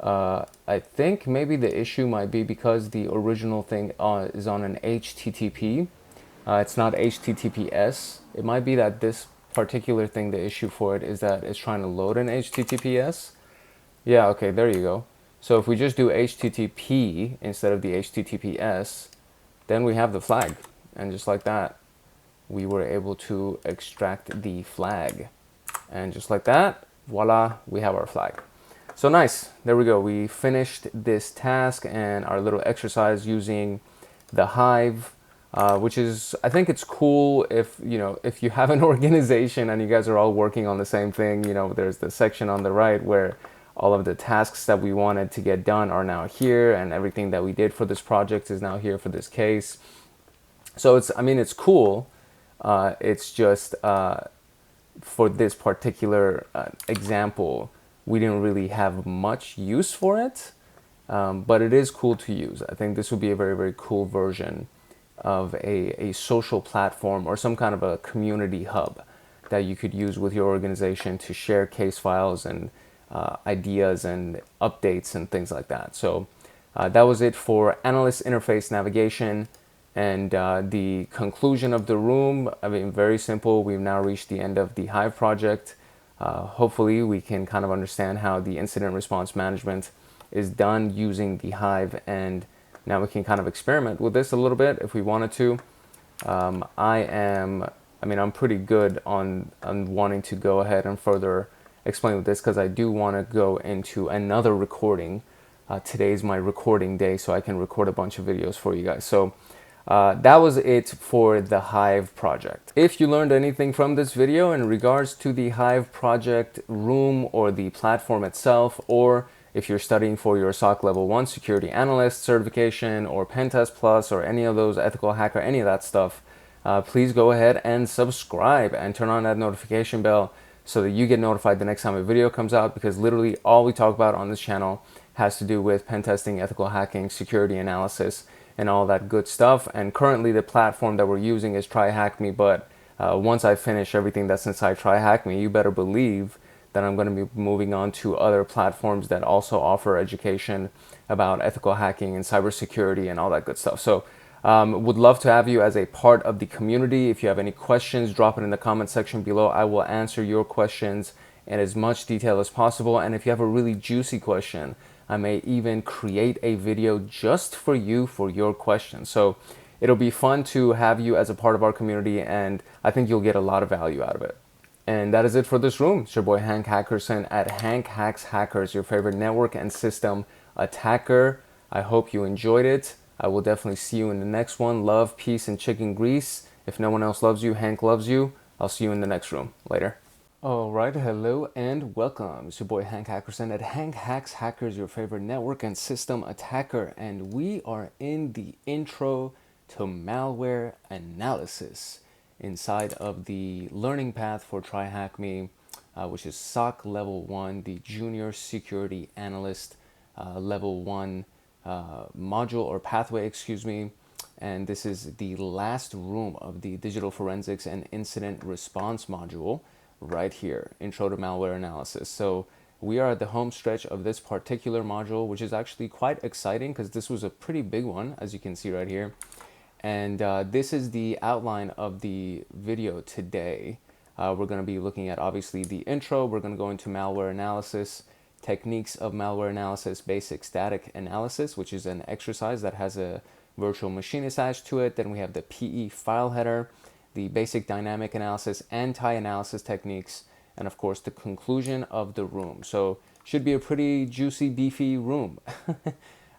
I think maybe the issue might be because the original thing is on an HTTP. It's not HTTPS. It might be that this particular thing, the issue for it is that it's trying to load an HTTPS. Yeah, okay, there you go. So if we just do HTTP instead of the HTTPS, then we have the flag. And just like that, we were able to extract the flag. And just like that, voila, we have our flag. So nice, there we go. We finished this task and our little exercise using TheHive, which is, I think it's cool if, you know, if you have an organization and you guys are all working on the same thing. You know, there's the section on the right where all of the tasks that we wanted to get done are now here, and everything that we did for this project is now here for this case. So it's, I mean, it's cool. It's just for this particular example, we didn't really have much use for it, but it is cool to use. I think this would be a very, very cool version of a social platform or some kind of a community hub that you could use with your organization to share case files and ideas and updates and things like that. So that was it for analyst interface navigation. And the conclusion of the room, I mean, very simple. We've now reached the end of the Hive project. Hopefully we can kind of understand how the incident response management is done using the Hive, and now we can kind of experiment with this a little bit if we wanted to. I'm pretty good on wanting to go ahead and further explain with this, because I do want to go into another recording. Today's my recording day, so I can record a bunch of videos for you guys. So that was it for the Hive project. If you learned anything from this video in regards to the Hive project room or the platform itself, or if you're studying for your SOC Level 1 Security Analyst certification or Pentest Plus or any of those ethical hacker, any of that stuff, please go ahead and subscribe and turn on that notification bell so that you get notified the next time a video comes out, because literally all we talk about on this channel has to do with pen testing, ethical hacking, security analysis, and all that good stuff. And currently the platform that we're using is TryHackMe, but once I finish everything that's inside TryHackMe, you better believe that I'm going to be moving on to other platforms that also offer education about ethical hacking and cybersecurity and all that good stuff. So would love to have you as a part of the community. If you have any questions, drop it in the comment section below. I will answer your questions in as much detail as possible. And if you have a really juicy question, I may even create a video just for you for your question. So it'll be fun to have you as a part of our community, and I think you'll get a lot of value out of it. And that is it for this room. It's your boy Hank Hackerson at Hank Hacks Hackers, your favorite network and system attacker. I hope you enjoyed it. I will definitely see you in the next one. Love, peace, and chicken grease. If no one else loves you, Hank loves you. I'll see you in the next room. Later. All right, hello and welcome. It's your boy Hank Hackerson at Hank Hacks Hackers, your favorite network and system attacker. And we are in the intro to malware analysis inside of the learning path for TryHackMe, which is SOC Level 1, the Junior Security Analyst Level 1 module or pathway, excuse me. And this is the last room of the Digital Forensics and Incident Response module right here, Intro to Malware Analysis. So we are at the home stretch of this particular module, which is actually quite exciting because this was a pretty big one, as you can see right here. And this is the outline of the video today. We're going to be looking at obviously the intro. We're going to go into malware analysis, techniques of malware analysis, basic static analysis, which is an exercise that has a virtual machine attached to it. Then we have the PE file header, the basic dynamic analysis, anti-analysis techniques, and of course the conclusion of the room. So should be a pretty juicy, beefy room.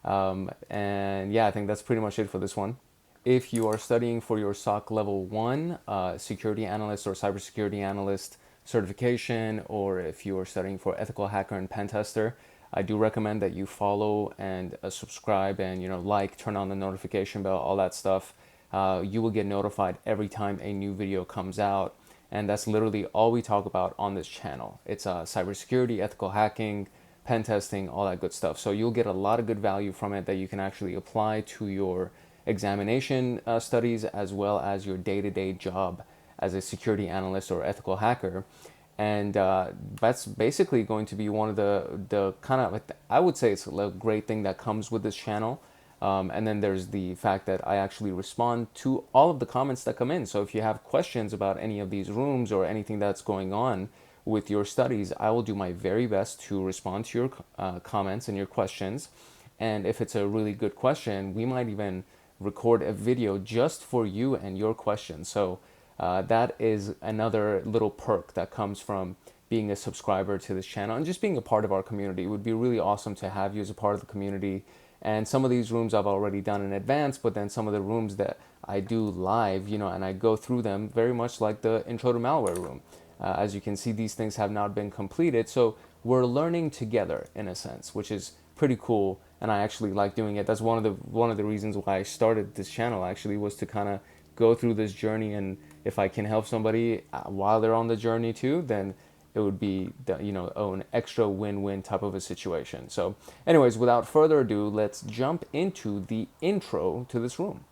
And yeah, I think that's pretty much it for this one. If you are studying for your SOC level 1 security analyst or cybersecurity analyst certification, or if you are studying for ethical hacker and pen tester, I do recommend that you follow and subscribe and like, turn on the notification bell, all that stuff. You will get notified every time a new video comes out, and that's literally all we talk about on this channel. It's cybersecurity, ethical hacking, pen testing, all that good stuff. So you'll get a lot of good value from it that you can actually apply to your examination studies as well as your day-to-day job as a security analyst or ethical hacker. And that's basically going to be one of the kind of, I would say it's a great thing that comes with this channel. And then there's the fact that I actually respond to all of the comments that come in. So if you have questions about any of these rooms or anything that's going on with your studies, I will do my very best to respond to your comments and your questions. And if it's a really good question, we might even record a video just for you and your questions. So that is another little perk that comes from being a subscriber to this channel and just being a part of our community. It would be really awesome to have you as a part of the community. And some of these rooms I've already done in advance, but then some of the rooms that I do live, and I go through them very much like the intro to malware room. As you can see, these things have not been completed. So we're learning together in a sense, which is pretty cool. And I actually like doing it. That's one of the reasons why I started this channel, actually, was to kind of go through this journey. And if I can help somebody while they're on the journey too, then it would be an extra win-win type of a situation. So anyways, without further ado, let's jump into the intro to this room.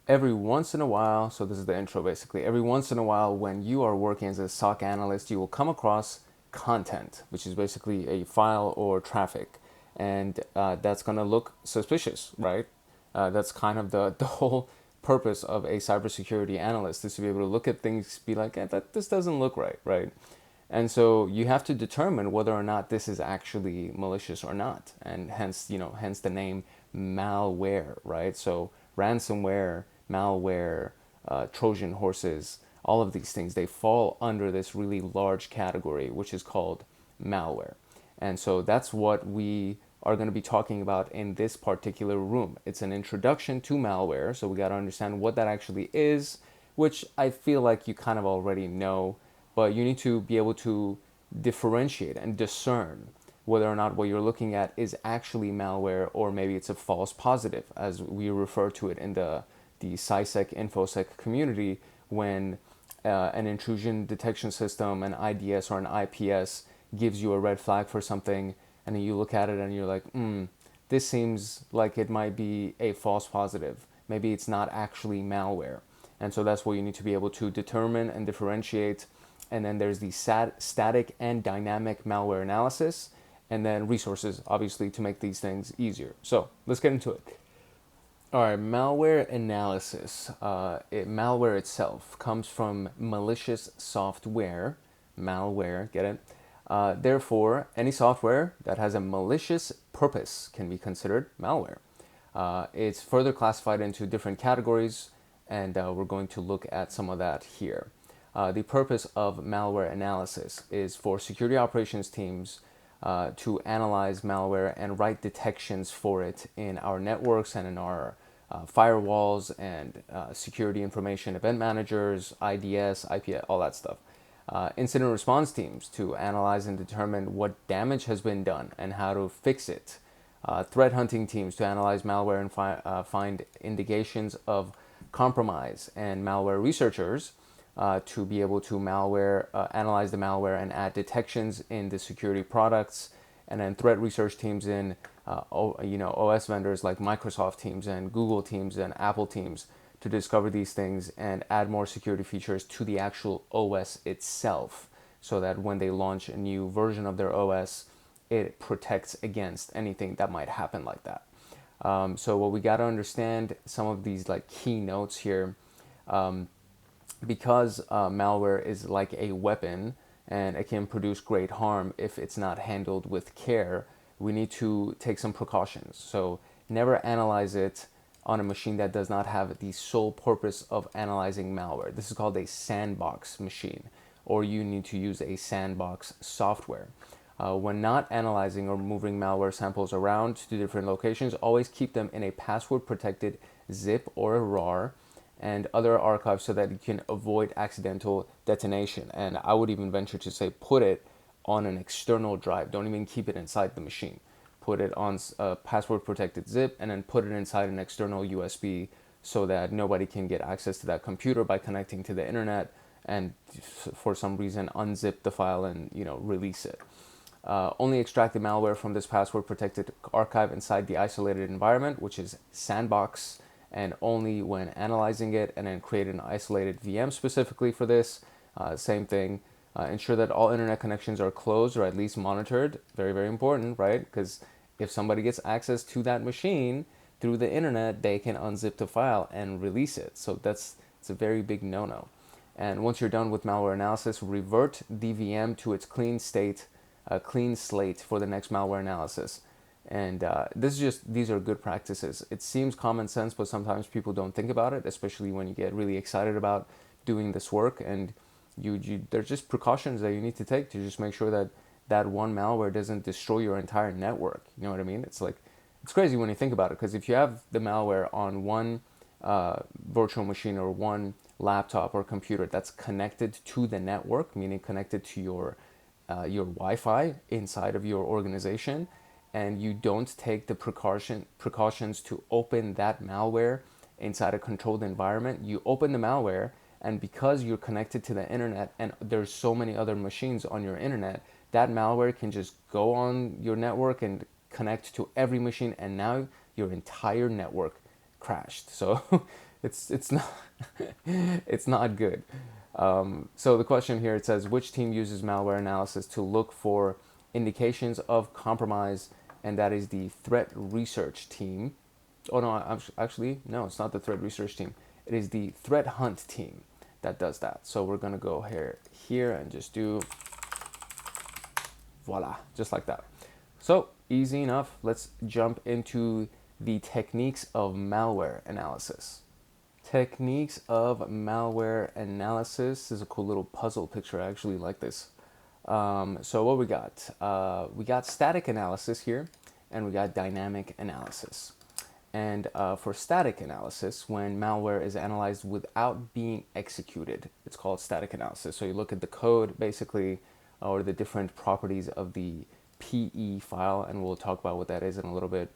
Every once in a while, so this is the intro basically, every once in a while when you are working as a SOC analyst, you will come across content, which is basically a file or traffic. And that's going to look suspicious, right? That's kind of the whole purpose of a cybersecurity analyst, is to be able to look at things, be like, this doesn't look right, right? And so you have to determine whether or not this is actually malicious or not. And hence the name malware, right? So ransomware, malware, Trojan horses, all of these things, they fall under this really large category, which is called malware. And so that's what we are going to be talking about in this particular room. It's an introduction to malware, so we got to understand what that actually is, which I feel like you kind of already know, but you need to be able to differentiate and discern whether or not what you're looking at is actually malware, or maybe it's a false positive, as we refer to it in the SciSec, InfoSec community, when an intrusion detection system, an IDS or an IPS, gives you a red flag for something, and then you look at it and you're like, this seems like it might be a false positive. Maybe it's not actually malware. And so that's what you need to be able to determine and differentiate. And then there's the static and dynamic malware analysis, and then resources, obviously, to make these things easier. So let's get into it. All right, malware analysis. Malware itself comes from malicious software. Malware, get it? Therefore, any software that has a malicious purpose can be considered malware. It's further classified into different categories, and we're going to look at some of that here. The purpose of malware analysis is for security operations teams to analyze malware and write detections for it in our networks and in our firewalls and security information event managers, IDS, IPS, all that stuff. Incident response teams to analyze and determine what damage has been done and how to fix it. Threat hunting teams to analyze malware and find indications of compromise, and malware researchers to be able to analyze the malware and add detections in the security products. And then threat research teams in OS vendors like Microsoft teams and Google teams and Apple teams to discover these things and add more security features to the actual OS itself, so that when they launch a new version of their OS, it protects against anything that might happen like that. So what we got to understand, some of these like key notes here. because malware is like a weapon and it can produce great harm if it's not handled with care, we need to take some precautions. So never analyze it on a machine that does not have the sole purpose of analyzing malware. This is called a sandbox machine, or you need to use a sandbox software. When not analyzing or moving malware samples around to different locations, always keep them in a password protected zip or a RAR and other archives so that you can avoid accidental detonation. And I would even venture to say put it on an external drive. Don't even keep it inside the machine. Put it on a password protected zip and then put it inside an external USB so that nobody can get access to that computer by connecting to the internet and for some reason unzip the file and release it. Only extract the malware from this password protected archive inside the isolated environment, which is sandbox, and only when analyzing it, and then create an isolated VM specifically for this. Same thing. Ensure that all internet connections are closed or at least monitored. Very, very important, right? Because if somebody gets access to that machine through the internet, they can unzip the file and release it. So it's a very big no-no. And once you're done with malware analysis, revert the VM to its clean state, clean slate for the next malware analysis. And these are good practices. It seems common sense, but sometimes people don't think about it, especially when you get really excited about doing this work. And there's just precautions that you need to take to just make sure that that one malware doesn't destroy your entire network. You know what I mean? It's crazy when you think about it, because if you have the malware on one virtual machine or one laptop or computer that's connected to the network, meaning connected to your Wi-Fi inside of your organization, and you don't take the precautions to open that malware inside a controlled environment, you open the malware, and because you're connected to the internet and there's so many other machines on your internet, that malware can just go on your network and connect to every machine, and now your entire network crashed. So it's not it's not good. So the question here, it says, which team uses malware analysis to look for indications of compromise? And that is the threat research team. Oh no, actually, no, it's not the threat research team. It is the threat hunt team that does that. So we're gonna go here and just do voila, just like that. So easy enough. Let's jump into the techniques of malware analysis. Techniques of malware analysis. This is a cool little puzzle picture. I actually like this. So what we got static analysis here, and we got dynamic analysis. And for static analysis, when malware is analyzed without being executed, it's called static analysis. So you look at the code, basically, or the different properties of the PE file, and we'll talk about what that is in a little bit.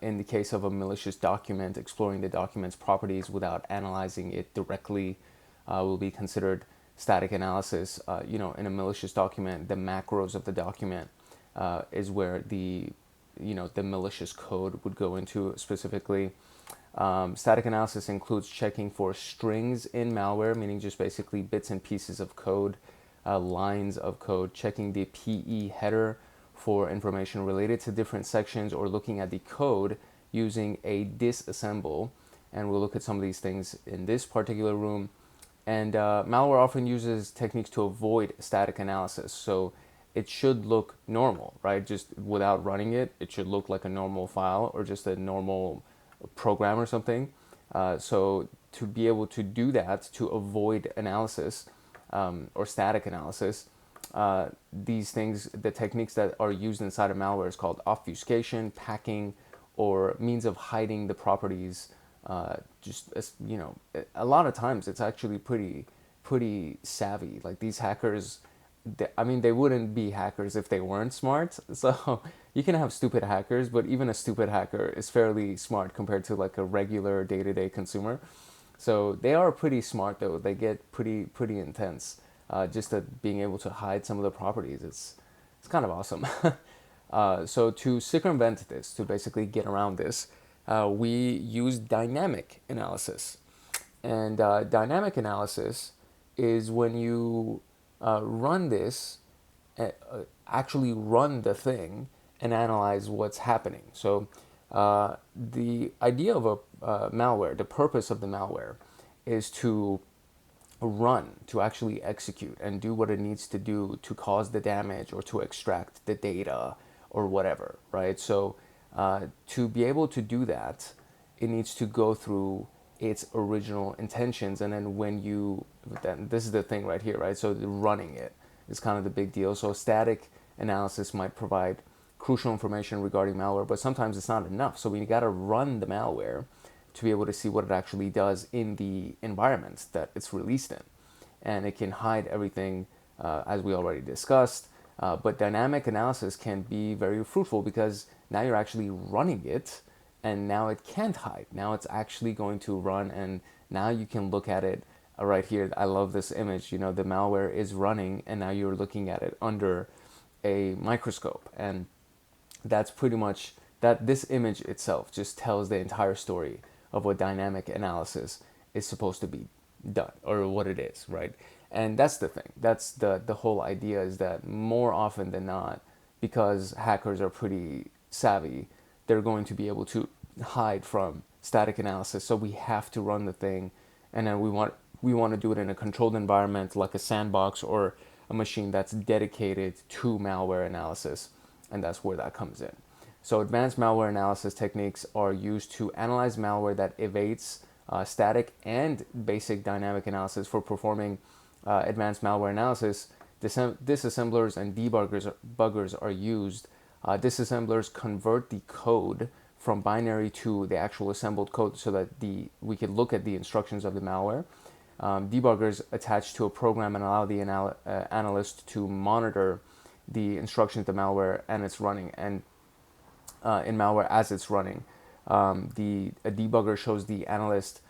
In the case of a malicious document, exploring the document's properties without analyzing it directly will be considered static analysis. In a malicious document, the macros of the document is where the malicious code would go into specifically. Static analysis includes checking for strings in malware, meaning just basically bits and pieces of code, lines of code, checking the PE header for information related to different sections, or looking at the code using a disassemble. And we'll look at some of these things in this particular room. And malware often uses techniques to avoid static analysis. So it should look normal, right? Just without running it, it should look like a normal file or just a normal program or something. So to be able to do that, to avoid analysis or static analysis, these things, the techniques that are used inside of malware is called obfuscation, packing, or means of hiding the properties. A lot of times it's actually pretty savvy. Like these hackers, they wouldn't be hackers if they weren't smart. So you can have stupid hackers, but even a stupid hacker is fairly smart compared to like a regular day-to-day consumer. So they are pretty smart though. They get pretty intense. Just at being able to hide some of the properties, it's kind of awesome. So to circumvent this, to basically get around this, we use dynamic analysis. And dynamic analysis is when you run this, actually run the thing and analyze what's happening. So the idea of a malware, the purpose of the malware is to run, to actually execute and do what it needs to do to cause the damage or to extract the data or whatever, right? So to be able to do that, it needs to go through its original intentions. And then when you, then this is the thing right here, right? So running it is kind of the big deal. So static analysis might provide crucial information regarding malware, but sometimes it's not enough. So we got to run the malware to be able to see what it actually does in the environments that it's released in. And it can hide everything, as we already discussed. But dynamic analysis can be very fruitful because now you're actually running it, and now it can't hide. Now it's actually going to run, and now you can look at it right here. I love this image. You know, the malware is running, and now you're looking at it under a microscope. And that's pretty much that. This image itself just tells the entire story of what dynamic analysis is supposed to be done, or what it is, right? And that's the thing. That's the whole idea, is that more often than not, because hackers are pretty savvy, they're going to be able to hide from static analysis. So we have to run the thing, and then we want to do it in a controlled environment like a sandbox or a machine that's dedicated to malware analysis, and that's where that comes in. So advanced malware analysis techniques are used to analyze malware that evades static and basic dynamic analysis. For performing advanced malware analysis, disassemblers and debuggers are used. Disassemblers convert the code from binary to the actual assembled code so that we can look at the instructions of the malware. Debuggers attach to a program and allow the analyst to monitor the instructions of the malware and it's running. And in malware as it's running, a debugger shows the analyst,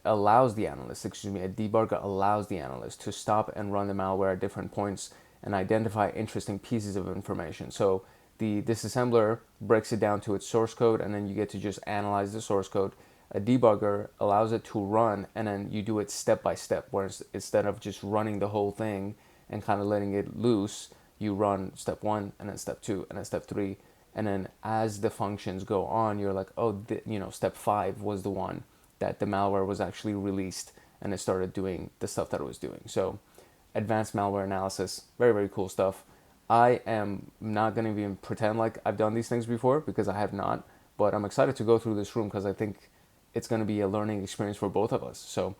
allows the analyst, excuse me, a debugger allows the analyst to stop and run the malware at different points and identify interesting pieces of information. So the disassembler breaks it down to its source code, and then you get to just analyze the source code. A debugger allows it to run, and then you do it step by step, whereas instead of just running the whole thing and kind of letting it loose, you run step 1 and then step 2 and then step 3, and then as the functions go on, you're like, oh, step 5 was the one that the malware was actually released and it started doing the stuff that it was doing. So advanced malware analysis, very, very cool stuff. I am not going to even pretend like I've done these things before, because I have not, but I'm excited to go through this room because I think it's going to be a learning experience for both of us. So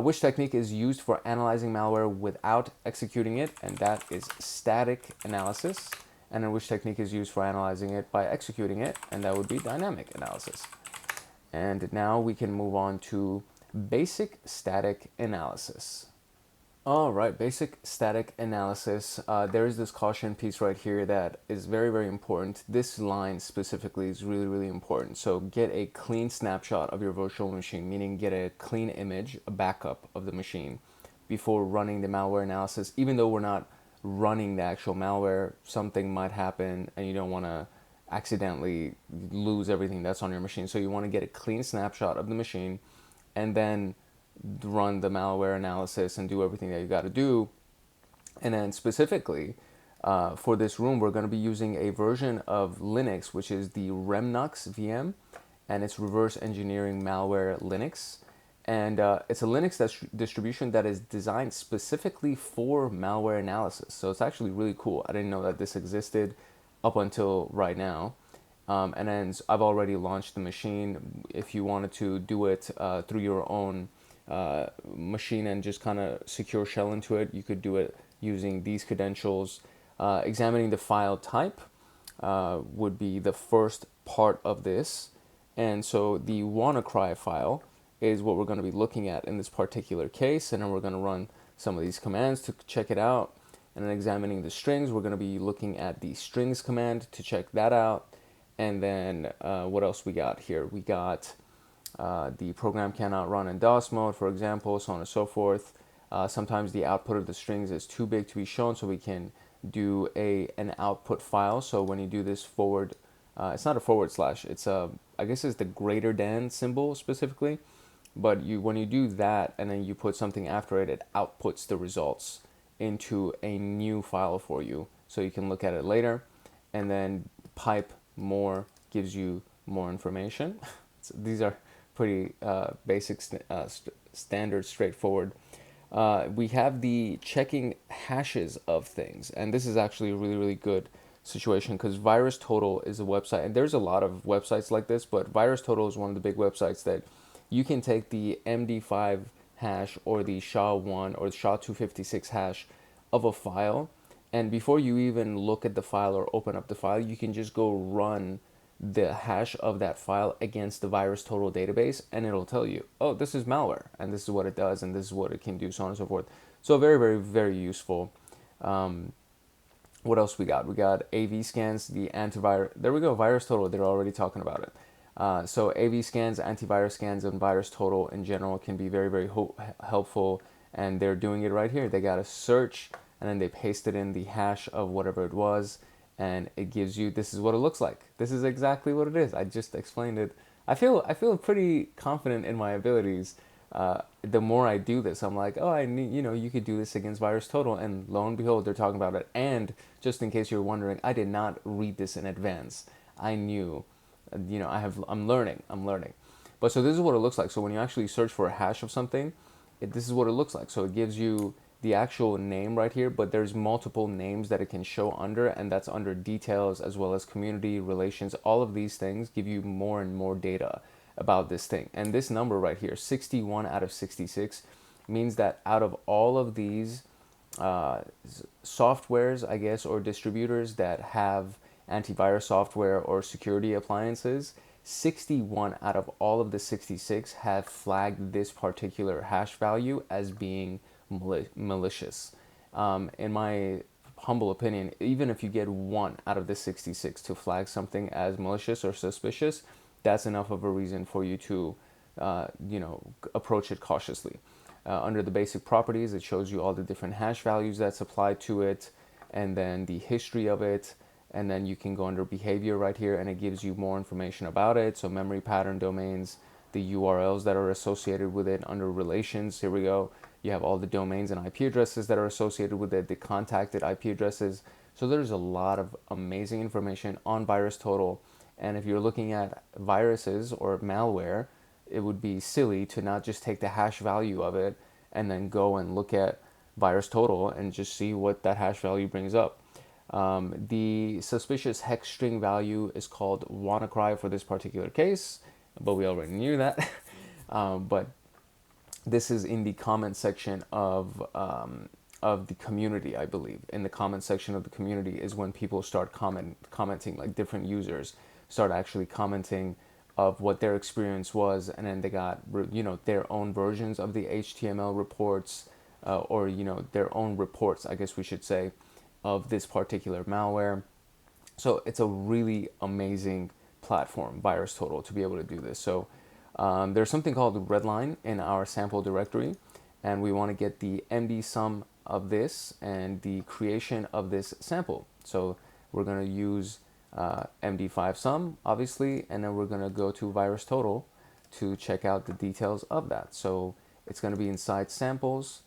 which technique is used for analyzing malware without executing it? And that is static analysis. And then which technique is used for analyzing it by executing it? And that would be dynamic analysis. And now we can move on to basic static analysis. All right, basic static analysis. There is this caution piece right here that is very, very important. This line specifically is really, really important. So get a clean snapshot of your virtual machine, meaning get a clean image, a backup of the machine before running the malware analysis. Even though we're not running the actual malware, something might happen and you don't want to accidentally lose everything that's on your machine. So you want to get a clean snapshot of the machine and then run the malware analysis and do everything that you got to do. And then specifically for this room, we're going to be using a version of Linux, which is the Remnux VM, and it's reverse engineering malware Linux. And it's a Linux distribution that is designed specifically for malware analysis. So it's actually really cool. I didn't know that this existed up until right now. And then I've already launched the machine. If you wanted to do it through your own machine and just kind of secure shell into it, you could do it using these credentials. Examining the file type would be the first part of this. And so the WannaCry file is what we're going to be looking at in this particular case. And then we're going to run some of these commands to check it out. And then examining the strings, we're going to be looking at the strings command to check that out. And then what else we got here? We got the program cannot run in DOS mode, for example, so on and so forth. Sometimes the output of the strings is too big to be shown, so we can do an output file. So when you do this forward, it's not a forward slash, it's I guess it's the greater than symbol specifically. But when you do that and then you put something after it, it outputs the results into a new file for you, so you can look at it later. And then pipe more gives you more information. So these are pretty basic standard, straightforward. We have the checking hashes of things, and this is actually a really, really good situation because VirusTotal is a website, and there's a lot of websites like this, but VirusTotal is one of the big websites that you can take the MD5 hash or the SHA-1 or the SHA-256 hash of a file, and before you even look at the file or open up the file, you can just go run the hash of that file against the VirusTotal database, and it'll tell you, oh, this is malware, and this is what it does, and this is what it can do, so on and so forth. So very, very, very useful. What else we got? We got AV scans, the antivirus. There we go, VirusTotal. They're already talking about it. So AV scans, antivirus scans, and VirusTotal in general can be very, very helpful, and they're doing it right here. They got a search, and then they pasted in the hash of whatever it was, and it gives you, this is what it looks like. This is exactly what it is. I just explained it. I feel pretty confident in my abilities. The more I do this, I'm like, oh, I need, you could do this against VirusTotal, and lo and behold, they're talking about it. And just in case you're wondering, I did not read this in advance. I knew, I'm learning. But so this is what it looks like. So when you actually search for a hash of something, this is what it looks like. So it gives you the actual name right here, but there's multiple names that it can show under, and that's under details as well as community relations. All of these things give you more and more data about this thing. And this number right here, 61 out of 66, means that out of all of these softwares, I guess, or distributors that have antivirus software or security appliances, 61 out of all of the 66 have flagged this particular hash value as being malicious. In my humble opinion, even if you get 1 out of the 66 to flag something as malicious or suspicious, that's enough of a reason for you to, approach it cautiously. Under the basic properties, it shows you all the different hash values that's applied to it, and then the history of it, and then you can go under behavior right here, and it gives you more information about it. So memory pattern domains, the URLs that are associated with it. Under relations, here we go. You have all the domains and IP addresses that are associated with it, the contacted IP addresses. So there's a lot of amazing information on VirusTotal. And if you're looking at viruses or malware, it would be silly to not just take the hash value of it and then go and look at VirusTotal and just see what that hash value brings up. The suspicious hex string value is called WannaCry for this particular case, but we already knew that. But this is in the comment section of the community, I believe. In the comment section of the community is when people start commenting, like different users start actually commenting of what their experience was, and then they got their own versions of the HTML reports, or their own reports, I guess we should say, of this particular malware. So it's a really amazing platform, VirusTotal, to be able to do this. So there's something called Redline in our sample directory, and we want to get the MD sum of this and the creation of this sample. So we're going to use MD5 sum, obviously, and then we're going to go to VirusTotal to check out the details of that. So it's going to be inside samples,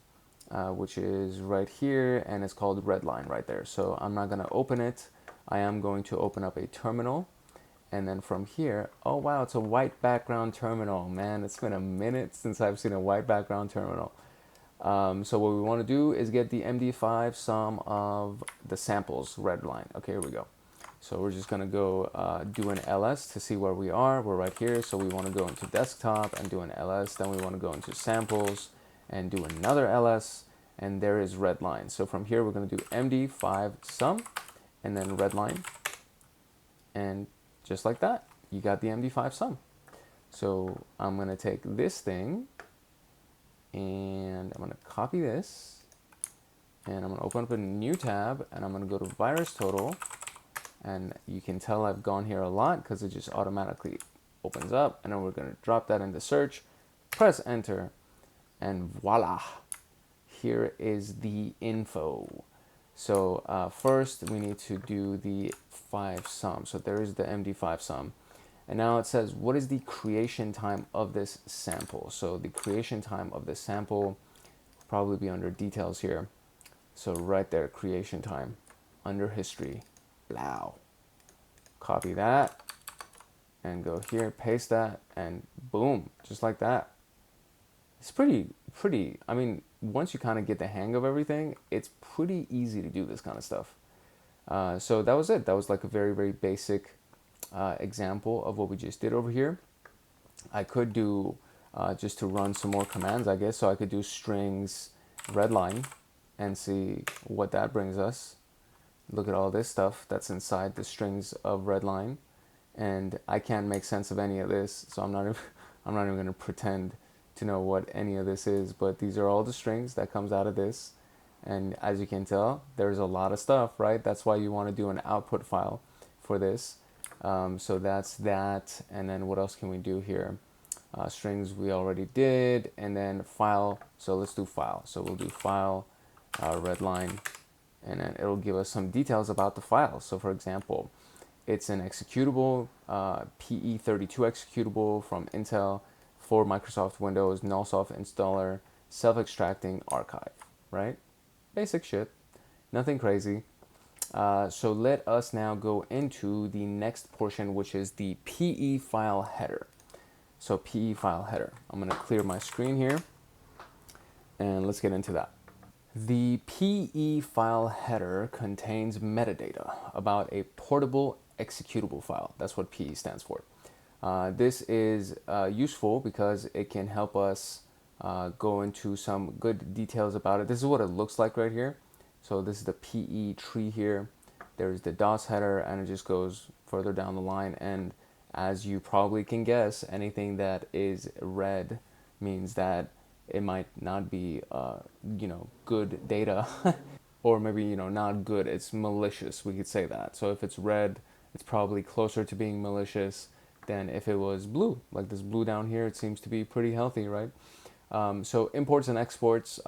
which is right here, and it's called Redline right there. So I'm not going to open it. I am going to open up a terminal, and then from here, oh wow, it's a white background terminal. Man, it's been a minute since I've seen a white background terminal. So what we want to do is get the MD5 sum of the samples Redline. Okay, here we go. So we're just going to go do an ls to see where we are. We're right here. So we want to go into desktop and do an ls. Then we want to go into samples and do another ls. And there is Redline. So from here, we're going to do MD5 sum and then Redline. And just like that, you got the MD5 sum. So I'm going to take this thing and I'm going to copy this. And I'm going to open up a new tab and I'm going to go to VirusTotal. And you can tell I've gone here a lot because it just automatically opens up. And then we're going to drop that into search, press enter, and voila. Here is the info. So first we need to do the 5 sum. So there is the MD5 sum. And now it says, what is the creation time of this sample? So the creation time of the sample will probably be under details here. So right there, creation time, under history. Wow. Copy that and go here, paste that, and boom, just like that. It's pretty, I mean, once you kind of get the hang of everything, it's pretty easy to do this kind of stuff. So that was it. That was like a very, very basic example of what we just did over here. I could do, just to run some more commands, I guess. So I could do strings redline and see what that brings us. Look at all this stuff that's inside the strings of redline. And I can't make sense of any of this, so I'm not even going to pretend to know what any of this is, but these are all the strings that comes out of this. And as you can tell, there's a lot of stuff, right? That's why you want to do an output file for this. So that's that. And then what else can we do here? Strings we already did, and then file. So let's do file. So we'll do file, redline, and then it'll give us some details about the file. So for example, it's an executable, PE32 executable from Intel for Microsoft Windows, nullsoft installer, self-extracting archive, right? Basic shit, nothing crazy. So let us now go into the next portion, which is the PE file header. So PE file header. I'm gonna clear my screen here and let's get into that. The PE file header contains metadata about a portable executable file. That's what PE stands for. This is useful because it can help us go into some good details about it. This is what it looks like right here. So this is the PE tree here. There's the DOS header, and it just goes further down the line. And as you probably can guess, anything that is red means that it might not be, good data, or maybe, not good. It's malicious. We could say that. So if it's red, it's probably closer to being malicious than if it was blue. Like this blue down here, it seems to be pretty healthy, right? So imports and exports,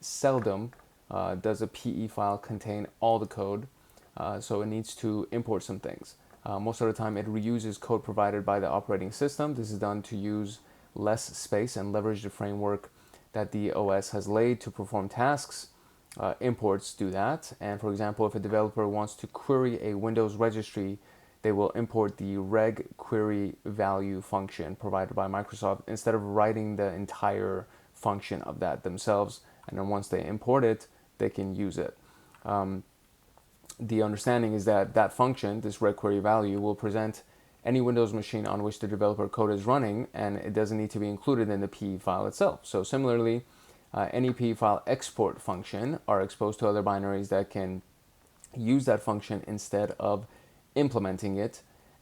seldom does a PE file contain all the code. So it needs to import some things. Most of the time it reuses code provided by the operating system. This is done to use less space and leverage the framework that the OS has laid to perform tasks. Imports do that. And for example, if a developer wants to query a Windows registry, they will import the reg query value function provided by Microsoft instead of writing the entire function of that themselves. And then once they import it, they can use it. The understanding is that that function, this reg query value, will present any Windows machine on which the developer code is running, and it doesn't need to be included in the PE file itself. So similarly, any PE file export function are exposed to other binaries that can use that function instead of implementing it.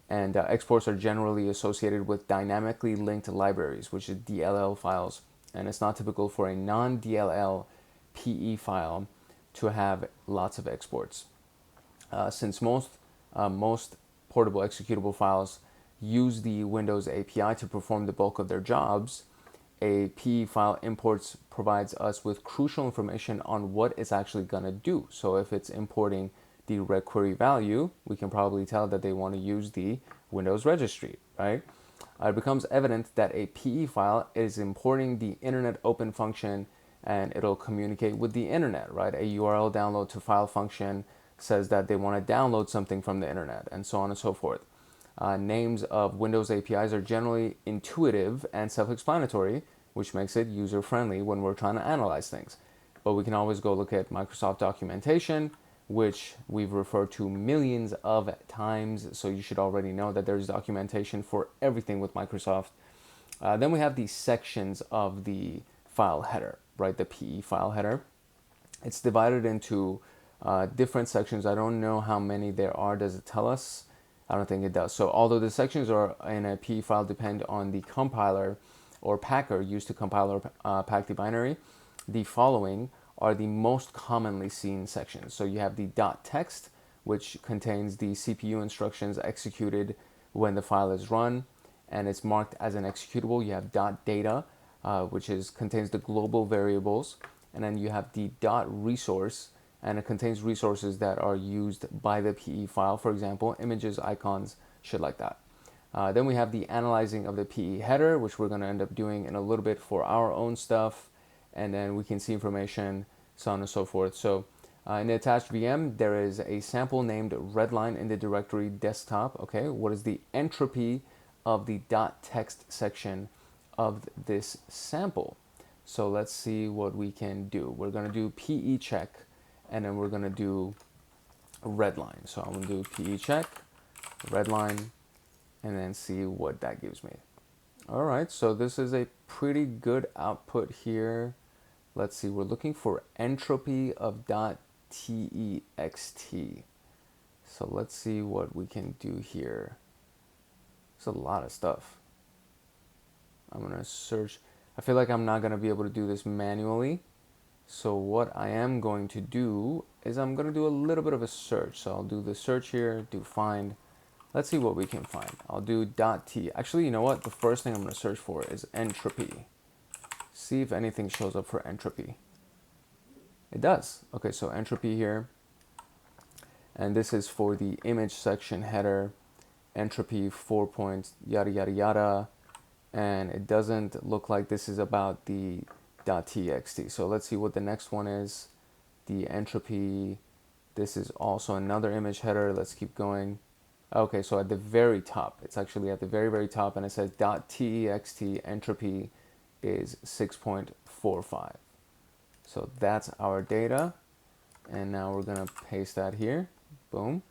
And exports are generally associated with dynamically linked libraries, which is DLL files. And it's not typical for a non-DLL PE file to have lots of exports. Since most portable executable files use the Windows API to perform the bulk of their jobs, a PE file imports provides us with crucial information on what it's actually going to do. So if it's importing the reg query value, we can probably tell that they want to use the Windows registry, right? It becomes evident that a PE file is importing the internet open function, and it'll communicate with the internet, right? A URL download to file function says that they want to download something from the internet, and so on and so forth. Names of Windows APIs are generally intuitive and self-explanatory, which makes it user-friendly when we're trying to analyze things. But we can always go look at Microsoft documentation, which we've referred to millions of times, so you should already know that there's documentation for everything with Microsoft. Then we have the sections of the file header, right? The PE file header. It's divided into different sections. I don't know how many there are. Does it tell us? I don't think it does. So although the sections are in a PE file depend on the compiler or packer used to compile or pack the binary, the following are the most commonly seen sections. So you have the .text, which contains the CPU instructions executed when the file is run, and it's marked as an executable. You have .data, which contains the global variables, and then you have the .resource, and it contains resources that are used by the PE file, for example, images, icons, shit like that. Then we have the analyzing of the PE header, which we're going to end up doing in a little bit for our own stuff, and then we can see information, so on and so forth. So in the attached VM, there is a sample named Redline in the directory desktop. Okay, what is the entropy of the .text section of this sample. So let's see what we can do. We're going to do PE check, and then we're going to do Redline. So I'm going to do PE check, Redline, and then see what that gives me. All right, so this is a pretty good output here. Let's see, we're looking for entropy of .text. So let's see what we can do here. It's a lot of stuff. I'm gonna search. I feel like I'm not gonna be able to do this manually. So what I am going to do is I'm gonna do a little bit of a search. So I'll do the search here, do find. Let's see what we can find. I'll do .t. Actually, you know what? The first thing I'm gonna search for is entropy. See if anything shows up for entropy. It does. Okay, so entropy here. And this is for the image section header, entropy 4 points, yada, yada, yada. And it doesn't look like this is about the .txt. So let's see what the next one is. The entropy, this is also another image header. Let's keep going. Okay, so at the very top, it's actually at the very, very top, and it says .text entropy is 6.45. So that's our data. And now we're gonna paste that here. Boom.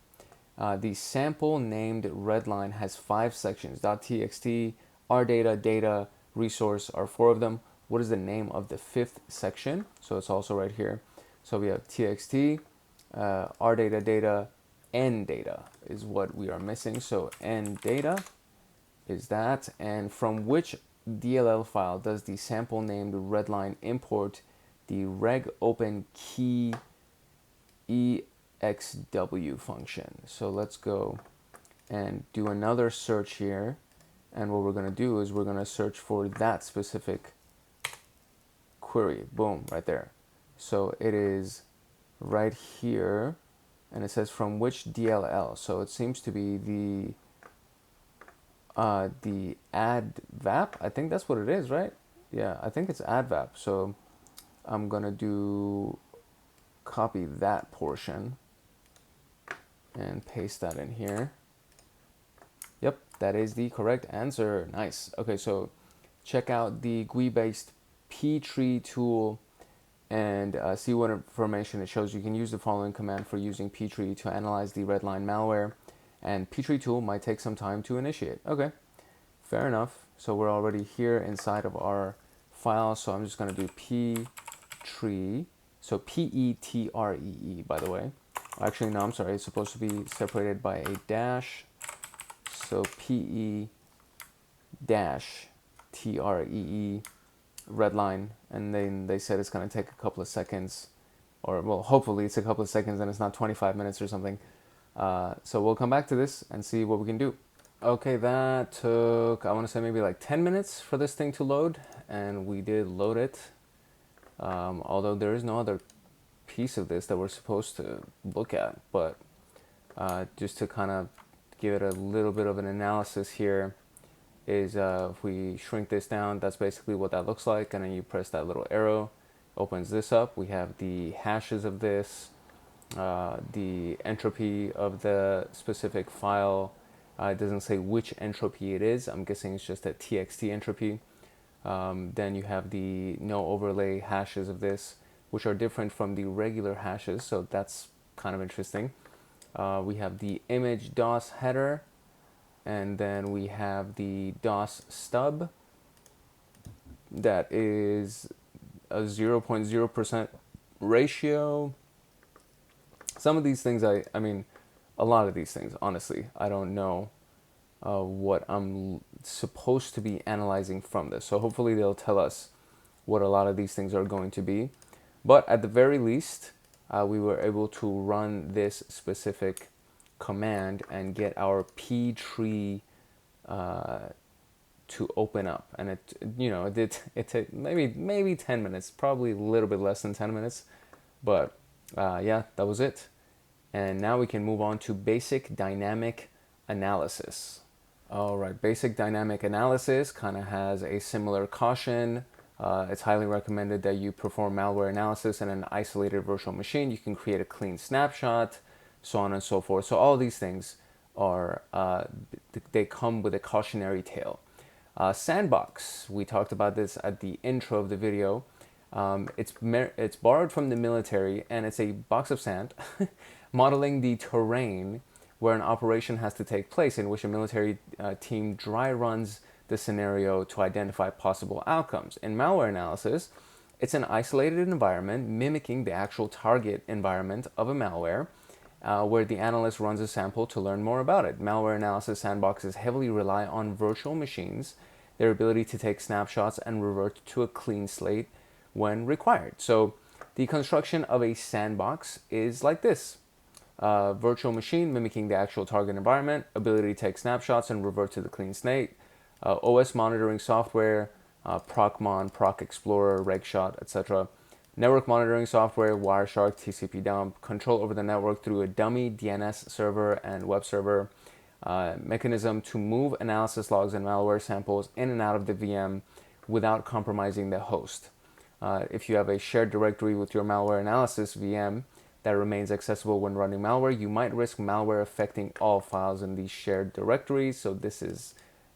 The sample named Redline has 5 sections. .txt, our data, data, resource are 4 of them. What is the name of the 5th section? So it's also right here. So we have txt, our data, data, n data is what we are missing. So n data is that. And from which DLL file does the sample named Redline import the reg open key exw function? So let's go and do another search here. And what we're going to do is we're going to search for that specific query. Boom, right there. So it is right here, and it says from which DLL. So it seems to be the advap. I think that's what it is, right? Yeah, I think it's advap. So I'm going to do copy that portion and paste that in here. Yep, that is the correct answer. Nice. Okay, so check out the GUI-based ptree tool and see what information it shows. You can use the following command for using ptree to analyze the Redline malware, and ptree tool might take some time to initiate. Okay, fair enough. So we're already here inside of our file, so I'm just going to do ptree. So P-E-T-R-E-E, by the way. Actually, no, I'm sorry. It's supposed to be separated by a dash. So P-E-T-R-E-E, Redline. And then they said it's going to take a couple of seconds. Or, well, hopefully it's a couple of seconds and it's not 25 minutes or something. So we'll come back to this and see what we can do. Okay, that took, I want to say maybe like 10 minutes for this thing to load. And we did load it. Although there is no other piece of this that we're supposed to look at, but just to kind of give it a little bit of an analysis here is if we shrink this down, that's basically what that looks like, and then you press that little arrow, opens this up. We have the hashes of this, the entropy of the specific file. It doesn't say which entropy it is. I'm guessing it's just a txt entropy. Then you have the no overlay hashes of this, which are different from the regular hashes, so that's kind of interesting. We have the image DOS header, and then we have the DOS stub that is a 0.0% ratio. Some of these things, I mean, a lot of these things, honestly, I don't know what I'm supposed to be analyzing from this. So hopefully they'll tell us what a lot of these things are going to be. But at the very least, we were able to run this specific command and get our ptree to open up. And it, you know, it took maybe 10 minutes, probably a little bit less than 10 minutes. But yeah, that was it. And now we can move on to basic dynamic analysis. All right, basic dynamic analysis kind of has a similar caution. It's highly recommended that you perform malware analysis in an isolated virtual machine. You can create a clean snapshot, so on and so forth. So all these things are, they come with a cautionary tale. Sandbox, we talked about this at the intro of the video. It's borrowed from the military, and it's a box of sand modeling the terrain where an operation has to take place, in which a military team dry runs the scenario to identify possible outcomes. In malware analysis, it's an isolated environment mimicking the actual target environment of a malware, where the analyst runs a sample to learn more about it. Malware analysis sandboxes heavily rely on virtual machines, their ability to take snapshots and revert to a clean slate when required. So the construction of a sandbox is like this. Virtual machine mimicking the actual target environment, ability to take snapshots and revert to the clean slate, OS monitoring software, Procmon, Proc Explorer, Regshot, etc. Network monitoring software, Wireshark, TCP dump, control over the network through a dummy DNS server and web server, mechanism to move analysis logs and malware samples in and out of the VM without compromising the host. If you have a shared directory with your malware analysis VM that remains accessible when running malware, you might risk malware affecting all files in these shared directories. So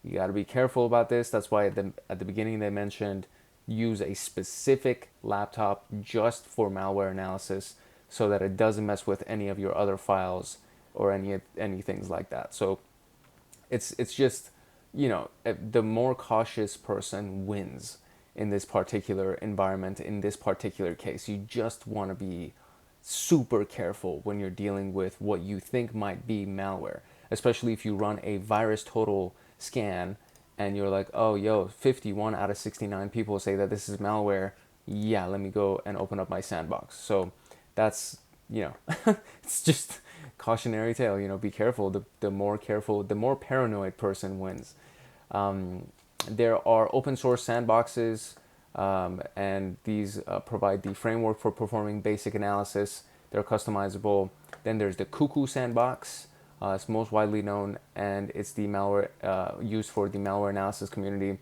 you got to be careful about this. That's why at the beginning they mentioned use a specific laptop just for malware analysis, so that it doesn't mess with any of your other files or any things like that. So it's just, the more cautious person wins in this particular environment. In this particular case, you just want to be super careful when you're dealing with what you think might be malware, especially if you run a virus total scan and you're like, oh, 51 out of 69 people say that this is malware. Yeah, let me go and open up my sandbox. So that's, it's just cautionary tale. Be careful. The more careful, the more paranoid person wins. There are open source sandboxes, and these provide the framework for performing basic analysis. They're customizable. Then there's the Cuckoo sandbox. It's most widely known, and it's the malware used for the malware analysis community.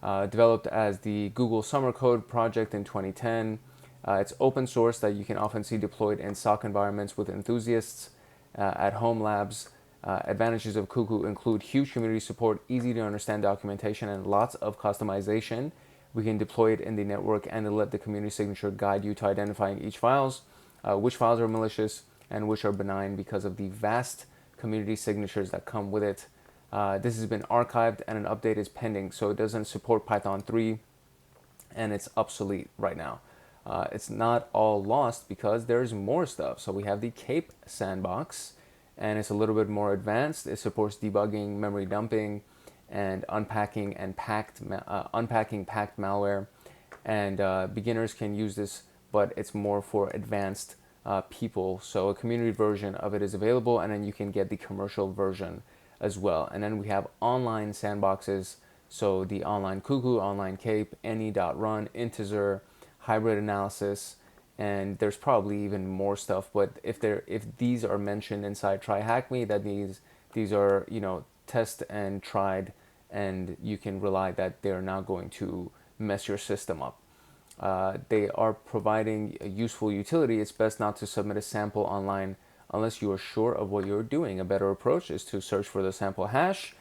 Developed as the Google Summer Code project in 2010. It's open source that you can often see deployed in SOC environments with enthusiasts at home labs. Advantages of Cuckoo include huge community support, easy to understand documentation, and lots of customization. We can deploy it in the network and let the community signature guide you to identifying which files are malicious and which are benign because of the vast community signatures that come with it. This has been archived and an update is pending, so it doesn't support Python 3 and it's obsolete right now. It's not all lost because there's more stuff. So we have the KAPE sandbox, and it's a little bit more advanced. It supports debugging, memory dumping, and unpacking packed malware. And beginners can use this, but it's more for advanced people. So a community version of it is available, and then you can get the commercial version as well. And then we have online sandboxes. So the online Cuckoo, online KAPE, any.run, integer, hybrid analysis, and there's probably even more stuff. But if these are mentioned inside TryHackMe, that these are test and tried, and you can rely that they're not going to mess your system up. They are providing a useful utility. It's best not to submit a sample online unless you are sure of what you're doing. A better approach is to search for the sample hash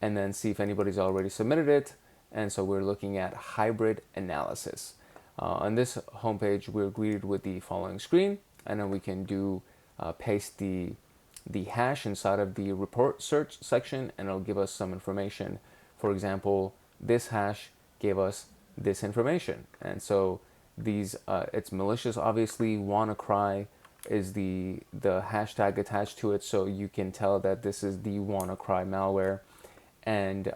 and then see if anybody's already submitted it. And so we're looking at hybrid analysis. On this homepage, we're greeted with the following screen, and then we can paste the hash inside of the report search section, and it'll give us some information. For example, this hash gave us this information, and so it's malicious. Obviously, WannaCry is the hashtag attached to it, so you can tell that this is the WannaCry malware. And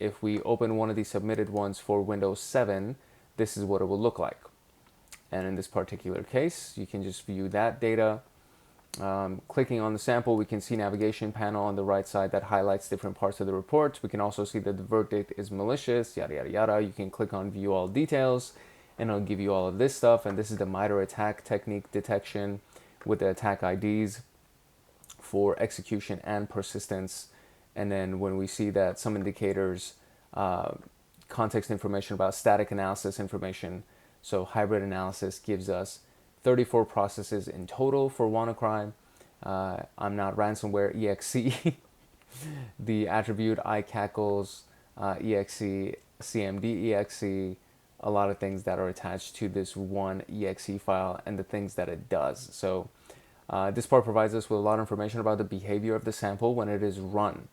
if we open one of the submitted ones for Windows 7, this is what it will look like. And in this particular case, you can just view that data. Clicking on the sample, we can see navigation panel on the right side that highlights different parts of the report. We can also see that the verdict is malicious, yada, yada, yada. You can click on view all details, and it'll give you all of this stuff. And this is the MITRE attack technique detection with the attack IDs for execution and persistence. And then when we see that some indicators, context information about static analysis information. So hybrid analysis gives us 34 processes in total for WannaCry. I'm not ransomware exe. The attribute iCackles exe, cmd exe, a lot of things that are attached to this one exe file and the things that it does. So this part provides us with a lot of information about the behavior of the sample when it is run.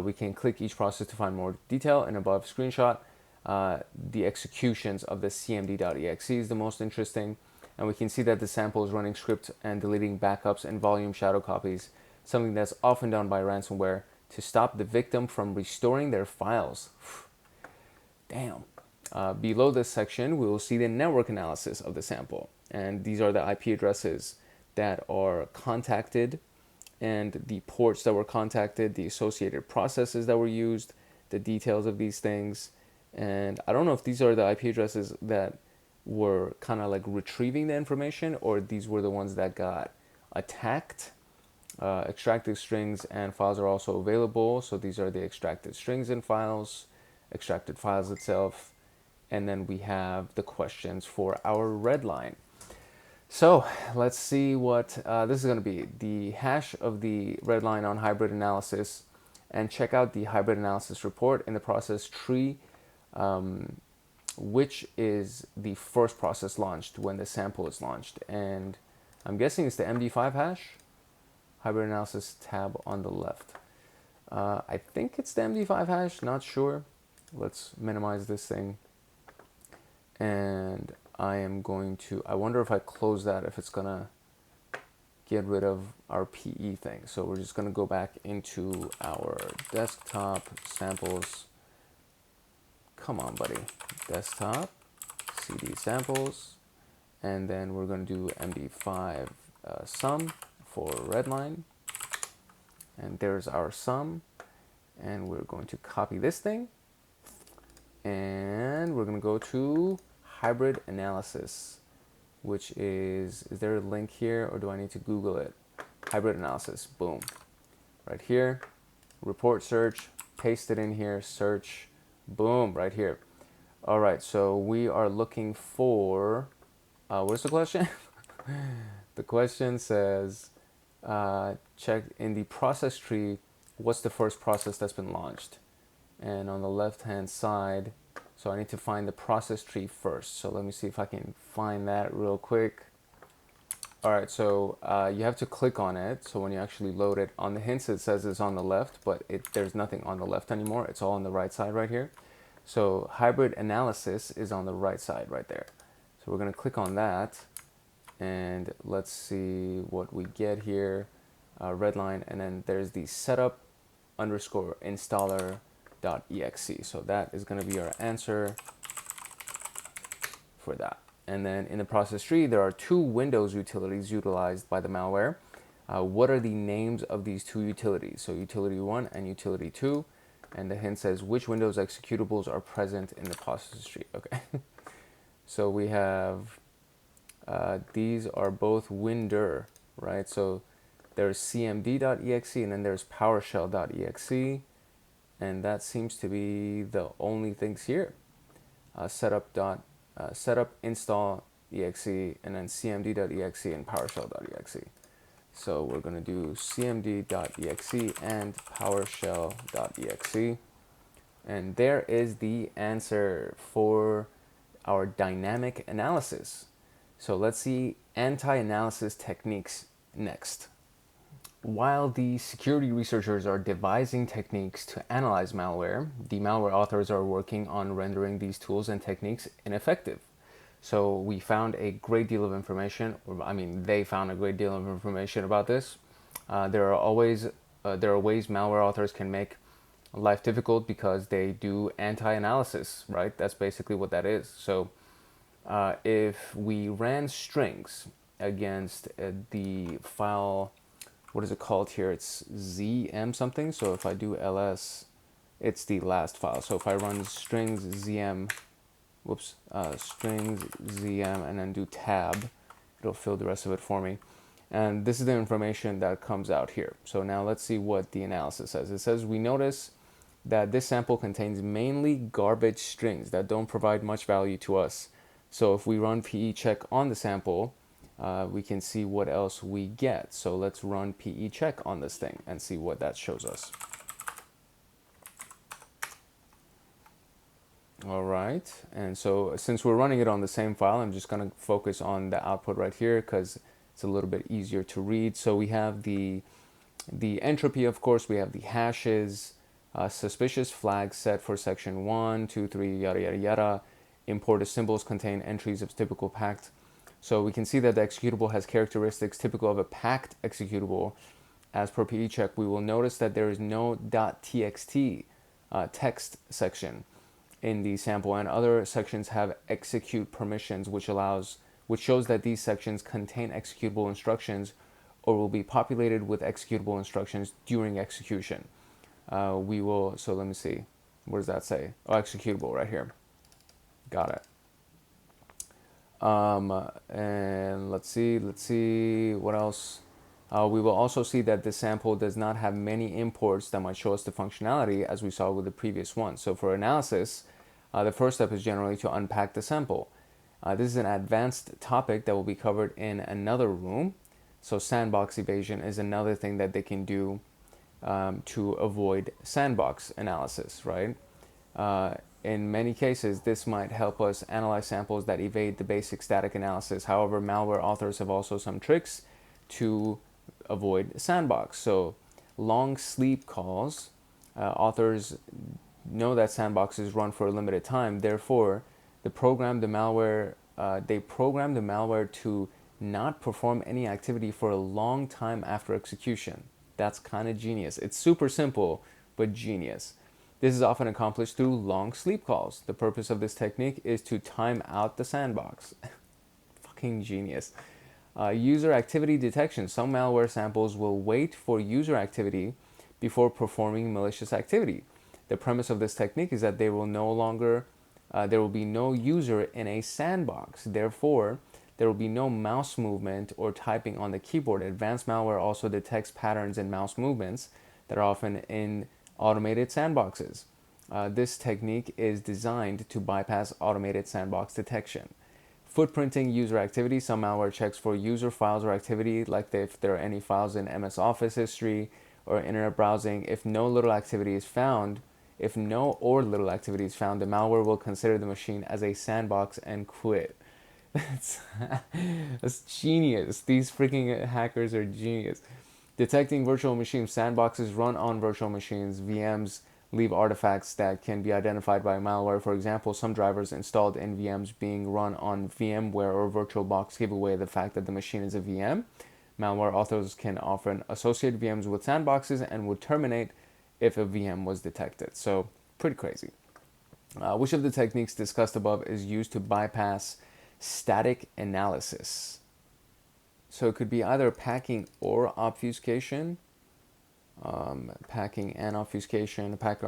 We can click each process to find more detail. In above screenshot, the executions of the cmd.exe is the most interesting. And we can see that the sample is running script and deleting backups and volume shadow copies, something that's often done by ransomware to stop the victim from restoring their files. Damn. Below this section, we will see the network analysis of the sample. And these are the IP addresses that are contacted and the ports that were contacted, the associated processes that were used, the details of these things. And I don't know if these are the IP addresses that were kind of like retrieving the information, or these were the ones that got attacked. Extracted strings and files are also available. So these are the extracted strings and files, extracted files itself. And then we have the questions for our Redline. So let's see what this is going to be. The hash of the Redline on hybrid analysis, and check out the hybrid analysis report in the process tree, which is the first process launched when the sample is launched. And I'm guessing it's the MD5 hash, hybrid analysis tab on the left. I think it's the MD5 hash, not sure. Let's minimize this thing. And I am going to, I wonder if I close that, if it's gonna get rid of our PE thing. So we're just gonna go back into our desktop samples. Come on, buddy. Desktop, CD samples, and then we're gonna do MD5 sum for Redline. And there's our sum. And we're going to copy this thing. And we're gonna go to hybrid analysis, which is there a link here, or do I need to Google it? Hybrid analysis, boom. Right here, report search, paste it in here, search, boom, right here. All right, so we are looking for, what's the question? The question says, check in the process tree, what's the first process that's been launched? And on the left-hand side, so I need to find the process tree first. So let me see if I can find that real quick. All right, so you have to click on it. So when you actually load it, on the hints it says it's on the left, but there's nothing on the left anymore. It's all on the right side right here. So hybrid analysis is on the right side right there. So we're gonna click on that, and let's see what we get here. Redline, and then there's the setup underscore installer.exe. So that is going to be our answer for that. And then in the process tree, there are two Windows utilities utilized by the malware. What are the names of these two utilities? So utility 1 and utility 2. And the hint says which Windows executables are present in the process tree. Okay. So we have, these are both Winder, right? So there's cmd.exe and then there's PowerShell.exe. And that seems to be the only things here. Setup install exe, and then cmd.exe and PowerShell.exe. So we're going to do cmd.exe and PowerShell.exe. And there is the answer for our dynamic analysis. So let's see anti-analysis techniques next. While the security researchers are devising techniques to analyze malware, the malware authors are working on rendering these tools and techniques ineffective. So we found a great deal of information, they found a great deal of information about this. There are ways malware authors can make life difficult because they do anti-analysis, right? That's basically what that is. So if we ran strings against the file, what is it called here? It's ZM something. So if I do ls, it's the last file. So if I run strings ZM, strings ZM, and then do tab, it'll fill the rest of it for me. And this is the information that comes out here. So now let's see what the analysis says. It says, we notice that this sample contains mainly garbage strings that don't provide much value to us. So if we run PE check on the sample, we can see what else we get. So let's run PE check on this thing and see what that shows us. All right, and so since we're running it on the same file, I'm just going to focus on the output right here because it's a little bit easier to read. So we have the entropy, of course, we have the hashes, suspicious flags set for section 1, 2, 3, yada, yada, yada. Imported symbols contain entries of typical packed. So we can see that the executable has characteristics typical of a packed executable. As per PE check, we will notice that there is no .txt text section in the sample, and other sections have execute permissions, which shows that these sections contain executable instructions or will be populated with executable instructions during execution. So let me see, what does that say? Oh, executable right here. Got it. And let's see what else. We will also see that the sample does not have many imports that might show us the functionality as we saw with the previous one. So for analysis, the first step is generally to unpack the sample. This is an advanced topic that will be covered in another room. So sandbox evasion is another thing that they can do to avoid sandbox analysis, right? In many cases, this might help us analyze samples that evade the basic static analysis. However, malware authors have also some tricks to avoid sandbox. So long sleep calls, authors know that sandboxes run for a limited time. Therefore, they program the malware to not perform any activity for a long time after execution. That's kind of genius. It's super simple, but genius. This is often accomplished through long sleep calls. The purpose of this technique is to time out the sandbox. Fucking genius. User activity detection. Some malware samples will wait for user activity before performing malicious activity. The premise of this technique is that there will be no user in a sandbox. Therefore, there will be no mouse movement or typing on the keyboard. Advanced malware also detects patterns in mouse movements that are often in automated sandboxes. This technique is designed to bypass automated sandbox detection. Footprinting user activity. Some malware checks for user files or activity, like if there are any files in MS Office history or internet browsing. If no or little activity is found, the malware will consider the machine as a sandbox and quit. That's genius. These freaking hackers are genius. Detecting virtual machines. Sandboxes run on virtual machines. VMs leave artifacts that can be identified by malware. For example, some drivers installed in VMs being run on VMware or VirtualBox give away the fact that the machine is a VM. Malware authors can often associate VMs with sandboxes and would terminate if a VM was detected. So, pretty crazy. Which of the techniques discussed above is used to bypass static analysis? So it could be either packing or obfuscation. Packing and obfuscation. A packer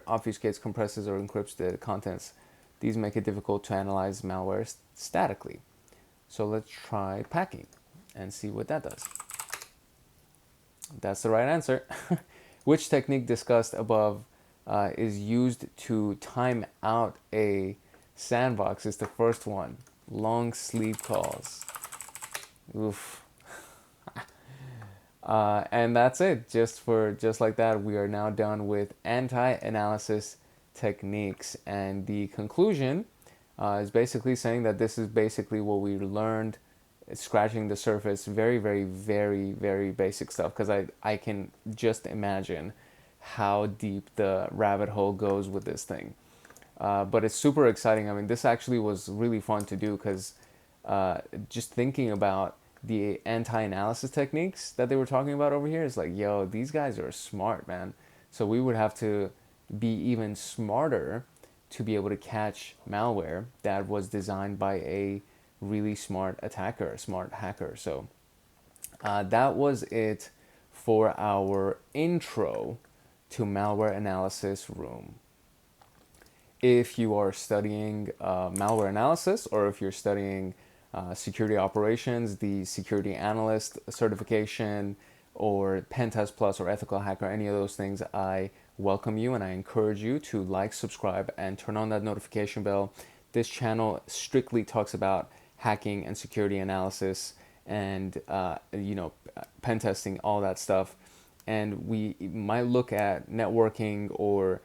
obfuscates, compresses, or encrypts the contents. These make it difficult to analyze malware statically. So let's try packing and see what that does. That's the right answer. Which technique discussed above is used to time out a sandbox? Is the first one. Long sleep calls. Oof. And that's it. Just like that, we are now done with anti-analysis techniques. And the conclusion is basically saying that this is basically what we learned, scratching the surface, very, very, very, very basic stuff. Because I can just imagine how deep the rabbit hole goes with this thing. But it's super exciting. I mean, this actually was really fun to do because just thinking about the anti-analysis techniques that they were talking about over here is like, yo, these guys are smart, man. So we would have to be even smarter to be able to catch malware that was designed by a really smart attacker, a smart hacker. So that was it for our intro to malware analysis room. If you are studying malware analysis, or if you're studying security operations, the security analyst certification, or Pen Test Plus, or ethical hacker, any of those things, I welcome you and I encourage you to like, subscribe, and turn on that notification bell. This channel strictly talks about hacking and security analysis and pen testing, all that stuff. And we might look at networking or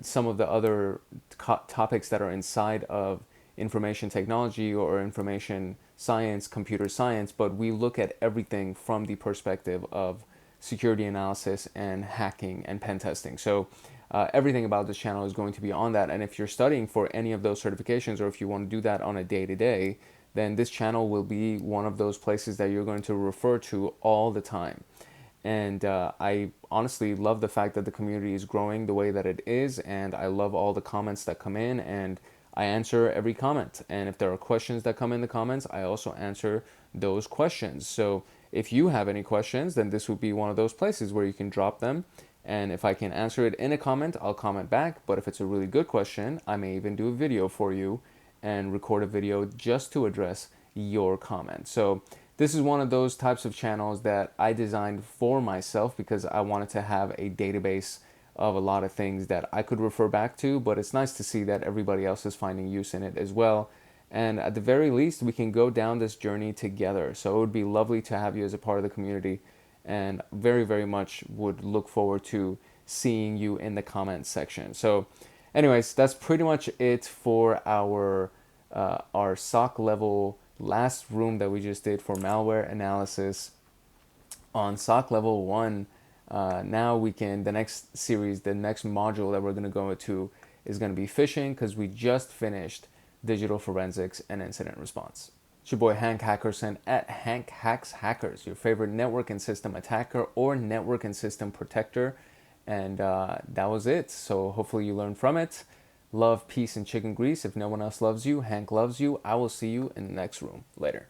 some of the other topics that are inside of information technology or information science, computer science, but we look at everything from the perspective of security analysis and hacking and pen testing. So everything about this channel is going to be on that. And if you're studying for any of those certifications, or if you want to do that on a day-to-day, then this channel will be one of those places that you're going to refer to all the time. And I honestly love the fact that the community is growing the way that it is, and I love all the comments that come in, and I answer every comment. And if there are questions that come in the comments, I also answer those questions. So if you have any questions, then this would be one of those places where you can drop them. And if I can answer it in a comment, I'll comment back. But if it's a really good question, I may even do a video for you and record a video just to address your comment. So this is one of those types of channels that I designed for myself because I wanted to have a database of a lot of things that I could refer back to, but it's nice to see that everybody else is finding use in it as well. And at the very least, we can go down this journey together. So it would be lovely to have you as a part of the community, and very, very much would look forward to seeing you in the comments section. So anyways, that's pretty much it for our SOC level last room that we just did for malware analysis. On SOC level 1, now we can, the next series, the next module that we're going to go into is going to be phishing, because we just finished digital forensics and incident response. It's your boy Hank Hackerson at Hank Hacks Hackers, your favorite network and system attacker or network and system protector. And that was it. So hopefully you learned from it. Love, peace, and chicken grease. If no one else loves you, Hank loves you. I will see you in the next room. Later.